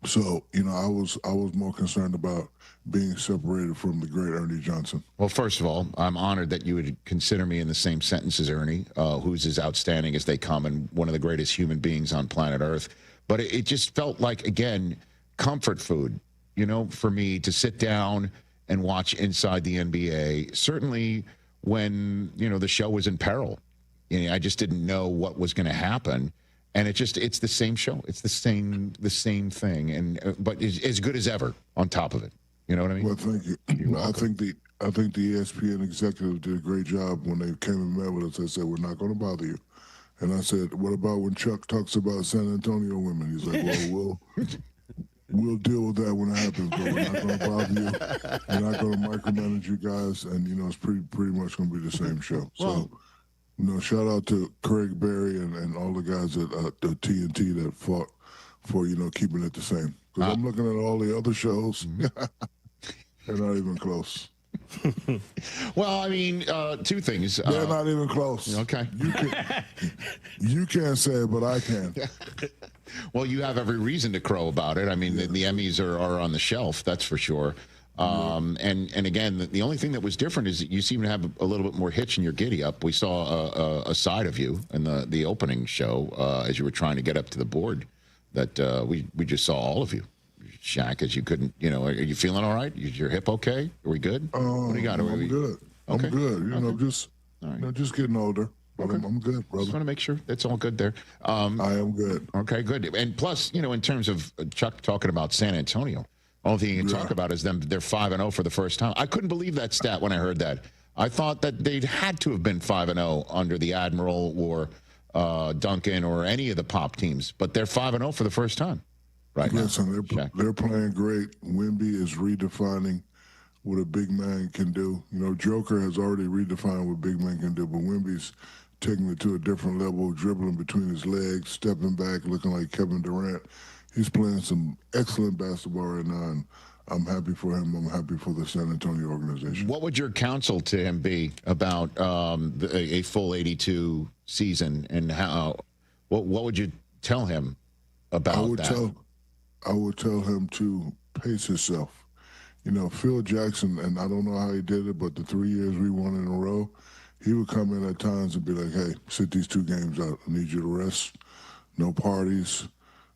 So, you know, I was more concerned about being separated from the great Ernie Johnson. Well, first of all, I'm honored that you would consider me in the same sentence as Ernie, who's as outstanding as they come and one of the greatest human beings on planet Earth. But it just felt like, again, comfort food, you know, for me to sit down and watch Inside the NBA, certainly when, you know, the show was in peril. You know, I just didn't know what was going to happen. And it's the same show. It's the same thing. And but it's as good as ever on top of it. You know what I mean? Well, thank you. I think the ESPN executive did a great job when they came and met with us. They said, we're not going to bother you. And I said, what about when Chuck talks about San Antonio women? He's like, well, We'll deal with that when it happens, but we're not going to bother you. We're not going to micromanage you guys, and, it's pretty much going to be the same show. So, shout out to Craig Berry and all the guys at the TNT that fought for, keeping it the same. Because I'm looking at all the other shows. They're not even close. Well, I mean, two things. They're not even close. Okay. You can't say it, but I can. Well, you have every reason to crow about it. I mean, the Emmys are on the shelf, that's for sure. And again, the only thing that was different is that you seem to have a little bit more hitch in your giddy up. We saw a side of you in the opening show as you were trying to get up to the board that we just saw all of you. Shaq, as you couldn't, are you feeling all right? Is your hip okay? Are we good? What do you got? I'm good. Okay. I'm good. Just just getting older. But I'm good, brother. Just want to make sure it's all good there. I am good. Okay, good. And plus, in terms of Chuck talking about San Antonio, only thing you can talk about is they're 5-0 for the first time. I couldn't believe that stat when I heard that. I thought that they'd had to have been 5-0 under the Admiral or Duncan or any of the Pop teams, but they're 5-0 for the first time. Right. Listen, they're playing great. Wemby is redefining what a big man can do. Joker has already redefined what big man can do, but Wemby's taking it to a different level, dribbling between his legs, stepping back, looking like Kevin Durant. He's playing some excellent basketball right now, and I'm happy for him. I'm happy for the San Antonio organization. What would your counsel to him be about a full 82 season, and how? What would you tell him about that? I would tell him to pace himself. Phil Jackson, and I don't know how he did it, but the 3 years we won in a row, he would come in at times and be like, hey, sit these 2 games out. I need you to rest. No parties,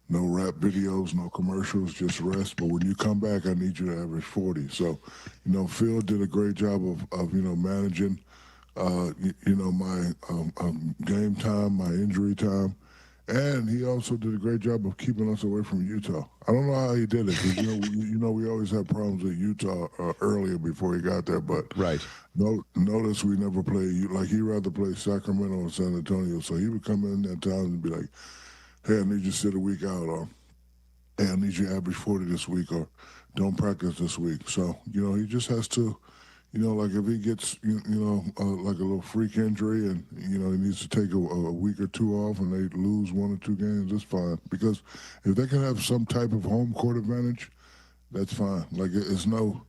no rap videos, no commercials, just rest. But when you come back, I need you to average 40. So, Phil did a great job of managing, my game time, my injury time. And he also did a great job of keeping us away from Utah. I don't know how he did it, because we always had problems with Utah earlier before he got there. But notice we never played. Like, he'd rather play Sacramento and San Antonio. So he would come in at times and be like, hey, I need you to sit a week out, or hey, I need you to average 40 this week, or don't practice this week. So, he just has to, like if he gets, like a little freak injury and, he needs to take a week or 2 off and they lose 1 or 2 games, that's fine. Because if they can have some type of home court advantage, that's fine. Like, it's no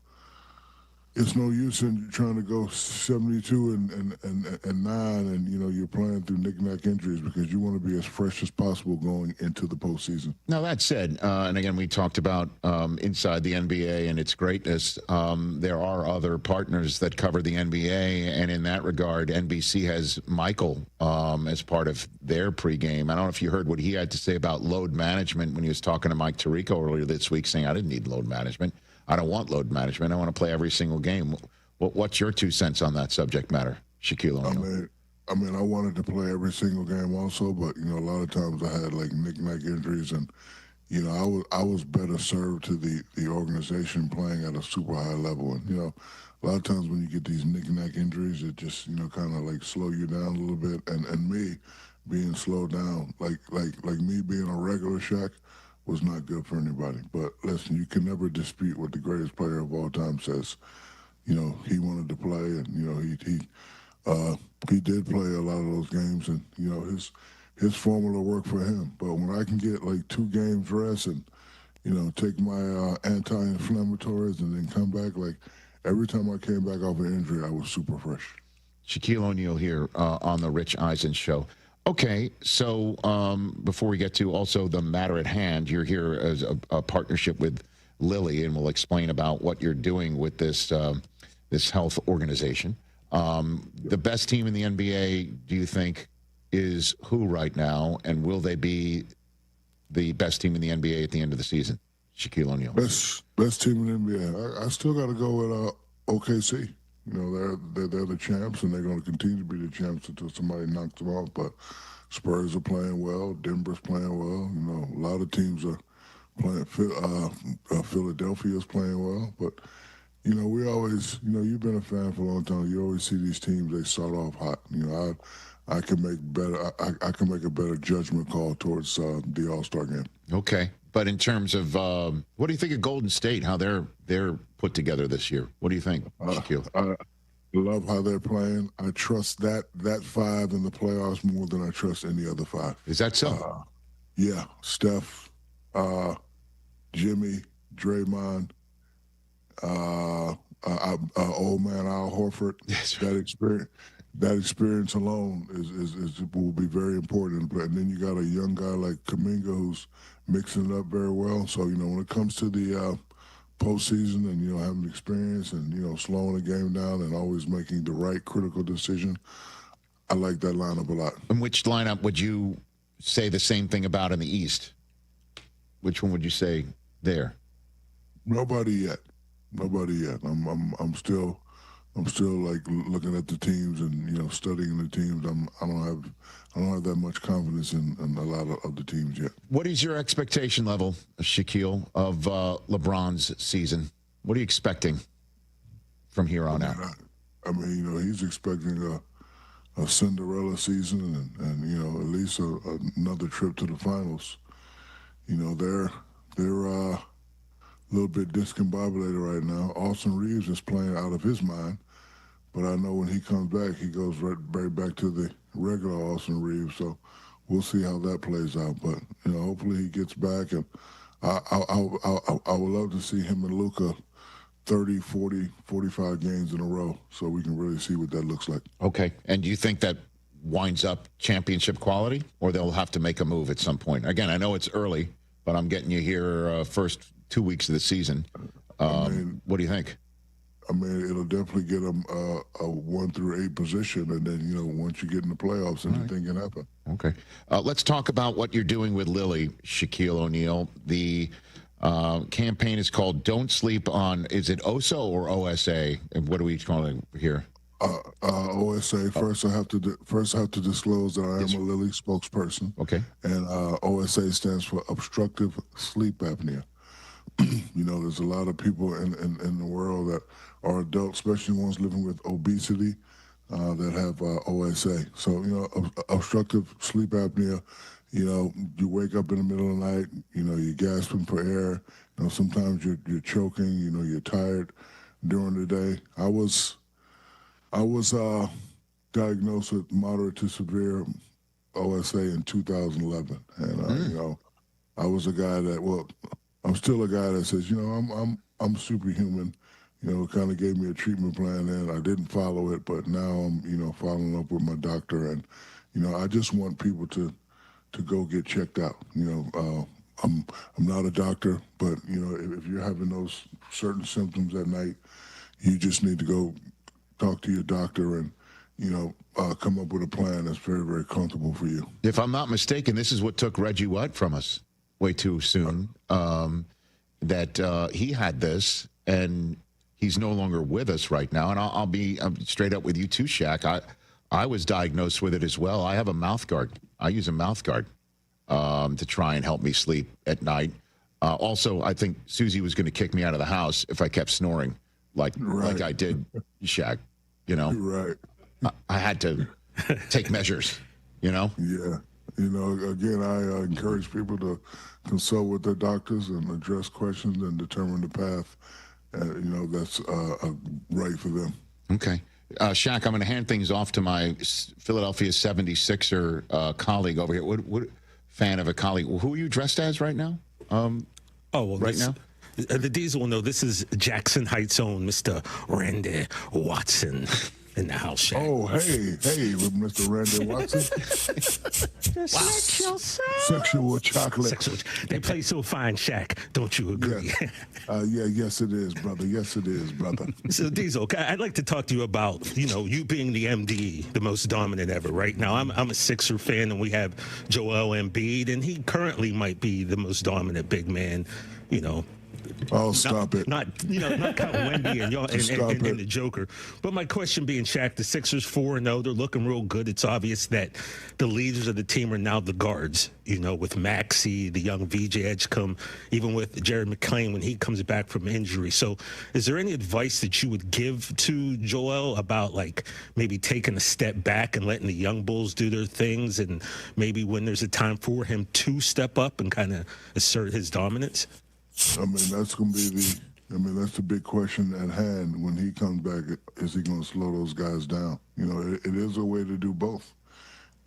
use in trying to go 72 and 9 and, you're playing through knick-knack injuries, because you want to be as fresh as possible going into the postseason. Now, that said, and again, we talked about inside the NBA and its greatness. There are other partners that cover the NBA, and in that regard, NBC has Michael as part of their pregame. I don't know if you heard what he had to say about load management when he was talking to Mike Tirico earlier this week, saying, I didn't need load management. I don't want load management. I want to play every single game. What's your 2 cents on that subject matter, Shaquille O'Neal? I mean, I wanted to play every single game also, but, a lot of times I had, like, knick-knack injuries, and, I was better served to the organization playing at a super high level. And, a lot of times when you get these knick-knack injuries, it just, kind of, like, slow you down a little bit. And me being slowed down, like me being a regular Shaq, was not good for anybody. But listen, you can never dispute what the greatest player of all time says. He wanted to play, and he did play a lot of those games, and his formula worked for him. But when I can get like 2 games rest and take my anti-inflammatories and then come back, like every time I came back off an injury, I was super fresh. Shaquille O'Neal here on the Rich Eisen Show. Okay, so before we get to also the matter at hand, you're here as a partnership with Lilly, and we'll explain about what you're doing with this this health organization. The best team in the NBA, do you think, is who right now, and will they be the best team in the NBA at the end of the season? Shaquille O'Neal. Best team in the NBA. I still got to go with OKC. They're the champs, and they're going to continue to be the champs until somebody knocks them off. But Spurs are playing well. Denver's playing well. A lot of teams are playing. Philadelphia's playing well. But, we always, you've been a fan for a long time. You always see these teams, they start off hot. I can make better. I can make a better judgment call towards the All-Star game. Okay, but in terms of what do you think of Golden State? How they're put together this year? What do you think, Shaquille? I love how they're playing. I trust that five in the playoffs more than I trust any other five. Is that so? Yeah, Steph, Jimmy, Draymond, old man Al Horford. Yes, that experience alone will be very important. And then you got a young guy like Kuminga who's mixing it up very well. So when it comes to the postseason and having experience and slowing the game down and always making the right critical decision, I like that lineup a lot. And which lineup would you say the same thing about in the East? Which one would you say there? Nobody yet. I'm still like looking at the teams and studying the teams. I don't have that much confidence in a lot of the teams yet. What is your expectation level, Shaquille, of LeBron's season? What are you expecting from here on out? I mean, he's expecting a Cinderella season and at least another trip to the finals. They're a little bit discombobulated right now. Austin Reeves is playing out of his mind, but I know when he comes back, he goes right back to the regular Austin Reeves. So we'll see how that plays out. But hopefully he gets back, and I would love to see him and Luka 30, 40, 45 games in a row, so we can really see what that looks like. Okay, and do you think that winds up championship quality, or they'll have to make a move at some point? Again, I know it's early, but I'm getting you here first 2 weeks of the season. What do you think? I mean, it'll definitely get them a 1 through 8 position, and then once you get in the playoffs, anything can happen. Okay, let's talk about what you're doing with Lily, Shaquille O'Neal. The campaign is called "Don't Sleep On." Is it OSA or OSA? And what are we calling it here? OSA. First, I have to disclose that I am a Lily spokesperson. Okay. And OSA stands for obstructive sleep apnea. There's a lot of people in the world that are adults, especially ones living with obesity, that have OSA. So, obstructive sleep apnea, you wake up in the middle of the night, you're gasping for air, sometimes you're choking, you're tired during the day. I was diagnosed with moderate to severe OSA in 2011. And, I was a guy that, I'm still a guy that says, I'm superhuman. Kind of gave me a treatment plan, and I didn't follow it, but now I'm, following up with my doctor, and I just want people to go get checked out. I'm not a doctor, but if you're having those certain symptoms at night, you just need to go talk to your doctor and come up with a plan that's very, very comfortable for you. If I'm not mistaken, this is what took Reggie White from us way too soon, that he had this, and he's no longer with us right now. And I'll be straight up with you too, Shaq. I was diagnosed with it as well. I have a mouth guard. I use a mouth guard to try and help me sleep at night. Also, I think Susie was going to kick me out of the house if I kept snoring like I did, Shaq. Right. I had to take measures, Yeah. Again, I encourage people to consult with their doctors and address questions and determine the path, that's right for them. Okay. Shaq, I'm going to hand things off to my Philadelphia 76er colleague over here. What fan of a colleague? Who are you dressed as right now? Right now? The D's will know this is Jackson Heights' own Mr. Randy Watson. In the house, Shaq. Oh, hey, Mr. Randy Watson. Sexual chocolate. They play so fine, Shaq. Don't you agree? Yes, it is, brother. Yes, it is, brother. So, Diesel, I'd like to talk to you about, you being the MD, the most dominant ever. Right now, I'm a Sixer fan, and we have Joel Embiid, and he currently might be the most dominant big man, Oh, stop it. Not count Wendy and y'all and the Joker. But my question being, Shaq, the Sixers 4-0, they're looking real good. It's obvious that the leaders of the team are now the guards, with Maxey, the young VJ Edgecombe, even with Jared McClain when he comes back from injury. So is there any advice that you would give to Joel about, like, maybe taking a step back and letting the young bulls do their things, and maybe when there's a time for him to step up and kind of assert his dominance? I mean, that's going to be that's the big question at hand when he comes back. Is he going to slow those guys down? It is a way to do both.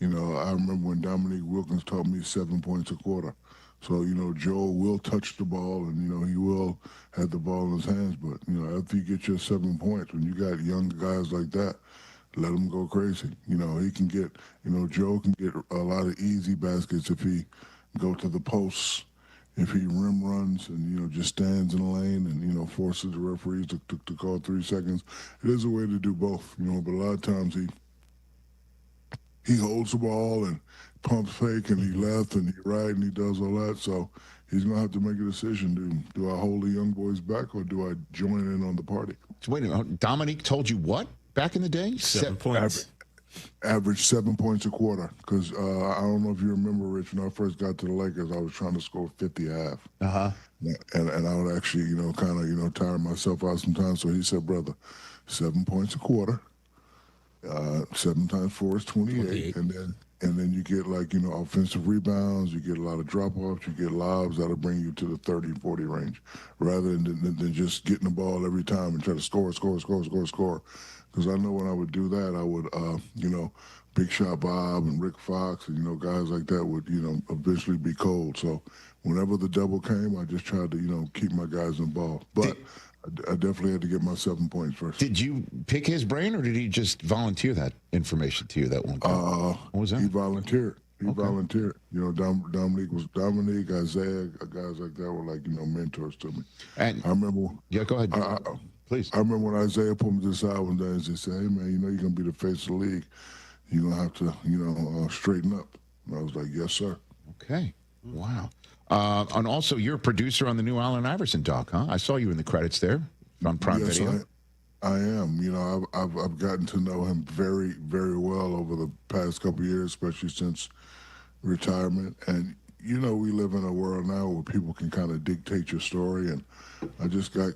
I remember when Dominique Wilkins taught me 7 points a quarter. So, Joel will touch the ball and, he will have the ball in his hands. But, after you get your 7 points, when you got young guys like that, let him go crazy. He can get, Joe can get a lot of easy baskets if he go to the posts. If he rim runs and, just stands in the lane and, forces the referees to call 3 seconds, it is a way to do both, but a lot of times he holds the ball and pumps fake and he left and he right and he does all that. So he's going to have to make a decision. Do I hold the young boys back or do I join in on the party? So wait a minute. Dominique told you what back in the day? 7 points. Average 7 points a quarter, because I don't know if you remember, Rich, when I first got to the Lakers, I was trying to score 50 a half. Uh-huh. And I would actually, kind of, tire myself out sometimes. So he said, brother, 7 points a quarter, 7 times 4 is 28. And then you get, offensive rebounds, you get a lot of drop-offs, you get lobs that'll bring you to the 30, 40 range, rather than just getting the ball every time and try to score. Because I know when I would do that, I would, Big Shot Bob and Rick Fox and, guys like that would, eventually be cold. So whenever the double came, I just tried to, keep my guys involved. But I definitely had to get my 7 points first. Did you pick his brain, or did he just volunteer that information to you that one time? What was that? He volunteered. Volunteered. Dominique, Isaiah, guys like that were mentors to me. And I remember. Yeah, go ahead. Please. I remember when Isaiah put me to the side one day and he said, hey, man, you're going to be the face of the league. You're going to have to, straighten up. And I was like, yes, sir. Okay. Wow. And also, you're a producer on the new Allen Iverson doc, huh? I saw you in the credits there on Prime Video. I am. I've gotten to know him very, very well over the past couple of years, especially since retirement. And, we live in a world now where people can kind of dictate your story. And I just got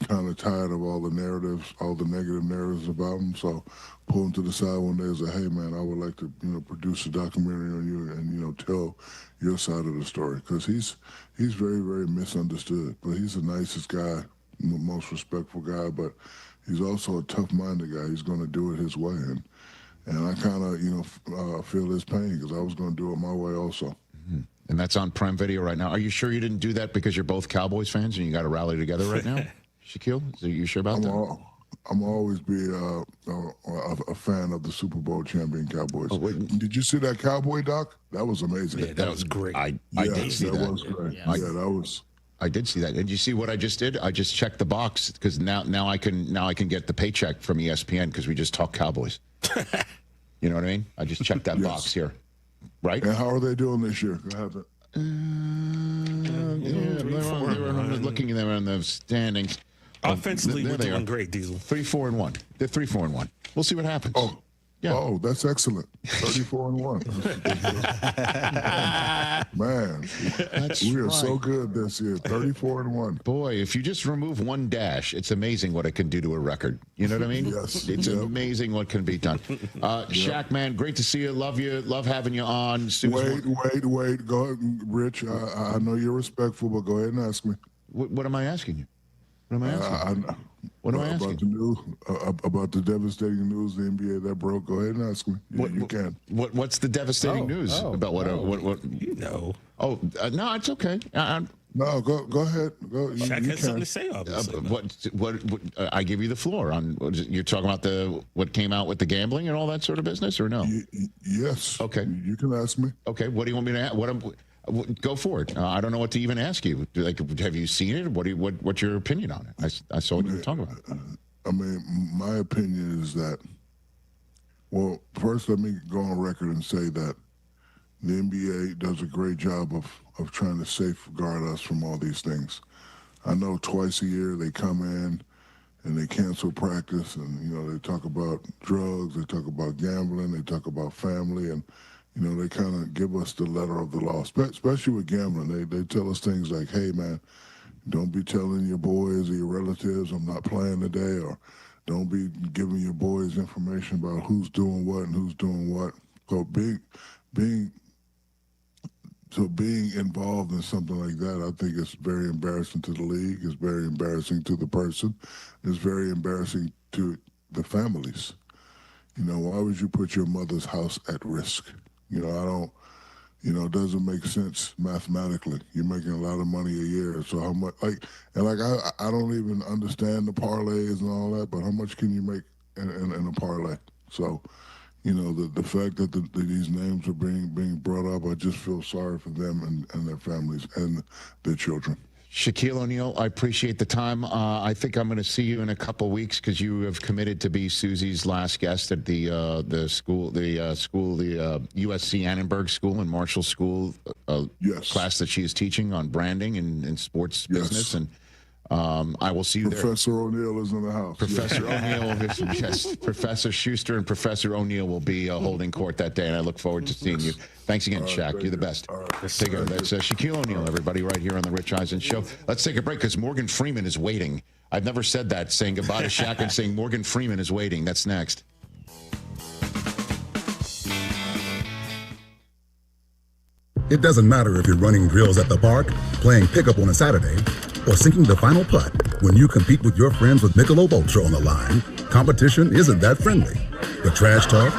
kind of tired of all the narratives, all the negative narratives about him. So pulled him to the side one day and said, hey, man, I would like to, produce a documentary on you and, tell your side of the story. Because he's very, very misunderstood. But he's the nicest guy, the most respectful guy. But he's also a tough-minded guy. He's going to do it his way. And I kind of, feel his pain because I was going to do it my way also. Mm-hmm. And that's on Prime Video right now. Are you sure you didn't do that because you're both Cowboys fans and you got to rally together right now? Shaquille, are you sure about that? I'm always be a fan of the Super Bowl champion Cowboys. Did you see that Cowboy doc? That was amazing. Yeah, that was great. I did see that. That was great. Yeah, that was. I did see that. And you see what I just did? I just checked the box because now I can get the paycheck from ESPN because we just talk Cowboys. You know what I mean? I just checked that box here, right? And how are they doing this year? I haven't. They're looking there on the standings. Offensively, we're doing great, Diesel. 3-4-1. They're 3-4-1. We'll see what happens. Oh, that's excellent. 34-1. Man, we are so good this year. 34-1. Boy, if you just remove one dash, it's amazing what it can do to a record. You know what I mean? Yes. It's amazing what can be done. Shaq, man, great to see you. Love you. Love having you on. Wait. Go ahead, Rich. I know you're respectful, but go ahead and ask me. What am I asking you? What am I asking? What am I asking? About the devastating news the NBA that broke. Go ahead and ask me. You can. What's the devastating news about what? You know. Oh no, it's okay. No, go ahead. Go. Shaq has something to say. Obviously. What? I give you the floor on. You're talking about what came out with the gambling and all that sort of business, or no? Yes. Okay. You can ask me. Okay. What do you want me to ask? Go for it. I don't know what to even ask you. Have you seen it? What's your opinion on it? I saw what you were talking about. I mean, my opinion is that. Well, first, let me go on record and say that the NBA does a great job of trying to safeguard us from all these things. I know twice a year they come in and they cancel practice, and, you know, they talk about drugs, they talk about gambling, they talk about family, and, you know, they kind of give us the letter of the law, especially with gambling. They tell us things like, hey, man, don't be telling your boys or your relatives I'm not playing today, or don't be giving your boys information about who's doing what and who's doing what. So being involved in something like that, I think it's very embarrassing to the league. It's very embarrassing to the person. It's very embarrassing to the families. You know, why would you put your mother's house at risk? You know, it doesn't make sense mathematically. You're making a lot of money a year. So how much, I don't even understand the parlays and all that, but how much can you make in a parlay? So, you know, the fact that these names are being brought up, I just feel sorry for them and their families and their children. Shaquille O'Neal, I appreciate the time. I think I'm going to see you in a couple weeks because you have committed to be Susie's last guest at the USC Annenberg School and Marshall School class that she is teaching on branding and sports business. And I will see you there. Professor O'Neal is in the house. Professor O'Neal, yes. Professor Schuster and Professor O'Neal will be holding court that day, and I look forward to seeing you. Thanks again, Shaq. You're the best. Take care. That's Shaquille O'Neal, everybody, right here on the Rich Eisen Show. Let's take a break because Morgan Freeman is waiting. I've never said that, saying goodbye to Shaq and saying Morgan Freeman is waiting. That's next. It doesn't matter if you're running drills at the park, playing pickup on a Saturday, or sinking the final putt. When you compete with your friends with Michelob Ultra on the line, competition isn't that friendly. The trash talk,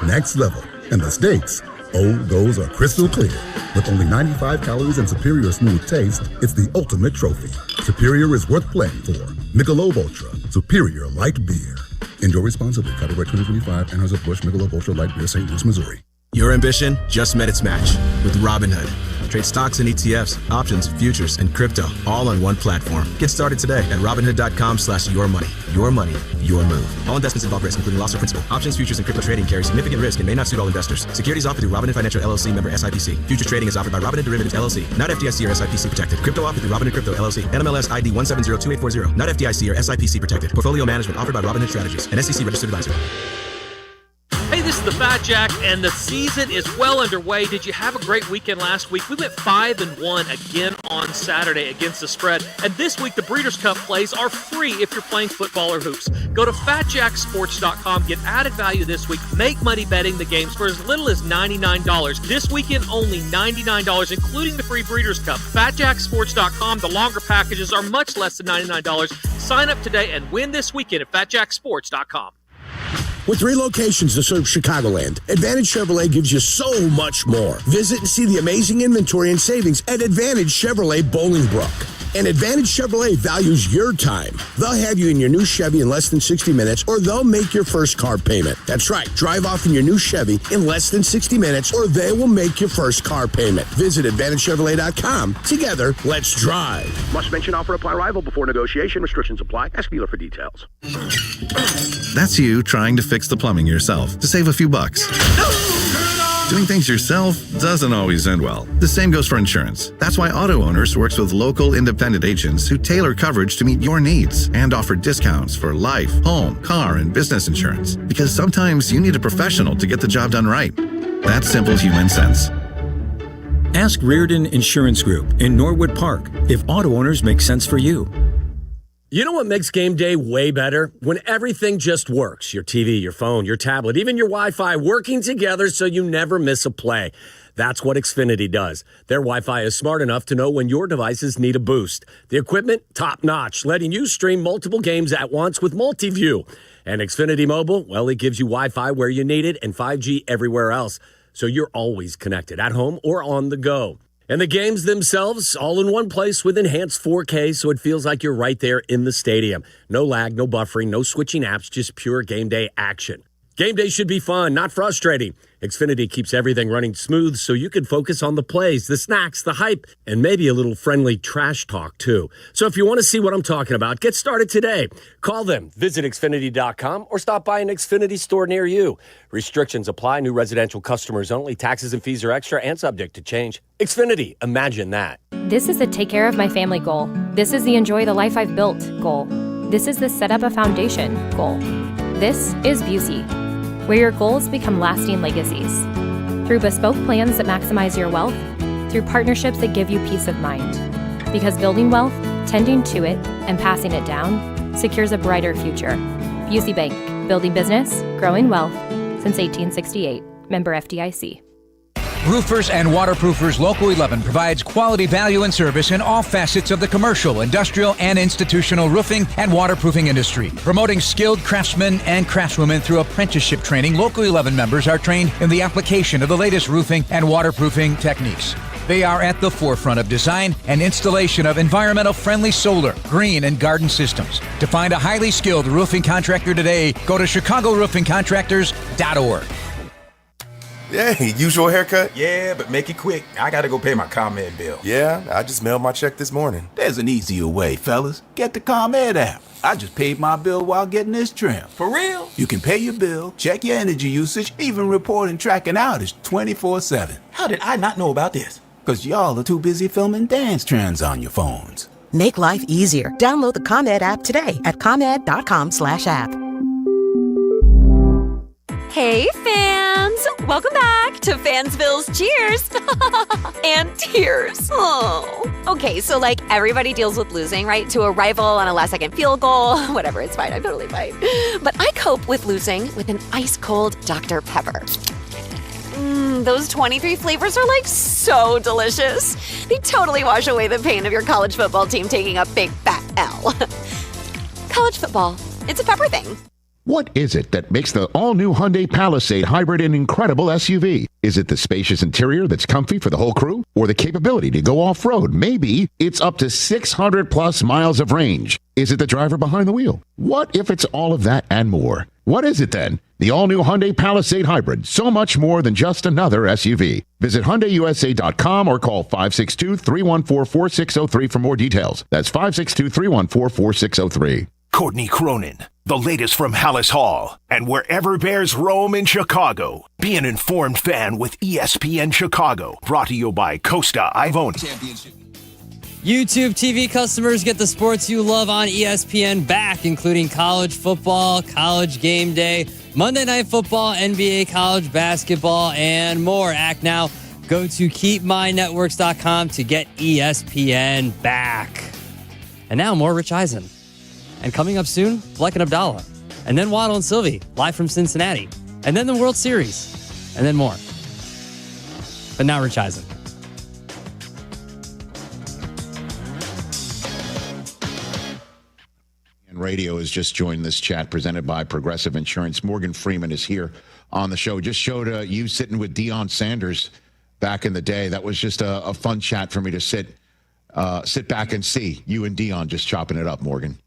next level. And the stakes, those are crystal clear. With only 95 calories and superior smooth taste, it's the ultimate trophy. Superior is worth playing for. Michelob Ultra, superior light beer. Enjoy responsibly. Copyright 2025, Anheuser-Busch Michelob Ultra Light Beer, St. Louis, Missouri. Your ambition just met its match with Robinhood. Trade stocks and ETFs, options, futures, and crypto all on one platform. Get started today at Robinhood.com/yourmoney. Your money, your move. All investments involve risk, including loss of principal. Options, futures, and crypto trading carry significant risk and may not suit all investors. Securities offered through Robinhood Financial LLC, member SIPC. Futures trading is offered by Robinhood Derivatives LLC, not FDIC or SIPC protected. Crypto offered through Robinhood Crypto LLC, NMLS ID 1702840, not FDIC or SIPC protected. Portfolio management offered by Robinhood Strategies, an SEC registered advisor. Hey, this is the Fat Jack, and the season is well underway. Did you have a great weekend last week? We went 5-1 again on Saturday against the spread. And this week, the Breeders' Cup plays are free if you're playing football or hoops. Go to FatJackSports.com, get added value this week, make money betting the games for as little as $99. This weekend, only $99, including the free Breeders' Cup. FatJackSports.com, the longer packages are much less than $99. Sign up today and win this weekend at FatJackSports.com. With 3 locations to serve Chicagoland, Advantage Chevrolet gives you so much more. Visit and see the amazing inventory and savings at Advantage Chevrolet Bolingbrook. And Advantage Chevrolet values your time. They'll have you in your new Chevy in less than 60 minutes, or they'll make your first car payment. That's right. Drive off in your new Chevy in less than 60 minutes, or they will make your first car payment. Visit AdvantageChevrolet.com. Together, let's drive. Must mention offer apply arrival before negotiation. Restrictions apply. Ask dealer for details. That's you trying to fix the plumbing yourself to save a few bucks. Doing things yourself doesn't always end well. The same goes for insurance. That's why Auto Owners works with local independent agents who tailor coverage to meet your needs and offer discounts for life, home, car, and business insurance. Because sometimes you need a professional to get the job done right. That's simple human sense. Ask Reardon Insurance Group in Norwood Park if Auto Owners make sense for you. You know what makes game day way better? When everything just works. Your TV, your phone, your tablet, even your Wi-Fi working together so you never miss a play. That's what Xfinity does. Their Wi-Fi is smart enough to know when your devices need a boost. The equipment, top-notch, letting you stream multiple games at once with multi-view. And Xfinity Mobile, well, it gives you Wi-Fi where you need it and 5G everywhere else. So you're always connected at home or on the go. And the games themselves, all in one place with enhanced 4K, so it feels like you're right there in the stadium. No lag, no buffering, no switching apps, just pure game day action. Game day should be fun, not frustrating. Xfinity keeps everything running smooth so you can focus on the plays, the snacks, the hype, and maybe a little friendly trash talk, too. So if you want to see what I'm talking about, get started today. Call them, visit Xfinity.com, or stop by an Xfinity store near you. Restrictions apply. New residential customers only. Taxes and fees are extra and subject to change. Xfinity, imagine that. This is a take care of my family goal. This is the enjoy the life I've built goal. This is the set up a foundation goal. This is Busey, where your goals become lasting legacies. Through bespoke plans that maximize your wealth, through partnerships that give you peace of mind. Because building wealth, tending to it, and passing it down secures a brighter future. Busey Bank, building business, growing wealth since 1868. Member FDIC. Roofers and Waterproofers Local 11 provides quality value and service in all facets of the commercial, industrial, and institutional roofing and waterproofing industry. Promoting skilled craftsmen and craftswomen through apprenticeship training, Local 11 members are trained in the application of the latest roofing and waterproofing techniques. They are at the forefront of design and installation of environmental-friendly solar, green, and garden systems. To find a highly skilled roofing contractor today, go to ChicagoRoofingContractors.org. Hey, usual haircut? Yeah, but make it quick. I gotta go pay my ComEd bill. Yeah, I just mailed my check this morning. There's an easier way, fellas. Get the ComEd app. I just paid my bill while getting this trim. For real? You can pay your bill, check your energy usage, even report and track an outage 24/7. How did I not know about this? Because y'all are too busy filming dance trends on your phones. Make life easier. Download the ComEd app today at ComEd.com/app. Hey, fans! Welcome back to Fansville's Cheers and Tears. Oh. Okay, so like everybody deals with losing, right? To a rival on a last-second field goal. Whatever, it's fine. I'm totally fine. But I cope with losing with an ice-cold Dr. Pepper. Those 23 flavors are like so delicious. They totally wash away the pain of your college football team taking a big fat L. College football, it's a pepper thing. What is it that makes the all-new Hyundai Palisade hybrid an incredible SUV? Is it the spacious interior that's comfy for the whole crew? Or the capability to go off-road? Maybe it's up to 600-plus miles of range. Is it the driver behind the wheel? What if it's all of that and more? What is it then? The all-new Hyundai Palisade hybrid. So much more than just another SUV. Visit HyundaiUSA.com or call 562-314-4603 for more details. That's 562-314-4603. Courtney Cronin, the latest from Hallis Hall, and wherever Bears roam in Chicago. Be an informed fan with ESPN Chicago, brought to you by Costa Ivone. YouTube TV customers get the sports you love on ESPN back, including college football, college game day, Monday Night Football, NBA, college basketball, and more. Act now. Go to keepmynetworks.com to get ESPN back. And now more Rich Eisen. And coming up soon, Bleck Abdalla. And then Waddle Silvy, live from Cincinnati. And then the World Series. And then more. But now Rich Eisen. Radio has just joined this chat presented by Progressive Insurance. Morgan Freeman is here on the show. Just showed you sitting with Deion Sanders back in the day. That was just a fun chat for me to sit back and see you and Deion just chopping it up, Morgan.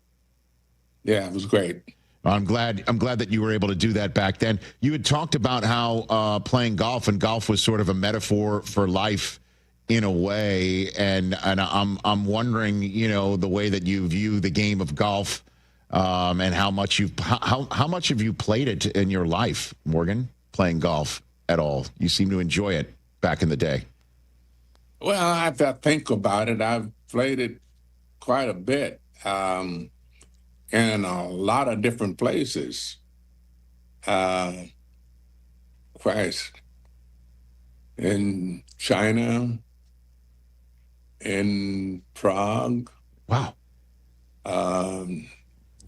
Yeah, it was great. I'm glad that you were able to do that back then. You had talked about how playing golf, and golf was sort of a metaphor for life in a way, and I'm wondering, the way that you view the game of golf, and how much have you played it in your life, Morgan, playing golf at all? You seem to enjoy it back in the day. Well, I have to think about it. I've played it quite a bit. In a lot of different places. In China, in Prague. Wow.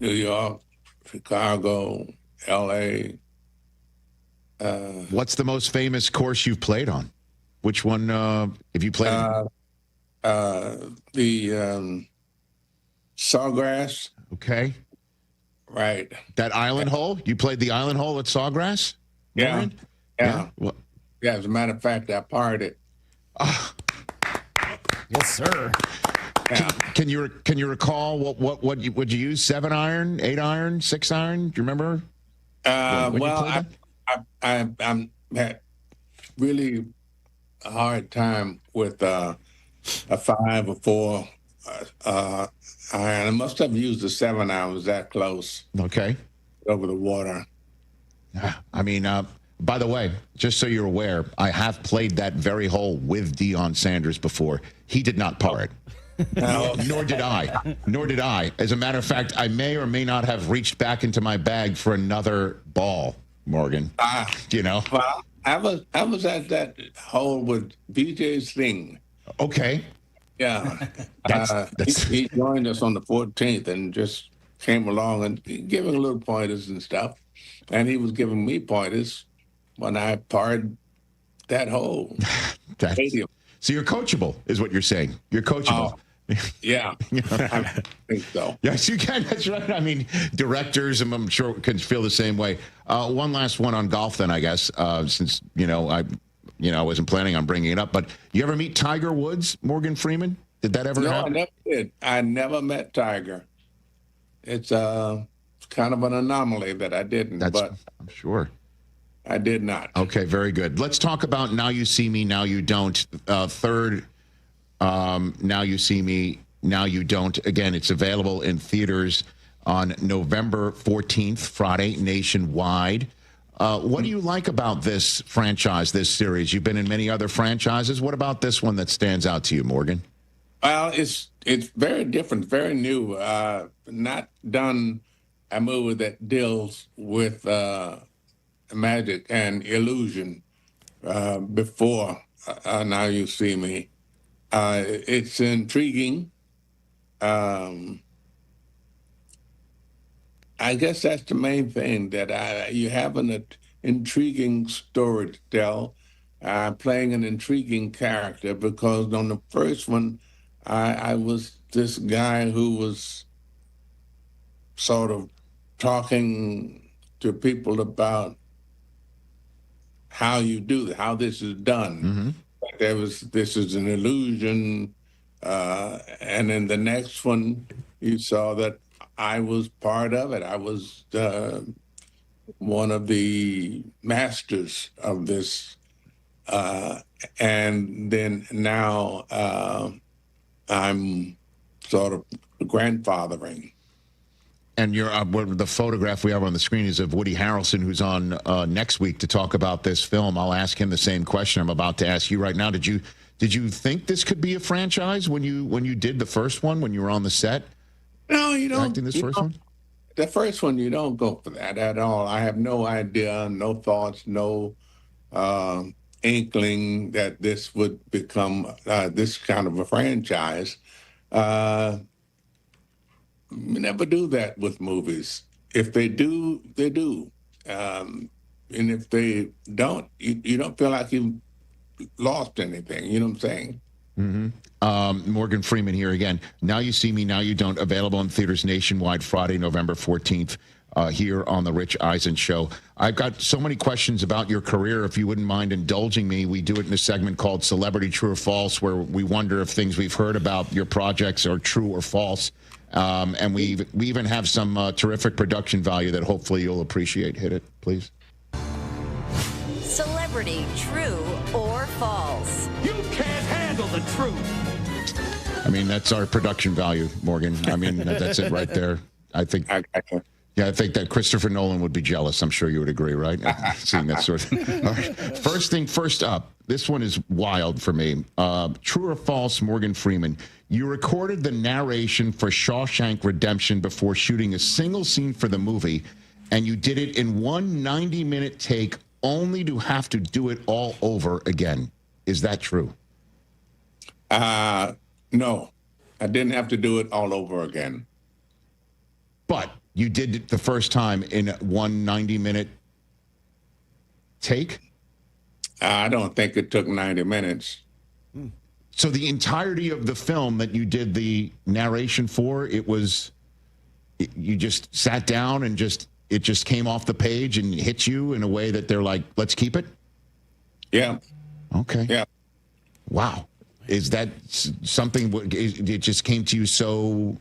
New York, Chicago, L.A. What's the most famous course you've played on? Which one have you played on? The Sawgrass. Okay. Right. That island hole? You played the island hole at Sawgrass? Yeah. Yeah. Well, yeah, as a matter of fact, I parred it. Yes, sir. Yeah. Can you recall what would you use? 7-iron, 8-iron, 6-iron? Do you remember? Well, I'm had really a hard time with a 5 or 4 iron. I must have used a 7 hours that close. Okay. Over the water. I mean, by the way, just so you're aware, I have played that very hole with Deion Sanders before. He did not par it. Nor did I. Nor did I. As a matter of fact, I may or may not have reached back into my bag for another ball, Morgan. You know? Well, I was at that hole with BJ Singh. Okay. Yeah. That's... He joined us on the 14th and just came along and giving little pointers and stuff. And he was giving me pointers when I parred that hole. Stadium. So you're coachable, is what you're saying. You're coachable. Yeah, I think so. Yes, you can. That's right. I mean, directors, I'm sure, can feel the same way. One last one on golf, then, I guess, since I wasn't planning on bringing it up. But you ever meet Tiger Woods, Morgan Freeman? Did that ever happen? No, I never did. I never met Tiger. It's kind of an anomaly that I didn't. But I'm sure. I did not. Okay, very good. Let's talk about Now You See Me, Now You Don't. Third, Now You See Me, Now You Don't. Again, it's available in theaters on November 14th, Friday, nationwide. What do you like about this franchise, this series? You've been in many other franchises. What about this one that stands out to you, Morgan? Well, it's very different, very new. Not done a movie that deals with magic and illusion before Now You See Me. It's intriguing. I guess that's the main thing, that you have an intriguing story to tell, playing an intriguing character, because on the first one, I was this guy who was sort of talking to people about how you do, how this is done. Mm-hmm. This is an illusion. And in the next one, you saw that I was part of it. I was one of the masters of this. And then now I'm sort of grandfathering. And the photograph we have on the screen is of Woody Harrelson, who's on next week to talk about this film. I'll ask him the same question I'm about to ask you right now. Did you think this could be a franchise when you did the first one, when you were on the set? No, you don't. Acting this first one? The first one, you don't go for that at all. I have no idea, no thoughts, no inkling that this would become this kind of a franchise. We never do that with movies. If they do, they do. And if they don't, you don't feel like you've lost anything. You know what I'm saying? Mm-hmm. Morgan Freeman here again. Now You See Me, Now You Don't. Available in theaters nationwide Friday, November 14th, here on The Rich Eisen Show. I've got so many questions about your career. If you wouldn't mind indulging me, we do it in a segment called Celebrity True or False, where we wonder if things we've heard about your projects are true or false. And we even have some terrific production value that hopefully you'll appreciate. Hit it, please. Celebrity True or False? You can't handle the truth. I mean, that's our production value, Morgan. I mean, that's it right there. I think that Christopher Nolan would be jealous. I'm sure you would agree, right? Seeing that sort of thing. All right. First thing first up. This one is wild for me. True or false, Morgan Freeman? You recorded the narration for Shawshank Redemption before shooting a single scene for the movie, and you did it in one 90-minute take, only to have to do it all over again. Is that true? No, I didn't have to do it all over again. But you did it the first time in one 90-minute take? I don't think it took 90 minutes. So the entirety of the film that you did the narration for, you just sat down and it just came off the page and hit you in a way that they're like, let's keep it? Yeah. Okay. Yeah. Wow. Is that something, it just came to you so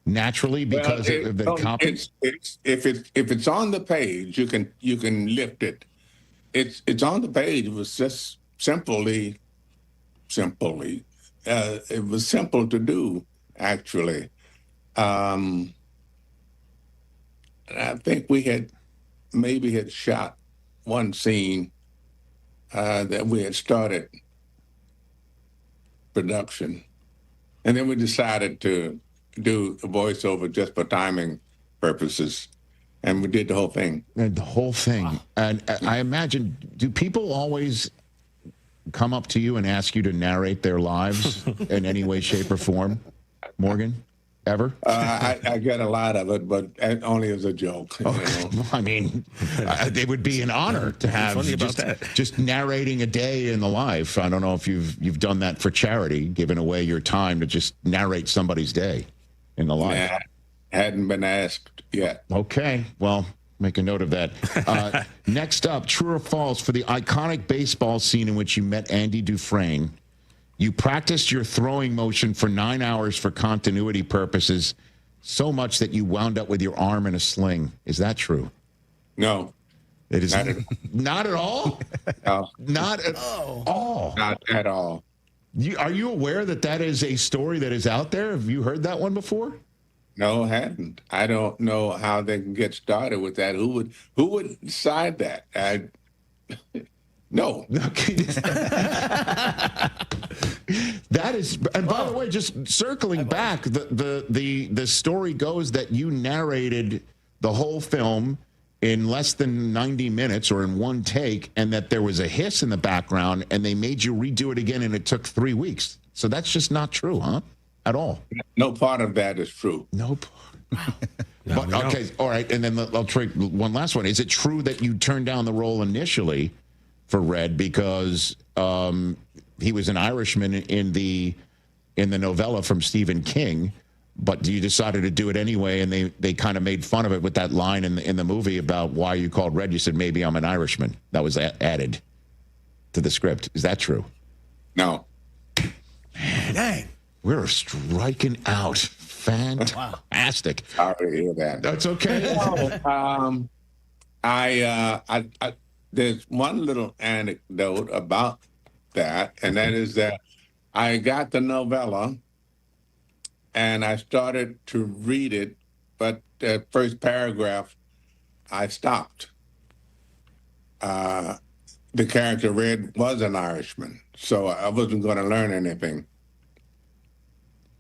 naturally because of the copy? If it's on the page, you can lift it. It's on the page. It was just simply, it was simple to do, actually. And I think we had shot one scene that we had started production. And then we decided to do a voiceover just for timing purposes. And we did the whole thing. And the whole thing. Wow. And I imagine, do people always come up to you and ask you to narrate their lives in any way, shape, or form, Morgan? Ever? I get a lot of it, but only as a joke. Okay. You know? I mean, it would be an honor to have just narrating a day in the life. I don't know if you've done that for charity, giving away your time to just narrate somebody's day in the life. Nah, hadn't been asked yet. Okay, well, make a note of that. Next up, true or false, for the iconic baseball scene in which you met Andy Dufresne, you practiced your throwing motion for 9 hours for continuity purposes, so much that you wound up with your arm in a sling. Is that true? No. It is not at all? No. Not at all? Not at all. Are you aware that that is a story that is out there? Have you heard that one before? No, hadn't. I don't know how they can get started with that. Who would decide that? No. Okay. That is, and by the way, just circling back, the story goes that you narrated the whole film in less than 90 minutes or in one take, and that there was a hiss in the background, and they made you redo it again, and it took 3 weeks. So that's just not true, huh? At all. No part of that is true. No part. Okay, all right, and then I'll try one last one. Is it true that you turned down the role initially for Red because he was an Irishman in the novella from Stephen King, but you decided to do it anyway, and they kind of made fun of it with that line in the movie about why you called Red? You said, maybe I'm an Irishman. That was added to the script. Is that true? No. Man, dang. We're striking out. Fantastic. Sorry to hear that. That's okay. There's one little anecdote about that, and that is that I got the novella and I started to read it, but the first paragraph, I stopped. The character Red was an Irishman, so I wasn't going to learn anything.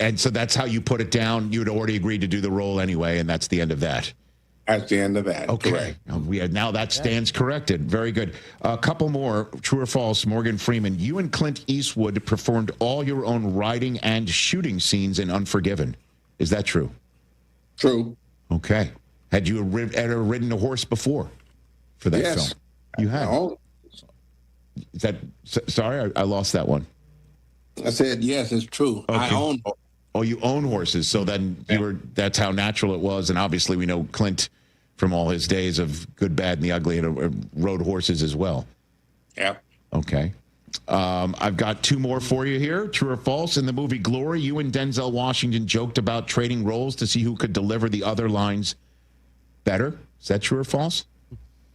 And so that's how you put it down. You'd already agreed to do the role anyway, and that's the end of that. That's the end of that. Okay. Correct. Now that stands corrected. Very good. A couple more. True or false, Morgan Freeman. You and Clint Eastwood performed all your own writing and shooting scenes in Unforgiven. Is that true? True. Okay. Had you ever ridden a horse before for that film? You have. No. Is that, sorry, I lost that one. I said, yes, it's true. Okay. I own. Oh, you own horses. So then that's how natural it was. And obviously we know Clint from all his days of Good, Bad, and the Ugly and rode horses as well. Yep. Okay. I've got two more for you here. True or false? In the movie Glory, you and Denzel Washington joked about trading roles to see who could deliver the other lines better. Is that true or false?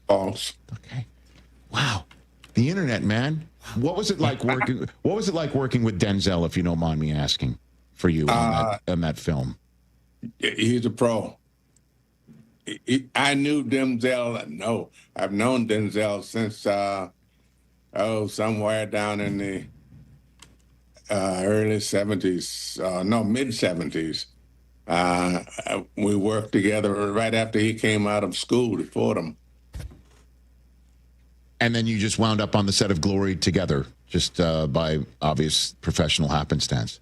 False. Okay. Wow. The internet, man. What was it like working? What was it like working with Denzel, if you don't mind me asking, for you on that film? He's a pro. I knew Denzel. No, I've known Denzel since somewhere down in the early 70s, mid 70s. We worked together right after he came out of school at Fordham. And then you just wound up on the set of Glory together, just by obvious professional happenstance.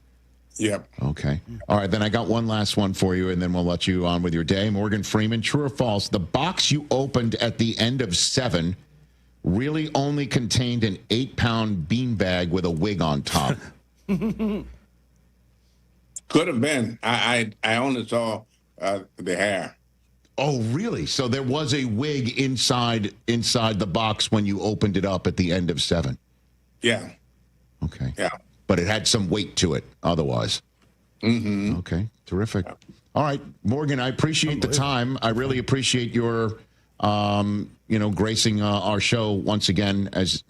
Yep. Okay. All right, then I got one last one for you, and then we'll let you on with your day. Morgan Freeman, true or false? The box you opened at the end of 7 really only contained an 8-pound beanbag with a wig on top. Could have been. I only saw the hair. Oh, really? So there was a wig inside the box when you opened it up at the end of 7? Yeah. Okay. Yeah. But it had some weight to it otherwise. Mm-hmm. Okay. Terrific. Yeah. All right, Morgan, I appreciate the time. I really appreciate your, gracing our show once again. As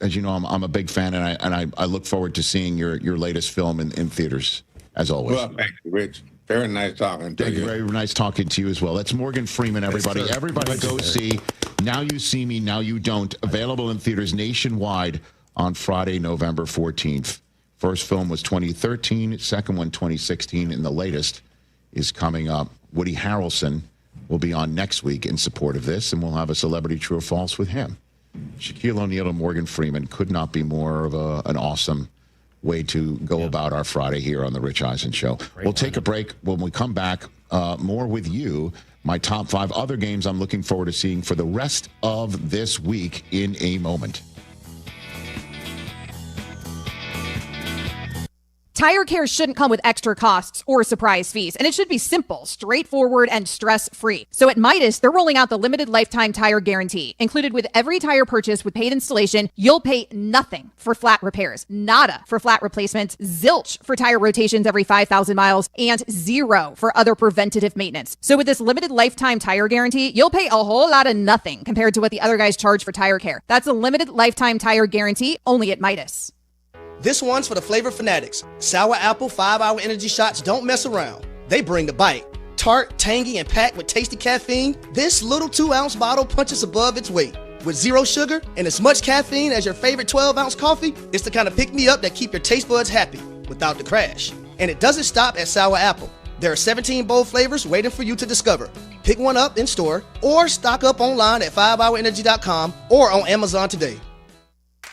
you know, I'm a big fan, and I look forward to seeing your latest film in theaters, as always. Well, thank you, Rich. Very nice talking to you. Thank you. Very nice talking to you as well. That's Morgan Freeman, everybody. Yes, everybody go see Now You See Me, Now You Don't. Available in theaters nationwide on Friday, November 14th. First film was 2013, second one 2016, and the latest is coming up. Woody Harrelson will be on next week in support of this, and we'll have a celebrity true or false with him. Shaquille O'Neal and Morgan Freeman could not be more of an awesome way to go about our Friday here on the Rich Eisen Show. We'll take a break. When we come back, more with you. My top 5 other games I'm looking forward to seeing for the rest of this week in a moment. Tire care shouldn't come with extra costs or surprise fees, and it should be simple, straightforward, and stress-free. So at Midas, they're rolling out the limited lifetime tire guarantee. Included with every tire purchase with paid installation, you'll pay nothing for flat repairs, nada for flat replacements, zilch for tire rotations every 5,000 miles, and 0 for other preventative maintenance. So with this limited lifetime tire guarantee, you'll pay a whole lot of nothing compared to what the other guys charge for tire care. That's a limited lifetime tire guarantee only at Midas. This one's for the flavor fanatics. Sour apple 5-hour energy shots don't mess around. They bring the bite. Tart, tangy, and packed with tasty caffeine, this little 2-ounce bottle punches above its weight. With 0 sugar and as much caffeine as your favorite 12-ounce coffee, it's the kind of pick-me-up that keep your taste buds happy without the crash. And it doesn't stop at sour apple. There are 17 bold flavors waiting for you to discover. Pick one up in store or stock up online at 5hourenergy.com or on Amazon today.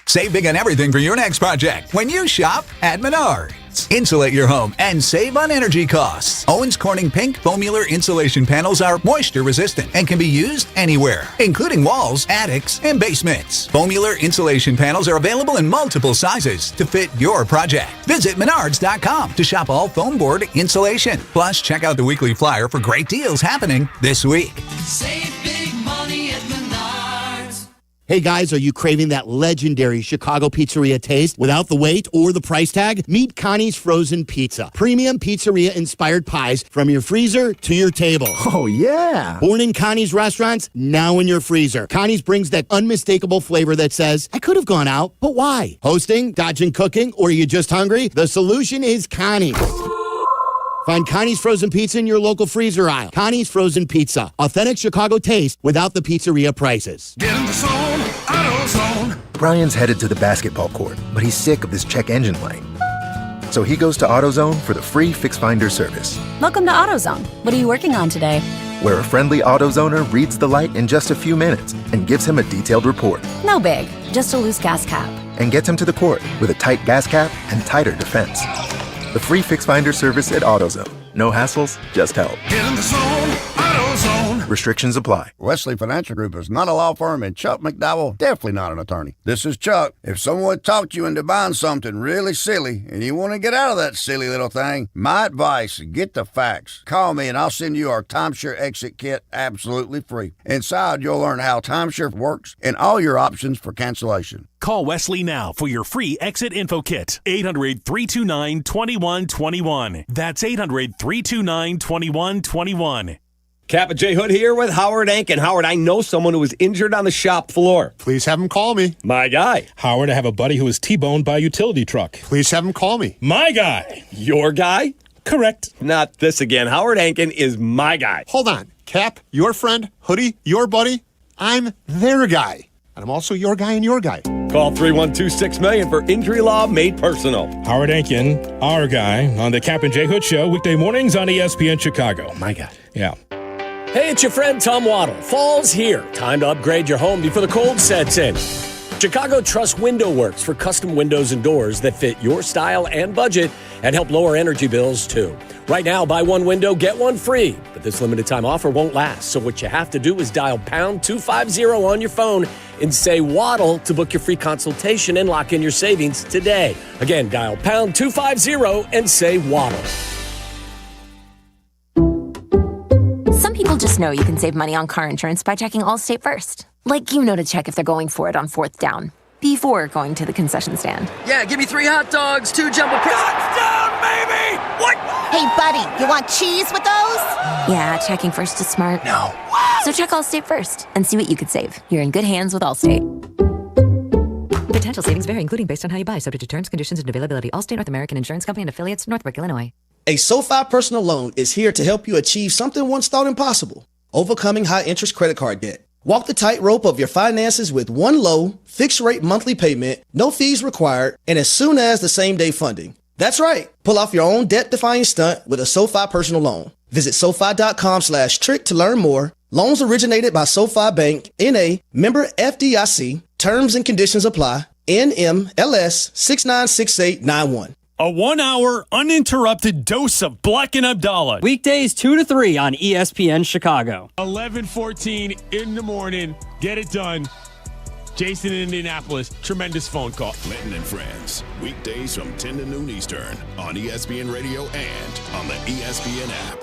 Save big on everything for your next project when you shop at Menards. Insulate your home and save on energy costs. Owens Corning Pink Foamular insulation panels are moisture resistant and can be used anywhere, including walls, attics, and basements. Foamular insulation panels are available in multiple sizes to fit your project. Visit Menards.com to shop all foam board insulation. Plus, check out the weekly flyer for great deals happening this week. Save big money at Menards. Hey guys, are you craving that legendary Chicago pizzeria taste without the wait or the price tag? Meet Connie's Frozen Pizza. Premium pizzeria-inspired pies from your freezer to your table. Oh, yeah. Born in Connie's restaurants, now in your freezer. Connie's brings that unmistakable flavor that says, I could have gone out, but why? Hosting, dodging cooking, or are you just hungry? The solution is Connie's. Find Connie's Frozen Pizza in your local freezer aisle. Connie's Frozen Pizza. Authentic Chicago taste without the pizzeria prices. Get in the zone, AutoZone. Brian's headed to the basketball court, but he's sick of this check engine light. So he goes to AutoZone for the free Fix Finder service. Welcome to AutoZone. What are you working on today? Where a friendly AutoZoner reads the light in just a few minutes and gives him a detailed report. No big, just a loose gas cap. And gets him to the court with a tight gas cap and tighter defense. The free Fix Finder service at AutoZone. No hassles, just help. Get in the zone, AutoZone. Restrictions apply. Wesley Financial Group is not a law firm, and Chuck McDowell definitely not an attorney. This is Chuck. If someone talked you into buying something really silly and you want to get out of that silly little thing, my advice, get the facts. Call me and I'll send you our timeshare exit kit absolutely free. Inside, you'll learn how timeshare works and all your options for cancellation. Call Wesley now for your free exit info kit. 800-329-2121. That's 800-329-2121. Kap J Hood here with Howard Ankin. Howard, I know someone who was injured on the shop floor. Please have him call me. My guy. Howard, I have a buddy who was T-boned by a utility truck. Please have him call me. My guy. Your guy? Correct. Not this again. Howard Ankin is my guy. Hold on. Kap, your friend, Hoodie, your buddy. I'm their guy. And I'm also your guy and your guy. Call 312-6million for injury law made personal. Howard Ankin, our guy, on the Kap and J Hood Show, weekday mornings on ESPN Chicago. My guy. Yeah. Hey, it's your friend Tom Waddle. Fall's here. Time to upgrade your home before the cold sets in. Chicago Trust Window Works for custom windows and doors that fit your style and budget and help lower energy bills, too. Right now, buy one window, get one free. But this limited time offer won't last. So what you have to do is dial pound 250 on your phone and say Waddle to book your free consultation and lock in your savings today. Again, dial pound 250 and say Waddle. Some people just know you can save money on car insurance by checking Allstate first. Like you know to check if they're going for it on 4th down before going to the concession stand. Yeah, give me 3 hot dogs, 2 jumbo touchdown, baby! What? Hey, buddy, you want cheese with those? Yeah, checking first is smart. No. So check Allstate first and see what you could save. You're in good hands with Allstate. Potential savings vary, including based on how you buy, subject to terms, conditions, and availability. Allstate North American Insurance Company and affiliates, Northbrook, Illinois. A SoFi personal loan is here to help you achieve something once thought impossible: overcoming high interest credit card debt. Walk the tightrope of your finances with one low, fixed-rate monthly payment, no fees required, and as soon as the same-day funding. That's right. Pull off your own debt-defying stunt with a SoFi personal loan. Visit SoFi.com/trick to learn more. Loans originated by SoFi Bank, N.A., member FDIC. Terms and conditions apply. NMLS 696891. A 1 hour uninterrupted dose of Bleck and Abdalla. Weekdays 2 to 3 on ESPN Chicago. 11:14 in the morning. Get it done. Jason in Indianapolis. Tremendous phone call. Clinton and Friends. Weekdays from 10 to noon Eastern on ESPN Radio and on the ESPN app.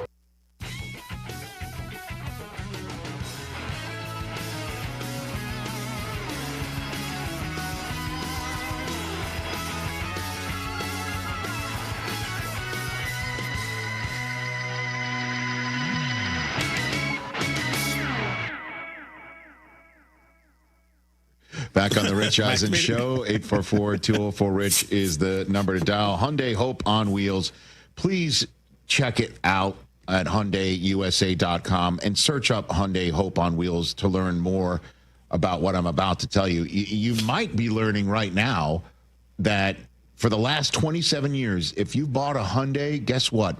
Back on the Rich Eisen Show, 844-204-RICH is the number to dial. Hyundai Hope on Wheels. Please check it out at HyundaiUSA.com and search up Hyundai Hope on Wheels to learn more about what I'm about to tell you. You might be learning right now that for the last 27 years, if you bought a Hyundai, guess what?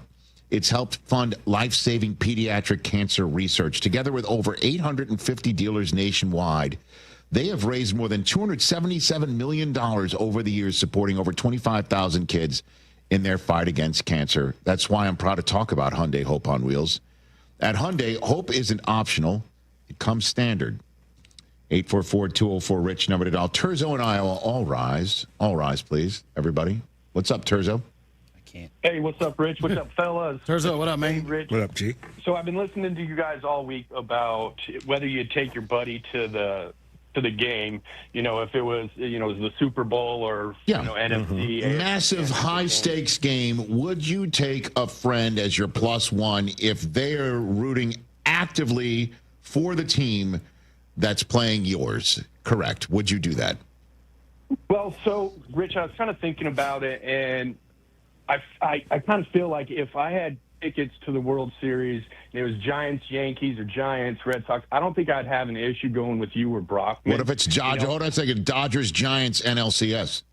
It's helped fund life-saving pediatric cancer research. Together with over 850 dealers nationwide, they have raised more than $277 million over the years, supporting over 25,000 kids in their fight against cancer. That's why I'm proud to talk about Hyundai Hope on Wheels. At Hyundai, hope isn't optional. It comes standard. 844-204-RICH, number to dial. Terzo and Iowa, all rise. All rise, please, everybody. What's up, Terzo? Hey, what's up, Rich? What's up, fellas? Terzo, what up, man? Rich. What up, G? So I've been listening to you guys all week about whether you'd take your buddy to the game, if it was, the Super Bowl or, NFC. Massive high-stakes game. Would you take a friend as your plus one if they're rooting actively for the team that's playing yours? Correct. Would you do that? Well, so, Rich, I was kind of thinking about it, and I kind of feel like if I had tickets to the World Series, and it was Giants, Yankees, or Giants, Red Sox, I don't think I'd have an issue going with you or Brockman. What if it's Dodgers? Hold on a second. Dodgers, Giants, NLCS.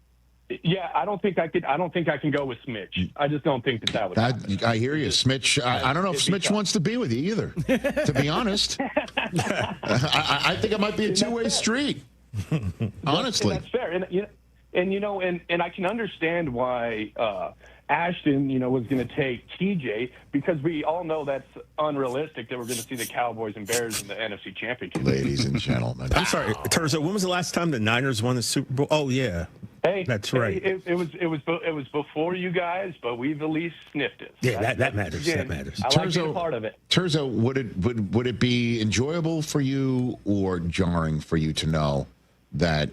Yeah, I don't think I can go with Smitch. I just don't think that would happen. I hear you, Smitch. I don't know if Smitch wants to be with you either, to be honest. I think it might be a two-way street, honestly. That's fair. And I can understand why Ashton, was going to take TJ, because we all know that's unrealistic that we're going to see the Cowboys and Bears in the NFC Championship. Ladies and gentlemen. I'm sorry, Terzo, when was the last time the Niners won the Super Bowl? Oh, yeah. Hey, that's right. It was before you guys, but we've at least sniffed it. Yeah, that matters. Again, that matters. I like being a part of it. Terzo, would it be enjoyable for you or jarring for you to know that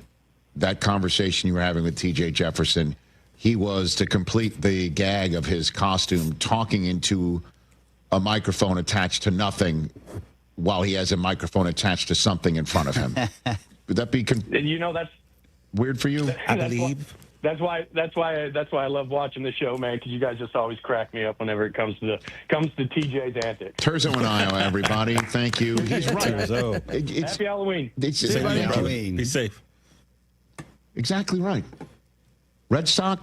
conversation you were having with TJ Jefferson, he was, to complete the gag of his costume, talking into a microphone attached to nothing while he has a microphone attached to something in front of him? Would that be that's weird for you? I believe. That's why I love watching the show, man, because you guys just always crack me up whenever it comes to TJ's antics. Terzo and Iowa, everybody. Thank you. He's right. Happy Halloween. Happy Halloween. Be safe. Exactly right. Red Sox,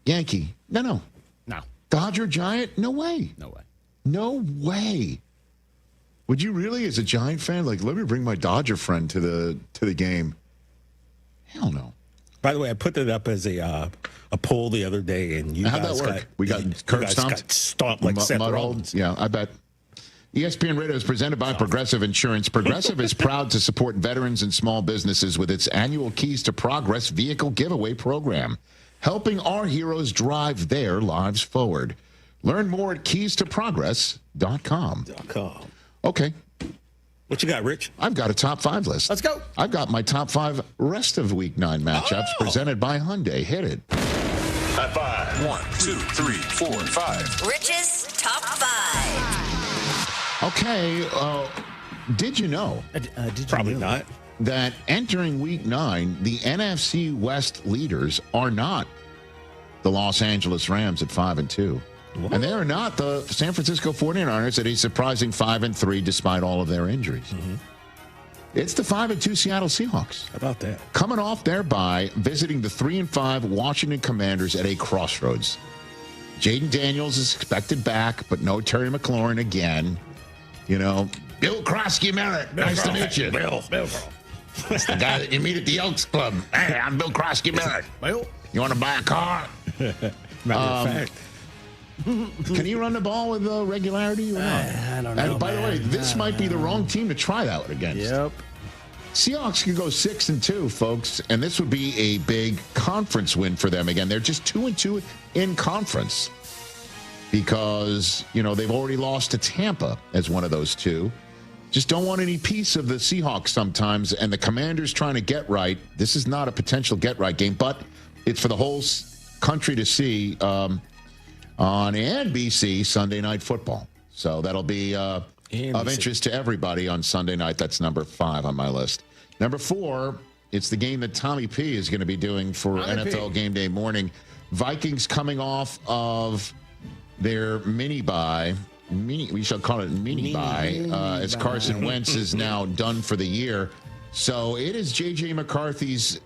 Yankee. No. Dodger, Giant? No way. No way. Would you really, as a Giant fan, let me bring my Dodger friend to the game? Hell no. By the way, I put that up as a poll the other day, and how'd that work? We got curb stomped like Seth Rollins. Yeah, I bet. ESPN Radio is presented by Progressive Insurance. Progressive is proud to support veterans and small businesses with its annual Keys to Progress vehicle giveaway program, helping our heroes drive their lives forward. Learn more at keystoprogress.com. Okay. What you got, Rich? I've got a top 5 list. Let's go. I've got my top 5 rest of Week 9 matchups presented by Hyundai. Hit it. At 5. 1, 2, 3, 4, 5. Rich's top 5. Okay, did you know? Probably not. That entering Week 9, the NFC West leaders are not the Los Angeles Rams at 5-2. What? And they are not the San Francisco 49ers at a surprising 5-3 despite all of their injuries. It's the 5-2 Seattle Seahawks. How about that? Coming off their bye, visiting the 3-5 Washington Commanders at a crossroads. Jaden Daniels is expected back, but no Terry McLaurin again. You know, Bill Krosky Merritt. Nice to meet you. Bill. That's the guy that you meet at the Elks Club. Hey, I'm Bill Krosky Merritt. Bill. You want to buy a car? Matter of fact. Can he run the ball with regularity or not? I don't know. And by the way, this might be the wrong team to try that against. Yep. Seahawks could go 6-2, folks, and this would be a big conference win for them again. They're just 2-2 in conference because, you know, they've already lost to Tampa as one of those two. Just don't want any piece of the Seahawks sometimes, and the Commanders trying to get right. This is not a potential get-right game, but it's for the whole country to see on NBC Sunday Night Football. So that'll be of interest to everybody on Sunday night. That's number 5 on my list. Number 4, it's the game that Tommy P is going to be doing for NFL Game Day morning. Vikings coming off of their mini-bye. We shall call it mini-bye, as Carson Wentz is now done for the year. So it is J.J. McCarthy's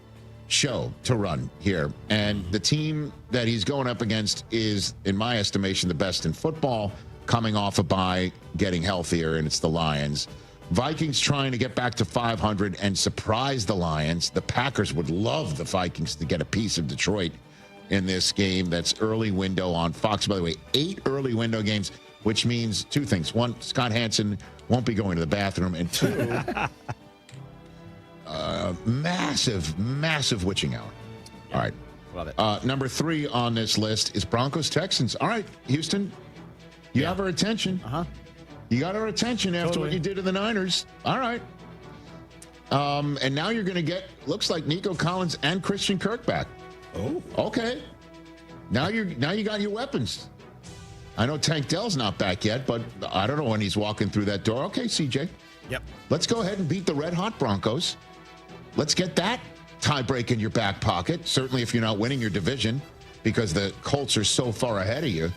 show to run here. And the team that he's going up against is, in my estimation, the best in football, coming off a bye, getting healthier, and it's the Lions. Vikings trying to get back to 500 and surprise the Lions. The Packers would love the Vikings to get a piece of Detroit in this game. That's early window on Fox. By the way, 8 early window games, which means 2 things. 1, Scott Hansen won't be going to the bathroom, and 2, massive witching hour. All right. Love it. Number 3 on this list is Broncos-Texans. All right, Houston, you have our attention. You got our attention after what you did to the Niners. All right. And now you're going to get, looks like Nico Collins and Christian Kirk back. Oh. Okay. Now you got your weapons. I know Tank Dell's not back yet, but I don't know when he's walking through that door. Okay, CJ. Yep. Let's go ahead and beat the red-hot Broncos. Let's get that tie-break in your back pocket, certainly if you're not winning your division, because the Colts are so far ahead of you.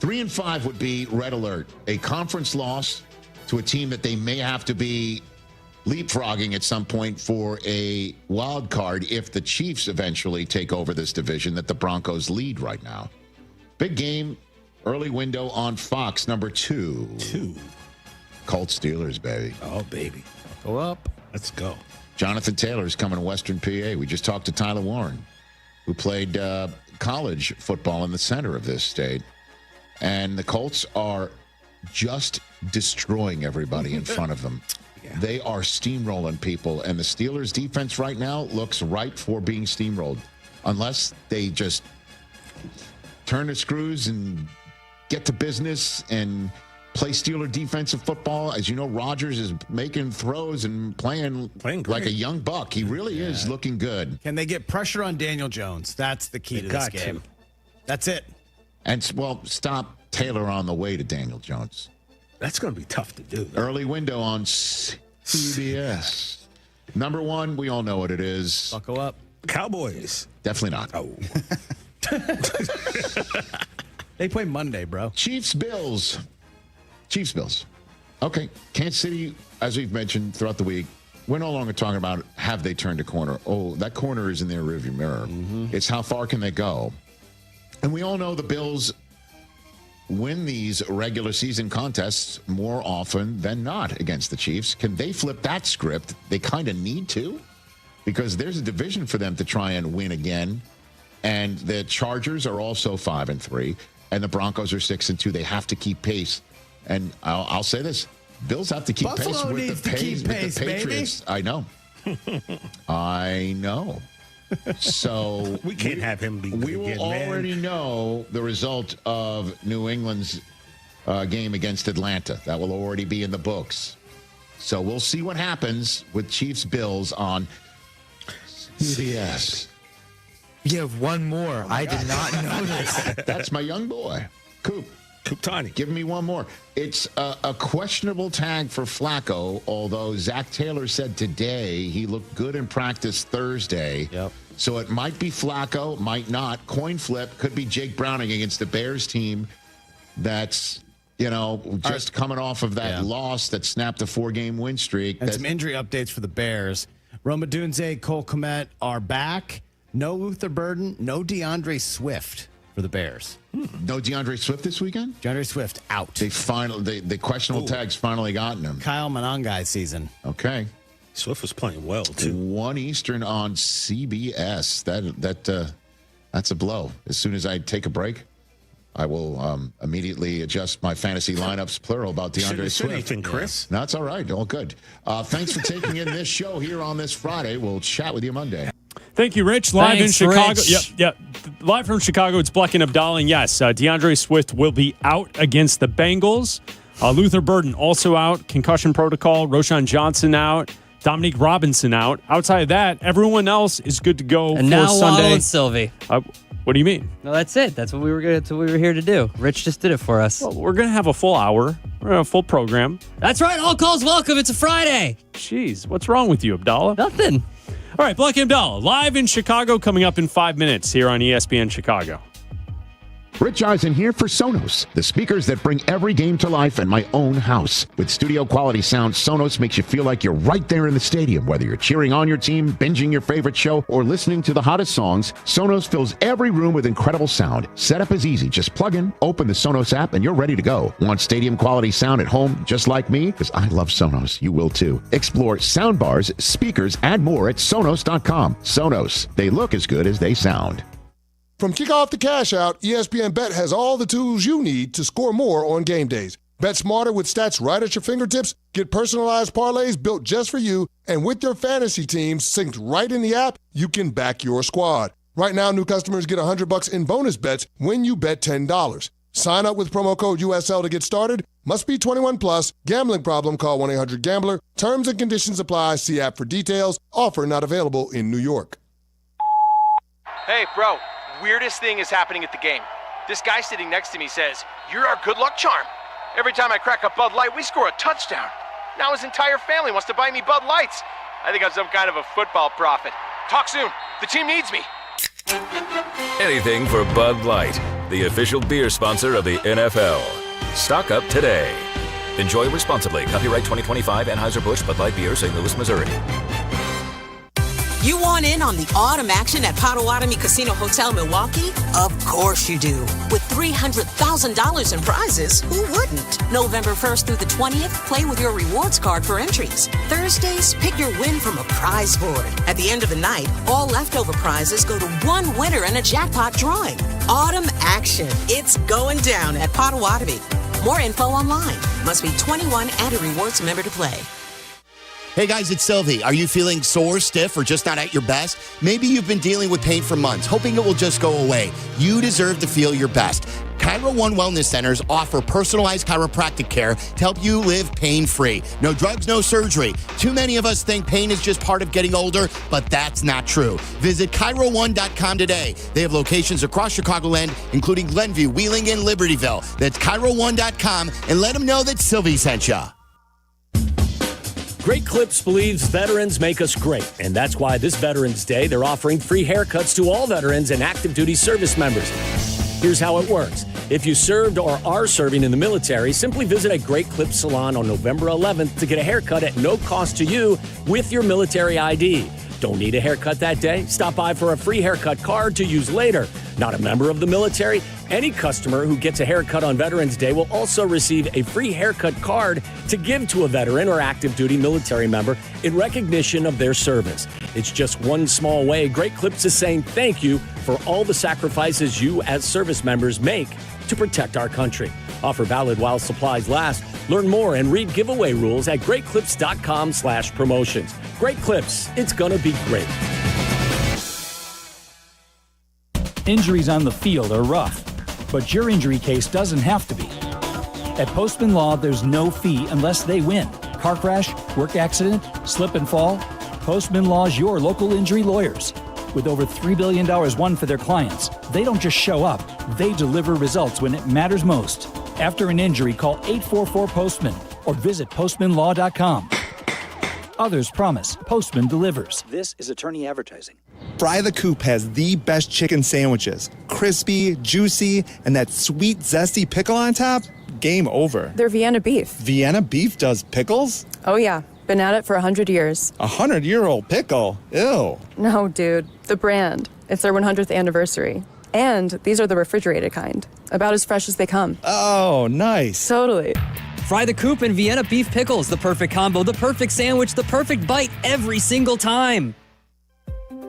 3-5 would be red alert. A conference loss to a team that they may have to be leapfrogging at some point for a wild card if the Chiefs eventually take over this division that the Broncos lead right now. Big game, early window on Fox, number 2. Colts Steelers, baby. Oh, baby. Go up. Let's go. Jonathan Taylor's coming to Western PA. We just talked to Tyler Warren, who played college football in the center of this state. And the Colts are just destroying everybody in front of them. Yeah. They are steamrolling people. And the Steelers' defense right now looks ripe for being steamrolled. Unless they just turn the screws and get to business and play Steeler defensive football. As you know, Rodgers is making throws and playing like a young buck. He really is looking good. Can they get pressure on Daniel Jones? That's the key to this game. That's it. And, well, stop Taylor on the way to Daniel Jones. That's going to be tough to do. Early window on CBS. Number 1, we all know what it is. Buckle up. Cowboys. Definitely not. Oh. They play Monday, bro. Chiefs-Bills. Okay. Kansas City, as we've mentioned throughout the week, we're no longer talking about have they turned a corner. Oh, that corner is in their rearview mirror. It's how far can they go. And we all know the Bills win these regular season contests more often than not against the Chiefs. Can they flip that script? They kind of need to, because there's a division for them to try and win again. And the Chargers are also 5-3, and the Broncos are 6-2. They have to keep pace. And I'll say this: Bills have to keep pace with the Patriots. Baby. I know. I know. So we can't have him be. We will already know the result of New England's game against Atlanta. That will already be in the books. So we'll see what happens with Chiefs Bills on CBS. You have one more. I did not know this. That's my young boy, Coop Tiny. Give me one more. It's a questionable tag for Flacco, although Zach Taylor said today he looked good in practice Thursday. Yep. So it might be Flacco, might not. Coin flip, could be Jake Browning against the Bears team that's, just coming off of that loss that snapped a 4-game win streak. And some injury updates for the Bears. Roma Dunze, Cole Kmet are back. No Luther Burden, no DeAndre Swift for the Bears. No DeAndre Swift this weekend? DeAndre Swift out. The questionable tag's finally gotten him. Kyle Monangai season. Okay. Swift was playing well, too. 1 Eastern on CBS. That's a blow. As soon as I take a break, I will immediately adjust my fantasy lineups, plural, about DeAndre Swift. Anything, Chris. No, that's all right. All good. Thanks for taking in this show here on this Friday. We'll chat with you Monday. Thank you, Rich. Live in Chicago. Rich. Yep. Live from Chicago, it's Bleck and Abdalla. And yes, DeAndre Swift will be out against the Bengals. Luther Burden also out. Concussion protocol. Roshan Johnson out. Dominique Robinson out. Outside of that, everyone else is good to go And for now Sunday. Waddle Silvy. What do you mean? No, that's it. That's what we were here to do. Rich just did it for us. Well, we're going to have a full hour. We're going to have a full program. That's right. All calls welcome. It's a Friday. Jeez, what's wrong with you, Abdalla? Nothing. All right, Bleck and Abdalla, live in Chicago, coming up in 5 minutes here on ESPN Chicago. Rich Eisen here for Sonos, the speakers that bring every game to life in my own house. With studio quality sound, Sonos makes you feel like you're right there in the stadium. Whether you're cheering on your team, binging your favorite show, or listening to the hottest songs, Sonos fills every room with incredible sound. Setup is easy. Just plug in, open the Sonos app, and you're ready to go. Want stadium quality sound at home just like me? Because I love Sonos. You will too. Explore soundbars, speakers, and more at Sonos.com. Sonos. They look as good as they sound. From kickoff to cash out, ESPN Bet has all the tools you need to score more on game days. Bet smarter with stats right at your fingertips. Get personalized parlays built just for you. And with your fantasy teams synced right in the app, you can back your squad. Right now, new customers get $100 in bonus bets when you bet $10. Sign up with promo code USL to get started. Must be 21 plus. Gambling problem? Call 1-800-GAMBLER. Terms and conditions apply. See app for details. Offer not available in New York. Hey, bro. Weirdest thing is happening at the game. This guy sitting next to me says, "You're our good luck charm." Every time I crack a Bud Light, we score a touchdown. Now his entire family wants to buy me Bud Lights. I think I'm some kind of a football prophet. Talk soon. The team needs me. Anything for Bud Light, the official beer sponsor of the NFL. Stock up today. Enjoy responsibly. Copyright 2025 Anheuser-Busch Bud Light Beer, St. Louis, Missouri. You want in on the autumn action at Potawatomi Casino Hotel Milwaukee? Of course you do. With $300,000 in prizes, who wouldn't? November 1st through the 20th, play with your rewards card for entries. Thursdays, pick your win from a prize board. At the end of the night, all leftover prizes go to one winner in a jackpot drawing. Autumn action. It's going down at Potawatomi. More info online. Must be 21 and a rewards member to play. Hey guys, it's Silvy. Are you feeling sore, stiff, or just not at your best? Maybe you've been dealing with pain for months, hoping it will just go away. You deserve to feel your best. Chiro One Wellness Centers offer personalized chiropractic care to help you live pain-free. No drugs, no surgery. Too many of us think pain is just part of getting older, but that's not true. Visit Chiro1.com today. They have locations across Chicagoland, including Glenview, Wheeling, and Libertyville. That's Chiro1.com, and let them know that Silvy sent you. Great Clips believes veterans make us great, and that's why this Veterans Day, they're offering free haircuts to all veterans and active duty service members. Here's how it works. If you served or are serving in the military, simply visit a Great Clips salon on November 11th to get a haircut at no cost to you with your military ID. Don't need a haircut that day? Stop by for a free haircut card to use later. Not a member of the military? Any customer who gets a haircut on Veterans Day will also receive a free haircut card to give to a veteran or active duty military member in recognition of their service. It's just one small way Great Clips is saying thank you for all the sacrifices you as service members make to protect our country. Offer valid while supplies last. Learn more and read giveaway rules at greatclips.com/promotions. Great Clips, it's gonna be great. Injuries on the field are rough, but your injury case doesn't have to be. At Postman Law, there's no fee unless they win. Car crash, work accident, slip and fall. Postman Law's your local injury lawyers. With over $3 billion won for their clients, they don't just show up, they deliver results when it matters most. After an injury, call 844-POSTMAN or visit postmanlaw.com. Others promise. Postman delivers. This is attorney advertising. Fry the Coop has the best chicken sandwiches. Crispy, juicy, and that sweet, zesty pickle on top. game over. They're Vienna beef. Vienna beef does pickles? Oh, yeah. Been at it for 100 years. 100-year-old pickle? Ew. No, dude. The brand. It's their 100th anniversary. And these are the refrigerated kind. About as fresh as they come. Oh, nice. Totally. Fry the coop in Vienna beef pickles. The perfect combo, the perfect sandwich, the perfect bite every single time.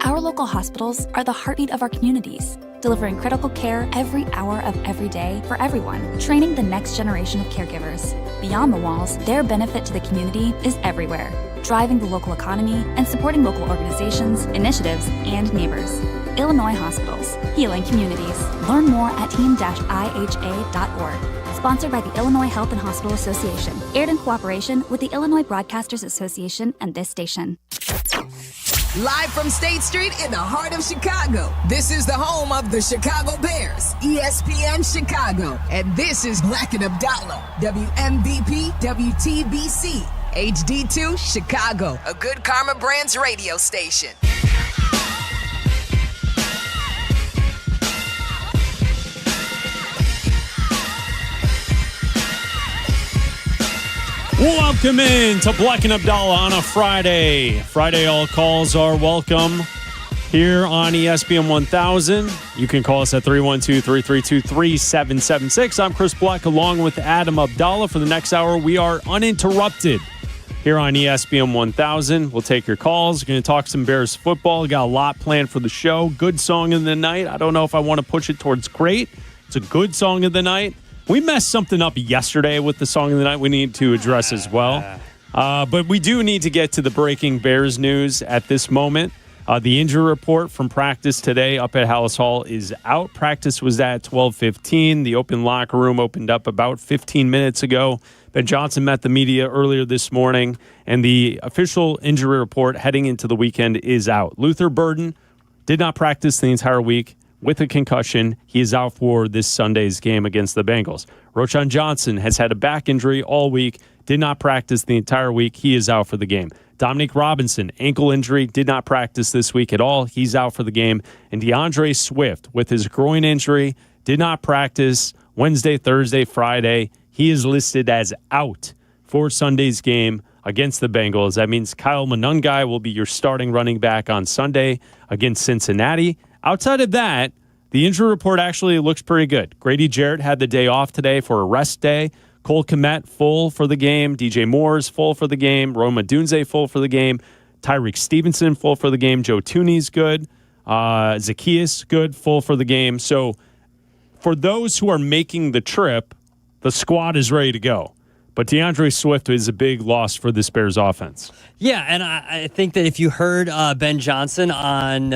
Our local hospitals are the heartbeat of our communities, delivering critical care every hour of every day for everyone, training the next generation of caregivers. Beyond the walls, their benefit to the community is everywhere, driving the local economy and supporting local organizations, initiatives, and neighbors. Illinois Hospitals, healing communities. Learn more at team-iha.org. Sponsored by the Illinois Health and Hospital Association. Aired in cooperation with the Illinois Broadcasters Association and this station. Live from State Street in the heart of Chicago. This is the home of the Chicago Bears, ESPN Chicago. And this is Bleck Abdalla, WMVP, WTBC, HD2 Chicago, a good Karma Brands radio station. Welcome in to Bleck Abdalla on a Friday. Friday, all calls are welcome here on ESPN 1000. You can call us at 312-332-3776. I'm Chris Bleck along with Adam Abdalla. For the next hour, we are uninterrupted here on ESPN 1000. We'll take your calls. We're going to talk some Bears football. Got a lot planned for the show. Good song of the night. I don't know if I want to push it towards great. It's a good song of the night. We messed something up yesterday with the song of the night we need to address as well. But we do need to get to the breaking Bears news at this moment. The injury report from practice today up at Hallis Hall is out. Practice was at 12:15. The open locker room opened up about 15 minutes ago. Ben Johnson met the media earlier this morning, and the official injury report heading into the weekend is out. Luther Burden did not practice the entire week with a concussion. He is out for this Sunday's game against the Bengals. Roschon Johnson has had a back injury all week, did not practice the entire week. He is out for the game. Dominique Robinson, ankle injury, did not practice this week at all. He's out for the game. And DeAndre Swift, with his groin injury, did not practice Wednesday, Thursday, Friday. He is listed as out for Sunday's game against the Bengals. That means Kyle Monungai will be your starting running back on Sunday against Cincinnati. Outside of that, the injury report actually looks pretty good. Grady Jarrett had the day off today for a rest day. Cole Kmet full for the game. DJ Moore's full for the game. Rome Odunze full for the game. Tyreek Stevenson full for the game. Joe Tooney's good. Zacchaeus good, full for the game. So for those who are making the trip, the squad is ready to go. But DeAndre Swift is a big loss for this Bears offense. Yeah, and I think that if you heard Ben Johnson on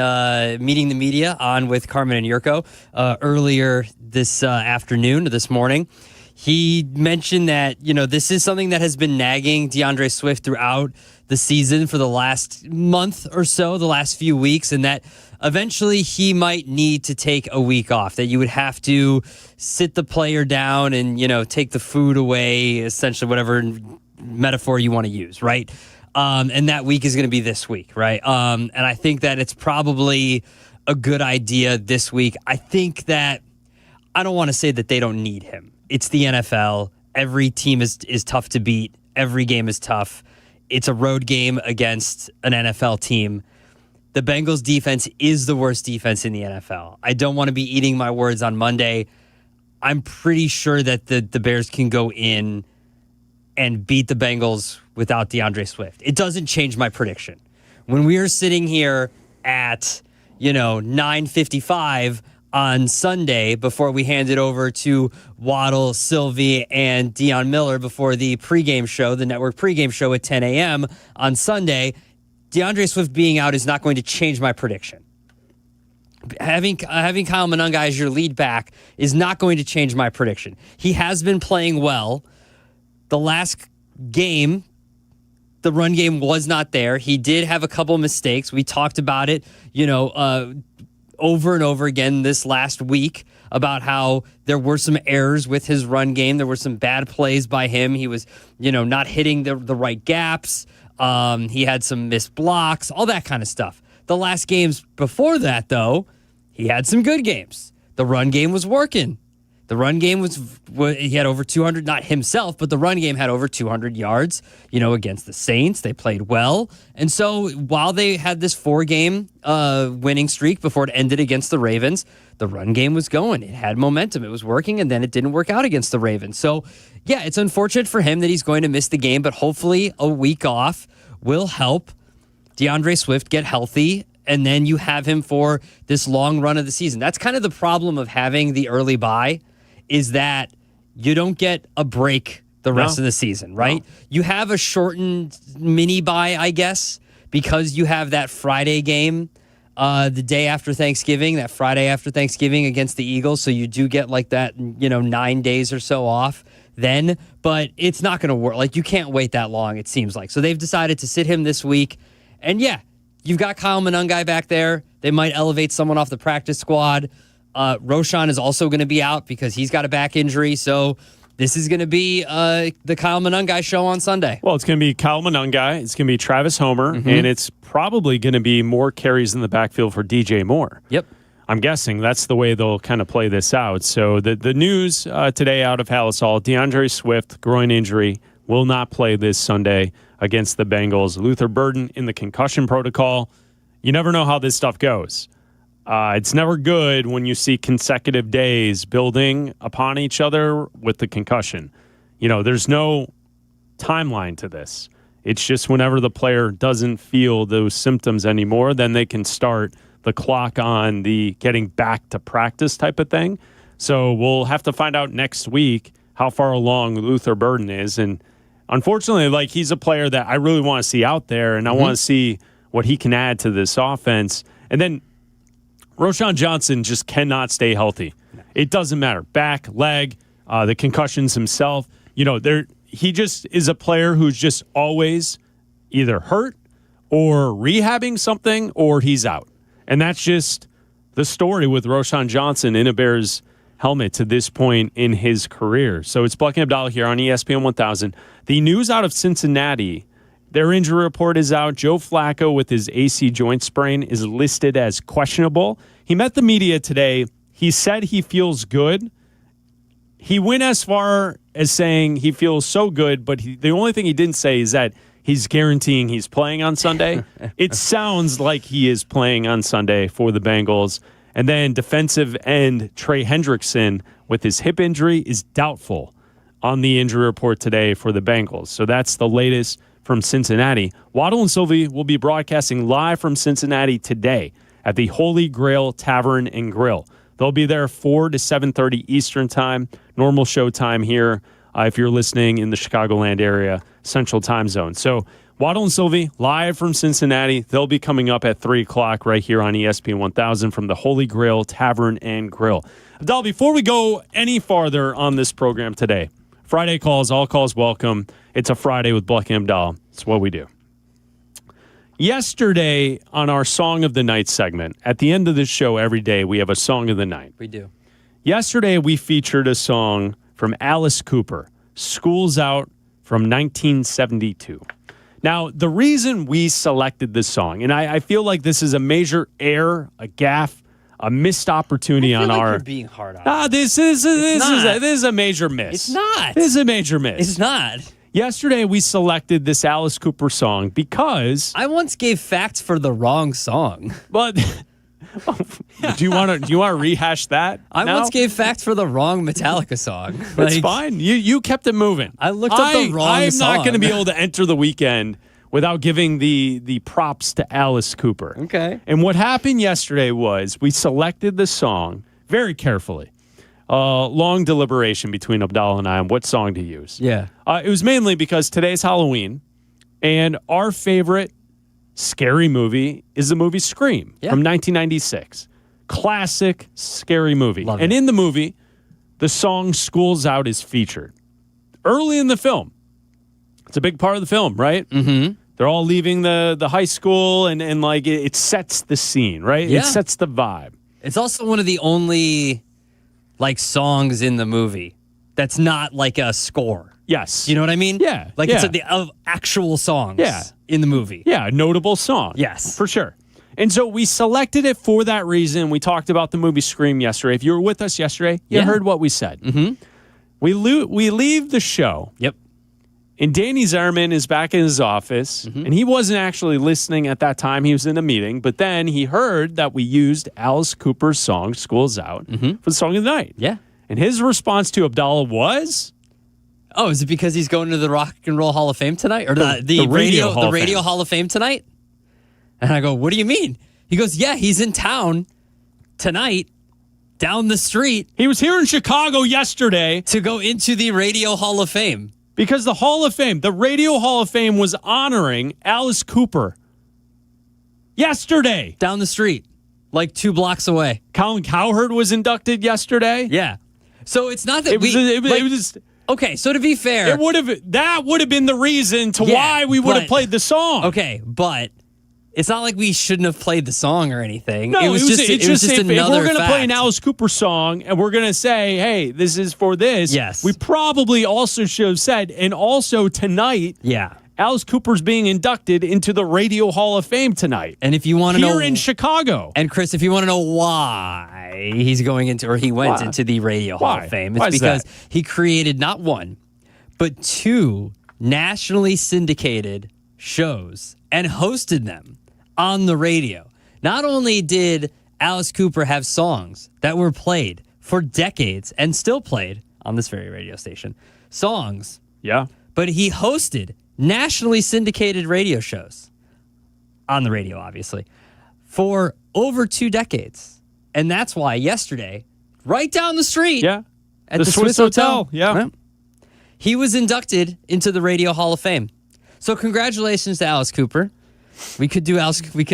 Meeting the Media on with Carmen and Jurko earlier this afternoon or this morning, he mentioned that, this is something that has been nagging DeAndre Swift throughout the season for the last month or so, the last few weeks, and that eventually he might need to take a week off, that you would have to sit the player down and, take the food away, essentially whatever metaphor you want to use, right? And that week is going to be this week, right? And I think that it's probably a good idea this week. I think that I don't want to say that they don't need him. It's the NFL. Every team is tough to beat. Every game is tough. It's a road game against an NFL team. The Bengals defense is the worst defense in the NFL. I don't want to be eating my words on Monday. I'm pretty sure that the Bears can go in and beat the Bengals without DeAndre Swift. It doesn't change my prediction. When we are sitting here at, 9:55 on Sunday before we hand it over to Waddle Silvy and Deion Miller before the pregame show, the network pregame show at 10 a.m. on Sunday, DeAndre Swift being out is not going to change my prediction. Having Kyle Monungai as your lead back is not going to change my prediction. He has been playing well. The last game, the run game was not there. He did have a couple mistakes. We talked about it, over and over again this last week about how there were some errors with his run game. There were some bad plays by him. He was, not hitting the right gaps. He had some missed blocks, all that kind of stuff. The last games before that, though, he had some good games. The run game was working. The run game he had over 200, not himself, but the run game had over 200 yards, against the Saints. They played well. And so while they had this 4-game winning streak before it ended against the Ravens, the run game was going. It had momentum. It was working, and then it didn't work out against the Ravens. So, yeah, it's unfortunate for him that he's going to miss the game, but hopefully a week off will help DeAndre Swift get healthy, and then you have him for this long run of the season. That's kind of the problem of having the early bye, is that you don't get a break the rest of the season, right? No. You have a shortened mini bye, I guess, because you have that Friday game the day after Thanksgiving, that Friday after Thanksgiving against the Eagles. So you do get like that, 9 days or so off then, but it's not going to work. Like, you can't wait that long, it seems like. So they've decided to sit him this week. And yeah, you've got Kyle Monangai back there. They might elevate someone off the practice squad. Roschon is also going to be out because he's got a back injury. So this is going to be the Kyle Monangai show on Sunday. Well, it's going to be Kyle Monangai. It's going to be Travis Homer. And it's probably going to be more carries in the backfield for DJ Moore. Yep. I'm guessing that's the way they'll kind of play this out. So the news today out of Halisall, DeAndre Swift, groin injury, will not play this Sunday against the Bengals. Luther Burden in the concussion protocol. You never know how this stuff goes. It's never good when you see consecutive days building upon each other with the concussion. There's no timeline to this. It's just whenever the player doesn't feel those symptoms anymore, then they can start the clock on the getting back to practice type of thing. So we'll have to find out next week how far along Luther Burden is. And unfortunately, he's a player that I really want to see out there, and I want to see what he can add to this offense. And then Roschon Johnson just cannot stay healthy. It doesn't matter. Back, leg, the concussions himself. He just is a player who's just always either hurt or rehabbing something or he's out. And that's just the story with Roschon Johnson in a Bears helmet to this point in his career. So it's Bleck Abdalla here on ESPN 1000. The news out of Cincinnati, their injury report is out. Joe Flacco with his AC joint sprain is listed as questionable. He met the media today. He said he feels good. He went as far as saying he feels so good, but the only thing he didn't say is that he's guaranteeing he's playing on Sunday. It sounds like he is playing on Sunday for the Bengals. And then defensive end Trey Hendrickson with his hip injury is doubtful on the injury report today for the Bengals. So that's the latest from Cincinnati. Waddle and Silvy will be broadcasting live from Cincinnati today at the Holy Grail Tavern and Grill. They'll be there 4 to 7:30 Eastern time, normal show time here if you're listening in the Chicagoland area, Central Time Zone. So Waddle and Silvy live from Cincinnati. They'll be coming up at 3 o'clock right here on ESPN 1000 from the Holy Grail Tavern and Grill. Abdalla, before we go any farther on this program today, Friday calls, all calls welcome. It's a Friday with Bleck Abdalla. It's what we do. Yesterday on our Song of the Night segment, at the end of this show every day, we have a Song of the Night. We do. Yesterday we featured a song from Alice Cooper, School's Out from 1972. Now, the reason we selected this song, and I feel like this is a major error, a gaffe, a missed opportunity on our. You're being hard on. This is a major miss. It's not. This is a major miss. It's not. Yesterday we selected this Alice Cooper song because I once gave facts for the wrong song. But do you want to rehash that? I once gave facts for the wrong Metallica song. It's fine. You kept it moving. I looked up the wrong song. I'm not going to be able to enter the weekend without giving the props to Alice Cooper. Okay. And what happened yesterday was we selected the song very carefully. Long deliberation between Abdalla and I on what song to use. Yeah. It was mainly because today's Halloween, and our favorite scary movie is the movie Scream from 1996. Classic scary movie. Love and it. in the movie, the song School's Out is featured. Early in the film. It's a big part of the film, right? Mm-hmm. They're all leaving the high school, and like it sets the scene, right? Yeah. It sets the vibe. It's also one of the only songs in the movie that's not like a score. Yes. You know what I mean? Yeah. It's the actual songs in the movie. Yeah, a notable song. Yes. For sure. And so we selected it for that reason. We talked about the movie Scream yesterday. If you were with us yesterday, you heard what we said. Mm-hmm. We leave the show. Yep. And Danny Zerman is back in his office, and he wasn't actually listening at that time. He was in a meeting, but then he heard that we used Alice Cooper's song, School's Out, for the song of the night. Yeah. And his response to Abdalla was... Oh, is it because he's going to the Rock and Roll Hall of Fame tonight? Or the Radio Hall of Fame tonight? And I go, what do you mean? He goes, yeah, he's in town tonight, down the street. He was here in Chicago yesterday. To go into the Radio Hall of Fame. Because the Hall of Fame, the Radio Hall of Fame was honoring Alice Cooper yesterday. Down the street, like 2 blocks away. Colin Cowherd was inducted yesterday. Yeah. So it's not that it was okay, so to be fair, that would have been the reason to why we would have played the song. Okay, but it's not like we shouldn't have played the song or anything. No, it was just if another we're going to fact. play an Alice Cooper song and we're going to say, hey, this is for this. Yes. We probably also should have said, and also tonight, Alice Cooper's being inducted into the Radio Hall of Fame tonight. And if you want to know, here in Chicago. And Chris, if you want to know why he went into the Radio Hall of Fame, it's because he created not 1, but 2 nationally syndicated shows and hosted them on the radio. Not only did Alice Cooper have songs that were played for decades and still played on this very radio station, songs, but he hosted nationally syndicated radio shows on the radio, obviously, for over 2 decades. And that's why yesterday, right down the street, at the Swiss Hotel, he was inducted into the Radio Hall of Fame. So congratulations to Alice Cooper. We could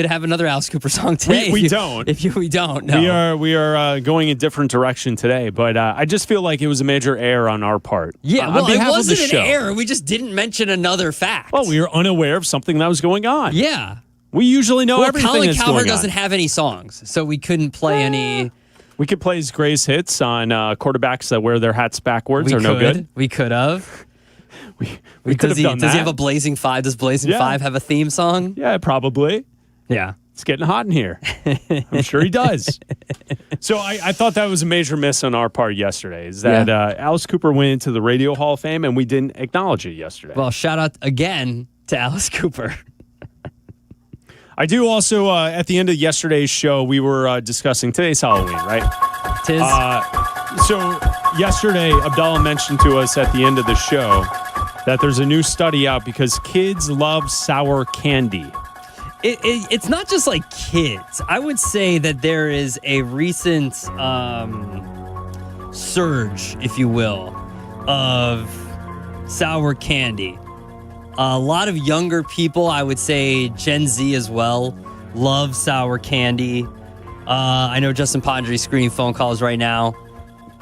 have another Alice Cooper song today. We don't. We don't. No. We are going a different direction today, but I just feel like it was a major error on our part. Yeah, on well, it behalf of wasn't the an show. error. We just didn't mention another fact. Well, we were unaware of something that was going on. Yeah. We usually know everything Colin that's Cowherd going on. doesn't have any songs, so we couldn't play any. We could play his greatest hits on quarterbacks that wear their hats backwards no good. We could have. We could have done that. Does he have a Blazing 5? Does Blazing 5 have a theme song? Yeah, probably. Yeah. It's getting hot in here. I'm sure he does. So I thought that was a major miss on our part yesterday, is that Alice Cooper went into the Radio Hall of Fame and we didn't acknowledge it yesterday. Well, shout out again to Alice Cooper. I do also, at the end of yesterday's show, we were discussing today's Halloween, right? Tis. So yesterday, Abdalla mentioned to us at the end of the show that there's a new study out because kids love sour candy. It's not just like kids. I would say that there is a recent surge, if you will, of sour candy. A lot of younger people, I would say Gen Z as well, love sour candy. I know Justin Padre's screening phone calls right now.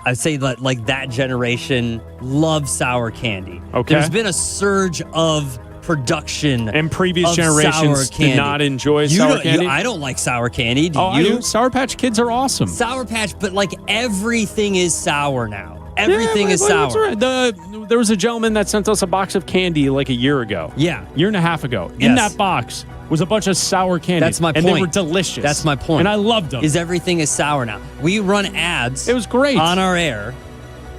I'd say that like that generation loves sour candy. Okay. There's been a surge of production. And previous of generations sour candy. did not enjoy sour candy? I don't like sour candy. Do I you? do. Sour Patch Kids are awesome. Sour Patch, but like everything is sour now. Everything is sour. That's right. There was a gentleman that sent us a box of candy like a year ago. Yeah. Year and a half ago. Yes. In that box was a bunch of sour candy. That's my point. And they were delicious. That's my point. And I loved them. Is everything is sour now. We run ads. It was great. On our air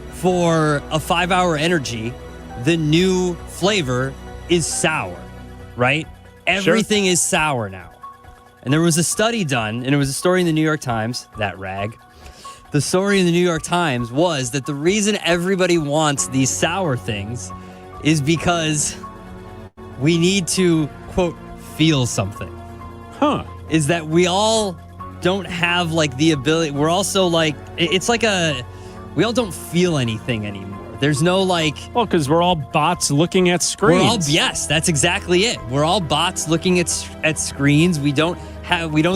for a 5-hour energy. The new flavor is sour, right? Everything is sour now. And there was a study done, and it was a story in the New York Times, that rag. The story in the New York Times was that the reason everybody wants these sour things is because we need to, quote, feel something. Is that we all don't have, like, the ability. We're also, like, it's like we all don't feel anything anymore. There's no, like... Well, because we're all bots looking at screens. Yes, that's exactly it. We're all bots looking at screens. We don't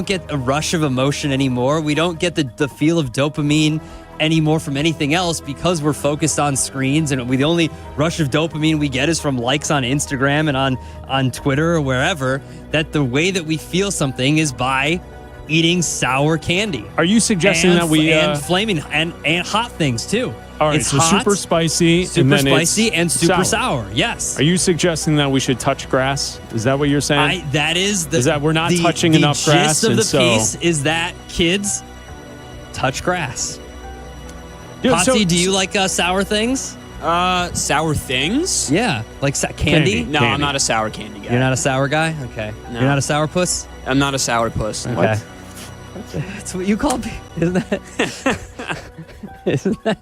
get a rush of emotion anymore. We don't get the feel of dopamine anymore from anything else because we're focused on screens, and the only rush of dopamine we get is from likes on Instagram and on Twitter or wherever. That the way that we feel something is by eating sour candy. Are you suggesting that we and flaming and hot things too? All right, it's so hot, super spicy, super spicy, and super sour. Yes. Are you suggesting that we should touch grass? Is that what you're saying? Is that we're not touching enough grass? The gist of the piece is that kids touch grass. Potsy, do you like sour things? Sour things? Yeah, like candy. No, I'm not a sour candy guy. You're not a sour guy. Okay. No. You're not a sour puss. I'm not a sour puss. Okay. That's what you call me, isn't that? Isn't that?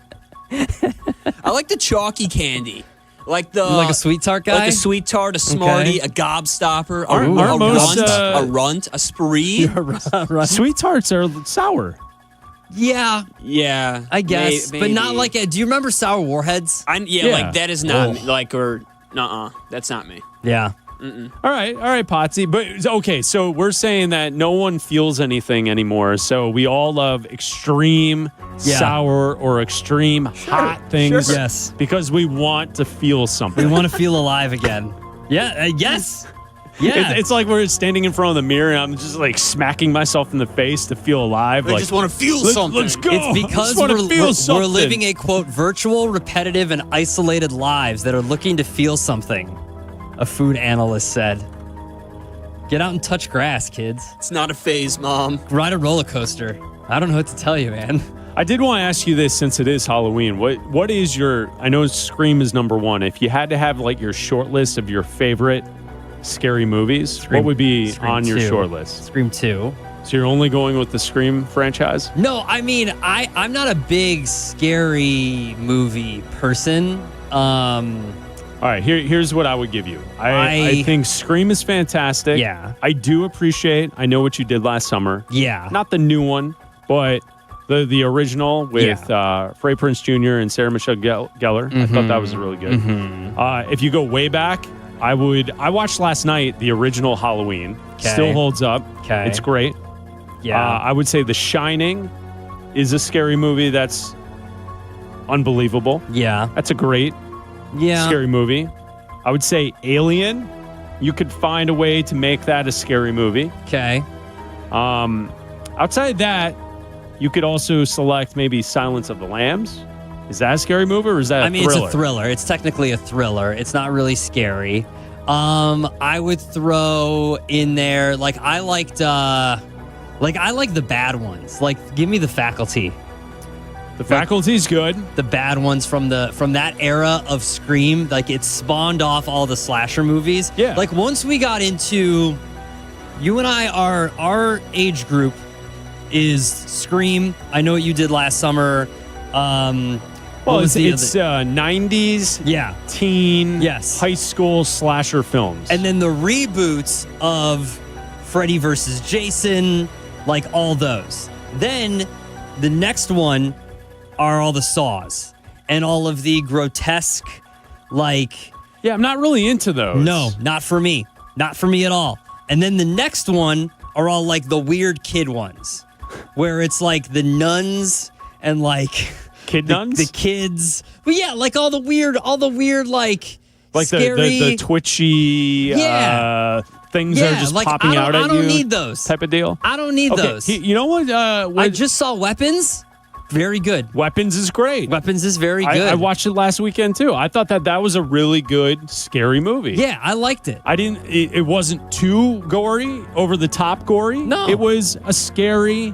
I like the chalky candy. Like a sweet tart guy? Like a sweet tart, a Smartie, a Gobstopper, a runt, a Spree. Sweet tarts are sour. Yeah. Yeah. I guess. Maybe. But not like do you remember Sour Warheads? Like that is not me. That's not me. Yeah. All right, Potsy. But okay, so we're saying that no one feels anything anymore. So we all love extreme sour or extreme hot things. Sure. Yes. Because we want to feel something. We want to feel alive again. Yeah. Yes. Yeah. It's like we're standing in front of the mirror and I'm just like smacking myself in the face to feel alive. I just want to feel something. Let's go. It's because we're living a, quote, virtual, repetitive, and isolated lives that are looking to feel something, a food analyst said. Get out and touch grass, kids. It's not a phase, Mom. Ride a roller coaster. I don't know what to tell you, man. I did want to ask you this since it is Halloween. What is your, I know Scream is number one. If you had to have like your short list of your favorite scary movies, what would be on your short list? Scream 2. So you're only going with the Scream franchise? No, I mean, I'm not a big scary movie person. All right, here's what I would give you. I think Scream is fantastic. Yeah. I do appreciate I Know What You Did Last Summer. Yeah. Not the new one, but the original with Freddie Prinze Jr. and Sarah Michelle Gellar. Mm-hmm. I thought that was really good. Mm-hmm. If you go way back, I watched last night the original Halloween. Okay. Still holds up. Okay. It's great. Yeah. I would say The Shining is a scary movie that's unbelievable. Yeah. That's a great scary movie. I would say Alien. You could find a way to make that a scary movie. Okay. Outside that, you could also select maybe Silence of the Lambs. Is that a scary movie or is that a thriller? It's a thriller. It's technically a thriller. It's not really scary. I would throw in there, like I like the bad ones. Like, give me The Faculty. The Faculty's good. The bad ones from that era of Scream, like it spawned off all the slasher movies. Yeah. Like once we got into, you and I, our age group is Scream. I Know What You Did Last Summer. Well, it's 90s, teen, high school slasher films. And then the reboots of Freddy vs. Jason, like all those. Then the next one are all the Saws and all of the grotesque, like... Yeah, I'm not really into those. No, not for me. Not for me at all. And then the next one are all like the weird kid ones, where it's like the nuns and like... Kid nuns? The kids. But yeah, like all the weird like scary... the twitchy things that are just like, popping out at you. I don't need those. Type of deal? I don't need those. You know what? I just saw Weapons. Very good. Weapons is great. Weapons is very good. I watched it last weekend too. I thought that was a really good, scary movie. Yeah, I liked it. It wasn't too gory, over the top gory. No. It was a scary,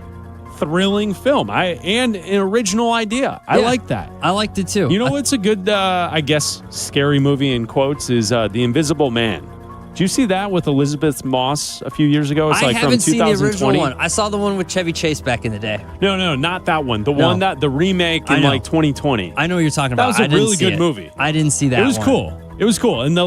thrilling film. And an original idea. I like that. I liked it too. You know what's a good, I guess, scary movie in quotes is The Invisible Man. Did you see that with Elizabeth Moss a few years ago? It's I like haven't from 2020. seen the original one. I saw the one with Chevy Chase back in the day. No, not that one. The remake in like 2020. I know what you're talking about. That was a really good movie. I didn't see that. It was cool. It was cool. And the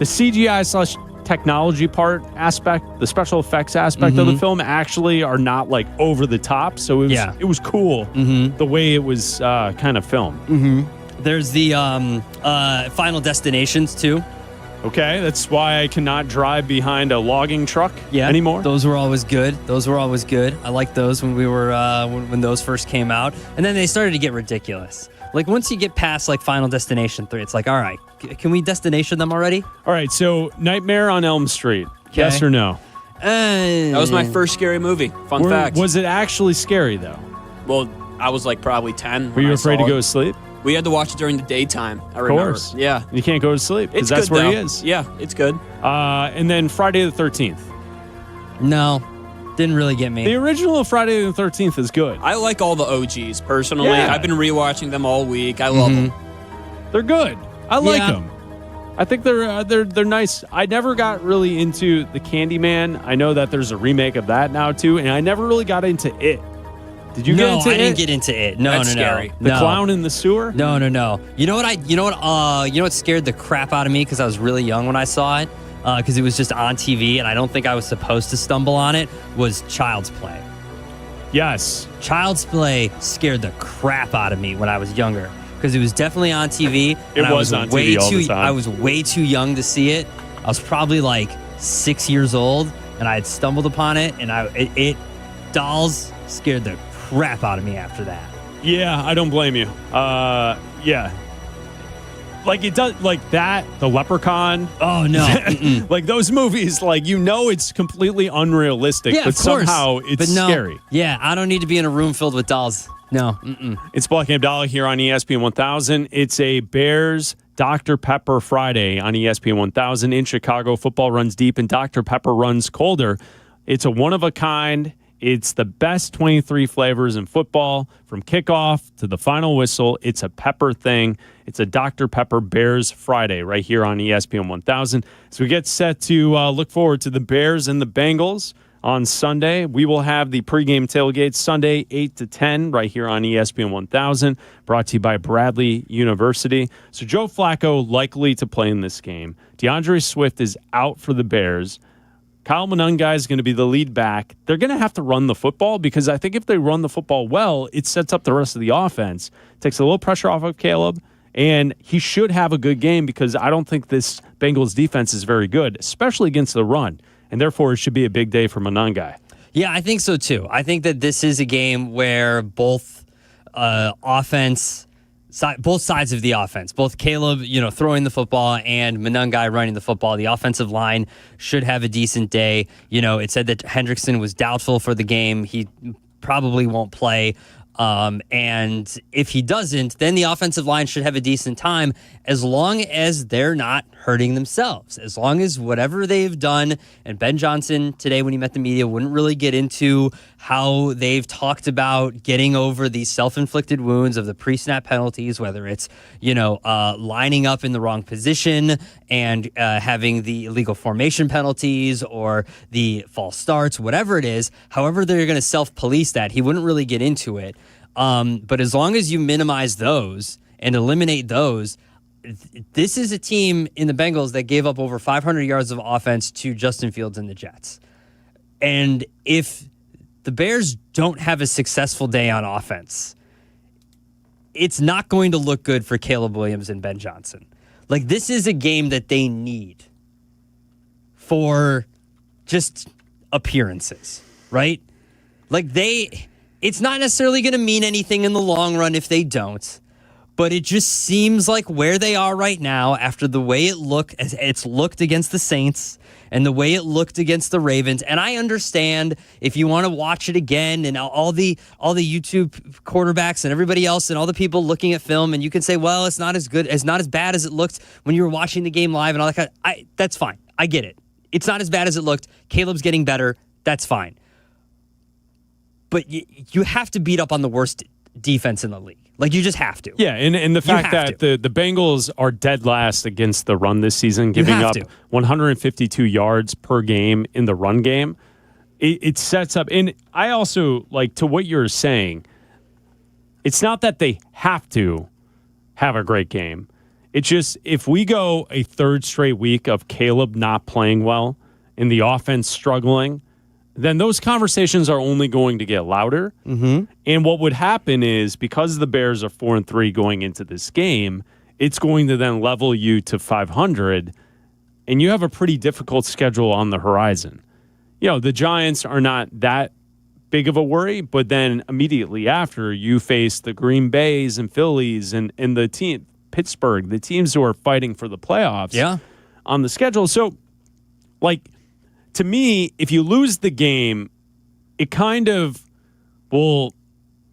CGI / technology aspect, the special effects aspect of the film actually are not like over the top. So it was cool the way it was kind of filmed. There's the Final Destinations too. Okay, that's why I cannot drive behind a logging truck anymore. Those were always good. I liked those when we were when those first came out, and then they started to get ridiculous. Like once you get past like Final Destination 3, it's like, all right, can we destination them already? All right, so Nightmare on Elm Street, yes or no? That was my first scary movie. Fun fact. Was it actually scary, though? Well, I was like probably 10. Were you afraid to go to sleep? We had to watch it during the daytime. I remember. Of course. Yeah. You can't go to sleep because It's that's good, where though. he is. Yeah, it's good. And then Friday the 13th. No, didn't really get me. The original Friday the 13th is good. I like all the OGs, personally. Yeah. I've been rewatching them all week. I love them. They're good. I like them. I think they're nice. I never got really into the Candyman. I know that there's a remake of that now too, and I never really got into it. Did you get into it? I didn't get into it. No, That's no, scary. no. The No. clown in the sewer? No, no, no. You know what scared the crap out of me because I was really young when I saw it, because it was just on TV and I don't think I was supposed to stumble on it, was Child's Play. Yes. Child's Play scared the crap out of me when I was younger because it was definitely on TV. It was on TV all the time. I was way too young to see it. I was probably like 6 years old and I had stumbled upon it and Dolls scared the crap out of me after that. Yeah, I don't blame you. Yeah. Like it does, like that, the Leprechaun. Oh, no. Like those movies, like it's completely unrealistic, Yeah, but of course. somehow it's But no, scary. Yeah, I don't need to be in a room filled with dolls. No. It's Bleck Abdalla here on ESPN 1000. It's a Bears Dr. Pepper Friday on ESPN 1000. In Chicago, football runs deep and Dr. Pepper runs colder. It's a one-of-a-kind. It's the best 23 flavors in football, from kickoff to the final whistle. It's a pepper thing. It's a Dr. Pepper Bears Friday right here on ESPN 1000. So we get set to look forward to the Bears and the Bengals on Sunday. We will have the pregame tailgate Sunday, 8 to 10, right here on ESPN 1000, brought to you by Bradley University. So Joe Flacco likely to play in this game. DeAndre Swift is out for the Bears. Kyle Monangai is going to be the lead back. They're going to have to run the football because I think if they run the football well, it sets up the rest of the offense. Takes a little pressure off of Caleb, and he should have a good game because I don't think this Bengals defense is very good, especially against the run, and therefore it should be a big day for Monangai. Yeah, I think so too. I think that this is a game where both both sides of the offense, both Caleb, throwing the football and Monangai running the football, the offensive line should have a decent day. It said that Hendrickson was doubtful for the game. He probably won't play. And if he doesn't, then the offensive line should have a decent time as long as they're not hurting themselves. As long as whatever they've done, and Ben Johnson today when he met the media wouldn't really get into how they've talked about getting over these self-inflicted wounds of the pre-snap penalties, whether it's, lining up in the wrong position and having the illegal formation penalties or the false starts, whatever it is, however they're going to self-police that, he wouldn't really get into it. But as long as you minimize those and eliminate those, this is a team in the Bengals that gave up over 500 yards of offense to Justin Fields and the Jets. And if the Bears don't have a successful day on offense, it's not going to look good for Caleb Williams and Ben Johnson. Like, this is a game that they need for just appearances, right? Like, it's not necessarily going to mean anything in the long run if they don't, but it just seems like where they are right now, after the way it's looked against the Saints and the way it looked against the Ravens. And I understand if you want to watch it again and all the YouTube quarterbacks and everybody else and all the people looking at film, and you can say, well, it's not as bad as it looked when you were watching the game live and all that kind of, that's fine. I get it. It's not as bad as it looked. Caleb's getting better. That's fine. But you have to beat up on the worst defense in the league. Like, you just have to. Yeah, and the fact that the Bengals are dead last against the run this season, giving up 152 yards per game in the run game, it sets up. And I also, like, to what you're saying, it's not that they have to have a great game. It's just, if we go a third straight week of Caleb not playing well and the offense struggling, then those conversations are only going to get louder. Mm-hmm. And what would happen is, because the Bears are 4-3 going into this game, it's going to then level you to 500, and you have a pretty difficult schedule on the horizon. The Giants are not that big of a worry, but then immediately after, you face the Green Bays and Phillies and the team, Pittsburgh, the teams who are fighting for the playoffs on the schedule. So, like, to me, if you lose the game, it kind of will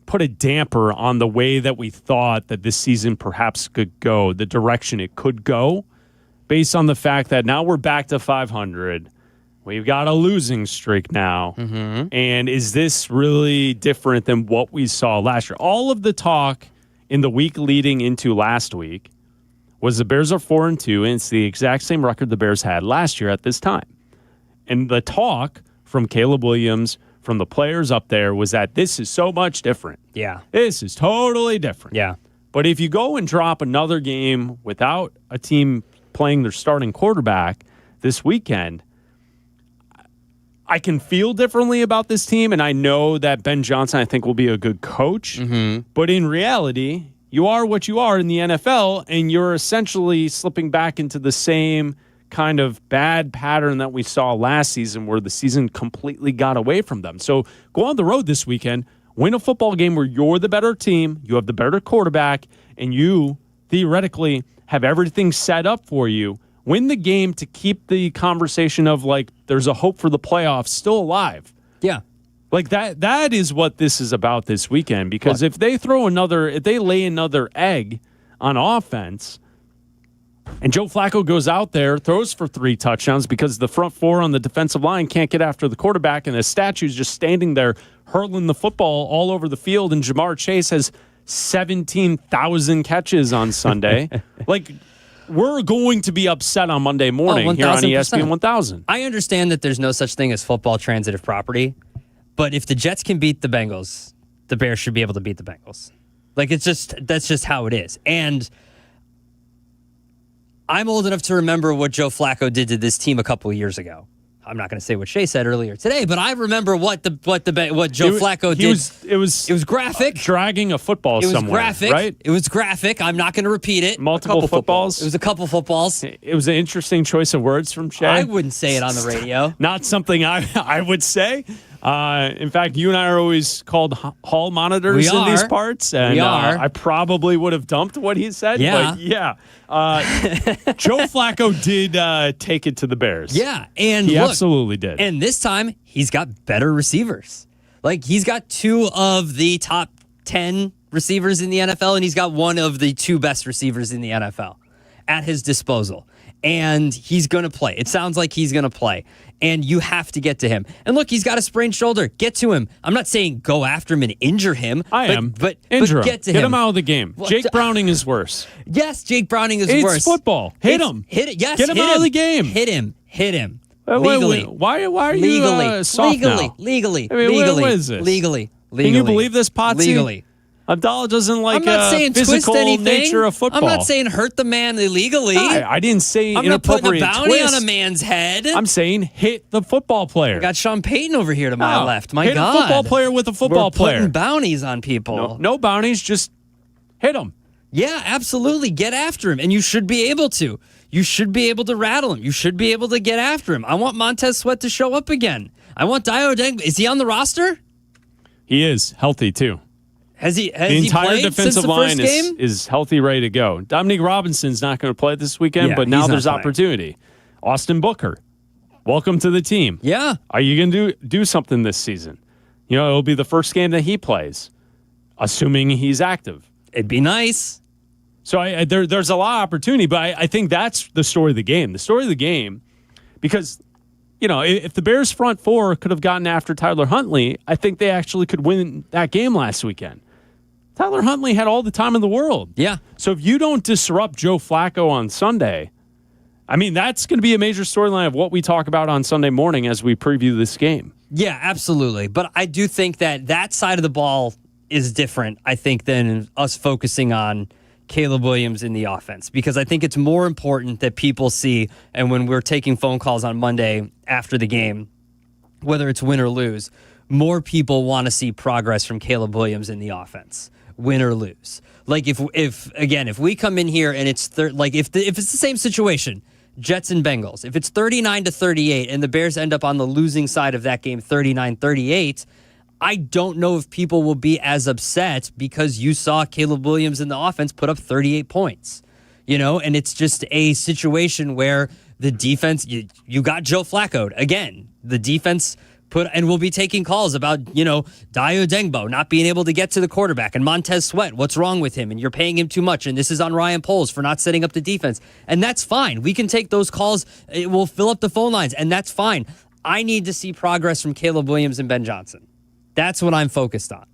put a damper on the way that we thought that this season perhaps could go, the direction it could go, based on the fact that now we're back to 500. We've got a losing streak now. Mm-hmm. And is this really different than what we saw last year? All of the talk in the week leading into last week was the Bears are 4-2, and it's the exact same record the Bears had last year at this time. And the talk from Caleb Williams, from the players up there, was that this is so much different. Yeah. This is totally different. Yeah. But if you go and drop another game without a team playing their starting quarterback this weekend, I can feel differently about this team, and I know that Ben Johnson, I think, will be a good coach. Mm-hmm. But in reality, you are what you are in the NFL, and you're essentially slipping back into the same kind of bad pattern that we saw last season, where the season completely got away from them. So go on the road this weekend, win a football game where you're the better team, you have the better quarterback, and you theoretically have everything set up for you. Win the game to keep the conversation of, like, there's a hope for the playoffs still alive. Yeah. Like, that is what this is about this weekend, because if they lay another egg on offense, and Joe Flacco goes out there, throws for 3 touchdowns because the front 4 on the defensive line can't get after the quarterback, and the statue's just standing there hurling the football all over the field, and Jamar Chase has 17,000 catches on Sunday. Like, we're going to be upset on Monday morning here on ESPN 1000. I understand that there's no such thing as football transitive property, but if the Jets can beat the Bengals, the Bears should be able to beat the Bengals. Like, that's just how it is. And I'm old enough to remember what Joe Flacco did to this team a couple of years ago. I'm not going to say what Shay said earlier today, but I remember what Joe Flacco did. It was graphic. Dragging a football somewhere. It was graphic. Right? It was graphic. I'm not going to repeat it. Multiple footballs. It was a couple footballs. It was an interesting choice of words from Shay. I wouldn't say it on the radio. Not something I would say. In fact, you and I are always called hall monitors in these parts. And we are. I probably would have dumped what he said. Yeah. But yeah. Joe Flacco did take it to the Bears. Yeah. And he look, absolutely did. And this time, he's got better receivers. Like, he's got 2 of the top 10 receivers in the NFL, and he's got 1 of the 2 best receivers in the NFL at his disposal. And he's going to play. It sounds like he's going to play. And you have to get to him. And look, he's got a sprained shoulder. Get to him. I'm not saying go after him and injure him. But injure him. Get to him. Get him out of the game. Jake Browning is worse. Yes, Jake Browning is worse. It's football. Hit him. Hit it. Yes, get him out of the game. Hit him. Legally. Why are you soft now? Legally. I mean, what is this? Legally. Can you believe this, Potsy? Legally. Abdalla doesn't like I'm not saying physical twist anything. nature of football. I'm not saying hurt the man illegally. I didn't say I'm not putting a inappropriate bounty twist. on a man's head. I'm saying hit the football player. I got Sean Payton over here to my left. My hit God. a football player with a football We're putting player. bounties on people. No bounties, just hit him. Yeah, absolutely. Get after him, and you should be able to. You should be able to rattle him. You should be able to get after him. I want Montez Sweat to show up again. I want Dio Deng. Is he on the roster? He is healthy, too. Has he the entire played defensive since the line first game? is healthy, ready to go. Dominique Robinson's not going to play this weekend, Yeah, but now he's not there's playing. opportunity. Austin Booker, welcome to the team. Yeah. Are you going to do something this season? You know, it'll be the first game that he plays, assuming he's active. It'd be nice. So there's a lot of opportunity, but I think that's the story of the game. The story of the game, because, you know, if the Bears front 4 could have gotten after Tyler Huntley, I think they actually could win that game last weekend. Tyler Huntley had all the time in the world. Yeah. So if you don't disrupt Joe Flacco on Sunday, I mean, that's going to be a major storyline of what we talk about on Sunday morning as we preview this game. Yeah, absolutely. But I do think that side of the ball is different, I think, than us focusing on Caleb Williams in the offense, because I think it's more important that people see, and when we're taking phone calls on Monday after the game, whether it's win or lose, more people want to see progress from Caleb Williams in the offense, win or lose. Like if we come in here and it's if it's the same situation, Jets and Bengals, if it's 39-38 and the Bears end up on the losing side of that game 39-38, I don't know if people will be as upset because you saw Caleb Williams in the offense put up 38 points. You know, and it's just a situation where the defense, you got Joe Flacco again. The defense and we'll be taking calls about, Dayo Dengbo not being able to get to the quarterback and Montez Sweat. What's wrong with him? And you're paying him too much. And this is on Ryan Poles for not setting up the defense. And that's fine. We can take those calls. It will fill up the phone lines, and that's fine. I need to see progress from Caleb Williams and Ben Johnson. That's what I'm focused on.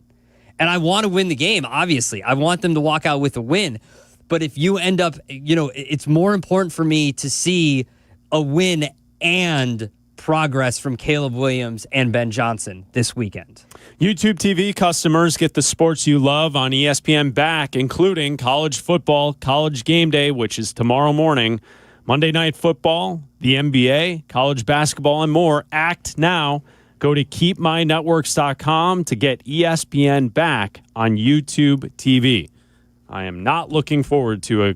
And I want to win the game, obviously. I want them to walk out with a win. But if you end up, it's more important for me to see a win and progress from Caleb Williams and Ben Johnson this weekend. YouTube TV customers get the sports you love on ESPN back, including college football, college game day, which is tomorrow morning, Monday Night Football, the NBA, college basketball, and more. Act now. Go to keepmynetworks.com to get ESPN back on YouTube TV. I am not looking forward to a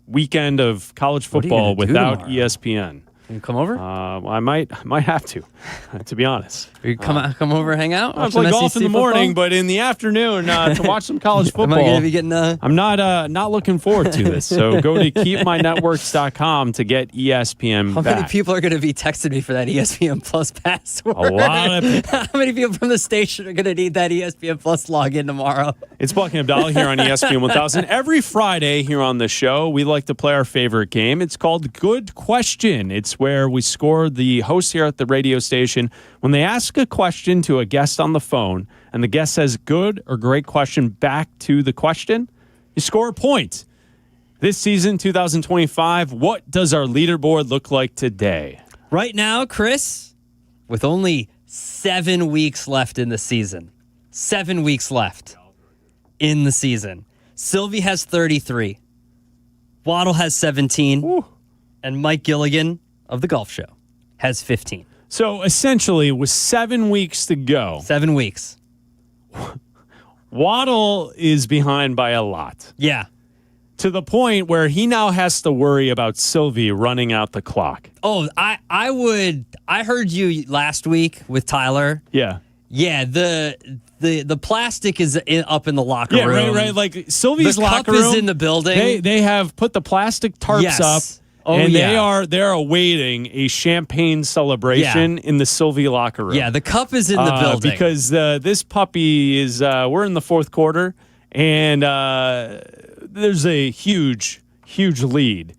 weekend of college football without ESPN. Can you come over? I might have to be honest. You come over, hang out. I play golf in the morning, but in the afternoon to watch some college football. Am I going to be getting? I'm not looking forward to this. So go to keepmynetworks.com to get ESPN How back. many people are going to be texting me for that ESPN Plus password? A lot of people. How many people from the station are going to need that ESPN Plus login tomorrow? It's Bleck Abdalla here on ESPN 1000. Every Friday here on the show, we like to play our favorite game. It's called Good Question. It's where we score the hosts here at the radio station when they ask a question to a guest on the phone, and the guest says good or great question back to the question. You score a point. This season, 2025, what does our leaderboard look like today? Right now, Chris, with only 7 weeks left in the season. 7 weeks left in the season. Silvy has 33. Waddle has 17. Ooh. And Mike Gilligan of The Golf Show has 15. So essentially, with 7 weeks to go. 7 weeks. Waddle is behind by a lot. Yeah. To the point where he now has to worry about Silvy running out the clock. Oh, I heard you last week with Tyler. Yeah. Yeah, the plastic is up in the locker room. Yeah, right. Like Silvy's the locker cup room is in the building. They have put the plastic tarps up. Oh, and yeah. they're awaiting a champagne celebration in the Silvy locker room. Yeah, the cup is in the building. Because this puppy is, we're in the fourth quarter, and there's a huge, huge lead.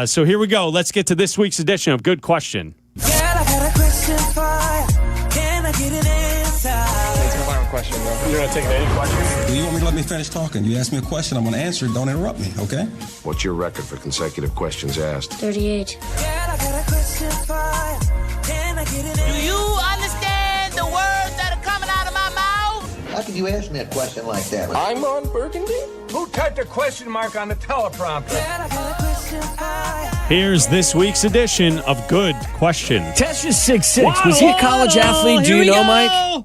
So here we go. Let's get to this week's edition of Good Question. Girl, I got a question for you. Can I get an answer? It's my final question, bro. You're going to take any questions? Do you want me to let me finish talking? You ask me a question, I'm going to answer it. Don't interrupt me, okay? What's your record for consecutive questions asked? 38. Girl, I got a question for you. Can I get an answer? Do you understand the words that are coming out of my mouth? How could you ask me a question like that? I'm on Burgundy? Who typed a question mark on the teleprompter? Girl, I got a question for you. Here's this week's edition of Good Question. Tess is 6'6". Was he a college athlete? Do you know, Mike?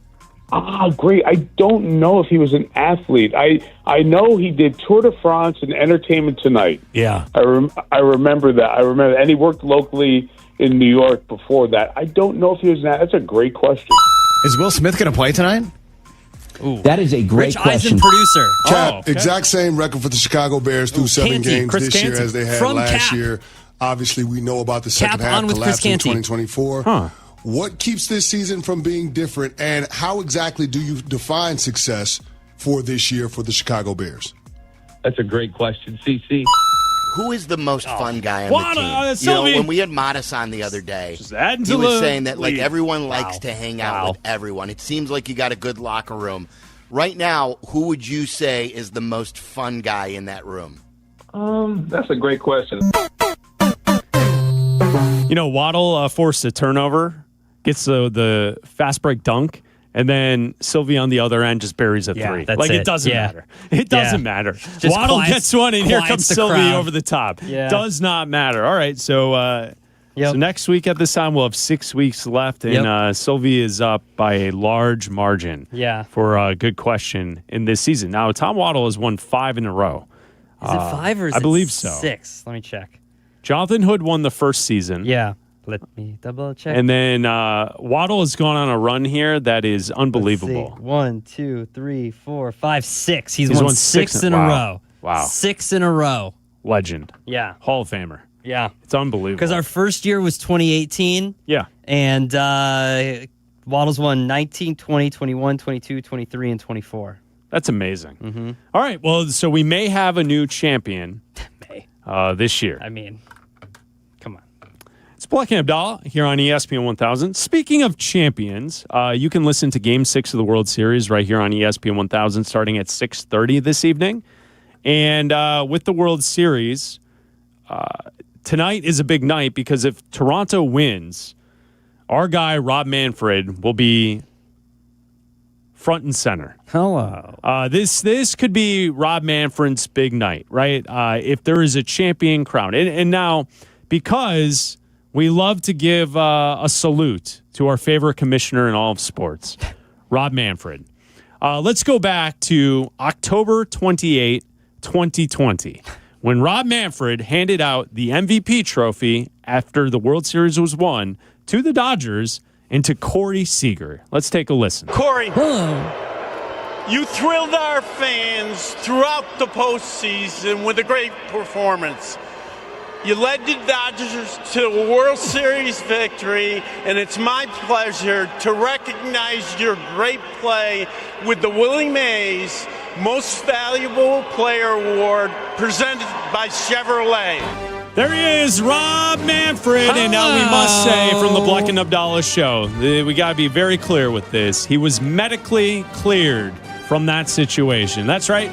Oh, great. I don't know if he was an athlete. I know he did Tour de France and Entertainment Tonight. Yeah. I remember that. And he worked locally in New York before that. I don't know if he was an athlete. That's a great question. Is Will Smith going to play tonight? Ooh. That is a great Rich question. Eisen, producer. Cap, exact same record for the Chicago Bears through 7 games Chris this year Canty. as they had From last Cap. year. Obviously, we know about the second Cap half on with collapse Chris in Canty. 2024. What keeps this season from being different, and how exactly do you define success for this year for the Chicago Bears? That's a great question, CC. Who is the most fun guy on the team? Silvy. When we had Modis on the other day, adding he to was the saying that like lead. everyone likes to hang out with everyone. It seems like you got a good locker room. Right now, who would you say is the most fun guy in that room? That's a great question. Waddle forced a turnover, gets the fast break dunk, and then Silvy on the other end just buries a three. That's like, it. it doesn't Yeah. matter. It doesn't matter. Just Waddle quiets- gets one, and here comes quiets the Silvy crowd. over the top. Yeah. Does not matter. All right, so next week at this time, we'll have 6 weeks left, and Silvy is up by a large margin for a good question in this season. Now, Tom Waddle has won 5 in a row. Is it 5 or is I it believe so. 6? Let me check. Jonathan Hood won the first season. Yeah. Let me double check. And then Waddle has gone on a run here that is unbelievable. 1, 2, 3, 4, 5, 6. He's won 6 in a row. Wow. 6 in a row. Legend. Yeah. Hall of Famer. Yeah. It's unbelievable. Because our first year was 2018. Yeah. And Waddles won 19, 20, 21, 22, 23, and 24. That's amazing. All right. Well, so we may have a new champion this year. I mean, come on. It's Bleck Abdalla here on ESPN 1000. Speaking of champions, you can listen to Game 6 of the World Series right here on ESPN 1000 starting at 6:30 this evening. And with the World Series, tonight is a big night because if Toronto wins, our guy Rob Manfred will be front and center. Hello. This could be Rob Manfred's big night, right? If there is a champion crowned. And now, because we love to give a salute to our favorite commissioner in all of sports, Rob Manfred. Let's go back to October 28, 2020, when Rob Manfred handed out the MVP trophy after the World Series was won to the Dodgers and to Corey Seager. Let's take a listen. Corey, you thrilled our fans throughout the postseason with a great performance. You led the Dodgers to a World Series victory, and it's my pleasure to recognize your great play with the Willie Mays Most Valuable Player Award presented by Chevrolet. There he is, Rob Manfred. And now we must say from the Bleck and Abdalla show, we got to be very clear with this. He was medically cleared from that situation. That's right.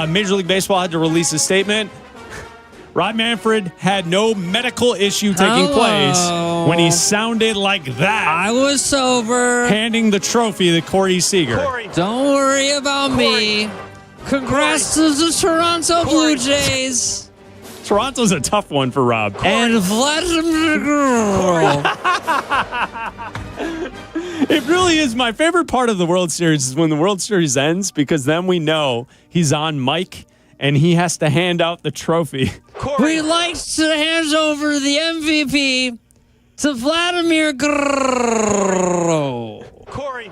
Major League Baseball had to release a statement. Rob Manfred had no medical issue taking place when he sounded like that. I was sober. Handing the trophy to Corey Seager. Don't worry about me. Congrats to the Toronto Blue Jays. Toronto's a tough one for Rob. And Vladimir Guerrero. It really is. My favorite part of the World Series is when the World Series ends, because then we know he's on mic and he has to hand out the trophy. We like to hand over the MVP to Vladimir Guerrero. Corey.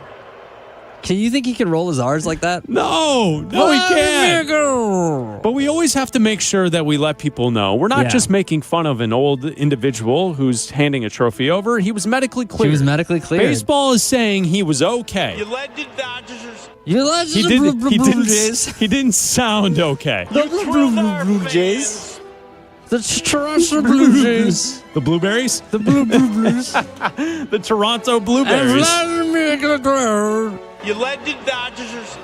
Can you think he can roll his R's like that? No, he can't. But we always have to make sure that we let people know. We're not just making fun of an old individual who's handing a trophy over. He was medically cleared. He was medically cleared. Baseball is saying he was okay. You led the Dodgers. You led the Blue Jays. He didn't sound okay. The Blue Jays. The Toronto Blue Jays. The Blueberries? The Blueberries. The Toronto Blueberries. And Vladimir Guerrero. You led the Dodgers.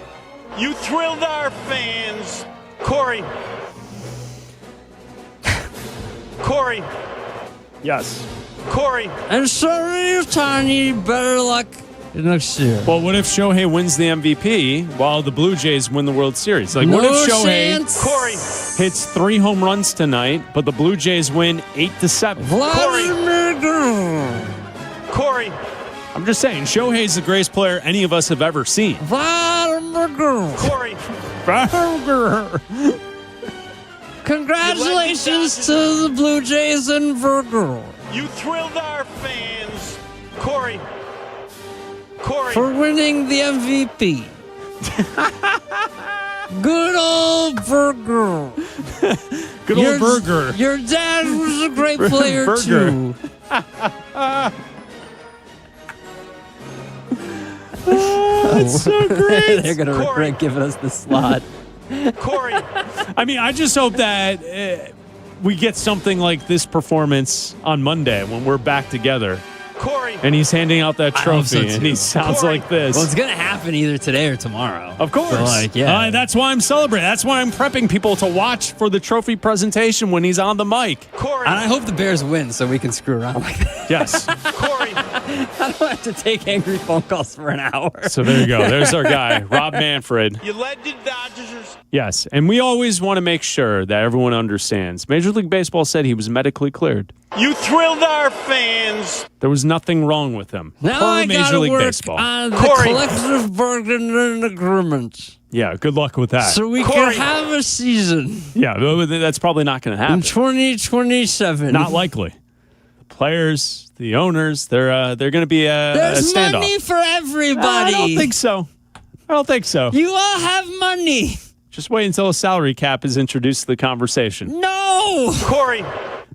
You thrilled our fans. Corey. Yes. Corey. And sorry, Tiny. Better luck next year. Well, what if Shohei wins the MVP while the Blue Jays win the World Series? Like, No what if Shohei chance. hits 3 home runs tonight, but the Blue Jays win 8-7? Vladimir Guerrero. Corey. I'm just saying, Shohei's the greatest player any of us have ever seen. Vladimir Guerrero. Corey. Congratulations to the Blue Jays and Virgo. You thrilled our fans. Corey. For winning the MVP. Good old Virgo. Good old Burger. Your dad was a great player, Burger. too. That's so great. They're going to regret giving us the slot. Corey. I mean, I just hope that we get something like this performance on Monday when we're back together. Corey. And he's handing out that I hope so, trophy, and he too. sounds like this. Well, it's going to happen either today or tomorrow. Of course. So, That's why I'm celebrating. That's why I'm prepping people to watch for the trophy presentation when he's on the mic. Corey. And I hope the Bears win so we can screw around like that. Yes. Corey. I don't have to take angry phone calls for an hour. So there you go. There's our guy, Rob Manfred. You led the Dodgers. Yes, and we always want to make sure that everyone understands. Major League Baseball said he was medically cleared. You thrilled our fans. There was nothing wrong with him. Now per I Major gotta League work Baseball. on the Corey. collective bargaining agreement. Yeah, good luck with that. So we Corey. can have a season Yeah, that's probably not going to in happen. 2027. Not likely. The players, the owners, they're going to be a There's standoff. money for everybody. I don't think so. You all have money. Just wait until a salary cap is introduced to the conversation. No. Corey.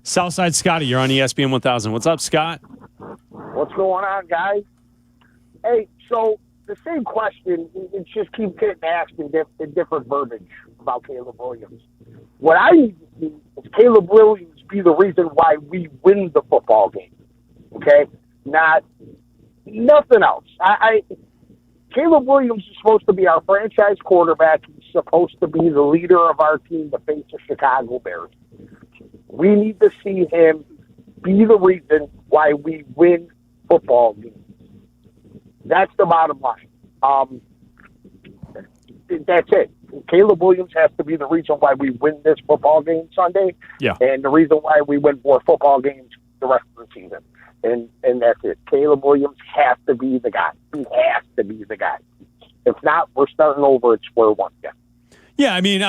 Southside Scotty, you're on ESPN 1000. What's up, Scott? What's going on, guys? Hey, so the same question, it just keeps getting asked in different verbiage about Caleb Williams. What I need to see is Caleb Williams be the reason why we win the football game, okay? Not nothing else. Caleb Williams is supposed to be our franchise quarterback. He's supposed to be the leader of our team, the face of Chicago Bears. We need to see him be the reason why we win football games. That's the bottom line. That's it. Caleb Williams has to be the reason why we win this football game Sunday, and the reason why we win more football games the rest of the season. And that's it. Caleb Williams has to be the guy. He has to be the guy. If not, we're starting over at square one again. Yeah, I mean,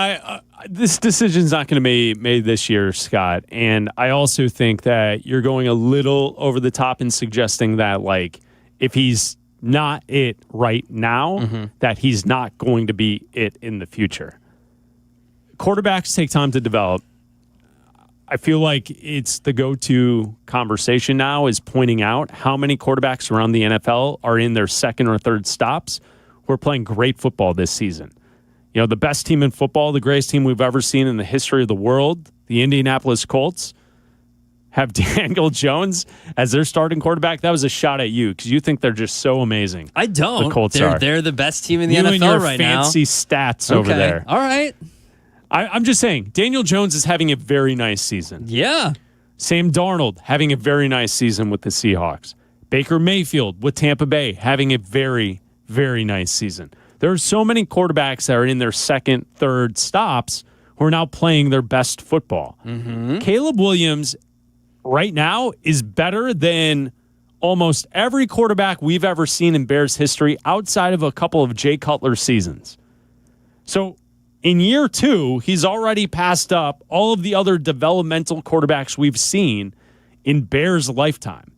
this decision's not going to be made this year, Scott. And I also think that you're going a little over the top in suggesting that, like, if he's not it right now, that he's not going to be it in the future. Quarterbacks take time to develop. I feel like it's the go-to conversation now is pointing out how many quarterbacks around the NFL are in their second or third stops who are playing great football this season. You know, the best team in football, the greatest team we've ever seen in the history of the world, the Indianapolis Colts, have Daniel Jones as their starting quarterback. That was a shot at you because you think they're just so amazing. I don't. The Colts They're the best team in the you NFL and your right now. fancy stats over there. All right. I'm just saying, Daniel Jones is having a very nice season. Yeah. Sam Darnold having a very nice season with the Seahawks. Baker Mayfield with Tampa Bay having a very, very nice season. There are so many quarterbacks that are in their second, third stops who are now playing their best football. Caleb Williams right now is better than almost every quarterback we've ever seen in Bears history outside of a couple of Jay Cutler seasons. So in year 2, he's already passed up all of the other developmental quarterbacks we've seen in Bears' lifetime.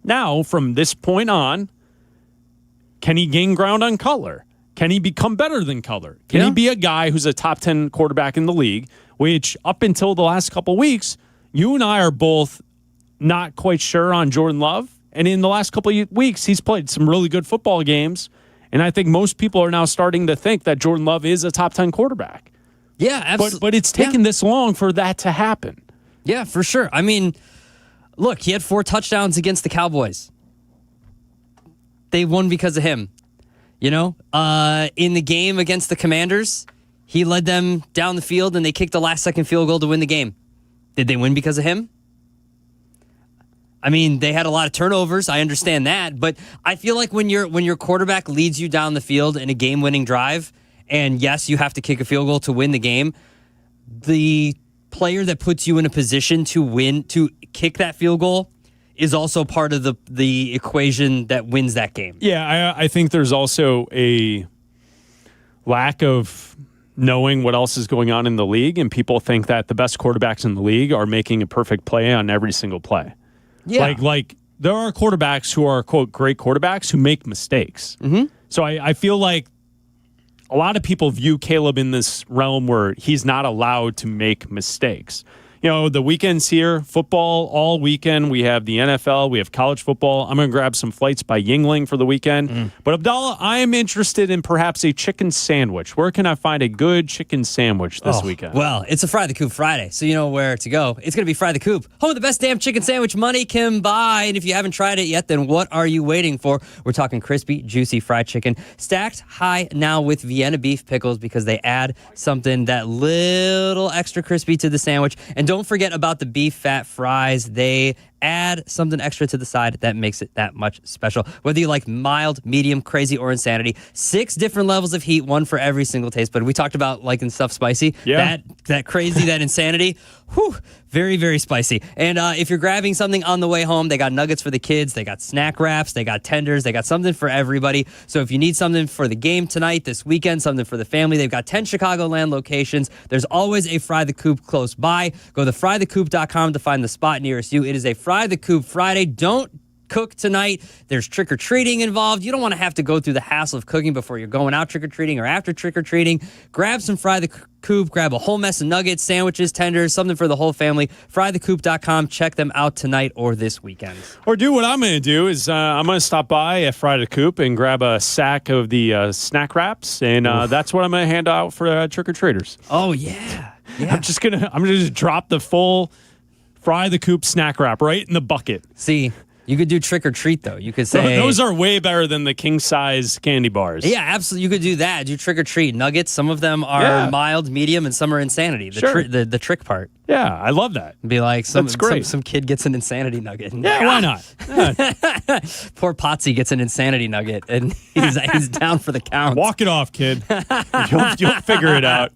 Now, from this point on, can he gain ground on Cutler? Can he become better than Cutler? Can he be a guy who's a top 10 quarterback in the league, which up until the last couple weeks, you and I are both not quite sure on Jordan Love. And in the last couple of weeks, he's played some really good football games. And I think most people are now starting to think that Jordan Love is a top 10 quarterback. Yeah, absolutely. But it's taken this long for that to happen. Yeah, for sure. I mean, look, he had 4 touchdowns against the Cowboys. They won because of him. You know, in the game against the Commanders, he led them down the field and they kicked the last-second field goal to win the game. Did they win because of him? I mean, they had a lot of turnovers. I understand that, but I feel like when your quarterback leads you down the field in a game-winning drive, and yes, you have to kick a field goal to win the game, the player that puts you in a position to win, to kick that field goal, is also part of the equation that wins that game. Yeah, I think there's also a lack of knowing what else is going on in the league, and people think that the best quarterbacks in the league are making a perfect play on every single play. Yeah. Like there are quarterbacks who are, quote, great quarterbacks who make mistakes. So I feel like a lot of people view Caleb in this realm where he's not allowed to make mistakes. You know, the weekend's here, football all weekend. We have the NFL, we have college football. I'm going to grab some flights by Yuengling for the weekend. But Abdalla, I am interested in perhaps a chicken sandwich. Where can I find a good chicken sandwich this weekend? Well, it's a Fry the Coop Friday, so you know where to go. It's going to be Fry the Coop, home of the best damn chicken sandwich money can buy. And if you haven't tried it yet, then what are you waiting for? We're talking crispy, juicy fried chicken, stacked high now with Vienna beef pickles because they add something that little extra crispy to the sandwich. And don't forget about the beef fat fries. They add something extra to the side that makes it that much special. Whether you like mild, medium, crazy, or insanity, 6 different levels of heat, one for every single taste bud. We talked about liking stuff spicy. Yeah. That crazy, that insanity. Whew, very, very spicy. And if you're grabbing something on the way home, they got nuggets for the kids, they got snack wraps, they got tenders, they got something for everybody. So if you need something for the game tonight, this weekend, something for the family, they've got 10 Chicagoland locations. There's always a Fry the Coop close by. Go to frythecoop.com to find the spot nearest you. It is a Fry the Coop Friday. Don't cook tonight. There's trick-or-treating involved. You don't want to have to go through the hassle of cooking before you're going out trick-or-treating or after trick-or-treating. Grab some Fry the Coop, grab a whole mess of nuggets, sandwiches, tenders, something for the whole family. Frythecoop.com. Check them out tonight or this weekend. Or do what I'm going to do is I'm going to stop by at Fry the Coop and grab a sack of the snack wraps, and that's what I'm going to hand out for trick-or-treaters. Oh, yeah. I'm just gonna drop the full Fry the Coop snack wrap right in the bucket. See, you could do trick or treat though. You could say those are way better than the king size candy bars. Yeah, absolutely. You could do that. Do trick or treat nuggets. Some of them are mild, medium, and some are insanity. The trick part. Yeah, I love that. Be like That's great. Some kid gets an insanity nugget. Yeah, why not? Poor Potsy gets an insanity nugget, and he's down for the count. Walk it off, kid. You'll figure it out.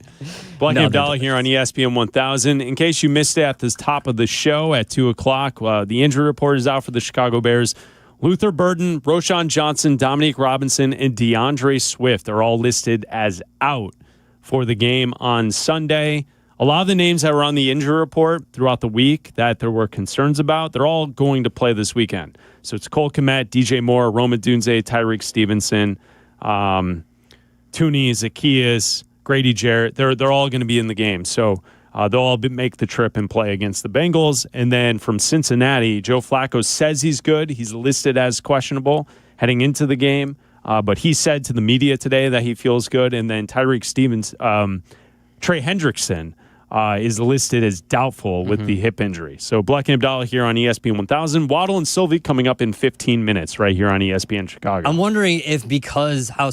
Bleck Abdalla here on ESPN 1000. In case you missed it at the top of the show at 2 o'clock, the injury report is out for the Chicago Bears. Luther Burden, Roschon Johnson, Dominique Robinson, and DeAndre Swift are all listed as out for the game on Sunday. A lot of the names that were on the injury report throughout the week that there were concerns about, they're all going to play this weekend. So it's Cole Kmet, DJ Moore, Roma Dunze, Tyreek Stevenson, Tooney, Zacchaeus, Grady Jarrett. They're all going to be in the game. So they'll all make the trip and play against the Bengals. And then from Cincinnati, Joe Flacco says he's good. He's listed as questionable heading into the game. But he said to the media today that he feels good. And then Tyreek Stevens, Trey Hendrickson, is listed as doubtful with the hip injury. So Bleck Abdalla here on ESPN 1000. Waddle and Silvy coming up in 15 minutes right here on ESPN Chicago. I'm wondering if because how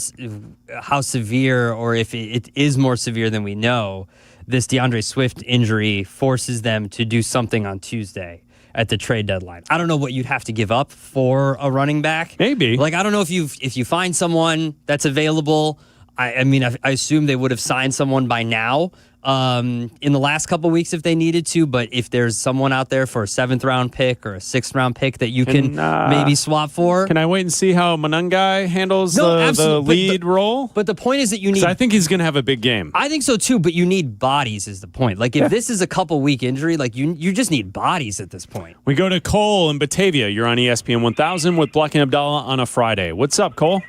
severe, or if it is more severe than we know, this DeAndre Swift injury forces them to do something on Tuesday at the trade deadline. I don't know what you'd have to give up for a running back. Maybe. Like, I don't know if you find someone that's available. I mean, I assume they would have signed someone by now in the last couple weeks if they needed to. But if there's someone out there for a 7th-round pick or a 6th-round pick that you can maybe swap for. Can I wait and see how Monangai handles the lead role? But the point is that you need... I think he's going to have a big game. I think so too, but you need bodies is the point. Like, if this is a couple-week injury, like you just need bodies at this point. We go to Cole in Batavia. You're on ESPN 1000 with Bleck and Abdalla on a Friday. What's up, Cole?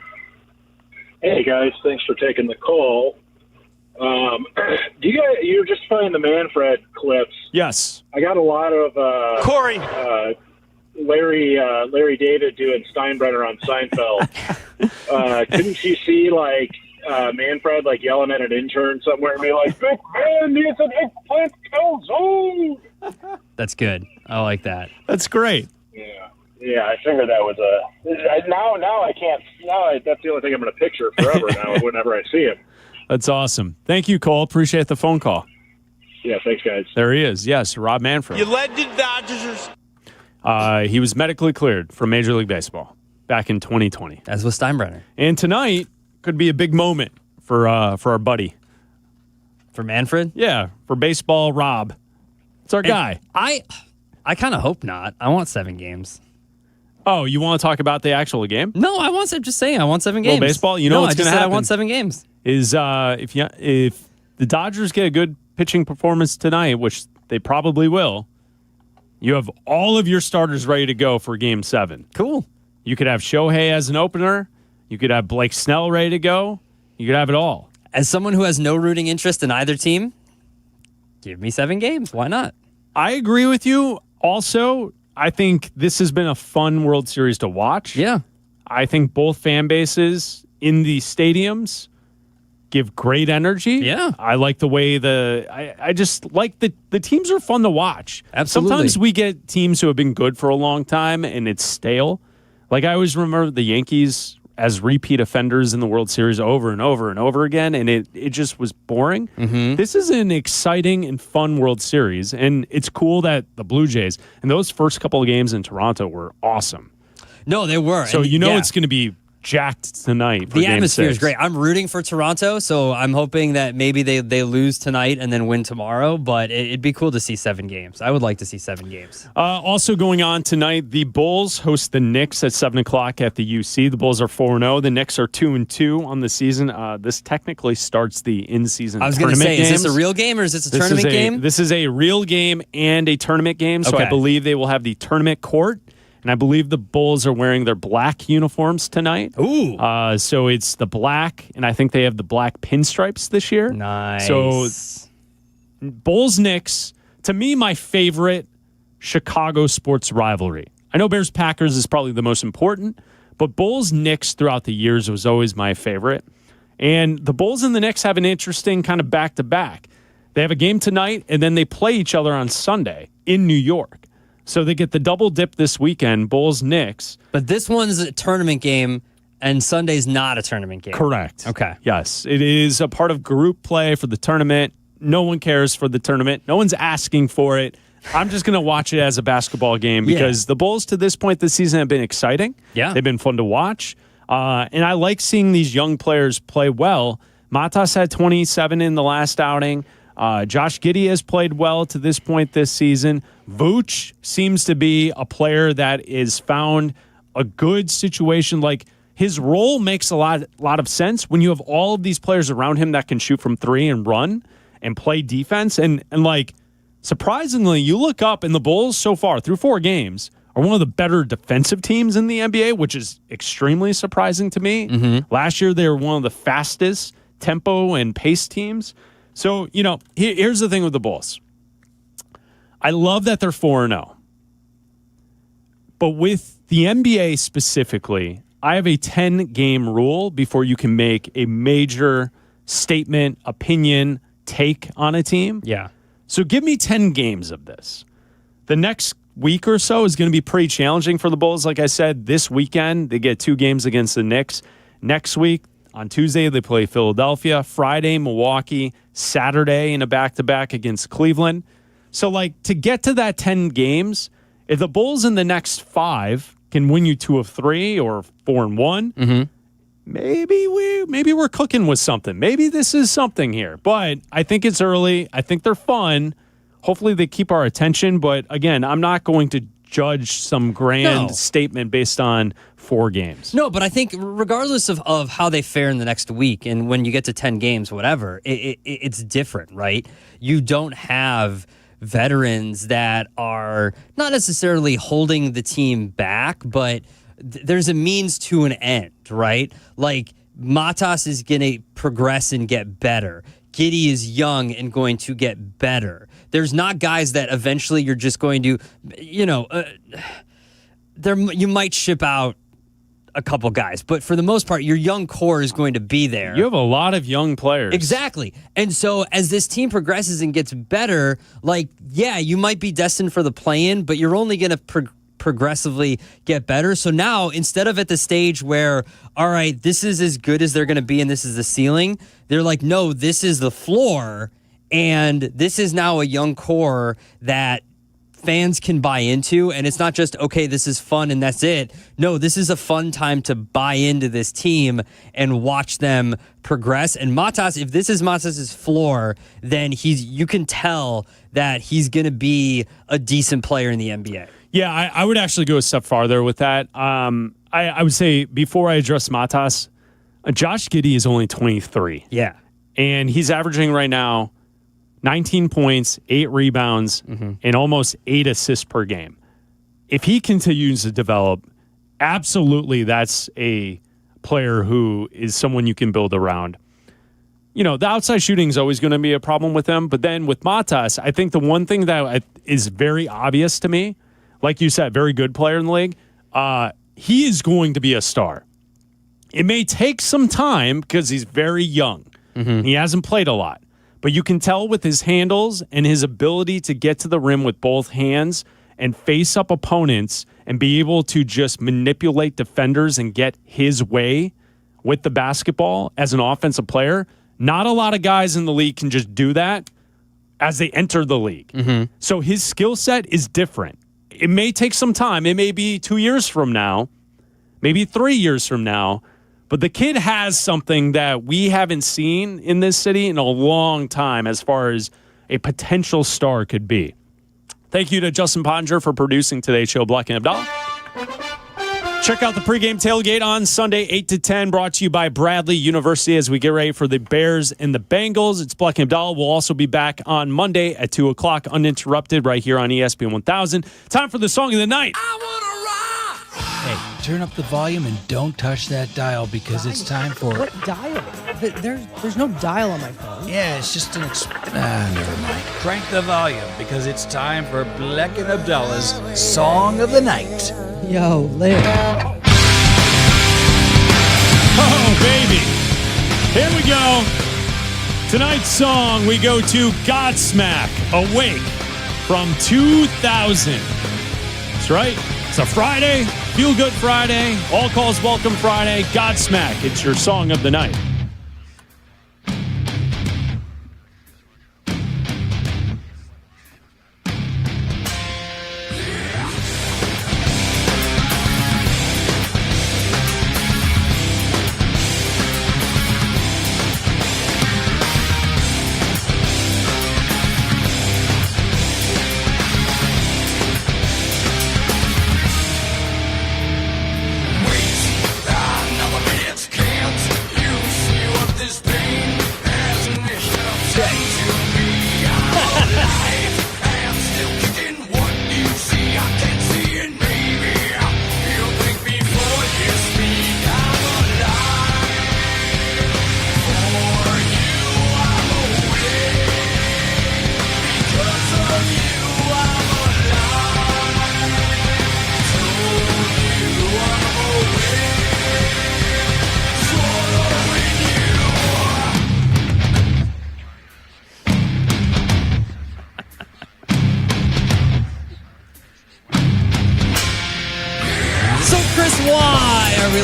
Hey guys, thanks for taking the call. Do you guys? You're just playing the Manfred clips. Yes. I got a lot of Corey, Larry David doing Steinbrenner on Seinfeld. Couldn't you see Manfred yelling at an intern somewhere and be like, "Big man needs an eggplant calzone." That's good. I like that. That's great. Yeah, I figured that was now I can't. That's the only thing I'm going to picture forever now. Whenever I see him. That's awesome. Thank you, Cole. Appreciate the phone call. Yeah, thanks, guys. There he is. Yes, Rob Manfred. You led the Dodgers. He was medically cleared for Major League Baseball back in 2020. As was Steinbrenner. And tonight could be a big moment for our buddy. For Manfred? Yeah, for baseball, Rob. It's our guy. I kind of hope not. I want 7 games. Oh, you want to talk about the actual game? No, I want 7 games. Well, baseball, you know what's going to happen. I want 7 games. Is if the Dodgers get a good pitching performance tonight, which they probably will, you have all of your starters ready to go for Game 7. Cool. You could have Shohei as an opener. You could have Blake Snell ready to go. You could have it all. As someone who has no rooting interest in either team, give me 7 games. Why not? I agree with you. Also, I think this has been a fun World Series to watch. Yeah. I think both fan bases in the stadiums give great energy. Yeah. I like the way I just like the teams are fun to watch. Absolutely. Sometimes we get teams who have been good for a long time and it's stale. Like I always remember the Yankees as repeat offenders in the World Series over and over and over again, and it just was boring. Mm-hmm. This is an exciting and fun World Series, and it's cool that the Blue Jays, and those first couple of games in Toronto were awesome. No, they were. So it's going to be jacked tonight for the Game atmosphere 6. is great. I'm rooting for Toronto, so I'm hoping that maybe they lose tonight and then win tomorrow, but it'd be cool to see 7 games. I would like to see 7 games. Also going on tonight, the Bulls host the Knicks at 7 o'clock at the UC. The Bulls are 4-0. The Knicks are 2-2 on the season. This technically starts the in-season I was going to say, is this a real game or is this a tournament game? This is a real game and a tournament game, so Okay. I believe they will have the tournament court. And I believe the Bulls are wearing their black uniforms tonight. Ooh. So it's the black, and I think they have the black pinstripes this year. Nice. So Bulls-Knicks, to me, my favorite Chicago sports rivalry. I know Bears-Packers is probably the most important, but Bulls-Knicks throughout the years was always my favorite. And the Bulls and the Knicks have an interesting kind of back-to-back. They have a game tonight, and then they play each other on Sunday in New York. So they get the double dip this weekend, Bulls-Knicks. But this one's a tournament game, and Sunday's not a tournament game. Correct. Okay. Yes, it is a part of group play for the tournament. No one cares for the tournament. No one's asking for it. I'm just going to watch it as a basketball game because the Bulls to this point this season have been exciting. Yeah. They've been fun to watch. And I like seeing these young players play well. Matas had 27 in the last outing. Josh Giddey has played well to this point this season. Vooch seems to be a player that is found a good situation. Like, his role makes a lot of sense when you have all of these players around him that can shoot from three and run and play defense. And like, surprisingly, you look up and the Bulls so far through 4 games are one of the better defensive teams in the NBA, which is extremely surprising to me. Mm-hmm. Last year, they were one of the fastest tempo and pace teams. So, here's the thing with the Bulls. I love that they're 4-0. But with the NBA specifically, I have a 10-game rule before you can make a major statement, opinion, take on a team. Yeah. So give me 10 games of this. The next week or so is going to be pretty challenging for the Bulls. Like I said, this weekend, they get 2 games against the Knicks. Next week, on Tuesday, they play Philadelphia. Friday, Milwaukee. Saturday in a back-to-back against Cleveland. So, to get to that 10 games, if the Bulls in the next 5 can win you 2 of 3 or 4-1, maybe we're cooking with something. Maybe this is something here. But I think it's early. I think they're fun. Hopefully they keep our attention. But, again, I'm not going to judge some grand statement based on 4 games. No, but I think regardless of how they fare in the next week, and when you get to 10 games, whatever, it's different, right? You don't have veterans that are not necessarily holding the team back, but there's a means to an end, right? Like, Matas is going to progress and get better. Giddey is young and going to get better. There's not guys that eventually you're just going to, you might ship out a couple guys, but for the most part, your young core is going to be there. You have a lot of young players. Exactly. And so as this team progresses and gets better, you might be destined for the play-in, but you're only going to progressively get better. So now, instead of at the stage where, all right, this is as good as they're going to be and this is the ceiling, they're like, no, this is the floor, and this is now a young core that fans can buy into, and it's not just, okay, this is fun and that's it. No, this is a fun time to buy into this team and watch them progress. And Matas, if this is Matas's floor, then you can tell that he's going to be a decent player in the NBA. Yeah, I would actually go a step farther with that. I would say, before I address Matas, Josh Giddey is only 23. Yeah. And he's averaging right now 19 points, 8 rebounds, and almost 8 assists per game. If he continues to develop, absolutely that's a player who is someone you can build around. The outside shooting is always going to be a problem with him. But then with Matas, I think the one thing that is very obvious to me, like you said, very good player in the league, he is going to be a star. It may take some time because he's very young. He hasn't played a lot. But you can tell with his handles and his ability to get to the rim with both hands and face up opponents and be able to just manipulate defenders and get his way with the basketball as an offensive player. Not a lot of guys in the league can just do that as they enter the league. So his skill set is different. It may take some time. It may be 2 years from now, maybe 3 years from now. But the kid has something that we haven't seen in this city in a long time as far as a potential star could be. Thank you to Justin Pottinger for producing today's show, Bleck and Abdalla. Check out the pregame tailgate on Sunday, 8 to 10, brought to you by Bradley University as we get ready for the Bears and the Bengals. It's Bleck and Abdalla. We'll also be back on Monday at 2 o'clock, uninterrupted, right here on ESPN 1000. Time for the song of the night. I wanna ride. Hey, turn up the volume and don't touch that dial because it's time for... What dial? There's no dial on my phone. Yeah, it's just an... never mind. Crank the volume because it's time for Bleck Abdalla's Song of the Night. Yo, Liv. Oh, baby. Here we go. Tonight's song, we go to Godsmack, Awake, from 2000. That's right. It's a Friday, Feel Good Friday, All Calls Welcome Friday, Godsmack. It's your song of the night.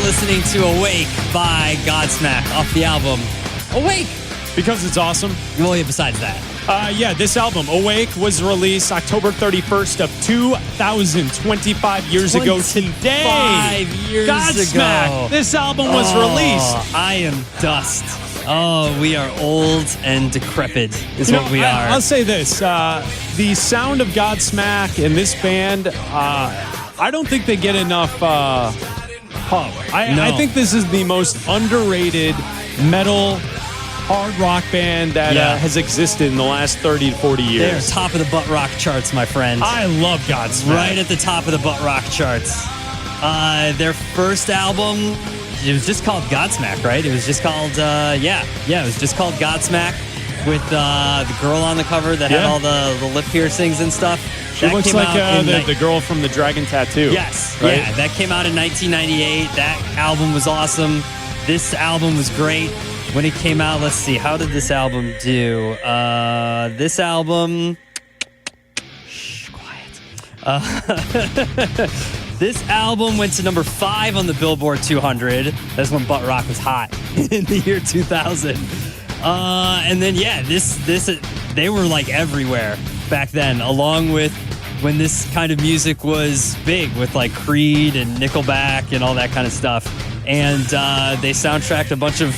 Listening to Awake by Godsmack off the album Awake. Because it's awesome. Well, yeah, besides that. Yeah, this album, Awake, was released October 31st of 2000, 25 years ago today. 5 years Godsmack. ago. This album was released. I am dust. Oh, we are old and decrepit is what we are. I'll say this. The sound of Godsmack and this band, I don't think they get enough... I think this is the most underrated metal hard rock band that has existed in the last 30 to 40 years. They're top of the butt rock charts, my friend. I love Godsmack. Right at the top of the butt rock charts. Their first album, it was just called Godsmack, right? It was just called, it was just called Godsmack with the girl on the cover that had all the lip piercings and stuff. She looks like the girl from the Dragon Tattoo. Yes. Right? Yeah, that came out in 1998. That album was awesome. This album was great. When it came out, let's see, how did this album do? This album... Shh, quiet. This album went to number 5 on the Billboard 200. That's when butt rock was hot in the year 2000. And then, they were like everywhere back then, along with when this kind of music was big with like Creed and Nickelback and all that kind of stuff. And they soundtracked a bunch of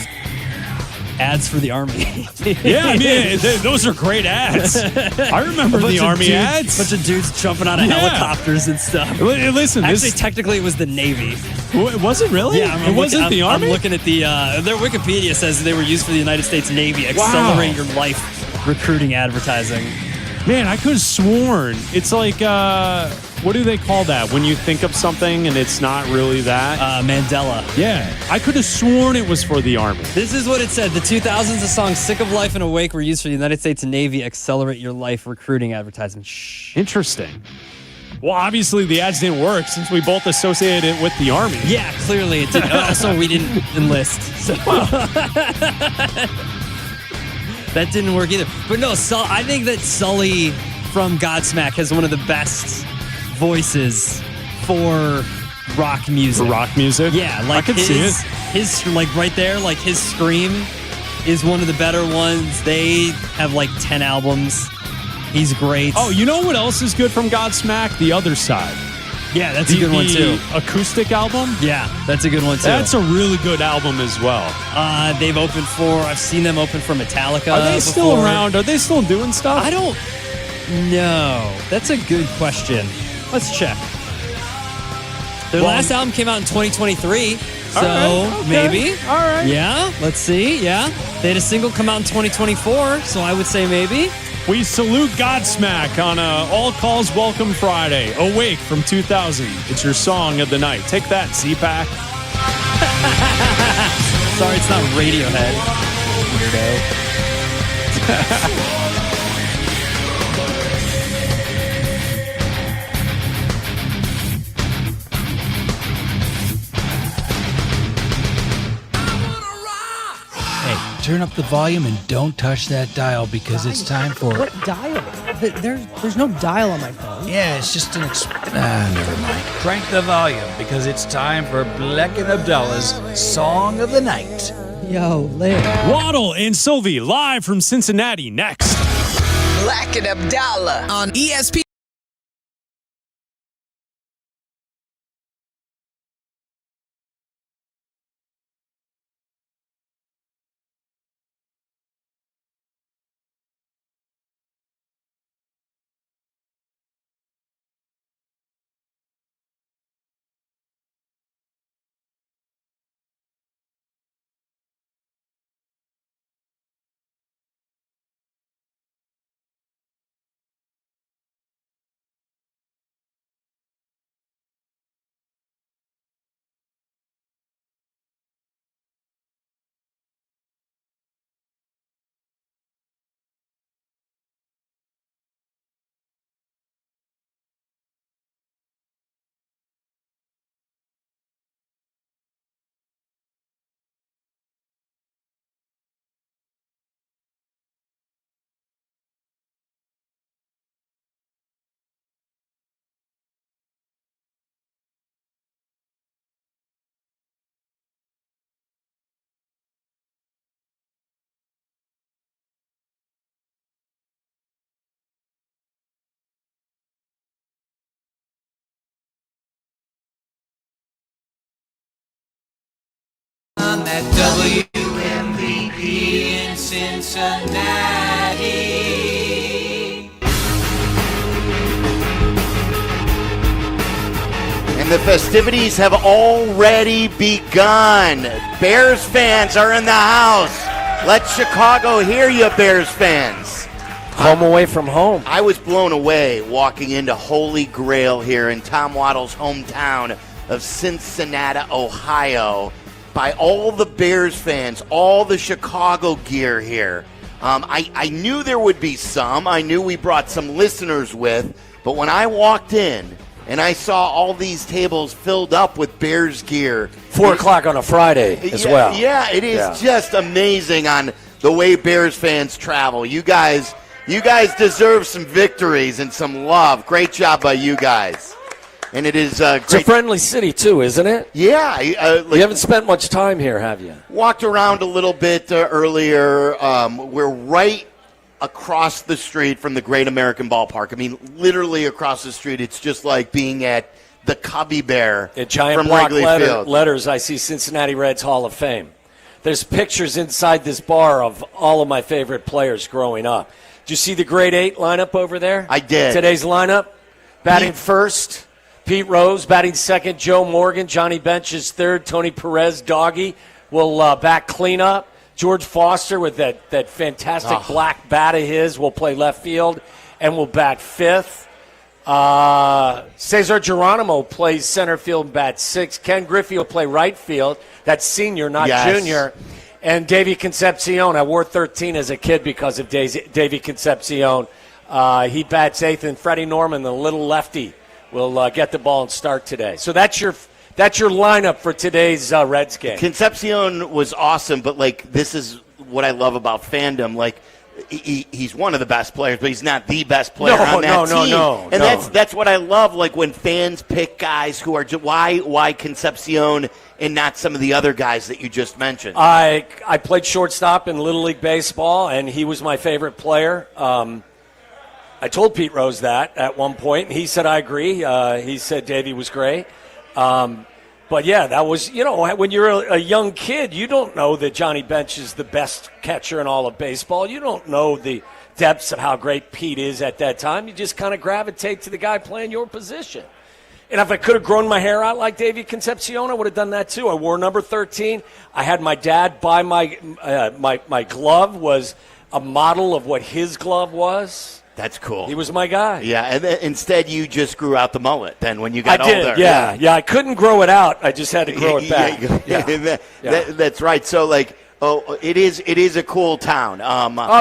ads for the Army. Yeah, I mean, those are great ads. I remember the Army ads. A bunch of dudes jumping out of helicopters and stuff. Listen, actually, technically, it was the Navy. Was it really? Yeah, it wasn't the Army? I'm looking at their Wikipedia says they were used for the United States Navy. Accelerate your life recruiting advertising. Man, I could have sworn it's like, what do they call that? When you think of something and it's not really that? Mandela. Yeah, I could have sworn it was for the Army. This is what it said. The 2000s, the songs Sick of Life and Awake were used for the United States Navy Accelerate Your Life recruiting advertisement. Shh. Interesting. Well, obviously the ads didn't work since we both associated it with the Army. Yeah, clearly it didn't. Also, we didn't enlist. So. That didn't work either. But no, I think that Sully from Godsmack has one of the best voices for rock music. For rock music? Yeah, like I can see it. His like right there, like his scream is one of the better ones. They have like 10 albums. He's great. Oh, you know what else is good from Godsmack? The Other Side. Yeah, that's a good one too. Acoustic album? Yeah, that's a good one too. That's a really good album as well. They've opened I've seen them open for Metallica. Are they still around? Are they still doing stuff? I don't know. That's a good question. Let's check. Their last album came out in 2023. So maybe. All right. Yeah, let's see. Yeah. They had a single come out in 2024. So I would say maybe. We salute Godsmack on All Calls Welcome Friday. Awake from 2000. It's your song of the night. Take that, Z-Pack. Sorry, it's not Radiohead. Weirdo. Turn up the volume and don't touch that dial because it's time for... What dial? There's no dial on my phone. Yeah, it's just an... never mind. Crank the volume because it's time for Bleck and Abdalla's Song of the Night. Yo, live. Waddle and Silvy live from Cincinnati next. Bleck and Abdalla on ESPN. I'm at WMVP in Cincinnati. And the festivities have already begun. Bears fans are in the house. Let Chicago hear you, Bears fans. Home away from home. I was blown away walking into Holy Grail here in Tom Waddle's hometown of Cincinnati, Ohio, by all the Bears fans, all the Chicago gear here. I knew there would be some. I knew we brought some listeners with. But when I walked in and I saw all these tables filled up with Bears gear. 4 o'clock on a Friday as well. Yeah, it is just amazing on the way Bears fans travel. You guys deserve some victories and some love. Great job by you guys. And it is great. It's a friendly city, too, isn't it? Yeah. You haven't spent much time here, have you? Walked around a little bit earlier. We're right across the street from the Great American Ballpark. I mean, literally across the street. It's just like being at the Cubby Bear giant from block Wrigley Field. letters, I see Cincinnati Reds Hall of Fame. There's pictures inside this bar of all of my favorite players growing up. Did you see the grade 8 lineup over there? I did. Today's lineup, batting first, Pete Rose, batting second, Joe Morgan, Johnny Bench is third, Tony Perez, Doggy will bat cleanup. George Foster with that fantastic black bat of his will play left field and will bat fifth. Cesar Geronimo plays center field and bats sixth. Ken Griffey will play right field. That's senior, not junior. And Davey Concepcion, I wore 13 as a kid because of Davey Concepcion. He bats eighth, and Freddie Norman, the little lefty, will get the ball and start today. So that's your lineup for today's Reds game. Concepcion was awesome, but this is what I love about fandom. He's one of the best players, but he's not the best player on that team. No. And that's what I love. When fans pick guys who are why Concepcion and not some of the other guys that you just mentioned. I played shortstop in Little League Baseball, and he was my favorite player. I told Pete Rose that at one point, and he said, I agree. He said Davey was great. But, yeah, that was, when you're a young kid, you don't know that Johnny Bench is the best catcher in all of baseball. You don't know the depths of how great Pete is at that time. You just kind of gravitate to the guy playing your position. And if I could have grown my hair out like Davey Concepcion, I would have done that too. I wore number 13. I had my dad buy my glove was a model of what his glove was. That's cool. He was my guy. Yeah, and then instead you just grew out the mullet then when you got I did, older. yeah. I couldn't grow it out. I just had to grow it back. That's right. So, like, it is a cool town.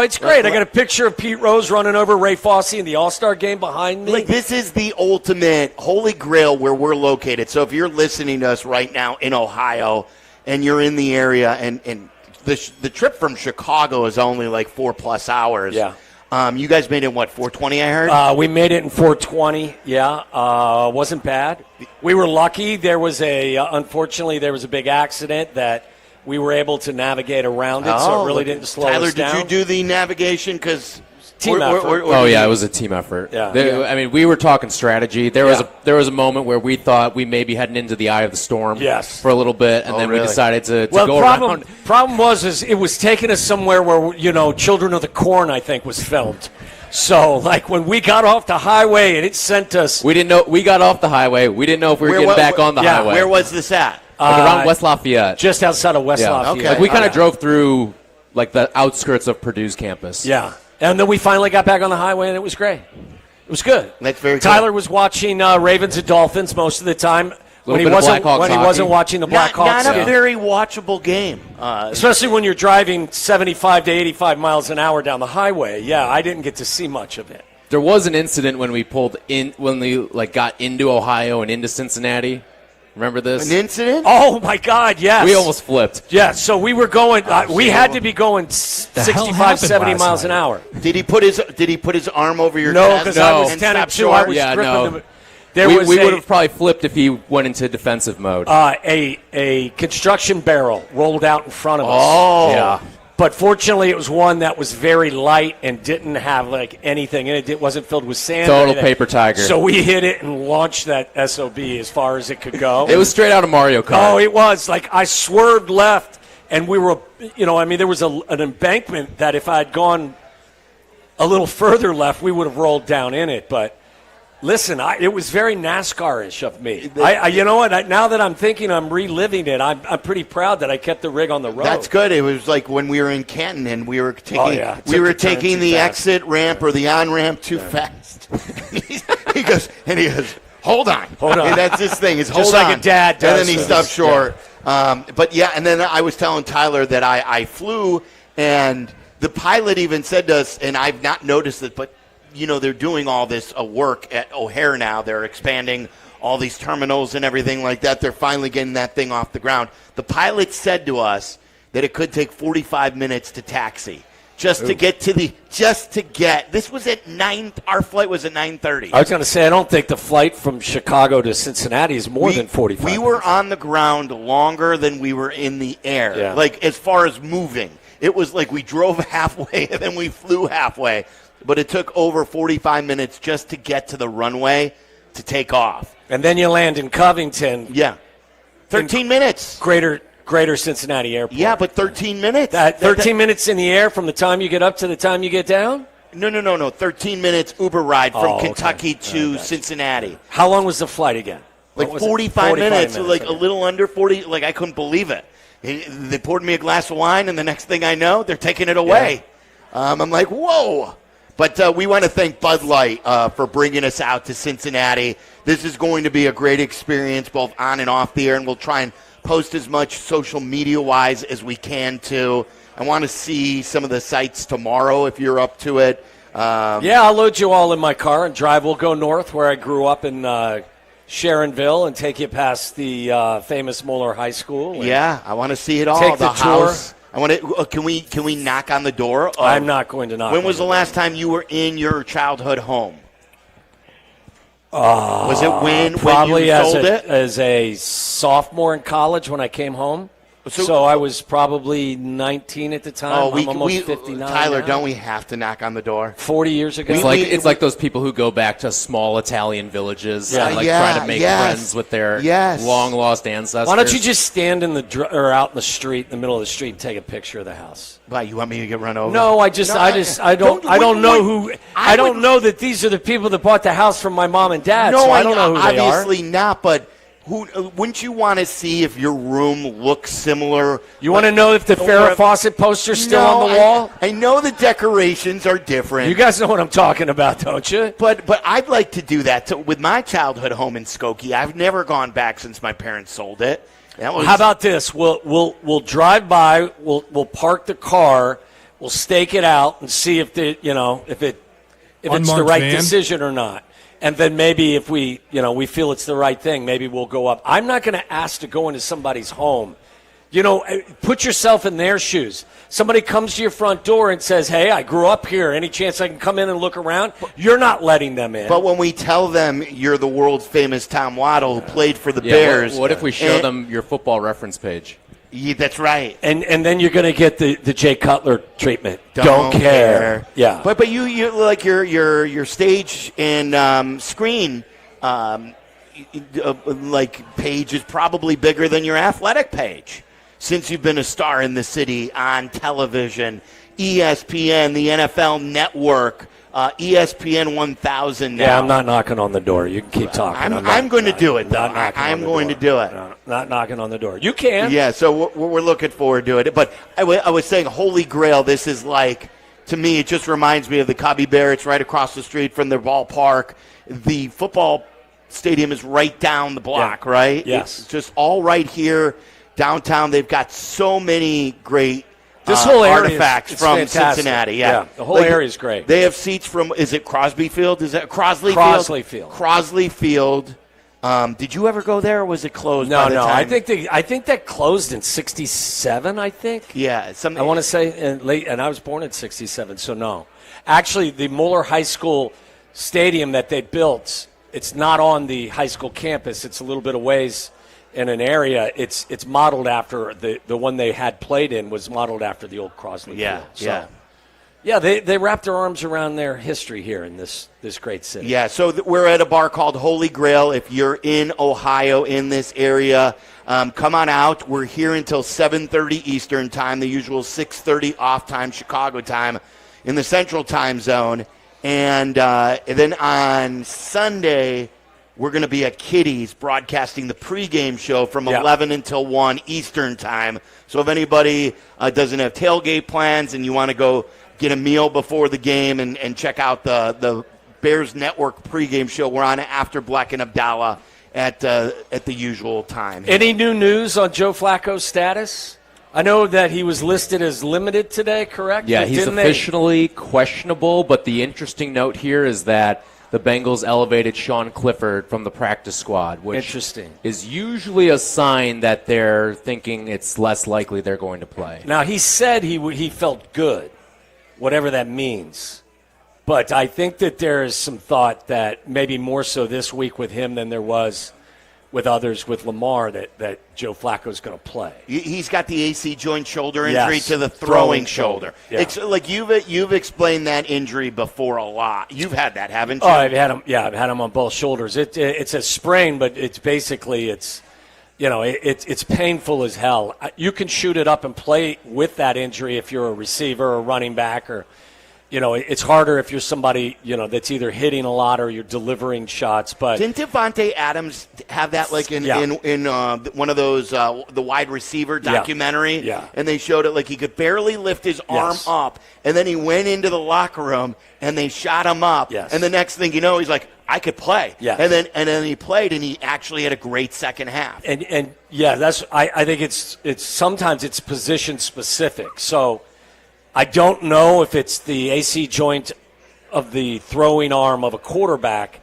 It's great. I got a picture of Pete Rose running over Ray Fosse in the All-Star game behind me. Like, this is the ultimate holy grail where we're located. So if you're listening to us right now in Ohio and you're in the area and the trip from Chicago is only like 4+ hours. Yeah. You guys made it in, what, 4:20, I heard? We made it in 4:20, yeah. Wasn't bad. We were lucky. Unfortunately, there was a big accident that we were able to navigate around it, so it really didn't slow us down. Tyler, did you do the navigation? Because Team effort. It was a team effort. Yeah. I mean, we were talking strategy. There was a moment where we thought we may be heading into the eye of the storm for a little bit, and then we decided to go around. Problem was it was taking us somewhere where, Children of the Corn, I think, was filmed. So, like, when we got off the highway and it sent us... We didn't know. We got off the highway. We didn't know if we were getting back on the highway. Where was this at? Around West Lafayette. Just outside of West Lafayette. Okay. Like, we kind of drove through, like, the outskirts of Purdue's campus. Yeah. And then we finally got back on the highway, and it was great. It was good. That's very good. Tyler was watching Ravens and Dolphins most of the time when he wasn't watching the Blackhawks. Not a very watchable game. Especially when you're driving 75 to 85 miles an hour down the highway. Yeah, I didn't get to see much of it. There was an incident when we got into Ohio and into Cincinnati. Remember this? An incident? Oh, my God, yes. We almost flipped. Yeah, so we were going we had to be going 65, 70 miles an hour. Did he put his arm over your chest? No, because I was 10-2. I was gripping them. We would have probably flipped if he went into defensive mode. A construction barrel rolled out in front of us. Oh. Yeah. But fortunately, it was one that was very light and didn't have like anything in it. It wasn't filled with sand. Total paper tiger. So we hit it and launched that SOB as far as it could go. It was straight out of Mario Kart. Oh, it was. Like, I swerved left, and we were, there was an embankment that if I had gone a little further left, we would have rolled down in it. But listen, it was very NASCAR-ish of me. You know what? Now that I'm thinking, I'm reliving it. I'm pretty proud that I kept the rig on the road. That's good. It was like when we were in Canton and we were taking the exit ramp or the on ramp too fast. he goes, hold on. And that's his thing. Is hold just on. Like a dad does. And then he stopped short. Yeah. And then I was telling Tyler that I flew, and the pilot even said to us, and I've not noticed it, but they're doing all this work at O'Hare now. They're expanding all these terminals and everything like that. They're finally getting that thing off the ground. The pilot said to us that it could take 45 minutes to taxi. This was at 9, our flight was at 9:30. I was going to say, I don't think the flight from Chicago to Cincinnati is more than 45 minutes. We were on the ground longer than we were in the air. Yeah. Like, as far as moving. It was like we drove halfway and then we flew halfway. But it took over 45 minutes just to get to the runway to take off. And then you land in Covington. Yeah. 13 minutes. Greater Cincinnati Airport. Yeah, but 13 minutes. 13 minutes in the air from the time you get up to the time you get down? No. 13 minutes Uber ride from Kentucky to Cincinnati. How long was the flight again? Like 45 minutes, like a little under 40. Like, I couldn't believe it. They poured me a glass of wine, and the next thing I know, they're taking it away. Yeah. I'm like, whoa. But we want to thank Bud Light for bringing us out to Cincinnati. This is going to be a great experience both on and off the air, and we'll try and post as much social media-wise as we can, too. I want to see some of the sites tomorrow if you're up to it. I'll load you all in my car and drive. We'll go north where I grew up in Sharonville and take you past the famous Moeller High School. I want to see it all. Take the tour. House. I want to. Can we knock on the door? I'm not going to knock. When was the last time you were in your childhood home? Was it when you sold it? As a sophomore in college when I came home. So I was probably 19 at the time. I'm almost 59 Tyler, now. don't we have to knock on the door? 40 years ago. It's like those people who go back to small Italian villages and try to make friends with their long-lost ancestors. Why don't you just stand out in the street, in the middle of the street, and take a picture of the house? Why, you want me to get run over? No, I don't know that these are the people that bought the house from my mom and dad. No, so I don't know who they are. Obviously not, but wouldn't you want to see if your room looks similar? You want to know if the Farrah Fawcett poster's still on the wall? I know the decorations are different. You guys know what I'm talking about, don't you? But I'd like to do that with my childhood home in Skokie. I've never gone back since my parents sold it. How about this? We'll drive by. We'll park the car. We'll stake it out and see if it's the right decision or not. And then maybe if we feel it's the right thing, maybe we'll go up. I'm not going to ask to go into somebody's home. Put yourself in their shoes. Somebody comes to your front door and says, hey, I grew up here. Any chance I can come in and look around? You're not letting them in. But when we tell them you're the world's famous Tom Waddle who played for the Bears. What if we show them your Football Reference page? Yeah, that's right. And then you're going to get the Jay Cutler treatment. Don't care. Yeah. But you like your stage and screen like page is probably bigger than your athletic page since you've been a star in the city on television, ESPN, the NFL Network, ESPN 1000 now. Yeah, I'm not knocking on the door. You can keep talking. I'm going to do it, though. I'm going to do it. No, not knocking on the door. You can. Yeah, so we're looking forward to it. But I was saying, Holy Grail, this is like, to me, it just reminds me of the Cubby Bear. It's right across the street from their ballpark. The football stadium is right down the block, right? Yes. It's just all right here downtown. They've got so many great this whole area artifacts from fantastic. Cincinnati. Yeah, the whole area is great. They have seats from, is it Crosby Field? Is it Crosley Field? Crosley Field. Did you ever go there, or was it closed? No, by the time? I think that closed in '67. I think. Yeah, I want to say late, and I was born in '67, so no. Actually, the Mueller High School stadium that they built, it's not on the high school campus. It's a little bit of ways in an area. It's modeled after the one they had played in was modeled after the old Crosley Field. So, yeah, they wrapped their arms around their history here in this great city. Yeah, so we're at a bar called Holy Grail. If you're in Ohio, in this area, come on out. We're here until 7:30 Eastern time, the usual 6:30 off time Chicago time in the Central Time Zone. And then on Sunday, we're going to be at Kitty's broadcasting the pregame show from 11 until 1 Eastern time. So if anybody doesn't have tailgate plans and you want to go get a meal before the game and check out the Bears Network pregame show, we're on after Bleck and Abdalla at the usual time. Any new news on Joe Flacco's status? I know that he was listed as limited today, correct? Yeah, he's officially questionable, but the interesting note here is that the Bengals elevated Sean Clifford from the practice squad, which is usually a sign that they're thinking it's less likely they're going to play. Now, he said he felt good, whatever that means. But I think that there is some thought that maybe more so this week with him than there was with others, with Lamar, that Joe Flacco's going to play. He's got the AC joint shoulder injury to the throwing shoulder. Yeah. Like you've explained that injury before a lot. You've had that, haven't you? Oh, I've had him on both shoulders. It's a sprain, but it's basically it's painful as hell. You can shoot it up and play with that injury if you're a receiver or running back, or it's harder if you're somebody that's either hitting a lot or you're delivering shots. But didn't Devontae Adams have that in one of those the wide receiver documentary? Yeah. And they showed it like he could barely lift his arm up, and then he went into the locker room and they shot him up. Yes. And the next thing you know, he's like, I could play. Yes. And then he played, and he actually had a great second half. And yeah, I think it's sometimes it's position specific. So I don't know if it's the AC joint of the throwing arm of a quarterback,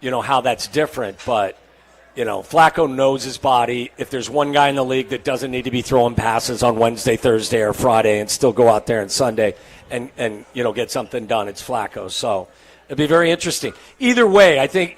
how that's different. But, Flacco knows his body. If there's one guy in the league that doesn't need to be throwing passes on Wednesday, Thursday, or Friday and still go out there on Sunday and get something done, it's Flacco. So it'd be very interesting. Either way, I think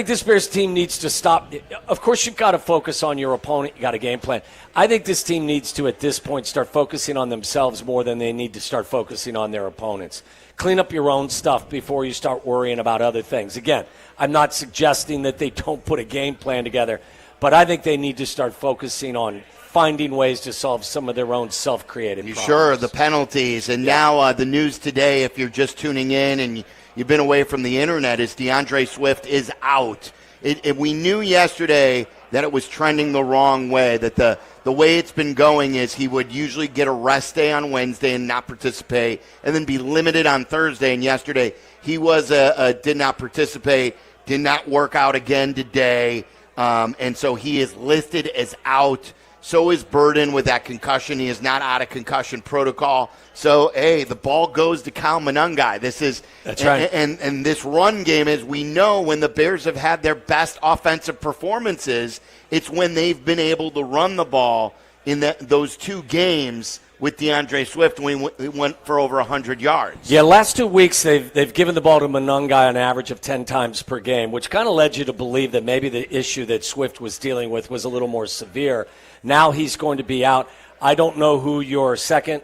this Bears team needs to stop. Of course, you've got to focus on your opponent. You got a game plan. I think this team needs to, at this point, start focusing on themselves more than they need to start focusing on their opponents. Clean up your own stuff before you start worrying about other things. Again, I'm not suggesting that they don't put a game plan together, but I think they need to start focusing on finding ways to solve some of their own self-created problems. Sure, the penalties. And now the news today, if you're just tuning in and you've been away from the internet, is DeAndre Swift is out. We knew yesterday that it was trending the wrong way, that the way it's been going is he would usually get a rest day on Wednesday and not participate, and then be limited on Thursday. And yesterday he was did not participate, did not work out again today, and so he is listed as out. So is Burden with that concussion. He is not out of concussion protocol. So, hey, the ball goes to Kyle Monangai. That's right. And this run game is, we know when the Bears have had their best offensive performances, it's when they've been able to run the ball in those 2 games with DeAndre Swift when we went for over 100 yards. Yeah, last 2 weeks they've given the ball to Monangai an average of 10 times per game, which kind of led you to believe that maybe the issue that Swift was dealing with was a little more severe. Now he's going to be out. I don't know who your second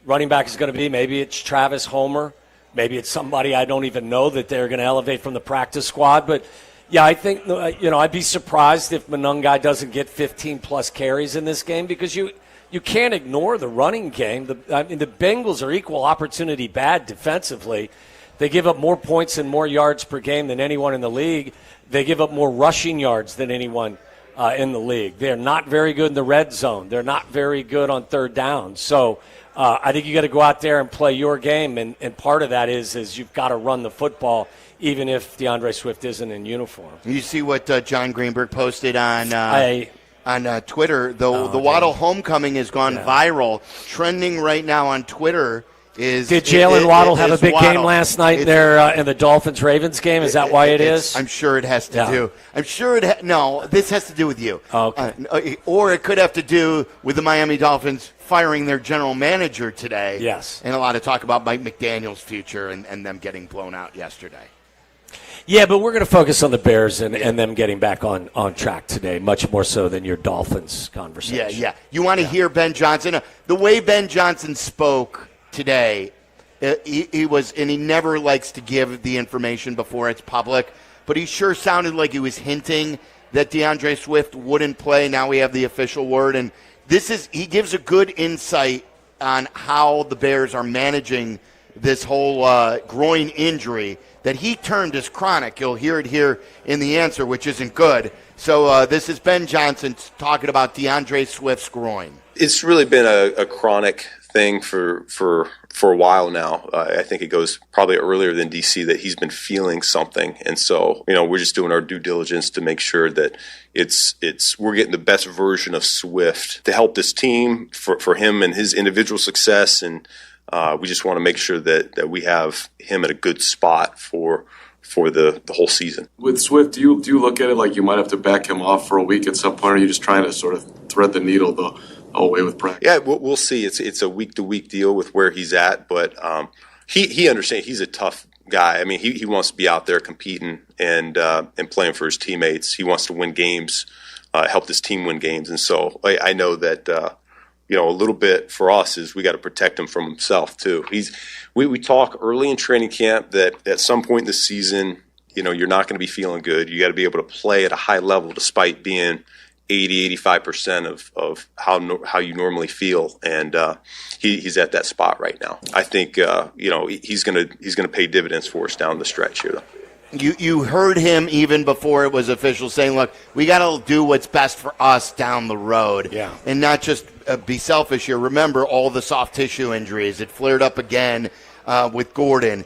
running back is going to be. Maybe it's Travis Homer. Maybe it's somebody I don't even know that they're going to elevate from the practice squad. But, yeah, I think, I'd be surprised if Monangai doesn't get 15-plus carries in this game, because you can't ignore the running game. The Bengals are equal opportunity bad defensively. They give up more points and more yards per game than anyone in the league. They give up more rushing yards than anyone in the league. They're not very good in the red zone. They're not very good on third down. So I think you got to go out there and play your game, and part of that is you've got to run the football, even if DeAndre Swift isn't in uniform. You see what John Greenberg posted on Twitter. The Waddle homecoming has gone viral. Trending right now on Twitter is... Did Jalen Waddle have a big game last night in the Dolphins-Ravens game? Is that why it is? I'm sure it has to do. I'm sure no, this has to do with you. Okay. Or it could have to do with the Miami Dolphins firing their general manager today. Yes. And a lot of talk about Mike McDaniel's future and them getting blown out yesterday. Yeah, but we're going to focus on the Bears and them getting back on track today, much more so than your Dolphins conversation. Yeah. You want to hear Ben Johnson? The way Ben Johnson spoke today, he was, and he never likes to give the information before it's public, but he sure sounded like he was hinting that DeAndre Swift wouldn't play. Now we have the official word, and he gives a good insight on how the Bears are managing this whole groin injury that he termed as chronic. You'll hear it here in the answer, which isn't good. So this is Ben Johnson talking about DeAndre Swift's groin. It's really been a chronic thing for a while now. I think it goes probably earlier than DC that he's been feeling something, and so we're just doing our due diligence to make sure that we're getting the best version of Swift to help this team for him and his individual success, and we just want to make sure that we have him at a good spot for the whole season. With Swift, do you look at it like you might have to back him off for a week at some point, or are you just trying to sort of thread the needle the whole way with practice? Yeah, we'll see. It's a week-to-week deal with where he's at, but he understands. He's a tough guy. I mean, he wants to be out there competing and playing for his teammates. He wants to win games, help his team win games, and so I know that a little bit for us is we got to protect him from himself too. We talk early in training camp that at some point in the season, you're not going to be feeling good. You got to be able to play at a high level despite being 80-85% of how you normally feel, and he's at that spot right now. I think he's gonna pay dividends for us down the stretch here, though. You heard him even before it was official saying, look, we got to do what's best for us down the road, and not just be selfish here. Remember all the soft tissue injuries. It flared up again with Gordon.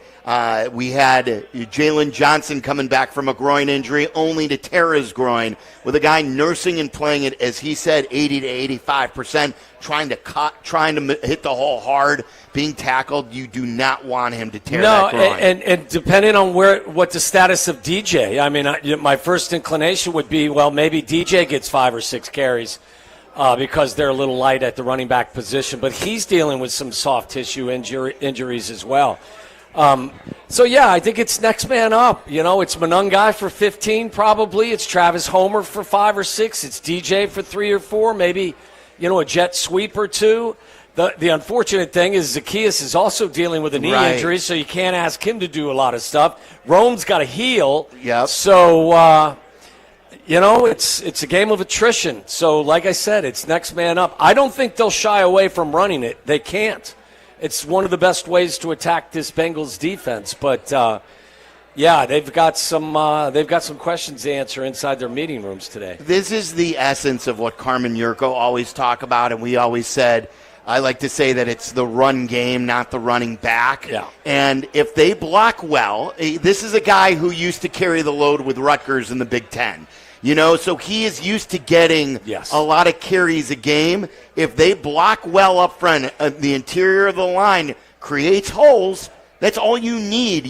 We had Jalen Johnson coming back from a groin injury only to tear his groin, with a guy nursing and playing it, as he said, 80 to 85%, trying to hit the hole hard, being tackled. You do not want him to tear that groin. And depending on what the status of DJ, I mean, my first inclination would be, well, maybe DJ gets 5 or 6 carries because they're a little light at the running back position, but he's dealing with some soft tissue injuries as well. I think it's next man up. It's Monangai for 15 probably. It's Travis Homer for 5 or 6. It's DJ for 3 or 4, maybe, a jet sweep or 2. The unfortunate thing is Zacchaeus is also dealing with a knee injury, so you can't ask him to do a lot of stuff. Rome's got to heal. Yep. So, it's a game of attrition. So, like I said, it's next man up. I don't think they'll shy away from running it. They can't. It's one of the best ways to attack this Bengals defense. But, Yeah, they've got some questions to answer inside their meeting rooms today. This is the essence of what Carmen Jurko always talk about, and we always said, I like to say that it's the run game, not the running back. Yeah. And if they block well, this is a guy who used to carry the load with Rutgers in the Big Ten. So he is used to getting a lot of carries a game. If they block well up front, the interior of the line creates holes. That's all you need,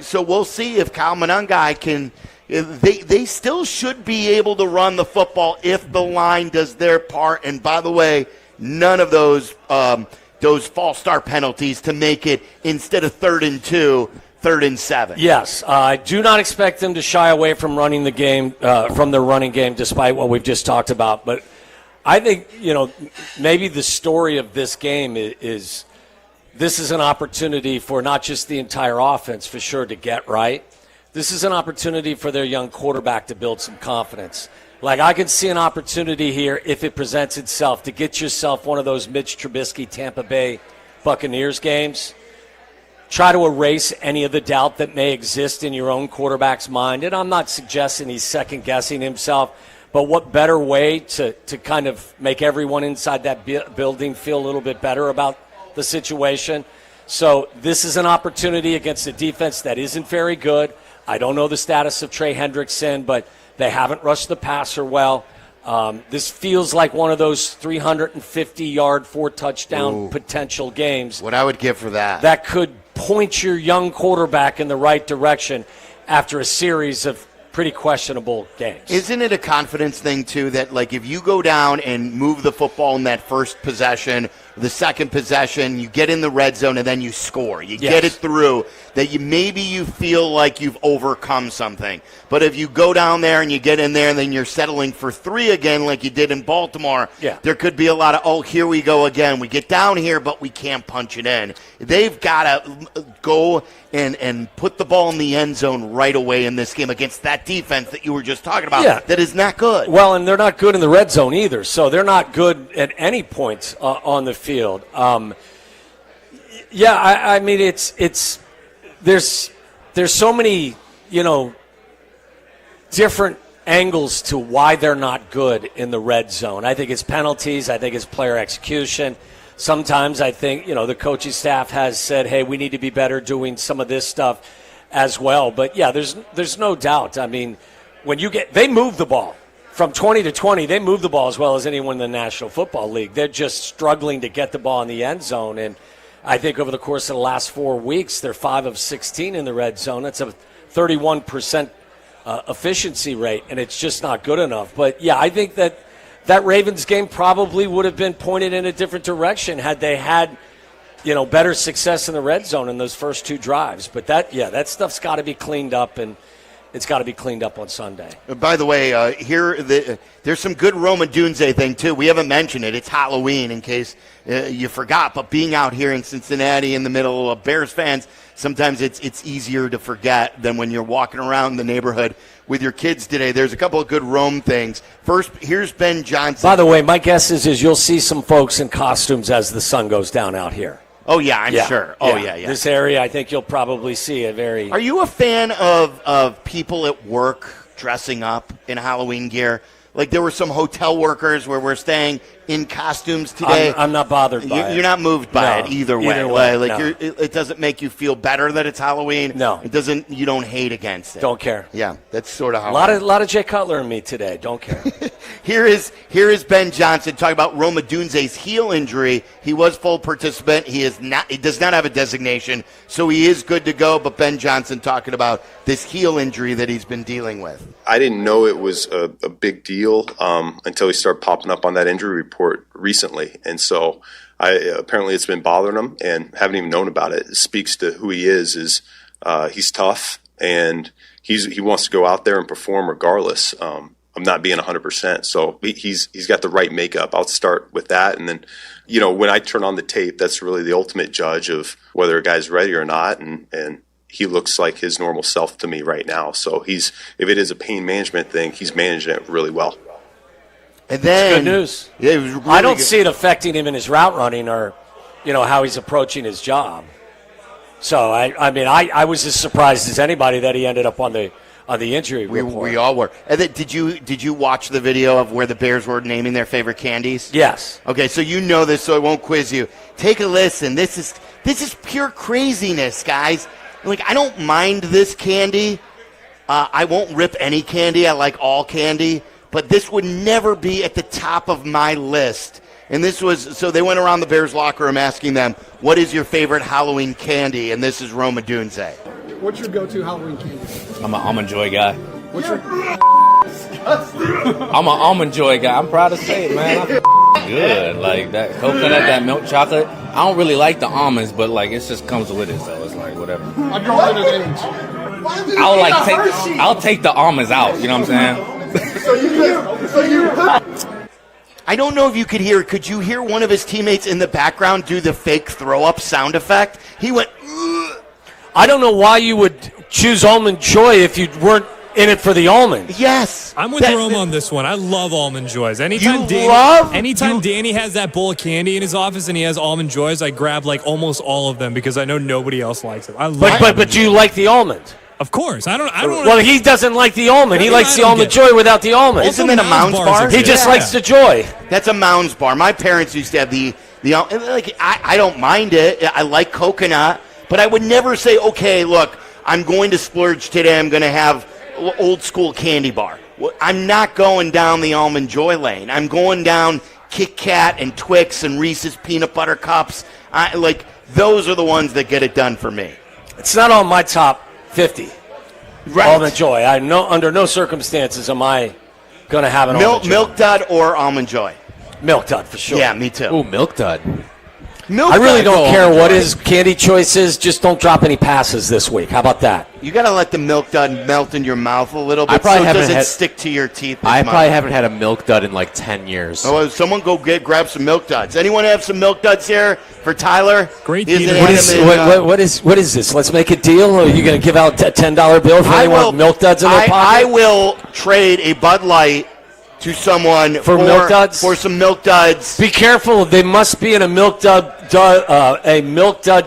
so we'll see if Kyle Monangai can. They still should be able to run the football if the line does their part. And by the way, none of those false start penalties to make it, instead of 3rd and 2, 3rd and 7. Yes, I do not expect them to shy away from running the game, from their running game, despite what we've just talked about. But I think, maybe the story of this game is this is an opportunity for not just the entire offense, for sure, to get right. This is an opportunity for their young quarterback to build some confidence. Like, I can see an opportunity here, if it presents itself, to get yourself one of those Mitch Trubisky Tampa Bay Buccaneers games. Try to erase any of the doubt that may exist in your own quarterback's mind. And I'm not suggesting he's second-guessing himself, but what better way to kind of make everyone inside that building feel a little bit better about the situation. So this is an opportunity against a defense that isn't very good. I don't know the status of Trey Hendrickson, but they haven't rushed the passer well. This feels like one of those 350-yard, 4-touchdown potential games. What I would give for that. That could point your young quarterback in the right direction after a series of pretty questionable games. Isn't it a confidence thing, too, that, like, if you go down and move the football in that first possession, the second possession, you get in the red zone, and then you score. You get it through, that maybe you feel like you've overcome something. But if you go down there and you get in there and then you're settling for 3 again like you did in Baltimore, there could be a lot of, here we go again. We get down here, but we can't punch it in. They've got to go and put the ball in the end zone right away in this game against that defense that you were just talking about that is not good. Well, and they're not good in the red zone either, so they're not good at any point on the field. I mean, it's there's so many, different angles to why they're not good in the red zone. I think it's penalties. I think it's player execution. Sometimes I think, the coaching staff has said, hey, we need to be better doing some of this stuff as well. But, there's no doubt. I mean, they move the ball. From 20 to 20, they move the ball as well as anyone in the National Football League. They're just struggling to get the ball in the end zone. And I think over the course of the last 4 weeks, they're 5 of 16 in the red zone. That's a 31% efficiency rate, and it's just not good enough. But, I think that Ravens game probably would have been pointed in a different direction had they had, better success in the red zone in those first 2 drives. But that stuff's got to be cleaned up, and it's got to be cleaned up on Sunday. By the way, there's some good Roma Dunze thing, too. We haven't mentioned it. It's Halloween, in case you forgot. But being out here in Cincinnati in the middle of Bears fans, sometimes it's easier to forget than when you're walking around the neighborhood with your kids today. There's a couple of good Rome things. First, here's Ben Johnson. By the way, my guess is you'll see some folks in costumes as the sun goes down out here. Oh, yeah, I'm sure. Oh, yeah. This area, I think you'll probably see a very... Are you a fan of people at work dressing up in Halloween gear? Like, there were some hotel workers where we're staying in costumes today. I'm not bothered by it. You're not moved by it either way. No. It doesn't make you feel better that it's Halloween. No. It doesn't. You don't hate against it. Don't care. Yeah, that's sort of how. A lot of Jay Cutler and me today. Don't care. Here is Ben Johnson talking about Roma Dunze's heel injury. He was full participant. He does not have a designation, so he is good to go. But Ben Johnson talking about this heel injury that he's been dealing with. I didn't know it was a big deal until he started popping up on that injury report recently, and so apparently it's been bothering him and haven't even known about it. It speaks to who he is he's tough, and he wants to go out there and perform regardless of not being 100%. So he's got the right makeup. I'll start with that, and then when I turn on the tape, that's really the ultimate judge of whether a guy's ready or not, and he looks like his normal self to me right now. So if it is a pain management thing, he's managing it really well. And then, good news. Yeah, it was really I don't see it affecting him in his route running or, how he's approaching his job. So, I was as surprised as anybody that he ended up on the injury report. We all were. And then, did you watch the video of where the Bears were naming their favorite candies? Yes. Okay, so you know this, so I won't quiz you. Take a listen. This is pure craziness, guys. Like, I don't mind this candy. I won't rip any candy. I like all candy. But this would never be at the top of my list. And this was, so they went around the Bears locker room asking them, what is your favorite Halloween candy? And this is Roma Dunze. What's your go-to Halloween candy? I'm an Almond Joy guy. What's your... I'm an Almond Joy guy. I'm proud to say it, man. I'm good. Like, that coconut, that milk chocolate. I don't really like the almonds, but, like, it just comes with it, so it's like, whatever. I've grown into age. I'll take the almonds out, you know what I'm saying? So you I don't know if you could hear. Could you hear one of his teammates in the background do the fake throw-up sound effect? He went, ugh. I don't know why you would choose Almond Joy if you weren't in it for the almonds. Yes. I'm with Rome on this one. I love Almond Joys. Anytime Danny has that bowl of candy in his office and he has Almond Joys, I grab like almost all of them because I know nobody else likes them. I love But do you like the almond? Of course. I don't Well, he doesn't like the almond. He likes the Almond Joy without the almond. Isn't that a Mounds bar? He just likes the Joy. That's a Mounds bar. My parents used to have the like. I don't mind it. I like coconut, but I would never say, okay, look, I'm going to splurge today. I'm going to have old school candy bar. I'm not going down the Almond Joy lane. I'm going down Kit Kat and Twix and Reese's peanut butter cups. Like, those are the ones that get it done for me. It's not on my top 50. Right. Almond Joy. Under no circumstances am I going to have an Almond Joy. Milk Dud or Almond Joy? Milk Dud for sure. Yeah, me too. Ooh, Milk Dud. I really don't care what his candy choice is. Just don't drop any passes this week. How about that? You got to let the Milk Dud melt in your mouth a little bit so it doesn't stick to your teeth. I probably haven't had a Milk Dud in like 10 years. Oh, someone go grab some Milk Duds. Anyone have some Milk Duds here for Tyler? Great. What is this? Let's make a deal. Are you going to give out a $10 bill for anyone with Milk Duds in their pocket? I will trade a Bud Light to someone for Milk Duds. For some Milk Duds. Be careful. They must be in a Milk Dud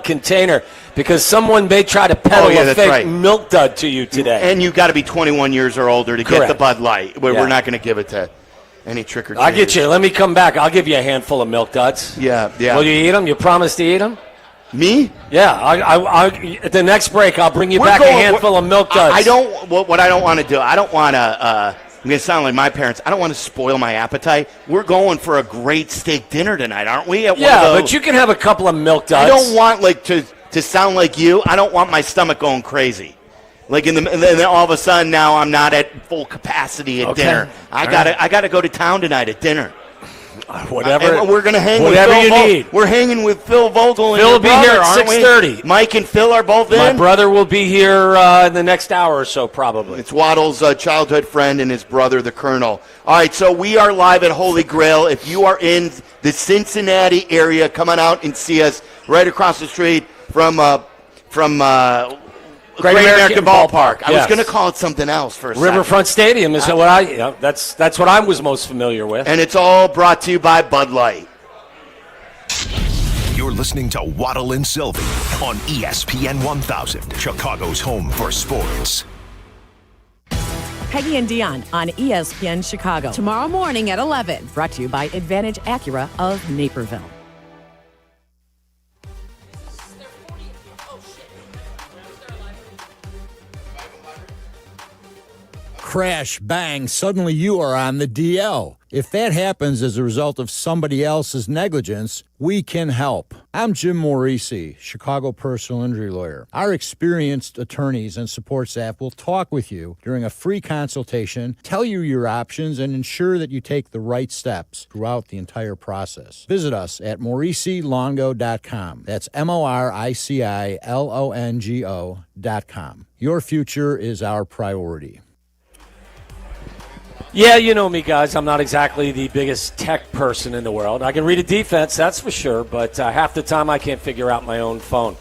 container because someone may try to peddle a fake Milk Dud to you today. And you've got to be 21 years or older to get the Bud Light. We're not going to give it to any trick or treaters. I'll get you. Let me come back. I'll give you a handful of Milk Duds. Yeah. Will you eat them? You promise to eat them? Me? Yeah. At the next break, I'll bring you back a handful of Milk Duds. What I don't want to do, I don't want to. I'm going to sound like my parents. I don't want to spoil my appetite. We're going for a great steak dinner tonight, aren't we? But you can have a couple of Milk Duds. I don't want to sound like you. I don't want my stomach going crazy. Like and then all of a sudden now I'm not at full capacity at dinner. I gotta go to town tonight at dinner. Whatever. We're gonna hang whatever with Phil you need. We're hanging with Phil Vogel. Phil will be here at 6:30. Mike and Phil are both in. My brother will be here in the next hour or so, probably. It's Waddle's childhood friend and his brother, the Colonel. All right, so we are live at Holy Grail. If you are in the Cincinnati area, come on out and see us right across the street from Great American Ballpark. I was going to call it something else for a second. Riverfront Stadium is what that's what I was most familiar with. And it's all brought to you by Bud Light. You're listening to Waddle and Silvy on ESPN 1000, Chicago's home for sports. Peggy and Dion on ESPN Chicago. Tomorrow morning at 11. Brought to you by Advantage Acura of Naperville. Crash, bang, suddenly you are on the DL. If that happens as a result of somebody else's negligence, we can help. I'm Jim Morisi, Chicago personal injury lawyer. Our experienced attorneys and support staff will talk with you during a free consultation, tell you your options, and ensure that you take the right steps throughout the entire process. Visit us at MorisiLongo.com. That's MoriciLongo.com. Your future is our priority. Yeah, you know me, guys. I'm not exactly the biggest tech person in the world. I can read a defense, that's for sure, but half the time I can't figure out my own phone.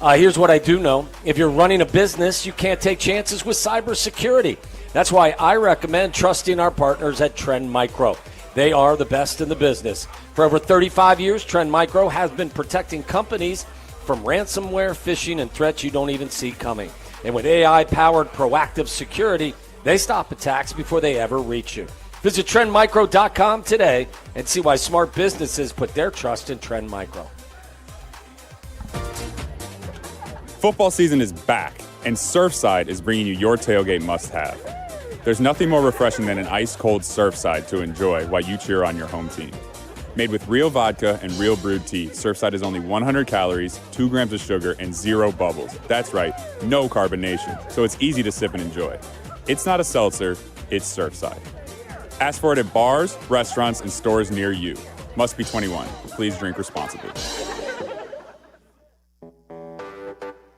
Here's what I do know. If you're running a business, you can't take chances with cybersecurity. That's why I recommend trusting our partners at Trend Micro. They are the best in the business. For over 35 years, Trend Micro has been protecting companies from ransomware, phishing, and threats you don't even see coming. And with AI-powered proactive security, they stop attacks before they ever reach you. Visit TrendMicro.com today and see why smart businesses put their trust in Trend Micro. Football season is back, and Surfside is bringing you your tailgate must-have. There's nothing more refreshing than an ice-cold Surfside to enjoy while you cheer on your home team. Made with real vodka and real brewed tea, Surfside is only 100 calories, 2 grams of sugar, and 0 bubbles. That's right, no carbonation, so it's easy to sip and enjoy. It's not a seltzer, it's Surfside. Ask for it at bars, restaurants, and stores near you. Must be 21. Please drink responsibly.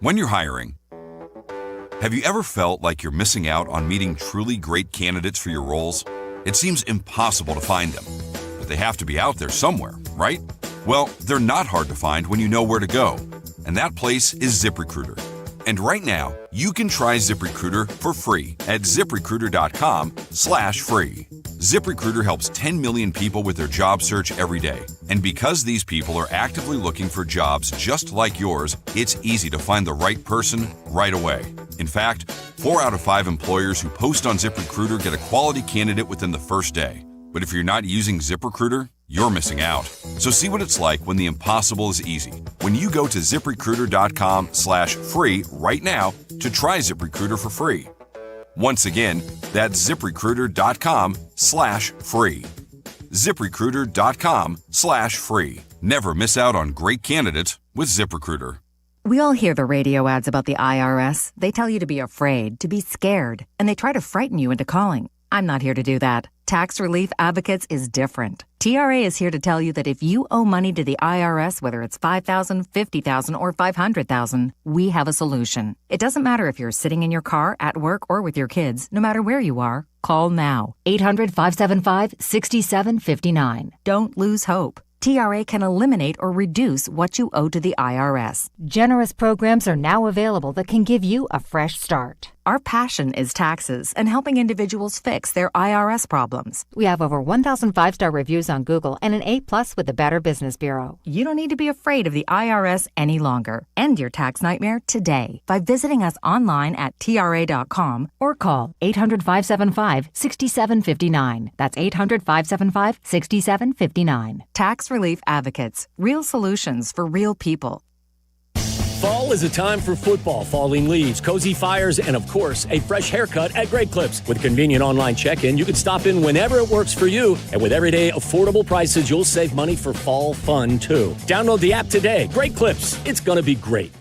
When you're hiring, have you ever felt like you're missing out on meeting truly great candidates for your roles? It seems impossible to find them, but they have to be out there somewhere, right? Well, they're not hard to find when you know where to go, and that place is ZipRecruiter. And right now, you can try ZipRecruiter for free at ZipRecruiter.com/free. ZipRecruiter helps 10 million people with their job search every day. And because these people are actively looking for jobs just like yours, it's easy to find the right person right away. In fact, 4 out of 5 employers who post on ZipRecruiter get a quality candidate within the first day. But if you're not using ZipRecruiter, you're missing out. So see what it's like when the impossible is easy. When you go to ZipRecruiter.com/free right now to try ZipRecruiter for free. Once again, that's ZipRecruiter.com/free. ZipRecruiter.com/free. Never miss out on great candidates with ZipRecruiter. We all hear the radio ads about the IRS. They tell you to be afraid, to be scared, and they try to frighten you into calling. I'm not here to do that. Tax Relief Advocates is different. TRA is here to tell you that if you owe money to the IRS, whether it's $5,000, $50,000, or $500,000, we have a solution. It doesn't matter if you're sitting in your car, at work, or with your kids. No matter where you are, call now. 800-575-6759. Don't lose hope. TRA can eliminate or reduce what you owe to the IRS. Generous programs are now available that can give you a fresh start. Our passion is taxes and helping individuals fix their IRS problems. We have over 1,000 5-star reviews on Google and an A+ with the Better Business Bureau. You don't need to be afraid of the IRS any longer. End your tax nightmare today by visiting us online at TRA.com or call 800-575-6759. That's 800-575-6759. Tax Relief Advocates. Real solutions for real people. Fall is a time for football, falling leaves, cozy fires, and of course, a fresh haircut at Great Clips. With convenient online check-in, you can stop in whenever it works for you. And with everyday affordable prices, you'll save money for fall fun, too. Download the app today. Great Clips. It's going to be great.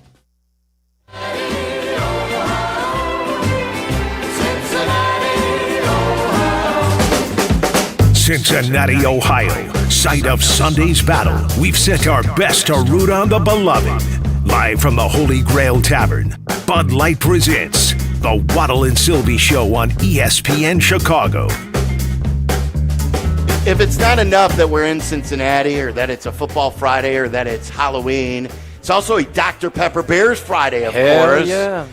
Cincinnati, Ohio, site of Sunday's battle. We've sent our best to root on the beloved. Live from the Holy Grail Tavern, Bud Light presents the Waddle and Silvy Show on ESPN Chicago. If it's not enough that we're in Cincinnati or that it's a football Friday or that it's Halloween, it's also a Dr. Pepper Bears Friday, of course. Yeah.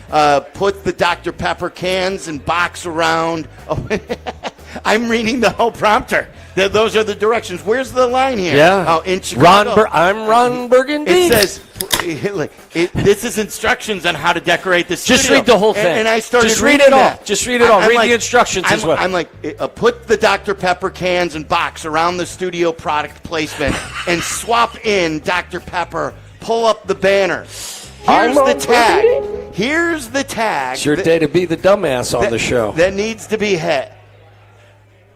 Put the Dr. Pepper cans and box around. Oh, I'm reading the whole prompter. Those are the directions. Where's the line here? Yeah. Oh, in Chicago. I'm Ron Burgundy. It says, this is instructions on how to decorate the studio. Just read the whole thing. And I started Just read it all. Just read it all. Read the instructions as well. I'm like, put the Dr. Pepper cans and box around the studio product placement and swap in Dr. Pepper. Pull up the banner. Here's the tag. Here's the tag. It's your day to be the dumbass on the show. That needs to be hit.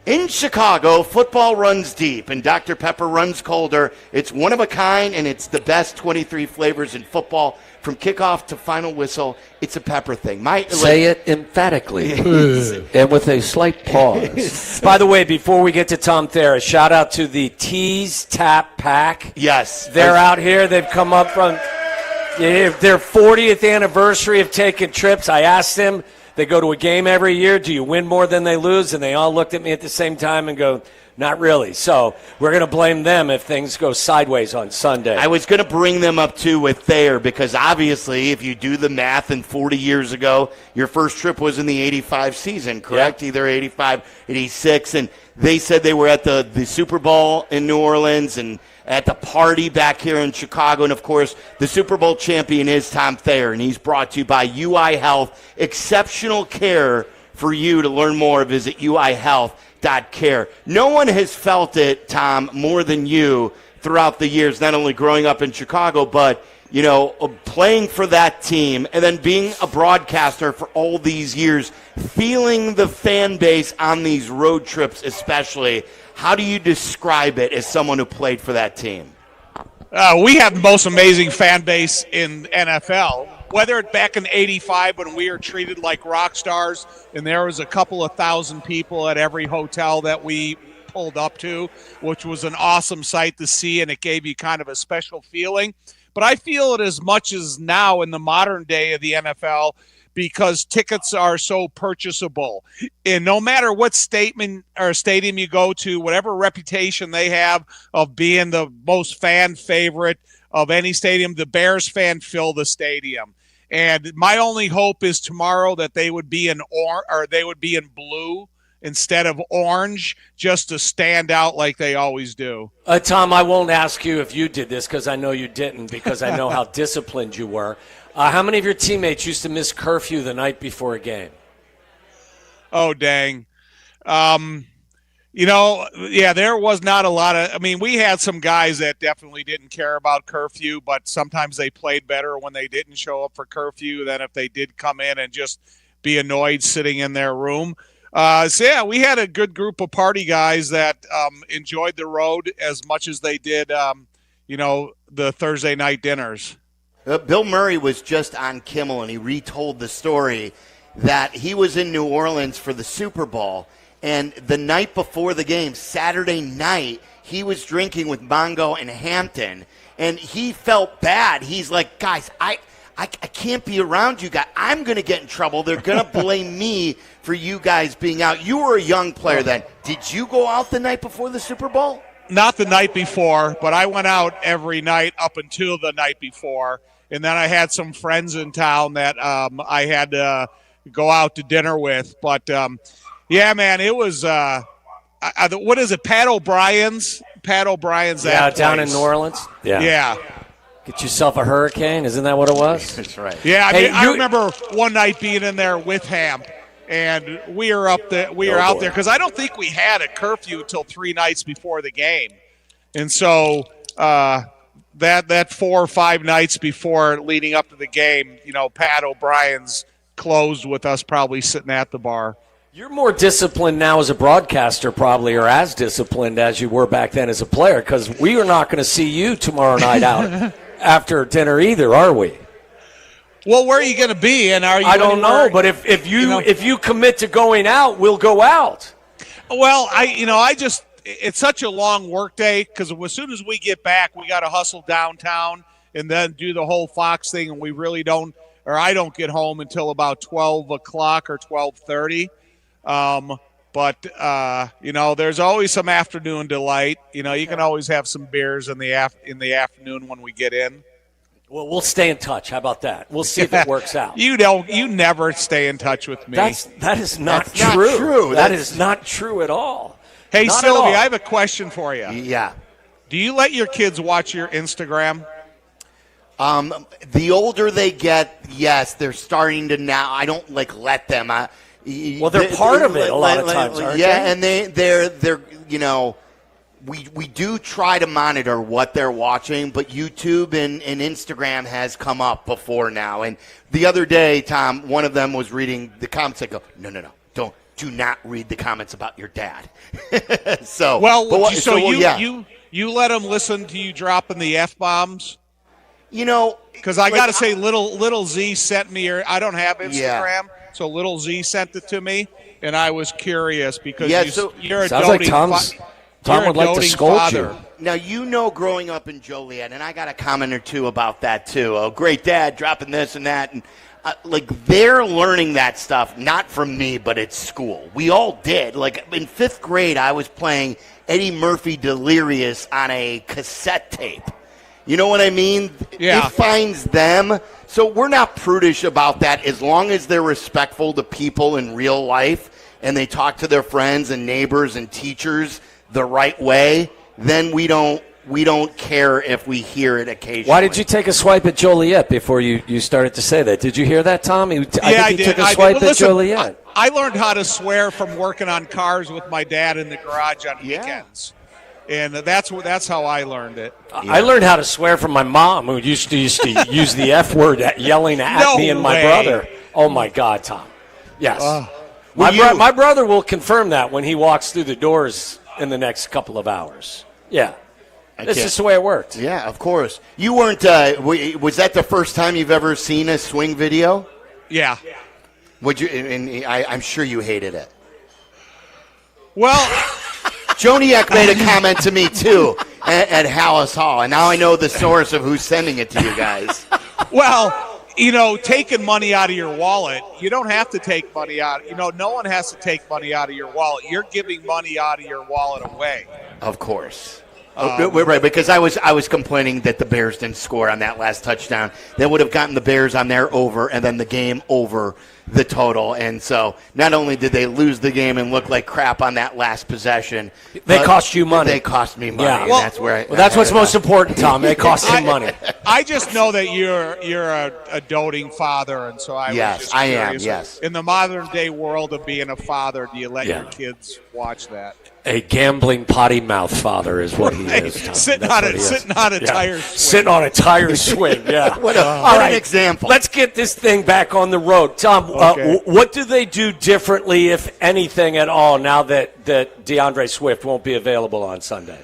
In Chicago, football runs deep and Dr. Pepper runs colder. It's one of a kind, and it's the best 23 flavors in football. From kickoff to final whistle, it's a pepper thing. Say it emphatically and with a slight pause. By the way, before we get to Tom Thayer, shout out to the Tease Tap Pack. Yes. They're out here. They've come up from their 40th anniversary of taking trips. I asked them, they go to a game every year. Do you win more than they lose? And they all looked at me at the same time and go, Not really. So we're going to blame them if things go sideways on Sunday. I was going to bring them up, too, with Thayer, because obviously if you do the math, and 40 years ago, your first trip was in the 85 season, correct? Either 85, 86, and they said they were at the Super Bowl in New Orleans and at the party back here in Chicago. And, of course, the Super Bowl champion is Tom Thayer, and he's brought to you by UI Health. Exceptional care for you. To learn more, visit uihealth.care. No one has felt it, Tom, more than you throughout the years, not only growing up in Chicago, but, playing for that team and then being a broadcaster for all these years, feeling the fan base on these road trips especially. How do you describe it as someone who played for that team? We have the most amazing fan base in NFL. Whether it's back in '85 when we were treated like rock stars and there was a couple of thousand people at every hotel that we pulled up to, which was an awesome sight to see, and it gave you kind of a special feeling. But I feel it as much as now in the modern day of the NFL, because tickets are so purchasable. And no matter what statement or stadium you go to, whatever reputation they have of being the most fan favorite of any stadium, the Bears fan fill the stadium. And my only hope is tomorrow that they would be in blue instead of orange, just to stand out like they always do. Tom, I won't ask you if you did this because I know you didn't, because I know how disciplined you were. How many of your teammates used to miss curfew the night before a game? Oh, dang. There was not a lot of – we had some guys that definitely didn't care about curfew, but sometimes they played better when they didn't show up for curfew than if they did come in and just be annoyed sitting in their room. We had a good group of party guys that enjoyed the road as much as they did, the Thursday night dinners. Bill Murray was just on Kimmel, and he retold the story that he was in New Orleans for the Super Bowl, and the night before the game, Saturday night, he was drinking with Mongo and Hampton, and he felt bad. He's like, guys, I can't be around you guys. I'm going to get in trouble. They're going to blame me for you guys being out. You were a young player then. Did you go out the night before the Super Bowl? Not the night before, but I went out every night up until the night before. And then I had some friends in town that I had to go out to dinner with. But, it was what is it, Pat O'Brien's? Pat O'Brien's. Yeah, down in New Orleans. Yeah. Get yourself a hurricane. Isn't that what it was? That's right. Yeah, I remember one night being in there with Hamp, and we were out there because I don't think we had a curfew until 3 nights before the game, and so that 4 or 5 nights before leading up to the game, Pat O'Brien's closed with us probably sitting at the bar. You're more disciplined now as a broadcaster, probably, or as disciplined as you were back then as a player, because we are not going to see you tomorrow night out after dinner either, are we? Well, where are you going to be? And are you? I don't know, but if you commit to going out, we'll go out. Well, it's such a long work day because as soon as we get back, we got to hustle downtown and then do the whole Fox thing, and we really don't, or I don't get home until about 12 o'clock or 12:30. But there's always some afternoon delight. You can always have some beers in the afternoon when we get in. Well, we'll stay in touch. How about that? We'll see if it works out. You never stay in touch with me. That is not true. That is not true at all. Hey, not Sylvie, I have a question for you. Yeah. Do you let your kids watch your Instagram? The older they get, yes, they're starting to now. I don't let them. Well, they're part of it a lot of times, aren't they? Yeah, and they're we do try to monitor what they're watching, but YouTube and Instagram has come up before now. And the other day, Tom, one of them was reading the comments. I go, no, do not read the comments about your dad. You let them listen to you dropping the F-bombs? Because I got to say, little Z sent me, I don't have Instagram, so little Z sent it to me, and I was curious because you're a doting Tom would like to scold you. Now, growing up in Joliet, and I got a comment or two about that too. Oh, great dad dropping this and that. And like they're learning that stuff, not from me, but at school. We all did. Like in 5th grade, I was playing Eddie Murphy Delirious on a cassette tape. You know what I mean? Yeah. It finds them. So we're not prudish about that as long as they're respectful to people in real life and they talk to their friends and neighbors and teachers the right way, then we don't care if we hear it occasionally. Why did you take a swipe at Joliet before you started to say that? Did you hear that, Tom? I think you took a swipe at Joliet. I learned how to swear from working on cars with my dad in the garage on weekends. And that's how I learned it. I learned how to swear from my mom, who used to use the F word yelling at me and my brother. Oh, my God, Tom. Yes. My brother will confirm that when he walks through the doors in the next couple of hours. Yeah. This is the way it worked. Yeah, of course. You weren't was that the first time you've ever seen a swing video? Yeah. Would you? And I'm sure you hated it. Well, Joniak made a comment to me, too, at Hallis Hall, and now I know the source of who's sending it to you guys. Well, taking money out of your wallet, you don't have to take money out. No one has to take money out of your wallet. You're giving money out of your wallet away. Of course. Right, because I was complaining that the Bears didn't score on that last touchdown. That would have gotten the Bears on their over and then the game over the total. And so not only did they lose the game and look like crap on that last possession, they cost you money. They cost me money. Yeah. And that's where that's what's most important, Tom. They cost you money. I just know that you're a doting father, and so I was just curious. Yes. In the modern day world of being a father, do you let your kids watch that? A gambling potty mouth father is what he is. Tom. Sitting on a tire swing. Sitting on a tire swing, yeah. What an example. Let's get this thing back on the road. Tom, what do they do differently, if anything at all, now that DeAndre Swift won't be available on Sunday?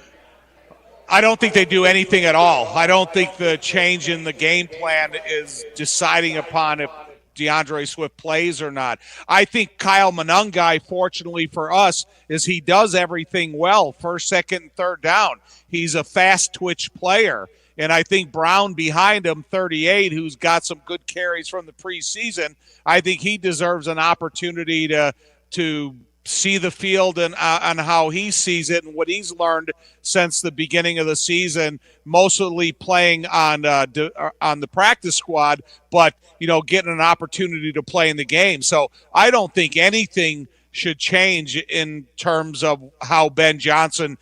I don't think they do anything at all. I don't think the change in the game plan is deciding upon if DeAndre Swift plays or not. I think Kyle Monangai, fortunately for us, is he does everything well, first, second, and third down. He's a fast twitch player. And I think Brown behind him, 38, who's got some good carries from the preseason, I think he deserves an opportunity to see the field and on how he sees it and what he's learned since the beginning of the season, mostly playing on the practice squad, but getting an opportunity to play in the game. So I don't think anything should change in terms of how Ben Johnson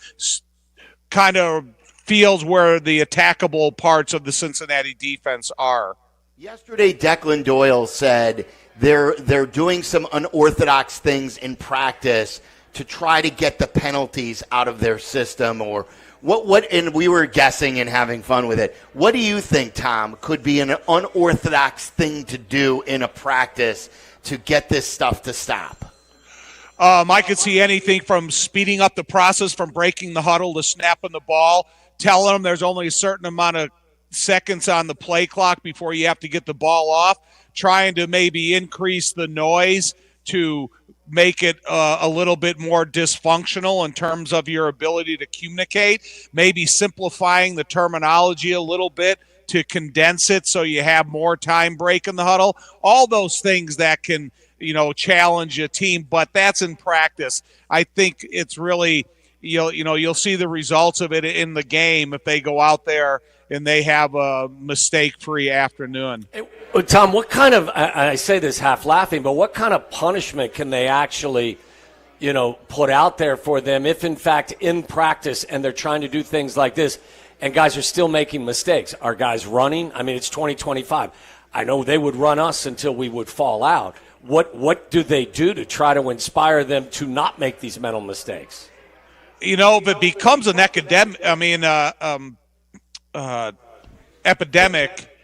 kind of feels where the attackable parts of the Cincinnati defense are. Yesterday, Declan Doyle said they're doing some unorthodox things in practice to try to get the penalties out of their system, or what and we were guessing and having fun with it. What do you think, Tom, could be an unorthodox thing to do in a practice to get this stuff to stop? I could see anything from speeding up the process from breaking the huddle to snapping the ball, telling them there's only a certain amount of seconds on the play clock before you have to get the ball off, trying to maybe increase the noise to make it a little bit more dysfunctional in terms of your ability to communicate, maybe simplifying the terminology a little bit to condense it so you have more time break in the huddle. All those things that can, challenge a team, but that's in practice. I think it's really, you'll see the results of it in the game if they go out there and they have a mistake-free afternoon. Tom, what kind of, I say this half laughing, but what kind of punishment can they actually, put out there for them if, in fact, in practice and they're trying to do things like this and guys are still making mistakes? Are guys running? I mean, it's 2025. I know they would run us until we would fall out. What do they do to try to inspire them to not make these mental mistakes? If it becomes an epidemic,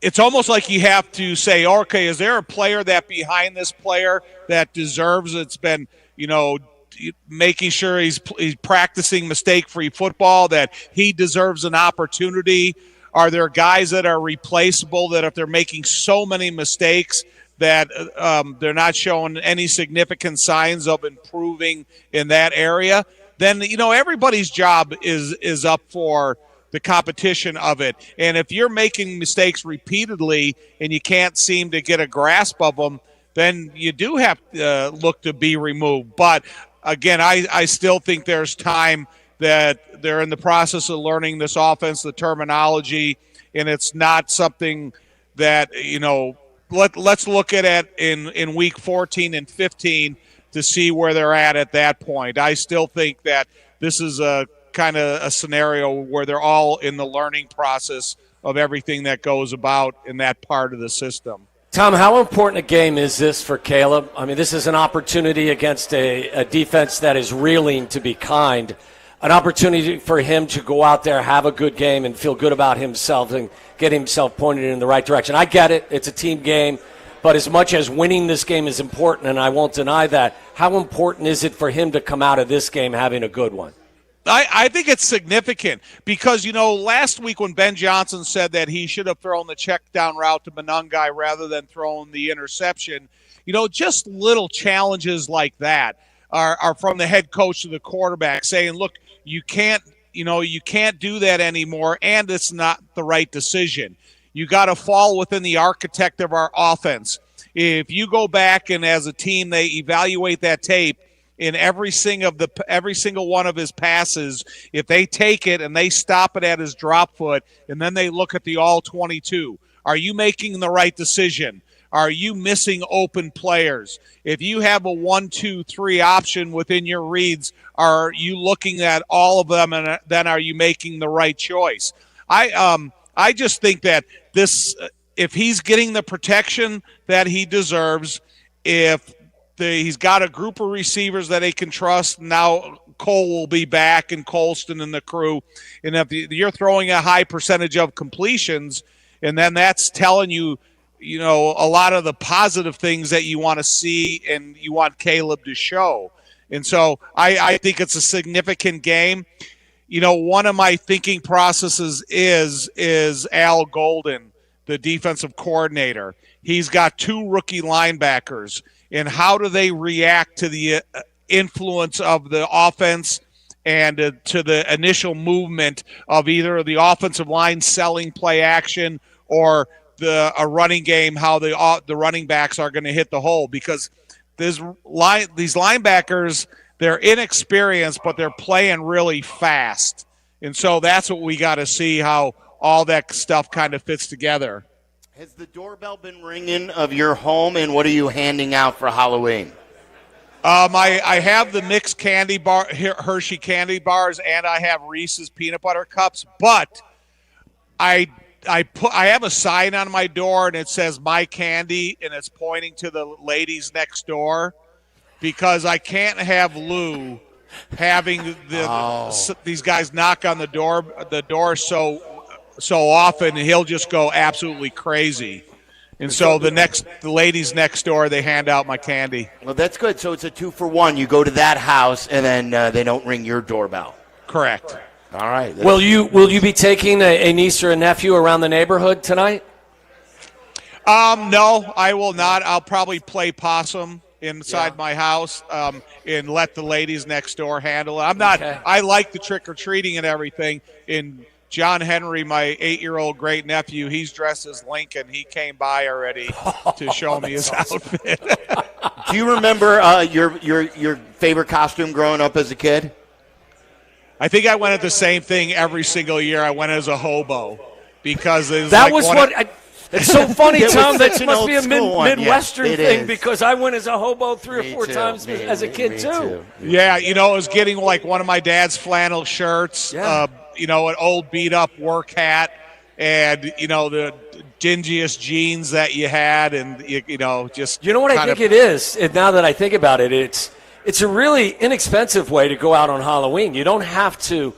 it's almost like you have to say, okay, is there a player that behind this player that deserves it's been, making sure he's practicing mistake-free football, that he deserves an opportunity? Are there guys that are replaceable that if they're making so many mistakes that they're not showing any significant signs of improving in that area? Then, everybody's job is up for the competition of it. And if you're making mistakes repeatedly and you can't seem to get a grasp of them, then you do have to look to be removed. But again, I still think there's time that they're in the process of learning this offense, the terminology, and it's not something that, let's look at it in week 14 and 15 to see where they're at that point. I still think that this is a kind of a scenario where they're all in the learning process of everything that goes about in that part of the system. Tom, how important a game is this for Caleb? I mean, this is an opportunity against a defense that is reeling, to be kind. An opportunity for him to go out there, have a good game, and feel good about himself and get himself pointed in the right direction. I get it. It's a team game. But as much as winning this game is important, and I won't deny that, how important is it for him to come out of this game having a good one? I think it's significant because, last week when Ben Johnson said that he should have thrown the check down route to Monangai rather than throwing the interception, just little challenges like that are from the head coach to the quarterback saying, look, you can't do that anymore, and it's not the right decision. You got to fall within the architect of our offense. If you go back and as a team they evaluate that tape, in every single one of his passes, if they take it and they stop it at his drop foot and then they look at the all 22, are you making the right decision? Are you missing open players? If you have a 1, 2, 3 option within your reads, are you looking at all of them and then are you making the right choice? I just think that this, if he's getting the protection that he deserves, if he's got a group of receivers that he can trust. Now Cole will be back and Colston and the crew. And if you're throwing a high percentage of completions, and then that's telling you, a lot of the positive things that you want to see and you want Caleb to show. And so I think it's a significant game. One of my thinking processes is Al Golden, the defensive coordinator. He's got 2 rookie linebackers. And how do they react to the influence of the offense and to the initial movement of either the offensive line selling play action or a running game, how the running backs are going to hit the hole? Because these linebackers, they're inexperienced, but they're playing really fast. And so that's what we got to see, how all that stuff kind of fits together. Has the doorbell been ringing of your home, and what are you handing out for Halloween? I have the mixed candy bar, Hershey candy bars, and I have Reese's peanut butter cups. But I have a sign on my door, and it says "My Candy," and it's pointing to the ladies next door, because I can't have Lou having these guys knock on the door so often, he'll just go absolutely crazy. And so the ladies next door, they hand out my candy. Well, that's good. So it's a 2-for-1. You go to that house, and then they don't ring your doorbell. Correct. All right. Will you be taking a niece or a nephew around the neighborhood tonight? No, I will not. I'll probably play possum inside my house and let the ladies next door handle it. I like the trick-or-treating and everything. John Henry, my 8-year-old great nephew, he's dressed as Lincoln. He came by already to show me his outfit. Do you remember your favorite costume growing up as a kid? I think I went at the same thing every single year. I went as a hobo because it's so funny, Tom. That must be a Midwestern thing because I went as a hobo 3 or 4 times as a kid too. Yeah, it was getting like one of my dad's flannel shirts. Yeah. An old beat-up work hat and, the dingiest jeans that you had and, just... You know what I think it is? Now that I think about it, it's a really inexpensive way to go out on Halloween. You don't have to...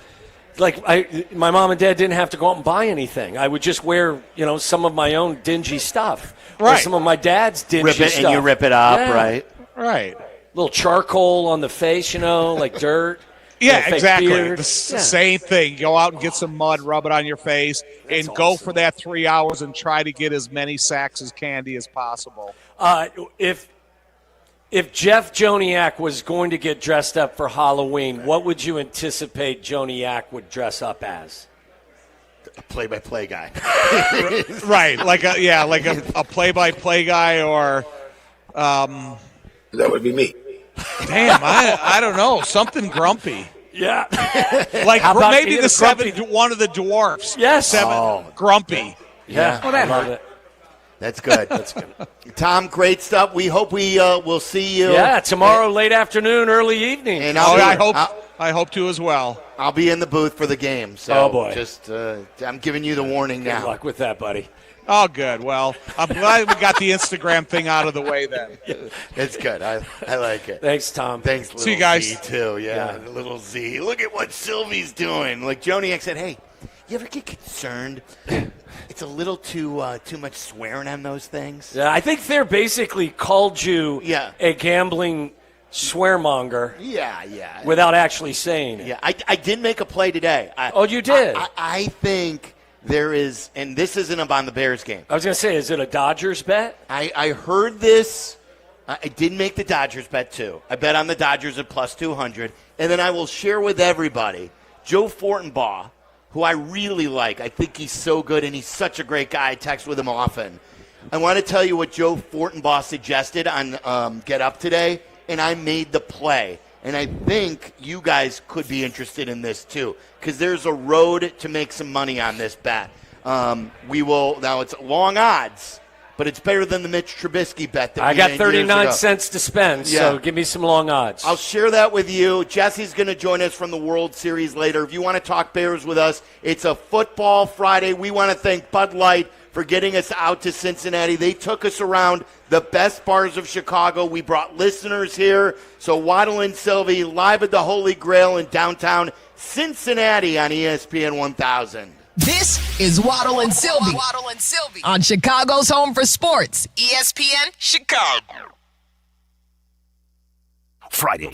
my mom and dad didn't have to go out and buy anything. I would just wear, some of my own dingy stuff. Right. Or some of my dad's dingy stuff. And you rip it up, yeah. right? Right. Little charcoal on the face, like dirt. Yeah, exactly. The same thing. Go out and get some mud, rub it on your face, and go for that 3 hours and try to get as many sacks of candy as possible. If Jeff Joniak was going to get dressed up for Halloween, what would you anticipate Joniak would dress up as? A play-by-play guy. Right, like a play-by-play guy, or that would be me. Damn, I don't know, something grumpy. Yeah, like maybe the one of the dwarfs. Yes, grumpy. Yeah, oh, that hurt. That's good. That's good. Tom, great stuff. We hope we will see you. Yeah, tomorrow, late afternoon, early evening. And I hope to as well. I'll be in the booth for the game. So oh boy, just I'm giving you the warning now. Good luck with that, buddy. Oh, good. Well, I'm glad we got the Instagram thing out of the way then. It's good. I like it. Thanks, Tom. Thanks, little See you guys. Z, too. Yeah, little Z. Look at what Silvy's doing. Like Joniak said, hey, you ever get concerned? It's a little too much swearing on those things. Yeah, I think they're basically called you a gambling swearmonger. Yeah. Without actually saying it. Yeah, I did make a play today. You did? I think there is, and this isn't about the Bears game. I was going to say, is it a Dodgers bet? I heard this. I did make the Dodgers bet, too. I bet on the Dodgers at plus 200. And then I will share with everybody, Joe Fortenbaugh, who I really like. I think he's so good, and he's such a great guy. I text with him often. I want to tell you what Joe Fortenbaugh suggested on Get Up today, and I made the play. And I think you guys could be interested in this, too, because there's a road to make some money on this bet. We will – now, it's long odds, but it's better than the Mitch Trubisky bet that I got 39 cents to spend, so give me some long odds. I'll share that with you. Jesse's going to join us from the World Series later. If you want to talk Bears with us, it's a football Friday. We want to thank Bud Light for getting us out to Cincinnati. They took us around the best bars of Chicago. We brought listeners here. So Waddle and Silvy live at the Holy Grail in downtown Cincinnati on ESPN 1000. This is Waddle and Silvy. On Chicago's Home for Sports, ESPN Chicago. Friday.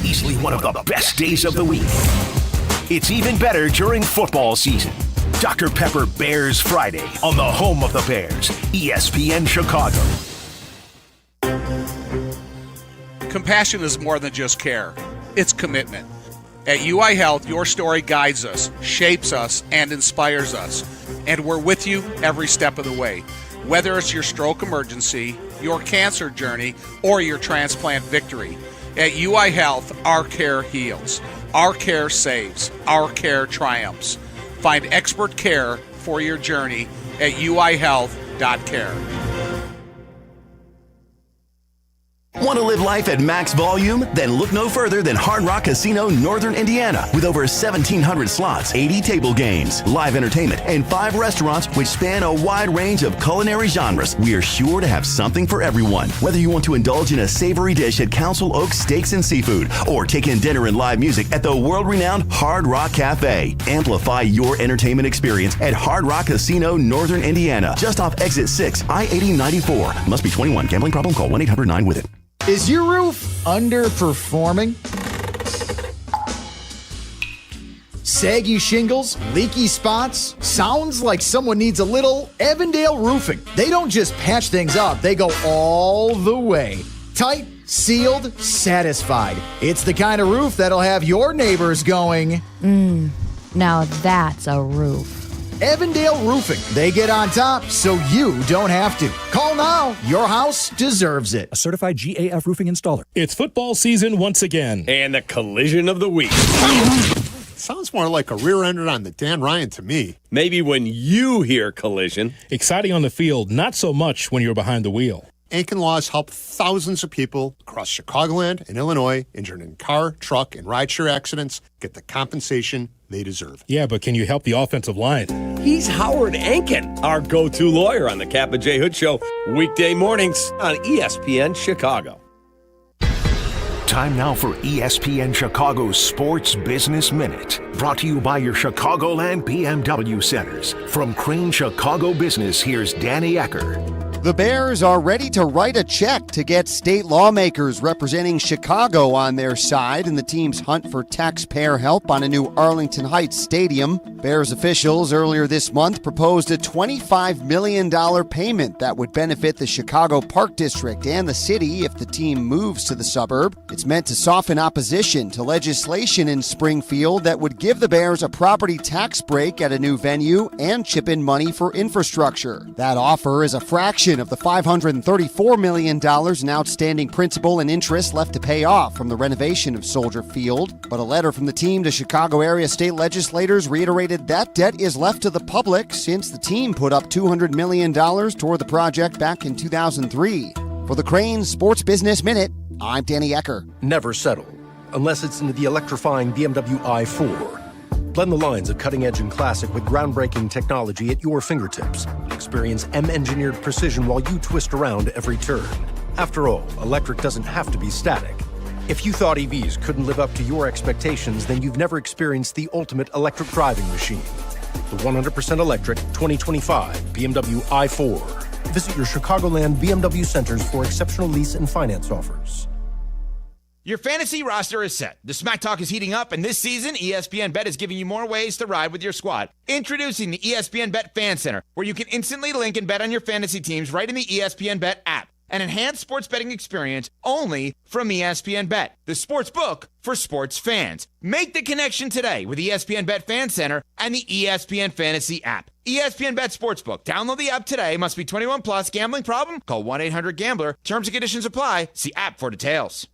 Easily one of the best days of the week. It's even better during football season. Dr. Pepper Bears Friday on the home of the Bears, ESPN Chicago. Compassion is more than just care. It's commitment. At UI Health, your story guides us, shapes us, and inspires us. And we're with you every step of the way. Whether it's your stroke emergency, your cancer journey, or your transplant victory. At UI Health, our care heals. Our care saves. Our care triumphs. Find expert care for your journey at uihealth.care. Want to live life at max volume? Then look no further than Hard Rock Casino Northern Indiana. With over 1,700 slots, 80 table games, live entertainment, and 5 restaurants which span a wide range of culinary genres, we are sure to have something for everyone. Whether you want to indulge in a savory dish at Council Oak Steaks and Seafood, or take in dinner and live music at the world-renowned Hard Rock Cafe. Amplify your entertainment experience at Hard Rock Casino Northern Indiana, just off Exit 6, I-8094. Must be 21. Gambling problem? Call 1-800-9-WITH-IT. Is your roof underperforming? Saggy shingles, leaky spots? Sounds like someone needs a little Avondale Roofing. They don't just patch things up, they go all the way. Tight, sealed, satisfied. It's the kind of roof that'll have your neighbors going, now that's a roof. Avondale Roofing. They get on top so you don't have to. Call now. Your house deserves it. A certified GAF roofing installer. It's football season once again. And the collision of the week. Sounds more like a rear-ender on the Dan Ryan to me. Maybe when you hear collision. Exciting on the field, not so much when you're behind the wheel. Aiken Laws help thousands of people across Chicagoland and Illinois injured in car, truck, and rideshare accidents get the compensation they deserve. Yeah, but can you help the offensive line? He's Howard Aiken, our go-to lawyer on the Kap J Hood Show, weekday mornings on ESPN Chicago. Time now for ESPN Chicago's Sports Business Minute. Brought to you by your Chicagoland BMW centers. From Crane Chicago Business, here's Danny Ecker. The Bears are ready to write a check to get state lawmakers representing Chicago on their side in the team's hunt for taxpayer help on a new Arlington Heights stadium. Bears officials earlier this month proposed a $25 million payment that would benefit the Chicago Park District and the city if the team moves to the suburb. It's meant to soften opposition to legislation in Springfield that would give the Bears a property tax break at a new venue and chip in money for infrastructure. That offer is a fraction of the $534 million in outstanding principal and interest left to pay off from the renovation of Soldier Field. But a letter from the team to Chicago area state legislators reiterated that debt is left to the public since the team put up $200 million toward the project back in 2003. For the Cranes Sports Business Minute, I'm Danny Ecker. Never settle, unless it's into the electrifying BMW i4. Blend the lines of cutting-edge and classic with groundbreaking technology at your fingertips. Experience M-engineered precision while you twist around every turn. After all, electric doesn't have to be static. If you thought EVs couldn't live up to your expectations, then you've never experienced the ultimate electric driving machine. The 100% electric 2025 BMW i4. Visit your Chicagoland BMW centers for exceptional lease and finance offers. Your fantasy roster is set. The Smack Talk is heating up, and this season, ESPN Bet is giving you more ways to ride with your squad. Introducing the ESPN Bet Fan Center, where you can instantly link and bet on your fantasy teams right in the ESPN Bet app. An enhanced sports betting experience only from ESPN Bet, the sports book for sports fans. Make the connection today with ESPN Bet Fan Center and the ESPN Fantasy app. ESPN Bet Sportsbook. Download the app today. Must be 21 plus. Gambling problem? Call 1-800-GAMBLER. Terms and conditions apply. See app for details.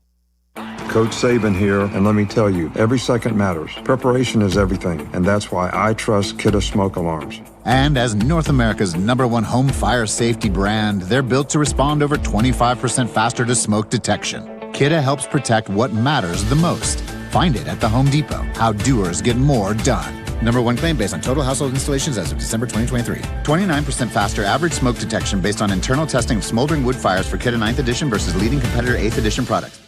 Coach Saban here, and let me tell you, every second matters. Preparation is everything, and that's why I trust Kidde Smoke Alarms. And as North America's #1 home fire safety brand, they're built to respond over 25% faster to smoke detection. Kidde helps protect what matters the most. Find it at the Home Depot. How doers get more done. #1 claim based on total household installations as of December 2023. 29% faster average smoke detection based on internal testing of smoldering wood fires for Kidde 9th edition versus leading competitor 8th edition products.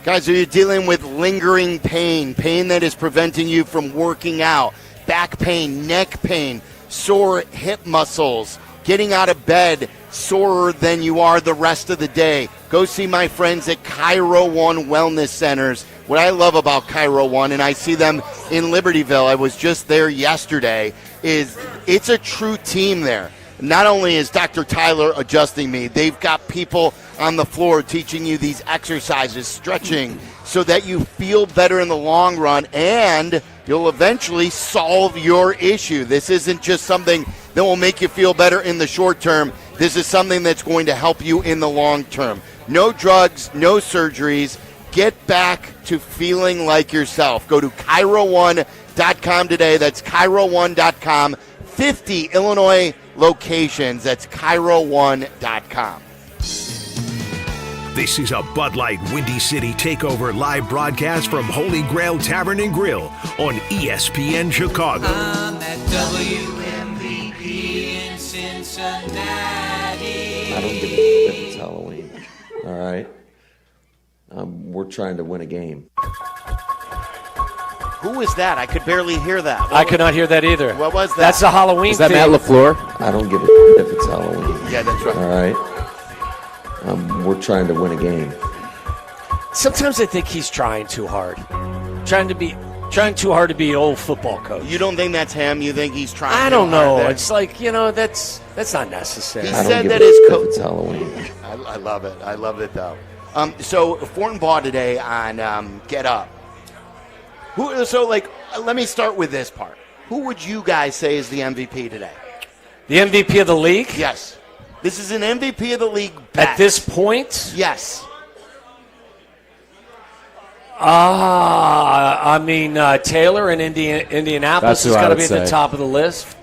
Guys, are you dealing with lingering pain that is preventing you from working out, back pain, neck pain, sore hip muscles, getting out of bed sorer than you are the rest of the day? Go see my friends at Cairo One Wellness Centers. What I love about Cairo One, and I see them in Libertyville, I was just there yesterday, is it's a true team there. Not only is Dr. Tyler adjusting me, they've got people on the floor teaching you these exercises, stretching, so that you feel better in the long run and you'll eventually solve your issue. This isn't just something that will make you feel better in the short term. This is something that's going to help you in the long term. No drugs, no surgeries. Get back to feeling like yourself. Go to Cairo1.com today. That's Cairo1.com. 50 Illinois locations. That's Cairo1.com. This is a Bud Light Windy City Takeover live broadcast from Holy Grail Tavern and Grill on ESPN Chicago. I'm at WMVP in Cincinnati. I don't give a if it's Halloween. All right? We're trying to win a game. Who was that? I could barely hear that. I could not hear that either. What was that? That's the Halloween Is that theme. Matt LaFleur? I don't give a if it's Halloween. Yeah, that's right. All right? We're trying to win a game. Sometimes I think he's trying too hard. Trying too hard to be an old football coach. You don't think that's him? You think he's trying I too don't know. hard there? It's like, that's not necessary. He I don't said give that a his if coach. it's Halloween. I love it. I love it, though. So, Fortenbaugh today on Get Up. Let me start with this part. Who would you guys say is the MVP today? The MVP of the league? Yes. This is an MVP of the league bet. At this point? Yes. Taylor in Indianapolis has got to be at the top of the list.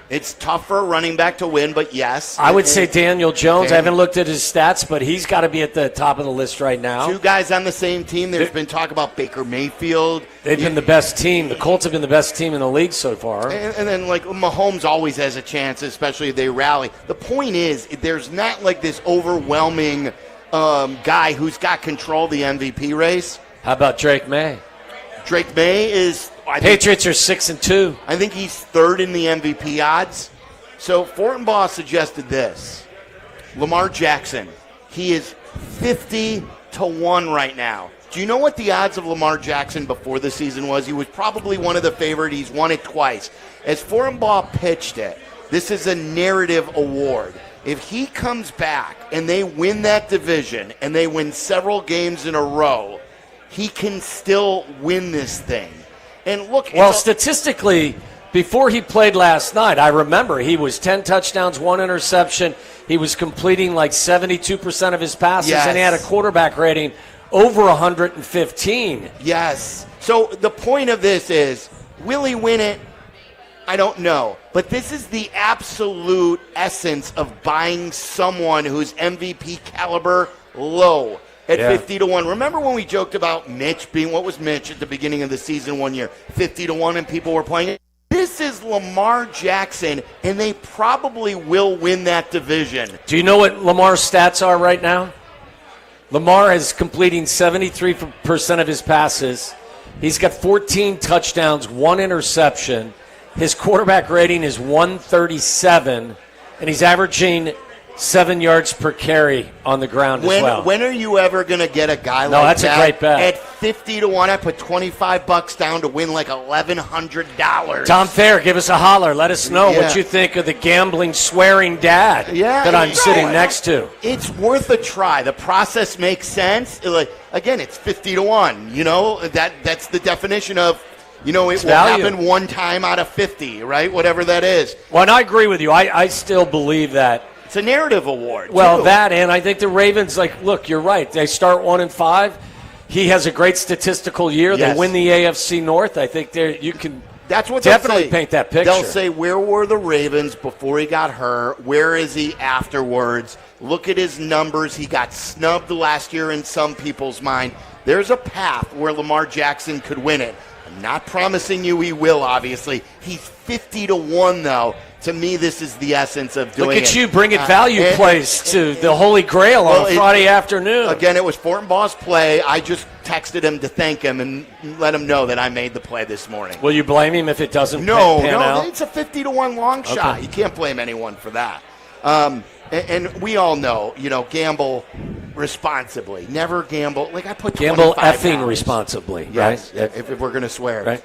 It's tougher running back to win, but yes. I would say Daniel Jones. I haven't looked at his stats, but he's got to be at the top of the list right now. Two guys on the same team. There's been talk about Baker Mayfield. They've been the best team. The Colts have been the best team in the league so far. And then, Mahomes always has a chance, especially if they rally. The point is, there's not this overwhelming guy who's got control of the MVP race. How about Drake May? Drake May is... Patriots are 6-2. I think he's third in the MVP odds. So Fortenbaugh suggested this. Lamar Jackson, he is 50-1 right now. Do you know what the odds of Lamar Jackson before the season was? He was probably one of the favorite. He's won it twice. As Foreign pitched it, this is a narrative award. If he comes back and they win that division and they win several games in a row, he can still win this thing. And look, well, statistically, before he played last night, I remember he was 10 touchdowns, 1 interception. He was completing like 72% of his passes, and he had a quarterback rating over 115. Yes. So the point of this is, will he win it? I don't know. But this is the absolute essence of buying someone who's MVP caliber low at 50-1. Remember when we joked about Mitch being, what was Mitch at the beginning of the season one year? 50-1, and people were playing it. This is Lamar Jackson, and they probably will win that division. Do you know what Lamar's stats are right now? Lamar is completing 73% of his passes. He's got 14 touchdowns, 1 interception. His quarterback rating is 137, and he's averaging 7 yards per carry on the ground as well. When are you ever going to get a guy like that? No, that's a great bet. At 50-1, I put $25 down to win like $1,100. Tom Thayer, give us a holler. Let us know what you think of the gambling, swearing dad that I'm sitting next to. It's worth a try. The process makes sense. Again, it's 50-1. You know, that's the definition of, you know, it will happen one time out of 50, right? Whatever that is. Well, and I agree with you. I still believe that. It's a narrative award. Well, that, and I think the Ravens, look, you're right. They start 1-5. He has a great statistical year. Yes. They win the AFC North. I think you can That's what definitely paint that picture. They'll say, where were the Ravens before he got hurt? Where is he afterwards? Look at his numbers. He got snubbed last year in some people's mind. There's a path where Lamar Jackson could win it. I'm not promising you he will, obviously. He's 50-1, though. To me, this is the essence of doing it. Look at you bringing value plays to the Holy Grail on Friday afternoon. Again, it was Fortinbaugh's play. I just texted him to thank him and let him know that I made the play this morning. Will you blame him if it doesn't pan out? No, it's a 50-1 long shot. You can't blame anyone for that. And we all know, gamble responsibly. Never gamble. I put gamble effing responsibly. Yes, right? If we're going to swear. Right.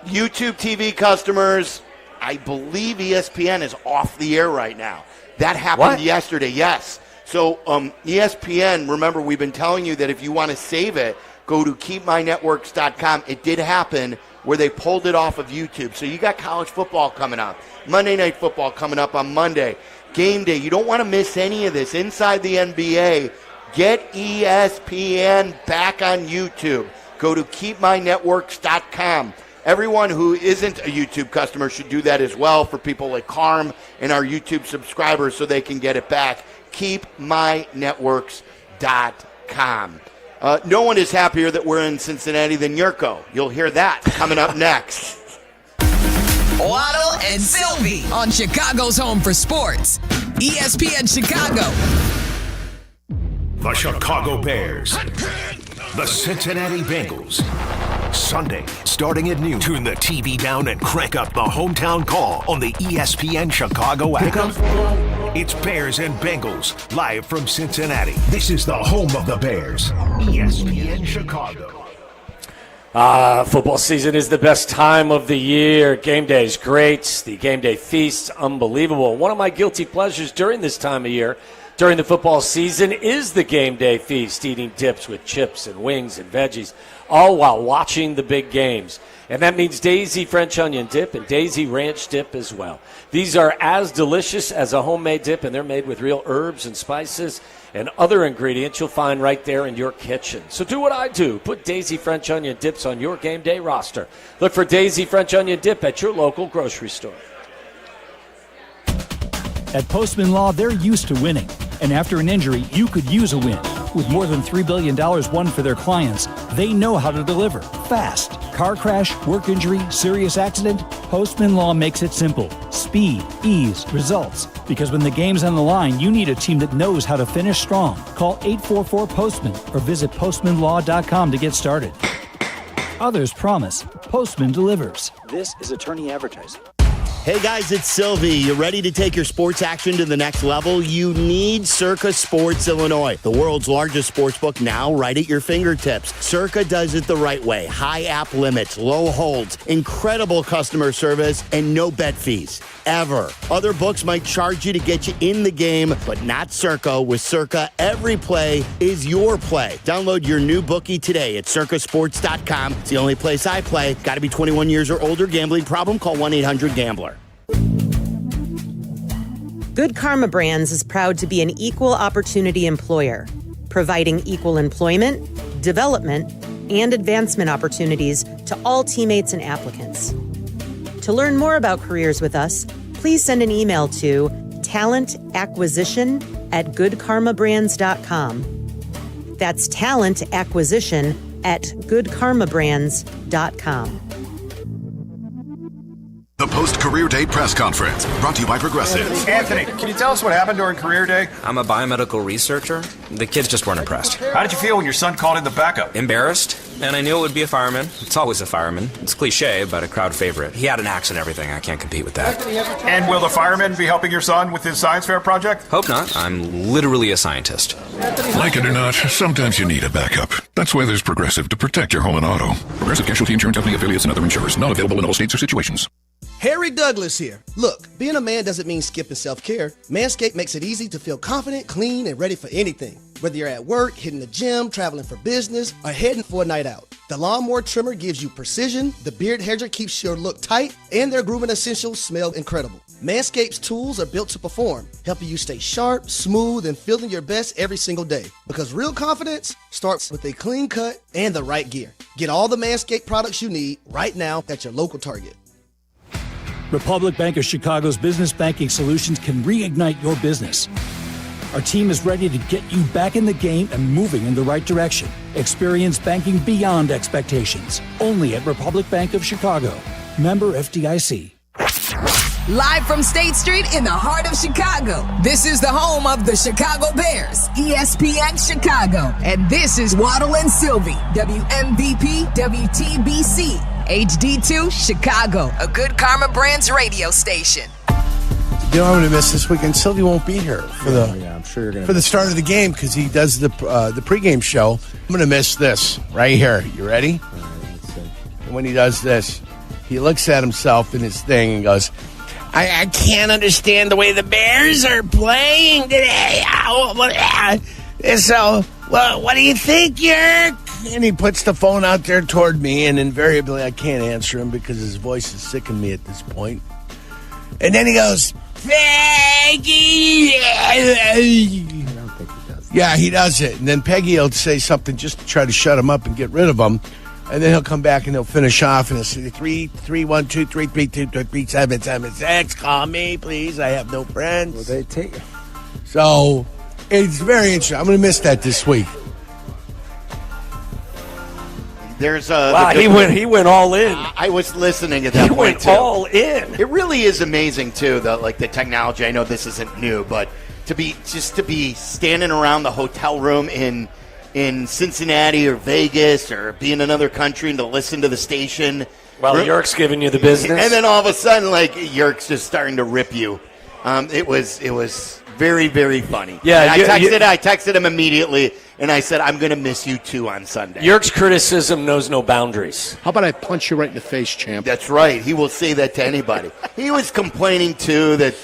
YouTube TV customers, I believe ESPN is off the air right now. That happened yesterday, yes. So ESPN, remember, we've been telling you that if you want to save it, go to keepmynetworks.com. It did happen where they pulled it off of YouTube. So you got college football coming up, Monday Night Football coming up on Monday, game day. You don't want to miss any of this. Inside the NBA, get ESPN back on YouTube. Go to keepmynetworks.com. Everyone who isn't a YouTube customer should do that as well, for people like Carm and our YouTube subscribers, so they can get it back. KeepMyNetworks.com. No one is happier that we're in Cincinnati than Jurko. You'll hear that coming up next. Waddle and Silvy on Chicago's home for sports. ESPN Chicago. The Chicago Bears. The Cincinnati Bengals. Sunday, starting at noon. Turn the TV down and crank up the hometown call on the ESPN Chicago app. It's Bears and Bengals, live from Cincinnati. This is the home of the Bears. ESPN Chicago. Football season is the best time of the year. Game day is great. The game day feast's unbelievable. One of my guilty pleasures during this time of year, during the football season, is the game day feast, eating dips with chips and wings and veggies, all while watching the big games. And that means Daisy French onion dip and Daisy ranch dip as well. These are as delicious as a homemade dip, and they're made with real herbs and spices and other ingredients you'll find right there in your kitchen. So do what I do. Put Daisy French onion dips on your game day roster. Look for Daisy French onion dip at your local grocery store. At Postman Law, they're used to winning. And after an injury, you could use a win. With more than $3 billion won for their clients, they know how to deliver fast. Car crash, work injury, serious accident, Postman Law makes it simple. Speed, ease, results. Because when the game's on the line, you need a team that knows how to finish strong. Call 844-POSTMAN or visit postmanlaw.com to get started. Others promise. Postman delivers. This is attorney advertising. Hey guys, it's Silvy. You ready to take your sports action to the next level? You need Circa Sports Illinois, the world's largest sportsbook, now right at your fingertips. Circa does it the right way. High app limits, low holds, incredible customer service, and no bet fees. Ever. Other books might charge you to get you in the game, but not Circa. With Circa, every play is your play. Download your new bookie today at circasports.com. It's the only place I play. Got to be 21 years or older. Gambling problem? Call 1-800-GAMBLER. Good Karma Brands is proud to be an equal opportunity employer, providing equal employment, development, and advancement opportunities to all teammates and applicants. To learn more about careers with us, please send an email to talentacquisition@goodkarmabrands.com. That's talentacquisition@goodkarmabrands.com. The post-career day press conference, brought to you by Progressive. Anthony, can you tell us what happened during career day? I'm a biomedical researcher. The kids just weren't impressed. How did you feel when your son called in the backup? Embarrassed, and I knew it would be a fireman. It's always a fireman. It's cliche, but a crowd favorite. He had an axe and everything. I can't compete with that. And will the fireman be helping your son with his science fair project? Hope not. I'm literally a scientist. Like it or not, sometimes you need a backup. That's why there's Progressive to protect your home and auto. Progressive Casualty Insurance Company affiliates and other insurers. Not available in all states or situations. Harry Douglas here. Look, being a man doesn't mean skipping self-care. Manscaped makes it easy to feel confident, clean, and ready for anything. Whether you're at work, hitting the gym, traveling for business, or heading for a night out. The Lawnmower Trimmer gives you precision, the Beard Hedger keeps your look tight, and their grooming essentials smell incredible. Manscaped's tools are built to perform, helping you stay sharp, smooth, and feeling your best every single day. Because real confidence starts with a clean cut and the right gear. Get all the Manscaped products you need right now at your local Target. Republic Bank of Chicago's business banking solutions can reignite your business. Our team is ready to get you back in the game and moving in the right direction. Experience banking beyond expectations. Only at Republic Bank of Chicago. Member FDIC. Live from State Street in the heart of Chicago, this is the home of the Chicago Bears, ESPN Chicago. And this is Waddle and Silvy, WMVP, WTBC, HD2, Chicago, a Good Karma Brands radio station. You know, I'm going to miss this weekend. Silvy won't be here for I'm sure you're going for the start of the game because he does the pregame show. I'm going to miss this right here. You ready? All right, let's see. And when he does this, he looks at himself in his thing and goes, I can't understand the way the Bears are playing today. So, well, what do you think, Yerk? And he puts the phone out there toward me, and invariably I can't answer him because his voice is sickening me at this point. And then he goes, Peggy! I don't think he does. Yeah, he does it. And then Peggy will say something just to try to shut him up and get rid of him. And then he'll come back and he'll finish off and he'll say 3, 3, 1, 2, 3, 3, 2, 3, 7, 7, 6. Call me, please. I have no friends. Well, they take. So it's very interesting. I'm going to miss that this week. There's wow, he went all in. I was listening at that point, went too. all in. It really is amazing, too, the technology. I know this isn't new, but to be standing around the hotel room in Cincinnati or Vegas or be in another country and to listen to the station. Well, Yerk's giving you the business. And then all of a sudden, Yerk's just starting to rip you. It was very, very funny. Yeah, and I texted him immediately, and I said, I'm going to miss you, too, on Sunday. Yerk's criticism knows no boundaries. How about I punch you right in the face, champ? That's right. He will say that to anybody. He was complaining, too, that,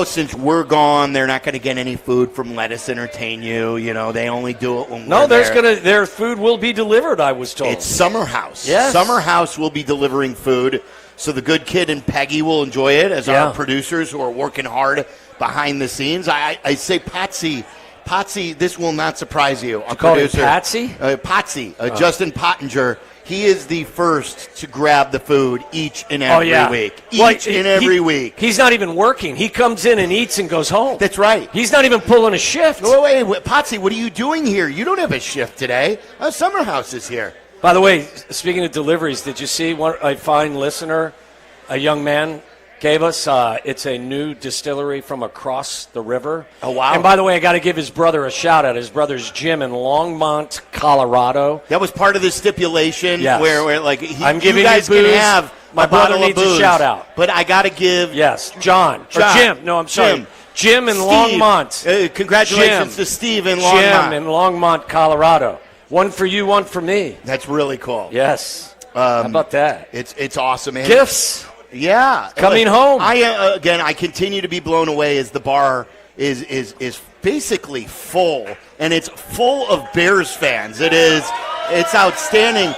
since we're gone, they're not going to get any food from Let Us Entertain You. You know, they only do it when we're there. Their food will be delivered, I was told. It's Summer House. Yes. Summer House will be delivering food, so the good kid and Peggy will enjoy it as our producers who are working hard behind the scenes. I say Patsy, this will not surprise you. Our producer, Patsy? Justin Pottinger. He is the first to grab the food each and every week. Every week. He's not even working. He comes in and eats and goes home. That's right. He's not even pulling a shift. Wait, Patsy, what are you doing here? You don't have a shift today. Summer House is here. By the way, speaking of deliveries, did you see what a fine listener, a young man, gave us? It's a new distillery from across the river. Oh, wow. And by the way, I got to give his brother a shout-out. His brother's Jim in Longmont, Colorado. That was part of the stipulation where you guys can have My brother needs a shout out. But I got to give John. Or Jim. No, I'm sorry. Jim in Longmont. Congratulations to Steve in Longmont. Jim in Longmont, Colorado. One for you, one for me. That's really cool. Yes. How about that? It's awesome, man. Gifts. Yeah. Coming home. I continue to be blown away as the bar is basically full, and it's full of Bears fans. It's outstanding.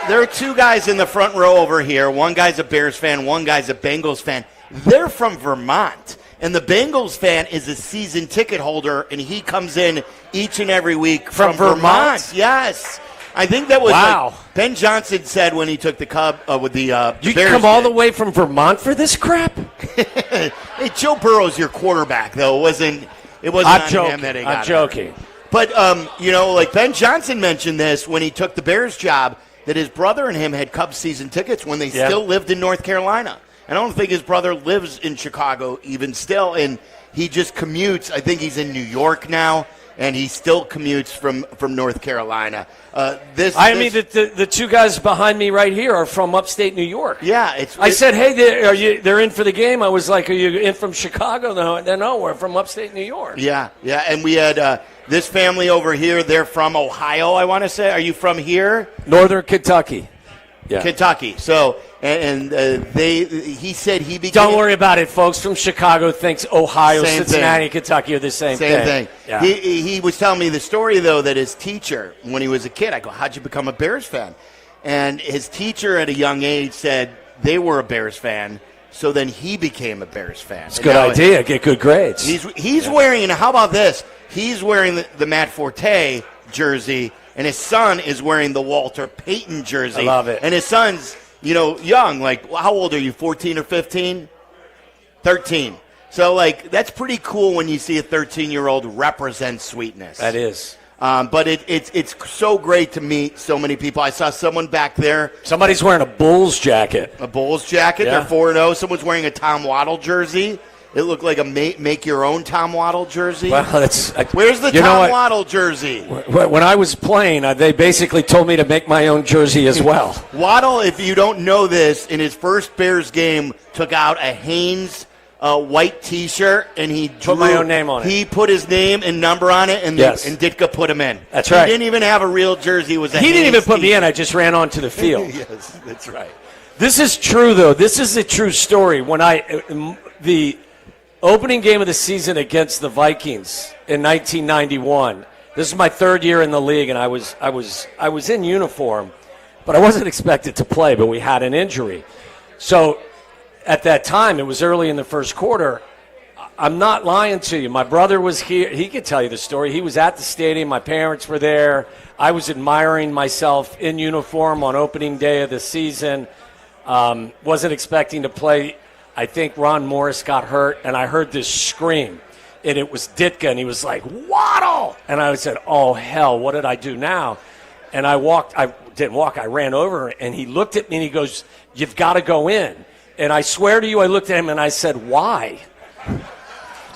There are two guys in the front row over here. One guy's a Bears fan, one guy's a Bengals fan. They're from Vermont. And the Bengals fan is a season ticket holder, and he comes in each and every week from Vermont. Yes. I think that was like Ben Johnson said when he took the Cub with the You Bears come all the way from Vermont for this crap? Hey, Joe Burrow's your quarterback, though. It wasn't on him that he got I'm joking. But, like Ben Johnson mentioned this when he took the Bears job, that his brother and him had Cubs season tickets when they still lived in North Carolina. I don't think his brother lives in Chicago even still, and he just commutes. I think he's in New York now, and he still commutes from North Carolina. The two guys behind me right here are from upstate New York. Yeah. I said, hey, they're in for the game. I was like, are you in from Chicago? No, we're from upstate New York. Yeah, and we had this family over here. They're from Ohio, I want to say. Are you from here? Northern Kentucky. Yeah. Kentucky. So, he said he became... Don't worry about it, folks. From Chicago thinks Ohio, Same Cincinnati, thing. Kentucky are the same thing. Yeah. He was telling me the story, though, that his teacher, when he was a kid, I go, how'd you become a Bears fan? And his teacher at a young age said they were a Bears fan, so then he became a Bears fan. It's a good idea. Get good grades. He's wearing, and how about this? He's wearing the Matt Forte jersey, and his son is wearing the Walter Payton jersey. I love it. And his son's, young. Like, how old are you, 14 or 15? 13. So, that's pretty cool when you see a 13-year-old represent sweetness. That is. But it's so great to meet so many people. I saw someone back there. Somebody's wearing a Bulls jacket. A Bulls jacket. Yeah. They're 4-0. Someone's wearing a Tom Waddle jersey. It looked like a make-your-own Tom Waddle jersey. Well, where's the Tom Waddle jersey? When I was playing, they basically told me to make my own jersey as well. Waddle, if you don't know this, in his first Bears game, took out a Hanes white T-shirt, and he put my own name on it. He put his name and number on it, and Ditka put him in. That's right. He didn't even have a real jersey. It was He didn't even put me in. I just ran onto the field. Yes, that's right. This is true, though. This is a true story. When the opening game of the season against the Vikings in 1991. This is my third year in the league, and I was in uniform, but I wasn't expected to play. But we had an injury, so at that time it was early in the first quarter. I'm not lying to you. My brother was here. He could tell you the story. He was at the stadium. My parents were there. I was admiring myself in uniform on opening day of the season. Wasn't expecting to play. I think Ron Morris got hurt, and I heard this scream, and it was Ditka, and he was like, Waddle! And I said, oh, hell, what did I do now? And I ran over, and he looked at me, and he goes, you've got to go in. And I swear to you, I looked at him, and I said, why?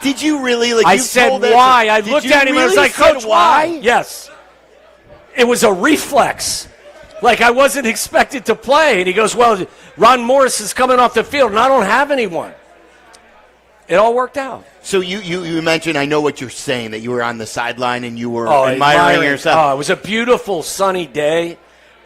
Did you really? I said, why? I looked at him, and I was like, Coach, why? Yes. It was a reflex. Like, I wasn't expected to play. And he goes, well, Ron Morris is coming off the field, and I don't have anyone. It all worked out. So you mentioned, I know what you're saying, that you were on the sideline and you were admiring yourself. Oh, it was a beautiful sunny day,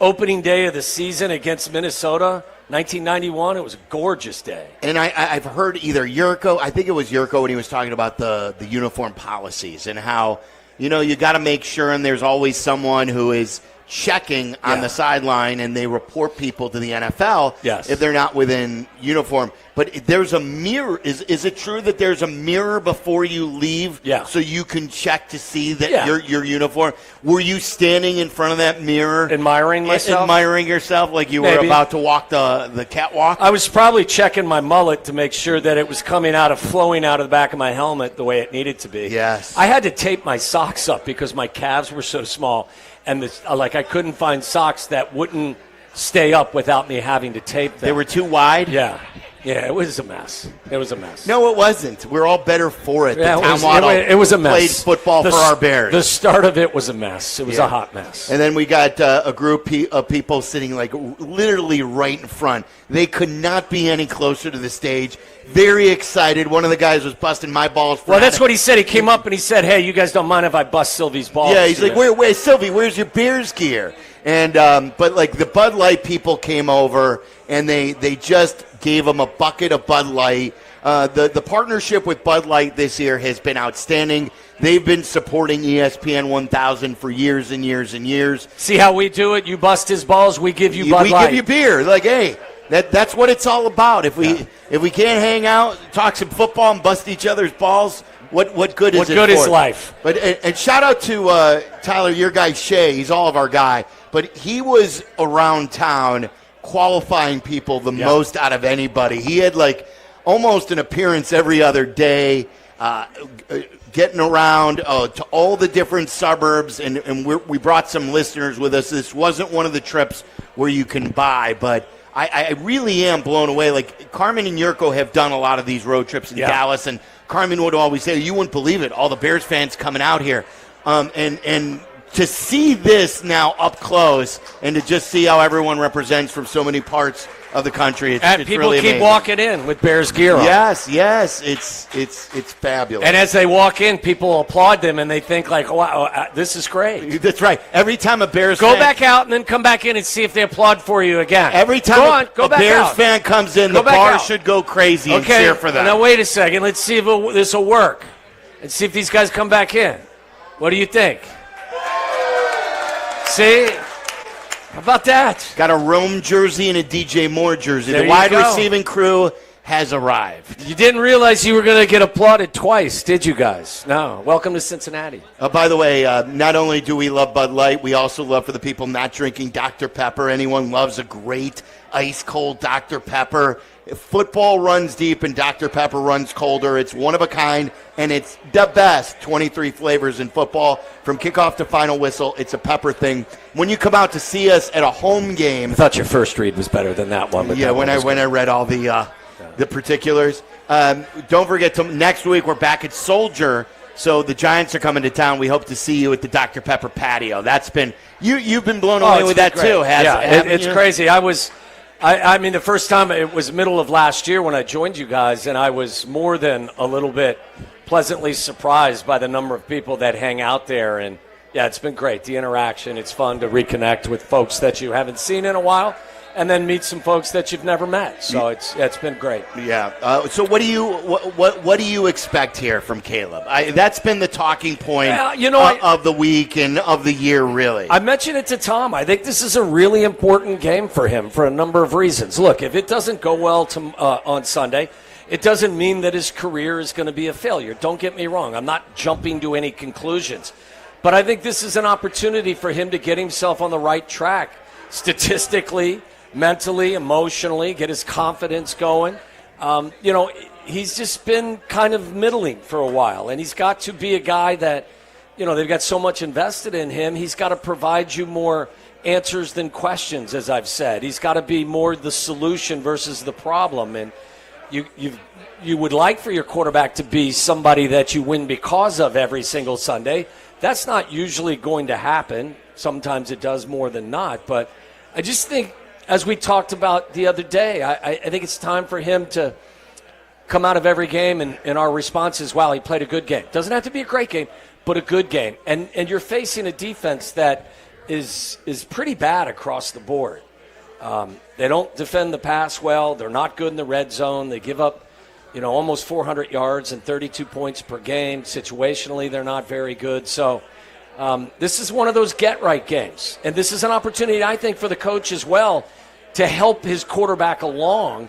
opening day of the season against Minnesota, 1991. It was a gorgeous day. And I've heard either Jurko, I think it was Jurko when he was talking about the uniform policies and how, you got to make sure, and there's always someone who is checking on the sideline, and they report people to the NFL if they're not within uniform. But there's a mirror. Is it true that there's a mirror before you leave so you can check to see that your uniform? Were you standing in front of that mirror? Admiring myself? Admiring yourself like you were about to walk the catwalk? I was probably checking my mullet to make sure that it was flowing out of the back of my helmet the way it needed to be. Yes. I had to tape my socks up because my calves were so small. And I couldn't find socks that wouldn't stay up without me having to tape them. They were too wide? Yeah. Yeah, it was a mess. It was a mess. No, it wasn't. We're all better for it. Yeah, it was a mess. Played football for our Bears. The start of it was a mess. It was a hot mess. And then we got a group of people sitting like literally right in front. They could not be any closer to the stage. Very excited. One of the guys was busting my balls. Well, that's what he said. He came up and he said, "Hey, you guys don't mind if I bust Sylvy's balls?" Yeah, he's like, "Where, Sylvy? Where's your Bears gear?" And but like the Bud Light people came over and they just gave him a bucket of Bud Light. The partnership with Bud Light this year has been outstanding. They've been supporting ESPN 1000 for years and years and years. See how we do it? You bust his balls, we give you Bud Light. We give you beer. Like, hey, that's what it's all about. If we can't hang out, talk some football, and bust each other's balls, what good is it? What good is life? But and shout out to Tyler, your guy Shay. He's all of our guy, but he was around town qualifying people the most out of anybody. He had like almost an appearance every other day, getting around to all the different suburbs, and we brought some listeners with us. This wasn't one of the trips where you can buy, but I really am blown away. Like, Carmen and Jurko have done a lot of these road trips in Dallas, and Carmen would always say, you wouldn't believe it, all the Bears fans coming out here. And to see this now up close and to just see how everyone represents from so many parts of the country, it's people really keep amazing. Walking in with Bears gear on. Yes, it's fabulous. And as they walk in, people applaud them, and they think like, "Wow, this is great." That's right. Every time a Bears go fan, back out and then come back in and see if they applaud for you again. Every time go a back Bears out. fan comes in, Go the back bar out. should go crazy and cheer for them. Now wait a second. Let's see if this will work, and see if these guys come back in. What do you think? See? How about that? Got a Rome jersey and a DJ Moore jersey. There The you wide go. receiving crew has arrived. You didn't realize you were going to get applauded twice, did you guys? No. Welcome to Cincinnati. By the way, not only do we love Bud Light, we also love for the people not drinking Dr. Pepper. Anyone loves a great ice-cold Dr. Pepper. Football runs deep and Dr. Pepper runs colder. It's one of a kind, and it's the best 23 flavors in football. From kickoff to final whistle, it's a pepper thing. When you come out to see us at a home game... I thought your first read was better than that one. But yeah, when I read all the particulars. Don't forget, next week we're back at Soldier, so the Giants are coming to town. We hope to see you at the Dr. Pepper patio. That's been... You've been blown away with that, too, haven't it's you? crazy. I mean, the first time, it was middle of last year when I joined you guys, and I was more than a little bit pleasantly surprised by the number of people that hang out there. And, yeah, it's been great, the interaction. It's fun to reconnect with folks that you haven't seen in a while and then meet some folks that you've never met. So it's been great. Yeah. So what do you expect here from Caleb? That's been the talking point of the week and of the year, really. I mentioned it to Tom. I think this is a really important game for him for a number of reasons. Look, if it doesn't go well on Sunday, it doesn't mean that his career is going to be a failure. Don't get me wrong. I'm not jumping to any conclusions. But I think this is an opportunity for him to get himself on the right track statistically, mentally, emotionally, get his confidence going. He's just been kind of middling for a while, and he's got to be a guy that, they've got so much invested in him. He's got to provide you more answers than questions, as I've said. He's got to be more the solution versus the problem, and you would like for your quarterback to be somebody that you win because of every single Sunday. That's not usually going to happen. Sometimes it does more than not, but I just think, as we talked about the other day, I think it's time for him to come out of every game, and our response is, wow, he played a good game. Doesn't have to be a great game, but a good game. And you're facing a defense that is pretty bad across the board. They don't defend the pass well. They're not good in the red zone. They give up, almost 400 yards and 32 points per game. Situationally, they're not very good. So this is one of those get-right games. And this is an opportunity, I think, for the coach as well to help his quarterback along.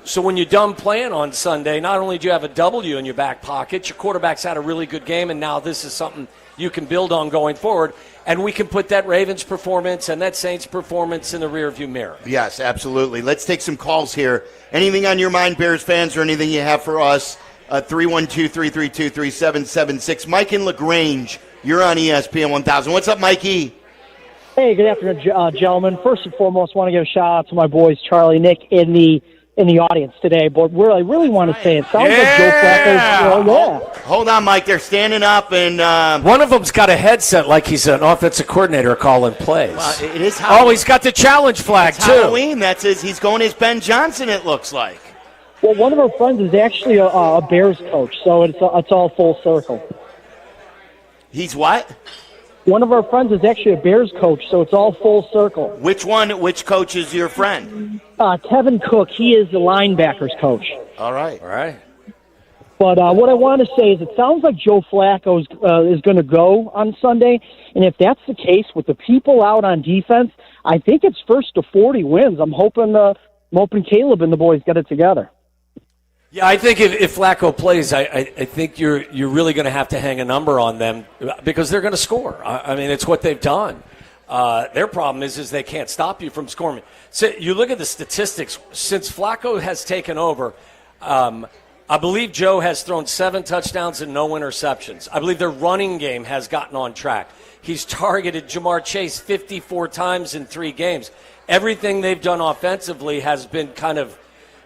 So when you're done playing on Sunday, not only do you have a W in your back pocket, your quarterback's had a really good game, and now this is something you can build on going forward. And we can put that Ravens performance and that Saints performance in the rearview mirror. Yes, absolutely. Let's take some calls here. Anything on your mind, Bears fans, or anything you have for us? 312-332-3776. Mike in LaGrange, you're on ESPN 1000. What's up, Mikey? Hey, good afternoon, gentlemen. First and foremost, want to give a shout-out to my boys, Charlie, Nick, in the in the audience today. But what I really want to say, it sounds like Joe Flacco's. Hold on, Mike. They're standing up, and one of them's got a headset like he's an offensive coordinator calling plays. It is Halloween. Oh, he's got the challenge flag it's too. Halloween. He's going as Ben Johnson. It looks like. Well, one of our friends is actually a Bears coach, so it's all full circle. He's what? One of our friends is actually a Bears coach, so it's all full circle. Which one? Which coach is your friend? Kevin Cook. He is the linebackers coach. All right. But what I want to say is it sounds like Joe Flacco is going to go on Sunday, and if that's the case with the people out on defense, I think it's first to 40 wins. I'm hoping Caleb and the boys get it together. Yeah, I think if Flacco plays, I think you're really going to have to hang a number on them because they're going to score. I mean, it's what they've done. Their problem is they can't stop you from scoring. So you look at the statistics. Since Flacco has taken over, I believe Joe has thrown 7 touchdowns and no interceptions. I believe their running game has gotten on track. He's targeted Jamar Chase 54 times in 3 games. Everything they've done offensively has been kind of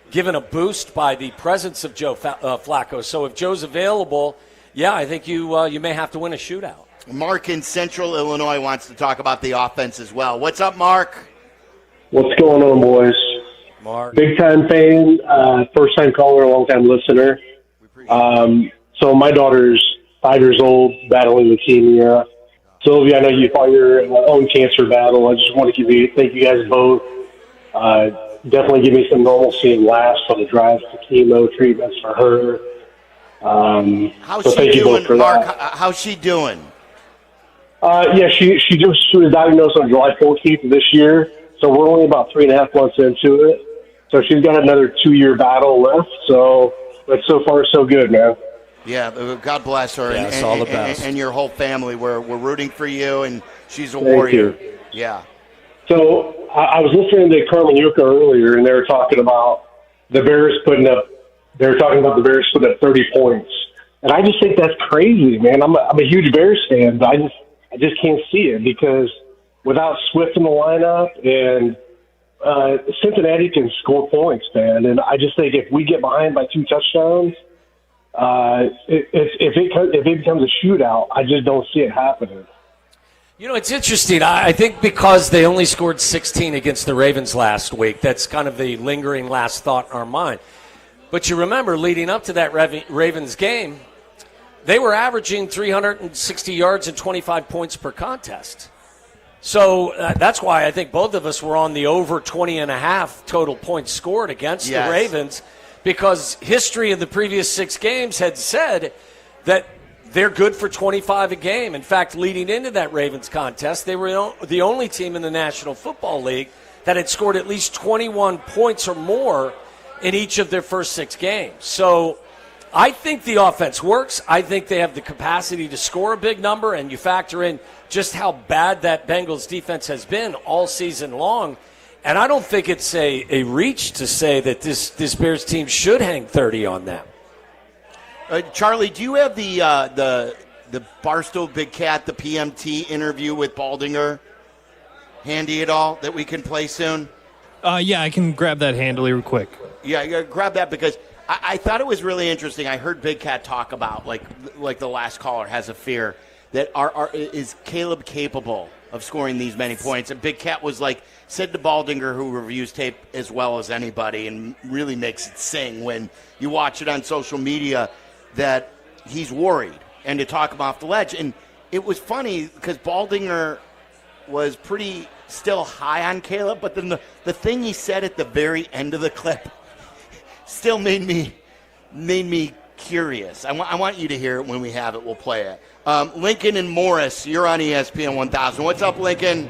given a boost by the presence of Joe Flacco. So if Joe's available, yeah, I think you may have to win a shootout. Mark in Central Illinois wants to talk about the offense as well. What's up, Mark? What's going on, boys? Mark. Big-time fan, first-time caller, long-time listener. So my daughter's 5 years old, battling leukemia. Sylvia, I know you fought your own cancer battle. I just want to thank you guys both. Definitely give me some normalcy and laughs on the drive to chemo treatments for her. How's she doing, Mark? How's she doing? Yeah, she was diagnosed on July 14th of this year, so we're only about 3.5 months into it. So she's got another 2-year battle left. But so far so good, man. Yeah, God bless her. Yeah, it's all the best. And your whole family. We're rooting for you, and she's a Thank warrior. you. Yeah. So I was listening to Carmen Jurko earlier, and they were talking about the Bears putting up 30 points. And I just think that's crazy, man. I'm a huge Bears fan, but I just can't see it because without Swift in the lineup and Cincinnati can score points, man. And I just think if we get behind by 2 touchdowns, if it becomes a shootout, I just don't see it happening. You know, it's interesting. I think because they only scored 16 against the Ravens last week, that's kind of the lingering last thought in our mind. But you remember, leading up to that Ravens game, they were averaging 360 yards and 25 points per contest. So that's why I think both of us were on the over 20.5 total points scored against the Ravens, because history of the previous 6 games had said that they're good for 25 a game. In fact, leading into that Ravens contest, they were the only team in the National Football League that had scored at least 21 points or more in each of their first 6 games. So I think the offense works. I think they have the capacity to score a big number, and you factor in just how bad that Bengals defense has been all season long. And I don't think it's a reach to say that this Bears team should hang 30 on them. Charlie, do you have the Barstool Big Cat, the PMT interview with Baldinger handy at all that we can play soon? Yeah, I can grab that handily real quick. Yeah, grab that because I thought it was really interesting. I heard Big Cat talk about, like the last caller has a fear, that is Caleb capable of scoring these many points? And Big Cat was said to Baldinger, who reviews tape as well as anybody and really makes it sing when you watch it on social media, that he's worried and to talk him off the ledge. And it was funny because Baldinger was pretty still high on Caleb, but then the thing he said at the very end of the clip still made me curious. I want you to hear it when we have it. We'll play it. Lincoln and Morris, you're on ESPN 1000. What's up, Lincoln?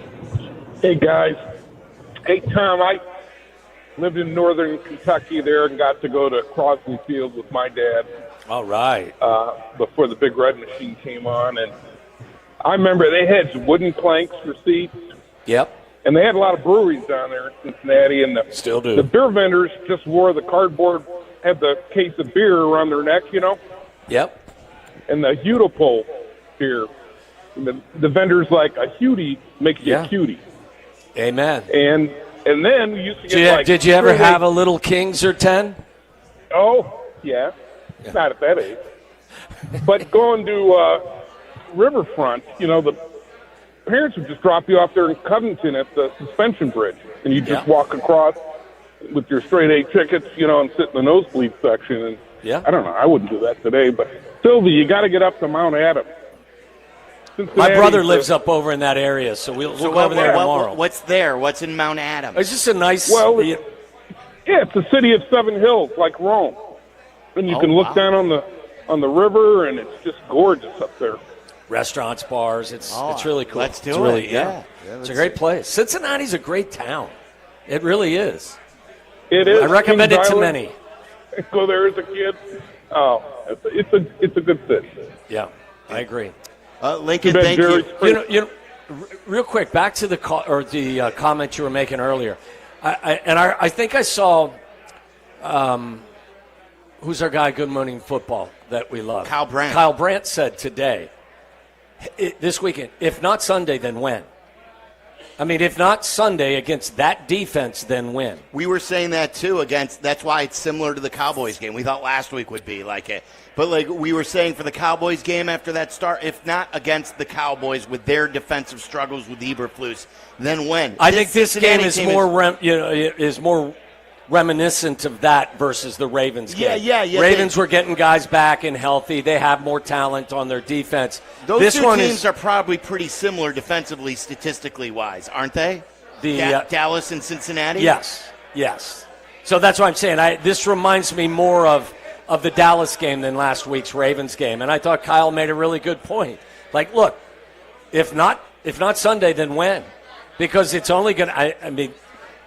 Hey, guys. Hey, Tom, I lived in northern Kentucky there and got to go to Crosley Field with my dad. All right. Before the Big Red Machine came on. And I remember they had wooden planks for seats. Yep. And they had a lot of breweries down there in Cincinnati. And still do. The beer vendors just wore the cardboard, had the case of beer around their neck, you know? Yep. And the Hudipole beer. The vendors like a Hudie makes you a cutie. Amen. And And then we used to get Did you ever have a Little Kings or 10? Oh, yeah. Not at that age. But going to Riverfront, the parents would just drop you off there in Covington at the suspension bridge, and you just walk across with your straight A tickets, and sit in the nosebleed section. And I don't know, I wouldn't do that today, but Silvy, you got to get up to Mount Adams. My brother lives up over in that area, so we'll go over there tomorrow. What's there? What's in Mount Adams? It's just a nice... it's a city of 7 hills, like Rome. And you can look down on the river, and it's just gorgeous up there. Restaurants, bars, it's really cool. Let's do it's it. Really, yeah. It's a great place. Cincinnati's a great town. It really is. It is. I recommend it to Island. many. Go there as a kid. Oh, it's a good city. Yeah, I agree. Lincoln, thank you. Real quick, back to the comment you were making earlier. I think I saw, who's our guy, Good Morning Football, that we love? Kyle Brandt. Kyle Brandt said today, this weekend, if not Sunday, then when? I mean, if not Sunday against that defense, then when? We were saying that, too, that's why it's similar to the Cowboys game. We thought last week would be like it. But, we were saying for the Cowboys game after that start, if not against the Cowboys with their defensive struggles with Eberflus, then when? I think this game is more reminiscent of that versus the Ravens game. Yeah. Ravens were getting guys back and healthy. They have more talent on their defense. Those two teams are probably pretty similar defensively, statistically wise, aren't they? Dallas and Cincinnati? Yes. So that's what I'm saying. This reminds me more of the Dallas game than last week's Ravens game. And I thought Kyle made a really good point. Look, if not Sunday, then when? Because it's only going to, I mean,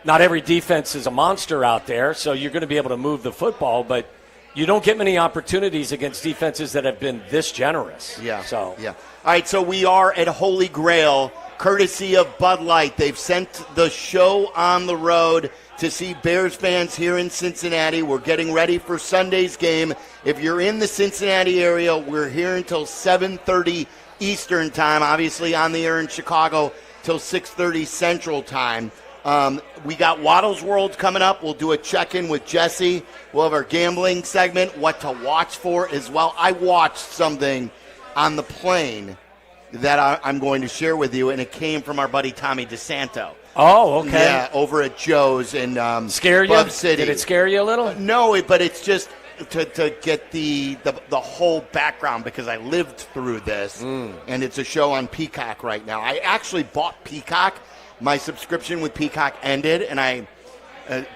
not every defense is a monster out there, so you're going to be able to move the football, but you don't get many opportunities against defenses that have been this generous. Yeah. So. Yeah. All right, so we are at Holy Grail, courtesy of Bud Light. They've sent the show on the road to see Bears fans here in Cincinnati. We're getting ready for Sunday's game. If you're in the Cincinnati area, we're here until 7:30 Eastern time, obviously on the air in Chicago till 6:30 Central time. We got Waddle's World coming up. We'll do a check-in with Jesse. We'll have our gambling segment, what to watch for as well. I watched something on the plane that I'm going to share with you, and it came from our buddy Tommy DeSanto. Oh, okay. Yeah, over at Joe's in Scare you? Club City. Did it scare you a little? No, but it's just to get the whole background because I lived through this, and it's a show on Peacock right now. I actually bought Peacock. My subscription with Peacock ended, and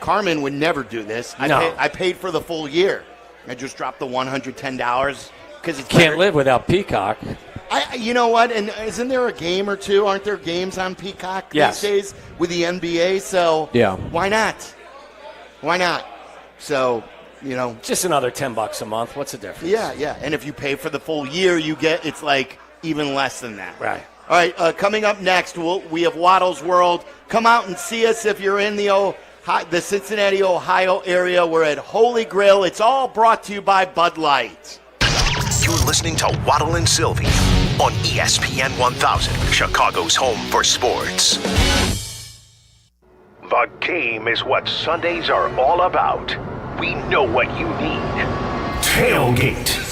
Carmen would never do this. I paid for the full year. I just dropped the $110 because it can't live without Peacock. You know what? And isn't there a game or two? Aren't there games on Peacock these days with the NBA? So why not? Why not? So just another $10 a month. What's the difference? Yeah. And if you pay for the full year, it's like even less than that. Right. All right, coming up next, we have Waddle's World. Come out and see us if you're in the Cincinnati, Ohio area. We're at Holy Grail. It's all brought to you by Bud Light. You're listening to Waddle and Silvy on ESPN 1000, Chicago's home for sports. The game is what Sundays are all about. We know what you need. Tailgate.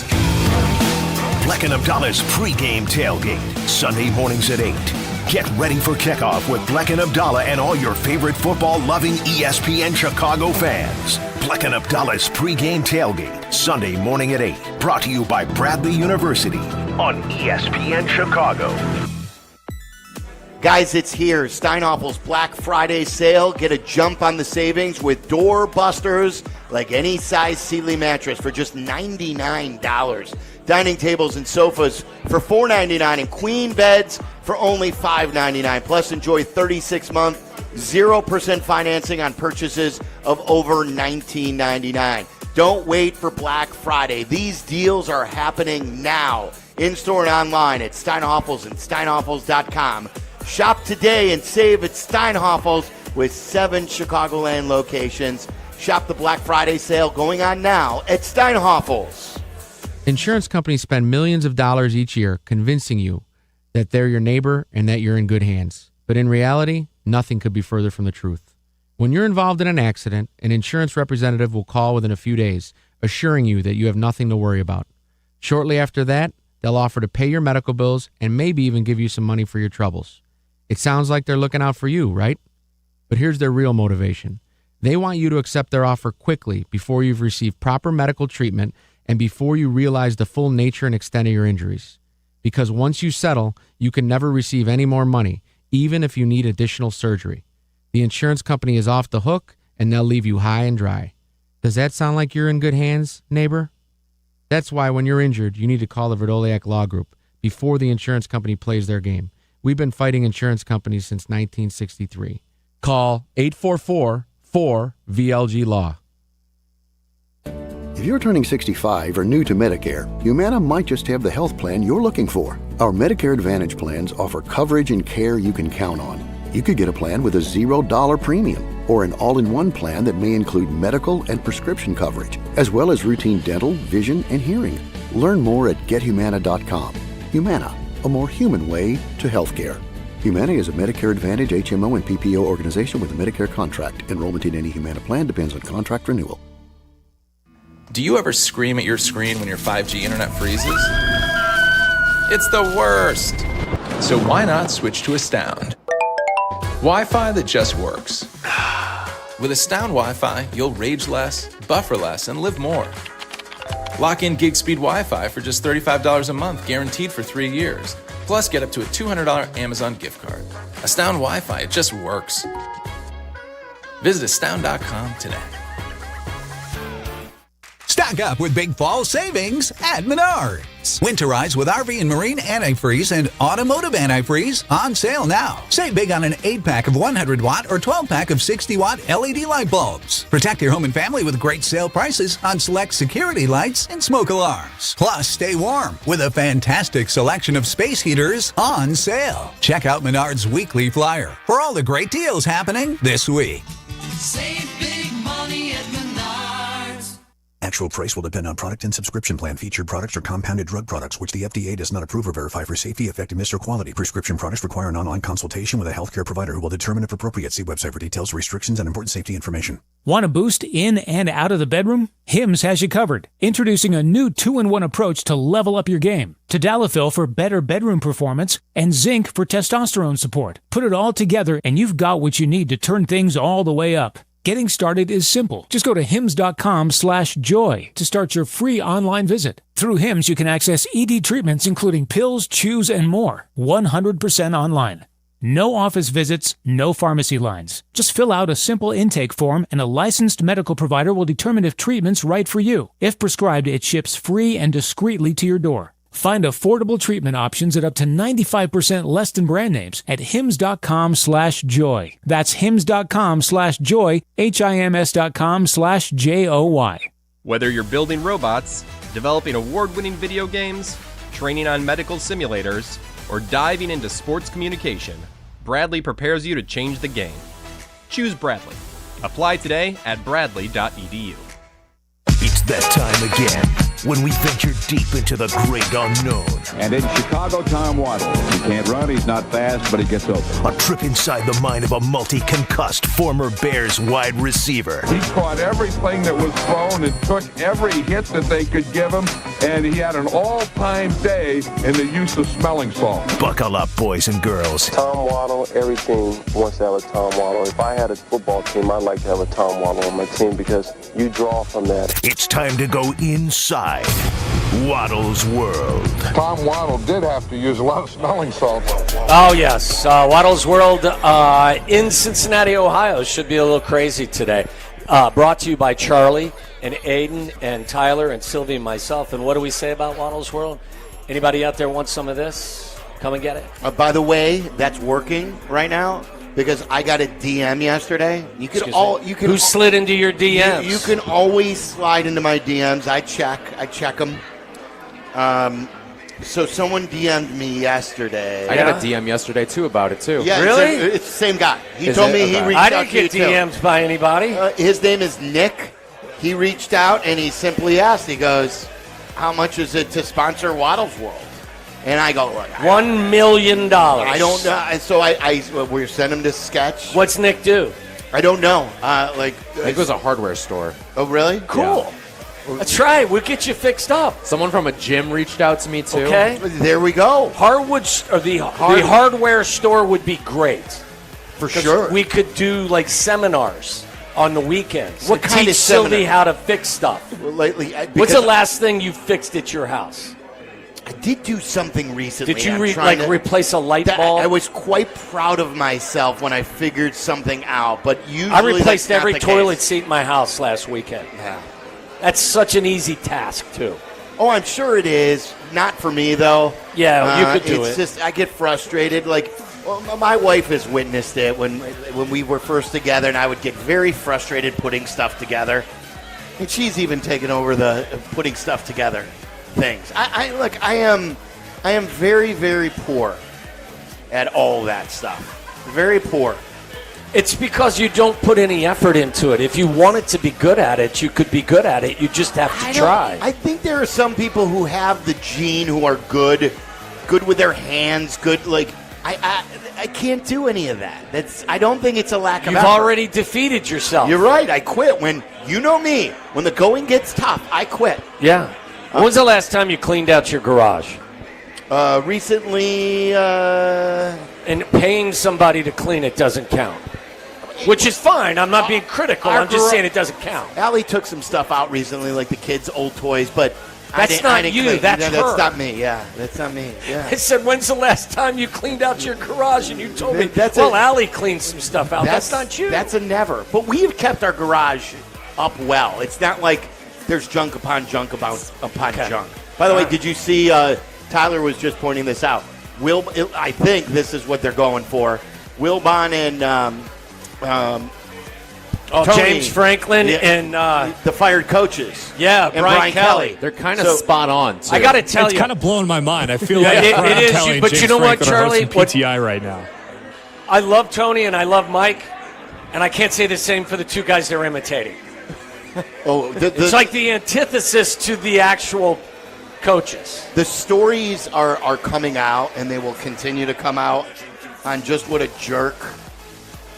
Bleck Abdalla's pregame tailgate, Sunday mornings at 8. Get ready for kickoff with Bleck Abdalla and all your favorite football-loving ESPN Chicago fans. Bleck Abdalla's pregame tailgate, Sunday morning at 8. Brought to you by Bradley University on ESPN Chicago. Guys, it's here. Steinhoffel's Black Friday sale. Get a jump on the savings with door busters like any size Sealy mattress for just $99. Dining tables and sofas for $4.99 and queen beds for only $5.99. Plus, enjoy 36-month, 0% financing on purchases of over $19.99. Don't wait for Black Friday. These deals are happening now. In-store and online at Steinhoffels and Steinhoffels.com. Shop today and save at Steinhoffels with 7 Chicagoland locations. Shop the Black Friday sale going on now at Steinhoffels. Insurance companies spend millions of dollars each year convincing you that they're your neighbor and that you're in good hands. But in reality, nothing could be further from the truth. When you're involved in an accident, an insurance representative will call within a few days, assuring you that you have nothing to worry about. Shortly after that, they'll offer to pay your medical bills and maybe even give you some money for your troubles. It sounds like they're looking out for you, right? But here's their real motivation. They want you to accept their offer quickly before you've received proper medical treatment and before you realize the full nature and extent of your injuries. Because once you settle, you can never receive any more money, even if you need additional surgery. The insurance company is off the hook, and they'll leave you high and dry. Does that sound like you're in good hands, neighbor? That's why when you're injured, you need to call the Verdoliak Law Group before the insurance company plays their game. We've been fighting insurance companies since 1963. Call 844-4VLG-LAW. If you're turning 65 or new to Medicare, Humana might just have the health plan you're looking for. Our Medicare Advantage plans offer coverage and care you can count on. You could get a plan with a $0 premium or an all-in-one plan that may include medical and prescription coverage, as well as routine dental, vision, and hearing. Learn more at gethumana.com. Humana, a more human way to healthcare. Humana is a Medicare Advantage HMO and PPO organization with a Medicare contract. Enrollment in any Humana plan depends on contract renewal. Do you ever scream at your screen when your 5G internet freezes? It's the worst! So why not switch to Astound? Wi-Fi that just works. With Astound Wi-Fi, you'll rage less, buffer less, and live more. Lock in gig speed Wi-Fi for just $35 a month, guaranteed for 3 years. Plus, get up to a $200 Amazon gift card. Astound Wi-Fi, it just works. Visit astound.com today. Stock up with big fall savings at Menards. Winterize with RV and Marine antifreeze and automotive antifreeze on sale now. Save big on an 8-pack of 100-watt or 12-pack of 60-watt LED light bulbs. Protect your home and family with great sale prices on select security lights and smoke alarms. Plus, stay warm with a fantastic selection of space heaters on sale. Check out Menards' weekly flyer for all the great deals happening this week. Save big money at Menards. Actual price will depend on product and subscription plan. Featured products are compounded drug products, which the FDA does not approve or verify for safety, effectiveness, or quality. Prescription products require an online consultation with a healthcare provider who will determine if appropriate. See website for details, restrictions, and important safety information. Want a boost in and out of the bedroom? Hims has you covered. Introducing a new 2-in-1 approach to level up your game. Tadalafil for better bedroom performance and zinc for testosterone support. Put it all together and you've got what you need to turn things all the way up. Getting started is simple. Just go to hims.com/joy to start your free online visit. Through Hims, you can access ED treatments including pills, chews, and more. 100% online. No office visits, no pharmacy lines. Just fill out a simple intake form and a licensed medical provider will determine if treatment's right for you. If prescribed, it ships free and discreetly to your door. Find affordable treatment options at up to 95% less than brand names at hims.com/joy. That's hims.com/joy, HIMS.com/JOY. Whether you're building robots, developing award-winning video games, training on medical simulators, or diving into sports communication, Bradley prepares you to change the game. Choose Bradley. Apply today at bradley.edu. It's that time again when we venture deep into the great unknown. And in Chicago, Tom Waddle. He can't run, he's not fast, but he gets open. A trip inside the mind of a multi-concussed former Bears wide receiver. He caught everything that was thrown and took every hit that they could give him, and he had an all-time day in the use of smelling salt. Buckle up, boys and girls. Tom Waddle, every team wants to have a Tom Waddle. If I had a football team, I'd like to have a Tom Waddle on my team because you draw from that. It's time to go inside Waddle's world. Tom Waddle did have to use a lot of smelling salts. Oh, yes. Waddle's World in Cincinnati, Ohio should be a little crazy today. Brought to you by Charlie and Aiden and Tyler and Sylvie and myself. And what do we say about Waddle's World? Anybody out there want some of this? Come and get it. By the way, that's working right now. Because I got a DM yesterday. You can Who slid into your DMs? You can always slide into my DMs. I check them. So someone DM'd me yesterday. I got a DM yesterday too about it too. Yeah, really? It's the same guy. He told me he reached I out didn't to get you DM'd by anybody. His name is Nick. He reached out and he simply asked. He goes, "How much is it to sponsor Waddle's World?" And I go, look, $1 million. I don't know. So we send him this sketch. What's Nick do? I don't know. I think it was a hardware store. Oh, really? Cool. That's right. We'll get you fixed up. Someone from a gym reached out to me, too. Okay. There we go. The hardware store would be great. For sure. We could do, like, seminars on the weekends. What kind of Sylvie seminar? how to fix stuff. Well, lately, What's the last thing you fixed at your house? I did do something recently. Did you I'm trying to- replace a light bulb? I was quite proud of myself when I figured something out, but usually I replaced that's not every the toilet case. seat in my house last weekend. Yeah. That's such an easy task, too. Oh, I'm sure it is. Not for me, though. Yeah, you could do it's it. just I get frustrated. Like, well, my wife has witnessed it when we were first together, and I would get very frustrated putting stuff together. And she's even taken over the putting stuff together things. I am very, very poor at all that stuff. Very poor. It's because you don't put any effort into it. If you wanted to be good at it, you could be good at it. You just have to try. I think there are some people who have the gene who are good with their hands, good like I can't do any of that. I don't think it's a lack of You've effort. already defeated yourself. You're right. I quit when you know me. When the going gets tough, I quit. Yeah. When was the last time you cleaned out your garage? Recently. And paying somebody to clean it doesn't count. Which is fine. I'm not being critical. I'm just saying it doesn't count. Allie took some stuff out recently, like the kids' old toys, but That's not you. Clean. That's no, her. That's not me. Yeah, that's not me. Yeah. I said, when's the last time you cleaned out your garage? And you told me, That's Allie cleaned some stuff out. That's not you. That's a never. But we have kept our garage up well. It's not like there's junk upon junk upon junk. By the way, did you see, Tyler was just pointing this out. I think this is what they're going for. Wilbon and Tony, James Franklin and the fired coaches. Yeah, and Brian Kelly. They're kind of spot on, too. I got to tell it's you. It's kind of blowing my mind. I feel Yeah, like Brian it is, Kelly and but James you know what, Franklin are Charlie? hosting PTI right now. I love Tony and I love Mike, and I can't say the same for the two guys they're imitating. It's like the antithesis to the actual coaches. The stories are coming out, and they will continue to come out on just what a jerk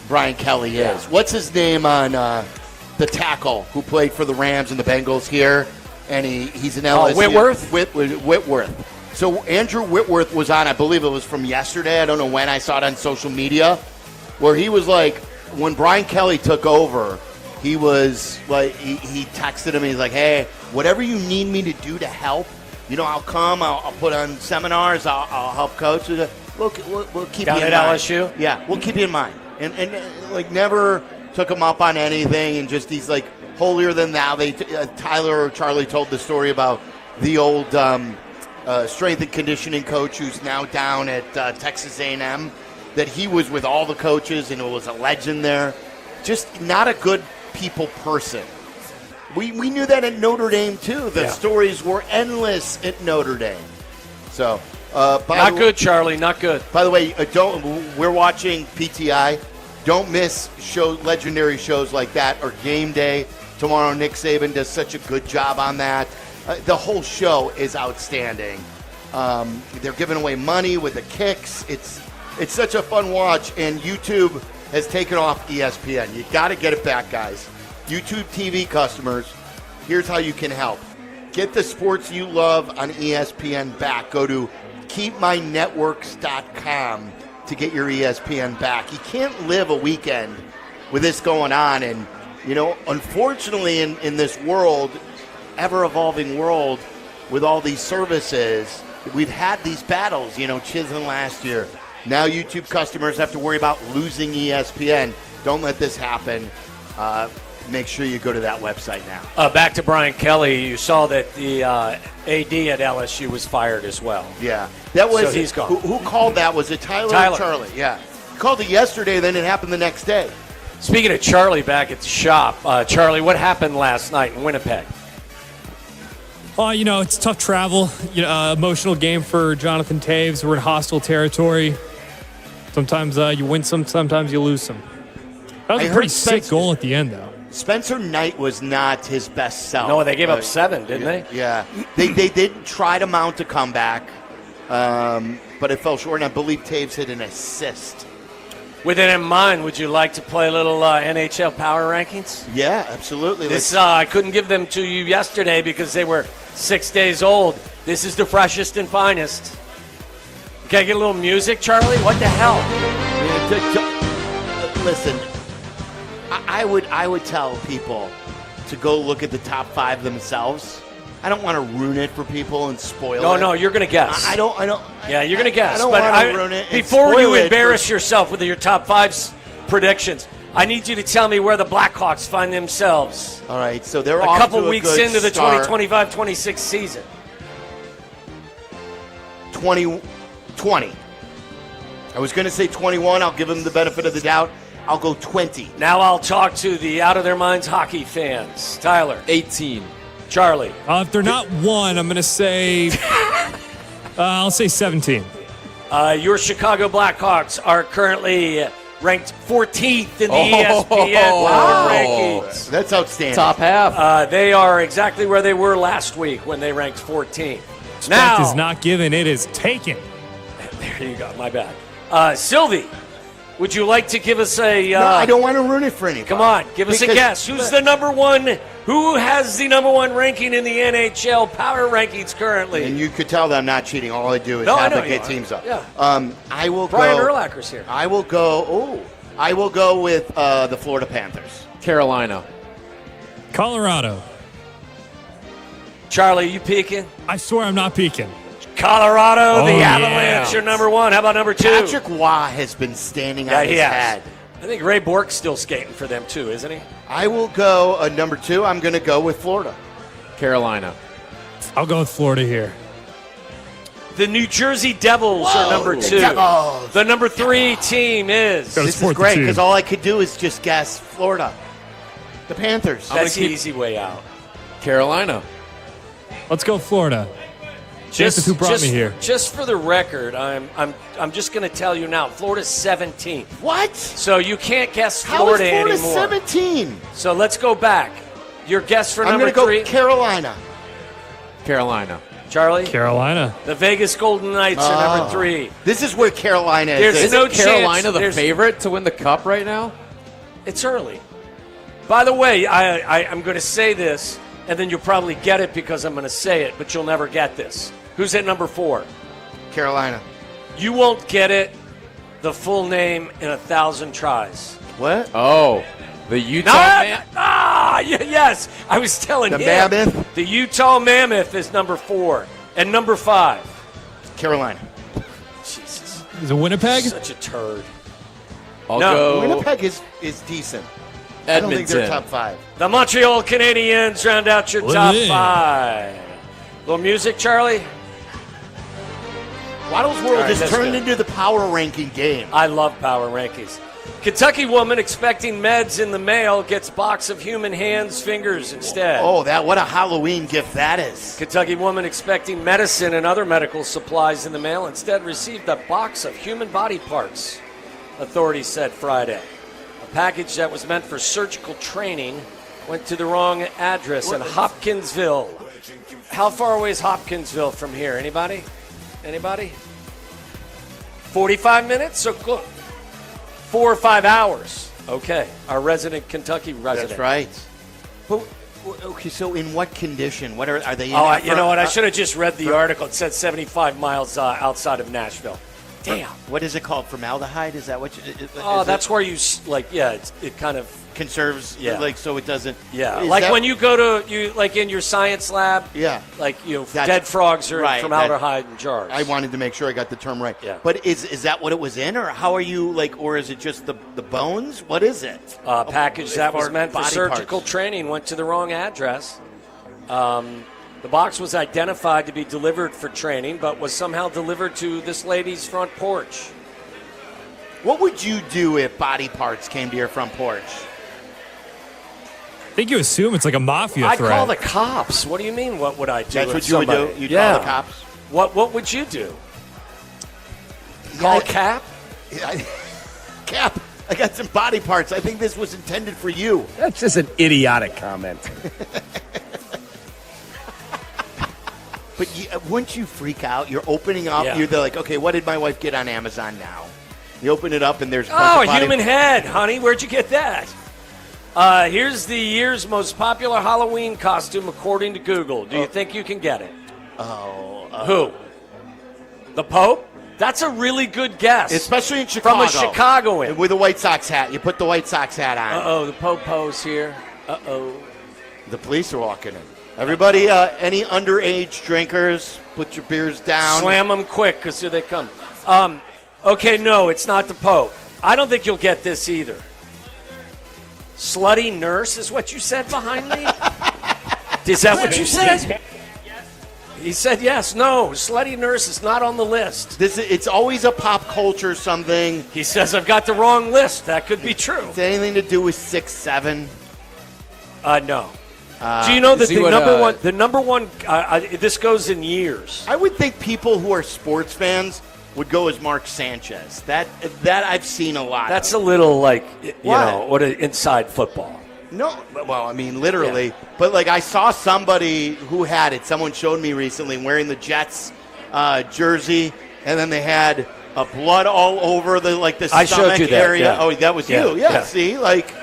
Brian Kelly is. What's his name on the tackle who played for the Rams and the Bengals here? And he's an LSU. Whitworth? Whitworth. So Andrew Whitworth was on, I believe it was from yesterday. I don't know when. I saw it on social media, where he was like, when Brian Kelly took over, he was like, he texted him. He's like, hey, whatever you need me to do to help, I'll come. I'll put on seminars. I'll help coach. We'll keep Down you in at mind. LSU? Yeah, we'll keep you in mind. And like never took him up on anything, and just he's like holier than thou. Tyler or Charlie told the story about the old strength and conditioning coach who's now down at Texas A&M, that he was with all the coaches and it was a legend there. Just not a good people person. We knew that at Notre Dame too. The stories were endless at Notre Dame. So. Not good, Charlie. Not good. By the way, we're watching PTI. Don't miss legendary shows like that or Game Day. Tomorrow, Nick Saban does such a good job on that. The whole show is outstanding. They're giving away money with the kicks. It's such a fun watch, and YouTube has taken off ESPN. You got to get it back, guys. YouTube TV customers, here's how you can help. Get the sports you love on ESPN back. Go to keepmynetworks.com to get your ESPN back. You can't live a weekend with this going on. And, unfortunately in this world, ever-evolving world, with all these services, we've had these battles, Chisholm last year. Now YouTube customers have to worry about losing ESPN. Don't let this happen. Make sure you go to that website now. Back to Brian Kelly. You saw that the AD at LSU was fired as well. Yeah. That was, so he's gone. Who called that? Was it Tyler or Charlie? Yeah. He called it yesterday, then it happened the next day. Speaking of Charlie back at the shop, Charlie, what happened last night in Winnipeg? It's tough travel. Emotional game for Jonathan Taves. We're in hostile territory. Sometimes you win some, sometimes you lose some. That was a pretty sick goal at the end, though. Spencer Knight was not his best self. No, they gave up 7, didn't they? Yeah. They did try to mount a comeback, but it fell short, and I believe Taves hit an assist. With it in mind, would you like to play a little NHL Power Rankings? Yeah, absolutely. This I couldn't give them to you yesterday because they were 6 days old. This is the freshest and finest. Can I get a little music, Charlie? What the hell? Listen, I would tell people to go look at the top 5 themselves. I don't want to ruin it for people and spoil it. No, you're going to guess. I don't. Yeah, you're going to guess. I don't want to ruin it. Before you embarrass yourself with your top 5 predictions, I need you to tell me where the Blackhawks find themselves. All right, so they're a off couple to a weeks good into the start. 2025-26 season. 20. I was going to say 21. I'll give them the benefit of the doubt. I'll go 20. Now I'll talk to the out-of-their-minds hockey fans. Tyler. 18. Charlie. If they're not 1, I'm going to say, I'll say 17. Your Chicago Blackhawks are currently ranked 14th in the ESPN Power Rankings. That's outstanding. Top half. They are exactly where they were last week when they ranked 14th. Respect is not given, it is taken. There you go, my bad. Sylvie, would you like to give us a... no, I don't want to ruin it for anybody. Come on, give us a guess. Who's the number one? Who has the number 1 ranking in the NHL Power Rankings currently? And you could tell that I'm not cheating. All I do is get teams up. Yeah. I will Brian go... Urlacher's here. I will go with the Florida Panthers. Carolina. Colorado. Charlie, you peeking? I swear I'm not peeking. Colorado, the Avalanche are number 1. How about number 2? Patrick Waugh has been standing on his head. I think Ray Bork's still skating for them too, isn't he? I will go number 2. I'm going to go with Florida. Carolina. I'll go with Florida here. The New Jersey Devils are number 2. Devils. The number 3 team is. This is great because all I could do is just guess Florida. The Panthers. That's the easy way out. Carolina. Let's go Florida. Just who brought me here. Just for the record, I'm just going to tell you now. Florida's 17th. What? So you can't guess How Florida is Florida anymore. 17? So let's go back. Your guess for number 3? I'm going to go Carolina. Carolina. Charlie? Carolina. The Vegas Golden Knights are number 3. This is where Carolina is. There's no Carolina chance. the favorite to win the Cup right now? It's early. By the way, I'm going to say this, and then you'll probably get it because I'm going to say it, but you'll never get this. Who's at number 4? Carolina. You won't get it, the full name, in 1,000 tries. What? Oh, the Utah yes. I was telling the him. Mammoth? The Utah Mammoth is number 4. And number 5? Carolina. Jesus. Is it Winnipeg? Such a turd. I'll go Winnipeg is decent. Edmonton. I don't think they're top 5. The Montreal Canadiens round out your top 5. Little music, Charlie? Waddle's World has turned into the power ranking game. I love power rankings. Kentucky woman expecting meds in the mail gets box of human hands, fingers instead. Oh, what a Halloween gift that is. Kentucky woman expecting medicine and other medical supplies in the mail instead received a box of human body parts, authorities said Friday. A package that was meant for surgical training went to the wrong address in Hopkinsville. How far away is Hopkinsville from here? Anybody? 45 minutes? So good. 4 or 5 hours. Okay. Our resident Kentucky resident. That's right. But, okay, so in what condition? What are they in? You know what? I should have just read the article. It said 75 miles outside of Nashville. Damn. What is it called? Formaldehyde? Is that what? That's where you it kind of conserves. Yeah. Like so it doesn't. Yeah. Like when you go to like in your science lab. Yeah. Like dead frogs are in formaldehyde in jars. I wanted to make sure I got the term right. Yeah. But is that what it was in, or how are you or is it just the bones? What is it? A package that was meant for surgical parts. training went to the wrong address. The box was identified to be delivered for training, but was somehow delivered to this lady's front porch. What would you do if body parts came to your front porch? I think you assume it's like a mafia I'd threat. call the cops. What do you mean, what would I do? That's what you would do? You'd call the cops? What would you do? Call Kap? Kap, I got some body parts. I think this was intended for you. That's just an idiotic comment. But wouldn't you freak out? You're opening up. Yeah. You're like, okay, what did my wife get on Amazon now? You open it up and there's a human head, honey. Where'd you get that? Here's the year's most popular Halloween costume according to Google. Do you think you can get it? Who? The Pope? That's a really good guess. Especially in Chicago. From a Chicagoan. With a White Sox hat. You put the White Sox hat on. The Popo's here. The police are walking in. Everybody, any underage drinkers, put your beers down. Slam them quick, because here they come. Okay, no, it's not the Pope. I don't think you'll get this either. Slutty nurse is what you said behind me? Is that what you said? He said yes. No, slutty nurse is not on the list. It's always a pop culture something. He says I've got the wrong list. That could be true. Is it anything to do with 6'7"? No. Do you know that the number one? This goes in years. I would think people who are sports fans would go as Mark Sanchez. That I've seen a lot. That's a little like inside football. No, well, I mean literally, but like I saw somebody who had it. Someone showed me recently wearing the Jets jersey, and then they had blood all over the stomach area. Yeah. Oh, that was you. Yeah. See, like.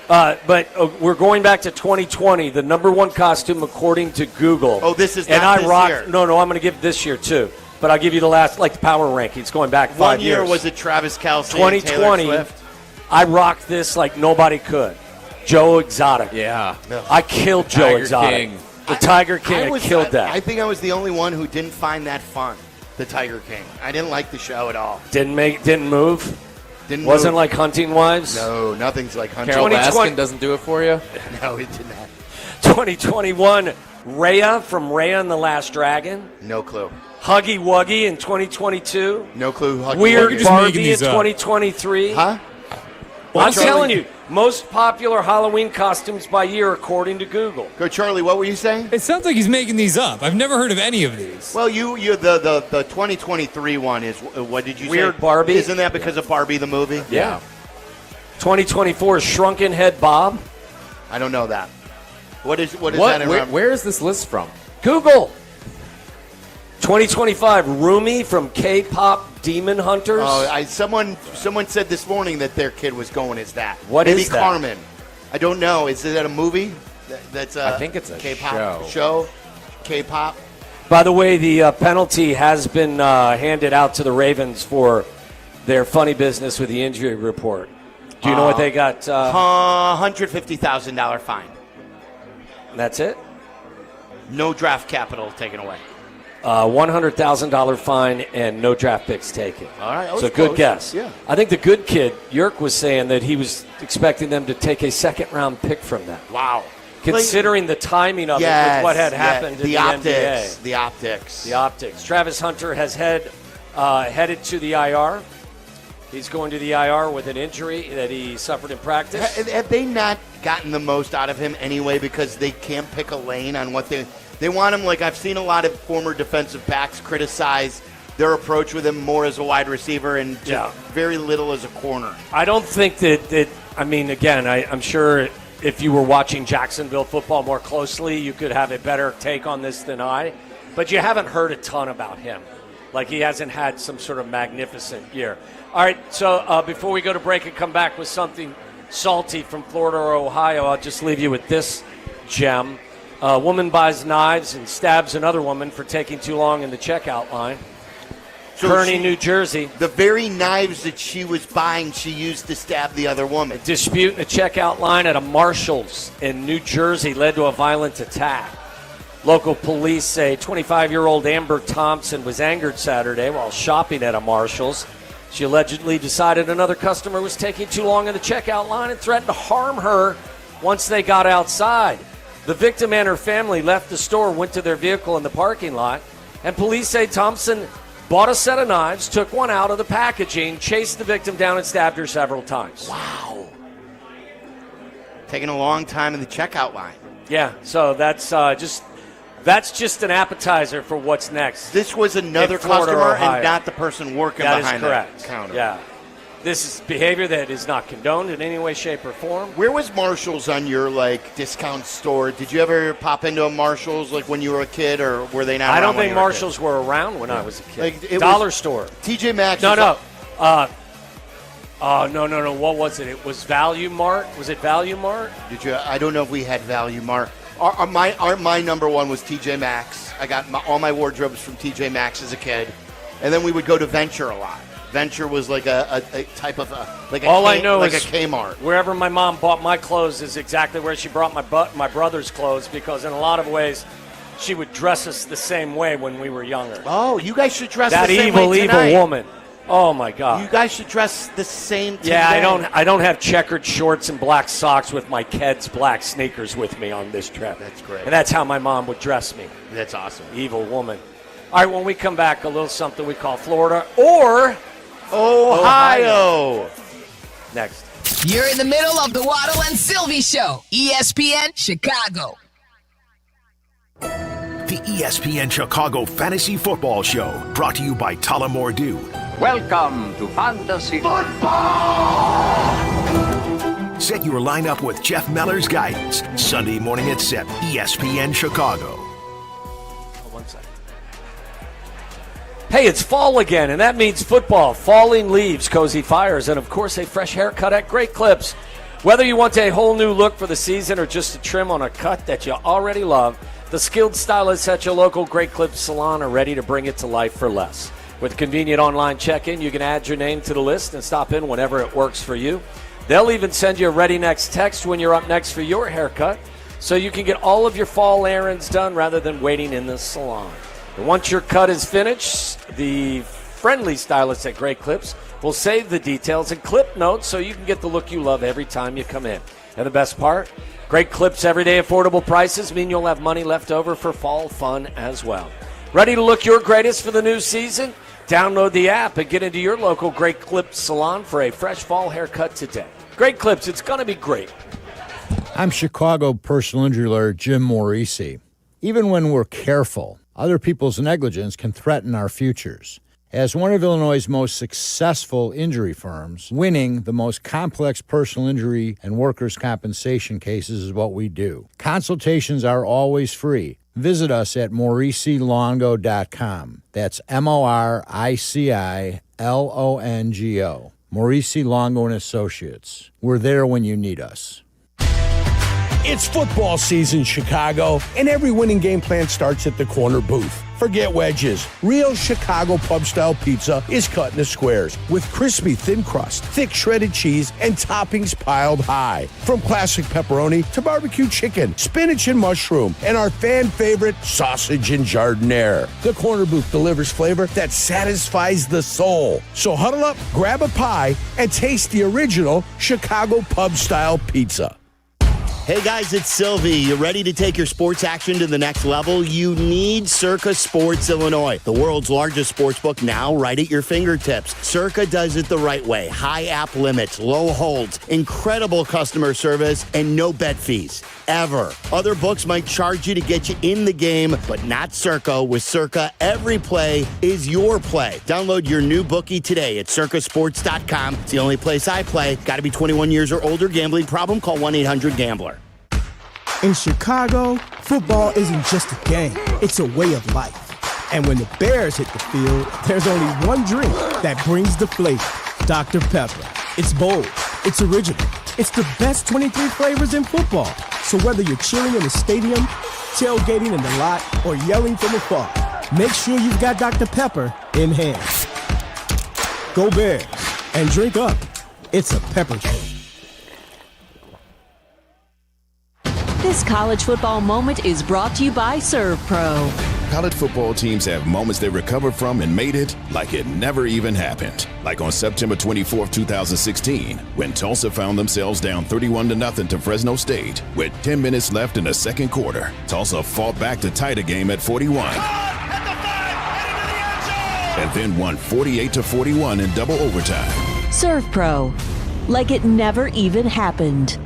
But we're going back to 2020. The number one costume according to Google. Oh, this is and not I this rocked. year. No, I'm going to give this year too. But I'll give you the last, the power rankings going back 5 years. 1 year was it Travis Kelce 2020, and Taylor Swift? I rocked this like nobody could. Joe Exotic. Yeah. I killed Joe Exotic. King. The Tiger King. I killed that. I think I was the only one who didn't find that fun. The Tiger King. I didn't like the show at all. Didn't move. Wasn't like Hunting Wives. No, nothing's like Hunting Carol Baskin doesn't do it for you. No, it did not. 2021, Raya from Raya and the Last Dragon. No clue. Huggy Wuggy in 2022. No clue. Weird Barbie in 2023. Huh? Well, I'm telling you, most popular Halloween costumes by year according to Google. Go, Charlie. What were you saying? It sounds like he's making these up. I've never heard of any of these. Well, the 2023 one is what did you say? Weird Barbie. Isn't that because of Barbie the movie? Yeah. 2024 is Shrunken Head Bob. I don't know that. What is that? Where is this list from? Google. 2025 Rumi from K-pop Demon Hunters. Oh, someone said this morning that their kid was going as that. What Maybe is that? Carmen. I don't know. Is that a movie? That's I think it's a K-pop show. K-pop. By the way, the penalty has been handed out to the Ravens for their funny business with the injury report. Do you know what they got? $150,000 fine. That's it? No draft capital taken away. $100,000 fine and no draft picks taken. All right, so good guess. Yeah. I think the good kid, Yerk, was saying that he was expecting them to take a second-round pick from them. Wow. Considering the timing of it with what had happened in the optics. NBA. The optics. The optics. Travis Hunter has headed to the IR. He's going to the IR with an injury that he suffered in practice. Have they not gotten the most out of him anyway because they can't pick a lane on what they want him? Like, I've seen a lot of former defensive backs criticize their approach with him more as a wide receiver and just very little as a corner. I don't think that I mean, again, I'm sure if you were watching Jacksonville football more closely, you could have a better take on this than I. But you haven't heard a ton about him. Like, he hasn't had some sort of magnificent year. All right, so before we go to break and come back with something salty from Florida or Ohio, I'll just leave you with this gem. A woman buys knives and stabs another woman for taking too long in the checkout line. So Kearney, New Jersey. The very knives that she was buying, she used to stab the other woman. Dispute in a checkout line at a Marshall's in New Jersey led to a violent attack. Local police say 25-year-old Amber Thompson was angered Saturday while shopping at a Marshall's. She allegedly decided another customer was taking too long in the checkout line and threatened to harm her once they got outside. The victim and her family left the store, went to their vehicle in the parking lot, and police say Thompson bought a set of knives, took one out of the packaging, chased the victim down and stabbed her several times. Wow. Taking a long time in the checkout line. Yeah, so that's just an appetizer for what's next. This was another customer and not the person working behind the counter. Yeah. This is behavior that is not condoned in any way, shape, or form. Where was Marshall's on your, discount store? Did you ever pop into a Marshall's, when you were a kid, or were they not around? I don't think Marshalls were around when I was a kid. Dollar store. TJ Maxx. No. Oh, no. What was it? It was Value Mart. Was it Value Mart? Did you? I don't know if we had Value Mart. My number one was TJ Maxx. I got all my wardrobes from TJ Maxx as a kid, and then we would go to Venture a lot. Venture was like a type of I know is a Kmart. Wherever my mom bought my clothes is exactly where she brought my brother's clothes, because in a lot of ways she would dress us the same way when we were younger. Oh, you guys should dress that the same way tonight. evil woman. Oh my God! You guys should dress the same today. Yeah, I don't have checkered shorts and black socks with my Keds black sneakers with me on this trip. That's great. And that's how my mom would dress me. That's awesome. Evil woman. All right, when we come back, a little something we call Florida or Ohio. Next. You're in the middle of the Waddle and Silvy Show, ESPN Chicago. The ESPN Chicago Fantasy Football Show, brought to you by Tullamore Dew. Welcome to Fantasy Football! Set your lineup with Jeff Meller's guidance. Sunday morning at 7, ESPN Chicago. One second. Hey, it's fall again, and that means football, falling leaves, cozy fires, and of course a fresh haircut at Great Clips. Whether you want a whole new look for the season or just a trim on a cut that you already love, the skilled stylists at your local Great Clips salon are ready to bring it to life for less. With convenient online check-in, you can add your name to the list and stop in whenever it works for you. They'll even send you a ready next text when you're up next for your haircut, so you can get all of your fall errands done rather than waiting in the salon. And once your cut is finished, the friendly stylists at Great Clips will save the details and clip notes so you can get the look you love every time you come in. And the best part, Great Clips everyday affordable prices mean you'll have money left over for fall fun as well. Ready to look your greatest for the new season? Download the app and get into your local Great Clips salon for a fresh fall haircut today. Great Clips, it's going to be great. I'm Chicago personal injury lawyer Jim Morisi. Even when we're careful, other people's negligence can threaten our futures. As one of Illinois' most successful injury firms, winning the most complex personal injury and workers' compensation cases is what we do. Consultations are always free. Visit us at MorisiLongo.com. That's MoriciLongo. Morisi Longo & Associates. We're there when you need us. It's football season, Chicago, and every winning game plan starts at the corner booth. Forget wedges. Real Chicago pub-style pizza is cut into squares with crispy thin crust, thick shredded cheese, and toppings piled high. From classic pepperoni to barbecue chicken, spinach and mushroom, and our fan favorite sausage and jardiniere. The corner booth delivers flavor that satisfies the soul. So huddle up, grab a pie, and taste the original Chicago pub-style pizza. Hey guys, it's Silvy. You ready to take your sports action to the next level? You need Circa Sports Illinois, the world's largest sports book, now right at your fingertips. Circa does it the right way. High app limits, low holds, incredible customer service, and no bet fees. Ever. Other books might charge you to get you in the game, but not Circa. With Circa, every play is your play. Download your new bookie today at circasports.com. It's the only place I play. Got to be 21 years or older. Gambling problem? Call 1-800-GAMBLER. In Chicago, football isn't just a game, it's a way of life. And when the Bears hit the field, there's only one drink that brings the flavor, Dr. Pepper. It's bold, it's original, it's the best 23 flavors in football. So whether you're cheering in the stadium, tailgating in the lot, or yelling from afar, make sure you've got Dr. Pepper in hand. Go Bears, and drink up. It's a pepper drink. This college football moment is brought to you by Serve Pro. College football teams have moments they recover from and made it like it never even happened. Like on September 24, 2016, when Tulsa found themselves down 31-0 to Fresno State. With 10 minutes left in the second quarter, Tulsa fought back to tie the game at 41. And then won 48-41 in double overtime. Serve Pro. Like it never even happened.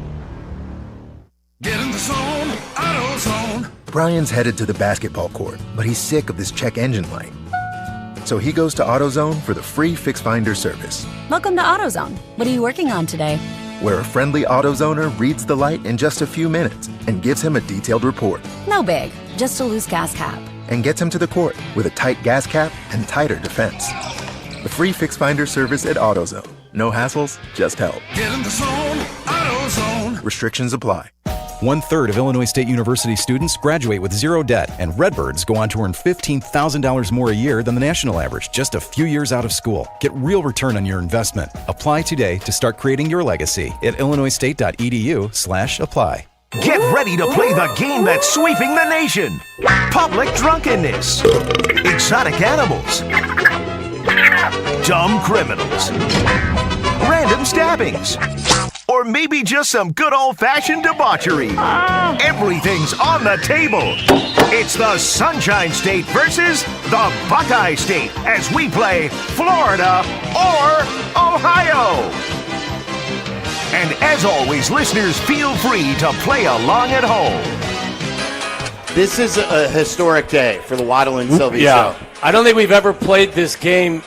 Get in the zone, AutoZone. Brian's headed to the basketball court, but he's sick of this check engine light. So he goes to AutoZone for the free Fix Finder service. Welcome to AutoZone. What are you working on today? Where a friendly AutoZoner reads the light in just a few minutes and gives him a detailed report. No big, just a loose gas cap. And gets him to the court with a tight gas cap and tighter defense. The free Fix Finder service at AutoZone. No hassles, just help. Get in the zone, AutoZone. Restrictions apply. 1/3 of Illinois State University students graduate with zero debt, and Redbirds go on to earn $15,000 more a year than the national average just a few years out of school. Get real return on your investment. Apply today to start creating your legacy at illinoisstate.edu/apply. Get ready to play the game that's sweeping the nation. Public drunkenness. Exotic animals. Dumb criminals. Random stabbings. Or maybe just some good old-fashioned debauchery. Everything's on the table. It's the Sunshine State versus the Buckeye State as we play Florida or Ohio. And as always, listeners, feel free to play along at home. This is a historic day for the Waddle and Silvy show. I don't think we've ever played this game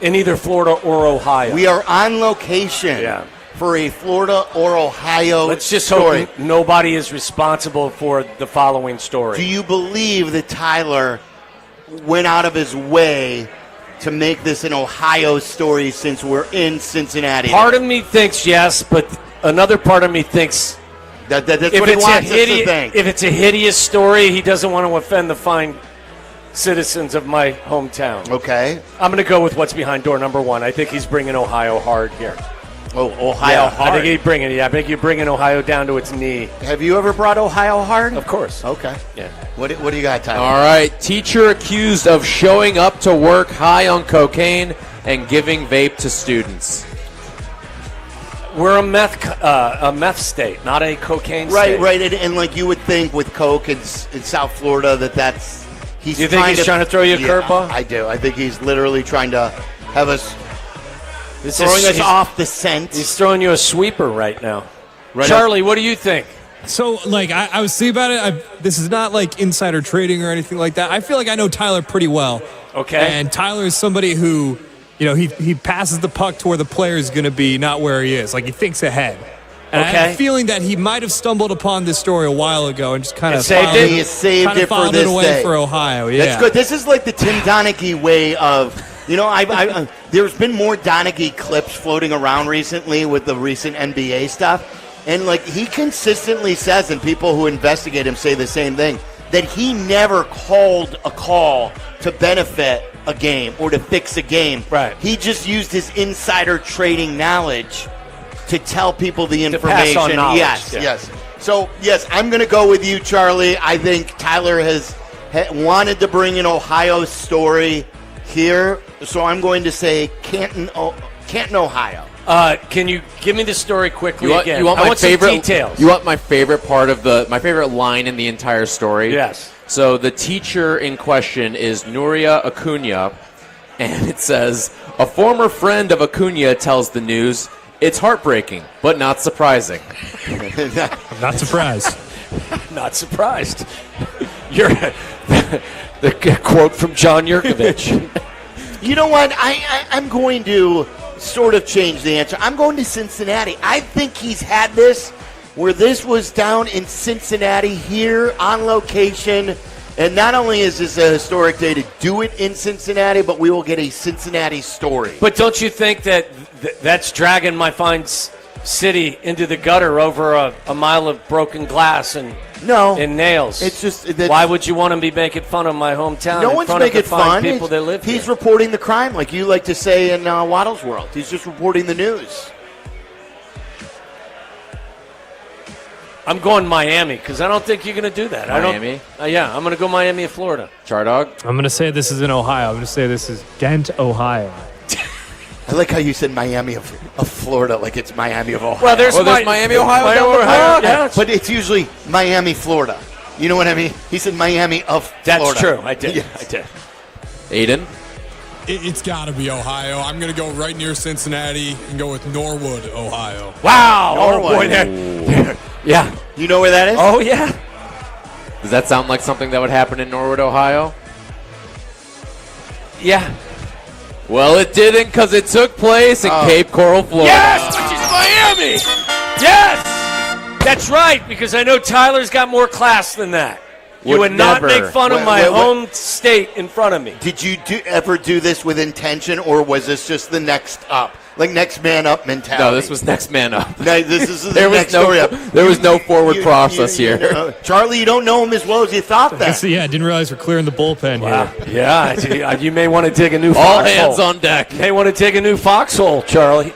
in either Florida or Ohio. We are on location for a Florida or Ohio Let's just story. hope nobody is responsible for the following story. Do you believe that Tyler went out of his way to make this an Ohio story since we're in Cincinnati? Part of me thinks yes, but another part of me thinks that's what he wants us to think. If it's a hideous story, he doesn't want to offend the fine citizens of my hometown. Okay. I'm going to go with what's behind door number one. I think he's bringing Ohio hard here. Oh, Ohio hard. I think you're bringing Ohio down to its knee. Have you ever brought Ohio hard? Of course. Okay. Yeah. What do you got, Tyler? All right. Teacher accused of showing up to work high on cocaine and giving vape to students. We're a meth state, not a cocaine state. Right. And like you would think with coke in South Florida that's he's. Do you think he's trying to throw you a curveball? I do. I think he's literally trying to have us throwing us off the scent. He's throwing you a sweeper right now. Charlie, what do you think? So, I was thinking about it. This is not like insider trading or anything like that. I feel like I know Tyler pretty well. Okay. And Tyler is somebody who, he passes the puck to where the player is going to be, not where he is. Like, he thinks ahead. And I have a feeling that he might have stumbled upon this story a while ago and just kind of saved it. He saved it for this away day for Ohio. Yeah, that's good. This is like the Tim Donaghy way of. There's been more Donaghy clips floating around recently with the recent NBA stuff. And, he consistently says, and people who investigate him say the same thing, that he never called a call to benefit a game or to fix a game. Right. He just used his insider trading knowledge to tell people the information. To pass on knowledge. Yes. So, yes, I'm going to go with you, Charlie. I think Tyler has wanted to bring an Ohio story here. So I'm going to say Canton, Ohio. Can you give me the story quickly again? You want I my want favorite some details. You want my favorite part of my favorite line in the entire story? Yes. So the teacher in question is Nuria Acuna, and it says, a former friend of Acuna tells the news, it's heartbreaking, but not surprising. I'm not surprised. Not surprised. You're the quote from John Yurkovich. You know what? I'm going to sort of change the answer. I'm going to Cincinnati. I think he's had this where this was down in Cincinnati here on location. And not only is this a historic day to do it in Cincinnati, but we will get a Cincinnati story. But don't you think that that's dragging my fine city into the gutter over a mile of broken glass and nails? It's just why would you want to be making fun of my hometown? No one's making fun. People that live He's here. reporting the crime, like you like to say in Waddle's world. He's just reporting the news. I'm going Miami because I don't think you're going to do that. Miami? I'm going to go Miami of Florida. Chardog? I'm going to say this is in Ohio. I'm going to say this is Dent, Ohio. I like how you said Miami of Florida, like it's Miami of Ohio. Well, there's Miami, Ohio. Yeah, but it's usually Miami, Florida. You know what I mean? He said Miami of Florida. That's true. I did. Yes. I did. Aiden? It's got to be Ohio. I'm going to go right near Cincinnati and go with Norwood, Ohio. Wow. Norwood. Oh, boy, there. Yeah. You know where that is? Oh, yeah. Does that sound like something that would happen in Norwood, Ohio? Yeah. Well, it didn't because it took place in Cape Coral, Florida. Yes, which is Miami. Yes. That's right, because I know Tyler's got more class than that. You would not make fun of my home state in front of me. Did you ever do this with intention, or was this just the next up? like next man up mentality. No, this was next man up. No, this is there the was next no, story up. There was no forward process here. Charlie, you don't know him as well as you thought that. I didn't realize we're clearing the bullpen here. Yeah, you may want to dig a new All foxhole. hands on deck. You may want to dig a new foxhole, Charlie.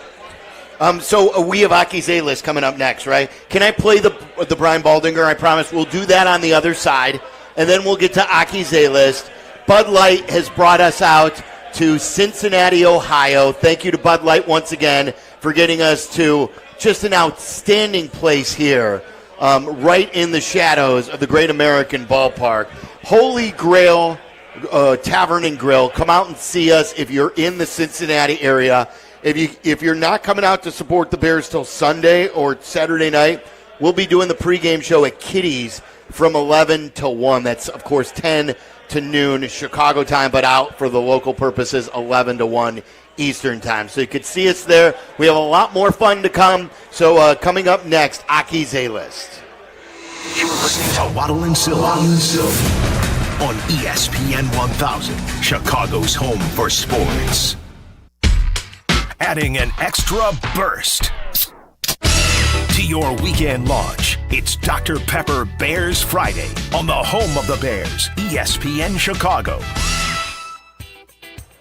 So we have Aki's A-List coming up next, right? Can I play the Brian Baldinger? I promise we'll do that on the other side, and then we'll get to Aki's A-List. Bud Light has brought us out to Cincinnati, Ohio. Thank you to Bud Light once again for getting us to just an outstanding place here, right in the shadows of the Great American Ballpark. Holy Grail Tavern and Grill. Come out and see us if you're in the Cincinnati area. If you're not coming out to support the Bears till Sunday or Saturday night, we'll be doing the pregame show at Kitty's from 11 to 1. That's, of course, 10 to noon Chicago time, but out for the local purposes, 11 to 1 Eastern time. So you could see us there. We have a lot more fun to come. So coming up next, Aki's A-List. You're listening to Waddle and Silvy on ESPN 1000, Chicago's home for sports. Adding an extra burst to your weekend launch. It's Dr. Pepper Bears Friday on the home of the Bears, ESPN Chicago.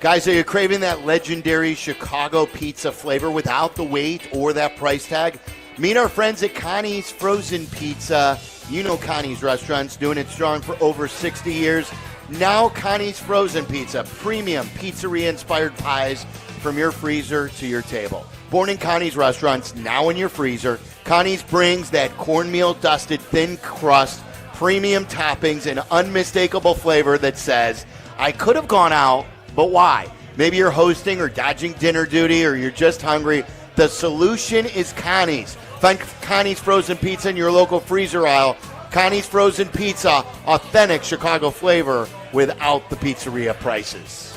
Guys, are you craving that legendary Chicago pizza flavor without the weight or that price tag? Meet our friends at Connie's Frozen Pizza. You know Connie's Restaurants, doing it strong for over 60 years. Now Connie's Frozen Pizza, premium pizzeria-inspired pies from your freezer to your table. Born in Connie's Restaurants, now in your freezer, Connie's brings that cornmeal-dusted thin crust, premium toppings, and unmistakable flavor that says, I could have gone out, but why? Maybe you're hosting or dodging dinner duty or you're just hungry. The solution is Connie's. Find Connie's Frozen Pizza in your local freezer aisle. Connie's Frozen Pizza, authentic Chicago flavor without the pizzeria prices.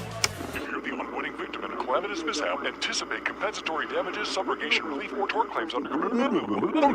Calamitous mishap, anticipate compensatory damages, subrogation relief, or tort claims under.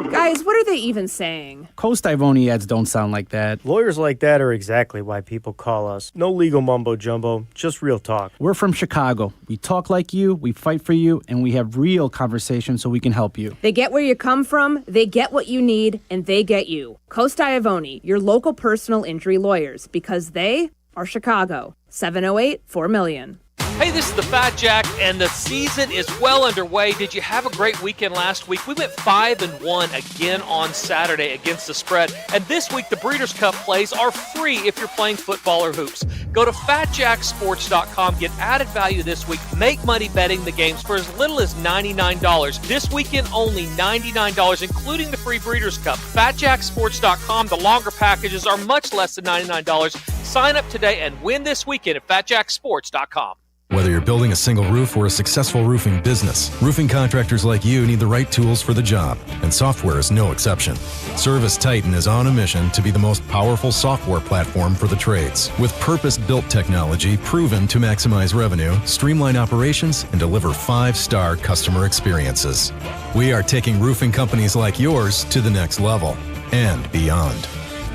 Guys, what are they even saying? Coast Ivoni ads don't sound like that. Lawyers like that are exactly why people call us. No legal mumbo-jumbo, just real talk. We're from Chicago. We talk like you, we fight for you, and we have real conversations so we can help you. They get where you come from, they get what you need, and they get you. Coast Ivoni, your local personal injury lawyers, because they are Chicago. 708-4million. Hey, this is the Fat Jack, and the season is well underway. Did you have a great weekend last week? We went 5-1 again on Saturday against the spread. And this week, the Breeders' Cup plays are free if you're playing football or hoops. Go to FatJackSports.com. Get added value this week. Make money betting the games for as little as $99. This weekend, only $99, including the free Breeders' Cup. FatJackSports.com. The longer packages are much less than $99. Sign up today and win this weekend at FatJackSports.com. Whether you're building a single roof or a successful roofing business, roofing contractors like you need the right tools for the job, and software is no exception. Service Titan is on a mission to be the most powerful software platform for the trades, with purpose-built technology proven to maximize revenue, streamline operations, and deliver 5-star customer experiences. We are taking roofing companies like yours to the next level and beyond.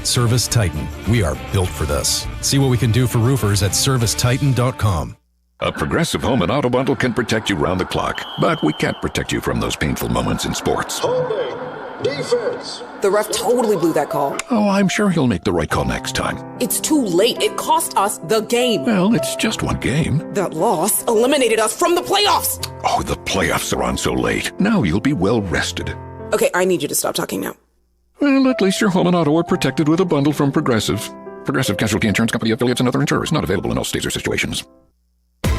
Service Titan, we are built for this. See what we can do for roofers at servicetitan.com. A Progressive Home and Auto Bundle can protect you round the clock, but we can't protect you from those painful moments in sports. Holding. Defense. The ref totally blew that call. Oh, I'm sure he'll make the right call next time. It's too late. It cost us the game. Well, it's just one game. That loss eliminated us from the playoffs. Oh, the playoffs are on so late. Now you'll be well rested. Okay, I need you to stop talking now. Well, at least your home and auto are protected with a bundle from Progressive. Progressive Casualty Insurance Company affiliates and other insurers. Not available in all states or situations.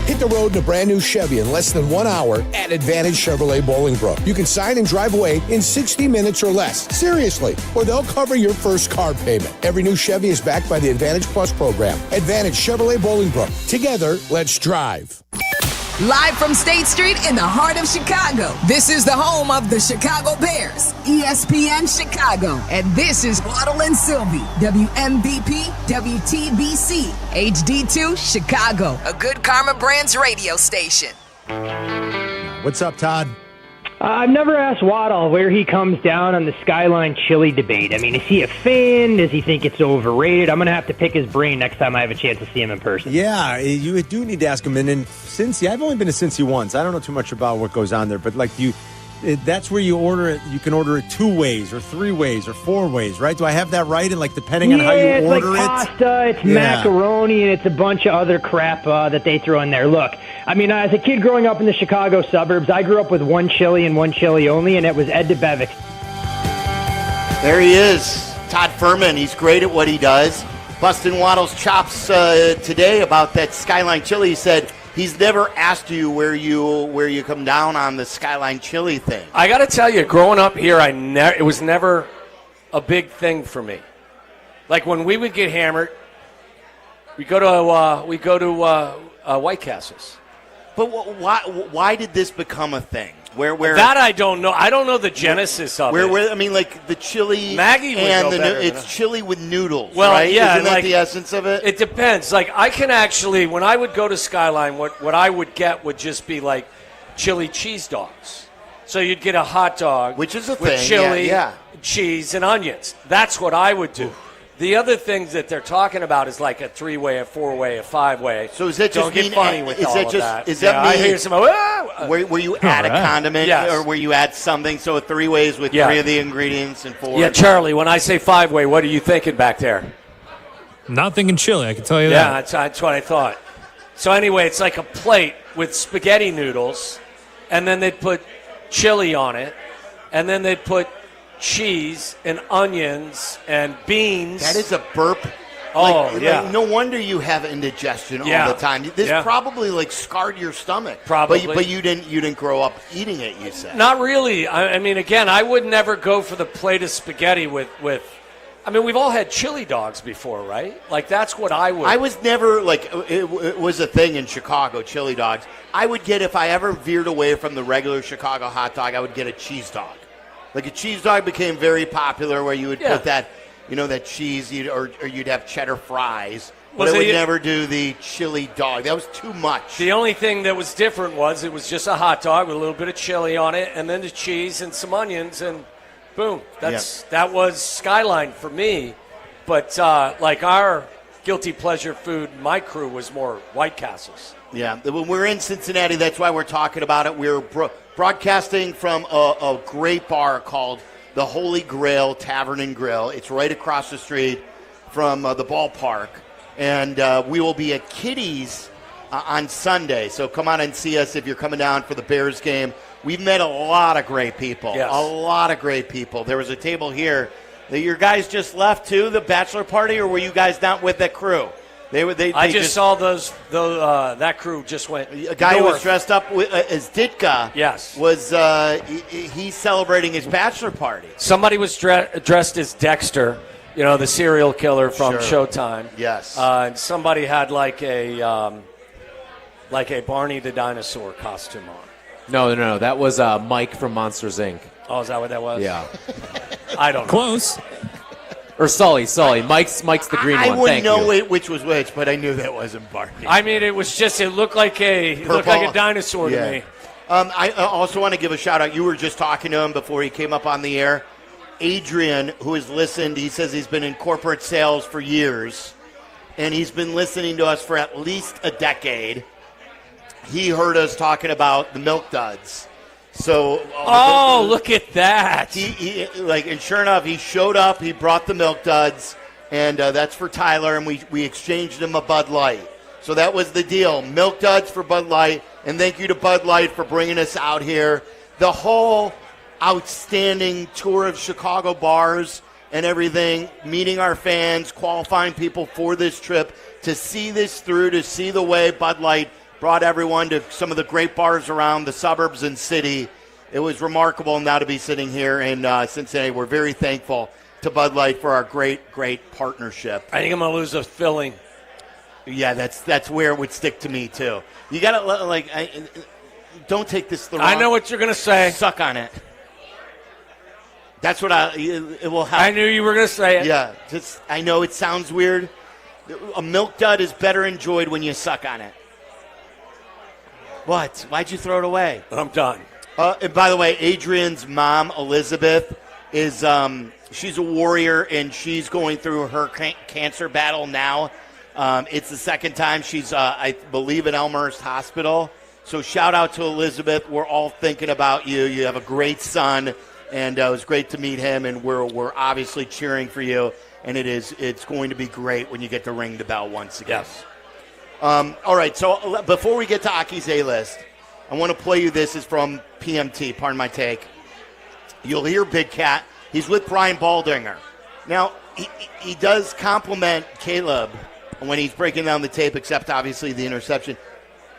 Hit the road in a brand new Chevy in less than 1 hour at Advantage Chevrolet Bolingbrook. You can sign and drive away in 60 minutes or less. Seriously. Or they'll cover your first car payment. Every new Chevy is backed by the Advantage Plus program. Advantage Chevrolet Bolingbrook. Together, let's drive. Live from State Street in the heart of Chicago, this is the home of the Chicago Bears, ESPN Chicago. And this is Waddle and Silvy, WMVP, WTBC, HD2, Chicago, a good Karma Brands radio station. What's up, Todd? I've never asked Waddle where he comes down on the Skyline chili debate. I mean, is he a fan? Does he think it's overrated? I'm going to have to pick his brain next time I have a chance to see him in person. Yeah, you do need to ask him. And in Cincy, I've only been to Cincy once. I don't know too much about what goes on there, but that's where you order it. You can order it 2 ways or 3 ways or 4 ways, right? Do I have that right? And depending on how you order it's like pasta, it's macaroni, and it's a bunch of other crap that they throw in there. Look, I mean, as a kid growing up in the Chicago suburbs, I grew up with one chili and one chili only, and it was Ed DeBevick. There he is, Todd Furman. He's great at what he does. Busting Waddle's chops today about that Skyline chili. He said he's never asked you where you come down on the Skyline chili thing. I got to tell you, growing up here, it was never a big thing for me. Like when we would get hammered, we go to White Castles. But why did this become a thing? Where that I don't know. I don't know the genesis of it. I mean, like the chili. Maggie would know better. It's chili with noodles. Well, right? yeah, isn't that the essence of it? It depends. Like I can actually, when I would go to Skyline, what I would get would just be like chili cheese dogs. So you'd get a hot dog, which is a with thing. chili, cheese, and onions. That's what I would do. Oof. The other things that they're talking about is like a 3-way, a 4-way, a 5-way. So is that just don't get funny with all of that? Is that I hear some where you add a condiment or where you add something? So a 3 ways with 3 of the ingredients and 4. Yeah, Charlie. When I say 5-way, what are you thinking back there? Not thinking chili. I can tell you that. that. Yeah, that's what I thought. So anyway, it's like a plate with spaghetti noodles, and then they'd put chili on it, and then they'd put cheese and onions and beans. That is a burp. Like, no wonder you have indigestion all the time. This probably scarred your stomach. Probably. But you didn't grow up eating it, you said. Not really. I mean, again, I would never go for the plate of spaghetti with I mean, we've all had chili dogs before, right? Like, that's what I would. I was never, it was a thing in Chicago, chili dogs. I would get, if I ever veered away from the regular Chicago hot dog, I would get a cheese dog. Like a cheese dog became very popular where you would put that, that cheese, or you'd have cheddar fries. But I would never do the chili dog. That was too much. The only thing that was different was it was just a hot dog with a little bit of chili on it, and then the cheese and some onions, and boom. That was Skyline for me. But like our guilty pleasure food, my crew was more White Castles. Yeah, when we're in Cincinnati, that's why we're talking about it. We're broadcasting from a great bar called the Holy Grail Tavern and Grill. It's right across the street from the ballpark. And we will be at Kitty's on Sunday. So come on and see us if you're coming down for the Bears game. We've met a lot of great people. Yes. A lot of great people. There was a table here that your guys just left too, the bachelor party, or were you guys not with that crew? I just saw that crew just went. A guy who was dressed up as Ditka. Yes, was he's celebrating his bachelor party. Somebody was dressed as Dexter, the serial killer from Showtime. Yes, and somebody had like a Barney the dinosaur costume on. No, that was Mike from Monsters Inc. Oh, is that what that was? Yeah, I don't know. Close. Or Sully. Mike's the green one. I wouldn't know which was which, but I knew that wasn't Barney. I mean, it looked like a dinosaur to me. I also want to give a shout out. You were just talking to him before he came up on the air. Adrian, who has listened, he says he's been in corporate sales for years, and he's been listening to us for at least a decade. He heard us talking about the Milk Duds. So, look at that! And sure enough, he showed up. He brought the Milk Duds, and that's for Tyler. And we exchanged him a Bud Light. So that was the deal: Milk Duds for Bud Light. And thank you to Bud Light for bringing us out here. The whole outstanding tour of Chicago bars and everything, meeting our fans, qualifying people for this trip, to see this through, to see the way Bud Light brought everyone to some of the great bars around the suburbs and city. It was remarkable now to be sitting here in Cincinnati. We're very thankful to Bud Light for our great, great partnership. I think I'm going to lose a filling. Yeah, that's where it would stick to me, too. You got to, don't take this the wrong. I know what you're going to say. Suck on it. That's what it will help. I knew you were going to say it. Yeah, I know it sounds weird. A Milk Dud is better enjoyed when you suck on it. What? Why'd you throw it away? I'm done. And by the way, Adrian's mom, Elizabeth, is she's a warrior, and she's going through her cancer battle now. It's the second time she's, I believe, at Elmhurst Hospital. So shout out to Elizabeth. We're all thinking about you. You have a great son, and it was great to meet him, and we're obviously cheering for you. And it's going to be great when you get to ring the bell once again. Yes. All right, so before we get to Aki's A-List, I want to play you this. Is from PMT, pardon my take. You'll hear Big Cat. He's with Brian Baldinger. Now, he does compliment Caleb when he's breaking down the tape, except obviously the interception.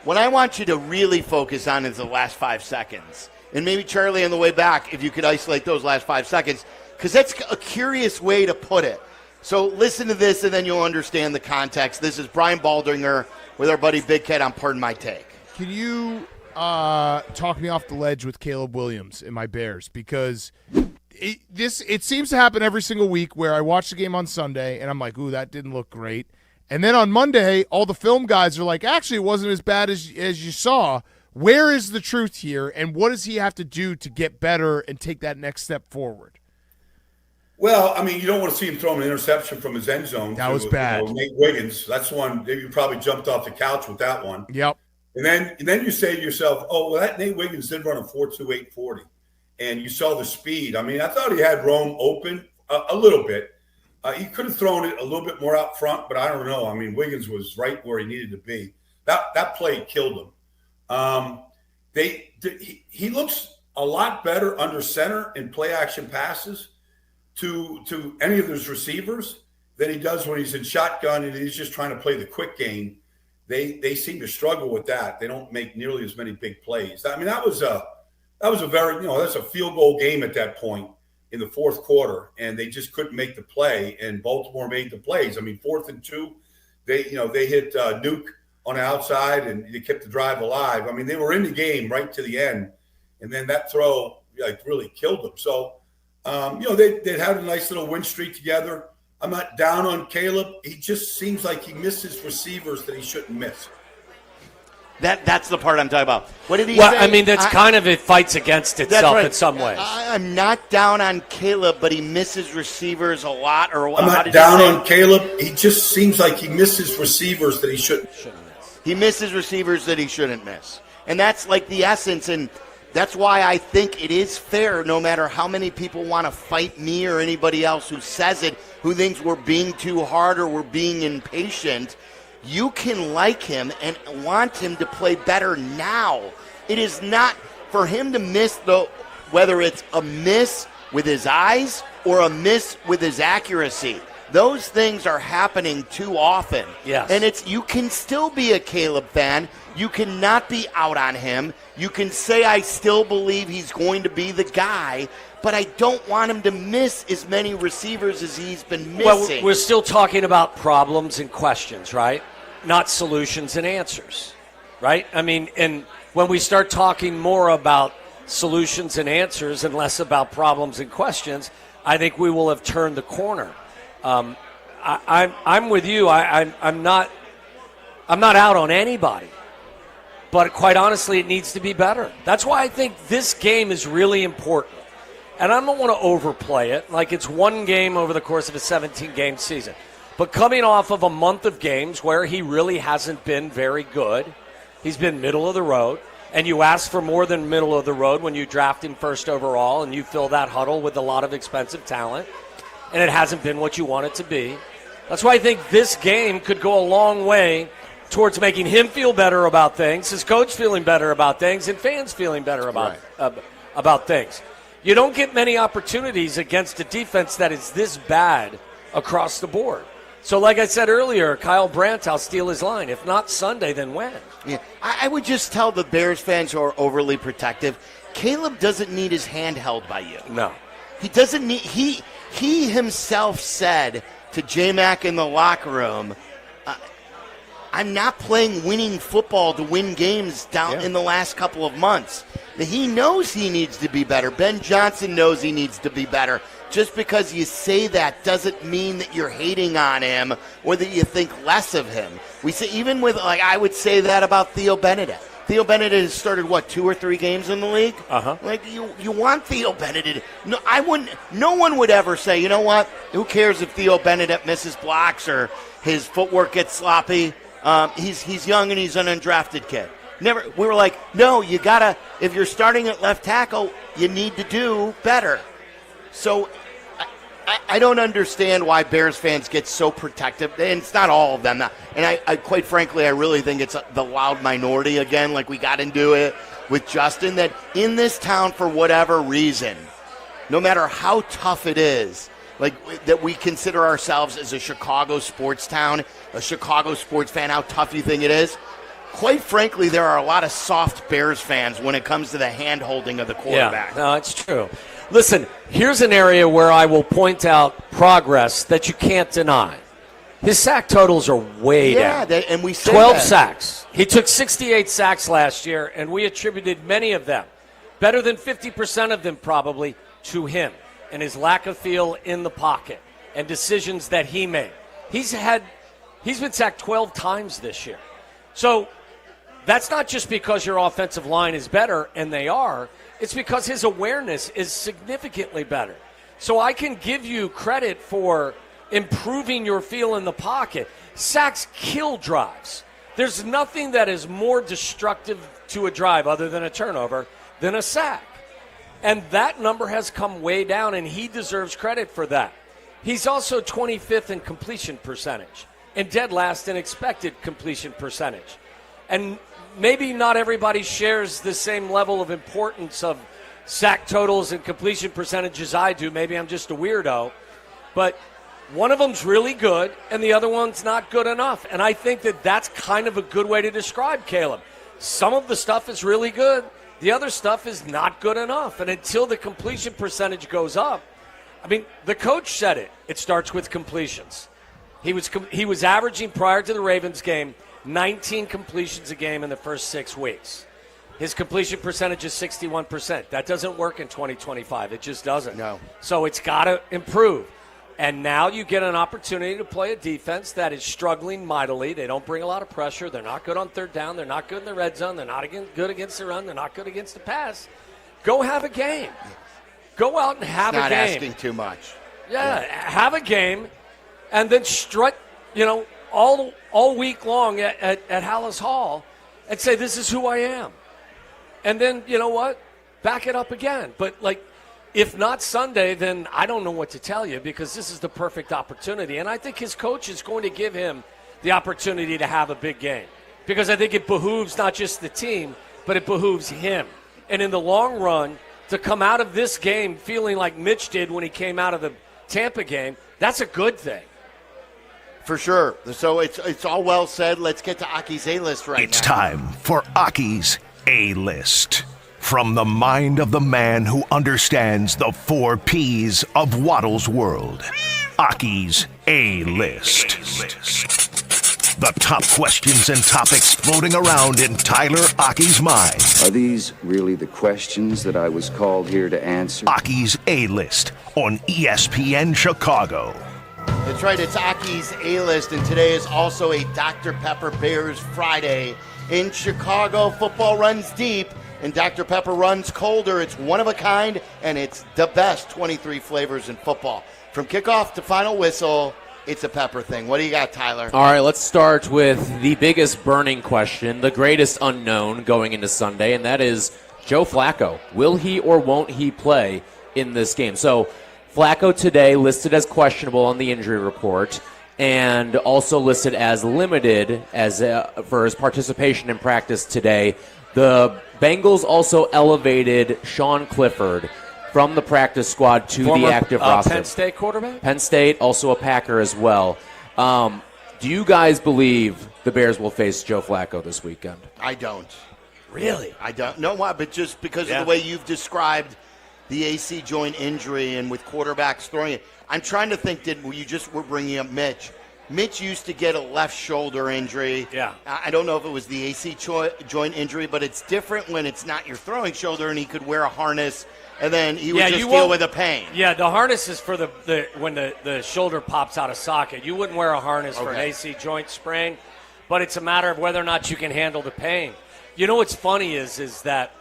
What I want you to really focus on is the last 5 seconds. And maybe, Charlie, on the way back, if you could isolate those last 5 seconds, because that's a curious way to put it. So listen to this, and then you'll understand the context. This is Brian Baldinger with our buddy Big Cat on Pardon My Take. Can you talk me off the ledge with Caleb Williams and my Bears? Because it seems to happen every single week where I watch the game on Sunday, and I'm like, ooh, that didn't look great. And then on Monday, all the film guys are like, actually, it wasn't as bad as you saw. Where is the truth here, and what does he have to do to get better and take that next step forward? Well, I mean, you don't want to see him throw an interception from his end zone. That was bad. Nate Wiggins, that's one. You probably jumped off the couch with that one. Yep. And then you say to yourself, oh, well, that Nate Wiggins did run a 4.28 40. And you saw the speed. I mean, I thought he had Rome open a little bit. He could have thrown it a little bit more out front, but I don't know. I mean, Wiggins was right where he needed to be. That play killed him. He looks a lot better under center in play action passes to any of his receivers than he does when he's in shotgun and he's just trying to play the quick game. They seem to struggle with that. They don't make nearly as many big plays. I mean, that was a very, that's a field goal game at that point in the fourth quarter, and they just couldn't make the play, and Baltimore made the plays. I mean, 4th and 2, they hit Nuke on the outside, and they kept the drive alive. I mean, they were in the game right to the end, and then that throw really killed them. So, they had a nice little win streak together. I'm not down on Caleb. He just seems like he misses receivers that he shouldn't miss. That's the part I'm talking about. What did he say? I mean, that's kind of it fights against itself in some ways. I'm not down on Caleb, but he misses receivers a lot. Or I'm not down on Caleb. He just seems like he misses receivers that he shouldn't miss. He misses receivers that he shouldn't miss. And that's like the essence, and that's why I think it is fair, no matter how many people want to fight me or anybody else who says it, who thinks we're being too hard or we're being impatient. You can like him and want him to play better now. It is not for him to miss, whether it's a miss with his eyes or a miss with his accuracy. Those things are happening too often. Yes. And you can still be a Caleb fan. You cannot be out on him. You can say, I still believe he's going to be the guy, but I don't want him to miss as many receivers as he's been missing. Well, we're still talking about problems and questions, right? Not solutions and answers, right? I mean, and when we start talking more about solutions and answers and less about problems and questions, I think we will have turned the corner. I'm with you. I'm not out on anybody. But quite honestly, it needs to be better. That's why I think this game is really important. And I don't want to overplay it like it's one game over the course of a 17-game season. But coming off of a month of games where he really hasn't been very good, he's been middle of the road, and you ask for more than middle of the road when you draft him first overall and you fill that huddle with a lot of expensive talent, and it hasn't been what you want it to be. That's why I think this game could go a long way towards making him feel better about things, his coach feeling better about things, and fans feeling better about things. You don't get many opportunities against a defense that is this bad across the board. So like I said earlier, Kyle Brandt, I'll steal his line. If not Sunday, then when? Yeah, I would just tell the Bears fans who are overly protective, Caleb doesn't need his hand held by you. No. He doesn't need – he himself said to J-Mac in the locker room, I'm not playing winning football to win games in the last couple of months. He knows he needs to be better. Ben Johnson knows he needs to be better. Just because you say that doesn't mean that you're hating on him or that you think less of him. We say, even with, I would say that about Theo Benedict. Theo Bennett has started, 2 or 3 games in the league? Uh-huh. Like, you want Theo Bennett. No one would ever say, you know what, who cares if Theo Bennett misses blocks or his footwork gets sloppy. He's young and he's an undrafted kid. Never. We were like, no, you got to, if you're starting at left tackle, you need to do better. So I don't understand why Bears fans get so protective, and it's not all of them. And I quite frankly, I really think it's the loud minority again, like we got into it with Justin, that in this town, for whatever reason, no matter how tough it is, like that we consider ourselves as a Chicago sports town, a Chicago sports fan, how tough you think it is. Quite frankly, there are a lot of soft Bears fans when it comes to the hand-holding of the quarterback. Yeah, no, it's true. Listen, here's an area where I will point out progress that you can't deny. His sack totals are way down. And we say 12 that. sacks. He took 68 sacks last year, and we attributed many of them, better than 50% of them probably, to him and his lack of feel in the pocket and decisions that he made. He's been sacked 12 times this year. So that's not just because your offensive line is better, and they are. It's because his awareness is significantly better. So I can give you credit for improving your feel in the pocket. Sacks kill drives. There's nothing that is more destructive to a drive other than a turnover than a sack. And that number has come way down, and he deserves credit for that. He's also 25th in completion percentage and dead last in expected completion percentage. And maybe not everybody shares the same level of importance of sack totals and completion percentages I do. Maybe I'm just a weirdo. But one of them's really good, and the other one's not good enough. And I think that that's kind of a good way to describe Caleb. Some of the stuff is really good. The other stuff is not good enough. And until the completion percentage goes up, I mean, the coach said it. It starts with completions. He was averaging, prior to the Ravens game, 19 completions a game in the first 6 weeks. His completion percentage is 61%. That doesn't work in 2025. It just doesn't. No. So it's got to improve. And now you get an opportunity to play a defense that is struggling mightily. They don't bring a lot of pressure. They're not good on third down. They're not good in the red zone. They're not good against the run. They're not good against the pass. Go have a game. Go out and have a game. Not asking too much. Yeah, have a game and then strut, all week long at Hallis Hall and say, this is who I am. And then, you know what? Back it up again. But, if not Sunday, then I don't know what to tell you, because this is the perfect opportunity. And I think his coach is going to give him the opportunity to have a big game, because I think it behooves not just the team, but it behooves him. And in the long run, to come out of this game feeling like Mitch did when he came out of the Tampa game, that's a good thing. For sure. So it's all well said. Let's get to Aki's A-List right now. It's time for Aki's A-List. From the mind of the man who understands the 4 Ps of Waddle's world. Aki's A-List. The top questions and topics floating around in Tyler Aki's mind. Are these really the questions that I was called here to answer? Aki's A-List on ESPN Chicago. That's right, it's Aki's A-List, and today is also a Dr. Pepper Bears Friday. In Chicago, football runs deep, and Dr. Pepper runs colder. It's one of a kind, and it's the best 23 flavors in football. From kickoff to final whistle, it's a Pepper thing. What do you got, Tyler? All right, let's start with the biggest burning question, the greatest unknown going into Sunday, and that is Joe Flacco. Will he or won't he play in this game? So Flacco today listed as questionable on the injury report, and also listed as limited for his participation in practice today. The Bengals also elevated Sean Clifford from the practice squad to the active roster. Penn State quarterback? Penn State, also a Packer as well. Do you guys believe the Bears will face Joe Flacco this weekend? I don't. Really? I don't. No, why? But just because of the way you've described the AC joint injury and with quarterbacks throwing it. I'm trying to think, you just were bringing up Mitch. Mitch used to get a left shoulder injury. Yeah. I don't know if it was the AC joint injury, but it's different when it's not your throwing shoulder and he could wear a harness and then he would just deal with the pain. Yeah, the harness is for when the shoulder pops out of socket. You wouldn't wear a harness for an AC joint sprain, but it's a matter of whether or not you can handle the pain. You know what's funny is that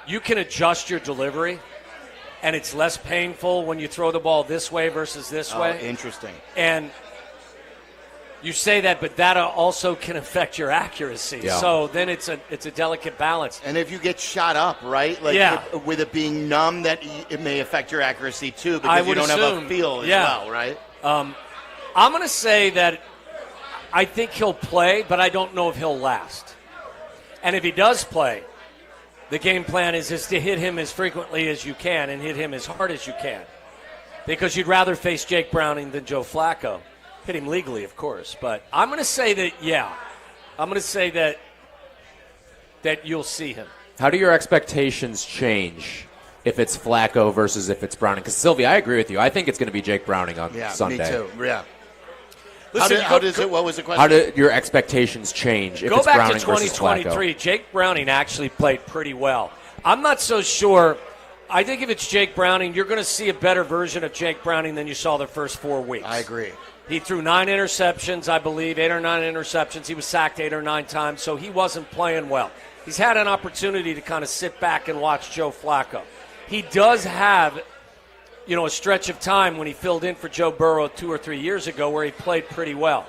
you can adjust your delivery, and it's less painful when you throw the ball this way versus this way. Interesting. And you say that, but that also can affect your accuracy. Yeah. So then it's a delicate balance. And if you get shot up, right? With it being numb, that it may affect your accuracy too, because you don't have a feel as well, right? I'm going to say that I think he'll play, but I don't know if he'll last. And if he does play, the game plan is to hit him as frequently as you can and hit him as hard as you can. Because you'd rather face Jake Browning than Joe Flacco. Hit him legally, of course. But I'm going to say that, I'm going to say that you'll see him. How do your expectations change if it's Flacco versus if it's Browning? Because, Sylvie, I agree with you. I think it's going to be Jake Browning on Sunday. Me too. Yeah. Listen, What was the question? How do your expectations change if Go it's back Browning to versus 2023. Flacco? Jake Browning actually played pretty well. I'm not so sure. I think if it's Jake Browning, you're going to see a better version of Jake Browning than you saw the first 4 weeks. I agree. He threw 9 interceptions, I believe, 8 or 9 interceptions. He was sacked 8 or 9 times, so he wasn't playing well. He's had an opportunity to kind of sit back and watch Joe Flacco. He does have, a stretch of time when he filled in for Joe Burrow 2 or 3 years ago where he played pretty well.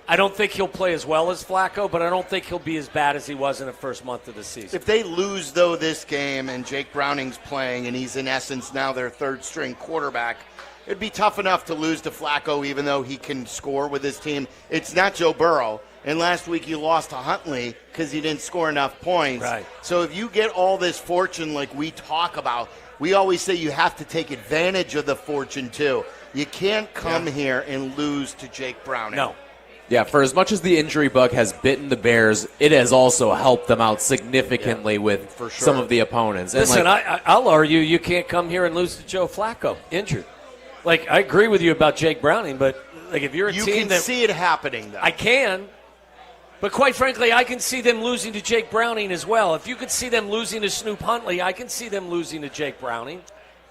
I don't think he'll play as well as Flacco, but I don't think he'll be as bad as he was in the first month of the season. If they lose, though, this game and Jake Browning's playing and he's, in essence, now their third-string quarterback, it'd be tough enough to lose to Flacco even though he can score with his team. It's not Joe Burrow. And last week you lost to Huntley because he didn't score enough points. Right. So if you get all this fortune like we talk about, we always say you have to take advantage of the fortune, too. You can't come here and lose to Jake Browning. No. Yeah, for as much as the injury bug has bitten the Bears, it has also helped them out significantly with some of the opponents. And Listen, I'll argue you can't come here and lose to Joe Flacco, injured. Like, I agree with you about Jake Browning, but if you're a team you can see it happening, though. I can. But quite frankly, I can see them losing to Jake Browning as well. If you could see them losing to Snoop Huntley, I can see them losing to Jake Browning.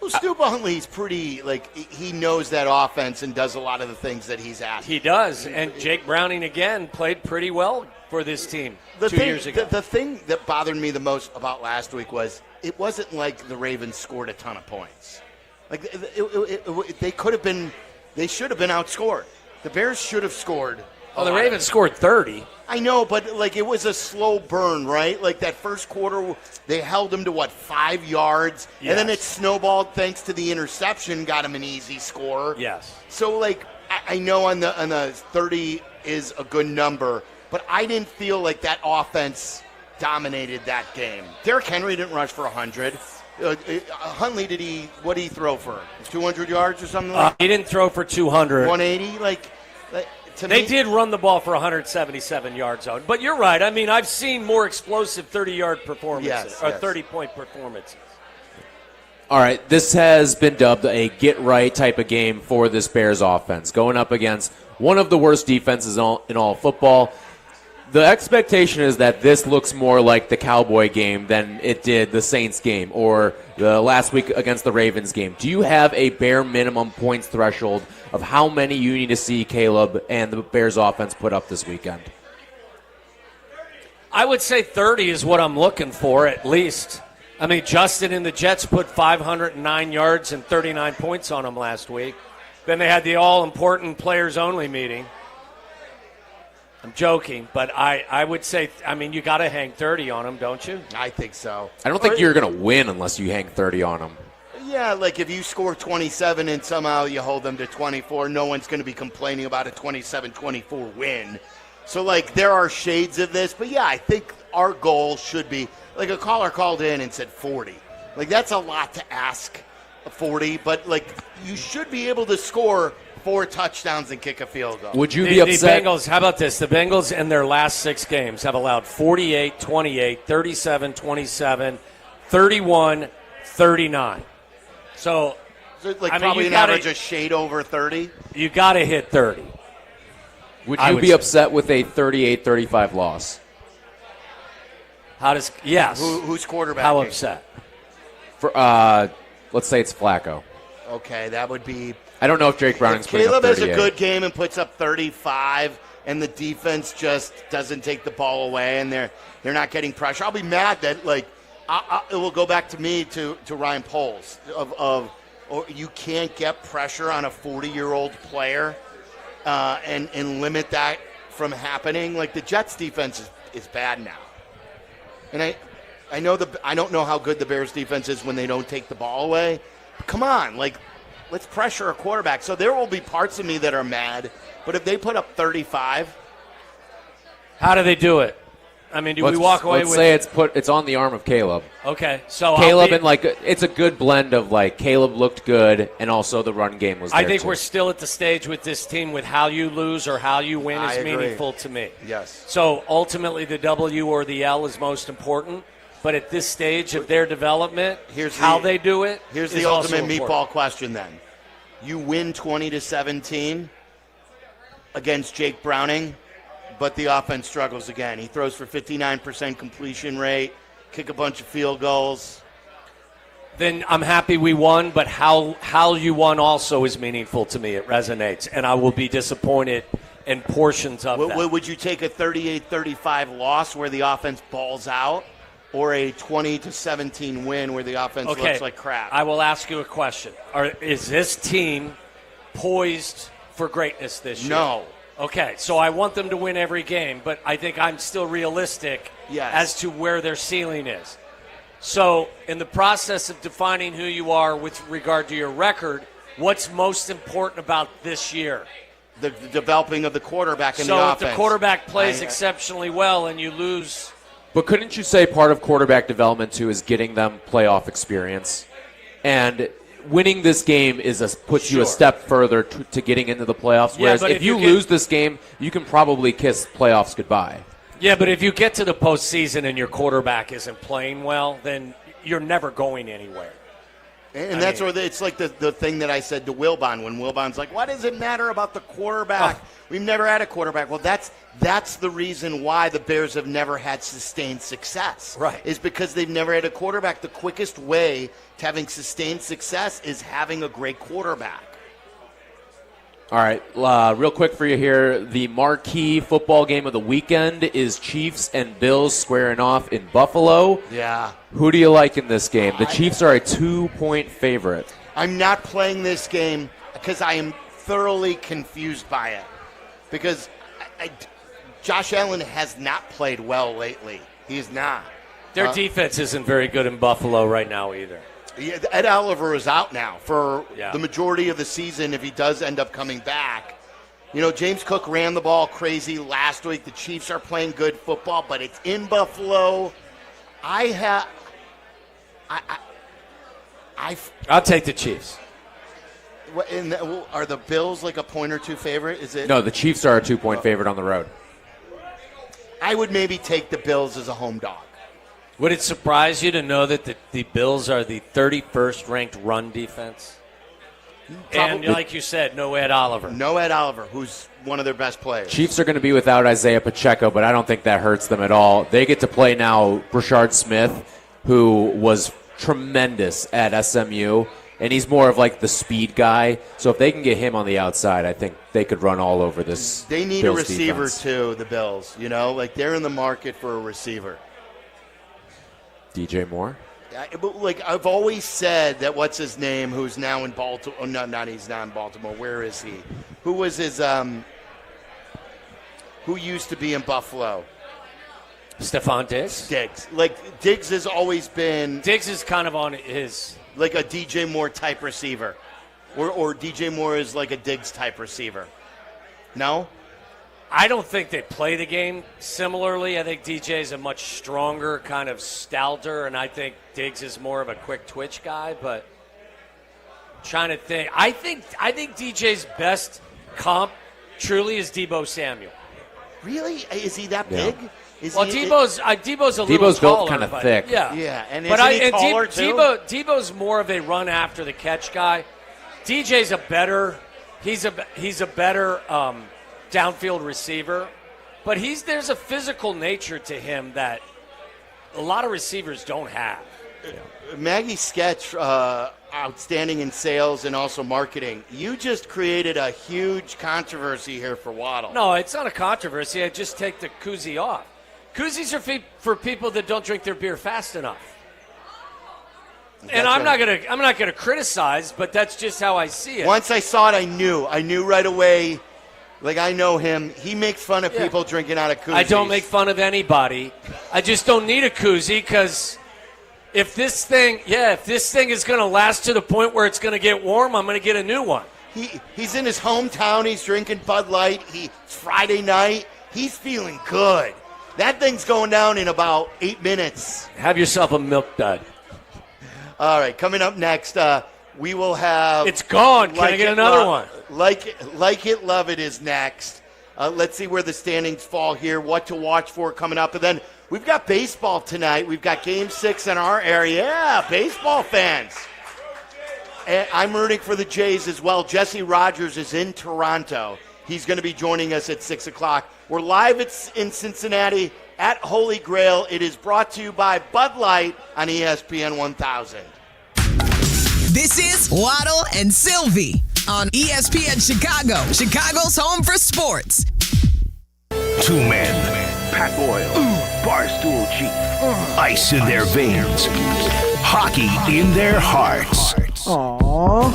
Well, Snoop Huntley's pretty, he knows that offense and does a lot of the things that he's asked. He does. And Jake Browning, again, played pretty well for this team 2 years ago. The thing that bothered me the most about last week was it wasn't like the Ravens scored a ton of points. They could have been, they should have been outscored. The Bears should have scored. The Ravens scored 30. I know, but it was a slow burn, right? Like that first quarter, they held him to 5 yards, Yes. and then it snowballed thanks to the interception, got him an easy score. Yes. So I know on the 30 is a good number, but I didn't feel like that offense dominated that game. Derrick Henry didn't rush for 100. Huntley, what did he throw for? 200 yards or something? He didn't throw for 200. 180? They did run the ball for 177 yards out. But you're right. I mean, I've seen more explosive 30-yard performances, 30-point performances. All right, this has been dubbed a get-right type of game for this Bears offense, going up against one of the worst defenses in all football. The expectation is that this looks more like the Cowboy game than it did the Saints game or the last week against the Ravens game. Do you have a bare minimum points threshold of how many you need to see Caleb and the Bears offense put up this weekend? I would say 30 is what I'm looking for at least. I mean, Justin and the Jets put 509 yards and 39 points on them last week. Then they had the all-important players-only meeting. I'm joking, but I would say, you got to hang 30 on them, don't you? I think so. I don't think you're going to win unless you hang 30 on them. Yeah, if you score 27 and somehow you hold them to 24, no one's going to be complaining about a 27-24 win. So, there are shades of this. But, yeah, I think our goal should be, a caller called in and said 40. That's a lot to ask, 40. But, you should be able to score 4 touchdowns and kick a field goal. Would you be upset? The Bengals, how about this? The Bengals in their last 6 games have allowed 48, 28, 37, 27, 31, 39. So probably an average a shade over 30? You got to hit 30. Would you be upset with a 38-35 loss? Yes. Who's quarterback? How upset? For let's say it's Flacco. Okay, that would be. I don't know if Jake Browning's putting up 38. Caleb has a good game and puts up 35, and the defense just doesn't take the ball away, and they're not getting pressure. I'll be mad that it will go back to me to Ryan Poles or you can't get pressure on a 40-year-old player and limit that from happening. Like the Jets defense is bad now, and I don't know how good the Bears defense is when they don't take the ball away. But come on, let's pressure a quarterback. So there will be parts of me that are mad, but if they put up 35, how do they do it? I mean, we walk away with? Let's say it's on the arm of Caleb. Okay, so Caleb it's a good blend of Caleb looked good and also the run game was there. I think too. we're still at the stage with this team with how you lose or how you win is meaningful to me. Yes. So ultimately, the W or the L is most important. But at this stage of their development, how they do it. Here's the ultimate meatball question. Then, you win 20-17 against Jake Browning. But the offense struggles again. He throws for 59% completion rate, kick a bunch of field goals. Then I'm happy we won, but how you won also is meaningful to me. It resonates, and I will be disappointed in portions of that. Would you take a 38-35 loss where the offense balls out, or a 20-17 win where the offense looks like crap? I will ask you a question. Is this team poised for greatness this year? No. Okay, so I want them to win every game, but I think I'm still realistic as to where their ceiling is. So in the process of defining who you are with regard to your record, what's most important about this year? The developing of the quarterback and the offense. So if the quarterback plays exceptionally well and you lose. But couldn't you say part of quarterback development, too, is getting them playoff experience? And winning this game puts you a step further to getting into the playoffs. Whereas if you lose this game, you can probably kiss playoffs goodbye. Yeah, but if you get to the postseason and your quarterback isn't playing well, then you're never going anywhere. And that's where it's like the thing that I said to Wilbon when Wilbon's like, "What does it matter about the quarterback? We've never had a quarterback." Well, that's the reason why the Bears have never had sustained success. Right. Is because they've never had a quarterback. The quickest way to having sustained success is having a great quarterback. All right, real quick for you here. The marquee football game of the weekend is Chiefs and Bills squaring off in Buffalo. Yeah. Who do you like in this game? The Chiefs are a 2-point favorite. I'm not playing this game because I am thoroughly confused by it. Because Josh Allen has not played well lately. He's not. Their defense isn't very good in Buffalo right now either. Yeah, Ed Oliver is out now for the majority of the season if he does end up coming back. You know, James Cook ran the ball crazy last week. The Chiefs are playing good football, but it's in Buffalo. I'll take the Chiefs. Are the Bills like a point or two favorite? Is it? No, the Chiefs are a 2-point favorite on the road. I would maybe take the Bills as a home dog. Would it surprise you to know that the Bills are the 31st ranked run defense? And like you said, no Ed Oliver. No Ed Oliver, who's one of their best players. Chiefs are going to be without Isaiah Pacheco, but I don't think that hurts them at all. They get to play now Rashard Smith, who was tremendous at SMU, and he's more of like the speed guy. So if they can get him on the outside, I think they could run all over this. They need Bills a receiver defense. too, the Bills. You know, like they're in the market for a receiver. DJ Moore? But like I've always said that what's his name, who's now in Baltimore? Oh, no, he's not in Baltimore. Where is he? Who was his? Who used to be in Buffalo? Stephon Diggs. Diggs. Like Diggs has always been. Diggs is kind of on his like a DJ Moore type receiver, or DJ Moore is like a Diggs type receiver. No. I don't think they play the game similarly. I think DJ's a much stronger kind of stouter, and I think Diggs is more of a quick twitch guy. But I'm trying to think, I think DJ's best comp truly is Deebo Samuel. Really? Is he that big? Deebo's a little Deebo's taller, built kind of thick. Yeah, and is he taller too? Deebo's more of a run after the catch guy. DJ's a better. He's a better. Downfield receiver, but there's a physical nature to him that a lot of receivers don't have. Maggie Sketch outstanding in sales and also marketing. You just created a huge controversy here for Waddle. No, it's not a controversy. I just take the koozie off. Koozies are for people that don't drink their beer fast enough. And I'm not gonna criticize, but that's just how I see it. Once I saw it, I knew right away. Like, I know him. He makes fun of people drinking out of koozies. I don't make fun of anybody. I just don't need a koozie because if this thing is going to last to the point where it's going to get warm, I'm going to get a new one. He's in his hometown. He's drinking Bud Light. It's Friday night. He's feeling good. That thing's going down in about 8 minutes. Have yourself a milk dud. All right, coming up next, we will have... It's gone. Can I get another one? Like It, Love It is next. Let's see where the standings fall here, what to watch for coming up. And then we've got baseball tonight. We've got Game 6 in our area. Yeah, baseball fans. And I'm rooting for the Jays as well. Jesse Rogers is in Toronto. He's going to be joining us at 6 o'clock. We're live in Cincinnati at Holy Grail. It is brought to you by Bud Light on ESPN 1000. This is Waddle and Silvy on ESPN Chicago, Chicago's home for sports. Two men, Pat Boyle, Barstool Chief, ice in their veins, hockey in their hearts. Aww.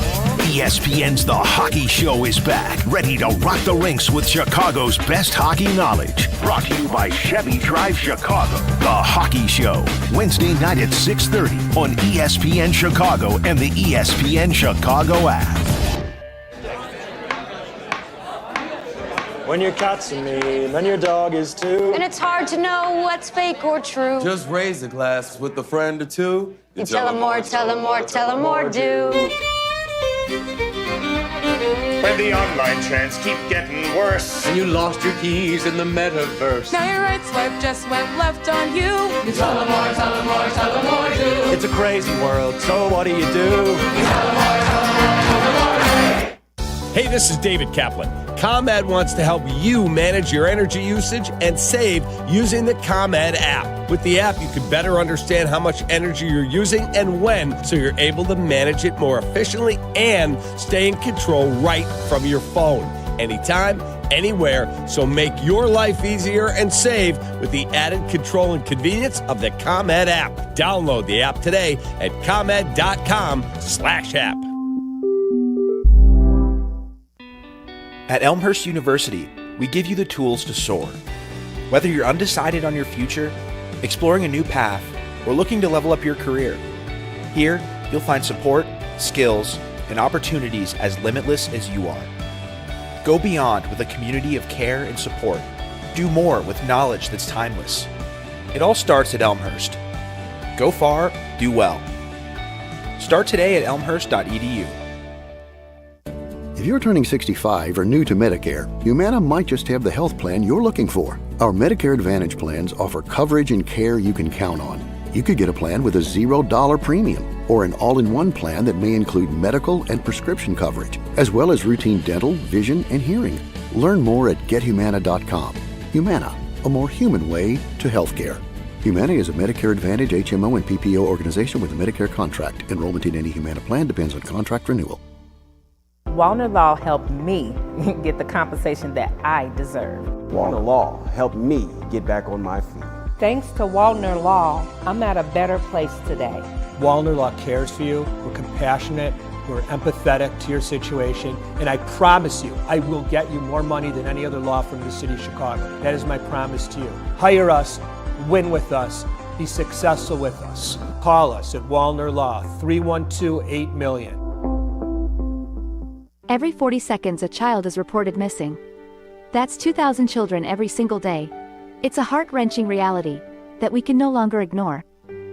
ESPN's The Hockey Show is back, ready to rock the rinks with Chicago's best hockey knowledge. Brought to you by Chevy Drive Chicago. The Hockey Show, Wednesday night at 6:30 on ESPN Chicago and the ESPN Chicago app. When your cat's a me, then your dog is too. And it's hard to know what's fake or true. Just raise a glass with a friend or two. You tell them more, tell them more, tell them more, do. When the online trends keep getting worse, And you lost your keys in the metaverse. Now your right swipe just went left on you. You tell them more, tell them more, tell them more, do. It's a crazy world, so what do? You tell them more, tell them more, tell them more, Hey, this is David Kaplan. ComEd wants to help you manage your energy usage and save using the ComEd app. With the app, you can better understand how much energy you're using and when, so you're able to manage it more efficiently and stay in control right from your phone. Anytime, anywhere, so make your life easier and save with the added control and convenience of the ComEd app. Download the app today at ComEd.com/app. At Elmhurst University, we give you the tools to soar. Whether you're undecided on your future, exploring a new path, or looking to level up your career, here you'll find support, skills, and opportunities as limitless as you are. Go beyond with a community of care and support. Do more with knowledge that's timeless. It all starts at Elmhurst. Go far, do well. Start today at elmhurst.edu. If you're turning 65 or new to Medicare, Humana might just have the health plan you're looking for. Our Medicare Advantage plans offer coverage and care you can count on. You could get a plan with a $0 premium or an all-in-one plan that may include medical and prescription coverage, as well as routine dental, vision, and hearing. Learn more at gethumana.com. Humana, a more human way to healthcare. Humana is a Medicare Advantage HMO and PPO organization with a Medicare contract. Enrollment in any Humana plan depends on contract renewal. Wallner Law helped me get the compensation that I deserve. Wallner Law helped me get back on my feet. Thanks to Wallner Law, I'm at a better place today. Wallner Law cares for you. We're compassionate. We're empathetic to your situation. And I promise you, I will get you more money than any other law firm in the city of Chicago. That is my promise to you. Hire us, win with us, be successful with us. Call us at Wallner Law, 312-8-million. Every 40 seconds, a child is reported missing. That's 2,000 children every single day. It's a heart-wrenching reality that we can no longer ignore.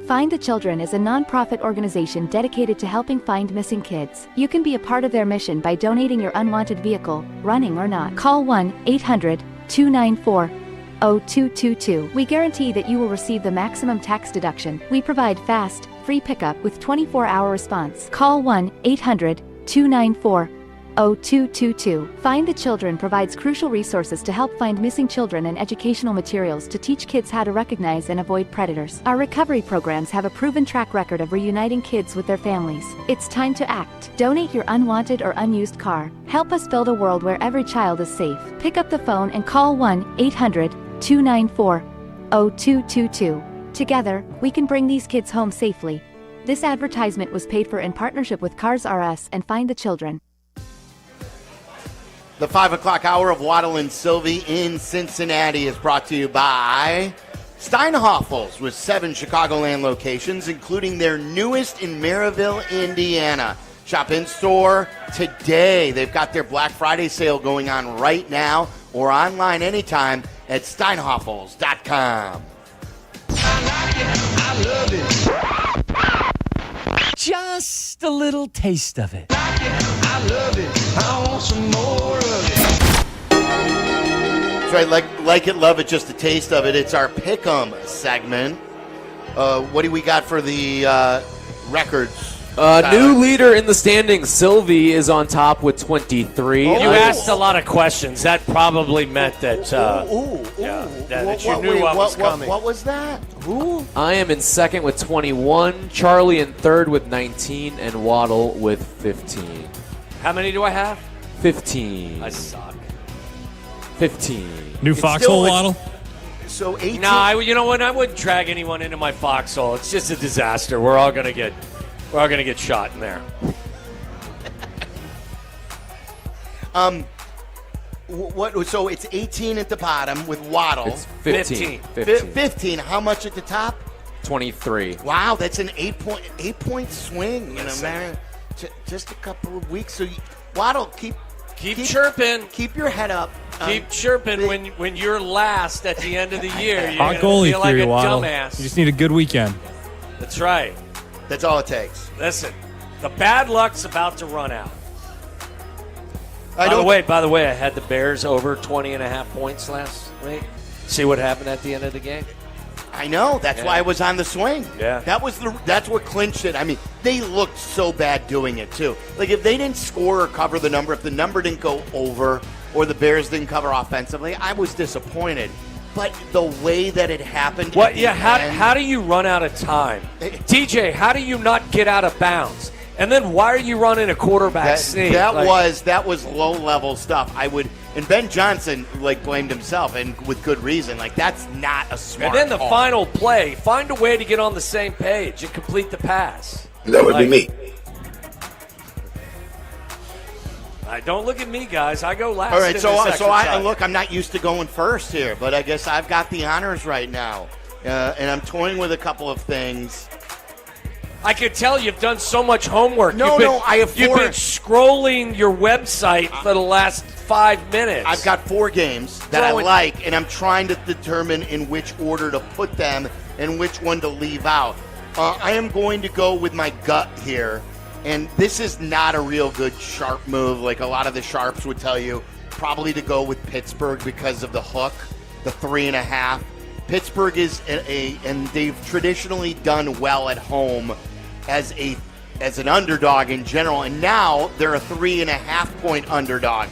Find the Children is a non-profit organization dedicated to helping find missing kids. You can be a part of their mission by donating your unwanted vehicle, running or not. Call 1-800-294-0222. We guarantee that you will receive the maximum tax deduction. We provide fast, free pickup with 24-hour response. Call 1-800-294-0222. 0222. Find the Children provides crucial resources to help find missing children and educational materials to teach kids how to recognize and avoid predators. Our recovery programs have a proven track record of reuniting kids with their families. It's time to act. Donate your unwanted or unused car. Help us build a world where every child is safe. Pick up the phone and call 1-800-294-0222. Together, we can bring these kids home safely. This advertisement was paid for in partnership with Cars R Us and Find the Children. The 5 o'clock hour of Waddle and Silvy in Cincinnati is brought to you by Steinhoffel's with 7 Chicagoland locations, including their newest in Maryville, Indiana. Shop in-store today. They've got their Black Friday sale going on right now or online anytime at steinhoffels.com. I love it. Just a little taste of it. I love it. I want some more of it. That's right, like it, love it, just a taste of it. It's our Pick'em segment. What do we got for the records? New leader in the standings, Silvy, is on top with 23. You asked a lot of questions. That probably meant that, that you knew what was coming. What was that? Who? I am in second with 21, Charlie in third with 19, and Waddle with 15. How many do I have? 15. I suck. 15. New foxhole, Waddle? So 18. Nah, you know what? I wouldn't drag anyone into my foxhole. It's just a disaster. We're all gonna get shot in there. So it's 18 at the bottom with Waddle. It's 15. 15. How much at the top? 23. Wow, that's an 8-point swing in a matter just a couple of weeks. So Waddle, keep chirping. Keep your head up. Keep chirping when you're last at the end of the year. You're Hot gonna goalie feel like theory, a Waddle. dumbass. You just need a good weekend. That's right. That's all it takes. Listen, the bad luck's about to run out. By the way, I had the Bears over 20.5 points last week. See what happened at the end of the game? I know. That's why I was on the swing. Yeah. That's what clinched it. I mean, they looked so bad doing it, too. Like, if they didn't score or cover the number, if the number didn't go over or the Bears didn't cover offensively, I was disappointed. But the way that it happened. How do you run out of time? TJ, how do you not get out of bounds? And then why are you running a quarterback sneak? That was low level stuff. And Ben Johnson blamed himself, and with good reason. That's not a smart. And then the call. final play, find a way to get on the same page and complete the pass. That would be me. Don't look at me, guys. I go last. All right, in so this look, I'm not used to going first here, but I guess I've got the honors right now, and I'm toying with a couple of things. I could tell you've done so much homework. I have 4. You've been scrolling your website for the last 5 minutes. I've got 4 games that I like, and I'm trying to determine in which order to put them and which one to leave out. I am going to go with my gut here, and this is not a real good sharp move like a lot of the sharps would tell you, probably to go with Pittsburgh because of the hook, the 3.5. Pittsburgh is and they've traditionally done well at home as an underdog in general, and now they're a 3.5-point underdog.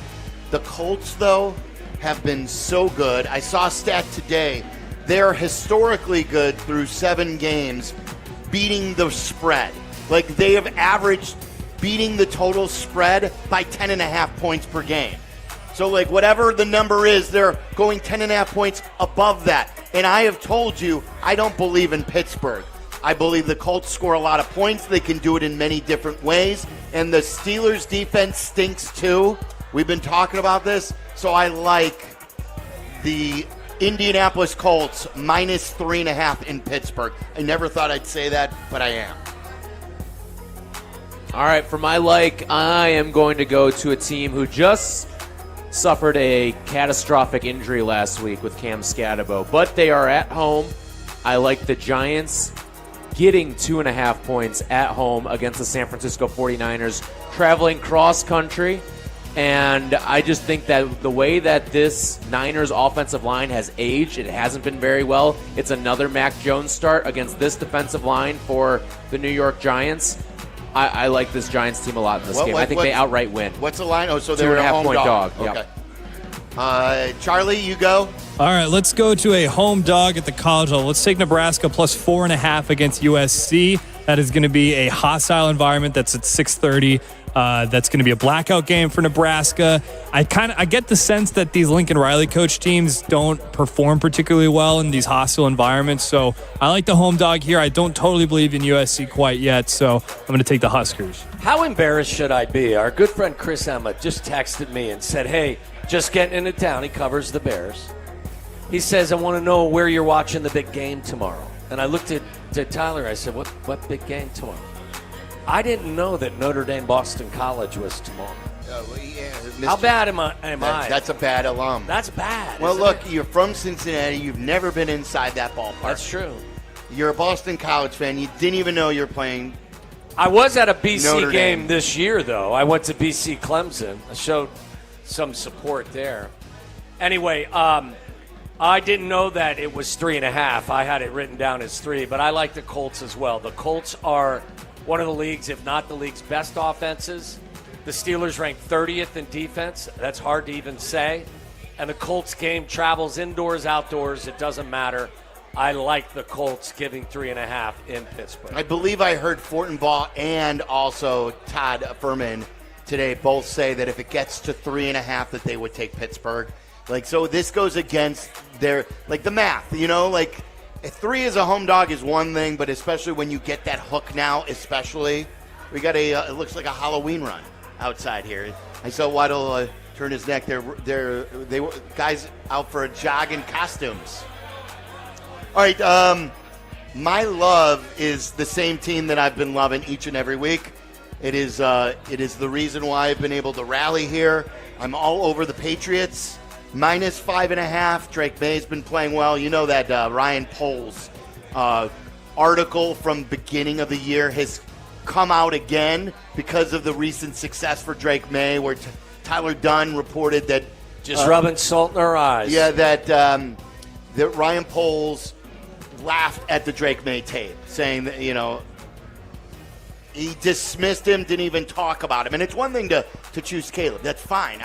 The Colts, though, have been so good. I saw a stat today. They're historically good through 7 games, beating the spread. They have averaged beating the total spread by 10.5 points per game. So, whatever the number is, they're going 10.5 points above that. And I have told you, I don't believe in Pittsburgh. I believe the Colts score a lot of points. They can do it in many different ways. And the Steelers' defense stinks, too. We've been talking about this. So I like the Indianapolis Colts minus 3.5 in Pittsburgh. I never thought I'd say that, but I am. All right, for my I am going to go to a team who just suffered a catastrophic injury last week with Cam Scatabo, but they are at home. I like the Giants getting 2.5 points at home against the San Francisco 49ers, traveling cross-country. And I just think that the way that this Niners offensive line has aged, it hasn't been very well. It's another Mac Jones start against this defensive line for the New York Giants. I like this Giants team a lot in this game. I think they outright win. What's the line? Oh, so they're a 2.5 home point dog. Okay. Yep. Charlie, you go. All right, let's go to a home dog at the college level. Let's take Nebraska plus 4.5 against USC. That is going to be a hostile environment. That's at 6:30. That's going to be a blackout game for Nebraska. I get the sense that these Lincoln Riley coach teams don't perform particularly well in these hostile environments. So I like the home dog here. I don't totally believe in USC quite yet, so I'm going to take the Huskers. How embarrassed should I be? Our good friend Chris Emma just texted me and said, hey, just getting into town. He covers the Bears. He says, I want to know where you're watching the big game tomorrow. And I looked at Tyler. I said, what big game tomorrow? I didn't know that Notre Dame Boston College was tomorrow. How bad am I? That's a bad alum. That's bad. Well, look, you're from Cincinnati. You've never been inside that ballpark. That's true. You're a Boston College fan. You didn't even know you're playing. I was at a BC Notre game Dame. this year, though. I went to BC Clemson. I showed some support there. Anyway, I didn't know that it was 3.5. I had it written down as 3, but I like the Colts as well. The Colts are one of the league's, if not the league's best offenses. The Steelers rank 30th in defense. That's hard to even say. And the Colts game travels indoors, outdoors. It doesn't matter. I like the Colts giving 3.5 in Pittsburgh. I believe I heard Fortenbaugh and also Todd Furman today both say that if it gets to 3.5 that they would take Pittsburgh. So this goes against their, the math, if 3 as a home dog is one thing, but especially when you get that hook now, we got it looks like a Halloween run outside here. I saw Waddle turn his neck. They were guys out for a jog in costumes. All right, my love is the same team that I've been loving each and every week. It is the reason why I've been able to rally here. I'm all over the Patriots. Minus 5.5. Drake May's been playing well. You know that Ryan Poles article from beginning of the year has come out again because of the recent success for Drake May, where Tyler Dunn reported that just rubbing salt in our eyes. Yeah, that Ryan Poles laughed at the Drake May tape, saying that he dismissed him, didn't even talk about him. And it's one thing to choose Caleb. That's fine.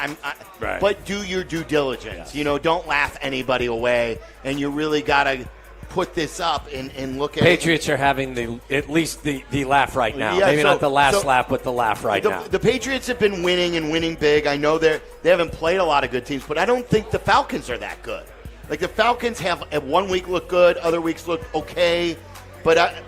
Right. But do your due diligence. Yes. Don't laugh anybody away. And you really got to put this up and look at Patriots are having at least the laugh right now. Yeah, maybe not the last laugh, but the laugh right now. The Patriots have been winning and winning big. I know they haven't played a lot of good teams, but I don't think the Falcons are that good. The Falcons have at one week look good, other weeks look okay. But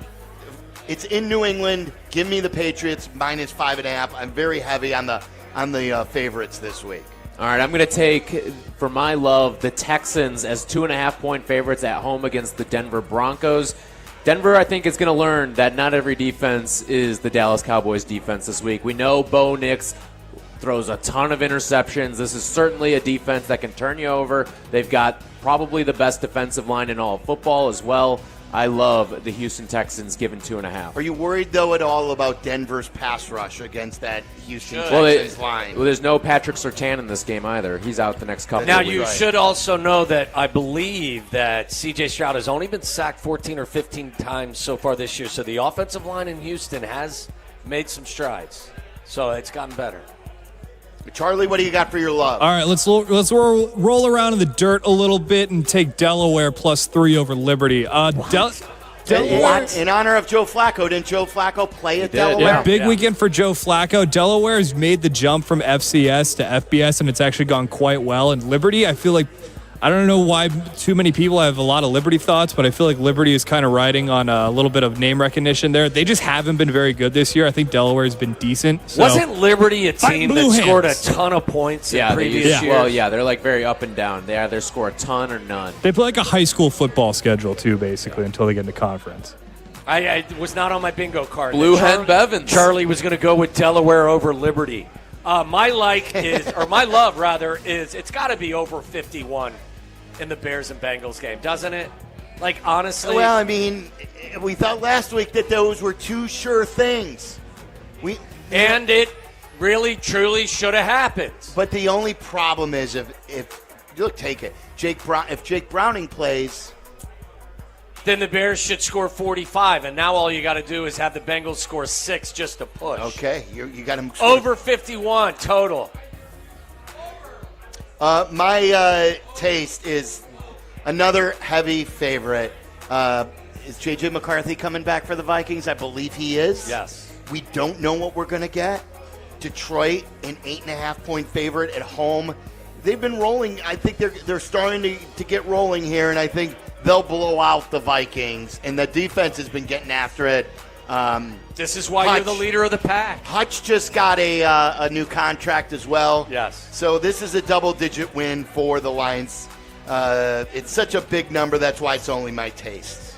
it's in New England. Give me the Patriots minus 5.5. I'm very heavy on the favorites this week. All right, I'm going to take, for my love, the Texans as 2.5-point favorites at home against the Denver Broncos. Denver, I think, is going to learn that not every defense is the Dallas Cowboys defense this week. We know Bo Nix throws a ton of interceptions. This is certainly a defense that can turn you over. They've got probably the best defensive line in all of football as well. I love the Houston Texans given 2.5. Are you worried, though, at all about Denver's pass rush against that Houston Texans line? Well, there's no Patrick Surtain in this game either. He's out the next couple Now, of weeks. you should also know that I believe that C.J. Stroud has only been sacked 14 or 15 times so far this year. So the offensive line in Houston has made some strides. So it's gotten better. Charlie, what do you got for your love? All right, let's roll around in the dirt a little bit and take Delaware plus 3 over Liberty. Delaware, in honor of Joe Flacco, didn't Joe Flacco play at Delaware? Yeah, big weekend for Joe Flacco. Delaware has made the jump from FCS to FBS, and it's actually gone quite well. And Liberty, I feel like, I don't know why too many people have a lot of Liberty thoughts, but I feel like Liberty is kind of riding on a little bit of name recognition there. They just haven't been very good this year. I think Delaware has been decent. So. Wasn't Liberty a team that scored a ton of points in previous years? Well, yeah, they're very up and down. They either score a ton or none. They play like a high school football schedule, too, basically, until they get into conference. I was not on my bingo card. Blue Hen Bevins. Charlie was going to go with Delaware over Liberty. My love, rather, is it's got to be over 51. In the Bears and Bengals game, doesn't it? Honestly. Well, I mean, we thought last week that those were two sure things. And it really, truly should have happened. But the only problem is if look, take it. If Jake Browning plays, then the Bears should score 45, and now all you got to do is have the Bengals score 6 just to push. Okay, you got them over 51 total. My taste is another heavy favorite. Is J.J. McCarthy coming back for the Vikings? I believe he is. Yes. We don't know what we're going to get. Detroit, an 8.5-point favorite at home. They've been rolling. I think they're starting to get rolling here, and I think they'll blow out the Vikings. And the defense has been getting after it. This is why you're the leader of the pack. Hutch just got a new contract as well. Yes. So this is a double-digit win for the Lions. It's such a big number. That's why it's only my taste.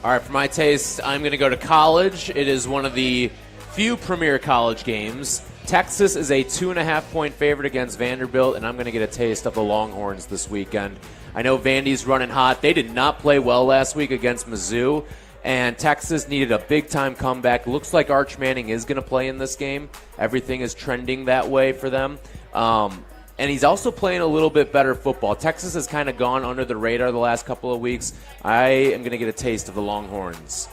All right, for my taste, I'm going to go to college. It is one of the few premier college games. Texas is a 2.5-point favorite against Vanderbilt, and I'm going to get a taste of the Longhorns this weekend. I know Vandy's running hot. They did not play well last week against Mizzou, and Texas needed a big-time comeback. Looks like Arch Manning is going to play in this game. Everything is trending that way for them. And he's also playing a little bit better football. Texas has kind of gone under the radar the last couple of weeks. I am going to get a taste of the Longhorns.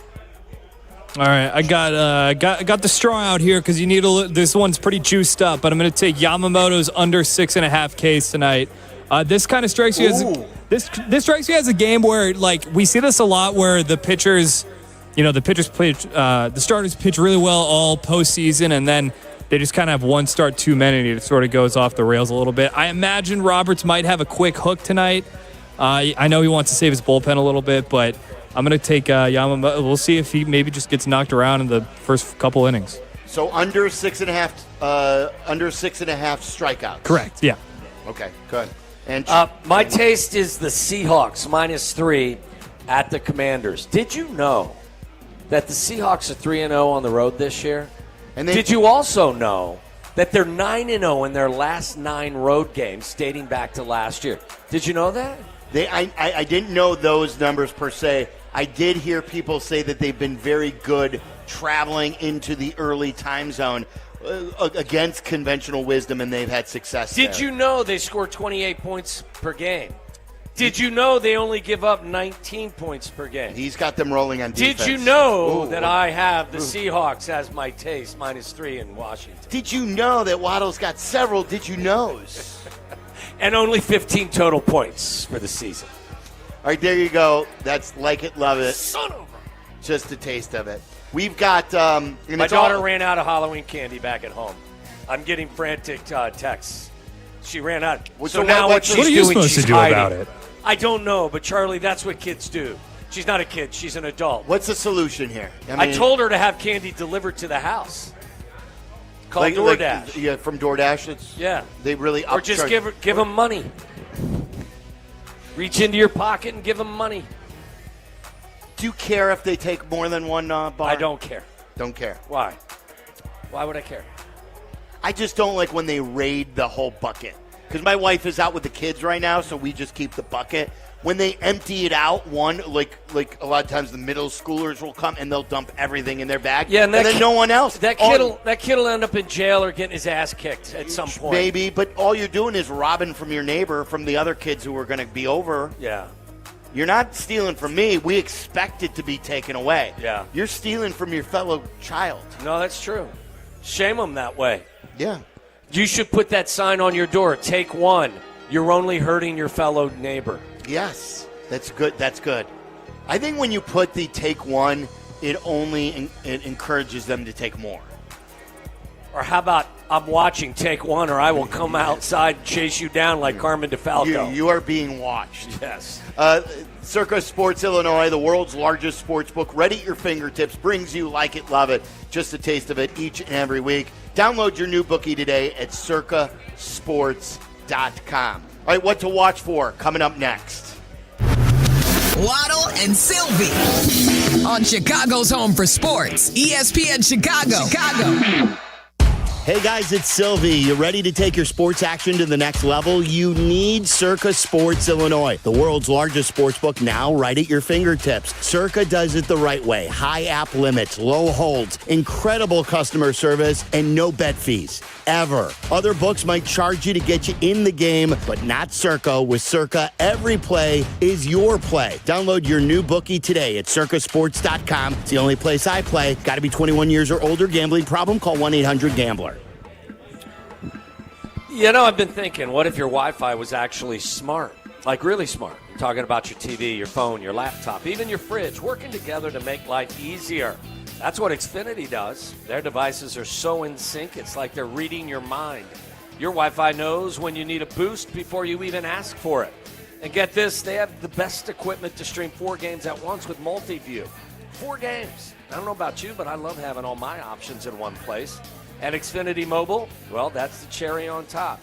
All right, I got the straw out here because you need this one's pretty juiced up, but I'm going to take Yamamoto's under 6.5 Ks tonight. This kind of strikes you as this strikes you as a game where, like, we see this a lot where the pitchers, the starters pitch really well all postseason, and then they just kind of have one start too many, and it sort of goes off the rails a little bit. I imagine Roberts might have a quick hook tonight. I know he wants to save his bullpen a little bit, but I'm going to take Yamamoto. We'll see if he maybe just gets knocked around in the first couple innings. So under 6.5 strikeouts. Correct. Yeah. Okay. Good. And my taste is the Seahawks -3 at the Commanders. Did you know that the Seahawks are 3-0 on the road this year? And did you also know that they're 9-0 in their last 9 road games dating back to last year? Did you know that? I didn't know those numbers per se. I did hear people say that they've been very good traveling into the early time zone against conventional wisdom, and they've had success Did you know they score 28 points per game? Did you know they only give up 19 points per game? He's got them rolling on defense. Did you know that I have the Seahawks as my taste, -3 in Washington? Did you know that Waddle's got several did you knows? And only 15 total points for the season. All right, there you go. That's like it, love it. Son of a... Just a taste of it. We've got... my daughter ran out of Halloween candy back at home. I'm getting frantic texts. She ran out. So now what she's doing, are you supposed to do hiding. about it? I don't know, but Charlie, that's what kids do. She's not a kid. She's an adult. What's the solution here? I told her to have candy delivered to the house. Call DoorDash. From DoorDash? They really Or just give them money. Reach into your pocket and give them money. Do you care if they take more than one bar? I don't care. Don't care. Why? Why would I care? I just don't like when they raid the whole bucket. Because my wife is out with the kids right now, so we just keep the bucket. When they empty it out, like a lot of times the middle schoolers will come and they'll dump everything in their bag. Yeah, and then no one else. That kid'll end up in jail or getting his ass kicked at some point. Maybe, but all you're doing is robbing from your neighbor, from the other kids who are going to be over. Yeah. You're not stealing from me. We expect it to be taken away. Yeah. You're stealing from your fellow child. No, that's true. Shame them that way. Yeah. You should put that sign on your door. Take one. You're only hurting your fellow neighbor. Yes. That's good. That's good. I think when you put the take one, it only it encourages them to take more. Or how about I'm watching, take one, or I will come outside and chase you down like Carmen DeFalco. You are being watched. Yes. Circa Sports Illinois, the world's largest sports book, ready at your fingertips, brings you like it, love it, just a taste of it each and every week. Download your new bookie today at circasports.com. All right, what to watch for coming up next. Waddle and Silvy on Chicago's home for sports, ESPN Chicago. Hey guys, it's Silvy. You ready to take your sports action to the next level? You need Circa Sports Illinois, the world's largest sportsbook, now right at your fingertips. Circa does it the right way. High app limits, low holds, incredible customer service, and no bet fees. Ever. Other books might charge you to get you in the game, but not Circa. With Circa, every play is your play. Download your new bookie today at circasports.com. It's the only place I play. Got to be 21 years or older. Gambling problem? Call 1-800-GAMBLER. You know, I've been thinking, what if your Wi-Fi was actually smart? Like really smart. I'm talking about your TV, your phone, your laptop, even your fridge, working together to make life easier. That's what Xfinity does. Their devices are so in sync, it's like they're reading your mind. Your Wi-Fi knows when you need a boost before you even ask for it. And get this, they have the best equipment to stream 4 games at once with multi-view. 4 games. I don't know about you, but I love having all my options in one place. And Xfinity Mobile, well, that's the cherry on top.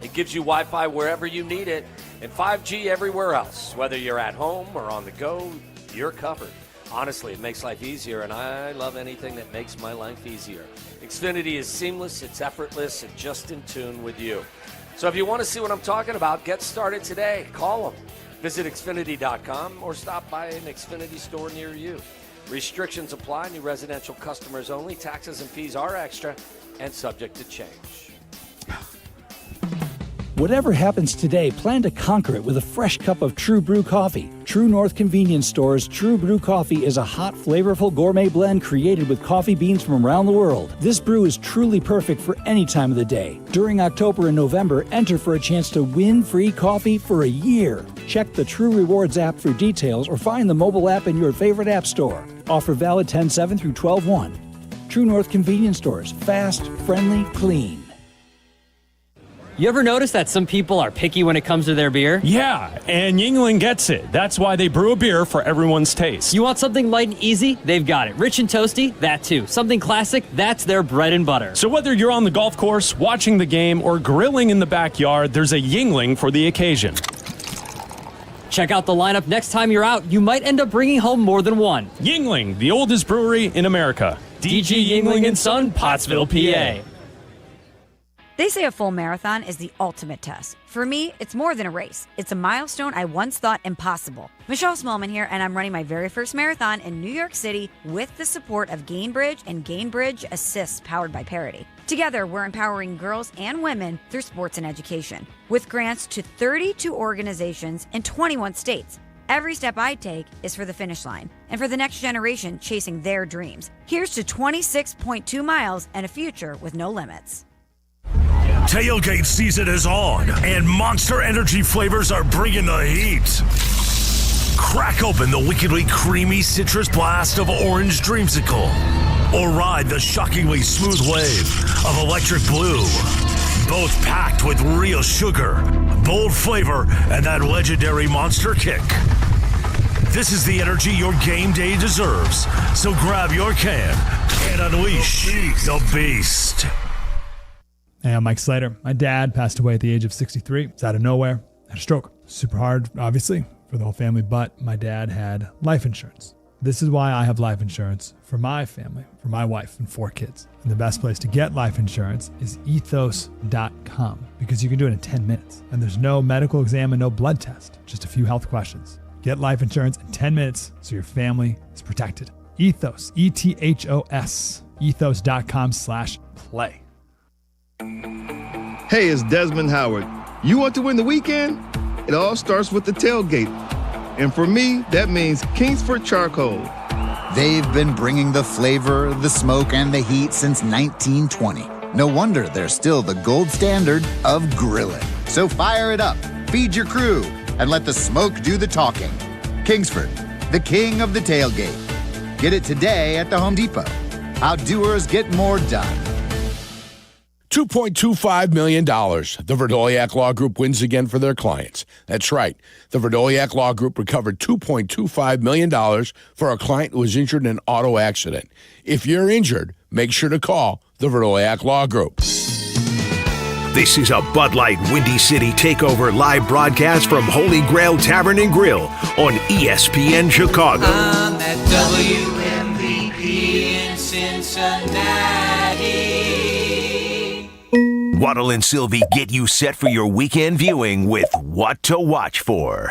It gives you Wi-Fi wherever you need it and 5G everywhere else. Whether you're at home or on the go, you're covered. Honestly, it makes life easier, and I love anything that makes my life easier. Xfinity is seamless, it's effortless, and just in tune with you. So if you want to see what I'm talking about, get started today. Call them. Visit Xfinity.com or stop by an Xfinity store near you. Restrictions apply. New residential customers only. Taxes and fees are extra and subject to change. Whatever happens today, plan to conquer it with a fresh cup of True Brew coffee. True North Convenience Store's True Brew coffee is a hot, flavorful gourmet blend created with coffee beans from around the world. This brew is truly perfect for any time of the day. During October and November, enter for a chance to win free coffee for a year. Check the True Rewards app for details or find the mobile app in your favorite app store. Offer valid 10/7 through 12/1. True North Convenience Stores. Fast, friendly, clean. You ever notice that some people are picky when it comes to their beer? Yeah, and Yuengling gets it. That's why they brew a beer for everyone's taste. You want something light and easy? They've got it. Rich and toasty? That too. Something classic? That's their bread and butter. So whether you're on the golf course, watching the game, or grilling in the backyard, there's a Yuengling for the occasion. Check out the lineup next time you're out. You might end up bringing home more than one. Yuengling, the oldest brewery in America. DG Yuengling & Son, Pottsville, PA. They say a full marathon is the ultimate test. For me, it's more than a race. It's a milestone I once thought impossible. Michelle Smallman here, and I'm running my very first marathon in New York City with the support of Gainbridge and Gainbridge Assists powered by Parity. Together, we're empowering girls and women through sports and education. With grants to 32 organizations in 21 states. Every step I take is for the finish line and for the next generation chasing their dreams. Here's to 26.2 miles and a future with no limits. Tailgate season is on, and Monster Energy flavors are bringing the heat. Crack open the wickedly creamy citrus blast of Orange Dreamsicle, or ride the shockingly smooth wave of Electric Blue. Both packed with real sugar, bold flavor, and that legendary monster kick. This is the energy your game day deserves, so grab your can and unleash the beast. Hey, I'm Mike Slater. My dad passed away at the age of 63. It's out of nowhere. Had a stroke. Super hard, obviously, for the whole family, but my dad had life insurance. This is why I have life insurance for my family, for my wife and 4 kids. And the best place to get life insurance is ethos.com, because you can do it in 10 minutes. And there's no medical exam and no blood test, just a few health questions. Get life insurance in 10 minutes so your family is protected. Ethos, ETHOS, ethos.com/play. Hey, it's Desmond Howard. You want to win the weekend? It all starts with the tailgate. And for me, that means Kingsford Charcoal. They've been bringing the flavor, the smoke, and the heat since 1920. No wonder they're still the gold standard of grilling. So fire it up, feed your crew, and let the smoke do the talking. Kingsford, the king of the tailgate. Get it today at the Home Depot. How doers get more done. $2.25 million. The Verdoliak Law Group wins again for their clients. That's right. The Verdoliak Law Group recovered $2.25 million for a client who was injured in an auto accident. If you're injured, make sure to call the Verdoliak Law Group. This is a Bud Light Windy City Takeover live broadcast from Holy Grail Tavern and Grill on ESPN Chicago. I'm at WMVP in Cincinnati. Waddle and Silvy get you set for your weekend viewing with What to Watch For.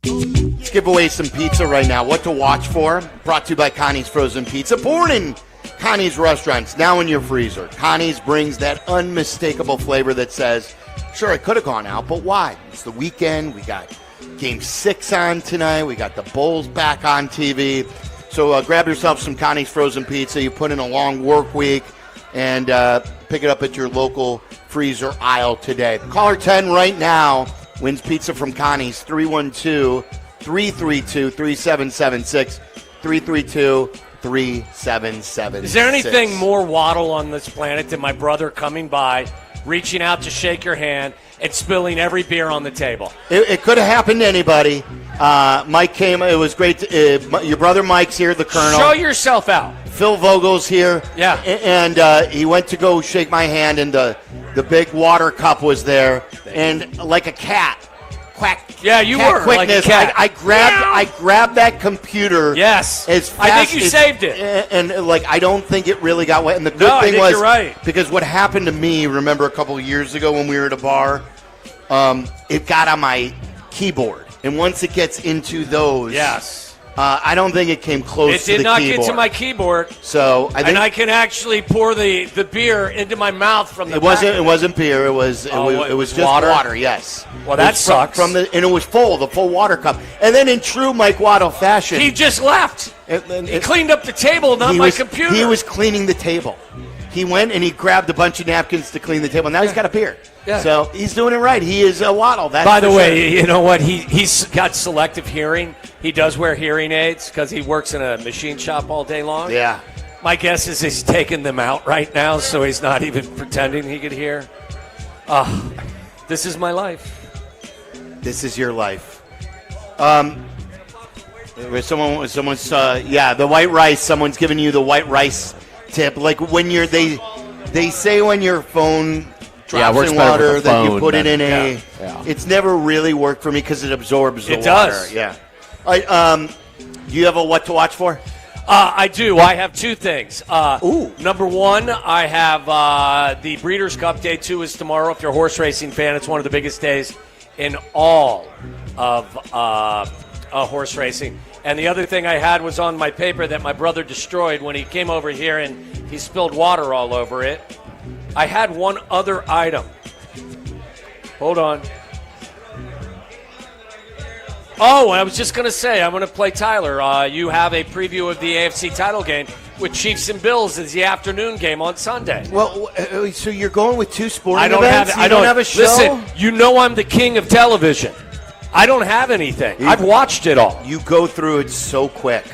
Let's give away some pizza right now. What to watch for? Brought to you by Connie's Frozen Pizza. Born in Connie's restaurants, now in your freezer. Connie's brings that unmistakable flavor that says, sure, it could have gone out, but why? It's the weekend. We got Game 6 on tonight. We got the Bulls back on TV. So grab yourself some Connie's Frozen Pizza. You put in a long work week and pick it up at your local freezer aisle today. Caller 10 right now wins pizza from Connie's. 312-332-3776. 332-3776. Is there anything more Waddle on this planet than my brother coming by, reaching out to shake your hand, and spilling every beer on the table? It could have happened to anybody. Mike came. It was great. Your brother Mike's here, the Colonel. Show yourself out. Phil Vogel's here. Yeah. And he went to go shake my hand, and the big water cup was there. And like a cat, quack. Yeah, you cat were quickness, like a cat. I grabbed that computer. Yes. As fast I think you saved it. And I don't think it really got wet. And the good No, I thing think was, you're right. because what happened to me, remember a couple of years ago when we were at a bar, it got on my keyboard. And once it gets into those, yes, I don't think it came close to the keyboard. It did not get to my keyboard. So I think and I can actually pour the beer into my mouth from the it wasn't beer. It was just water. Yes. Well, that sucks. And it was the full water cup. And then in true Mike Waddle fashion, he just left. He cleaned up the table, not my computer. He was cleaning the table. He went and he grabbed a bunch of napkins to clean the table. Now he's got a beer. Yeah. So he's doing it right. He is a Waddle. By the way, you know what? He's got selective hearing. He does wear hearing aids because he works in a machine shop all day long. Yeah. My guess is he's taking them out right now, so he's not even pretending he could hear. This is my life. This is your life. The white rice. Someone's giving you the white rice tip. Like when they say when your phone drops in water that you put it in it's never really worked for me because it absorbs the water. It does. Yeah. All right, do you have a what to watch for? I do. I have two things. Number one, I have the Breeders' Cup. Day 2 is tomorrow. If you're a horse racing fan, it's one of the biggest days in all of horse racing. And the other thing I had was on my paper that my brother destroyed when he came over here and he spilled water all over it. I had one other item. Hold on. Oh, I was just going to say, I'm going to play Tyler. You have a preview of the AFC title game with Chiefs and Bills as the afternoon game on Sunday. Well, so you're going with two sporting events? I don't have a show? Listen, you know I'm the king of television. I don't have anything. I've watched it all. You go through it so quick.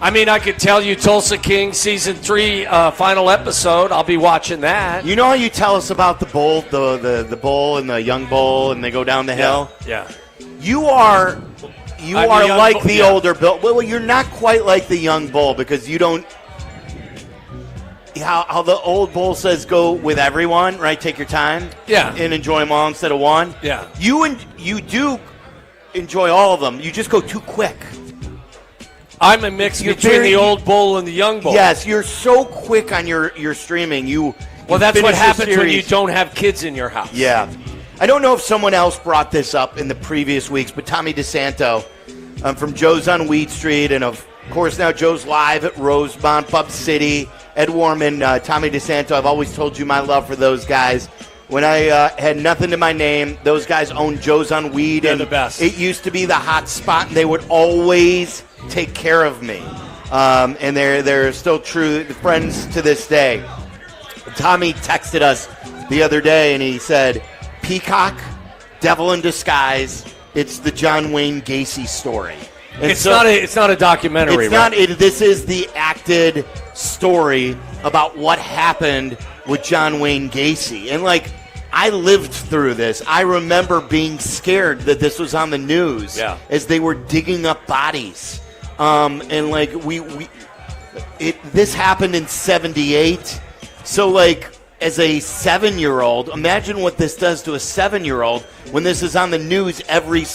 I mean, I could tell you Tulsa King Season 3 final episode. I'll be watching that. You know how you tell us about the bull, the bull and the young bull, and they go down the hill? Yeah. You are like the older bull. Well, you're not quite like the young bull because you don't. How the old bull says, go with everyone, right? Take your time, and enjoy them all instead of one. Yeah. You do enjoy all of them. You just go too quick. I'm a mix between the old bull and the young bull. Yes, you're so quick on your streaming. Well, that's what happens when you don't have kids in your house. Yeah. I don't know if someone else brought this up in the previous weeks, but Tommy DeSanto from Joe's on Weed Street, and of course now Joe's live at Rosemont, Pub City, Ed Warman, Tommy DeSanto. I've always told you my love for those guys. When I had nothing to my name, those guys owned Joe's on Weed. They're and the best. It used to be the hot spot, and they would always take care of me. And they're still true friends to this day. Tommy texted us the other day, and he said, Peacock, Devil in Disguise, it's the John Wayne Gacy story. And it's not a documentary, right? This is the acted story about what happened with John Wayne Gacy. And, I lived through this. I remember being scared that this was on the news as they were digging up bodies. This happened in 78. So, as a 7-year-old, imagine what this does to a 7-year-old when this is on the news every single